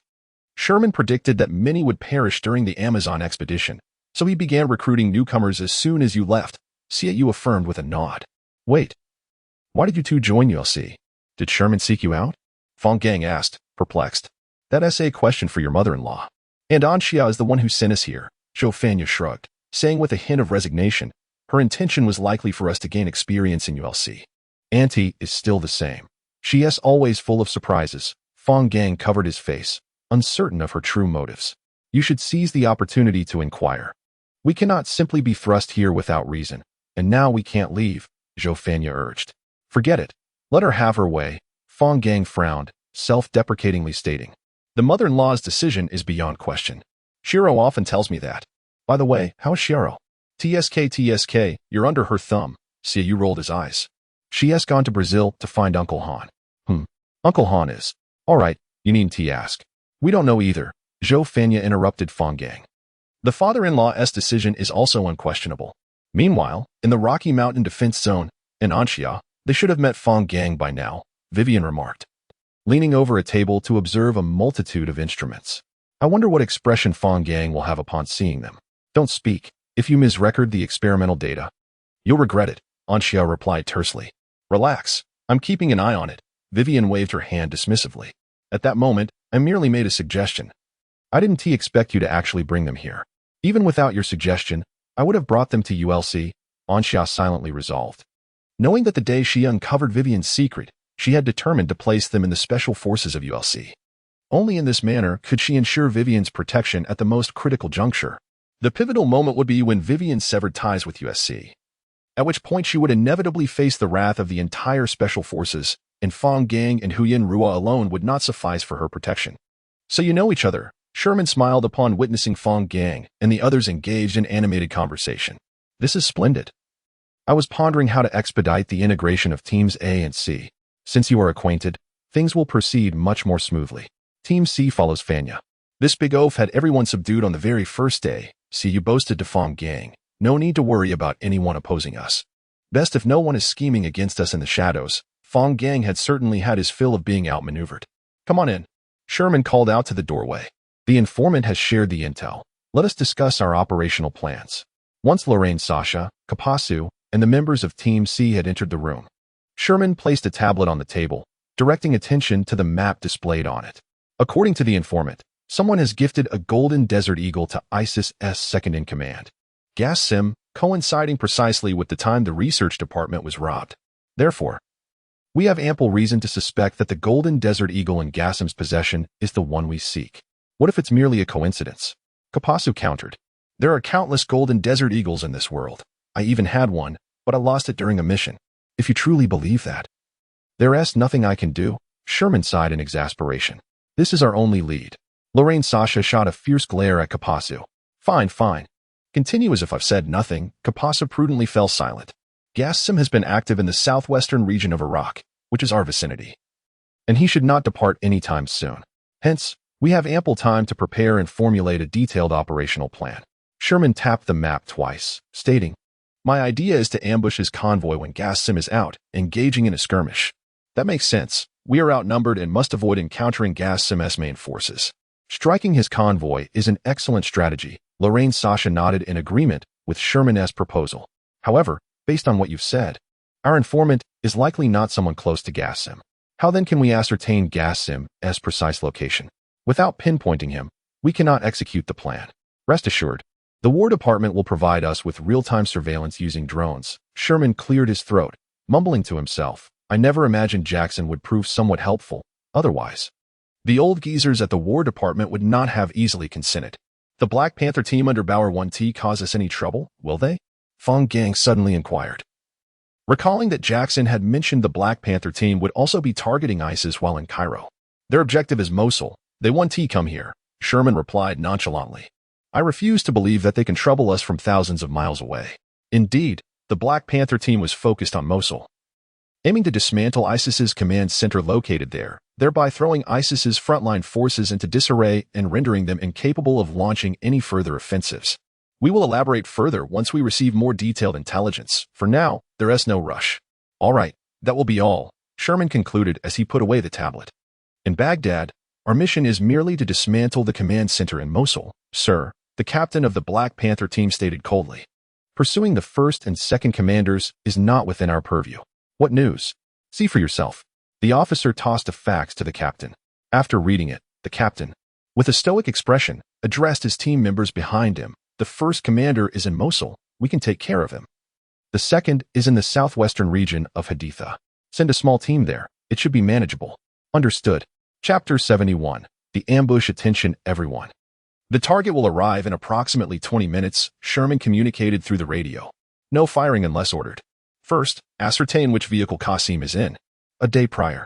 Speaker 1: Sherman predicted that many would perish during the Amazon expedition, so he began recruiting newcomers as soon as you left, Xiaoyu affirmed with a nod. Wait, why did you two join ULC? Did Sherman seek you out? Fang Gang asked, perplexed. That's a question for your mother-in-law. And Anxia is the one who sent us here, Xiaoha shrugged, saying with a hint of resignation, her intention was likely for us to gain experience in ULC. Auntie is still the same. She is always full of surprises. Fang Gang covered his face, uncertain of her true motives. You should seize the opportunity to inquire. We cannot simply be thrust here without reason, and now we can't leave, Xiaoha urged. Forget it. Let her have her way, Fang Gang frowned, self-deprecatingly stating. The mother-in-law's decision is beyond question. Shiro often tells me that. By the way, how's Shiro? TSK, you're under her thumb. Xiaoyu rolled his eyes. She has gone to Brazil to find Uncle Han. Uncle Han is. All right, you needn't ask. We don't know either, Zhou Fenya interrupted Fang Gang. The father-in-law's decision is also unquestionable. Meanwhile, in the Rocky Mountain Defense Zone, in Anxia, they should have met Fang Gang by now, Vivian remarked, leaning over a table to observe a multitude of instruments. I wonder what expression Fang Gang will have upon seeing them. Don't speak. If you misrecord the experimental data, you'll regret it, Anxia replied tersely. Relax. I'm keeping an eye on it. Vivian waved her hand dismissively. At that moment, I merely made a suggestion. I didn't expect you to actually bring them here. Even without your suggestion, I would have brought them to ULC, Anxia silently resolved. Knowing that the day she uncovered Vivian's secret, she had determined to place them in the special forces of ULC. Only in this manner could she ensure Vivian's protection at the most critical juncture. The pivotal moment would be when Vivian severed ties with USC, at which point she would inevitably face the wrath of the entire special forces, and Fang Gang and Huyin Rua alone would not suffice for her protection. So you know each other, Sherman smiled upon witnessing Fang Gang and the others engaged in animated conversation. This is splendid. I was pondering how to expedite the integration of Teams A and C. Since you are acquainted, things will proceed much more smoothly. Team C follows Fanya. This big oaf had everyone subdued on the very first day. See, you boasted to Fang Gang. No need to worry about anyone opposing us. Best if no one is scheming against us in the shadows. Fang Gang had certainly had his fill of being outmaneuvered. Come on in. Sherman called out to the doorway. The informant has shared the intel. Let us discuss our operational plans. Once Lorraine Sasha, Kapasu, and the members of Team C had entered the room, Sherman placed a tablet on the table, directing attention to the map displayed on it. According to the informant, someone has gifted a golden desert eagle to ISIS's second-in-command, Gas Sim, coinciding precisely with the time the research department was robbed. Therefore, we have ample reason to suspect that the golden desert eagle in Gassim's possession is the one we seek. What if it's merely a coincidence? Kapasu countered. There are countless golden desert eagles in this world. I even had one, but I lost it during a mission. If you truly believe that, there's nothing I can do, Sherman sighed in exasperation. This is our only lead. Lorraine Sasha shot a fierce glare at Kapasu. Fine. Continue as if I've said nothing. Kapasu prudently fell silent. Gassim has been active in the southwestern region of Iraq, which is our vicinity, and he should not depart anytime soon. Hence, we have ample time to prepare and formulate a detailed operational plan. Sherman tapped the map twice, stating, My idea is to ambush his convoy when Gassim is out, engaging in a skirmish. That makes sense. We are outnumbered and must avoid encountering Gassim's main forces. Striking his convoy is an excellent strategy. Lorraine Sasha nodded in agreement with Sherman's proposal. However, based on what you've said, our informant is likely not someone close to Gassim. How then can we ascertain Gassim's precise location? Without pinpointing him, we cannot execute the plan. Rest assured, the War Department will provide us with real-time surveillance using drones. Sherman cleared his throat, mumbling to himself, I never imagined Jackson would prove somewhat helpful. Otherwise, the old geezers at the War Department would not have easily consented. The Black Panther team under Bauer 1T cause us any trouble, will they? Fang Gang suddenly inquired. Recalling that Jackson had mentioned the Black Panther team would also be targeting ISIS while in Cairo. Their objective is Mosul. They 1T come here, Sherman replied nonchalantly. I refuse to believe that they can trouble us from thousands of miles away. Indeed, the Black Panther team was focused on Mosul, aiming to dismantle ISIS's command center located there, thereby throwing ISIS's frontline forces into disarray and rendering them incapable of launching any further offensives. We will elaborate further once we receive more detailed intelligence. For now, there is no rush. All right, that will be all, Sherman concluded as he put away the tablet. In Baghdad, our mission is merely to dismantle the command center in Mosul, sir, the captain of the Black Panther team stated coldly. Pursuing the first and second commanders is not within our purview. What news? See for yourself. The officer tossed a fax to the captain. After reading it, the captain, with a stoic expression, addressed his team members behind him. The first commander is in Mosul. We can take care of him. The second is in the southwestern region of Haditha. Send a small team there. It should be manageable. Understood. Chapter 71. The ambush. Attention, everyone. The target will arrive in approximately 20 minutes, Sherman communicated through the radio. No firing unless ordered. First, ascertain which vehicle Qasim is in. A day prior,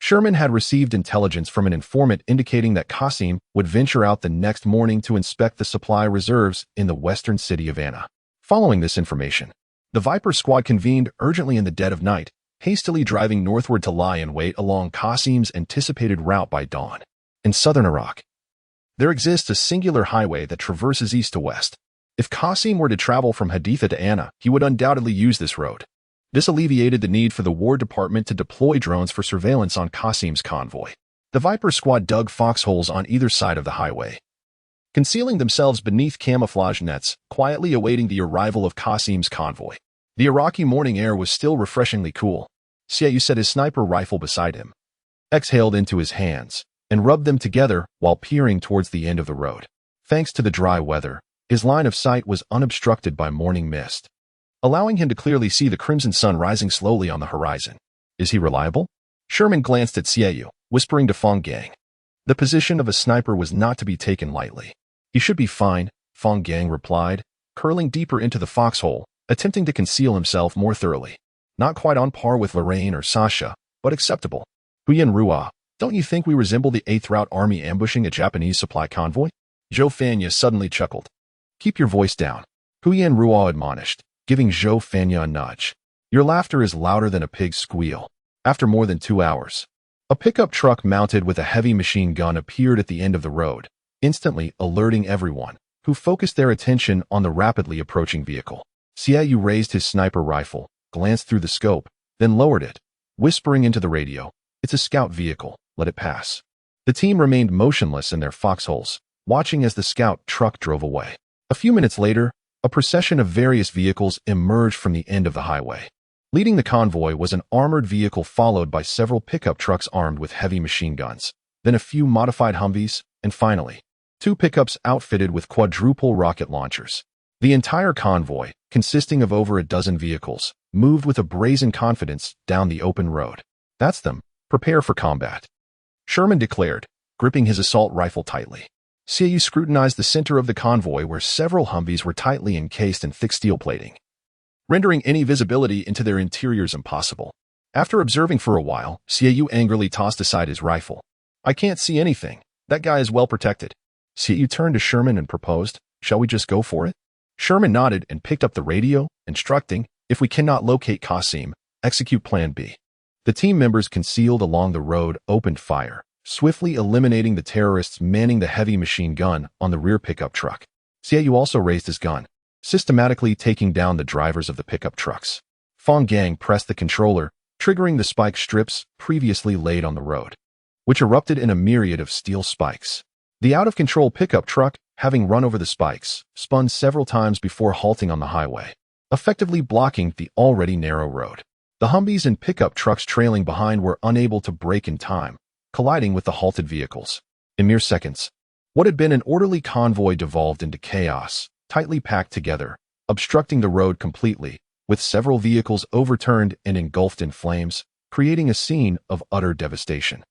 Speaker 1: Sherman had received intelligence from an informant indicating that Qasim would venture out the next morning to inspect the supply reserves in the western city of Anna. Following this information, the Viper squad convened urgently in the dead of night, hastily driving northward to lie in wait along Qasim's anticipated route by dawn. In southern Iraq, there exists a singular highway that traverses east to west. If Qasim were to travel from Haditha to Anna, he would undoubtedly use this road. This alleviated the need for the War Department to deploy drones for surveillance on Qasim's convoy. The Viper squad dug foxholes on either side of the highway, concealing themselves beneath camouflage nets, quietly awaiting the arrival of Qasim's convoy. The Iraqi morning air was still refreshingly cool. Xiaoha set his sniper rifle beside him, exhaled into his hands, and rubbed them together while peering towards the end of the road. Thanks to the dry weather, his line of sight was unobstructed by morning mist, allowing him to clearly see the crimson sun rising slowly on the horizon. Is he reliable? Sherman glanced at Xiaoha, whispering to Fang Gang. The position of a sniper was not to be taken lightly. He should be fine, Fang Gang replied, curling deeper into the foxhole, attempting to conceal himself more thoroughly. Not quite on par with Lorraine or Sasha, but acceptable. Huyen Rua, don't you think we resemble the 8th Route Army ambushing a Japanese supply convoy? Zhou Fanya suddenly chuckled. Keep your voice down, Huyen Rua admonished, giving Zhou Fanya a nudge. Your laughter is louder than a pig's squeal. After more than 2 hours, a pickup truck mounted with a heavy machine gun appeared at the end of the road, instantly alerting everyone, who focused their attention on the rapidly approaching vehicle. Xiaoha raised his sniper rifle, glanced through the scope, then lowered it, whispering into the radio, "It's a scout vehicle, let it pass." The team remained motionless in their foxholes, watching as the scout truck drove away. A few minutes later, a procession of various vehicles emerged from the end of the highway. Leading the convoy was an armored vehicle followed by several pickup trucks armed with heavy machine guns, then a few modified Humvees, and finally, 2 pickups outfitted with quadruple rocket launchers. The entire convoy, consisting of over a dozen vehicles, moved with a brazen confidence down the open road. That's them. Prepare for combat, Sherman declared, gripping his assault rifle tightly. Xiaoha scrutinized the center of the convoy where several Humvees were tightly encased in thick steel plating, rendering any visibility into their interiors impossible. After observing for a while, Xiaoha angrily tossed aside his rifle. I can't see anything. That guy is well protected. Xiaoha turned to Sherman and proposed, shall we just go for it? Sherman nodded and picked up the radio, instructing, if we cannot locate Qasim, execute Plan B. The team members concealed along the road opened fire, swiftly eliminating the terrorists manning the heavy machine gun on the rear pickup truck. Xiaoha also raised his gun, systematically taking down the drivers of the pickup trucks. Fang Gang pressed the controller, triggering the spike strips previously laid on the road, which erupted in a myriad of steel spikes. The out-of-control pickup truck, having run over the spikes, spun several times before halting on the highway, effectively blocking the already narrow road. The Humvees and pickup trucks trailing behind were unable to brake in time, colliding with the halted vehicles. In mere seconds, what had been an orderly convoy devolved into chaos, tightly packed together, obstructing the road completely, with several vehicles overturned and engulfed in flames, creating a scene of utter devastation.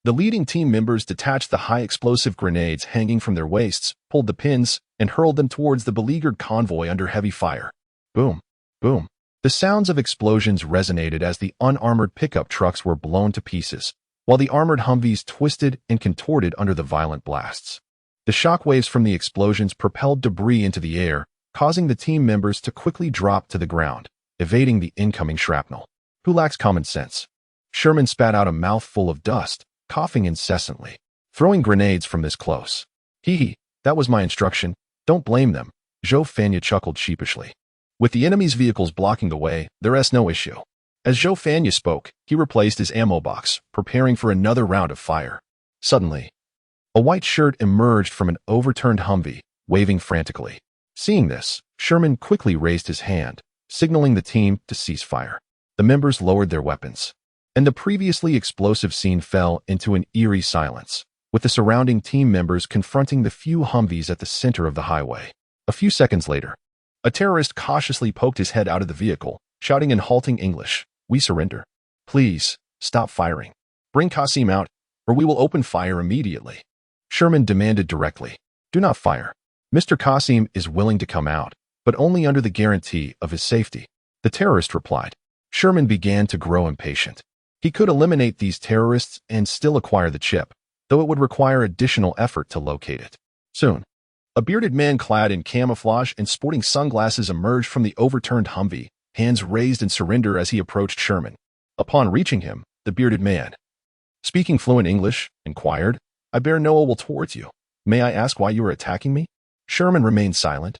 Speaker 1: The leading team members detached the high-explosive grenades hanging from their waists, pulled the pins, and hurled them towards the beleaguered convoy under heavy fire. Boom, boom. The sounds of explosions resonated as the unarmored pickup trucks were blown to pieces, while the armored Humvees twisted and contorted under the violent blasts. The shockwaves from the explosions propelled debris into the air, causing the team members to quickly drop to the ground, evading the incoming shrapnel. Who lacks common sense? Sherman spat out a mouthful of dust, coughing incessantly. Throwing grenades from this close. Hee, that was my instruction. Don't blame them, Zhou Fanya chuckled sheepishly. With the enemy's vehicles blocking the way, there is no issue. As Zhou Fanya spoke, he replaced his ammo box, preparing for another round of fire. Suddenly, a white shirt emerged from an overturned Humvee, waving frantically. Seeing this, Sherman quickly raised his hand, signaling the team to cease fire. The members lowered their weapons, and the previously explosive scene fell into an eerie silence, with the surrounding team members confronting the few Humvees at the center of the highway. A few seconds later, a terrorist cautiously poked his head out of the vehicle, shouting in halting English, "We surrender. Please, stop firing. Bring Qasim out, or we will open fire immediately." Sherman demanded directly, "Do not fire. Mr. Qasim is willing to come out, but only under the guarantee of his safety." The terrorist replied. Sherman began to grow impatient. He could eliminate these terrorists and still acquire the chip, though it would require additional effort to locate it. Soon, a bearded man clad in camouflage and sporting sunglasses emerged from the overturned Humvee, hands raised in surrender as he approached Sherman. Upon reaching him, the bearded man, speaking fluent English, inquired, "I bear no ill will towards you. May I ask why you are attacking me?" Sherman remained silent,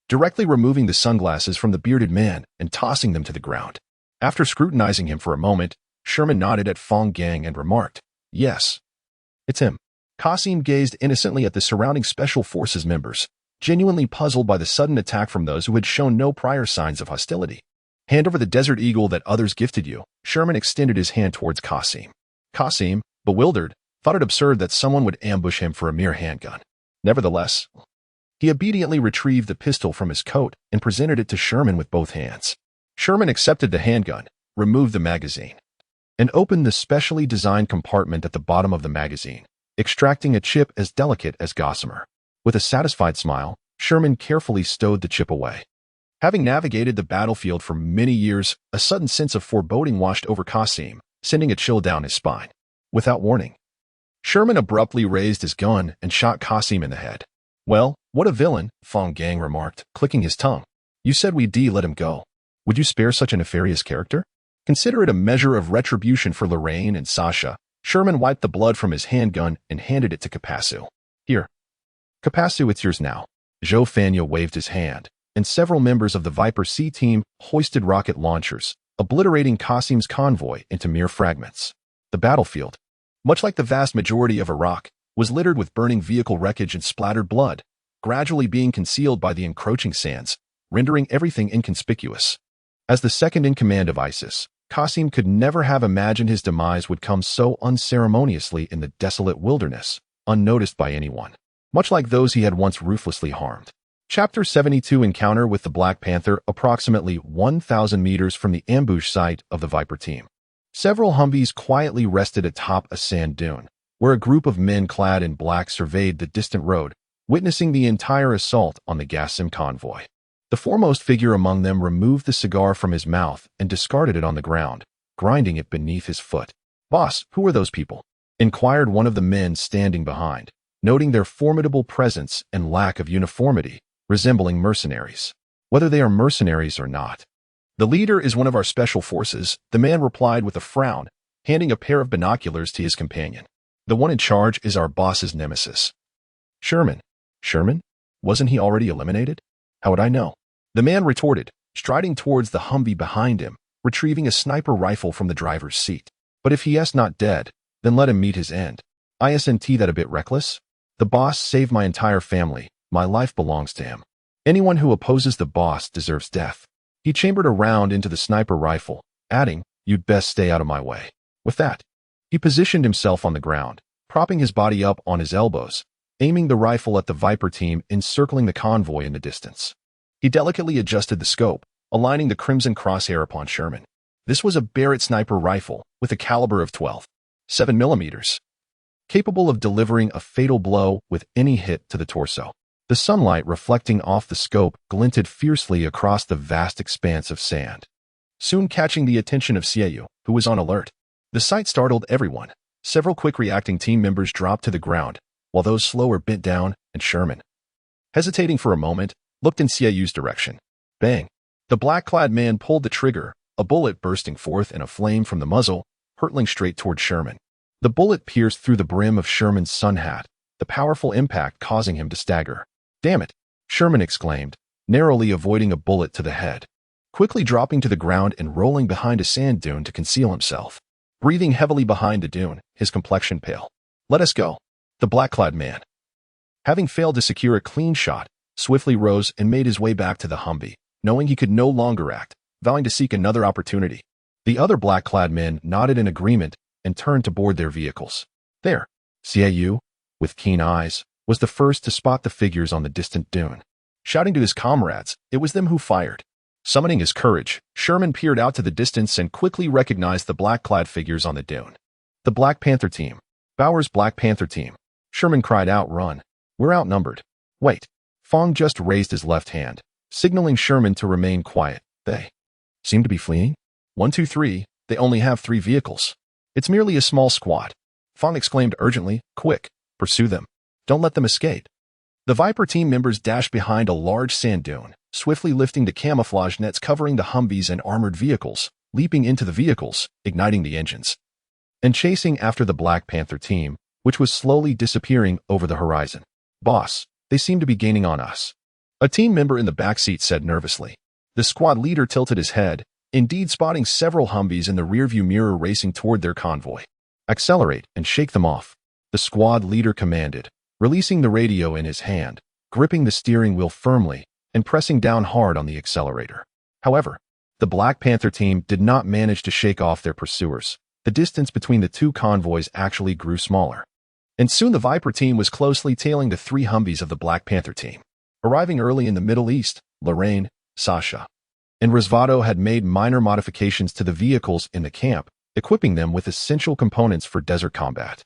Speaker 1: directly removing the sunglasses from the bearded man and tossing them to the ground. After scrutinizing him for a moment, Sherman nodded at Fang Gang and remarked, "Yes, it's him." Qasim gazed innocently at the surrounding Special Forces members, genuinely puzzled by the sudden attack from those who had shown no prior signs of hostility. "Hand over the Desert Eagle that others gifted you." Sherman extended his hand towards Qasim. Qasim, bewildered, thought it absurd that someone would ambush him for a mere handgun. Nevertheless, he obediently retrieved the pistol from his coat and presented it to Sherman with both hands. Sherman accepted the handgun, removed the magazine, and opened the specially designed compartment at the bottom of the magazine, extracting a chip as delicate as gossamer. With a satisfied smile, Sherman carefully stowed the chip away. Having navigated the battlefield for many years, a sudden sense of foreboding washed over Qasim, sending a chill down his spine. Without warning, Sherman abruptly raised his gun and shot Qasim in the head. "Well, what a villain," Fang Gang remarked, clicking his tongue. "You said we'd let him go. Would you spare such a nefarious character?" Consider it a measure of retribution for Lorraine and Sasha. Sherman wiped the blood from his handgun and handed it to Capasso. "Here. Capasso, it's yours now." Zhou Fanya waved his hand, and several members of the Viper C team hoisted rocket launchers, obliterating Qasim's convoy into mere fragments. The battlefield, much like the vast majority of Iraq, was littered with burning vehicle wreckage and splattered blood, gradually being concealed by the encroaching sands, rendering everything inconspicuous. As the second in command of ISIS, Qasim could never have imagined his demise would come so unceremoniously in the desolate wilderness, unnoticed by anyone, much like those he had once ruthlessly harmed. Chapter 72 Encounter with the Black Panther, approximately 1,000 meters from the ambush site of the Viper team. Several Humvees quietly rested atop a sand dune, where a group of men clad in black surveyed the distant road, witnessing the entire assault on the Qasim convoy. The foremost figure among them removed the cigar from his mouth and discarded it on the ground, grinding it beneath his foot. "Boss, who are those people?" inquired one of the men standing behind, noting their formidable presence and lack of uniformity, resembling mercenaries. "Whether they are mercenaries or not. The leader is one of our special forces," the man replied with a frown, handing a pair of binoculars to his companion. "The one in charge is our boss's nemesis." "Sherman." "Sherman? Wasn't he already eliminated? How would I know?" The man retorted, striding towards the Humvee behind him, retrieving a sniper rifle from the driver's seat. "But if he is not dead, then let him meet his end. Isn't that a bit reckless? The boss saved my entire family. My life belongs to him. Anyone who opposes the boss deserves death." He chambered a round into the sniper rifle, adding, "You'd best stay out of my way." With that, he positioned himself on the ground, propping his body up on his elbows, aiming the rifle at the Viper team encircling the convoy in the distance. He delicately adjusted the scope, aligning the crimson crosshair upon Sherman. This was a Barrett sniper rifle with a caliber of 12.7 millimeters, capable of delivering a fatal blow with any hit to the torso. The sunlight reflecting off the scope glinted fiercely across the vast expanse of sand, soon catching the attention of Xiaoha, who was on alert. The sight startled everyone. Several quick-reacting team members dropped to the ground, while those slower bent down, and Sherman, hesitating for a moment, looked in Xiaoha's direction. Bang! The black-clad man pulled the trigger, a bullet bursting forth in a flame from the muzzle, hurtling straight toward Sherman. The bullet pierced through the brim of Sherman's sun hat, the powerful impact causing him to stagger. "Damn it!" Sherman exclaimed, narrowly avoiding a bullet to the head, quickly dropping to the ground and rolling behind a sand dune to conceal himself. Breathing heavily behind the dune, his complexion pale. "Let us go." The black-clad man, having failed to secure a clean shot, swiftly rose and made his way back to the Humvee, knowing he could no longer act, vowing to seek another opportunity. The other black-clad men nodded in agreement and turned to board their vehicles. There, Xiaoha, with keen eyes, was the first to spot the figures on the distant dune. Shouting to his comrades, it was them who fired. Summoning his courage, Sherman peered out to the distance and quickly recognized the black-clad figures on the dune. The Black Panther team. Bauer's Black Panther team. Sherman cried out, "Run. We're outnumbered." "Wait." Fang just raised his left hand, signaling Sherman to remain quiet. "They seem to be fleeing." 1, 2, 3, they only have 3 vehicles. "It's merely a small squad." Fang exclaimed urgently, "Quick, pursue them. Don't let them escape." The Viper team members dashed behind a large sand dune, swiftly lifting the camouflage nets covering the Humvees and armored vehicles, leaping into the vehicles, igniting the engines, and chasing after the Black Panther team, which was slowly disappearing over the horizon. "Boss, they seem to be gaining on us," a team member in the backseat said nervously. The squad leader tilted his head, indeed spotting several Humvees in the rearview mirror racing toward their convoy. "Accelerate and shake them off," the squad leader commanded, releasing the radio in his hand, gripping the steering wheel firmly, and pressing down hard on the accelerator. However, the Black Panther team did not manage to shake off their pursuers. The distance between the two convoys actually grew smaller, and soon the Viper team was closely tailing the 3 Humvees of the Black Panther team. Arriving early in the Middle East, Lorraine, Sasha, and Risvado had made minor modifications to the vehicles in the camp, equipping them with essential components for desert combat,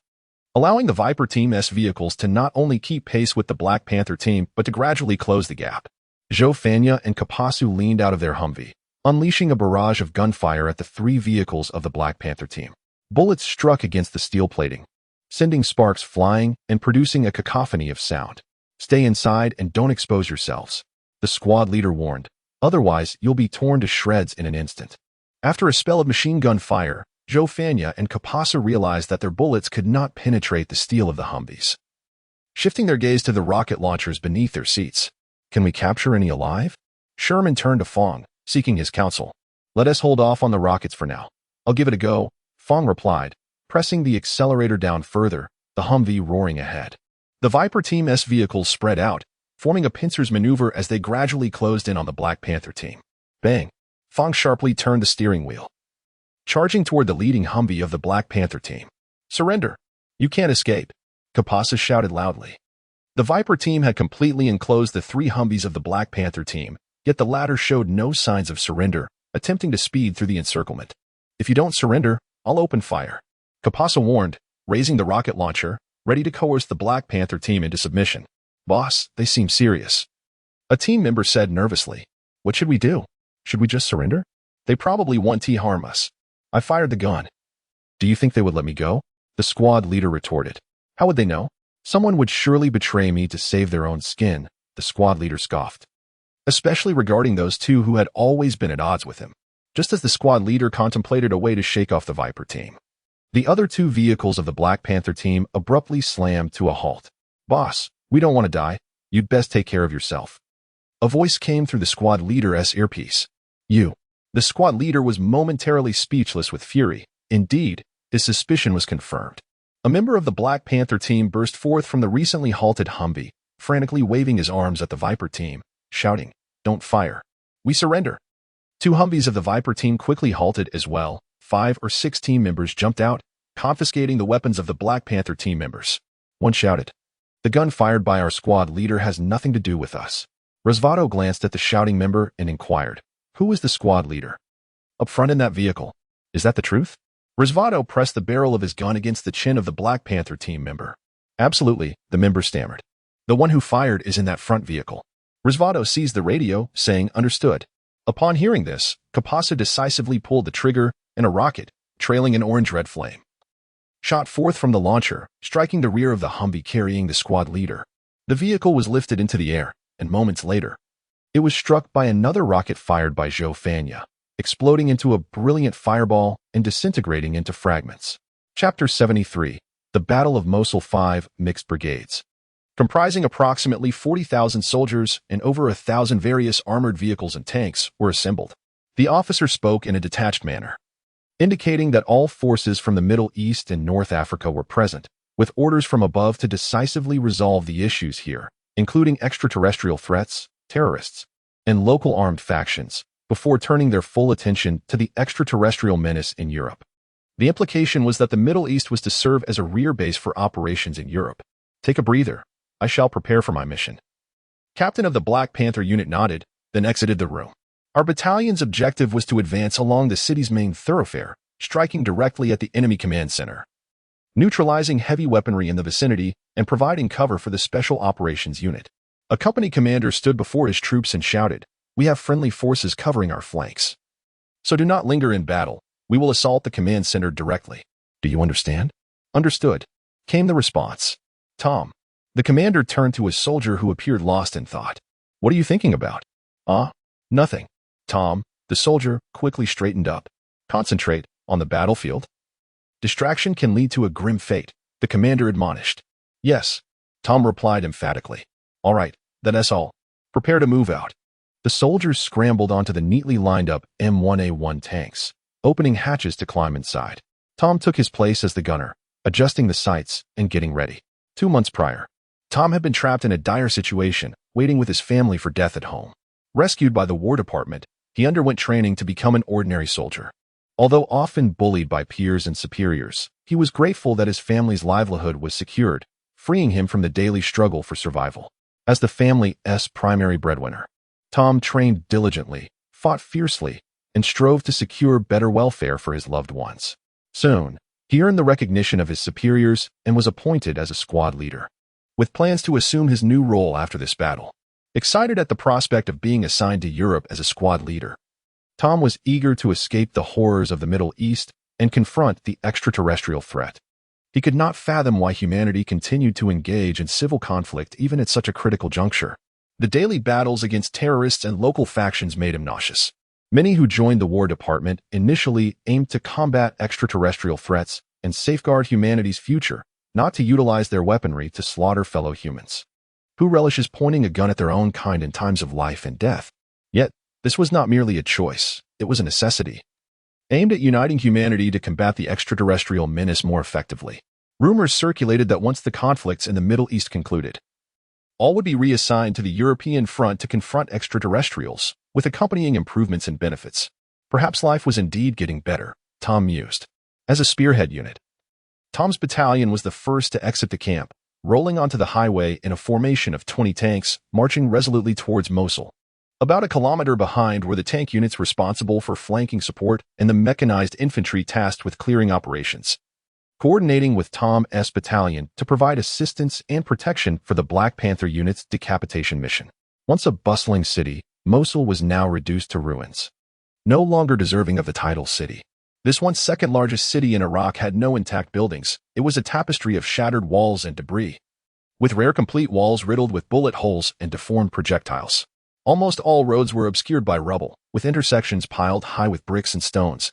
Speaker 1: allowing the Viper Team's vehicles to not only keep pace with the Black Panther team but to gradually close the gap. Xiaoha and Kapasu leaned out of their Humvee, unleashing a barrage of gunfire at the 3 vehicles of the Black Panther team. Bullets struck against the steel plating, sending sparks flying and producing a cacophony of sound. "Stay inside and don't expose yourselves," the squad leader warned. "Otherwise, you'll be torn to shreds in an instant." After a spell of machine gun fire, Xiaoha and Kapasu realized that their bullets could not penetrate the steel of the Humvees. Shifting their gaze to the rocket launchers beneath their seats. "Can we capture any alive?" Sherman turned to Fang, seeking his counsel. "Let us hold off on the rockets for now. I'll give it a go," Fang replied, pressing the accelerator down further, the Humvee roaring ahead. The Viper Team's vehicles spread out, forming a pincers maneuver as they gradually closed in on the Black Panther team. Bang! Fang sharply turned the steering wheel, charging toward the leading Humvee of the Black Panther team. "Surrender! You can't escape!" Kapasa shouted loudly. The Viper team had completely enclosed the 3 Humvees of the Black Panther team, yet the latter showed no signs of surrender, attempting to speed through the encirclement. "If you don't surrender, I'll open fire," Kapasa warned, raising the rocket launcher, ready to coerce the Black Panther team into submission. "Boss, they seem serious," a team member said nervously. "What should we do? Should we just surrender? They probably want to harm us." "I fired the gun." "Do you think they would let me go?" the squad leader retorted. "How would they know? Someone would surely betray me to save their own skin," the squad leader scoffed. Especially regarding those 2 who had always been at odds with him. Just as the squad leader contemplated a way to shake off the Viper team, the other 2 vehicles of the Black Panther team abruptly slammed to a halt. "Boss, we don't want to die. You'd best take care of yourself." A voice came through the squad leader's earpiece. "You." The squad leader was momentarily speechless with fury. Indeed, his suspicion was confirmed. A member of the Black Panther team burst forth from the recently halted Humvee, frantically waving his arms at the Viper team, shouting, "Don't fire. We surrender." 2 Humvees of the Viper team quickly halted as well. 5 or 6 team members jumped out, confiscating the weapons of the Black Panther team members. One shouted, "The gun fired by our squad leader has nothing to do with us." Risvado glanced at the shouting member and inquired, "Who was the squad leader?" "Up front in that vehicle. Is that the truth?" Risvado pressed the barrel of his gun against the chin of the Black Panther team member. "Absolutely," the member stammered. "The one who fired is in that front vehicle." Risvado seized the radio, saying, "Understood." Upon hearing this, Kapasa decisively pulled the trigger, and a rocket, trailing an orange-red flame, shot forth from the launcher, striking the rear of the Humvee carrying the squad leader. The vehicle was lifted into the air, and moments later, it was struck by another rocket fired by Xiaoha, exploding into a brilliant fireball and disintegrating into fragments. Chapter 73, The Battle of Mosul 5 Mixed Brigades. Comprising approximately 40,000 soldiers and over 1,000 various armored vehicles and tanks were assembled. The officer spoke in a detached manner, indicating that all forces from the Middle East and North Africa were present, with orders from above to decisively resolve the issues here, including extraterrestrial threats, terrorists, and local armed factions, before turning their full attention to the extraterrestrial menace in Europe. The implication was that the Middle East was to serve as a rear base for operations in Europe. "Take a breather. I shall prepare for my mission." Captain of the Black Panther unit nodded, then exited the room. "Our battalion's objective was to advance along the city's main thoroughfare, striking directly at the enemy command center, neutralizing heavy weaponry in the vicinity, and providing cover for the Special Operations Unit." A company commander stood before his troops and shouted, "We have friendly forces covering our flanks. So do not linger in battle. We will assault the command center directly." "Do you understand?" "Understood," came the response. "Tom." The commander turned to a soldier who appeared lost in thought. "What are you thinking about?" Nothing." Tom, the soldier, quickly straightened up. Concentrate on the battlefield. Distraction can lead to a grim fate, the commander admonished. Yes, Tom replied emphatically. All right, that's all. Prepare to move out. The soldiers scrambled onto the neatly lined up M1A1 tanks, opening hatches to climb inside. Tom took his place as the gunner, adjusting the sights and getting ready. 2 months prior, Tom had been trapped in a dire situation, waiting with his family for death at home. Rescued by the War Department, he underwent training to become an ordinary soldier. Although often bullied by peers and superiors, he was grateful that his family's livelihood was secured, freeing him from the daily struggle for survival. As the family's primary breadwinner, Tom trained diligently, fought fiercely, and strove to secure better welfare for his loved ones. Soon, he earned the recognition of his superiors and was appointed as a squad leader. With plans to assume his new role after this battle, excited at the prospect of being assigned to Europe as a squad leader, Tom was eager to escape the horrors of the Middle East and confront the extraterrestrial threat. He could not fathom why humanity continued to engage in civil conflict even at such a critical juncture. The daily battles against terrorists and local factions made him nauseous. Many who joined the War Department initially aimed to combat extraterrestrial threats and safeguard humanity's future, not to utilize their weaponry to slaughter fellow humans. Who relishes pointing a gun at their own kind in times of life and death? Yet, this was not merely a choice, it was a necessity. Aimed at uniting humanity to combat the extraterrestrial menace more effectively, rumors circulated that once the conflicts in the Middle East concluded, all would be reassigned to the European front to confront extraterrestrials, with accompanying improvements and benefits. Perhaps life was indeed getting better, Tom mused. As a spearhead unit, Tom's battalion was the first to exit the camp, rolling onto the highway in a formation of 20 tanks, marching resolutely towards Mosul. About a kilometer behind were the tank units responsible for flanking support and the mechanized infantry tasked with clearing operations, coordinating with Tom's battalion to provide assistance and protection for the Black Panther unit's decapitation mission. Once a bustling city, Mosul was now reduced to ruins. No longer deserving of the title city, this once second-largest city in Iraq had no intact buildings. It was a tapestry of shattered walls and debris, with rare complete walls riddled with bullet holes and deformed projectiles. Almost all roads were obscured by rubble, with intersections piled high with bricks and stones.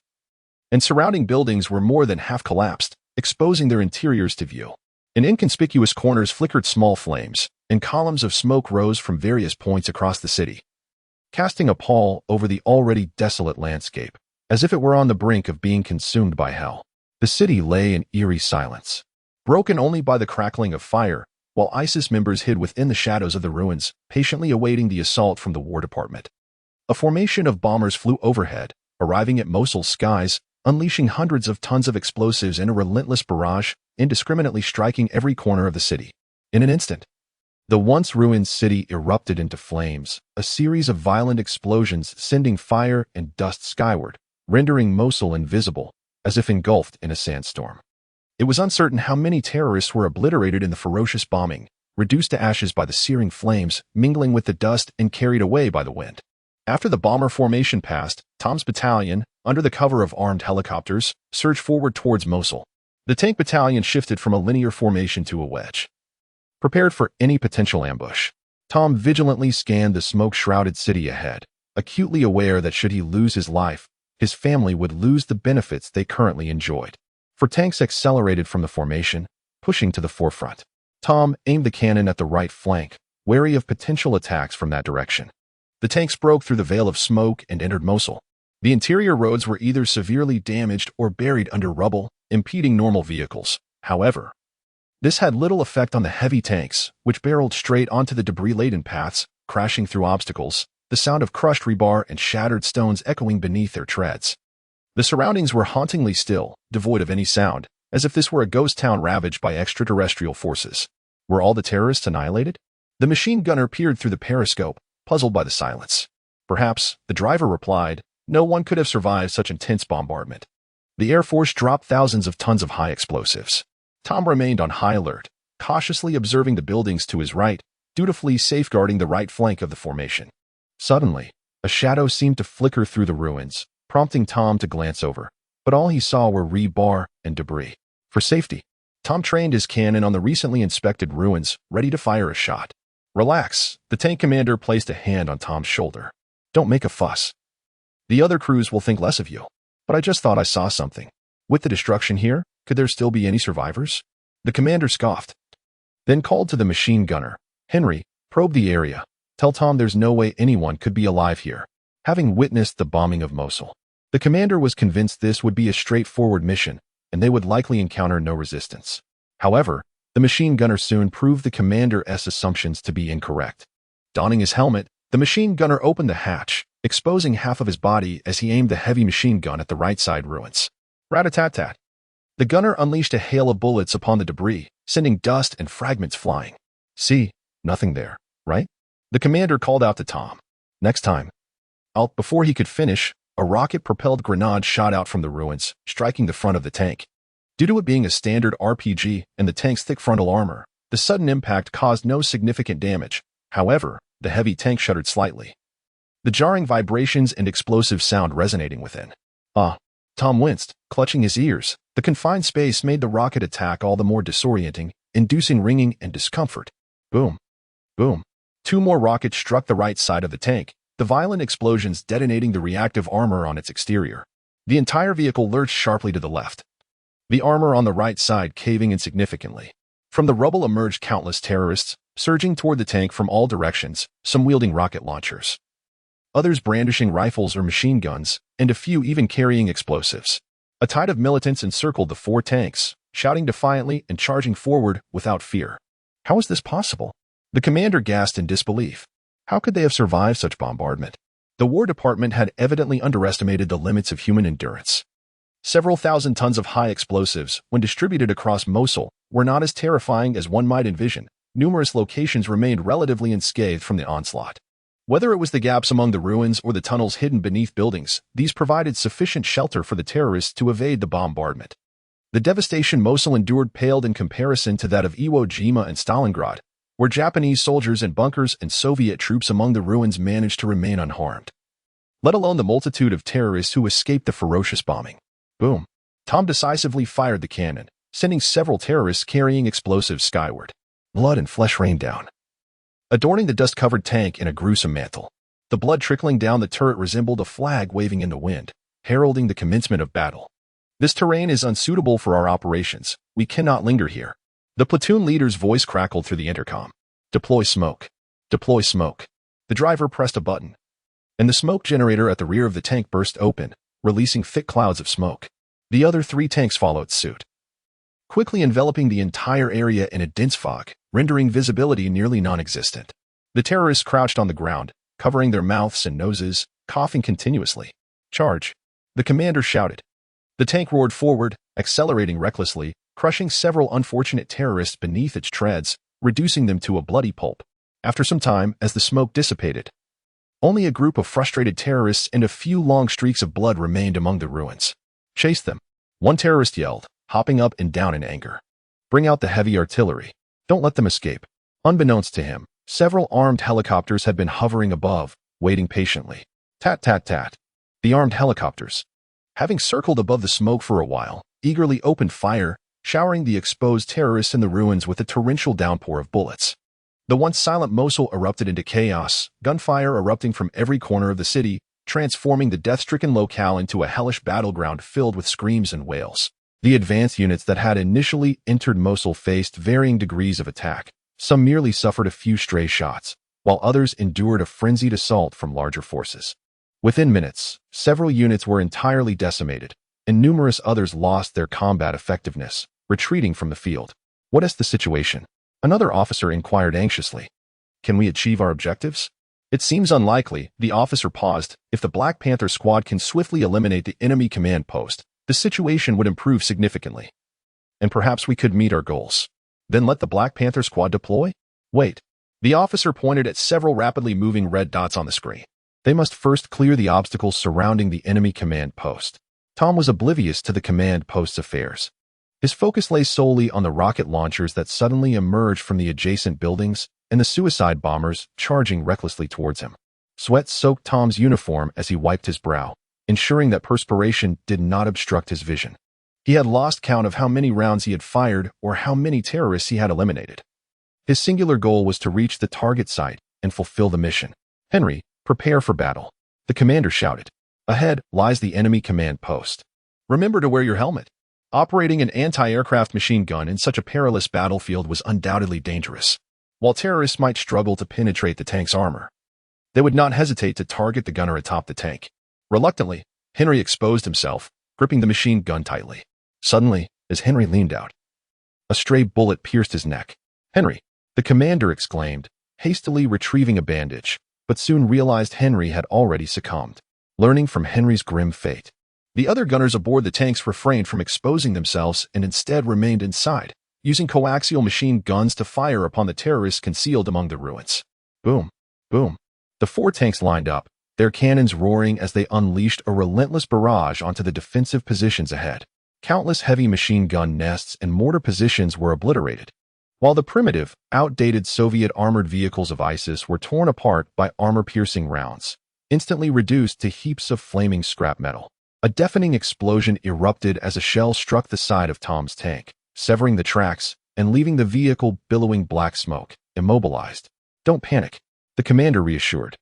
Speaker 1: And surrounding buildings were more than half collapsed, exposing their interiors to view. In inconspicuous corners flickered small flames, and columns of smoke rose from various points across the city, casting a pall over the already desolate landscape, as if it were on the brink of being consumed by hell. The city lay in eerie silence, broken only by the crackling of fire, while ISIS members hid within the shadows of the ruins, patiently awaiting the assault from the War Department. A formation of bombers flew overhead, arriving at Mosul's skies, unleashing hundreds of tons of explosives in a relentless barrage, indiscriminately striking every corner of the city. In an instant, the once ruined city erupted into flames, a series of violent explosions sending fire and dust skyward, rendering Mosul invisible, as if engulfed in a sandstorm. It was uncertain how many terrorists were obliterated in the ferocious bombing, reduced to ashes by the searing flames, mingling with the dust and carried away by the wind. After the bomber formation passed, Tom's battalion, under the cover of armed helicopters, surged forward towards Mosul. The tank battalion shifted from a linear formation to a wedge, prepared for any potential ambush. Tom vigilantly scanned the smoke-shrouded city ahead, acutely aware that should he lose his life, his family would lose the benefits they currently enjoyed. For tanks accelerated from the formation, pushing to the forefront. Tom aimed the cannon at the right flank, wary of potential attacks from that direction. The tanks broke through the veil of smoke and entered Mosul. The interior roads were either severely damaged or buried under rubble, impeding normal vehicles. However, this had little effect on the heavy tanks, which barreled straight onto the debris-laden paths, crashing through obstacles, the sound of crushed rebar and shattered stones echoing beneath their treads. The surroundings were hauntingly still, devoid of any sound, as if this were a ghost town ravaged by extraterrestrial forces. Were all the terrorists annihilated? The machine gunner peered through the periscope, puzzled by the silence. Perhaps, the driver replied, no one could have survived such intense bombardment. The Air Force dropped thousands of tons of high explosives. Tom remained on high alert, cautiously observing the buildings to his right, dutifully safeguarding the right flank of the formation. Suddenly, a shadow seemed to flicker through the ruins, prompting Tom to glance over, but all he saw were rebar and debris. For safety, Tom trained his cannon on the recently inspected ruins, ready to fire a shot. Relax, the tank commander placed a hand on Tom's shoulder. Don't make a fuss. The other crews will think less of you. But I just thought I saw something. With the destruction here, could there still be any survivors? The commander scoffed, then called to the machine gunner. Henry, probe the area. Tell Tom there's no way anyone could be alive here. Having witnessed the bombing of Mosul, the commander was convinced this would be a straightforward mission, and they would likely encounter no resistance. However, the machine gunner soon proved the commander's assumptions to be incorrect. Donning his helmet, the machine gunner opened the hatch, exposing half of his body as he aimed the heavy machine gun at the right side ruins. Rat-a-tat-tat. The gunner unleashed a hail of bullets upon the debris, sending dust and fragments flying. See, nothing there, right? The commander called out to Tom. Next time. Before he could finish, a rocket-propelled grenade shot out from the ruins, striking the front of the tank. Due to it being a standard RPG and the tank's thick frontal armor, the sudden impact caused no significant damage. However, the heavy tank shuddered slightly, the jarring vibrations and explosive sound resonating within. Tom winced, clutching his ears. The confined space made the rocket attack all the more disorienting, inducing ringing and discomfort. Boom. Boom. 2 more rockets struck the right side of the tank, the violent explosions detonating the reactive armor on its exterior. The entire vehicle lurched sharply to the left, the armor on the right side caving insignificantly. From the rubble emerged countless terrorists, surging toward the tank from all directions, some wielding rocket launchers, others brandishing rifles or machine guns, and a few even carrying explosives. A tide of militants encircled the 4 tanks, shouting defiantly and charging forward without fear. How is this possible? The commander gasped in disbelief. How could they have survived such bombardment? The War Department had evidently underestimated the limits of human endurance. Several thousand tons of high explosives, when distributed across Mosul, were not as terrifying as one might envision. Numerous locations remained relatively unscathed from the onslaught. Whether it was the gaps among the ruins or the tunnels hidden beneath buildings, these provided sufficient shelter for the terrorists to evade the bombardment. The devastation Mosul endured paled in comparison to that of Iwo Jima and Stalingrad, where Japanese soldiers in bunkers and Soviet troops among the ruins managed to remain unharmed, let alone the multitude of terrorists who escaped the ferocious bombing. Boom. Tom decisively fired the cannon, sending several terrorists carrying explosives skyward. Blood and flesh rained down, adorning the dust-covered tank in a gruesome mantle. The blood trickling down the turret resembled a flag waving in the wind, heralding the commencement of battle. This terrain is unsuitable for our operations. We cannot linger here. The platoon leader's voice crackled through the intercom. Deploy smoke. Deploy smoke. The driver pressed a button, and the smoke generator at the rear of the tank burst open, releasing thick clouds of smoke. The other 3 tanks followed suit, quickly enveloping the entire area in a dense fog, rendering visibility nearly non-existent. The terrorists crouched on the ground, covering their mouths and noses, coughing continuously. Charge! The commander shouted. The tank roared forward, accelerating recklessly, crushing several unfortunate terrorists beneath its treads, reducing them to a bloody pulp. After some time, as the smoke dissipated, only a group of frustrated terrorists and a few long streaks of blood remained among the ruins. Chase them! One terrorist yelled, hopping up and down in anger. Bring out the heavy artillery. Don't let them escape. Unbeknownst to him, several armed helicopters had been hovering above, waiting patiently. Tat-tat-tat. The armed helicopters, having circled above the smoke for a while, eagerly opened fire, showering the exposed terrorists in the ruins with a torrential downpour of bullets. The once silent Mosul erupted into chaos, gunfire erupting from every corner of the city, transforming the death-stricken locale into a hellish battleground filled with screams and wails. The advanced units that had initially entered Mosul faced varying degrees of attack. Some merely suffered a few stray shots, while others endured a frenzied assault from larger forces. Within minutes, several units were entirely decimated, and numerous others lost their combat effectiveness, retreating from the field. What is the situation? Another officer inquired anxiously. Can we achieve our objectives? It seems unlikely, the officer paused. If the Black Panther squad can swiftly eliminate the enemy command post, the situation would improve significantly. And perhaps we could meet our goals. Then let the Black Panther squad deploy? Wait. The officer pointed at several rapidly moving red dots on the screen. They must first clear the obstacles surrounding the enemy command post. Tom was oblivious to the command post's affairs. His focus lay solely on the rocket launchers that suddenly emerged from the adjacent buildings and the suicide bombers charging recklessly towards him. Sweat soaked Tom's uniform as he wiped his brow, ensuring that perspiration did not obstruct his vision. He had lost count of how many rounds he had fired or how many terrorists he had eliminated. His singular goal was to reach the target site and fulfill the mission. Henry, prepare for battle. The commander shouted. Ahead lies the enemy command post. Remember to wear your helmet. Operating an anti-aircraft machine gun in such a perilous battlefield was undoubtedly dangerous. While terrorists might struggle to penetrate the tank's armor, they would not hesitate to target the gunner atop the tank. Reluctantly, Henry exposed himself, gripping the machine gun tightly. Suddenly, as Henry leaned out, a stray bullet pierced his neck. "Henry!" the commander exclaimed, hastily retrieving a bandage, but soon realized Henry had already succumbed. Learning from Henry's grim fate, the other gunners aboard the tanks refrained from exposing themselves and instead remained inside, using coaxial machine guns to fire upon the terrorists concealed among the ruins. Boom! Boom! The 4 tanks lined up, their cannons roaring as they unleashed a relentless barrage onto the defensive positions ahead. Countless heavy machine gun nests and mortar positions were obliterated, while the primitive, outdated Soviet armored vehicles of ISIS were torn apart by armor-piercing rounds, instantly reduced to heaps of flaming scrap metal. A deafening explosion erupted as a shell struck the side of Tom's tank, severing the tracks and leaving the vehicle billowing black smoke, immobilized. "Don't panic," the commander reassured.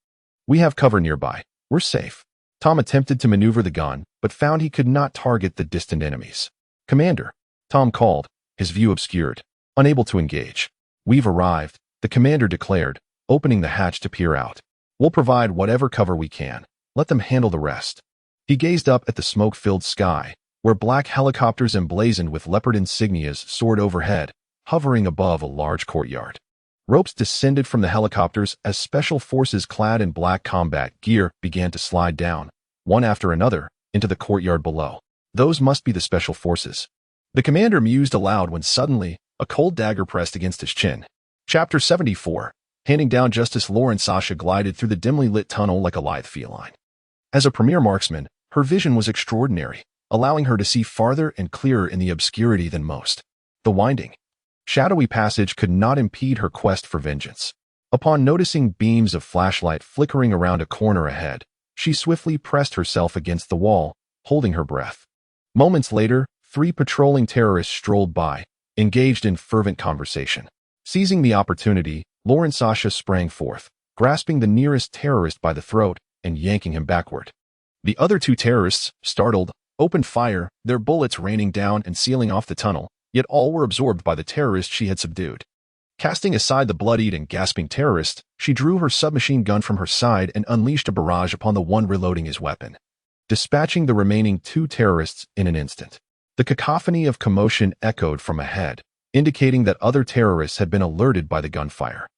Speaker 1: "We have cover nearby. We're safe." Tom attempted to maneuver the gun, but found he could not target the distant enemies. "Commander," Tom called, his view obscured, unable to engage. "We've arrived," the commander declared, opening the hatch to peer out. "We'll provide whatever cover we can. Let them handle the rest." He gazed up at the smoke-filled sky, where black helicopters emblazoned with leopard insignias soared overhead, hovering above a large courtyard. Ropes descended from the helicopters as special forces clad in black combat gear began to slide down, one after another, into the courtyard below. Those must be the special forces. The commander mused aloud when suddenly, a cold dagger pressed against his chin. Chapter 74. Handing down justice. Lauren Sasha glided through the dimly lit tunnel like a lithe feline. As a premier marksman, her vision was extraordinary, allowing her to see farther and clearer in the obscurity than most. The winding, shadowy passage could not impede her quest for vengeance. Upon noticing beams of flashlight flickering around a corner ahead, she swiftly pressed herself against the wall, holding her breath. Moments later, 3 patrolling terrorists strolled by, engaged in fervent conversation. Seizing the opportunity, Lauren Sasha sprang forth, grasping the nearest terrorist by the throat and yanking him backward. The other 2 terrorists, startled, opened fire, their bullets raining down and sealing off the tunnel, yet all were absorbed by the terrorist she had subdued. Casting aside the bloodied and gasping terrorist, she drew her submachine gun from her side and unleashed a barrage upon the one reloading his weapon, dispatching the remaining 2 terrorists in an instant. The cacophony of commotion echoed from ahead, indicating that other terrorists had been alerted by the gunfire,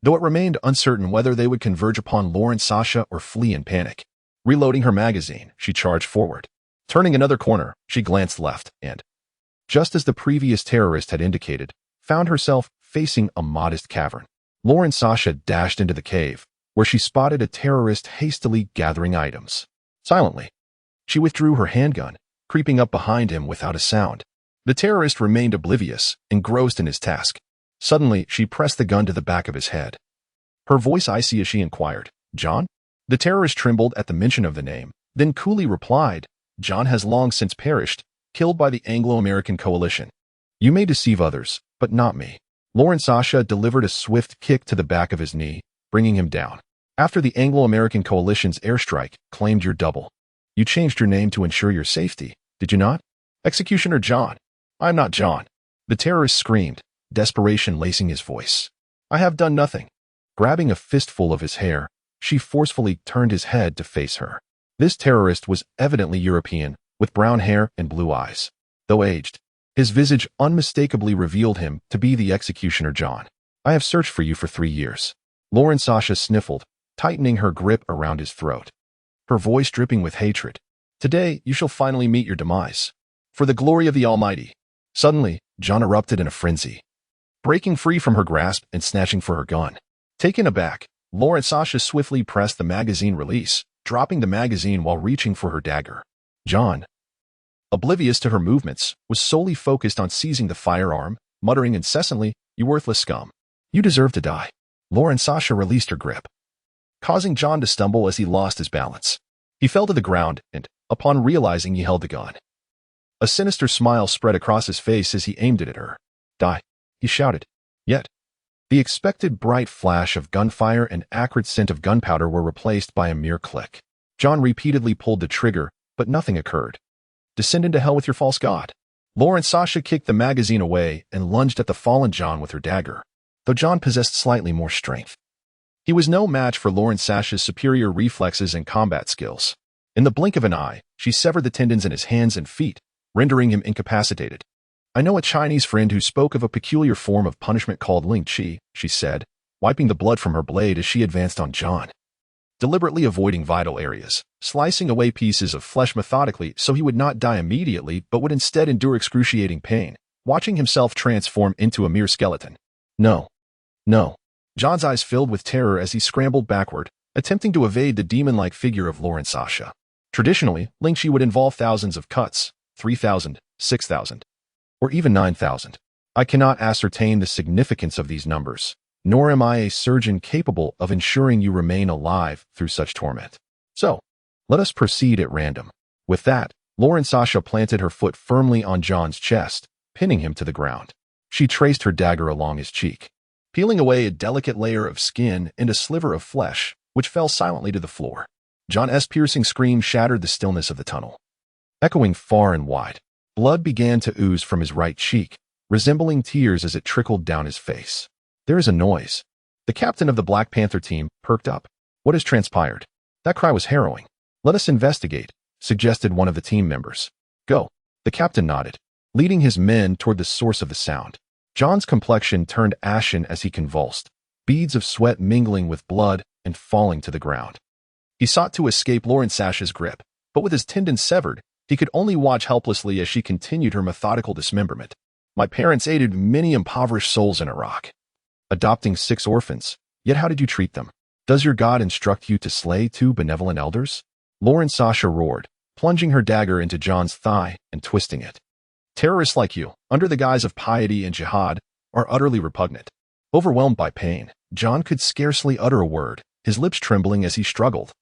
Speaker 1: though it remained uncertain whether they would converge upon Lauren Sasha or flee in panic. Reloading her magazine, she charged forward. Turning another corner, she glanced left and, just as the previous terrorist had indicated, found herself facing a modest cavern. Lauren Sasha dashed into the cave, where she spotted a terrorist hastily gathering items. Silently, she withdrew her handgun, creeping up behind him without a sound. The terrorist remained oblivious, engrossed in his task. Suddenly, she pressed the gun to the back of his head. Her voice icy as she inquired, "John?" The terrorist trembled at the mention of the name, then coolly replied, "John has long since perished, killed by the Anglo-American coalition. You may deceive others, but not me." Lauren Sasha delivered a swift kick to the back of his knee, bringing him down. "After the Anglo-American coalition's airstrike claimed your double, you changed your name to ensure your safety, did you not? Executioner John." "I'm not John," the terrorist screamed, desperation lacing his voice. "I have done nothing." Grabbing a fistful of his hair, she forcefully turned his head to face her. This terrorist was evidently European, with brown hair and blue eyes. Though aged, his visage unmistakably revealed him to be the executioner John. "I have searched for you for 3 years." Lauren Sasha sniffled, tightening her grip around his throat, her voice dripping with hatred. "Today, you shall finally meet your demise. For the glory of the Almighty." Suddenly, John erupted in a frenzy, breaking free from her grasp and snatching for her gun. Taken aback, Lauren Sasha swiftly pressed the magazine release, dropping the magazine while reaching for her dagger. John, oblivious to her movements, was solely focused on seizing the firearm, muttering incessantly, "You worthless scum. You deserve to die." Lauren Sasha released her grip, causing John to stumble as he lost his balance. He fell to the ground and, upon realizing he held the gun, a sinister smile spread across his face as he aimed it at her. "Die," he shouted. Yet, the expected bright flash of gunfire and acrid scent of gunpowder were replaced by a mere click. John repeatedly pulled the trigger, but nothing occurred. Descend into hell with your false god. Sasha kicked the magazine away and lunged at the fallen John with her dagger, though John possessed slightly more strength. He was no match for Sasha's superior reflexes and combat skills. In the blink of an eye, she severed the tendons in his hands and feet, rendering him incapacitated. I know a Chinese friend who spoke of a peculiar form of punishment called Ling Qi, she said, wiping the blood from her blade as she advanced on John. Deliberately avoiding vital areas, slicing away pieces of flesh methodically so he would not die immediately but would instead endure excruciating pain, watching himself transform into a mere skeleton. No. No. John's eyes filled with terror as he scrambled backward, attempting to evade the demon-like figure of Sasha. Traditionally, Ling Qi would involve thousands of cuts, 3,000, 6,000, or even 9,000. I cannot ascertain the significance of these numbers, nor am I a surgeon capable of ensuring you remain alive through such torment. So, let us proceed at random. With that, Sasha planted her foot firmly on John's chest, pinning him to the ground. She traced her dagger along his cheek, peeling away a delicate layer of skin and a sliver of flesh, which fell silently to the floor. John's piercing scream shattered the stillness of the tunnel. Echoing far and wide, blood began to ooze from his right cheek, resembling tears as it trickled down his face. There is a noise. The captain of the Black Panther team perked up. What has transpired? That cry was harrowing. Let us investigate, suggested one of the team members. Go. The captain nodded, leading his men toward the source of the sound. John's complexion turned ashen as he convulsed, beads of sweat mingling with blood and falling to the ground. He sought to escape Sasha's grip, but with his tendons severed, he could only watch helplessly as she continued her methodical dismemberment. My parents aided many impoverished souls in Iraq, adopting 6 orphans. Yet how did you treat them? Does your God instruct you to slay 2 benevolent elders? Sasha roared, plunging her dagger into John's thigh and twisting it. Terrorists like you, under the guise of piety and jihad, are utterly repugnant. Overwhelmed by pain, John could scarcely utter a word, his lips trembling as he struggled.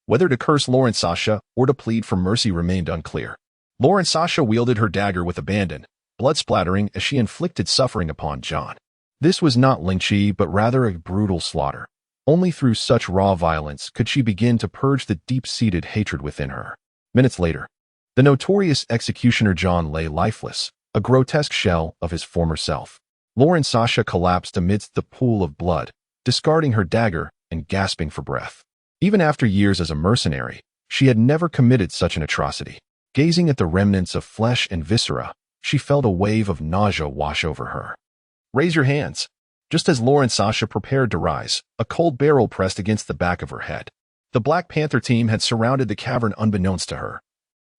Speaker 1: Whether to curse Sasha or to plead for mercy remained unclear. Sasha wielded her dagger with abandon, blood splattering as she inflicted suffering upon John. This was not Ling Qi, but rather a brutal slaughter. Only through such raw violence could she begin to purge the deep-seated hatred within her. Minutes later, the notorious executioner John lay lifeless, a grotesque shell of his former self. Sasha collapsed amidst the pool of blood, discarding her dagger and gasping for breath. Even after years as a mercenary, she had never committed such an atrocity. Gazing at the remnants of flesh and viscera, she felt a wave of nausea wash over her. Raise your hands. Just as Sasha prepared to rise, a cold barrel pressed against the back of her head. The Black Panther team had surrounded the cavern unbeknownst to her,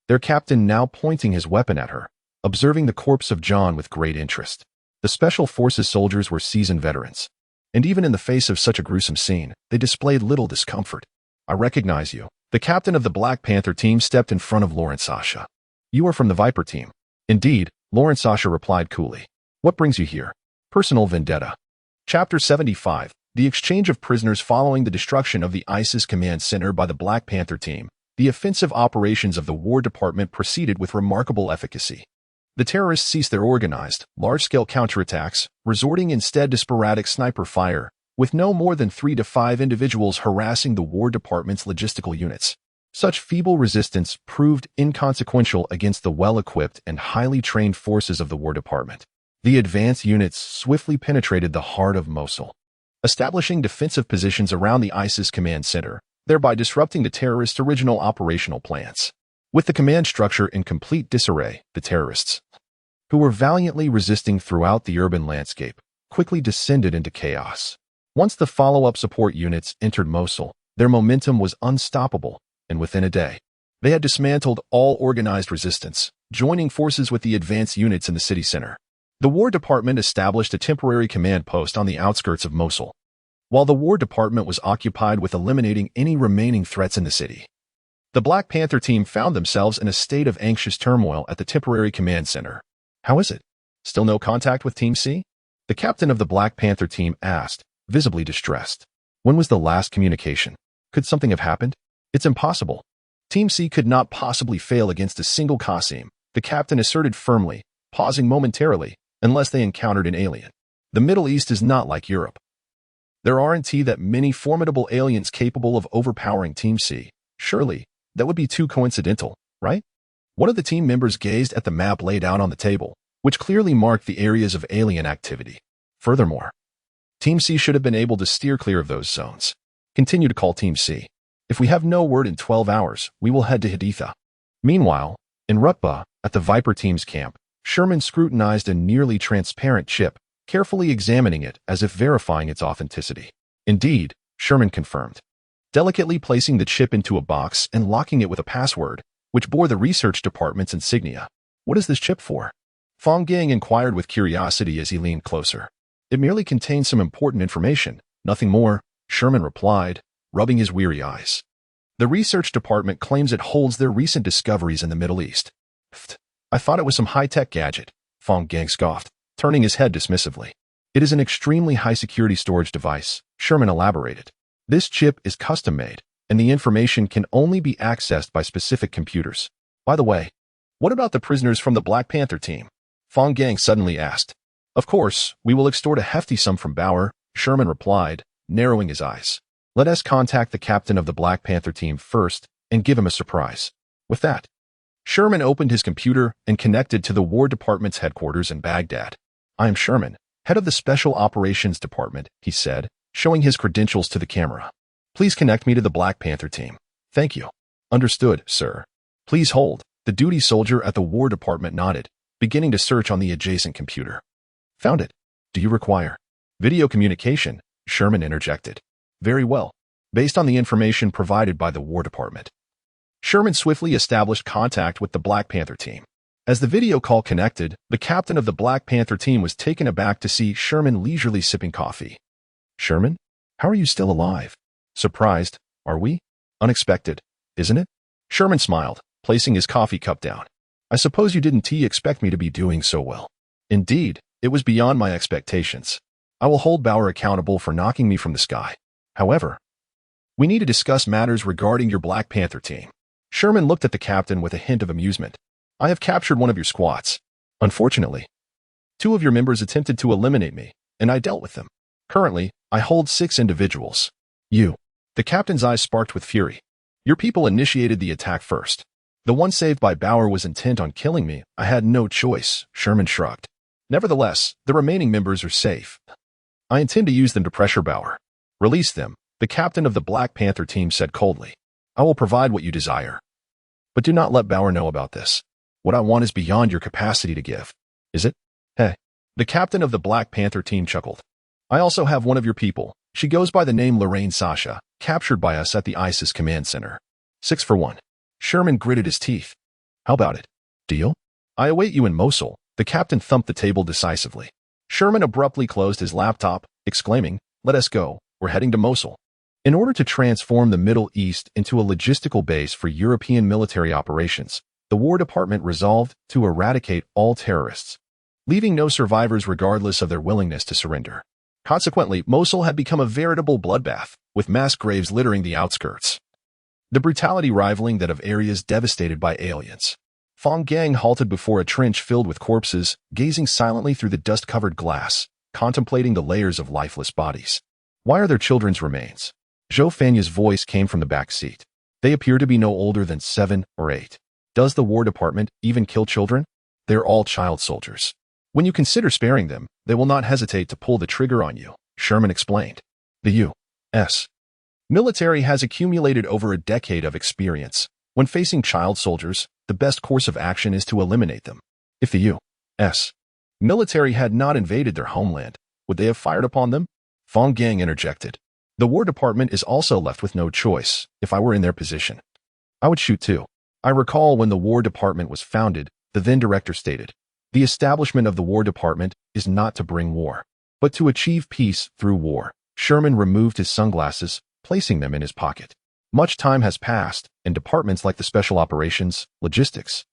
Speaker 1: their captain now pointing his weapon at her, observing the corpse of John with great interest. The Special Forces soldiers were seasoned veterans, and even in the face of such a gruesome scene, they displayed little discomfort. I recognize you. The captain of the Black Panther team stepped in front of Sasha. You are from the Viper team. Indeed, Sasha replied coolly. What brings you here? Personal vendetta. Chapter 75. The exchange of prisoners following the destruction of the ISIS command center by the Black Panther team. The offensive operations of the War Department proceeded with remarkable efficacy. The terrorists ceased their organized, large-scale counterattacks, resorting instead to sporadic sniper fire, with no more than 3 to 5 individuals harassing the War Department's logistical units. Such feeble resistance proved inconsequential against the well-equipped and highly trained forces of the War Department. The advance units swiftly penetrated the heart of Mosul, establishing defensive positions around the ISIS command center, thereby disrupting the terrorists' original operational plans. With the command structure in complete disarray, the terrorists, who were valiantly resisting throughout the urban landscape, quickly descended into chaos. Once the follow-up support units entered Mosul, their momentum was unstoppable, and within a day, they had dismantled all organized resistance, joining forces with the advance units in the city center. The War Department established a temporary command post on the outskirts of Mosul, while the War Department was occupied with eliminating any remaining threats in the city. The Black Panther team found themselves in a state of anxious turmoil at the temporary command center. How is it? Still no contact with Team C? The captain of the Black Panther team asked, visibly distressed. When was the last communication? Could something have happened? It's impossible. Team C could not possibly fail against a single Qasim, the captain asserted firmly, pausing momentarily, unless they encountered an alien. The Middle East is not like Europe. There aren't that many formidable aliens capable of overpowering Team C, Surely, that would be too coincidental, right? One of the team members gazed at the map laid out on the table, which clearly marked the areas of alien activity. Furthermore, Team C should have been able to steer clear of those zones. Continue to call Team C. If we have no word in 12 hours, we will head to Haditha. Meanwhile, in Rutba, at the Viper team's camp, Sherman scrutinized a nearly transparent chip, carefully examining it as if verifying its authenticity. Indeed, Sherman confirmed, delicately placing the chip into a box and locking it with a password, which bore the research department's insignia. What is this chip for? Fang Gang inquired with curiosity as he leaned closer. It merely contains some important information, nothing more, Sherman replied, rubbing his weary eyes. The research department claims it holds their recent discoveries in the Middle East. Pfft, I thought it was some high-tech gadget, Fang Gang scoffed, turning his head dismissively. It is an extremely high-security storage device, Sherman elaborated. This chip is custom-made, and the information can only be accessed by specific computers. By the way, what about the prisoners from the Black Panther team? Fang Gang suddenly asked. Of course, we will extort a hefty sum from Bauer, Sherman replied, narrowing his eyes. Let us contact the captain of the Black Panther team first and give him a surprise. With that, Sherman opened his computer and connected to the War Department's headquarters in Baghdad. I am Sherman, head of the Special Operations Department, he said, showing his credentials to the camera. Please connect me to the Black Panther team. Thank you. Understood, sir. Please hold. The duty soldier at the War Department nodded, beginning to search on the adjacent computer. Found it. Do you require video communication? Sherman interjected. Very well. Based on the information provided by the War Department, Sherman swiftly established contact with the Black Panther team. As the video call connected, the captain of the Black Panther team was taken aback to see Sherman leisurely sipping coffee. Sherman? How are you still alive? Surprised, are we? Unexpected, isn't it? Sherman smiled, placing his coffee cup down. I suppose you didn't expect me to be doing so well. Indeed, it was beyond my expectations. I will hold Bauer accountable for knocking me from the sky. However, we need to discuss matters regarding your Black Panther team. Sherman looked at the captain with a hint of amusement. I have captured one of your squads. Unfortunately, 2 of your members attempted to eliminate me, and I dealt with them. Currently, I hold 6 individuals. You. The captain's eyes sparked with fury. Your people initiated the attack first. The one saved by Bauer was intent on killing me. I had no choice, Sherman shrugged. Nevertheless, the remaining members are safe. I intend to use them to pressure Bauer. Release them, the captain of the Black Panther team said coldly. I will provide what you desire. But do not let Bauer know about this. What I want is beyond your capacity to give. Is it? Hey. The captain of the Black Panther team chuckled. I also have one of your people. She goes by the name Lorraine Sasha, captured by us at the ISIS command center. 6 for 1. Sherman gritted his teeth. How about it? Deal? I await you in Mosul. The captain thumped the table decisively. Sherman abruptly closed his laptop, exclaiming, let us go, we're heading to Mosul. In order to transform the Middle East into a logistical base for European military operations, the War Department resolved to eradicate all terrorists, leaving no survivors regardless of their willingness to surrender. Consequently, Mosul had become a veritable bloodbath, with mass graves littering the outskirts, the brutality rivaling that of areas devastated by aliens. Fang Gang halted before a trench filled with corpses, gazing silently through the dust-covered glass, contemplating the layers of lifeless bodies. Why are there children's remains? Zhou Fanya's voice came from the back seat. They appear to be no older than 7 or 8. Does the War Department even kill children? They're all child soldiers. When you consider sparing them, they will not hesitate to pull the trigger on you, Sherman explained. The U.S. military has accumulated over a decade of experience. When facing child soldiers, the best course of action is to eliminate them. If the U.S. military had not invaded their homeland, would they have fired upon them? Fang Gang interjected. The War Department is also left with no choice. If I were in their position, I would shoot too. I recall when the War Department was founded, the then director stated, the establishment of the War Department is not to bring war, but to achieve peace through war. Sherman removed his sunglasses, placing them in his pocket. Much time has passed, and departments like the Special Operations, Logistics,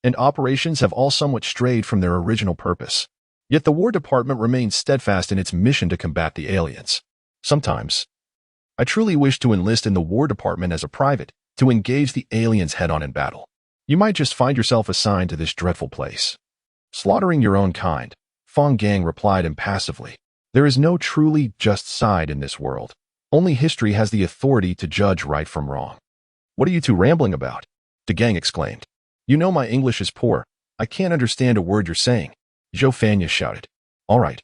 Speaker 1: and Operations have all somewhat strayed from their original purpose. Yet the War Department remains steadfast in its mission to combat the aliens. Sometimes, I truly wish to enlist in the War Department as a private, to engage the aliens head-on in battle. You might just find yourself assigned to this dreadful place. Slaughtering your own kind, Fang Gang replied impassively. There is no truly just side in this world. Only history has the authority to judge right from wrong. What are you two rambling about? The gang exclaimed. You know my English is poor. I can't understand a word you're saying. Xiaoha shouted. All right.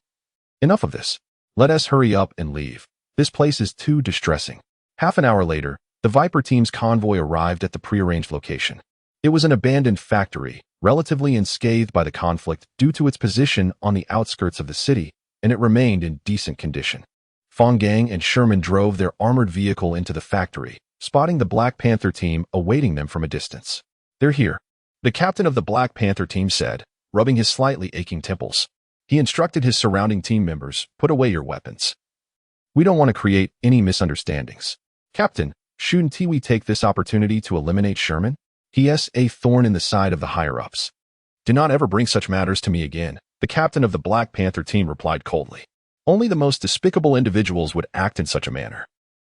Speaker 1: Enough of this. Let us hurry up and leave. This place is too distressing. Half an hour later, the Viper team's convoy arrived at the prearranged location. It was an abandoned factory, relatively unscathed by the conflict due to its position on the outskirts of the city, and it remained in decent condition. Fang Gang and Sherman drove their armored vehicle into the factory, spotting the Black Panther team awaiting them from a distance. They're here, the captain of the Black Panther team said, rubbing his slightly aching temples. He instructed his surrounding team members, put away your weapons. We don't want to create any misunderstandings. Captain, shouldn't we take this opportunity to eliminate Sherman? He.S. a thorn in the side of the higher-ups. Do not ever bring such matters to me again, the captain of the Black Panther team replied coldly. Only the most despicable individuals would act in such a manner.